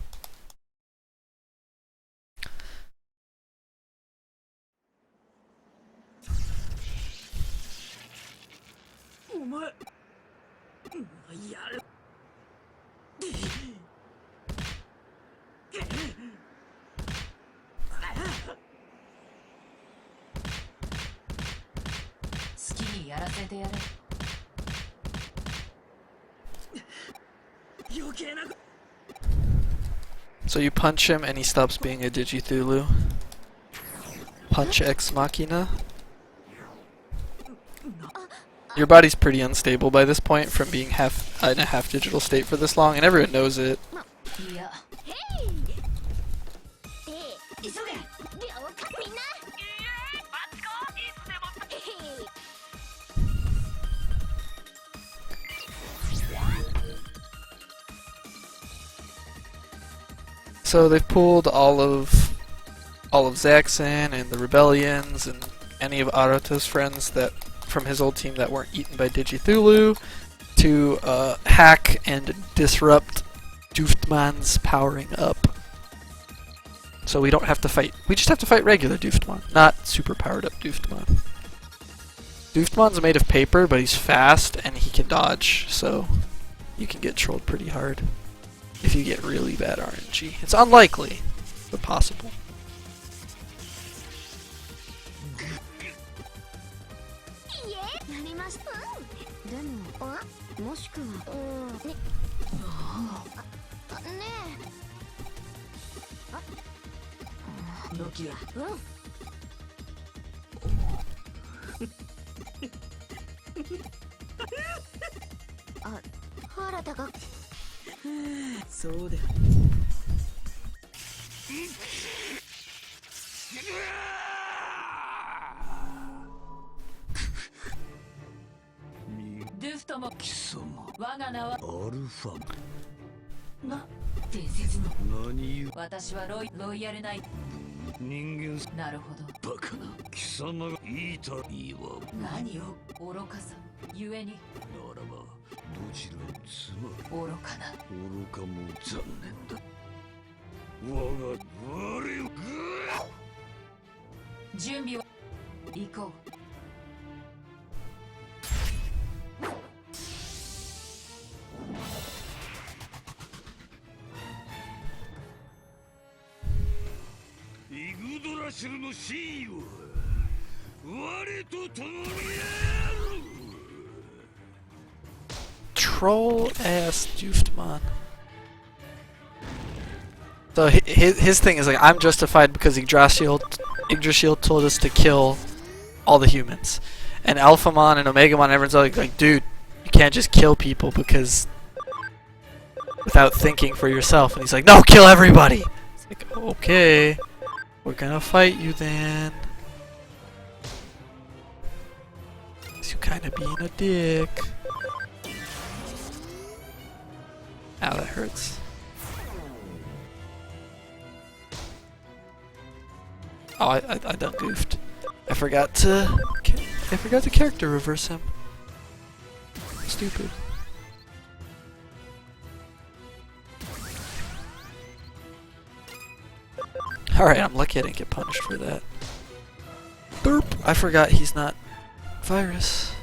So you punch him and he stops being a Digithulu. Punch Ex Machina. Your body's pretty unstable by this point from being in a half digital state for this long, and everyone knows it. So they've pulled all of Zaxxon and the Rebellions and any of Arata's friends that from his old team that weren't eaten by Digithulu to hack and disrupt Dooftman's powering up. So we don't have to fight. We just have to fight regular Dooftman, not super powered up Dooftman. Dooftman's made of paper, but he's fast and he can dodge, so you can get trolled pretty hard. If you get really bad RNG. It's unlikely, but possible. そうでドゥフトも貴様我が名はアルファな伝説の何言う私はロイヤルナイト人間なるほどバカな貴様が言いたいわ何を愚かさゆえにならばどちらもつまり愚かな愚かも残念だ我が我を準備は行こうイグドラシルの真意を我と共にやる Troll ass Doofdman. So his thing is like, I'm justified because Yggdrasil told us to kill all the humans. And Alphamon and Omegamon, everyone's like, dude, you can't just kill people because without thinking for yourself. And he's like, no, kill everybody. It's like, okay, we're gonna fight you then. You kinda being a dick. Ow, that hurts. Oh, I done goofed. I forgot to character reverse him. Stupid. Alright, I'm lucky I didn't get punished for that. Burp! I forgot he's not virus.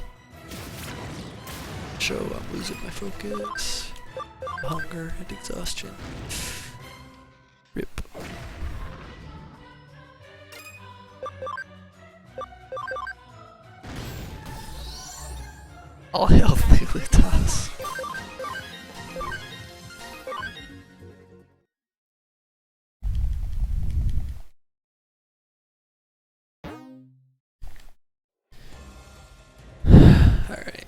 So I'm losing my focus. Hunger and exhaustion. Rip. All hail Leolitas. Alright.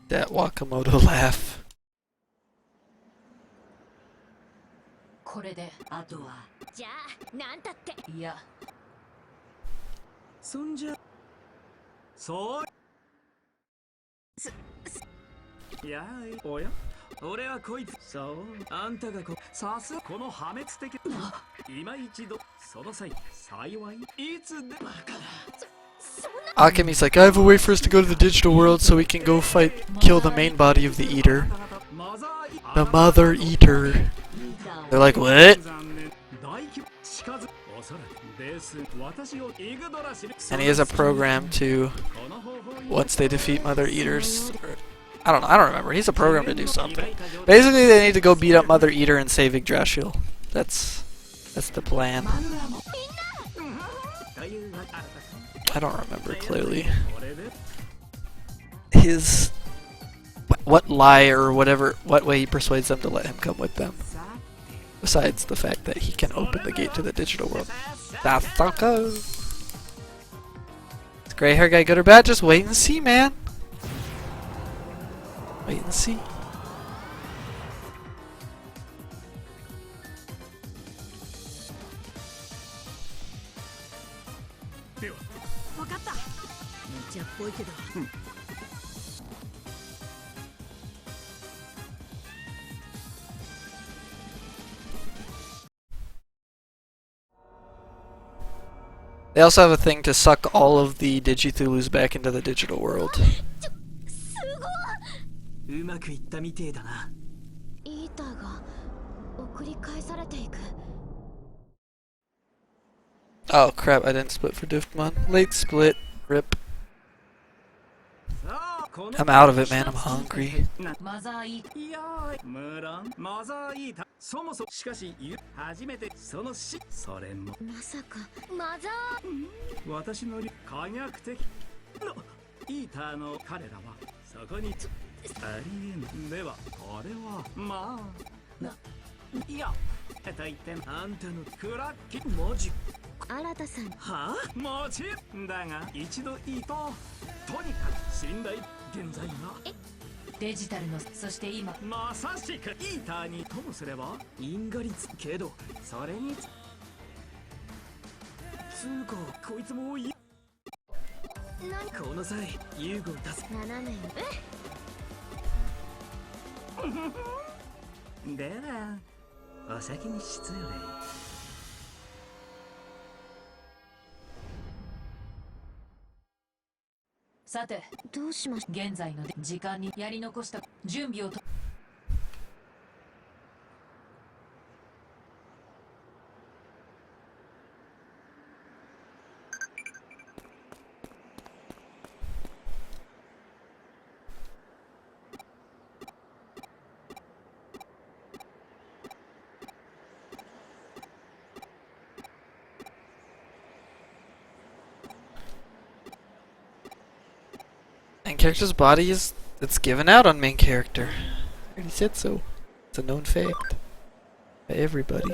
That Wakamoto laugh. これであとはじゃあなんたっていやそんじゃそうやいおや俺はこいつそうあんたがさすこの破滅的今一度その際幸いいつでバカだ Akemi's like, I have a way for us to go to the digital world so we can go kill the main body of the Eater. The Mother Eater. They're like, what? And he has a program to, once they defeat Mother Eaters, I don't remember. He's a program to do something. Basically, they need to go beat up Mother Eater and save Yggdrasil. That's the plan. I don't remember clearly. What lie or whatever, what way he persuades them to let him come with them. Besides the fact that he can open the gate to the digital world. That's Saka! Is gray hair guy good or bad? Just wait and see, man. Wait and see. They also have a thing to suck all of the Digithulus back into the digital world. うまくいったみてえだな。イーターが送り返されていく。 Oh crap, I didn't split for Doofdman. Late split. Rip. I'm out of it, man. I'm hungry. マザーイいやー無論マザーイータそもそもしかし初めてその死それもまさかマザー私の科学的のイーターの彼らはそこにありえんではこれはまあいやと言ってあんたのクラッキー文字新田さんはあもちろんだが一度いいととにかく信頼現在がデジタルのそして今まさしくイーターにともすれば因果率けどそれにつうかこいつもいこの際遊具を出す斜めではお先に失礼さてどうしまし現在の時間にやり残した準備をとMain character's body is it's given out on main character. I already said so. It's a known fact by everybody.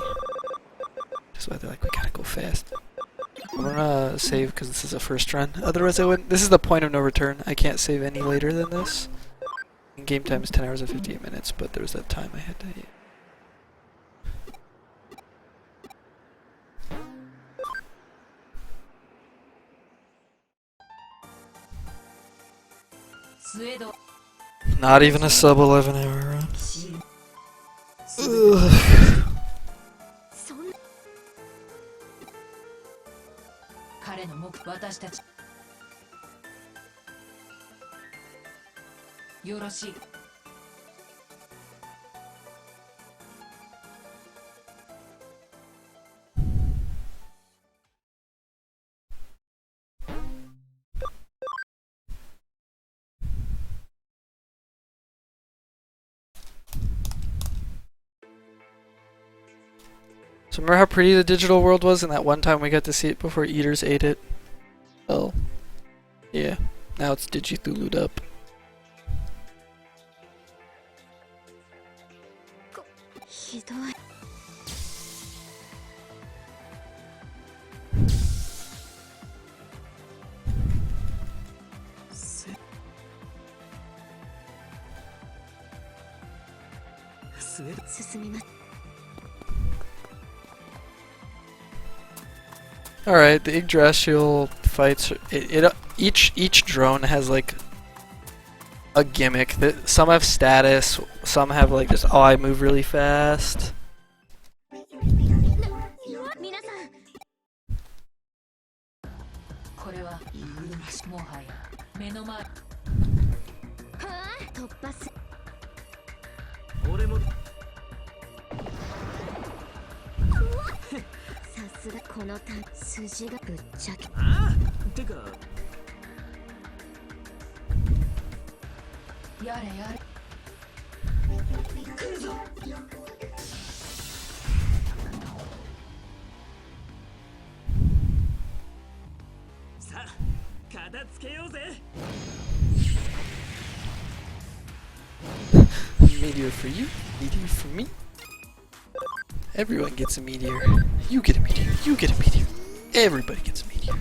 That's why they're like, we gotta go fast. I'm gonna save because this is a first run. Otherwise, I wouldn't. This is the point of no return. I can't save any later than this. And game time is 10 hours and 58 minutes, but there was that time I had to. Not even a sub 11 hour run. Ugh. 彼の私たちよろしい So remember how pretty the digital world was and that one time we got to see it before eaters ate it? Well, yeah. Now it's Digithulu'd up. Alright, the Yggdrasil fights. Each drone has like a gimmick. That some have status, some have like just I move really fast. これはもはや目の前突破す俺もさすがこの筋がぶっちゃけてかやれやれ来るぞさあ片付けようぜ Meteor for you, meteor for me. Everyone gets a meteor. You get a meteor, you get a meteor. Everybody gets a meteor.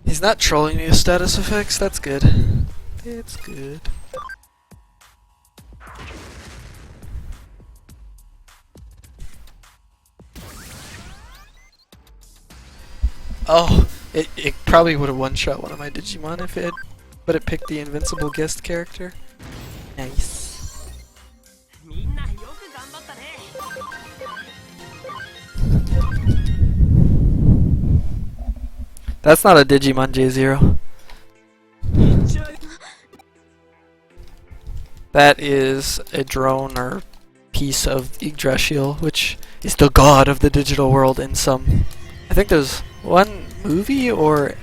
He's not trolling me with status effects, that's good. It's good. Oh, it probably would have one-shot one of my Digimon if it had, but it picked the invincible guest character. Nice. That's not a Digimon J0. That is a drone or piece of Yggdrasil, which is the god of the digital world in some... I think there's one movie or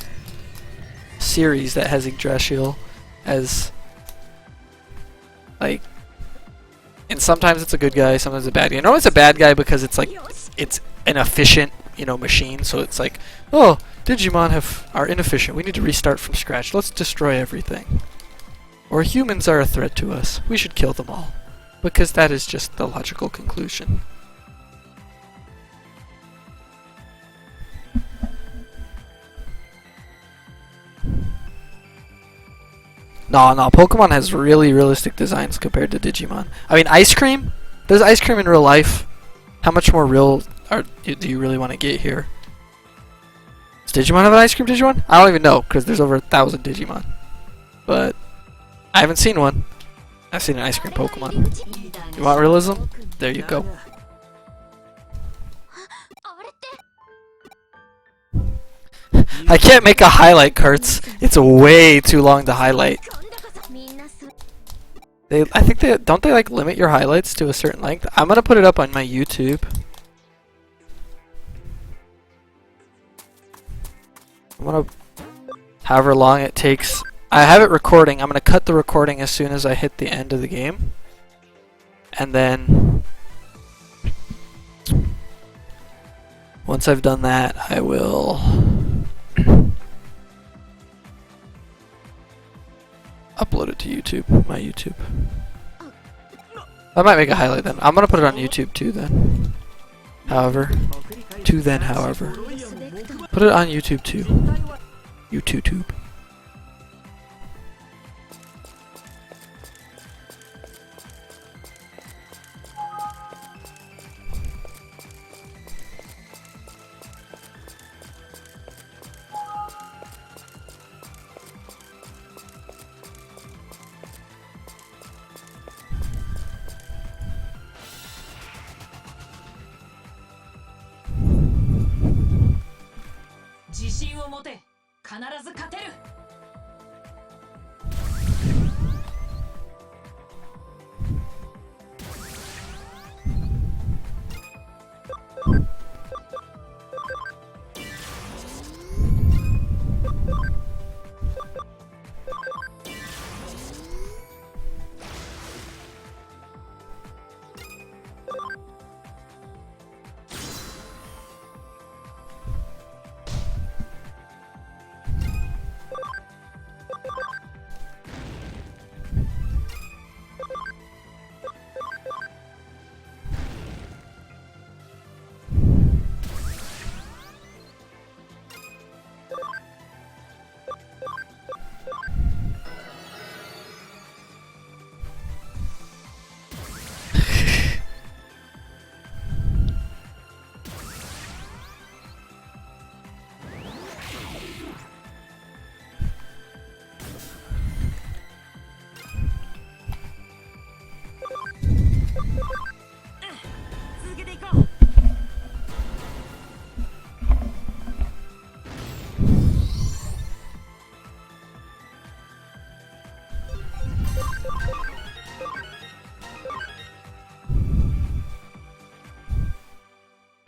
series that has Yggdrasil as... like... and sometimes it's a good guy, sometimes a bad guy. No, it's a bad guy because it's like... it's an efficient, you know, machine, so it's like, oh, Digimon are inefficient, we need to restart from scratch, let's destroy everything. Or humans are a threat to us, we should kill them all. Because that is just the logical conclusion. No, Pokemon has really realistic designs compared to Digimon. I mean, ice cream? There's ice cream in real life. How much more real do you really want to get here? Does Digimon have an ice cream Digimon? I don't even know, because there's over 1,000 Digimon. But I haven't seen one. I've seen an ice cream Pokemon. You want realism? There you go. I can't make a highlight, Kurtz. It's way too long to highlight. I think don't they like limit your highlights to a certain length? I'm gonna put it up on my YouTube. I'm gonna, however long it takes. I have it recording. I'm gonna cut the recording as soon as I hit the end of the game, and then once I've done that, I will upload it to YouTube, my YouTube. I might make a highlight then. I'm gonna put it on YouTube too then. However. Put it on YouTube too. YouTube.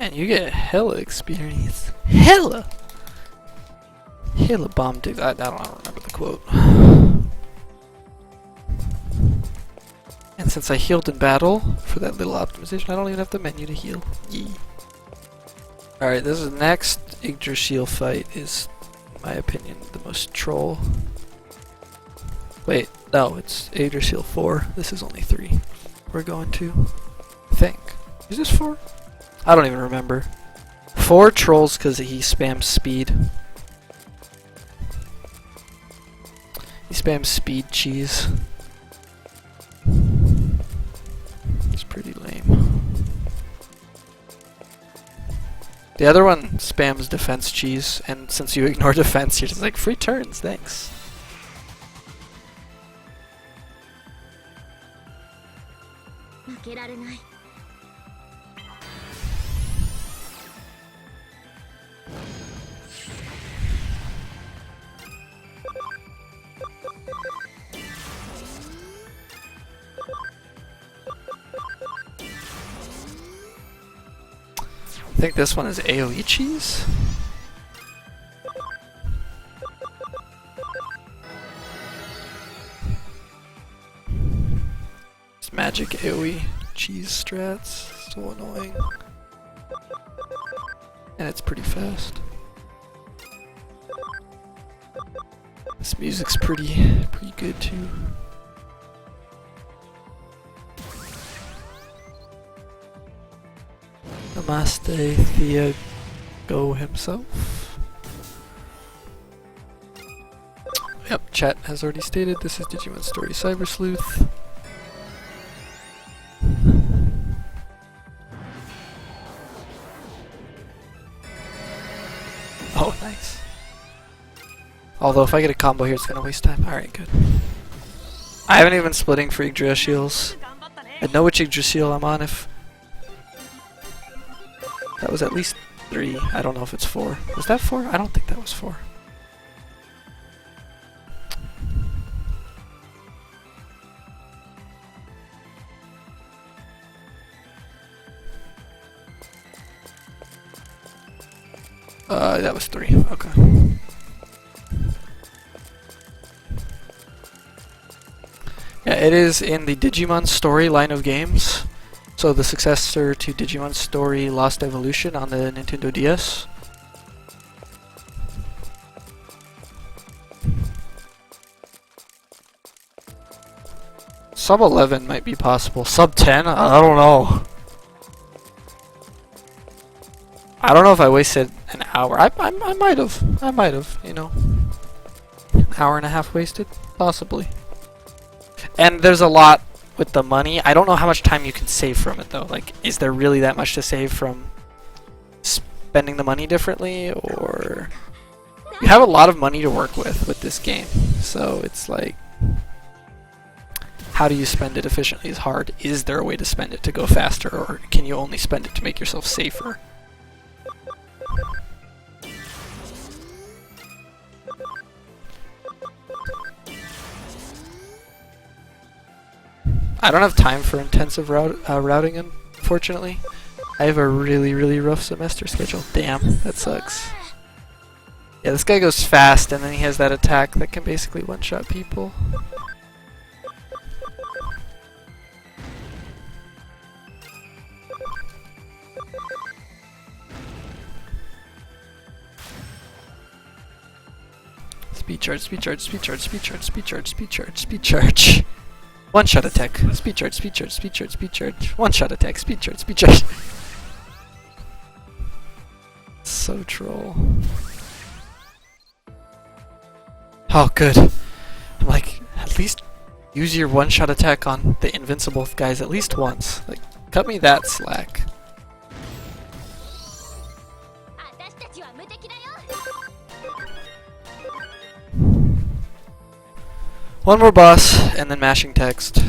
And you get hella experience. Hella bomb digs. I don't remember the quote. And since I healed in battle for that little optimization, I don't even have the menu to heal. Yee. Alright, this is next Yggdrasil fight is, in my opinion, the most troll. Wait, no, it's Yggdrasil 4. This is only 3. We're going to, I think. Is this 4? I don't even remember. 4 trolls because he spams speed. He spams speed cheese. It's pretty lame. The other one spams defense cheese, and since you ignore defense, you're just like, free turns, thanks. think this one is AoE cheese. It's magic AoE cheese strats. So annoying. And it's pretty fast. This music's pretty good too. Namaste Thiago himself. Yep, chat has already stated this is Digimon Story Cyber Sleuth. Oh, nice. Although if I get a combo here, it's gonna waste time. Alright, good. I haven't even been splitting for Yggdrasil's. I know which Yggdrasil I'm on if... That was at least 3. I don't know if it's 4. Was that 4? I don't think that was 4. That was 3. Okay. Yeah, it is in the Digimon Story line of games. So the successor to Digimon Story Lost Evolution on the Nintendo DS. Sub 11 might be possible. Sub 10? I don't know. I don't know if I wasted an hour. I might have. I might have, you know. An hour and a half wasted? Possibly. And there's a lot with the money. I don't know how much time you can save from it though. Like, is there really that much to save from spending the money differently? Or... You have a lot of money to work with this game. So it's like... How do you spend it efficiently is hard. Is there a way to spend it to go faster? Or can you only spend it to make yourself safer? I don't have time for intensive routing, unfortunately. I have a really rough semester schedule. Damn, that sucks. Yeah, this guy goes fast, and then he has that attack that can basically one-shot people. Speed charge, speed charge, speed charge, speed charge, speed charge, speed charge, speed charge. One shot attack, speed charge, speed charge, speed charge, speed charge. One shot attack, speed charge, speed charge. So troll. Oh, good. I'm like, at least use your one shot attack on the invincible guys at least once. Like, cut me that slack. One more boss, and then mashing text.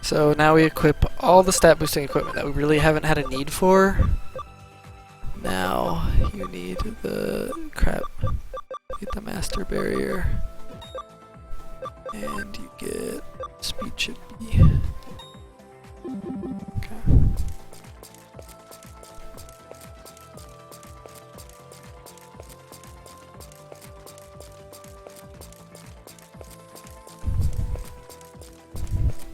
So now we equip all the stat boosting equipment that we really haven't had a need for. Now you need the crap. Get the master barrier. And you get speed chip B. Okay.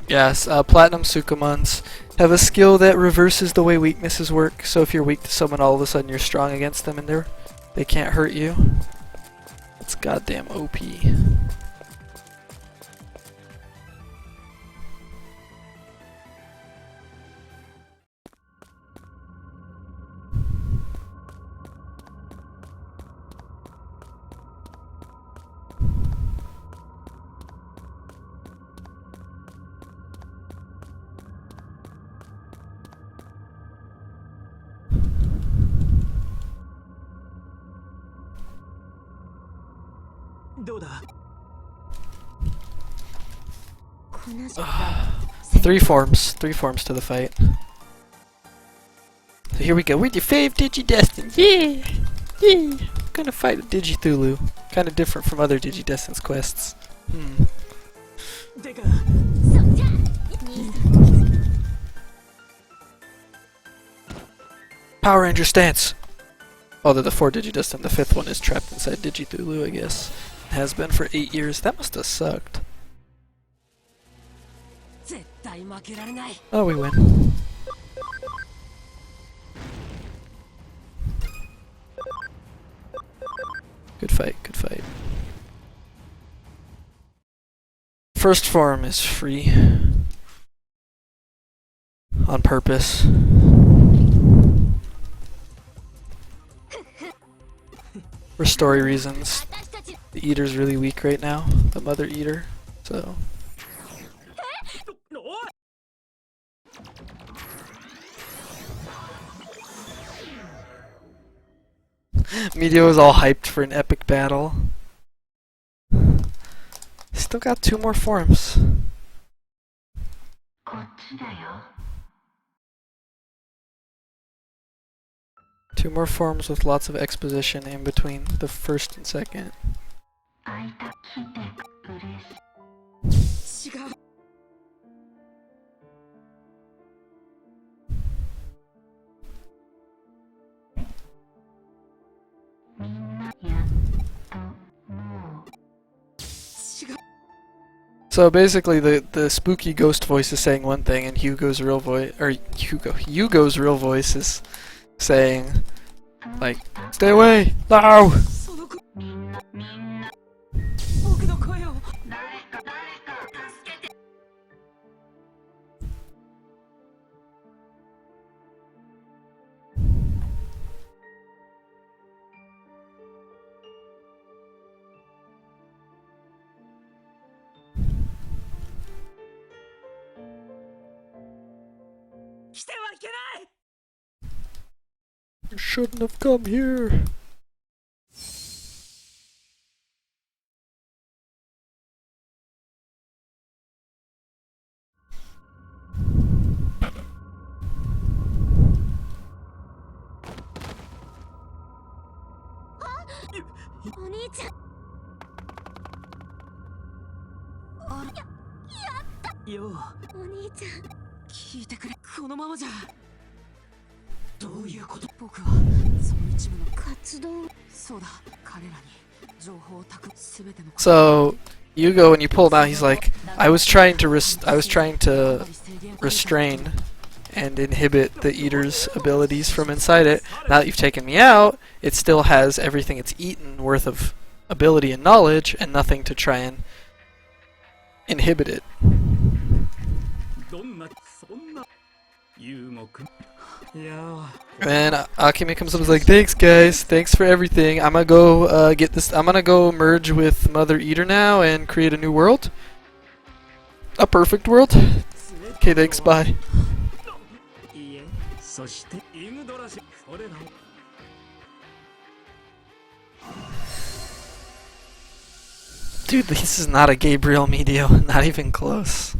Yes, Platinum Sukumons have a skill that reverses the way weaknesses work. So if you're weak to someone, all of a sudden you're strong against them and they can't hurt you. It's goddamn OP. Three forms to the fight. So here we go with your fave Digidestin. Yeah! Yeah! Gonna fight a Digithulu. Kinda different from other Digidestin's quests. Power Ranger stance! Oh, they're the 4 Digidestin. The 5th one is trapped inside Digithulu, I guess. Has been for 8 years. That must have sucked. Oh, we win. Good fight, good fight. First form is free. On purpose. For story reasons. The Eater's really weak right now. The Mother Eater. So... Medio is all hyped for an epic battle. Still got 2 more forms. Two more forms with lots of exposition in between the first and second. So basically, the spooky ghost voice is saying one thing, and Hugo's real voice, or Hugo's real voice is saying, like, "Stay away, now!" You shouldn't have come here. So Hugo, when you pull him out, he's like, I was trying to restrain and inhibit the Eater's abilities from inside it. Now that you've taken me out, it still has everything it's eaten worth of ability and knowledge, and nothing to try and inhibit it. And Akemi comes up and is like, thanks guys, thanks for everything. I'm gonna go I'm gonna go merge with Mother Eater now and create a new world. A perfect world. Okay, thanks, bye. Dude, this is not a Gabriel Medio, not even close.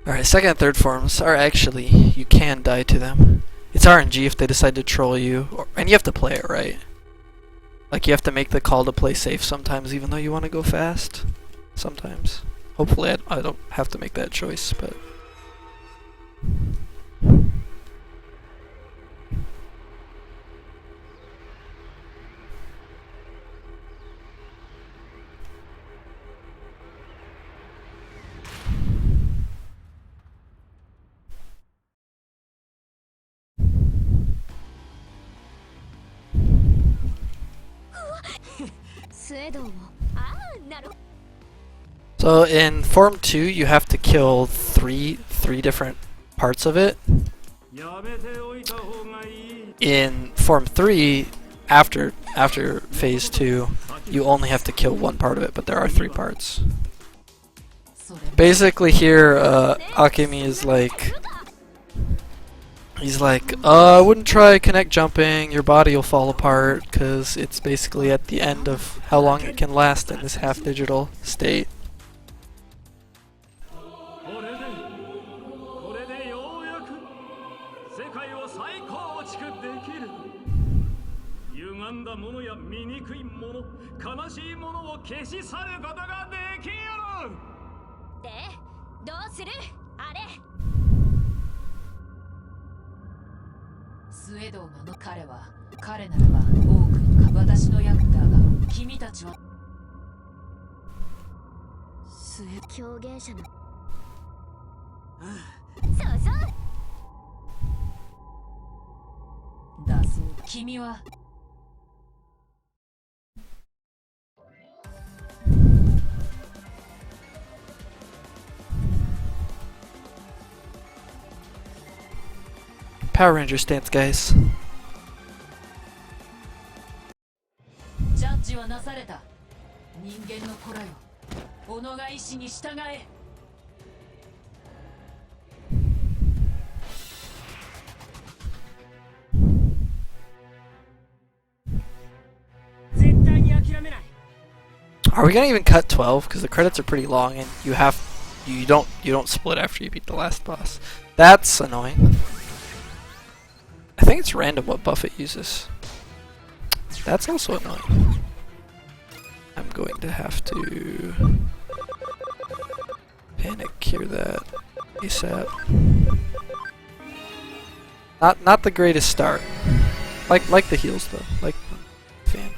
Alright, second and third forms are actually, you can die to them. It's RNG if they decide to troll you, and you have to play it right. Like you have to make the call to play safe sometimes, even though you want to go fast. Sometimes. Hopefully I don't have to make that choice, but... So in Form 2, you have to kill three different parts of it. In Form 3, after Phase 2, you only have to kill one part of it, but there are 3 parts. Basically here, Akemi is like... He's like, I wouldn't try connect jumping, your body will fall apart, because it's basically at the end of how long it can last in this half-digital state. Power Ranger stance, guys. Are we gonna even cut 12? Because the credits are pretty long, and you don't split after you beat the last boss. That's annoying. I think it's random what buff it uses. That's also annoying. I'm going to have to panic cure that ASAP. Not the greatest start. Like the heals though. Like fan.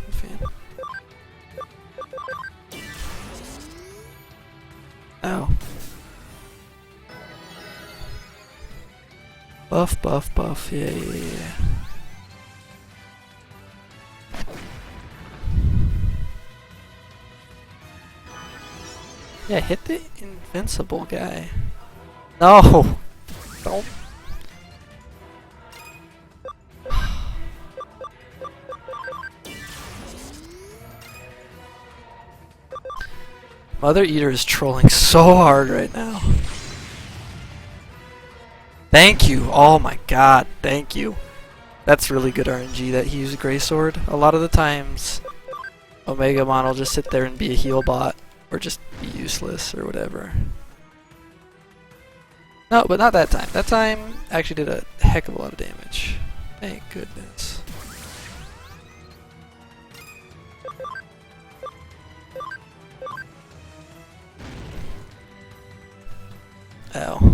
Ow. Buff. Yeah. Yeah, hit the invincible guy. No! Don't. Mother Eater is trolling so hard right now. Thank you! Oh my god, thank you. That's really good RNG that he used Grey Sword. A lot of the times, Omegamon will just sit there and be a heal bot, or just be useless, or whatever. No, but not that time. That time actually did a heck of a lot of damage. Thank goodness. Ow.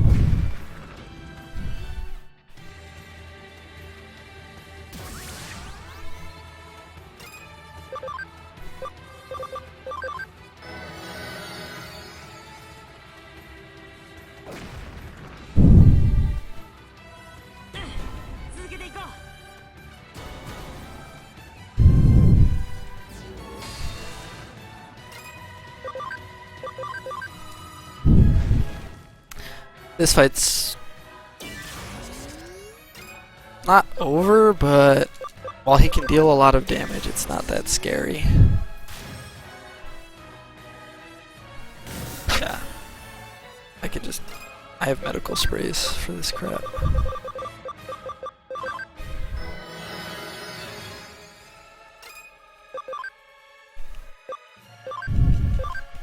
This fight's not over, but while he can deal a lot of damage, it's not that scary. Yeah. I have medical sprays for this crap.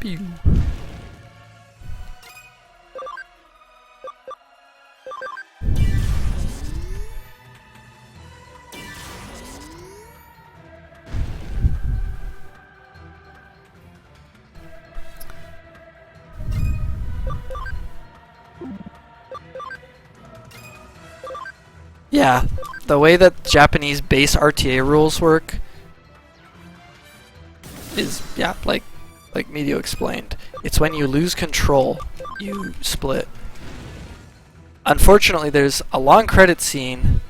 Pew. Yeah, the way that Japanese base RTA rules work is, yeah, like Medio explained. It's when you lose control, you split. Unfortunately, there's a long credit scene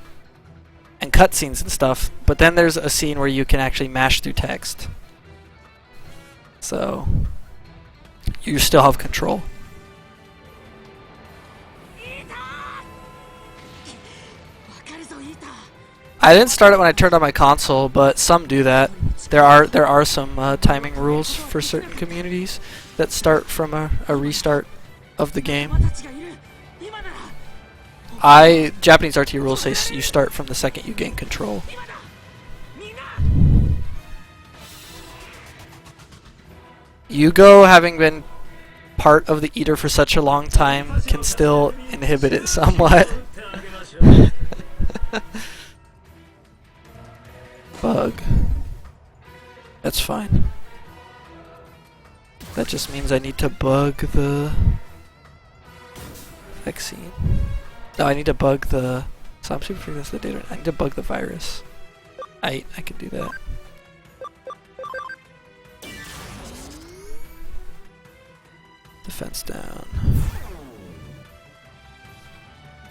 and cutscenes and stuff, but then there's a scene where you can actually mash through text. So, you still have control. I didn't start it when I turned on my console, but some do that. There are some timing rules for certain communities that start from a restart of the game. Japanese RT rules say you start from the second you gain control. Yugo, having been part of the Eater for such a long time, can still inhibit it somewhat. Bug. That's fine. That just means I need to bug the vaccine. No, I need to bug the... So I'm super figuring that's the data. I need to bug the virus. I can do that. Defense down.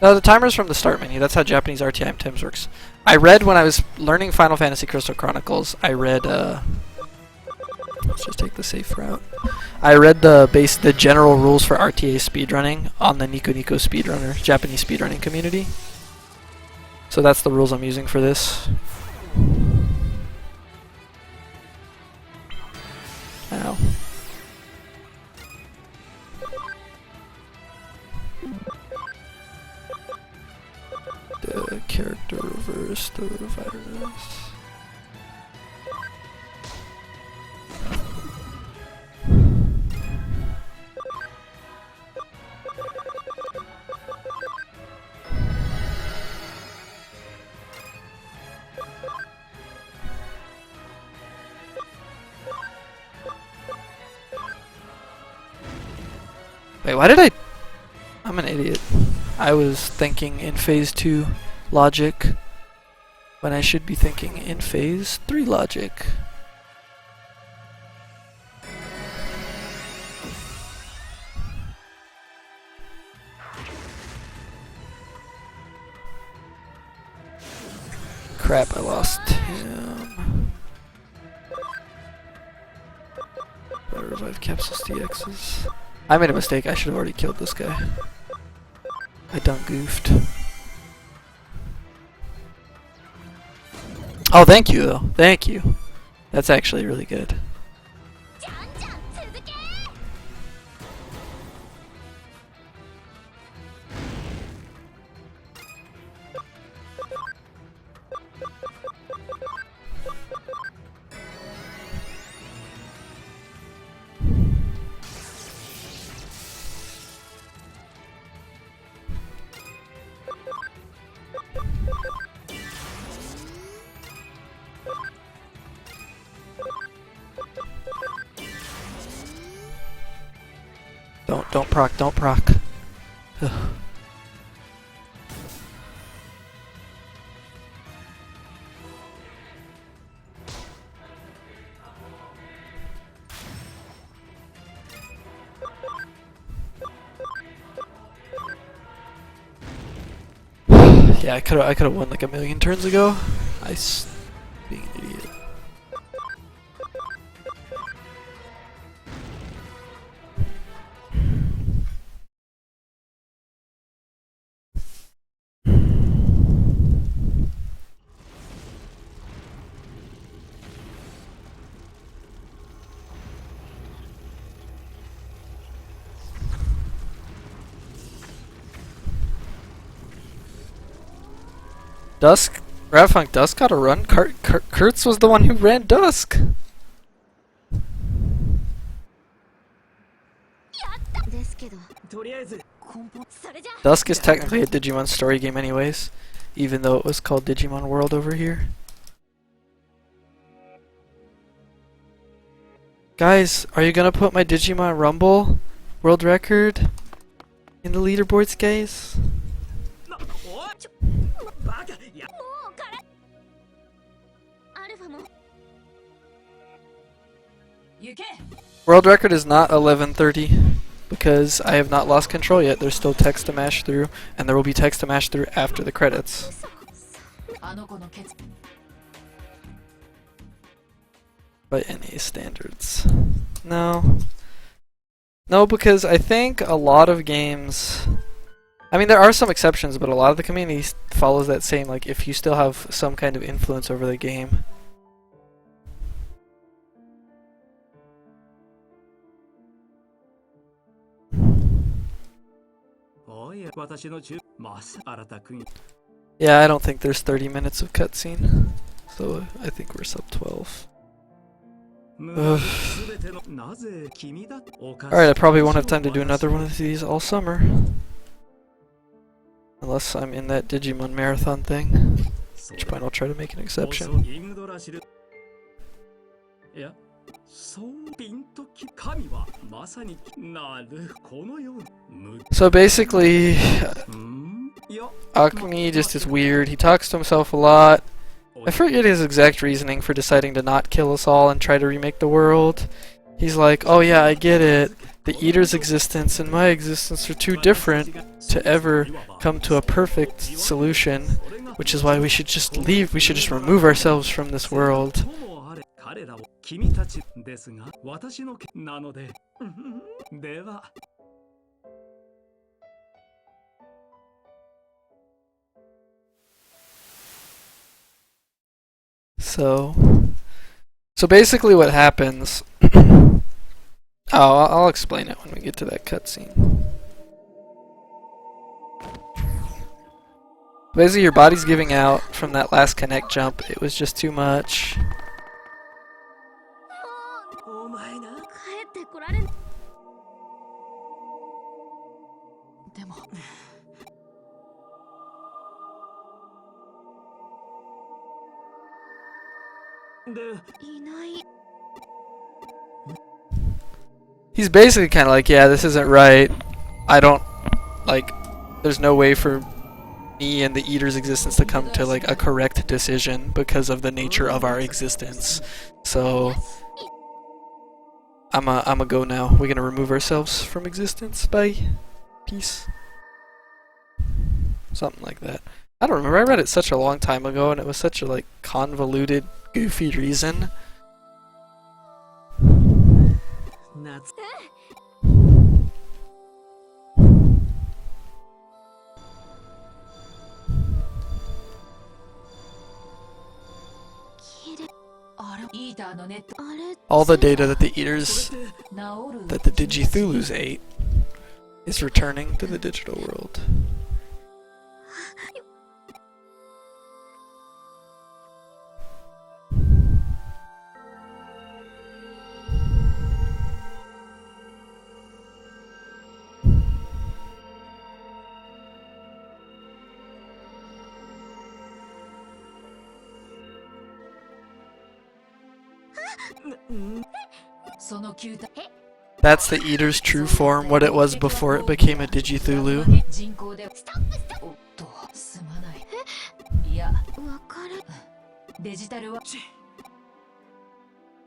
No, the timer's from the start menu. That's how Japanese RTI times works. I read when I was learning Final Fantasy Crystal Chronicles, I read, let's just take the safe route. I read the general rules for RTA speedrunning on the Nico Nico speedrunner, Japanese speedrunning community. So that's the rules I'm using for this. Ow. The character reverse the virus. Wait, why did I'm an idiot. I was thinking in phase 2 logic when I should be thinking in phase 3 logic. Crap, I lost him. Better revive Capsus DXs. I made a mistake, I should have already killed this guy. I done goofed. Oh, thank you though. Thank you. That's actually really good. Don't proc, don't proc. Ugh. Yeah, I could have won like a million turns ago. Being an idiot. Dusk? Ravfunk Dusk got a run? Kurtz was the one who ran Dusk! Dusk is technically a Digimon story game anyways, even though it was called Digimon World over here. Guys, are you gonna put my Digimon Rumble world record in the leaderboards, guys? World record is not 11:30 because I have not lost control yet. There's still text to mash through, and there will be text to mash through after the credits. By NA standards. No. No, because I think a lot of games... I mean, there are some exceptions, but a lot of the community follows that same, like, if you still have some kind of influence over the game. Yeah, I don't think there's 30 minutes of cutscene, so I think we're sub 12. Alright, I probably won't have time to do another one of these all summer. Unless I'm in that Digimon marathon thing. At which point I'll try to make an exception. So basically, Akemi just is weird. He talks to himself a lot. I forget his exact reasoning for deciding to not kill us all and try to remake the world. He's like, oh yeah, I get it. The Eater's existence and my existence are too different to ever come to a perfect solution, which is why we should just leave, we should just remove ourselves from this world. So basically what happens... I'll explain it when we get to that cutscene. Basically your body's giving out from that last connect jump. It was just too much. He's basically kind of like, yeah, this isn't right. I don't, like, there's no way for me and the Eater's existence to come to, like, a correct decision because of the nature of our existence. So, I'm a go now. We're gonna remove ourselves from existence. Bye. Peace. Something like that. I don't remember. I read it such a long time ago, and it was such a, like, convoluted, goofy reason. All the data that the Eaters, that the Digithulus ate, is returning to the digital world. That's the Eater's true form, what it was before it became a Digithulu.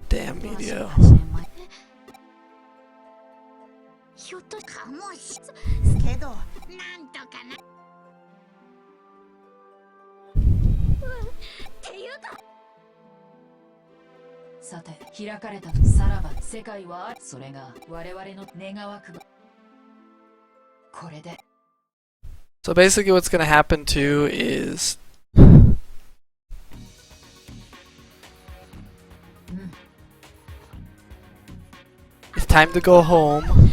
Damn Medio. So basically what's going to happen too is it's time to go home.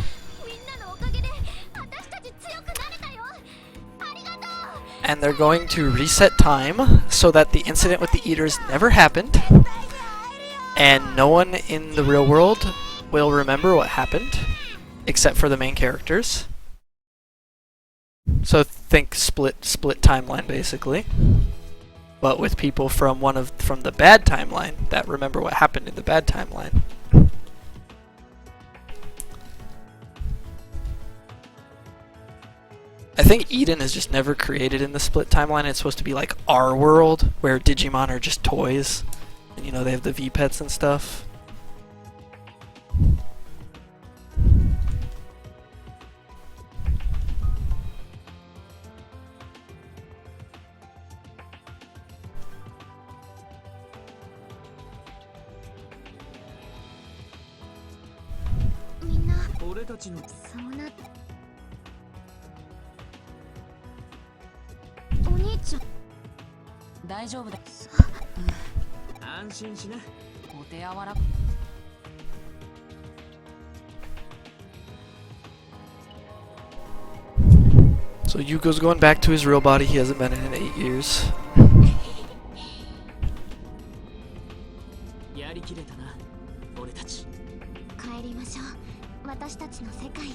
And they're going to reset time so that the incident with the Eaters never happened. And no one in the real world will remember what happened, except for the main characters. So think split timeline basically, but with people from from the bad timeline that remember what happened in the bad timeline. I think Eden is just never created in the split timeline. It's supposed to be like our world, where Digimon are just toys. You know, they have the V-pets and stuff. So Yuko's going back to his real body. He hasn't been in 8 years. やりきれたな、俺たち。帰りましょう、私たちの世界へ。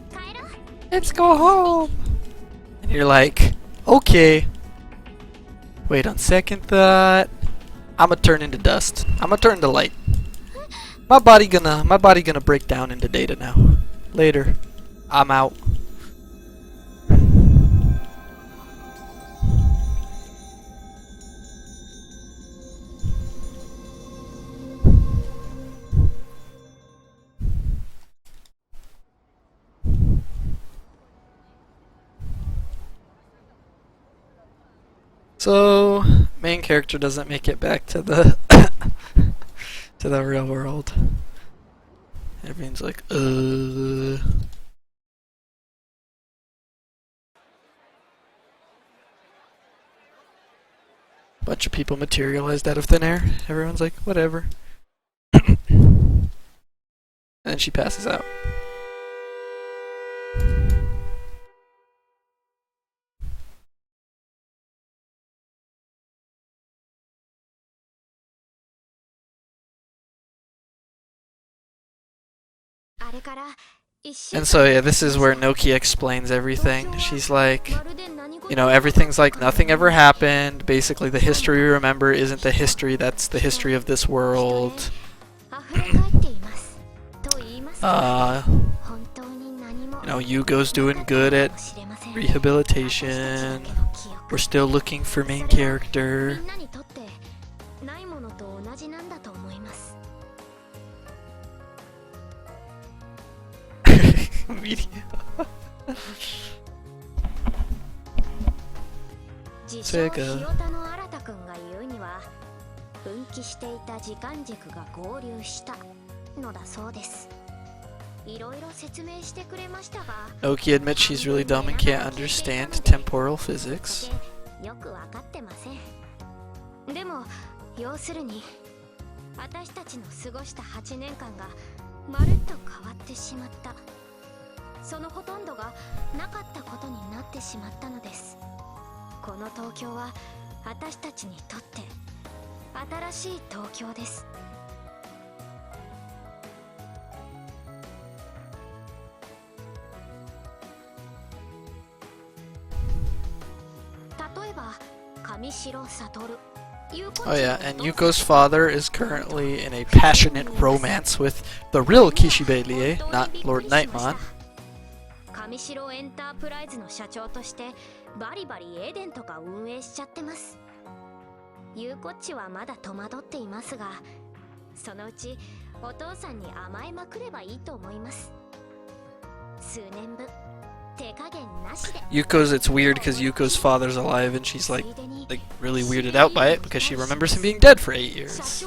帰ろう。Let's go home. And you're like, okay. Wait, on second thought, I'ma turn into dust. I'ma turn to light. My body gonna break down into data now. Later. I'm out. So, main character doesn't make it back to the to the real world. Everyone's like, Bunch of people materialized out of thin air. Everyone's like, whatever. And then she passes out. And so yeah, this is where Nokia explains everything. She's like, you know, everything's like nothing ever happened. Basically, the history we remember isn't the history that's the history of this world. You know, Yugo's doing good at rehabilitation. We're still looking for main character. Sega. 分岐していた時間軸が合流したのだそうです。いろいろ説明してくれましたが、 Oki admits she's really dumb and can't understand temporal physics. よくわかってません。でも要するに私たちの過ごした8年間がまるっと変わってしまった。そのほとんどがなかったことになってしまったのです。この東京は私たちにとって新しい東京です。例えば上白悟。Oh yeah, and Yuko's father is currently in a passionate romance with the real Kishibe Rie, not Lord Nightmon. 上白エンタープライズの社長としてバリバリエデンとか運営しちゃってます。ゆうこっちはまだ戸惑っていますが、そのうちお父さんに甘えまくればいいと思います。数年分手加減なしで。 Yuko's, it's weird because Yuko's father's alive and she's like really weirded out by it because she remembers him being dead for 8 years.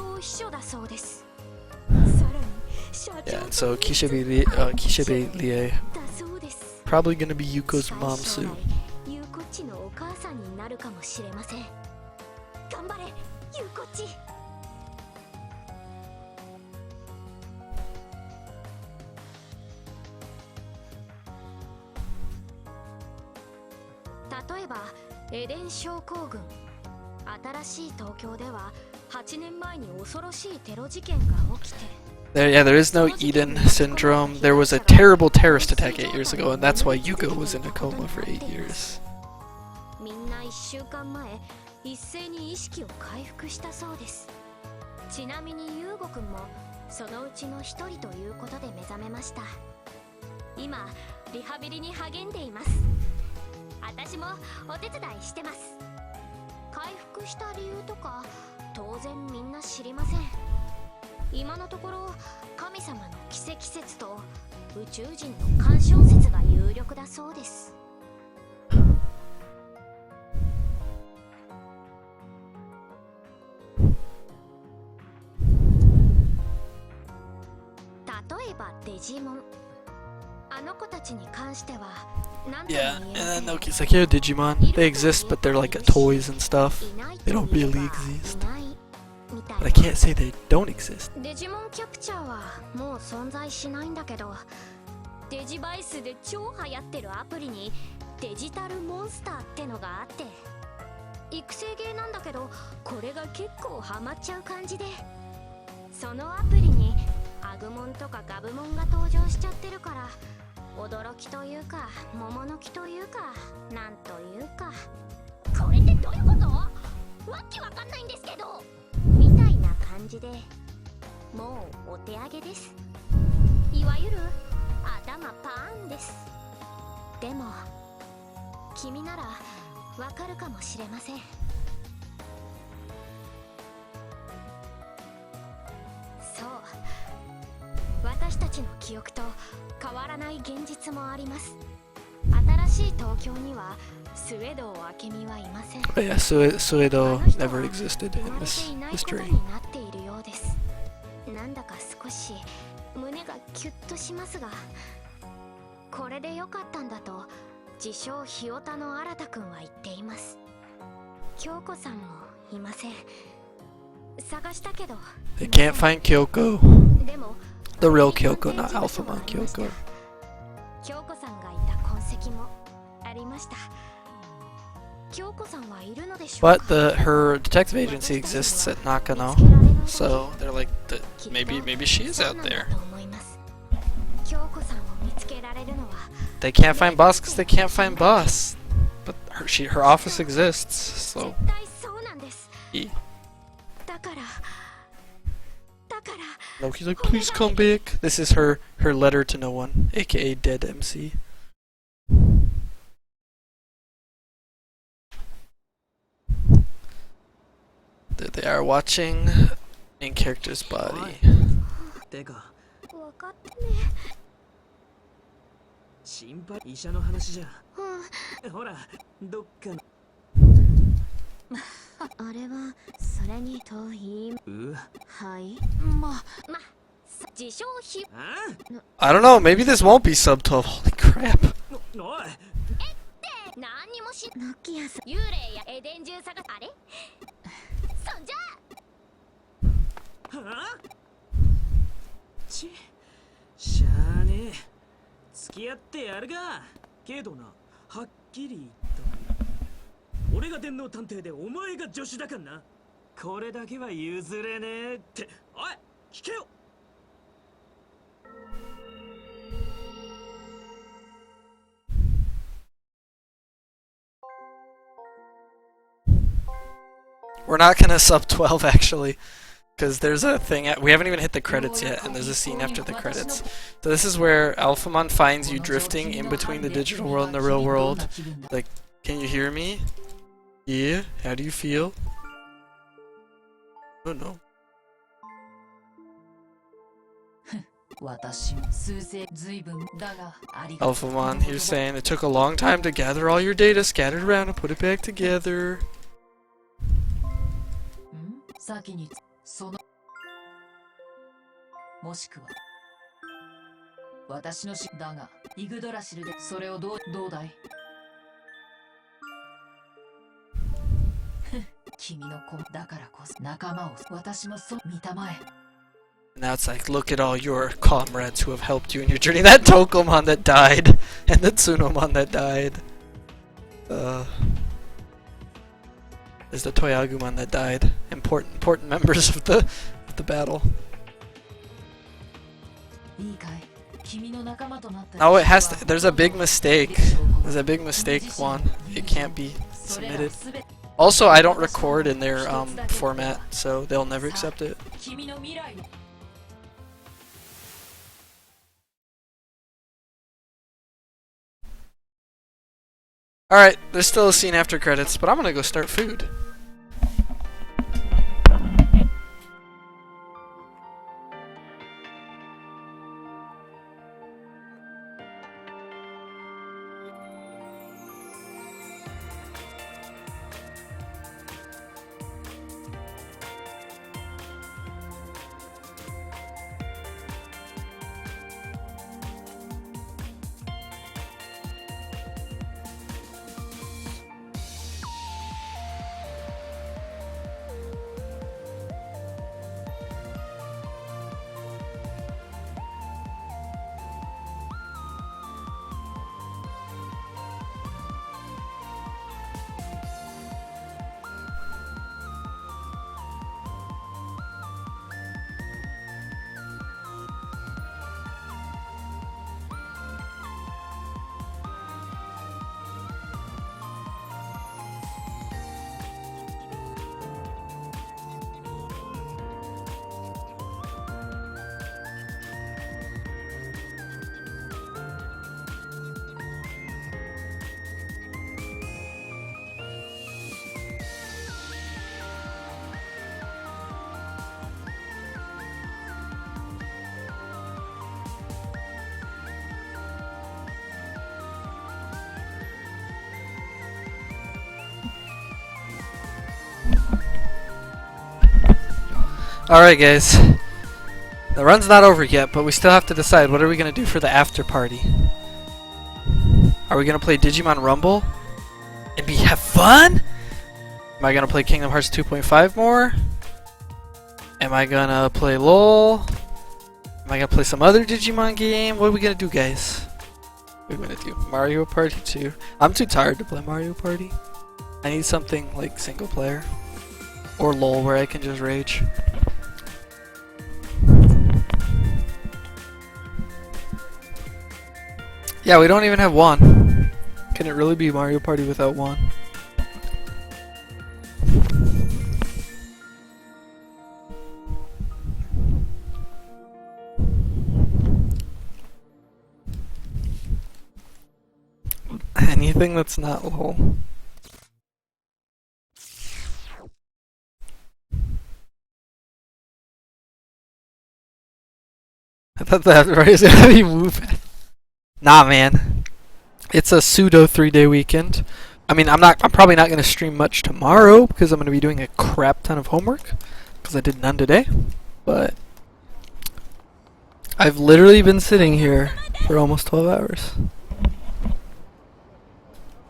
Yeah, and so Kishibe Rie probably gonna be Yuko's mom soon. ゆうこっちのお母さんになるかもしれません。頑張れ、ゆうこっち。例えばエデン症候群。新しい東京では8年前に恐ろしいテロ事件が起きて。There is no Eden syndrome. There was a terrible terrorist attack 8 years ago, and that's why Yuko was in a coma for 8 years. みんな1週間前、一斉に意識を回復したそうです。ちなみにユウゴくんもそのうちの一人ということで目覚めました。今リハビリに励んでいます。私ももお手伝いしてます。回復した理由とか当然みんな知りません。今のところ神様の奇跡説と宇宙人の干渉説が有力だそうです。例えばデジモン、あの子たちに関しては何とも Yeah, 言 and えませ then ん。 Noki's like, yeah, Digimon, they exist, but they're like toys and stuff. They don't really exist. But I can't say they don't exist. デジモンキャプチャーはもう存在しないんだけど、デジバイスで超流行ってるアプリにデジタルモンスターってのがあって、育成ゲーなんだけどこれが結構ハマっちゃう感じで、そのアプリにアグモンとかガブモンが登場しちゃってるから、驚きというか桃の木というかなんというか、これってどういうこと？わけわかんないんですけどみたいな感じで、もうお手上げです。いわゆる頭パーンです。でも君ならわかるかもしれません。そう、私たちの記憶と変わらない現実もあります。新しい東京にはスウェドウ明美はいません。 But yeah, Suedo never existed in 生まれ this ていないこと history. になっているようです。なんだか少し胸がキュッとしますが、これでよかったんだと自称ひよたの新くんは言っています。京子さんもいません。探したけど They can't find Kyoko. でも The real Kyoko, not Alphamon Kyoko. 京子さんがいた痕跡もありました。京子さんはいるのでしょう But か？ her detective agency exists at Nakano, so they're like, maybe she is out there. 京子さんを見つけられるのは They can't find boss because they can't find boss. But her office exists, so. 絶対そうなんです。 E. だから No, he's like, please come back. This is her letter to no one, aka Dead MC. There they are watching main character's body. てか分かってね。心配医者の話じゃ。うん、ほらどっかのあれはそれにと言い、はい、自称ひ、 I don't know, maybe this won't be sub 12. Holy crap. おい何にもしノキアさん幽霊やエデン中探あれそんじゃはあしゃあねえ付き合ってやるがけどなはっきり言った俺が電脳探偵でお前が助手だからなこれだけは譲れねえっておい聞けよ We're not gonna sub 12 actually, because there's a thing, we haven't even hit the credits yet, and there's a scene after the credits. So this is where Alphamon finds you drifting in between the digital world and the real world. Like, can you hear me? Yeah? How do you feel? Oh no. Alphamon, he's saying it took a long time to gather all your data scattered around and put it back together. 先にそのもしくは私のしだがイグドラシルでそれをどうだい君の子だからこそ仲間を私もそう見たまえ Now it's like, look at all your comrades who have helped you in your journey. That Tokomon that died, and the Tsunomon that died. There's the Toyagumon that died. Important members of the battle. Oh, it has to. There's a big mistake. There's a big mistake, Juan. It can't be submitted. Also, I don't record in their format, so they'll never accept it. Alright, there's still a scene after credits, but I'm gonna go start food. Alright guys, the run's not over yet, but we still have to decide what are we going to do for the after party. Are we going to play Digimon Rumble and have fun? Am I going to play Kingdom Hearts 2.5 more? Am I going to play LOL? Am I going to play some other Digimon game? What are we going to do, guys? What are we going to do? Mario Party 2? I'm too tired to play Mario Party. I need something like single player. Or LOL where I can just rage. Yeah, we don't even have one. Can it really be Mario Party without one? Anything that's not LOL. I thought that was gonna be moving. Nah, man. It's a pseudo 3-day weekend. I mean, I'm probably not gonna stream much tomorrow because I'm gonna be doing a crap ton of homework because I did none today. But I've literally been sitting here for almost 12 hours.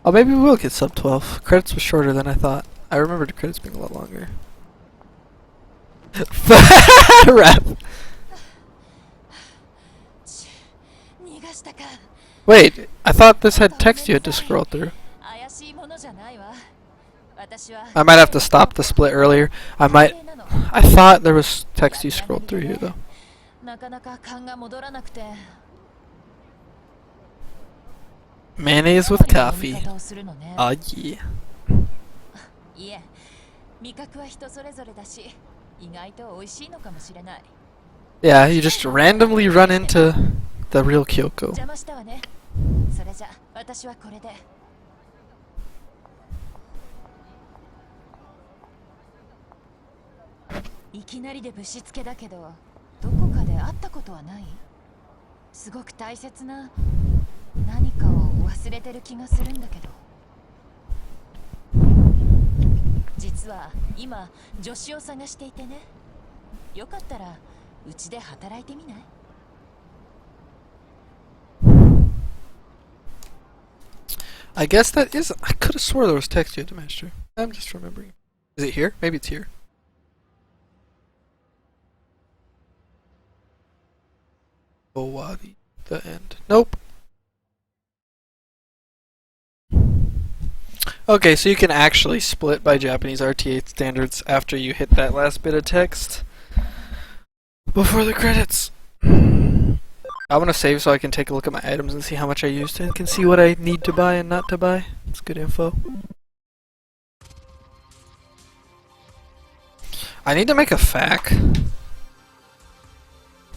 Oh, maybe we will get sub 12. Credits was shorter than I thought. I remembered the credits being a lot longer. Rap. Wait, I thought this had text you had to scroll through. I might have to stop the split earlier. I thought there was text you scrolled through here though. Mayonnaise with coffee. Oh yeah. Yeah, you just randomly run into the real Kyoko. I guess that is. I could have swore there was text you had to master. I'm just remembering. Is it here? Maybe it's here. Owadi. The end. Nope. Okay, so you can actually split by Japanese RTA standards after you hit that last bit of text before the credits. I want to save so I can take a look at my items and see how much I used and can see what I need to buy and not to buy. It's good info. I need to make a FAQ.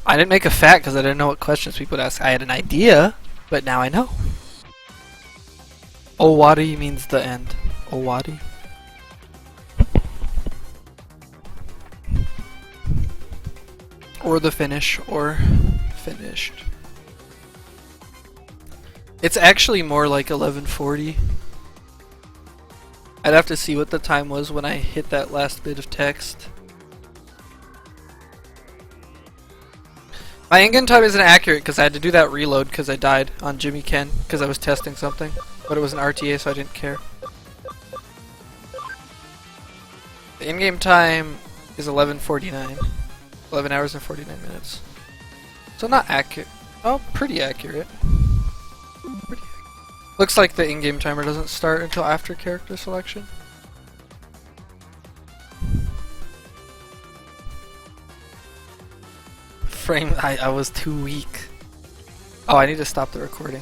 I didn't make a FAQ because I didn't know what questions people would ask. I had an idea, but now I know. Owari means the end. Owari. Or the finish, or finished. It's actually more like 11:40. I'd have to see what the time was when I hit that last bit of text. My in-game time isn't accurate because I had to do that reload because I died on Jimmy Ken because I was testing something. But it was an RTA, so I didn't care. The in-game time is 11:49. 11 hours and 49 minutes. So not accurate. Oh, pretty accurate. Looks like the in-game timer doesn't start until after character selection. I was too weak. Oh, I need to stop the recording.